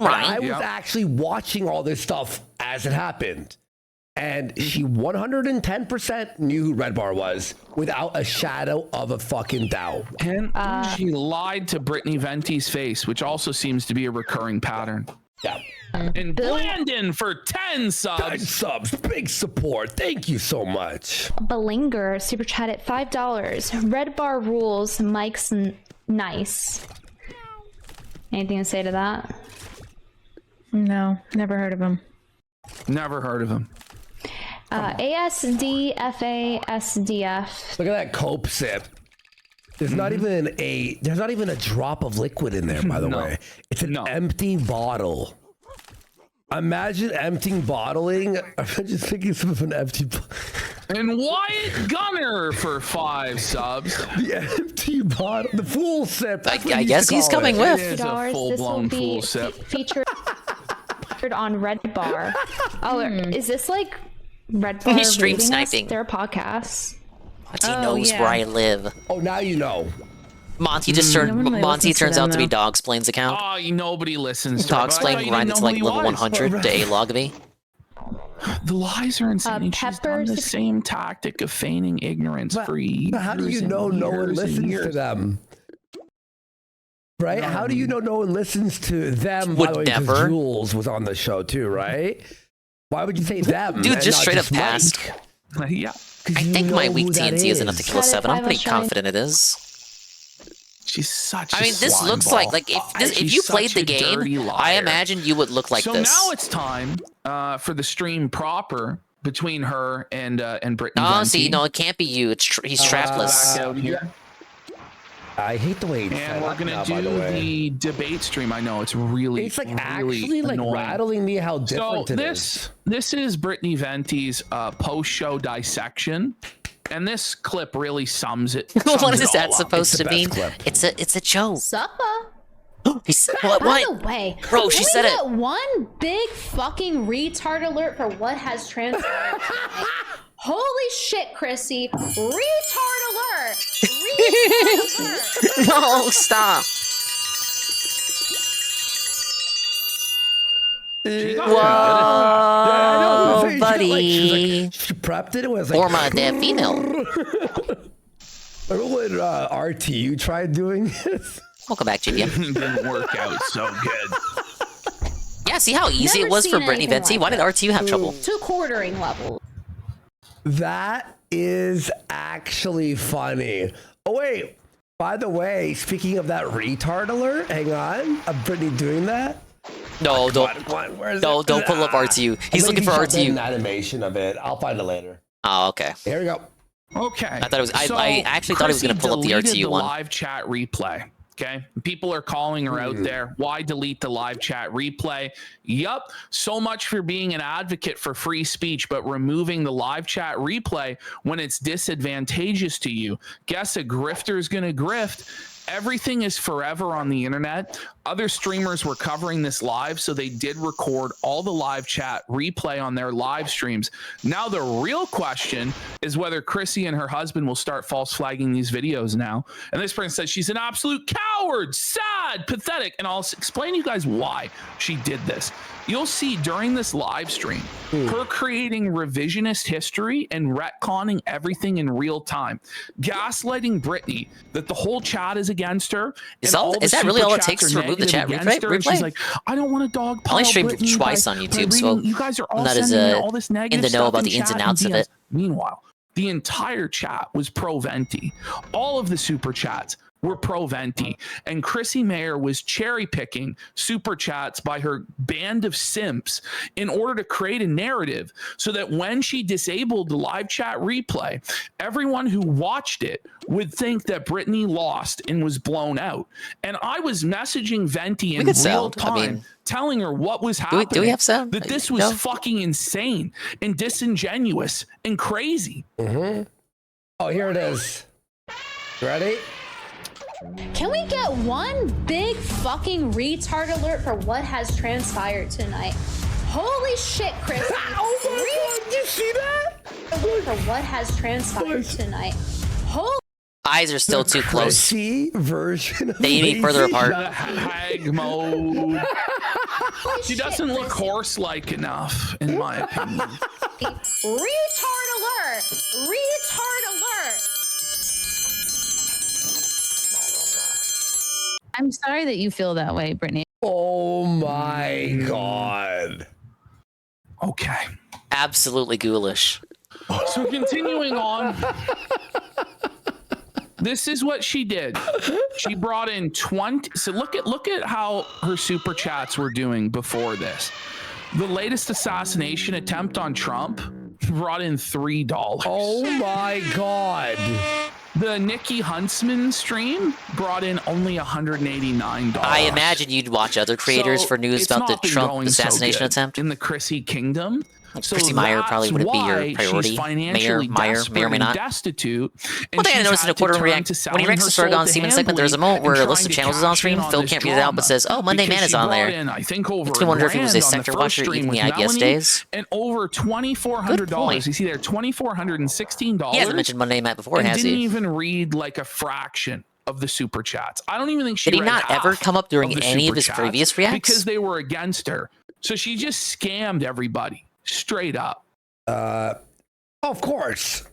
Right. I was actually watching all this stuff as it happened. And she 110% knew who Red Bar was without a shadow of a fucking doubt. And she lied to Brittany Venti's face, which also seems to be a recurring pattern. Yeah. And Blandon for 10 subs. 10 subs. Big support. Thank you so much. Belinger super chat at $5. Red Bar rules. Mike's nice. Anything to say to that? No, never heard of him. Never heard of him. ASD, FA, SDF. Look at that cope sip. There's not even a drop of liquid in there, by the way. It's an empty bottle. Imagine emptying bottling. I'm just thinking of an empty And Wyatt Gunner for 5 subs. The empty bottle. The full sip. I guess he's coming with. It is a full-blown full sip. Featured on Red Bar. Oh, is this like Red Bar? He's stream rating us? sniping. Their podcasts. He knows where I live. Oh, now you know. Monty just turned. Monty turns out to be Dogsplain's account. Oh, nobody listens to Dogsplain grinded to like level 100 to A-log me. The lies are insane. She's done the same tactic of feigning ignorance for years. How do you know no one listens to them? Right? How do you know no one listens to them? By the way, 'cause Jules was on the show too, right? Why would you say them? Dude, just straight up passed. Yeah. I think my weak TNT is enough to kill a 7. I'm pretty confident it is. She's such I mean, this looks like if you played the game, I imagine you would look like so this. So now it's time for the stream proper between her and Brittany. Oh, Venti. see, no, it can't be you. He's strapless. Back out here. I hate the way it's and we're gonna do the debate stream. I know it's really, it's like really actually like annoying. rattling me how different so it this is. This is Brittany Venti's post-show dissection, and this clip really sums it. What is it all that up. supposed to mean? Clip. It's a joke. Suppa. What? By the way, Bro, she said it. Get one big fucking retard alert for what has transpired. Holy shit, Chrissy! Retard alert! Retard alert! No, stop. Whoa, buddy. She prepped it. It was like, or my dead female. Remember when RTU tried doing this? Welcome back, JPM. Didn't work out so good. Yeah, see how easy it was for Brittany Venti? Why did RTU have trouble? 2 quartering levels. That is actually funny. Oh, wait. By the way, speaking of that retard alert, hang on. I'm Brittany doing that. No, don't pull up RTU. He's looking for RTU. An animation of it. I'll find it later. Oh, okay. Here we go. Okay. I thought it was. I actually thought he was going to pull up the RTU the one. Live chat replay. Okay. People are calling her out there. Why delete the live chat replay? Yup. So much for being an advocate for free speech, but removing the live chat replay when it's disadvantageous to you. Guess a grifter's going to grift. Everything is forever on the internet. Other streamers were covering this live, so they did record all the live chat replay on their live streams. Now the real question is whether Chrissie and her husband will start false flagging these videos now. And this person says she's an absolute coward, sad, pathetic. And I'll explain to you guys why she did this. You'll see during this live stream, her creating revisionist history and retconning everything in real time, gaslighting Brittany that the whole chat is against her. Is that really all it takes to remove the chat replay? And she's like, I don't want to dogpile. I only streamed Brittany twice on YouTube, so you guys are all I'm not as all this negative in the know stuff about in the ins and chat outs of DMs. it. Meanwhile, the entire chat was pro-Venti. All of the super chats were pro-Venti. And Chrissie Mayr was cherry picking super chats by her band of simps in order to create a narrative so that when she disabled the live chat replay, everyone who watched it would think that Brittany lost and was blown out. And I was messaging Venti in real time, telling her what was happening. Do we have sound? That this was fucking insane and disingenuous and crazy. Oh, here it is. Ready? Can we get one big fucking retard alert for what has transpired tonight? Holy shit, Chris. Oh my God, you see that? For what has transpired tonight. Holy Eyes are still too close. Chrissie version of They need to be further apart. Hag mode. She doesn't look horse-like enough, in my opinion. retard alert! Retard alert! I'm sorry that you feel that way, Brittany. Oh my God. Okay. Absolutely ghoulish. So continuing on, this is what she did. She brought in 20. So look at how her super chats were doing before this. The latest assassination attempt on Trump brought in $3. Oh my God. The Nikki Huntsman stream brought in only $189. I imagine you'd watch other creators for news it's about the not been Trump going assassination so good attempt. in the Chrissie kingdom. So Chrissie Mayr probably wouldn't be your priority. Mayr may or may not. Destitute, One thing I noticed in a quarter react when he ranks the Sorgon Steven segment, there's a moment where a list of channels is on screen. Phil can't read it out, but says, "Oh, Monday Man is on there." Makes me wonder if he was a sector watcher even the IBS days. And over $2,400. You see there, $2,416. He hasn't mentioned Monday Man before, and has didn't he? even read like a fraction of the super chats. I don't even think she Did he read not ever half come up during of the any of super his chats previous reacts? because they were against her. So she just scammed everybody straight up. Of course.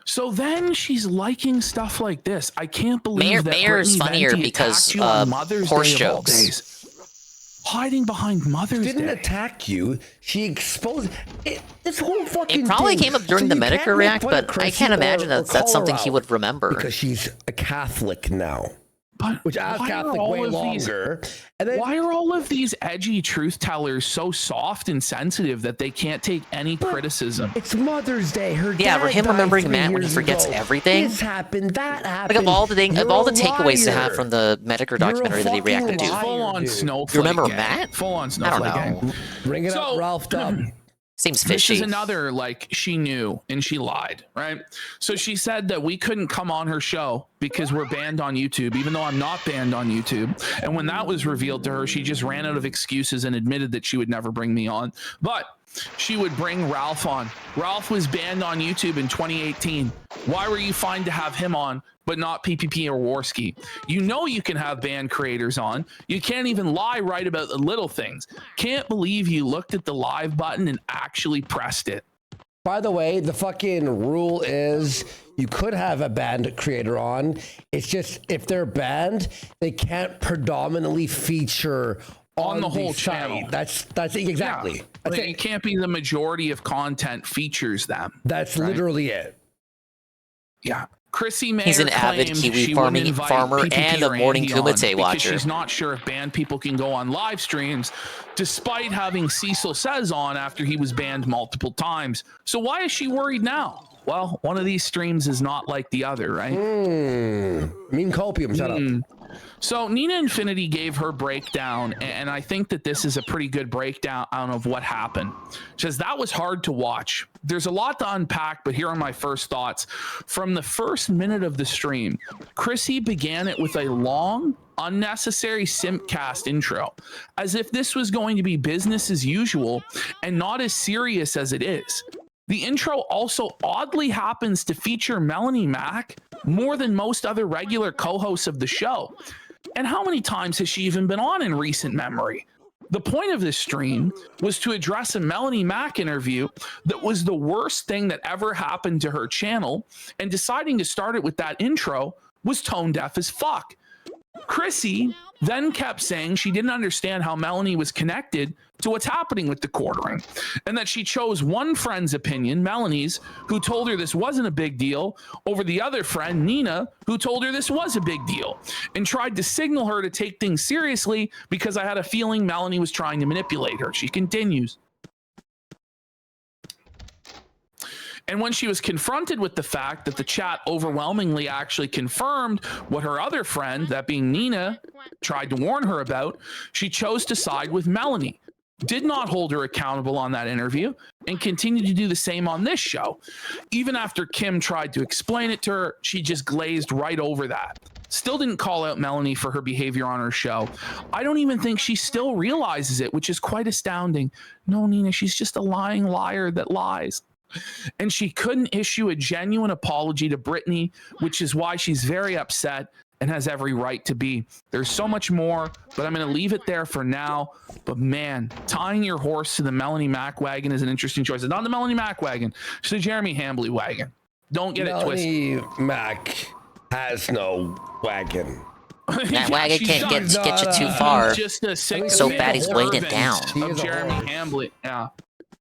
So then she's liking stuff like this. I can't believe that Mayor's Brittany funnier Venti because attacked you on Mother's horse Day of all jokes. days. Hiding behind Mother's Didn't Day. attack you. She exposed it. This whole fucking It probably thing. came up during the you Medicare can't make react, fun of but I Chrissie can't imagine or that that's call her something he out would remember. because she's a Catholic now. But which I was why are Catholic all way of longer. And then, why are all of these edgy truth tellers so soft and sensitive that they can't take any criticism? It's Mother's Day. Her Yeah, for dad him died remembering 3 Matt when he years forgets ago. everything. This happened. That happened. Like of all the takeaways to liar. have from the Medicare documentary that he reacted to. Full on snowflake. You remember gang. Matt? Full on I snowflake. don't know. gang. Bring it up, Ralph Dub. Seems This fishy. is another, like, she knew and she lied, right? So she said that we couldn't come on her show because we're banned on YouTube, even though I'm not banned on YouTube. And when that was revealed to her, she just ran out of excuses and admitted that she would never bring me on. But she would bring Ralph on. Ralph was banned on YouTube in 2018. Why were you fine to have him on, but not PPP or Warski? You know you can have banned creators on. You can't even lie right about the little things. Can't believe you looked at the live button and actually pressed it. By the way, the fucking rule is you could have a banned creator on. It's just if they're banned, they can't predominantly feature on the whole site. channel. That's exactly. Yeah. That's Like, it can't be the majority of content features them. That's right? literally it. Yeah. Chrissie Mayr He's an avid claimed kiwi she wouldn't invite farmer PPP and a or morning Andy on kumite because watcher. She's not sure if banned people can go on live streams, despite having Cecil Says on after he was banned multiple times. So why is she worried now? Well, one of these streams is not like the other, right? Mean copium, shut up. So Nina Infinity gave her breakdown, and I think that this is a pretty good breakdown of what happened. She says that was hard to watch. There's a lot to unpack, but here are my first thoughts. From the first minute of the stream, Chrissie began it with a long, unnecessary simpcast intro, as if this was going to be business as usual and not as serious as it is. The intro also oddly happens to feature Melanie Mack more than most other regular co-hosts of the show. And how many times has she even been on in recent memory? The point of this stream was to address a Melanie Mack interview that was the worst thing that ever happened to her channel, and deciding to start it with that intro was tone deaf as fuck. Chrissie then kept saying she didn't understand how Melanie was connected to what's happening with the quartering, and that she chose one friend's opinion, Melanie's, who told her this wasn't a big deal, over the other friend, Nina, who told her this was a big deal, and tried to signal her to take things seriously because I had a feeling Melanie was trying to manipulate her. She continues. And when she was confronted with the fact that the chat overwhelmingly actually confirmed what her other friend, that being Nina, tried to warn her about, she chose to side with Melanie, did not hold her accountable on that interview, and continued to do the same on this show. Even after Kim tried to explain it to her, she just glazed right over that. Still didn't call out Melanie for her behavior on her show. I don't even think she still realizes it, which is quite astounding. No, Nina, she's just a lying liar that lies. And she couldn't issue a genuine apology to Brittany, which is why she's very upset and has every right to be. There's so much more, but I'm going to leave it there for now. But man, tying your horse to the Melanie Mack wagon is an interesting choice. It's not the Melanie Mack wagon, it's the Jeremy Hambley wagon. Don't get it twisted. Melanie Mack has no wagon. That wagon can't get you too far. Just a So Batty's weighing it down. Of Jeremy Hambley. Yeah.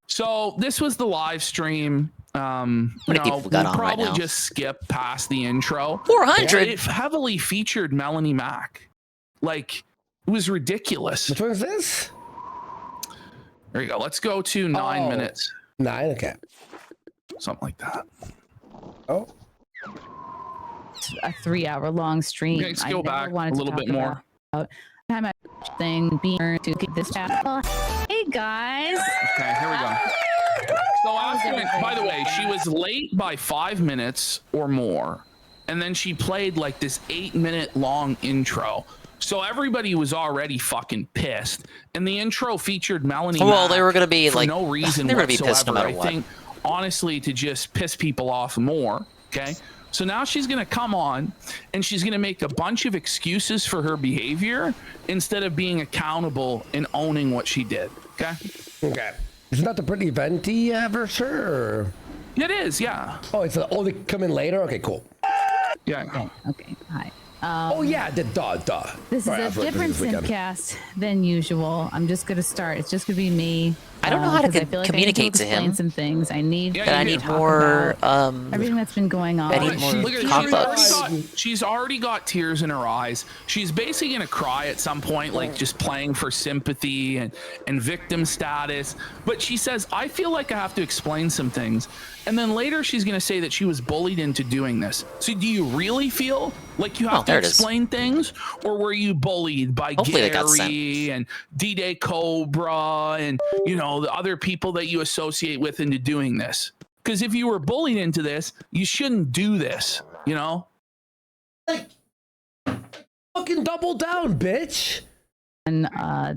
So this was the live stream. How many people we got on right probably now? just skip past the intro. 400. It heavily featured Melanie Mack. Like, it was ridiculous. Which one is this? There you go. Let's go to 9 minutes. 9, okay. Something like that. Oh. A 3-hour long stream. Okay, let's go back a little bit more. Time I thing being to get this channel. Hey guys. Okay, here we go. So after, by the way, she was late by 5 minutes or more, and then she played like this 8-minute long intro. So everybody was already fucking pissed, and the intro featured Melanie. Well, Mack they were gonna be for like no reason they were gonna whatsoever. be pissed no matter I what. think honestly to just piss people off more. Okay. So now she's going to come on and she's going to make a bunch of excuses for her behavior instead of being accountable and owning what she did. Okay. Okay. Isn't that the pretty venti version? Or? It is, yeah. Oh, it's they come in later? Okay, cool. Yeah. Okay. Hi. Oh, yeah, the duh. This is a different simcast than usual. I'm just going to start. It's just going to be me. I don't know how to 'cause I feel like communicate to explain him. some things. I need more. Everything that's been going on. I need more She's already got tears in her eyes. She's basically going to cry at some point, like just playing for sympathy and victim status. But she says, I feel like I have to explain some things. And then later she's going to say that she was bullied into doing this. So do you really feel like you have to explain things? Or were you bullied by Gary and D-Day Cobra and, you know, the other people that you associate with into doing this? Because if you were bullied into this, you shouldn't do this, you know? Fucking double down, bitch. And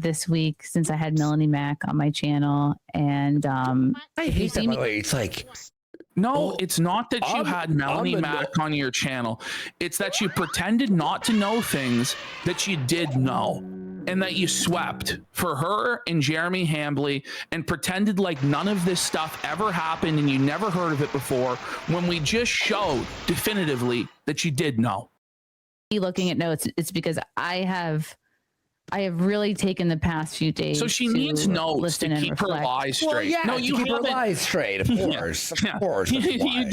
this week, since I had Melanie Mack on my channel, and I hate that, by the way. It's like, no, it's not that you had Melanie Mack on your channel. It's that you pretended not to know things that you did know, and that you swept for her and Jeremy Hambley and pretended like none of this stuff ever happened and you never heard of it before, when we just showed definitively that you did know. Looking at notes, it's because I have really taken the past few days. So she needs notes to keep her lies straight. Well, yeah, no, you keep her haven't. lies straight, of course. Of course. that's why.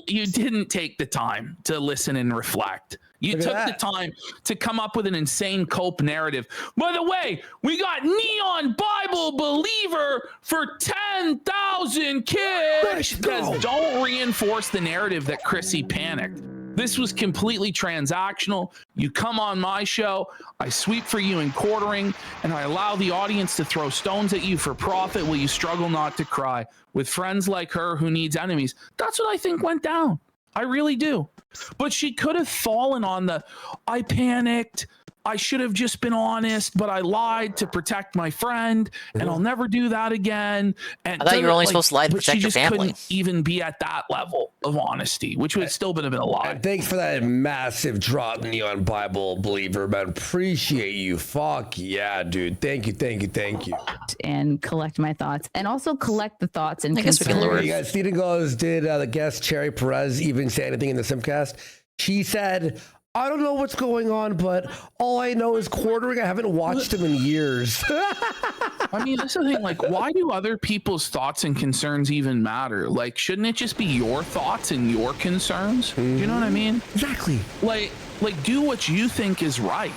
You didn't take the time to listen and reflect. You took the time to come up with an insane cope narrative. By the way, we got Neon Bible Believer for 10,000 kids. Because don't reinforce the narrative that Chrissie panicked. This was completely transactional. You come on my show, I sweep for you in quartering, and I allow the audience to throw stones at you for profit while you struggle not to cry. With friends like her who needs enemies. That's what I think went down. I really do. But she could have fallen on the, I panicked, I should have just been honest, but I lied to protect my friend, and I'll never do that again. And I thought you were only supposed to lie to protect your family. Couldn't even be at that level of honesty, which would still been a lie. And thanks for that massive drop, Neon Bible believer, man. Appreciate you. Fuck yeah, dude. Thank you. And collect my thoughts, and also collect the thoughts and You guys, Steven goes, did the guest Cherry Perez even say anything in the Simcast? She said, I don't know what's going on, but all I know is quartering. I haven't watched him in years. I mean, that's the thing. Like, why do other people's thoughts and concerns even matter? Like, shouldn't it just be your thoughts and your concerns? Do you know what I mean? Exactly. Like, do what you think is right.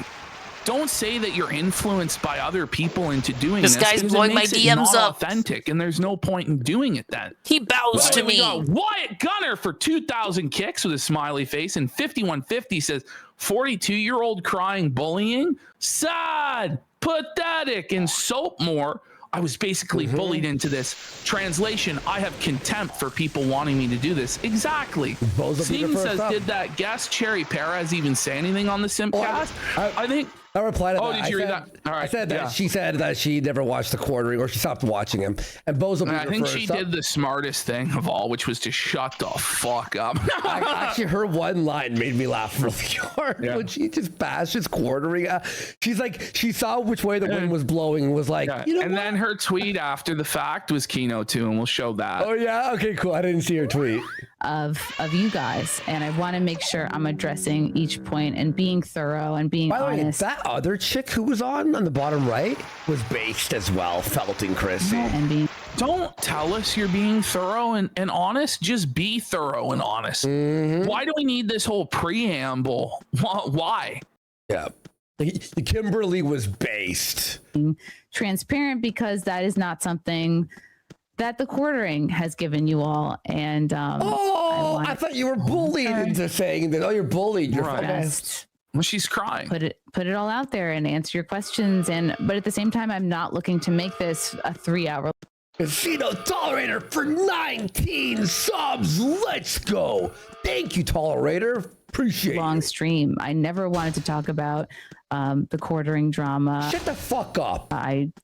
Don't say that you're influenced by other people into doing this guy's blowing my DMs up. Authentic, and there's no point in doing it then. He bows to me. We got Wyatt Gunner for 2,000 kicks with a smiley face, and 5150 says 42-year-old crying bullying, sad, pathetic, and Soapmore. I was basically bullied into this. Translation, I have contempt for people wanting me to do this. Exactly. Steven says, did that guest Cherry Perez even say anything on the Simpcast? I think... I replied to that. Oh, did you read that? All right. I said that she said that she never watched the quartering, or she stopped watching him. And Bozo, I think she did the smartest thing of all, which was to shut the fuck up. Actually, her one line made me laugh really hard when she just bashes quartering. She's like, she saw which way the wind was blowing and was like, you know and then her tweet after the fact was Kino too, and we'll show that. Oh yeah, okay, cool. I didn't see her tweet. Of you guys, and I want to make sure I'm addressing each point and being thorough and being honest. By the way, that other chick who was on the bottom right was based as well, Felting Chrissie. And don't tell us you're being thorough and honest. Just be thorough and honest. Why do we need this whole preamble? Why? Yeah. Kimberly was based. Transparent, because that is not something that the quartering has given you all. And I thought you were bullied into saying that. Oh, you're bullied. You're best. Well, she's crying. Put it all out there and answer your questions. But at the same time, I'm not looking to make this a 3-hour. Casino Tolerator for 19 subs. Let's go. Thank you, Tolerator. Appreciate long stream. I never wanted to talk about the quartering drama. Shut the fuck up.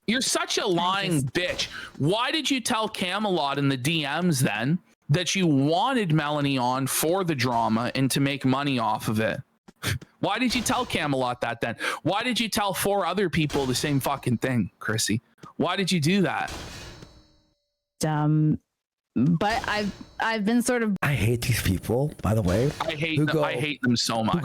You're such a lying bitch. Why did you tell Camelot in the DMs then that you wanted Melanie on for the drama and to make money off of it? Why did you tell Camelot that then? Why did you tell 4 other people the same fucking thing, Chrissy? Why did you do that? But I've been sort of. I hate these people, by the way. I hate them so much.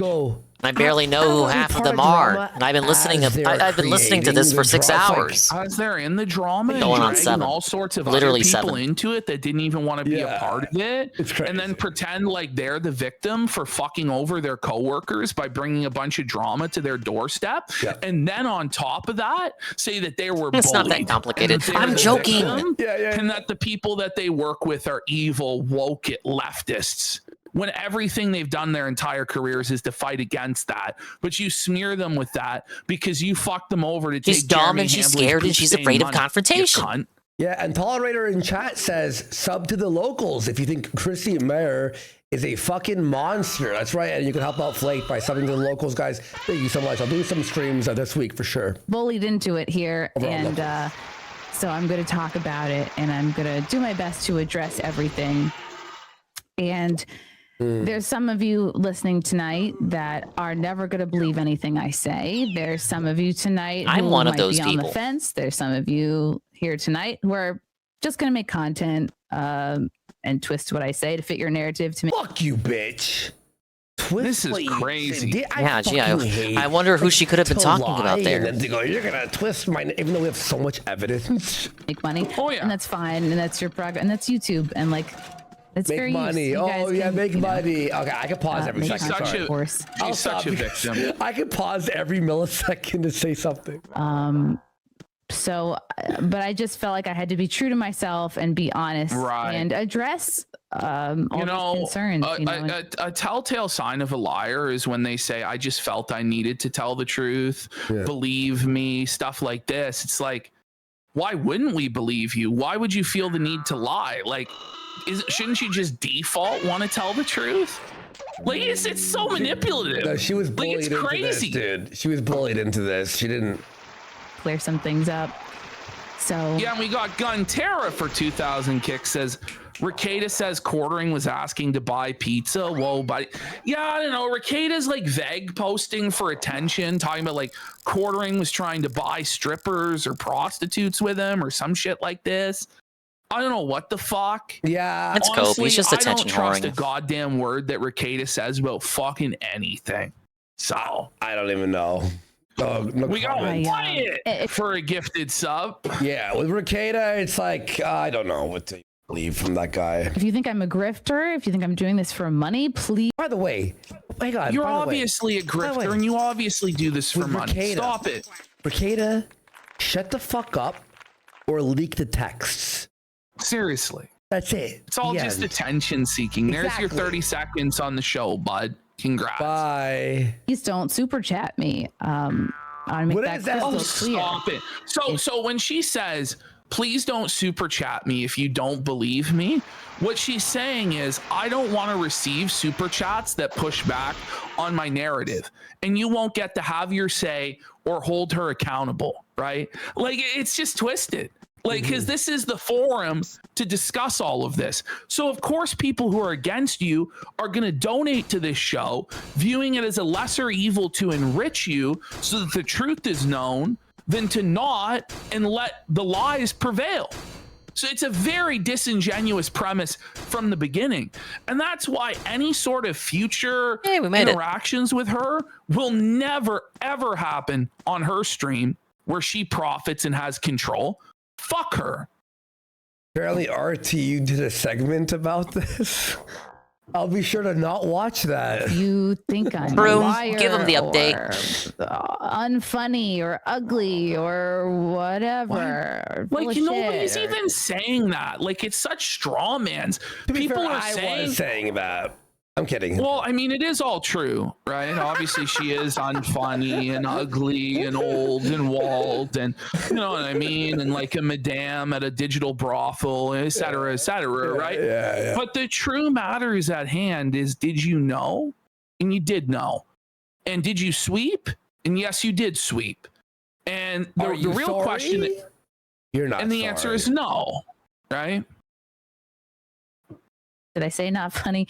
I barely know who half of them are, and I've been listening. I've been listening to this for 6 hours. As they're in the drama, and going on dragging 7. all sorts of Literally other people 7. into it that didn't even want to be a part of it, it's crazy. and then pretend like they're the victim for fucking over their coworkers by bringing a bunch of drama to their doorstep, and then on top of that, say that they were. It's not that complicated. I'm joking. And that the people that they work with are evil, woke it leftists. When everything they've done their entire careers is to fight against that, but you smear them with that because you fucked them over to take. She's dumb and she's scared and she's afraid of confrontation. Yeah, and Tolerator in chat says sub to the locals if you think Chrissie Mayr is a fucking monster. That's right, and you can help out Flake by subbing to the locals, guys. Thank you so much. I'll do some streams this week for sure. Bullied into it here, and so I'm going to talk about it, and I'm going to do my best to address everything. And there's some of you listening tonight that are never going to believe anything I say. There's some of you tonight I'm one of might those be on people. the fence. There's some of you here tonight who are just going to make content and twist what I say to fit your narrative. To fuck you, bitch. This is crazy. I wonder who she could have been talking about there. And then to go, you're gonna twist my, even though we have so much evidence. Make money. Oh yeah, and that's fine, and that's your progress, and that's YouTube, and like. It's make money. Make money. Okay, I can pause every second. She's such a victim. I can pause every millisecond to say something. So, but I just felt like I had to be true to myself and be honest and address all those concerns. A telltale sign of a liar is when they say, "I just felt I needed to tell the truth. Believe me," stuff like this. It's like, why wouldn't we believe you? Why would you feel the need to lie? Like, shouldn't you just default want to tell the truth? Like it's so manipulative. No, she was bullied it's into crazy. this, dude. She was bullied into this. She didn't clear some things up. So yeah, and we got Gunterra for 2,000 kicks. Says Ricada says Quartering was asking to buy pizza. Whoa, buddy. Yeah, I don't know. Ricada's like vague posting for attention, talking about like Quartering was trying to buy strippers or prostitutes with him or some shit like this. I don't know what the fuck. Yeah, it's Cope. He's just attention I don't trust whoring. a goddamn word that Ricada says about fucking anything. So I don't even know. We got to play it for a gifted sub. Yeah, with Ricada, it's like I don't know what to believe from that guy. if you think I'm a grifter, if you think I'm doing this for money, please. By the way, my God, You're by the way, obviously a grifter, and you obviously do this for with money. Ricada, Stop it. Ricada, shut the fuck up or leak the texts. Seriously. That's it. It's all The just end. attention seeking. There's your 30 seconds on the show, bud. Congrats. Bye. Please don't super chat me. I want to make that crystal clear. Stop it. So when she says, please don't super chat me if you don't believe me, what she's saying is, I don't want to receive super chats that push back on my narrative, and you won't get to have your say or hold her accountable, right? Like, it's just twisted. Like, because this is the forum to discuss all of this. So, of course, people who are against you are going to donate to this show, viewing it as a lesser evil to enrich you so that the truth is known than to not and let the lies prevail. So it's a very disingenuous premise from the beginning. And that's why any sort of future interactions with her will never, ever happen on her stream where she profits and has control. Fuck her. Apparently, RTU did a segment about this. I'll be sure to not watch that. You think I'm a Broom, liar, give him the update. or unfunny or ugly or whatever. Like, Bullshit, nobody's or- even saying that. Like, it's such straw mans. To be People fair, are I saying. was saying that. I'm kidding. Well, I mean, it is all true, right? Obviously, she is unfunny and ugly and old and walled, and you know what I mean, and like a madame at a digital brothel, et cetera, right? Yeah. But the true matters at hand is: did you know? And you did know. And did you sweep? And yes, you did sweep. And the real question, you're not. And the answer is no, right? Did I say not funny?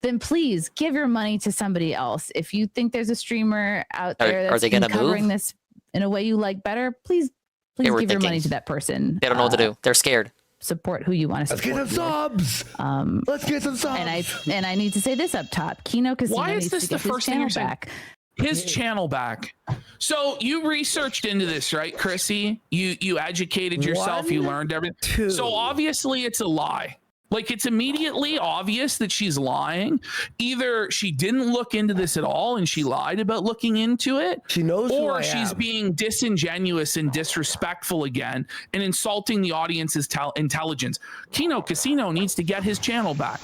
Then please give your money to somebody else. If you think there's a streamer out there Are that's they gonna covering move? this in a way you like better, please They give were your thinking. money to that person. They don't know what to do. They're scared. Support who you want to Let's support. get some subs. Let's get some subs. And I need to say this up top. Kino Casino Why is needs this to the get his first thing channel you're saying? back. His channel back. So you researched into this, right, Chrissy? You educated yourself. You learned everything. So obviously it's a lie. Like, it's immediately obvious that she's lying. Either she didn't look into this at all and she lied about looking into it. She knows who or I she's am. being disingenuous and disrespectful again and insulting the audience's intelligence. Kino Casino needs to get his channel back.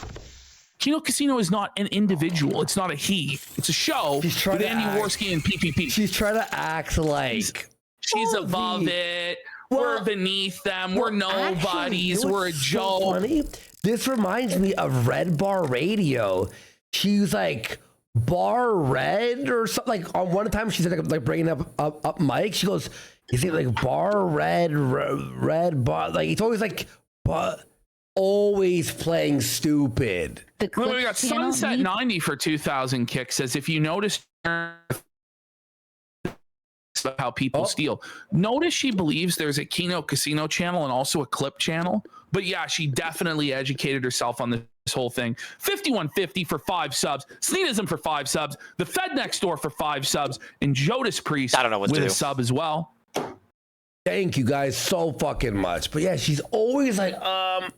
Kino Casino is not an individual. It's not a he. It's a show with Andy Worski and PPP. She's trying to act like she's above it. We're beneath them. We're nobodies. We're a joke. Funny? This reminds me of Red Bar Radio. She's like Bar Red or something. Like on one time, she's like bringing up Mike. She goes, "Is it like Bar Red Bar?" Like it's always like, but always playing stupid. Well, we got Sunset 90 for 2,000 kicks. Says if you notice how people steal. Notice she believes there's a Kino Casino channel and also a clip channel. But yeah, she definitely educated herself on this whole thing. 5150 for 5 subs. Sneedism for 5 subs. The Fed Next Door for 5 subs. And Jodas Priest with a sub as well. Thank you guys so fucking much. But yeah, she's always like,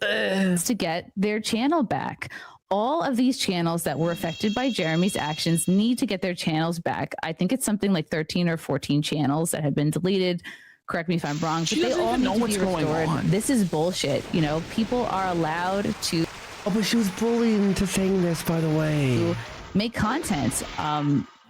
to get their channel back. All of these channels that were affected by Jeremy's actions need to get their channels back. I think it's something like 13 or 14 channels that have been deleted. Correct me if I'm wrong, but they all need to be restored. This is bullshit. You know, people are allowed to. Oh, but she was bullied into saying this, by the way. Make content.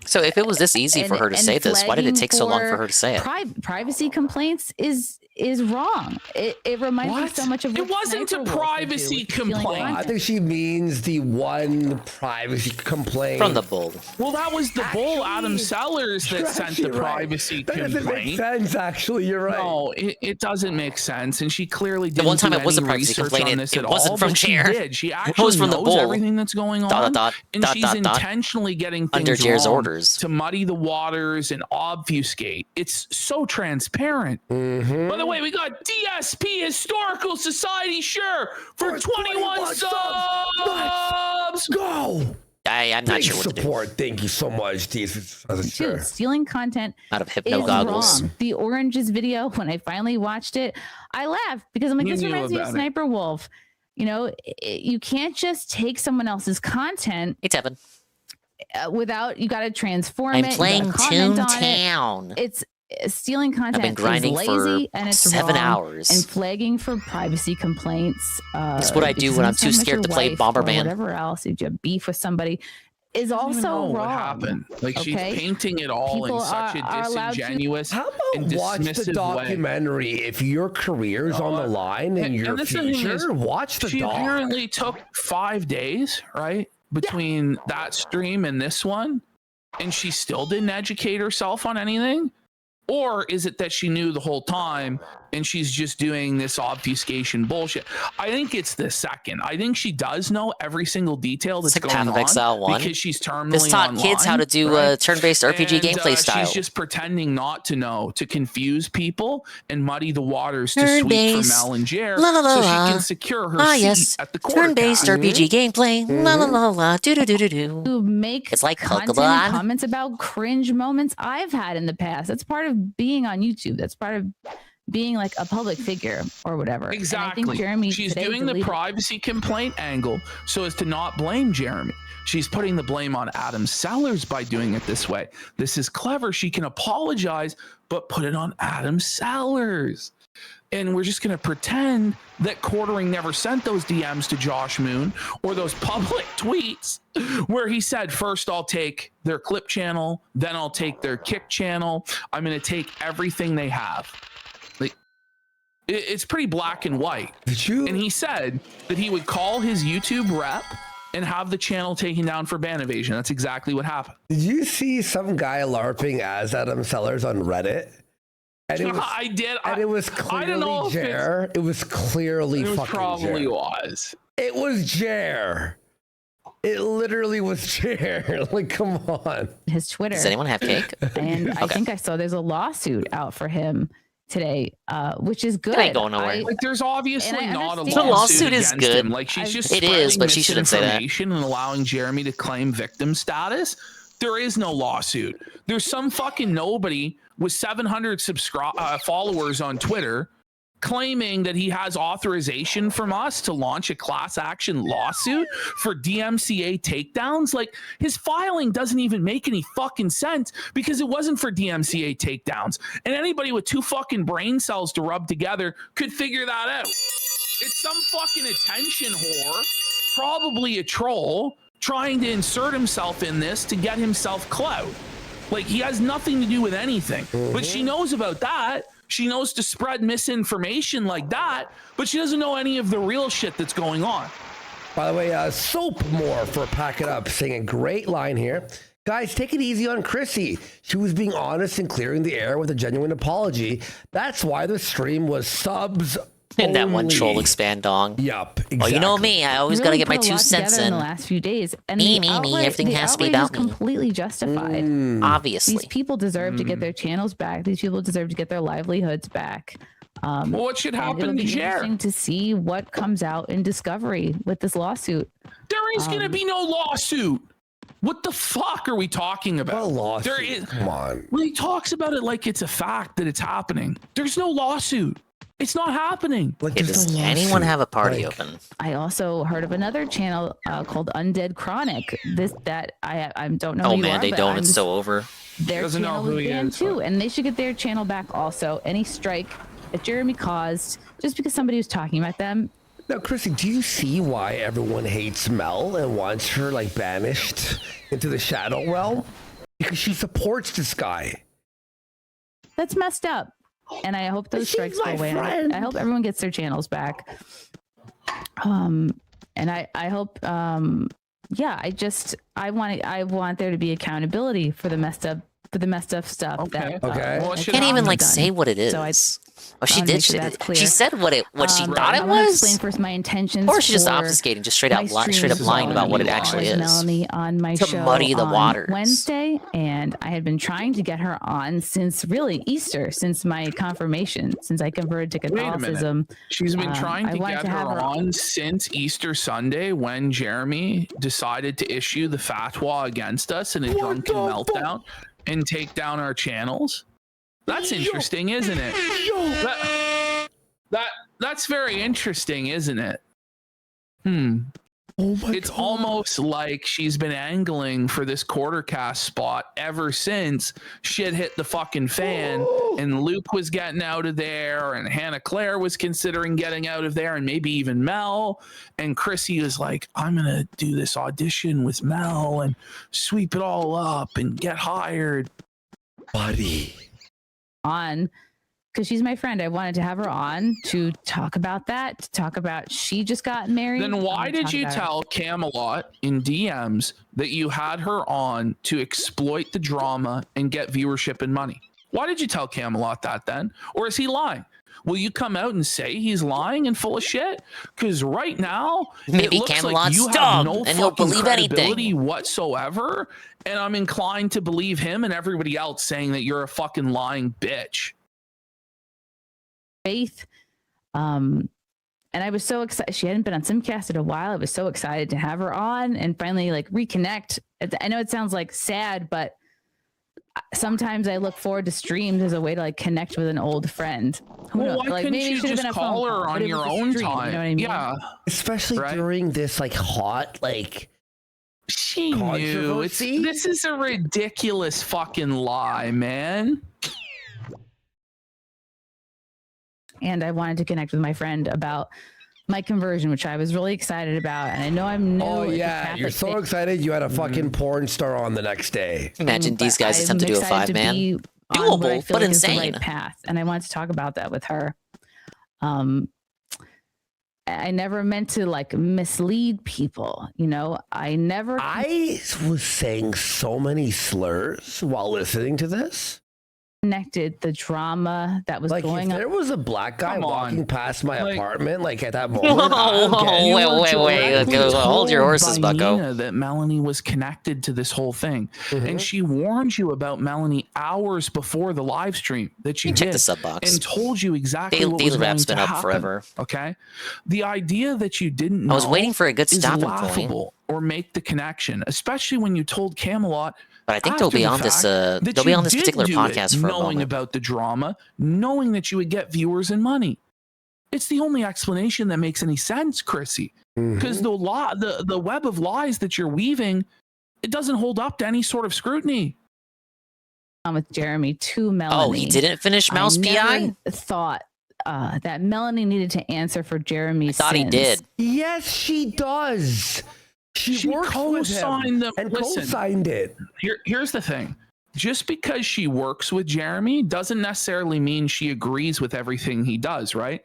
So if it was this easy for her to say this, why did it take so long for her to say it? Privacy complaints is is wrong. It reminds me so much of what It wasn't Sniper a Wolf would privacy do with stealing complaint. I content. think she means the one privacy complaint From the bull. Well, that was the bull, Adam Sellers, that sent the privacy That doesn't make complaint. sense, actually. You're right. No, it doesn't make sense. And she clearly The didn't one time do it was a any privacy research complaint, on this it at wasn't all, from but she Mayr. did. She It actually was from the knows bull. everything that's going on. And she's intentionally getting Under things Jair's wrong orders. to muddy the waters and obfuscate. It's so transparent. By the way, we got DSP Historical Society, sure, for 21 subs. Go. I'm not Big sure what to do. support. Thank you so much, DSP. Dude, stealing content Out of is hypno goggles. wrong. The Oranges video, when I finally watched it, I laughed because I'm like, You this knew reminds me of about it. Sniper Wolf. You know, you can't just take someone else's content. Hey, Tevin. Without, you got to transform I'm it. playing you gotta comment on Toontown. it. It's stealing content. been grinding is for lazy and it's 7 wrong, hours. and flagging for privacy complaints. That's what I do because when I'm sometimes too with scared your to play wife or Bomberman. Whatever else, if you have beef with somebody, is Know also what wrong. happened. Like she's okay? painting it all People in such a are allowed to- disingenuous How and about watch the dismissive way. documentary if your career's on the line and your this thing future? is, Watch the she doc. apparently took 5 days, right, between that stream and this one, and she still didn't educate herself on anything. Or is it that she knew the whole time and she's just doing this obfuscation bullshit? I think it's the second. I think she does know every single detail that's It's like going Path of on Exile 1. because she's terminally This taught online, kids how to do right? turn-based RPG And, gameplay style. She's just pretending not to know, to confuse people and muddy the waters to sweep from Turn-based. Mel and Jer La la la so she la. can secure her Ah, seat yes. at the court. Turn-based RPG gameplay. La la la la. Do do do do do. To make It's like content Pokemon. and comments about cringe moments I've had in the past. That's part of being on YouTube. That's part of being like a public figure or whatever. Exactly. And I think Jeremy She's today doing the deleted- privacy complaint angle so as to not blame Jeremy. She's putting the blame on Adam Sellers by doing it this way. This is clever. She can apologize, but put it on Adam Sellers. And we're just going to pretend that Quartering never sent those DMs to Josh Moon or those public tweets where he said, first I'll take their clip channel, then I'll take their kick channel. I'm going to take everything they have. Like, it's pretty black and white. And he said that he would call his YouTube rep and have the channel taken down for ban evasion. That's exactly what happened. Did you see some guy LARPing as Adam Sellers on Reddit? And it was, I did. And it was I don't know clearly if it's- Jer. It was clearly It was fucking probably Jer. was. It was Jer. It literally was Jer. Like, come on. his Twitter. Does anyone have cake? And I Okay. think I saw there's a lawsuit out for him today, which is good. It ain't going nowhere. Like, there's obviously and I not a understand- The lawsuit is against good. him. Like, she's just It is, spreading but she shouldn't say that. misinformation and allowing Jeremy to claim victim status. There is no lawsuit. There's some fucking nobody with 700 followers on Twitter claiming that he has authorization from us to launch a class action lawsuit for DMCA takedowns. Like, his filing doesn't even make any fucking sense because it wasn't for DMCA takedowns. And anybody with 2 fucking brain cells to rub together could figure that out. It's some fucking attention whore, probably a troll, trying to insert himself in this to get himself clout. Like, he has nothing to do with anything. But she knows about that. She knows to spread misinformation like that, but she doesn't know any of the real shit that's going on. By the way, Soap More for Pack It Up saying a great line here. Guys, take it easy on Chrissie. She was being honest and clearing the air with a genuine apology. That's why the stream was subs And that one only. troll expand dong. Yup, exactly. Well, you know me. I always got to Really get my put a 2 lot cents together in. the last few days. And Me, the me, me. outrage- Everything the has to be outrage is about me. completely justified. Obviously. These people deserve to get their channels back. These people deserve to get their livelihoods back. Well, what should and happen it'll to be Jer? interesting to see what comes out in Discovery with this lawsuit. There is going to be no lawsuit. What the fuck are we talking about? What lawsuit? There is. Come on. Well, he talks about it like it's a fact that it's happening. There's no lawsuit. It's not happening. Like, Hey, there's does no anyone lawsuit. have a party Like, open? I also heard of another channel called Undead Chronic. I don't know. Oh who you man, are, they but don't. I'm It's just- so over. Their Doesn't know channel who was he banned is, too, but- and they should get their channel back also. Any strike that Jeremy caused just because somebody was talking about them. Now, Chrissy, do you see why everyone hates Mel and wants her like banished into the shadow realm? Because she supports this guy. That's messed up. and I hope those strikes go away. friend. I hope everyone gets their channels back. And I hope, yeah, I want there to be accountability for the messed up stuff. Okay. That, Well, I can't even like say what it is. So she did. She said what she thought it I want to was. explain first my intentions, Or she's just for obfuscating, just straight my up streams lying about what it with actually is. Melanie on my To show muddy the on waters. Wednesday, and I had been trying to get her on since really Easter, since my confirmation, since I converted to Wait a Catholicism. minute. She's been trying I to wanted get to her have her on since Easter Sunday when Jeremy decided to issue the fatwa against us in a drunken meltdown and take down our channels. That's interesting, isn't it? That's very interesting, isn't it? It's almost like she's been angling for this quarter cast spot ever since shit hit the fucking fan and Luke was getting out of there and Hannah Claire was considering getting out of there and maybe even Mel, and Chrissie was like, I'm gonna do this audition with Mel and sweep it all up and get hired. Buddy. On because she's my friend. I wanted to have her on to talk about that, to talk about she just got married. Then why did you tell Camelot in DMs that you had her on to exploit the drama and get viewership and money? Why did you tell Camelot that then? Or is he lying? Will you come out and say he's lying and full of shit? Because right now, maybe it looks Camelot's like you have dumb no and he'll fucking believe credibility anything whatsoever. And I'm inclined to believe him and everybody else saying that you're a fucking lying bitch. Faith. And I was so excited. She hadn't been on Simcast in a while. I was so excited to have her on and finally like reconnect. I know it sounds like sad, but sometimes I look forward to streams as a way to like connect with an old friend. Who knows? Why Like couldn't maybe you it should have just been a call phone her call, on but it your was a own stream, time? You know what I mean? Yeah. Especially during this like hot like she knew. This is a ridiculous fucking lie, man. And I wanted to connect with my friend about my conversion, which I was really excited about. And I know I'm new. Oh at the yeah, Catholic you're so faith. excited you had a fucking porn star on the next day. Imagine these guys I'm attempt to do a excited to 5-man. be on Doable, what I feel but like is the insane. right path, and I wanted to talk about that with her. I never meant to like mislead people, you know. I was saying so many slurs while listening to this. Connected the drama that was Like going if on. there was a black guy Come on. walking past my Like- apartment, like at that Whoa, moment, whoa, wait, directly hold your told horses, by Bucko. Nina that Melanie was connected to this whole thing, Mm-hmm. and she warned you about Melanie hours before the live stream that you You check did, the sub box. and told you exactly what Daily was going Rap's to been up happen. forever. Okay, the idea that you didn't know I was waiting for a good is stopping point. laughable or make the connection, especially when you told Camelot. But I think they'll after be the on this. fact that They'll be you on this did particular do it, podcast for a knowing moment. about the drama, knowing that you would get viewers and money. It's the only explanation that makes any sense, Chrissie. Because the web of lies that you're weaving, it doesn't hold up to any sort of scrutiny. With Jeremy to Melanie. Oh, he didn't finish Mouse I PI? never thought that Melanie needed to answer for Jeremy's I thought he sins. did. Yes, she does. She works with him co-signed them. and Listen, co-signed it. Here's the thing. Just because she works with Jeremy doesn't necessarily mean she agrees with everything he does, right?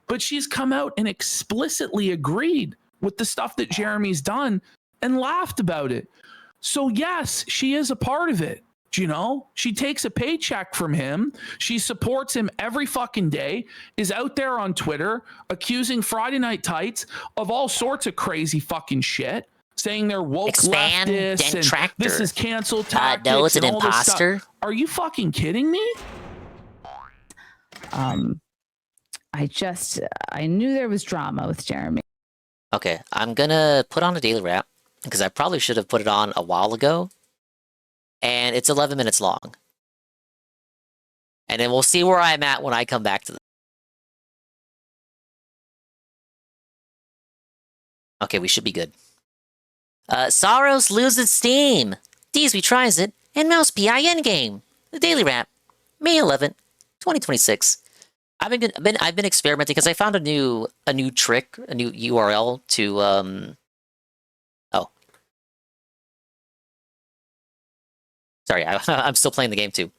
But she's come out and explicitly agreed with the stuff that Jeremy's done and laughed about it. So yes, she is a part of it. You know, she takes a paycheck from him. She supports him every fucking day, is out there on Twitter accusing Friday Night Tights of all sorts of crazy fucking shit, saying they're woke Expand leftists and and tractor. this is cancel tactics. No, it's an and all this stuff. imposter. Are you fucking kidding me? I knew there was drama with Jeremy. Okay, I'm gonna put on a daily rap because I probably should have put it on a while ago. And it's 11 minutes long. And then we'll see where I'm at when I come back to this. Okay, we should be good. Soros loses steam. DSB tries it, and Mouse PI endgame. The daily rap, May 11th, 2026. I've been experimenting because I found a new trick, a new URL to oh. Sorry, I'm still playing the game too.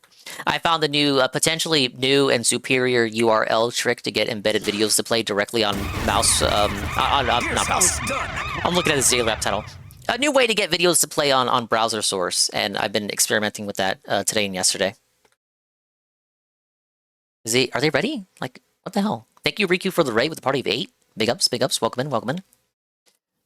I found the new, potentially new and superior URL trick to get embedded videos to play directly on mouse, not mouse. I'm looking at the Daily Wrap title. A new way to get videos to play on browser source, and I've been experimenting with that today and yesterday. Are they ready? Like, what the hell? Thank you, Riku, for the raid with the party of 8. Big ups, welcome in, welcome in.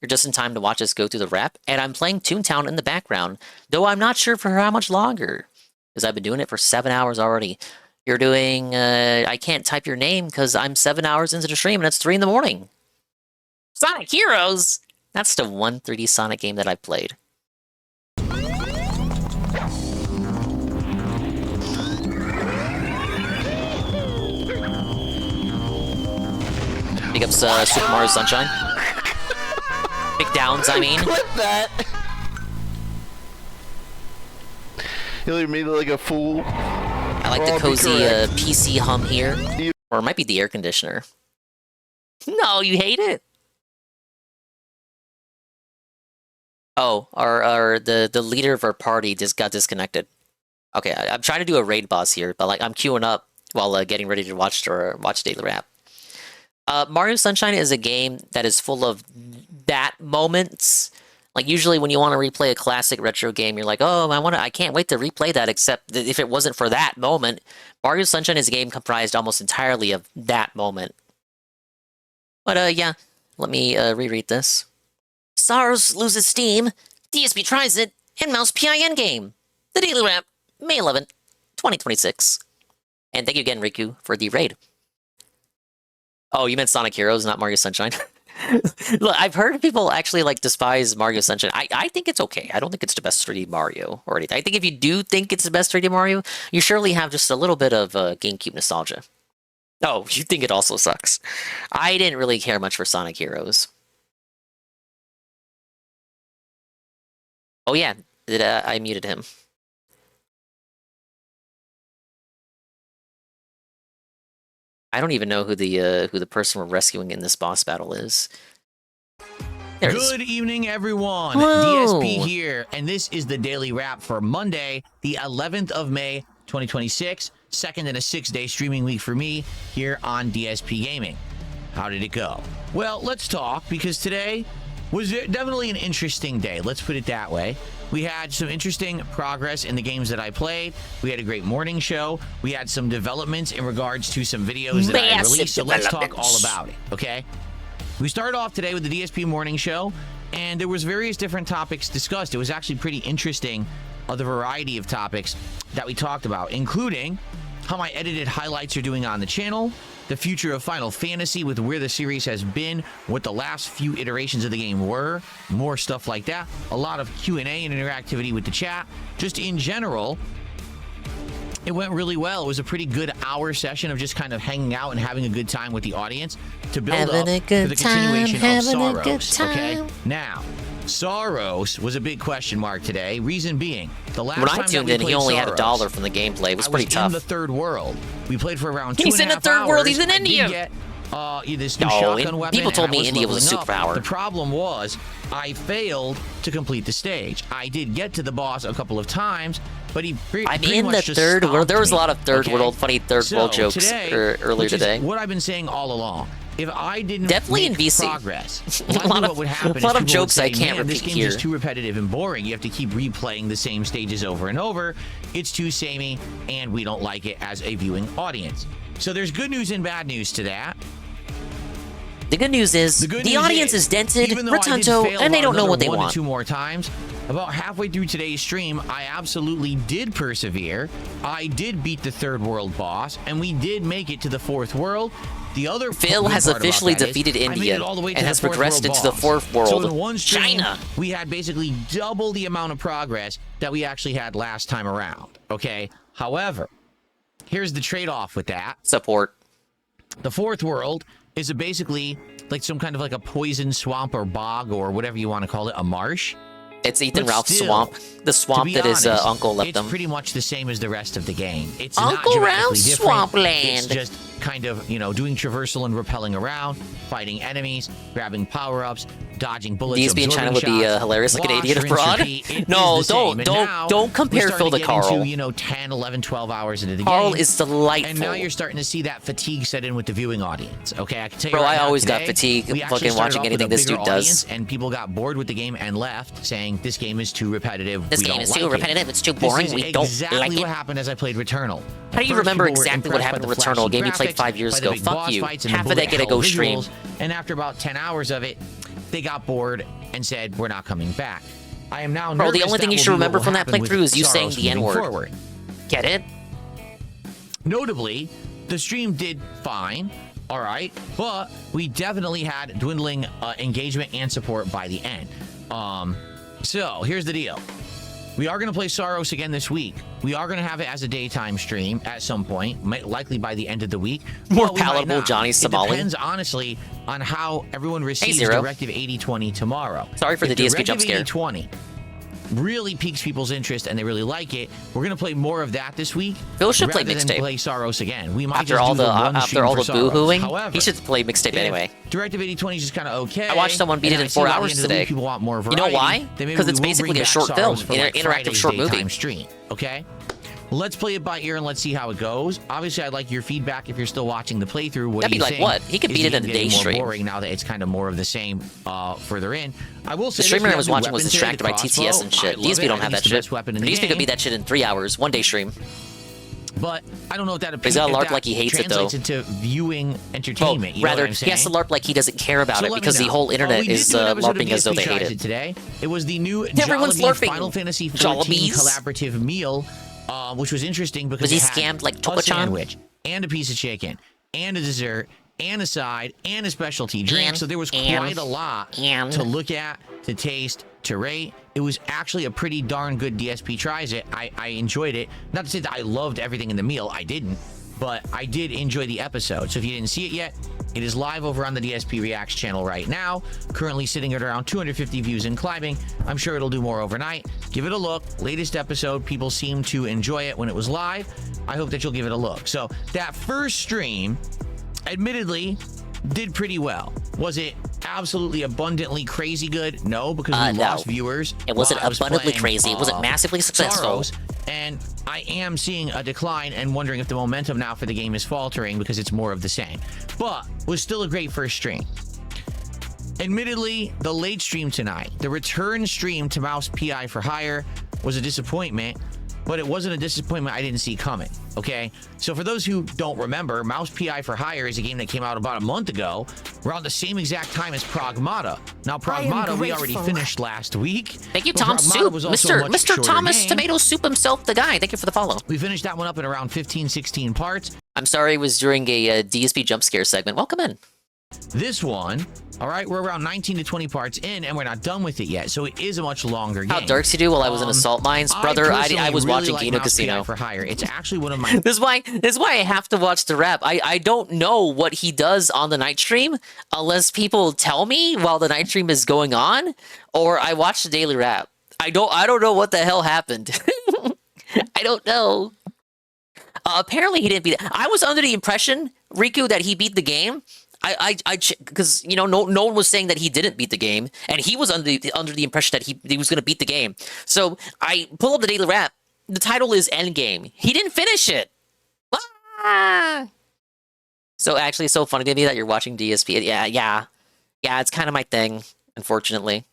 You're just in time to watch us go through the wrap, and I'm playing Toontown in the background, though I'm not sure for how much longer, because I've been doing it for 7 hours already. You're doing, I can't type your name because I'm 7 hours into the stream and it's 3 in the morning. Sonic Heroes! That's the one 3D Sonic game that I've played. Big ups, Super Mario Sunshine. Big downs, I mean. Clip that! You leave me like a fool. I like the cozy PC hum here. Or it might be the air conditioner. No, you hate it? Oh, the leader of our party just got disconnected. Okay, I'm trying to do a raid boss here, but like I'm queuing up while getting ready to watch Daily Wrap. Mario Sunshine is a game that is full of that moments. Like usually when you want to replay a classic retro game, you're like, oh, I can't wait to replay that. Except that if it wasn't for that moment, Mario Sunshine is a game comprised almost entirely of that moment. But yeah, let me reread this. Saros loses steam, DSP tries it, and Mouse PIN game. The Daily Wrap, May 11th, 2026. And thank you again, Riku, for the raid. Oh, you meant Sonic Heroes, not Mario Sunshine? Look, I've heard people actually like despise Mario Sunshine. I think it's okay. I don't think it's the best 3D Mario or anything. I think if you do think it's the best 3D Mario, you surely have just a little bit of GameCube nostalgia. Oh, you think it also sucks. I didn't really care much for Sonic Heroes. Oh yeah, I muted him. I don't even know who the person we're rescuing in this boss battle is. Good evening, everyone. Hello. DSP here, and this is the Daily Wrap for Monday, the 11th of May, 2026. Second in a 6-day streaming week for me here on DSP Gaming. How did it go? Well, let's talk, because today was definitely an interesting day. Let's put it that way. We had some interesting progress in the games that I played. We had a great morning show. We had some developments in regards to some videos that I released. So let's talk all about it, okay? We started off today with the DSP morning show, and there was various different topics discussed. It was actually pretty interesting, the variety of topics that we talked about, including how my edited highlights are doing on the channel, the future of Final Fantasy with where the series has been, what the last few iterations of the game were, more stuff like that, a lot of Q&A and interactivity with the chat. Just in general, it went really well. It was a pretty good hour session of just kind of hanging out and having a good time with the audience to build up to the continuation of Saros. Okay, now Saros was a big question mark today. Reason being, the last when time I tuned that we in, he played only had Saros, $1 from the gameplay. It was I pretty tough. in the third world. We played for around 2.5 hours. He's in the third world. He's in India. I did get, this new shotgun weapon. People told me India was a leveling up. superpower. The problem was I failed to complete the stage. I did get to the boss a couple of times, but he pretty in much the just third world. stopped There was a me, lot of third okay? world, funny third world jokes today, earlier which is today. what I've been saying all along. If I didn't Definitely make in VC. progress, A lot of- what would happen a lot is of people jokes would say, I can't "Man, this repeat game's just here." too repetitive and boring. You have to keep replaying the same stages over and over. It's too samey, and we don't like it as a viewing audience." So there's good news and bad news to that. The good news is the audience is dented, rotundo, and they don't know what they want. 2 more times. About halfway through today's stream, I absolutely did persevere. I did beat the third world boss, and we did make it to the fourth world. The other Phil good has part about officially that is defeated I made India it all the way to and the has fourth progressed world into the boss. fourth world. So in one stream, China. we had basically double the amount of progress that we actually had last time around. Okay. However, here's the trade-off with that. Support. The fourth world is basically like some kind of like a poison swamp or bog or whatever you want to call it, a marsh. It's Ethan But Ralph's still, swamp. The swamp that his honest, uncle left it's them. pretty much the same as the rest of the game. It's Uncle not Ralph's dramatically different. Swampland. It's just kind of, you know, doing traversal and rappelling around, fighting enemies, grabbing power-ups, dodging bullets. DSP in China would be hilarious, like an idiot abroad. No, don't compare Phil to Carl. Into, you know, 10, 11, 12 hours into the Carl game. is delightful. And now you're starting to see that fatigue set in with the viewing audience. Okay, I can tell you. Bro, right I now, always today, got fatigue we actually fucking started watching off with anything a this bigger dude does. audience, and people got bored with the game and left, saying this game is too repetitive. This game is too repetitive. It's too boring. This is We don't exactly like it. what happened as I played Returnal. How do you remember exactly what happened in Returnal, a game you played 5 years ago? Fuck you. Half of that get a go stream. And after about 10 hours of it, they got bored and said, we're not coming back. I am now Bro, the nervous only thing that you will should be remember what from that will happen playthrough with is you saying Soros the moving N-word. forward. Get it? Notably, the stream did fine, all right, but we definitely had dwindling engagement and support by the end. So here's the deal. We are going to play Soros again this week. We are going to have it as a daytime stream at some point, likely by the end of the week. More palatable Johnny Somali. It depends, honestly, on how everyone receives Zero. Directive 8020 tomorrow. Sorry for the DSP jump scare. 8020 really piques people's interest and they really like it. We're going to play more of that this week. Phil should play rather than mixtape. Play Soros again. We might After just all do the one after stream all for the Soros. boo-hooing, However, he should play mixtape anyway. Directive 8020 is just kind of okay. I watched someone beat it and in I see 4 by the hours end of the today. week people want more You variety. know why? Then maybe Because it's we will basically bring a back short Soros film, for, like, interactive Friday's short movie. daytime stream. Okay. Let's play it by ear and let's see how it goes. Obviously, I'd like your feedback if you're still watching the playthrough. What That'd do you be like think? what? He could Is beat it in a game day getting more stream. boring now that it's kind of more of the same further in. I will say The streamer this, I was we have watching new was weapons today, distracted the by TTS crossbow. and shit. I love DSP it. don't I have think that it's the shit. best weapon in the DSP could game. beat that shit in 3 hours, 1 day stream. But I don't know if that He's got a LARP like he hates it, though. translates into viewing entertainment. You know rather, what I'm he has to saying? LARP like he doesn't care about So it let me because the know. whole internet We did is do an episode of LARPing as though they DSP hate Tries it. Today. It was the new Everyone's Jollibee LARPing. Final Fantasy 14 Jollibees. collaborative meal, which was interesting because Was he it had scammed like a Toko-chan? sandwich and a piece of chicken and a dessert and a side and a specialty drink. So there was quite a lot to look at, to taste, to rate. It was actually a pretty darn good DSP Tries It. I enjoyed it. Not to say that I loved everything in the meal. I didn't. But I did enjoy the episode. So if you didn't see it yet, it is live over on the DSP Reacts channel right now. Currently sitting at around 250 views and climbing. I'm sure it'll do more overnight. Give it a look. Latest episode. People seem to enjoy it when it was live. I hope that you'll give it a look. So that first stream, admittedly, did pretty well. Was it absolutely abundantly crazy good? No, because we lost viewers. It wasn't while I was abundantly playing, crazy. It wasn't massively successful. Soros, and I am seeing a decline and wondering if the momentum now for the game is faltering because it's more of the same. But was still a great first stream. Admittedly, the late stream tonight, the return stream to Mouse PI for Hire, was a disappointment, but it wasn't a disappointment I didn't see coming, okay? So for those who don't remember, Mouse PI for Hire is a game that came out about a month ago, around the same exact time as Pragmata. Now, Pragmata we already finished last week. Thank you, but Tom Pragmata Soup. was also a much Mr. shorter Thomas game. Tomato Soup himself, the guy. Thank you for the follow. We finished that one up in around 15, 16 parts. I'm sorry it was during a DSP jump scare segment. Welcome in. This one, all right, we're around 19 to 20 parts in, and we're not done with it yet, so it is a much longer game. How darks you do while I was in Assault Mines? Brother, I was watching like Kino Mouse Casino. PI for Hire. It's actually one of my... This is why I have to watch the rap. I don't know what he does on the night stream unless people tell me while the night stream is going on, or I watch the daily rap. I don't know what the hell happened. I don't know. Apparently he didn't beat it. I was under the impression, Riku, that he beat the game. Because no one was saying that he didn't beat the game, and he was under the impression that he was going to beat the game. So I pull up the daily rap. The title is Endgame. He didn't finish it. Ah! So actually, it's so funny to me that you're watching DSP. Yeah. It's kind of my thing, unfortunately.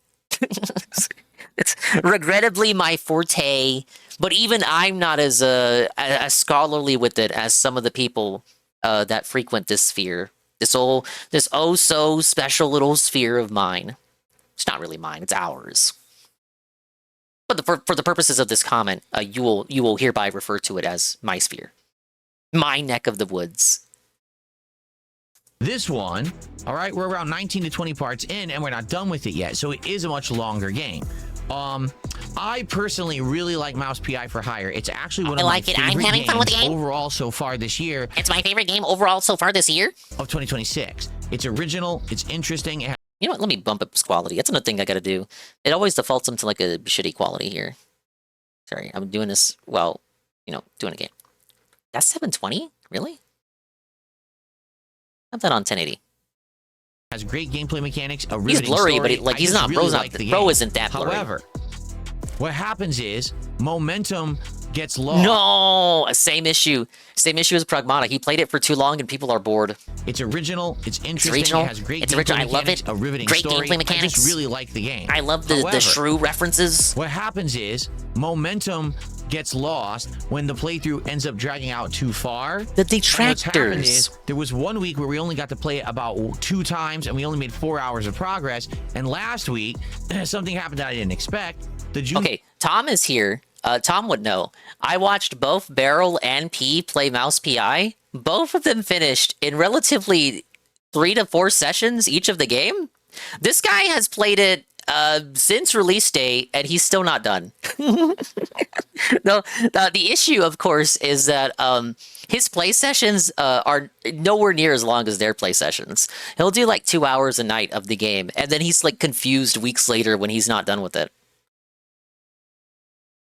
It's regrettably my forte, but even I'm not as scholarly with it as some of the people that frequent this sphere. This oh so special little sphere of mine. It's not really mine, it's ours. But for the purposes of this comment, you will hereby refer to it as my sphere. My neck of the woods. This one, all right, we're around 19 to 20 parts in, and we're not done with it yet, so it is a much longer game. I personally really like Mouse PI for Hire. It's actually one of my favorite I'm having fun with the games game. overall so far this year. It's my favorite game overall so far this year. Of 2026. It's original, it's interesting. It You know what? Let me bump up its quality. That's another thing I gotta do. It always defaults into like a shitty quality here. Sorry, I'm doing this while, doing a game. That's 720? Really? Have that on 1080. Has great gameplay mechanics. A He's riveting blurry, story. but I he's just not. really Bro's like not. the Bro game. isn't that blurry. However, what happens is momentum gets lost. No, same issue. Same issue as Pragmata. He played it for too long and people are bored. It's original. It's interesting. Regional. It has great It's gameplay original. I love mechanics, it. A riveting Great story. gameplay mechanics. I just really like the game. I love the However, shrew references. What happens is momentum gets lost when the playthrough ends up dragging out too far. The And what's happened detractors. is there was 1 week where we only got to play it about 2 times and we only made 4 hours of progress. And last week, something happened that I didn't expect. Okay, Tom is here. Tom would know. I watched both Beryl and P play Mouse PI. Both of them finished in relatively 3 to 4 sessions each of the game. This guy has played it since release date, and he's still not done. No, the issue, of course, is that his play sessions are nowhere near as long as their play sessions. He'll do like 2 hours a night of the game, and then he's like confused weeks later when he's not done with it.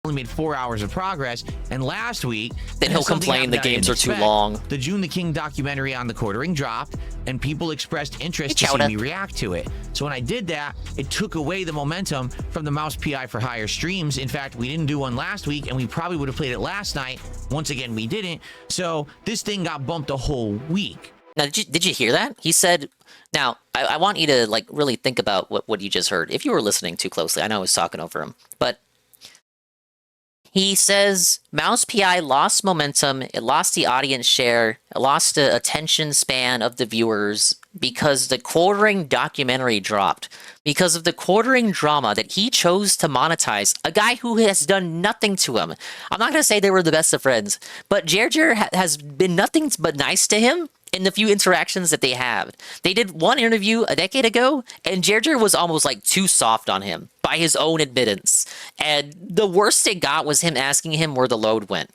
Only made 4 hours of progress, and last week Then he'll something complain happened the that I games didn't are too expect. long. The June the King documentary on the quartering dropped, and people expressed interest to see Chowda. me react to it. So when I did that, it took away the momentum from the Mouse PI for Hire streams. In fact, we didn't do one last week, and we probably would have played it last night. Once again, we didn't. So this thing got bumped a whole week. Now, did you hear that? He said, now, I want you to like really think about what you just heard. If you were listening too closely, I know I was talking over him, but he says Mouse PI lost momentum, it lost the audience share, it lost the attention span of the viewers because the quartering documentary dropped. Because of the quartering drama that he chose to monetize, a guy who has done nothing to him. I'm not going to say they were the best of friends, but Jer has been nothing but nice to him in the few interactions that they have. They did one interview a decade ago, and Jer was almost like too soft on him, by his own admittance. And the worst it got was him asking him where the load went.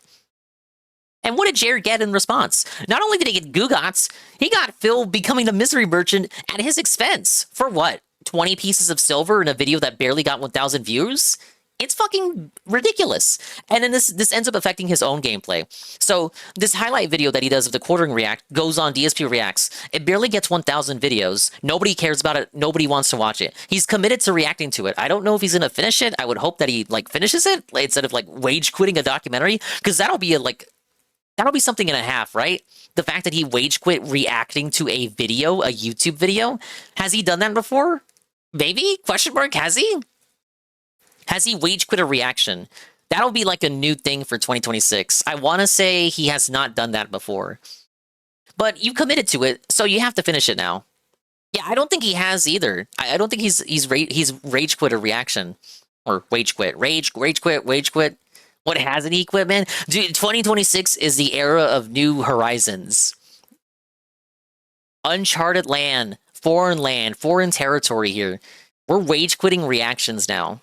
And what did Jer get in response? Not only did he get Gugots, he got Phil becoming a misery merchant at his expense. For what? 20 pieces of silver in a video that barely got 1,000 views? It's fucking ridiculous. And then this ends up affecting his own gameplay. So this highlight video that he does of the quartering react goes on DSP Reacts. It barely gets 1,000 videos. Nobody cares about it. Nobody wants to watch it. He's committed to reacting to it. I don't know if he's going to finish it. I would hope that he like finishes it instead of like wage quitting a documentary, because that'll be something and a half, right? The fact that he wage quit reacting to a video, a YouTube video. Has he done that before? Maybe? Question mark, has he? Has he wage quit a reaction? That'll be like a new thing for 2026. I want to say he has not done that before. But you committed to it, so you have to finish it now. Yeah, I don't think he has either. I don't think he's rage quit a reaction. Or wage quit. Rage quit. What hasn't he quit, man? Dude, 2026 is the era of new horizons. Uncharted land, foreign territory here. We're wage quitting reactions now.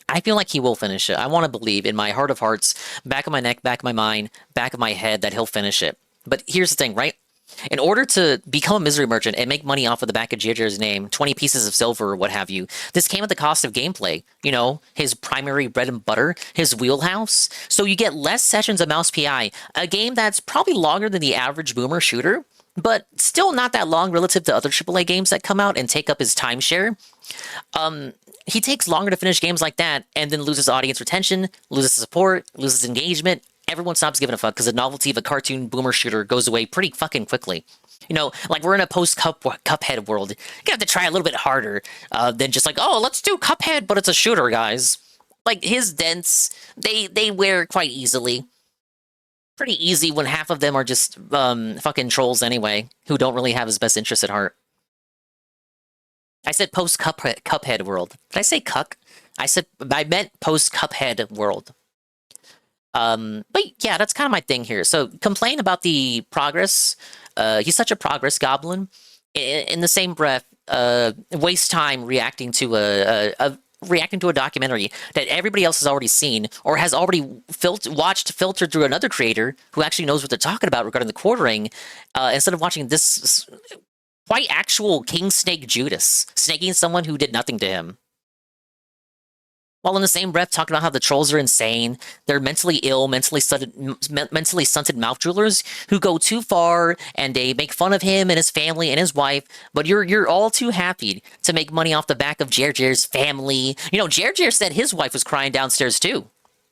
I feel like he will finish it. I want to believe in my heart of hearts, back of my neck, back of my mind, back of my head that he'll finish it. But here's the thing, right? In order to become a misery merchant and make money off of the back of JJ's name, 20 pieces of silver or what have you, this came at the cost of gameplay. You know, his primary bread and butter, his wheelhouse. So you get less sessions of Mouse PI, a game that's probably longer than the average boomer shooter, but still not that long relative to other AAA games that come out and take up his timeshare. He takes longer to finish games like that and then loses audience retention, loses support, loses engagement. Everyone stops giving a fuck because the novelty of a cartoon boomer shooter goes away pretty fucking quickly. You know, like we're in a post-Cuphead world. You have to try a little bit harder than just like, oh, let's do Cuphead, but it's a shooter, guys. Like his dents, they wear quite easily. Pretty easy when half of them are just fucking trolls anyway, who don't really have his best interest at heart. I said post-Cuphead world. Did I say cuck? I meant post-Cuphead world. But yeah, that's kind of my thing here. So complain about the progress. He's such a progress goblin. In the same breath, waste time reacting to a documentary that everybody else has already seen or has already filtered through another creator who actually knows what they're talking about regarding the quartering, instead of watching this quite actual King Snake Judas snaking someone who did nothing to him. While in the same breath talking about how the trolls are insane, they're mentally ill, mentally stunted mouth droolers who go too far and they make fun of him and his family and his wife. But you're all too happy to make money off the back of Jer's family. You know, Jer said his wife was crying downstairs too.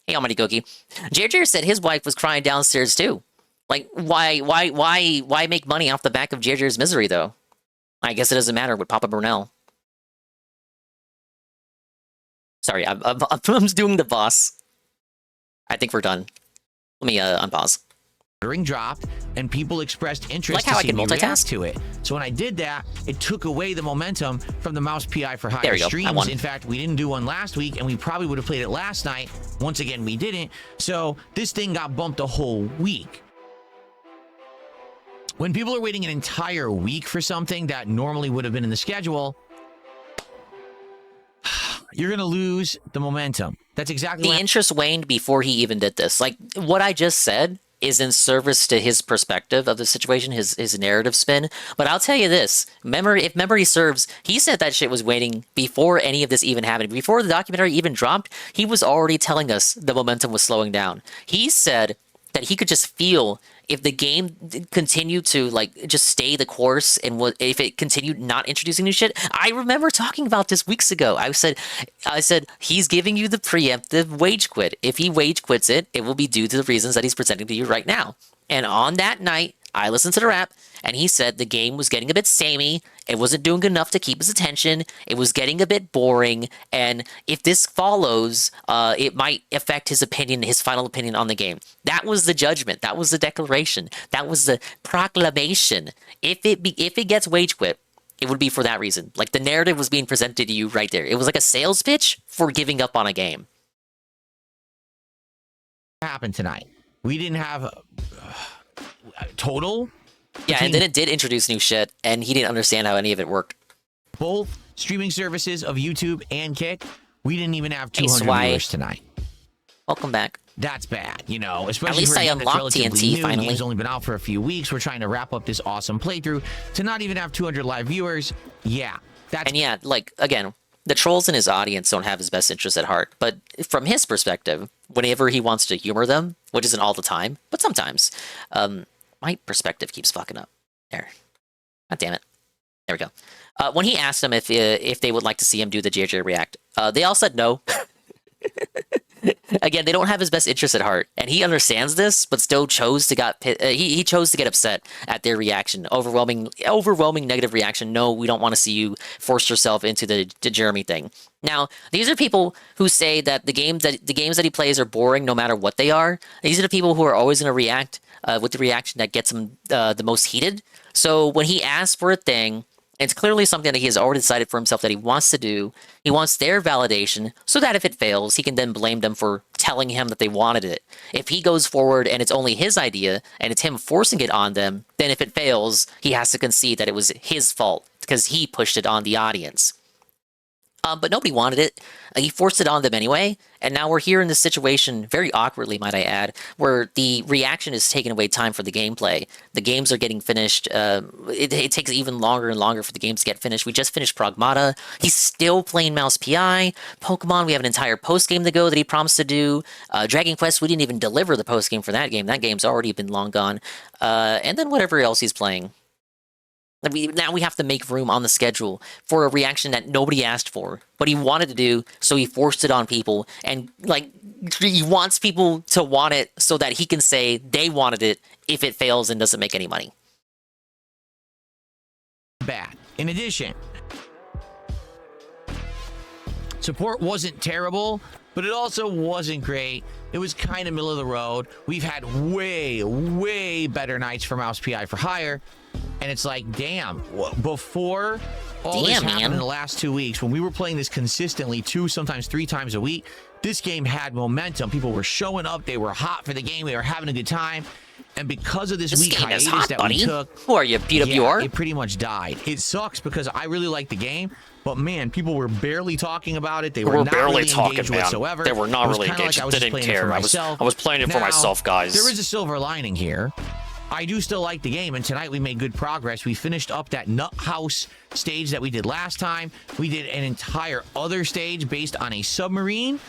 Hey, Almighty Cookie. Jer said his wife was crying downstairs too. Like, why make money off the back of Jer's misery though? I guess it doesn't matter with Papa Brunel. Sorry, I'm doing the boss. I think we're done. Let me unpause. Ring dropped, and people expressed interest Like how I can multitask to it. So when I did that, it took away the momentum from the Mouse PI for Hire There we go. streams. I won. In fact, we didn't do one last week, and we probably would have played it last night. Once again, we didn't. So this thing got bumped a whole week. When people are waiting an entire week for something that normally would have been in the schedule, you're going to lose the momentum. That's exactly the interest waned before he even did this. Like, what I just said is in service to his perspective of the situation, his narrative spin. But I'll tell you this, if memory serves, he said that shit was waiting before any of this even happened. Before the documentary even dropped, he was already telling us the momentum was slowing down. He said that he could just feel if the game continued to like just stay the course and if it continued not introducing new shit. I remember talking about this weeks ago. I said he's giving you the preemptive wage quit. If he wage quits it, it will be due to the reasons that he's presenting to you right now. And on that night, I listened to the rap, and he said the game was getting a bit samey. It wasn't doing enough to keep his attention. It was getting a bit boring. And if this follows, it might affect his opinion, his final opinion on the game. That was the judgment. That was the declaration. That was the proclamation. If it gets wage quit, it would be for that reason. Like the narrative was being presented to you right there. It was like a sales pitch for giving up on a game. happened tonight. We didn't have total. Yeah, and then it did introduce new shit, and he didn't understand how any of it worked. Both streaming services of YouTube and Kick, we didn't even have 200 viewers tonight. Welcome back. That's bad, you know. Especially at least for a I game that's unlocked relatively TNT new. finally. The game's only been out for a few weeks. We're trying to wrap up this awesome playthrough. To not even have 200 live viewers, yeah. And yeah, like, again, the trolls in his audience don't have his best interests at heart. But from his perspective, whenever he wants to humor them, which isn't all the time, but sometimes, my perspective keeps fucking up. There. God damn it. There we go. When he asked them if they would like to see him do the JJ React, they all said no. Again, they don't have his best interest at heart, and he understands this, but still chose to he chose to get upset at their reaction. Overwhelming negative reaction. No, we don't want to see you force yourself into the Jeremy thing. Now, these are people who say that the games that he plays are boring no matter what they are. These are the people who are always going to react with the reaction that gets him the most heated. So when he asks for a thing, it's clearly something that he has already decided for himself that he wants to do. He wants their validation so that if it fails, he can then blame them for telling him that they wanted it. If he goes forward and it's only his idea and it's him forcing it on them, then if it fails, he has to concede that it was his fault because he pushed it on the audience. But nobody wanted it. He forced it on them anyway, and now we're here in this situation, very awkwardly, might I add, where the reaction is taking away time for the gameplay. The games are getting finished. It takes even longer and longer for the games to get finished. We just finished Pragmata. He's still playing Mouse PI. Pokemon, we have an entire post-game to go that he promised to do. Dragon Quest, we didn't even deliver the post-game for that game. That game's already been long gone. And then whatever else he's playing. Now we have to make room on the schedule for a reaction that nobody asked for, but he wanted to do, so he forced it on people, and like he wants people to want it so that he can say they wanted it if it fails and doesn't make any money. Bad. In addition, support wasn't terrible, but it also wasn't great. It was kind of middle of the road. We've had way, way better nights for Mouse PI for Hire. And it's like, damn, before all this happened in the last 2 weeks, when we were playing this consistently 2, sometimes 3 times a week, this game had momentum. People were showing up. They were hot for the game. They were having a good time. And because of this week hiatus we took, who are you, BWR? It pretty much died. It sucks because I really like the game, but man, people were barely talking about it. They were not barely really talking, engaged whatsoever. They were not really engaged. Like I was they didn't care. I was playing it for myself, guys. There is a silver lining here. I do still like the game, and tonight we made good progress. We finished up that nut house stage that we did last time. We did an entire other stage based on a submarine.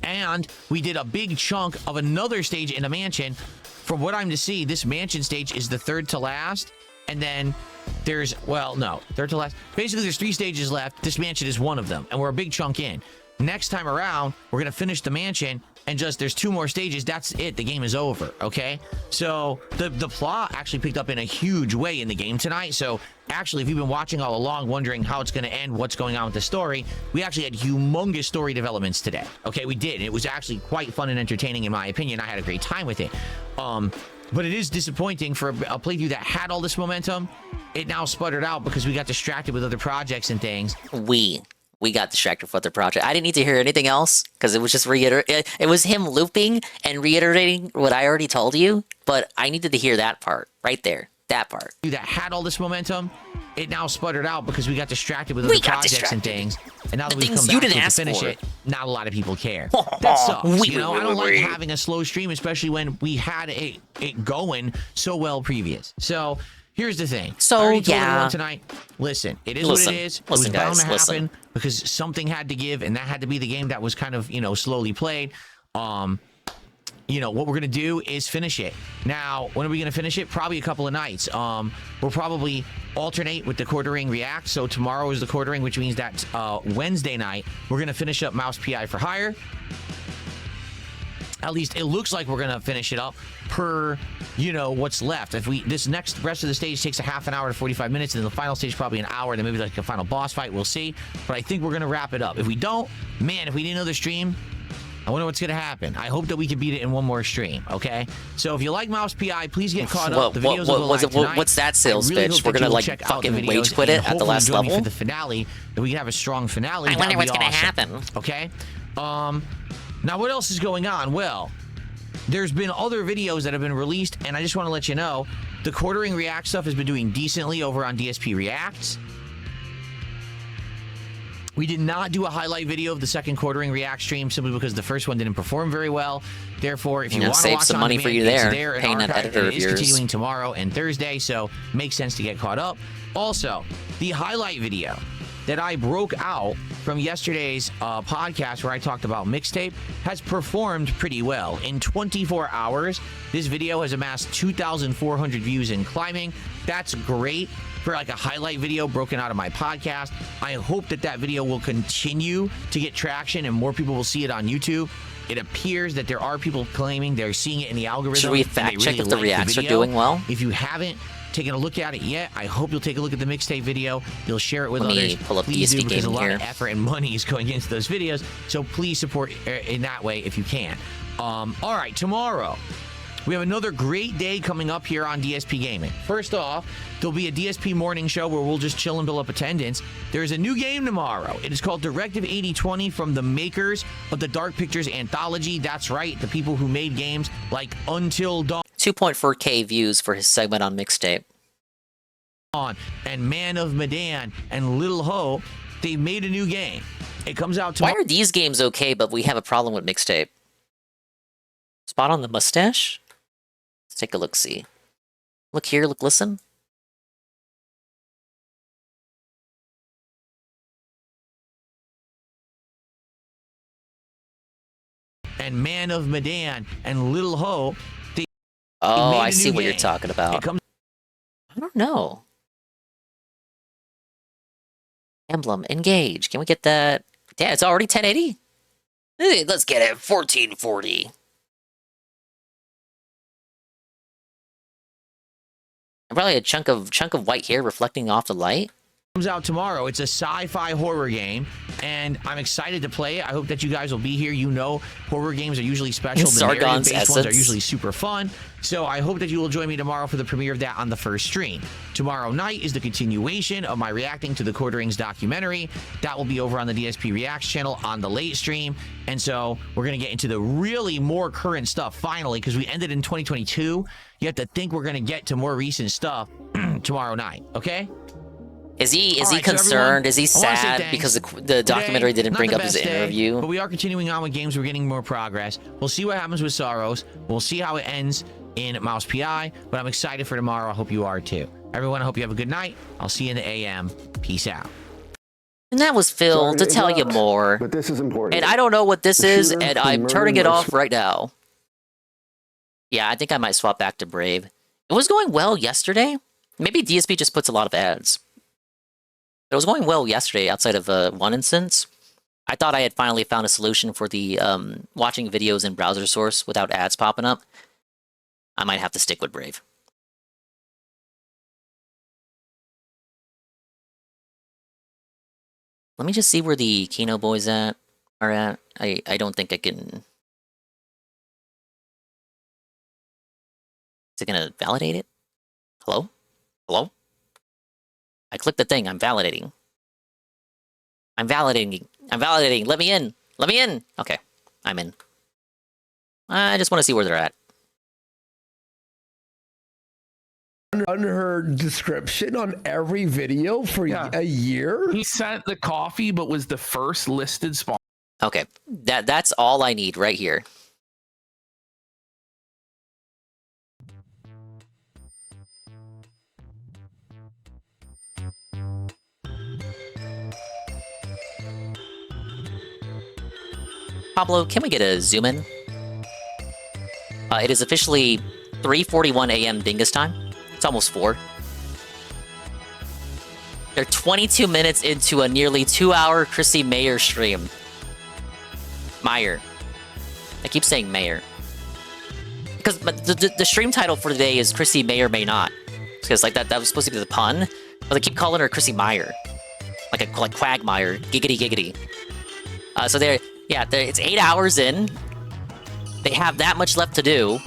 And we did a big chunk of another stage in a mansion. From what I'm to see, this mansion stage is the third to last. And then there's, well, no, third to last. Basically, there's 3 stages left. This mansion is one of them, and we're a big chunk in. Next time around, we're going to finish the mansion, and just there's 2 more stages. That's it. The game is over, okay? So the plot actually picked up in a huge way in the game tonight. So actually, if you've been watching all along, wondering how it's going to end, what's going on with the story, we actually had humongous story developments today. Okay, we did. It was actually quite fun and entertaining, in my opinion. I had a great time with it. But it is disappointing for a playthrough that had all this momentum. It now sputtered out because we got distracted with other projects and things. We got distracted with other project. I didn't need to hear anything else because it was just it was him looping and reiterating what I already told you, but I needed to hear that part right there. That part. That had all this momentum. It now sputtered out because we got distracted with other projects and things. And now that we've come back to finish it, not a lot of people care. That sucks. You know, I don't like having a slow stream, especially when we had it going so well previous. So here's the thing. So, I already told everyone tonight, listen, it is what it is. It was bound to happen because something had to give, and that had to be the game that was kind of, slowly played. You know, what we're going to do is finish it. Now, when are we going to finish it? Probably a couple of nights. We'll probably alternate with the quartering react. So tomorrow is the quartering, which means that Wednesday night, we're going to finish up Mouse PI for Hire. At least it looks like we're going to finish it up per, what's left. If this next rest of the stage takes a half an hour to 45 minutes, and then the final stage probably an hour, then maybe like a final boss fight, we'll see. But I think we're going to wrap it up. If we don't, man, if we need another stream, I wonder what's going to happen. I hope that we can beat it in one more stream, okay? So if you like Mouse PI, please get caught up. The videos will go live tonight. What's that sales pitch? We're going to fucking wage quit it at the last level? For the finale, that we can have a strong finale. I wonder what's going to happen. Okay? Now, what else is going on? Well, there's been other videos that have been released, and I just want to let you know, the quartering react stuff has been doing decently over on DSP Reacts. We did not do a highlight video of the second quartering react stream simply because the first one didn't perform very well. Therefore, if you want to save watch some money for you there, paying an editor of yours. It's continuing tomorrow and Thursday, so makes sense to get caught up. Also, the highlight video that I broke out from yesterday's podcast where I talked about mixtape has performed pretty well. In 24 hours, this video has amassed 2,400 views and climbing. That's great for like a highlight video broken out of my podcast. I hope that video will continue to get traction and more people will see it on YouTube. It appears that there are people claiming they're seeing it in the algorithm. Should we fact check if the reacts are doing well? If you haven't taken a look at it yet, I hope you'll take a look at the mixtape video. You'll share it with others. Let me pull up please DSP do, because a lot here. of effort and money is going into those videos. So please support in that way if you can. All right, tomorrow we have another great day coming up here on DSP Gaming. First off, there'll be a DSP morning show where we'll just chill and build up attendance. There's a new game tomorrow. It is called Directive 8020 from the makers of the Dark Pictures Anthology. That's right, the people who made games like Until Dawn. 2.4K views for his segment on mixtape. And Man of Medan and Little Hope. They made a new game. It comes out tomorrow. Why are these games okay, but we have a problem with mixtape? Spot on the mustache? Let's take a look-see. Look here, look, listen. And Man of Medan and Little Hope. Oh, I see what you're talking about. I don't know. Emblem, engage. Can we get that? Yeah, it's already 1080. Hey, let's get it 1440. Probably a chunk of white hair reflecting off the light. Comes out tomorrow. It's a sci-fi horror game, and I'm excited to play it. I hope that you guys will be here. You know, horror games are usually special. The narrative-based ones are usually super fun. So I hope that you will join me tomorrow for the premiere of that on the first stream. Tomorrow night is the continuation of my reacting to the Quarterings documentary. That will be over on the DSP Reacts channel on the late stream. And so we're going to get into the really more current stuff finally, because we ended in 2022. You have to think we're going to get to more recent stuff tomorrow night, okay? Is he concerned? Is he sad because the documentary didn't bring up his interview? But we are continuing on with games. We're getting more progress. We'll see what happens with Sorrows. We'll see how it ends in Mouse PI, but I'm excited for tomorrow. I hope you are too. Everyone, I hope you have a good night. I'll see you in the AM. Peace out. And that was Phil to tell you more. But this is important. And I don't know what this is, and I'm turning it off right now. Yeah, I think I might swap back to Brave. It was going well yesterday. Maybe DSP just puts a lot of ads. It was going well yesterday outside of one instance. I thought I had finally found a solution for the watching videos in browser source without ads popping up. I might have to stick with Brave. Let me just see where the Kino boys are at. I don't think I can... Is it gonna validate it? Hello? Hello? I clicked the thing. I'm validating. I'm validating. I'm validating. Let me in. Let me in. Okay. I'm in. I just want to see where they're at. Under her description on every video for a year? He sent the coffee, but was the first listed sponsor. Okay. That's all I need right here. Pablo, can we get a zoom in? It is officially 3:41 a.m. Dingus time. It's almost 4. They're 22 minutes into a nearly 2-hour Chrissie Mayr stream. Mayr. I keep saying Mayr. Because the stream title for today is Chrissie May or May Not. Because like that was supposed to be the pun. But they keep calling her Chrissie Mayr. Like Quagmire. Giggity giggity. So it's 8 hours in. They have that much left to do.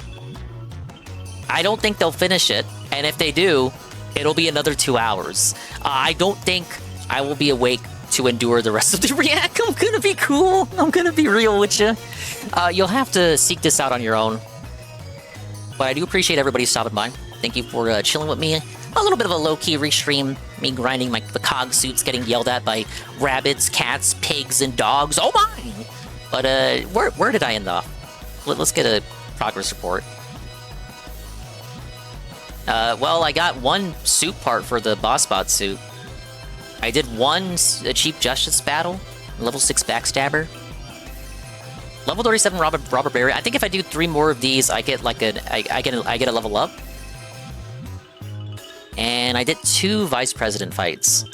I don't think they'll finish it. And if they do, it'll be another 2 hours. I don't think I will be awake to endure the rest of the react. I'm gonna be cool. I'm gonna be real with you. You'll have to seek this out on your own. But I do appreciate everybody stopping by. Thank you for chilling with me. A little bit of a low-key restream. Me grinding the cog suits, getting yelled at by rabbits, cats, pigs, and dogs. Oh my! But where did I end off? Let's get a progress report. Well, I got one suit part for the boss bot suit. I did one Chief Justice battle, level 6 backstabber. Level 37 robber berry. I think if I do 3 more of these, I get like I get a level up. And I did 2 vice president fights.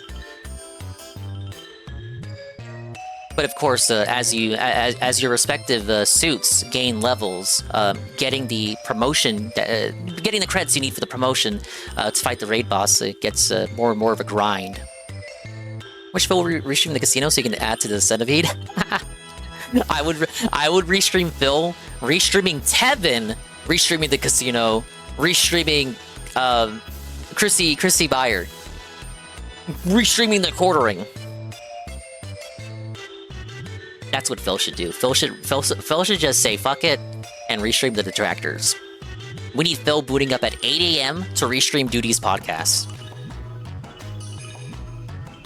But of course, as your respective suits gain levels, getting the promotion, getting the credits you need for the promotion to fight the raid boss, it gets more and more of a grind. Wish Phil would restream the casino so you can add to the centipede. I would restream Phil, restreaming Tevin, restreaming the casino, restreaming Chrissie Mayr, restreaming the quartering. That's what Phil should do. Phil should just say fuck it and restream the detractors. We need Phil booting up at 8 a.m. to restream Duty's podcast.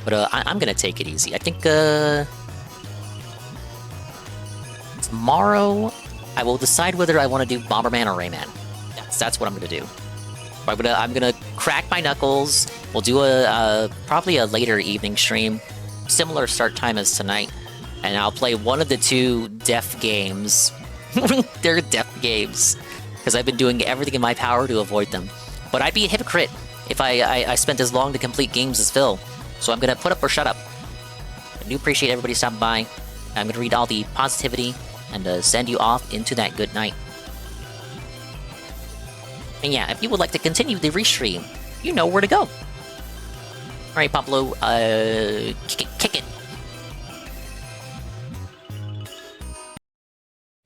But I'm gonna take it easy. I think tomorrow I will decide whether I want to do Bomberman or Rayman. That's what I'm gonna do. I'm gonna crack my knuckles. We'll do probably a later evening stream, similar start time as tonight. And I'll play one of the 2 death games. They're death games. Because I've been doing everything in my power to avoid them. But I'd be a hypocrite if I spent as long to complete games as Phil. So I'm going to put up or shut up. I do appreciate everybody stopping by. I'm going to read all the positivity and send you off into that good night. And yeah, if you would like to continue the restream, you know where to go. Alright, Pablo, kick it.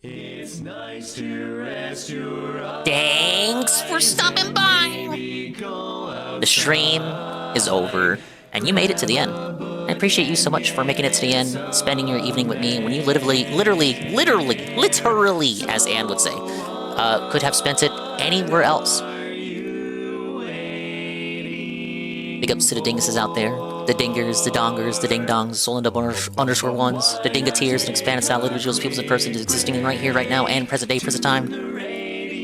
It's nice to rest your eyes. Thanks for stopping by. The stream is over, and you made it to the end. I appreciate you so much for making it to the end, spending your evening with me when you literally, as Anne would say, could have spent it anywhere else. Big ups to the dinguses out there. The dingers, the dongers, the ding-dongs, soul_ones, the dingateers, and expanded style individuals, peoples, and persons existing right here, right now, and present day, present time,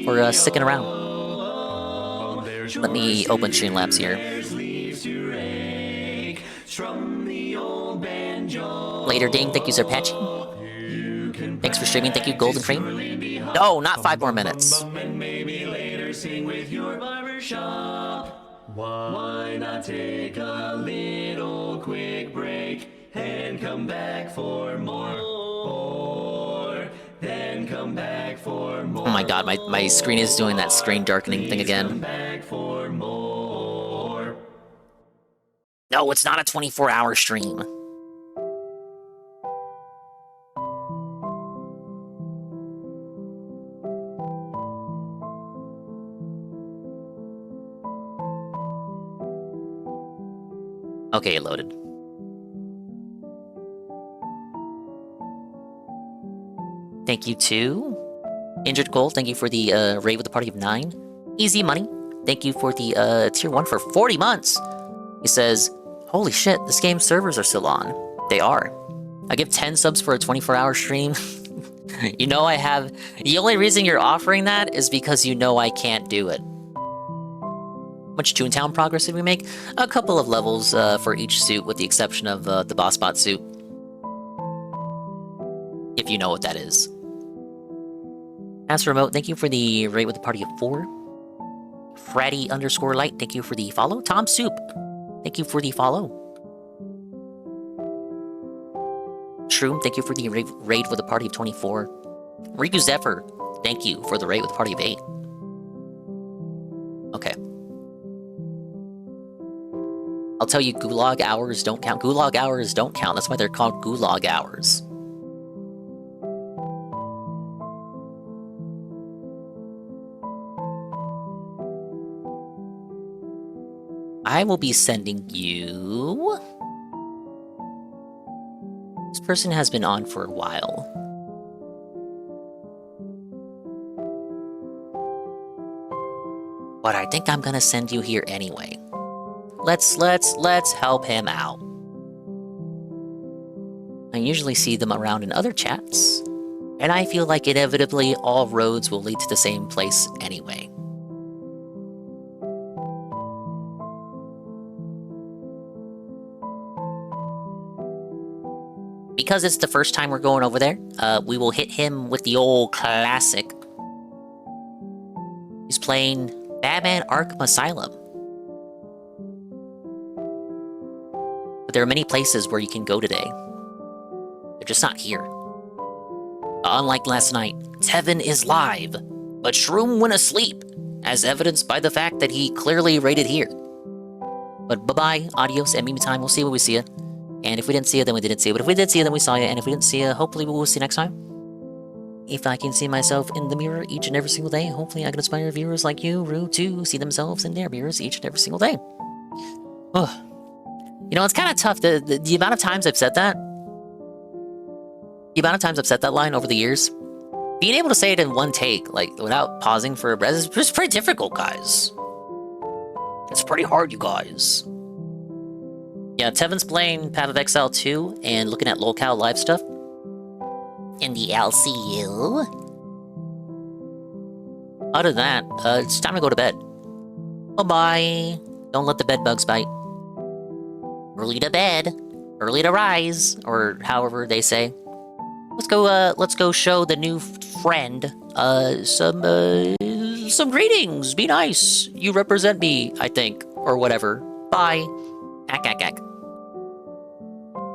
for sticking around. Let me open Streamlabs here. Later Ding, thank you, Sir Patchy. Thanks for streaming, thank you, Golden Cream. No, not 5 more minutes. Why not take a little quick break and come back for more? Then come back for more. Oh my god, my screen is doing that screen darkening thing again. No, it's not a 24-hour stream. Okay, it loaded. Thank you to Injured Gold. Thank you for the raid with the party of 9. Easy Money. Thank you for the tier 1 for 40 months. He says, holy shit, this game's servers are still on. They are. I give 10 subs for a 24-hour stream. You know I have... The only reason you're offering that is because you know I can't do it. How much Toontown progress did we make? A couple of levels for each suit, with the exception of the boss bot suit. If you know what that is. Master Remote, thank you for the raid with the party of 4. Fratty_light, thank you for the follow. Tom Soup, thank you for the follow. Shroom, thank you for the raid with the party of 24. Riku Zephyr, thank you for the raid with the party of 8. Okay. I'll tell you, Gulag hours don't count. Gulag hours don't count. That's why they're called Gulag hours. I will be sending you... This person has been on for a while. But I think I'm gonna send you here anyway. Let's help him out. I usually see them around in other chats, and I feel like inevitably all roads will lead to the same place anyway. Because it's the first time we're going over there, we will hit him with the old classic. He's playing Batman Arkham Asylum. But there are many places where you can go today. They're just not here. Unlike last night, Tevin is live, but Shroom went asleep, as evidenced by the fact that he clearly raided here. But bye-bye, adios, and meantime, we'll see when we see you. And if we didn't see you, then we didn't see you. But if we did see you, then we saw you. And if we didn't see you, hopefully we will see you next time. If I can see myself in the mirror each and every single day, hopefully I can inspire viewers like you, Rue, to see themselves in their mirrors each and every single day. Ugh. You know, it's kind of tough. The amount of times I've said that, line over the years, being able to say it in one take, like, without pausing for a breath, is just pretty difficult, guys. It's pretty hard, you guys. Yeah, Tevin's playing Path of Exile 2 and looking at locale live stuff in the LCU. Other than that, it's time to go to bed. Bye-bye. Don't let the bed bugs bite. Early to bed, early to rise, or however they say. Let's go show the new friend some greetings. Be nice. You represent me, I think, or whatever. Bye. Ack, ack, ack.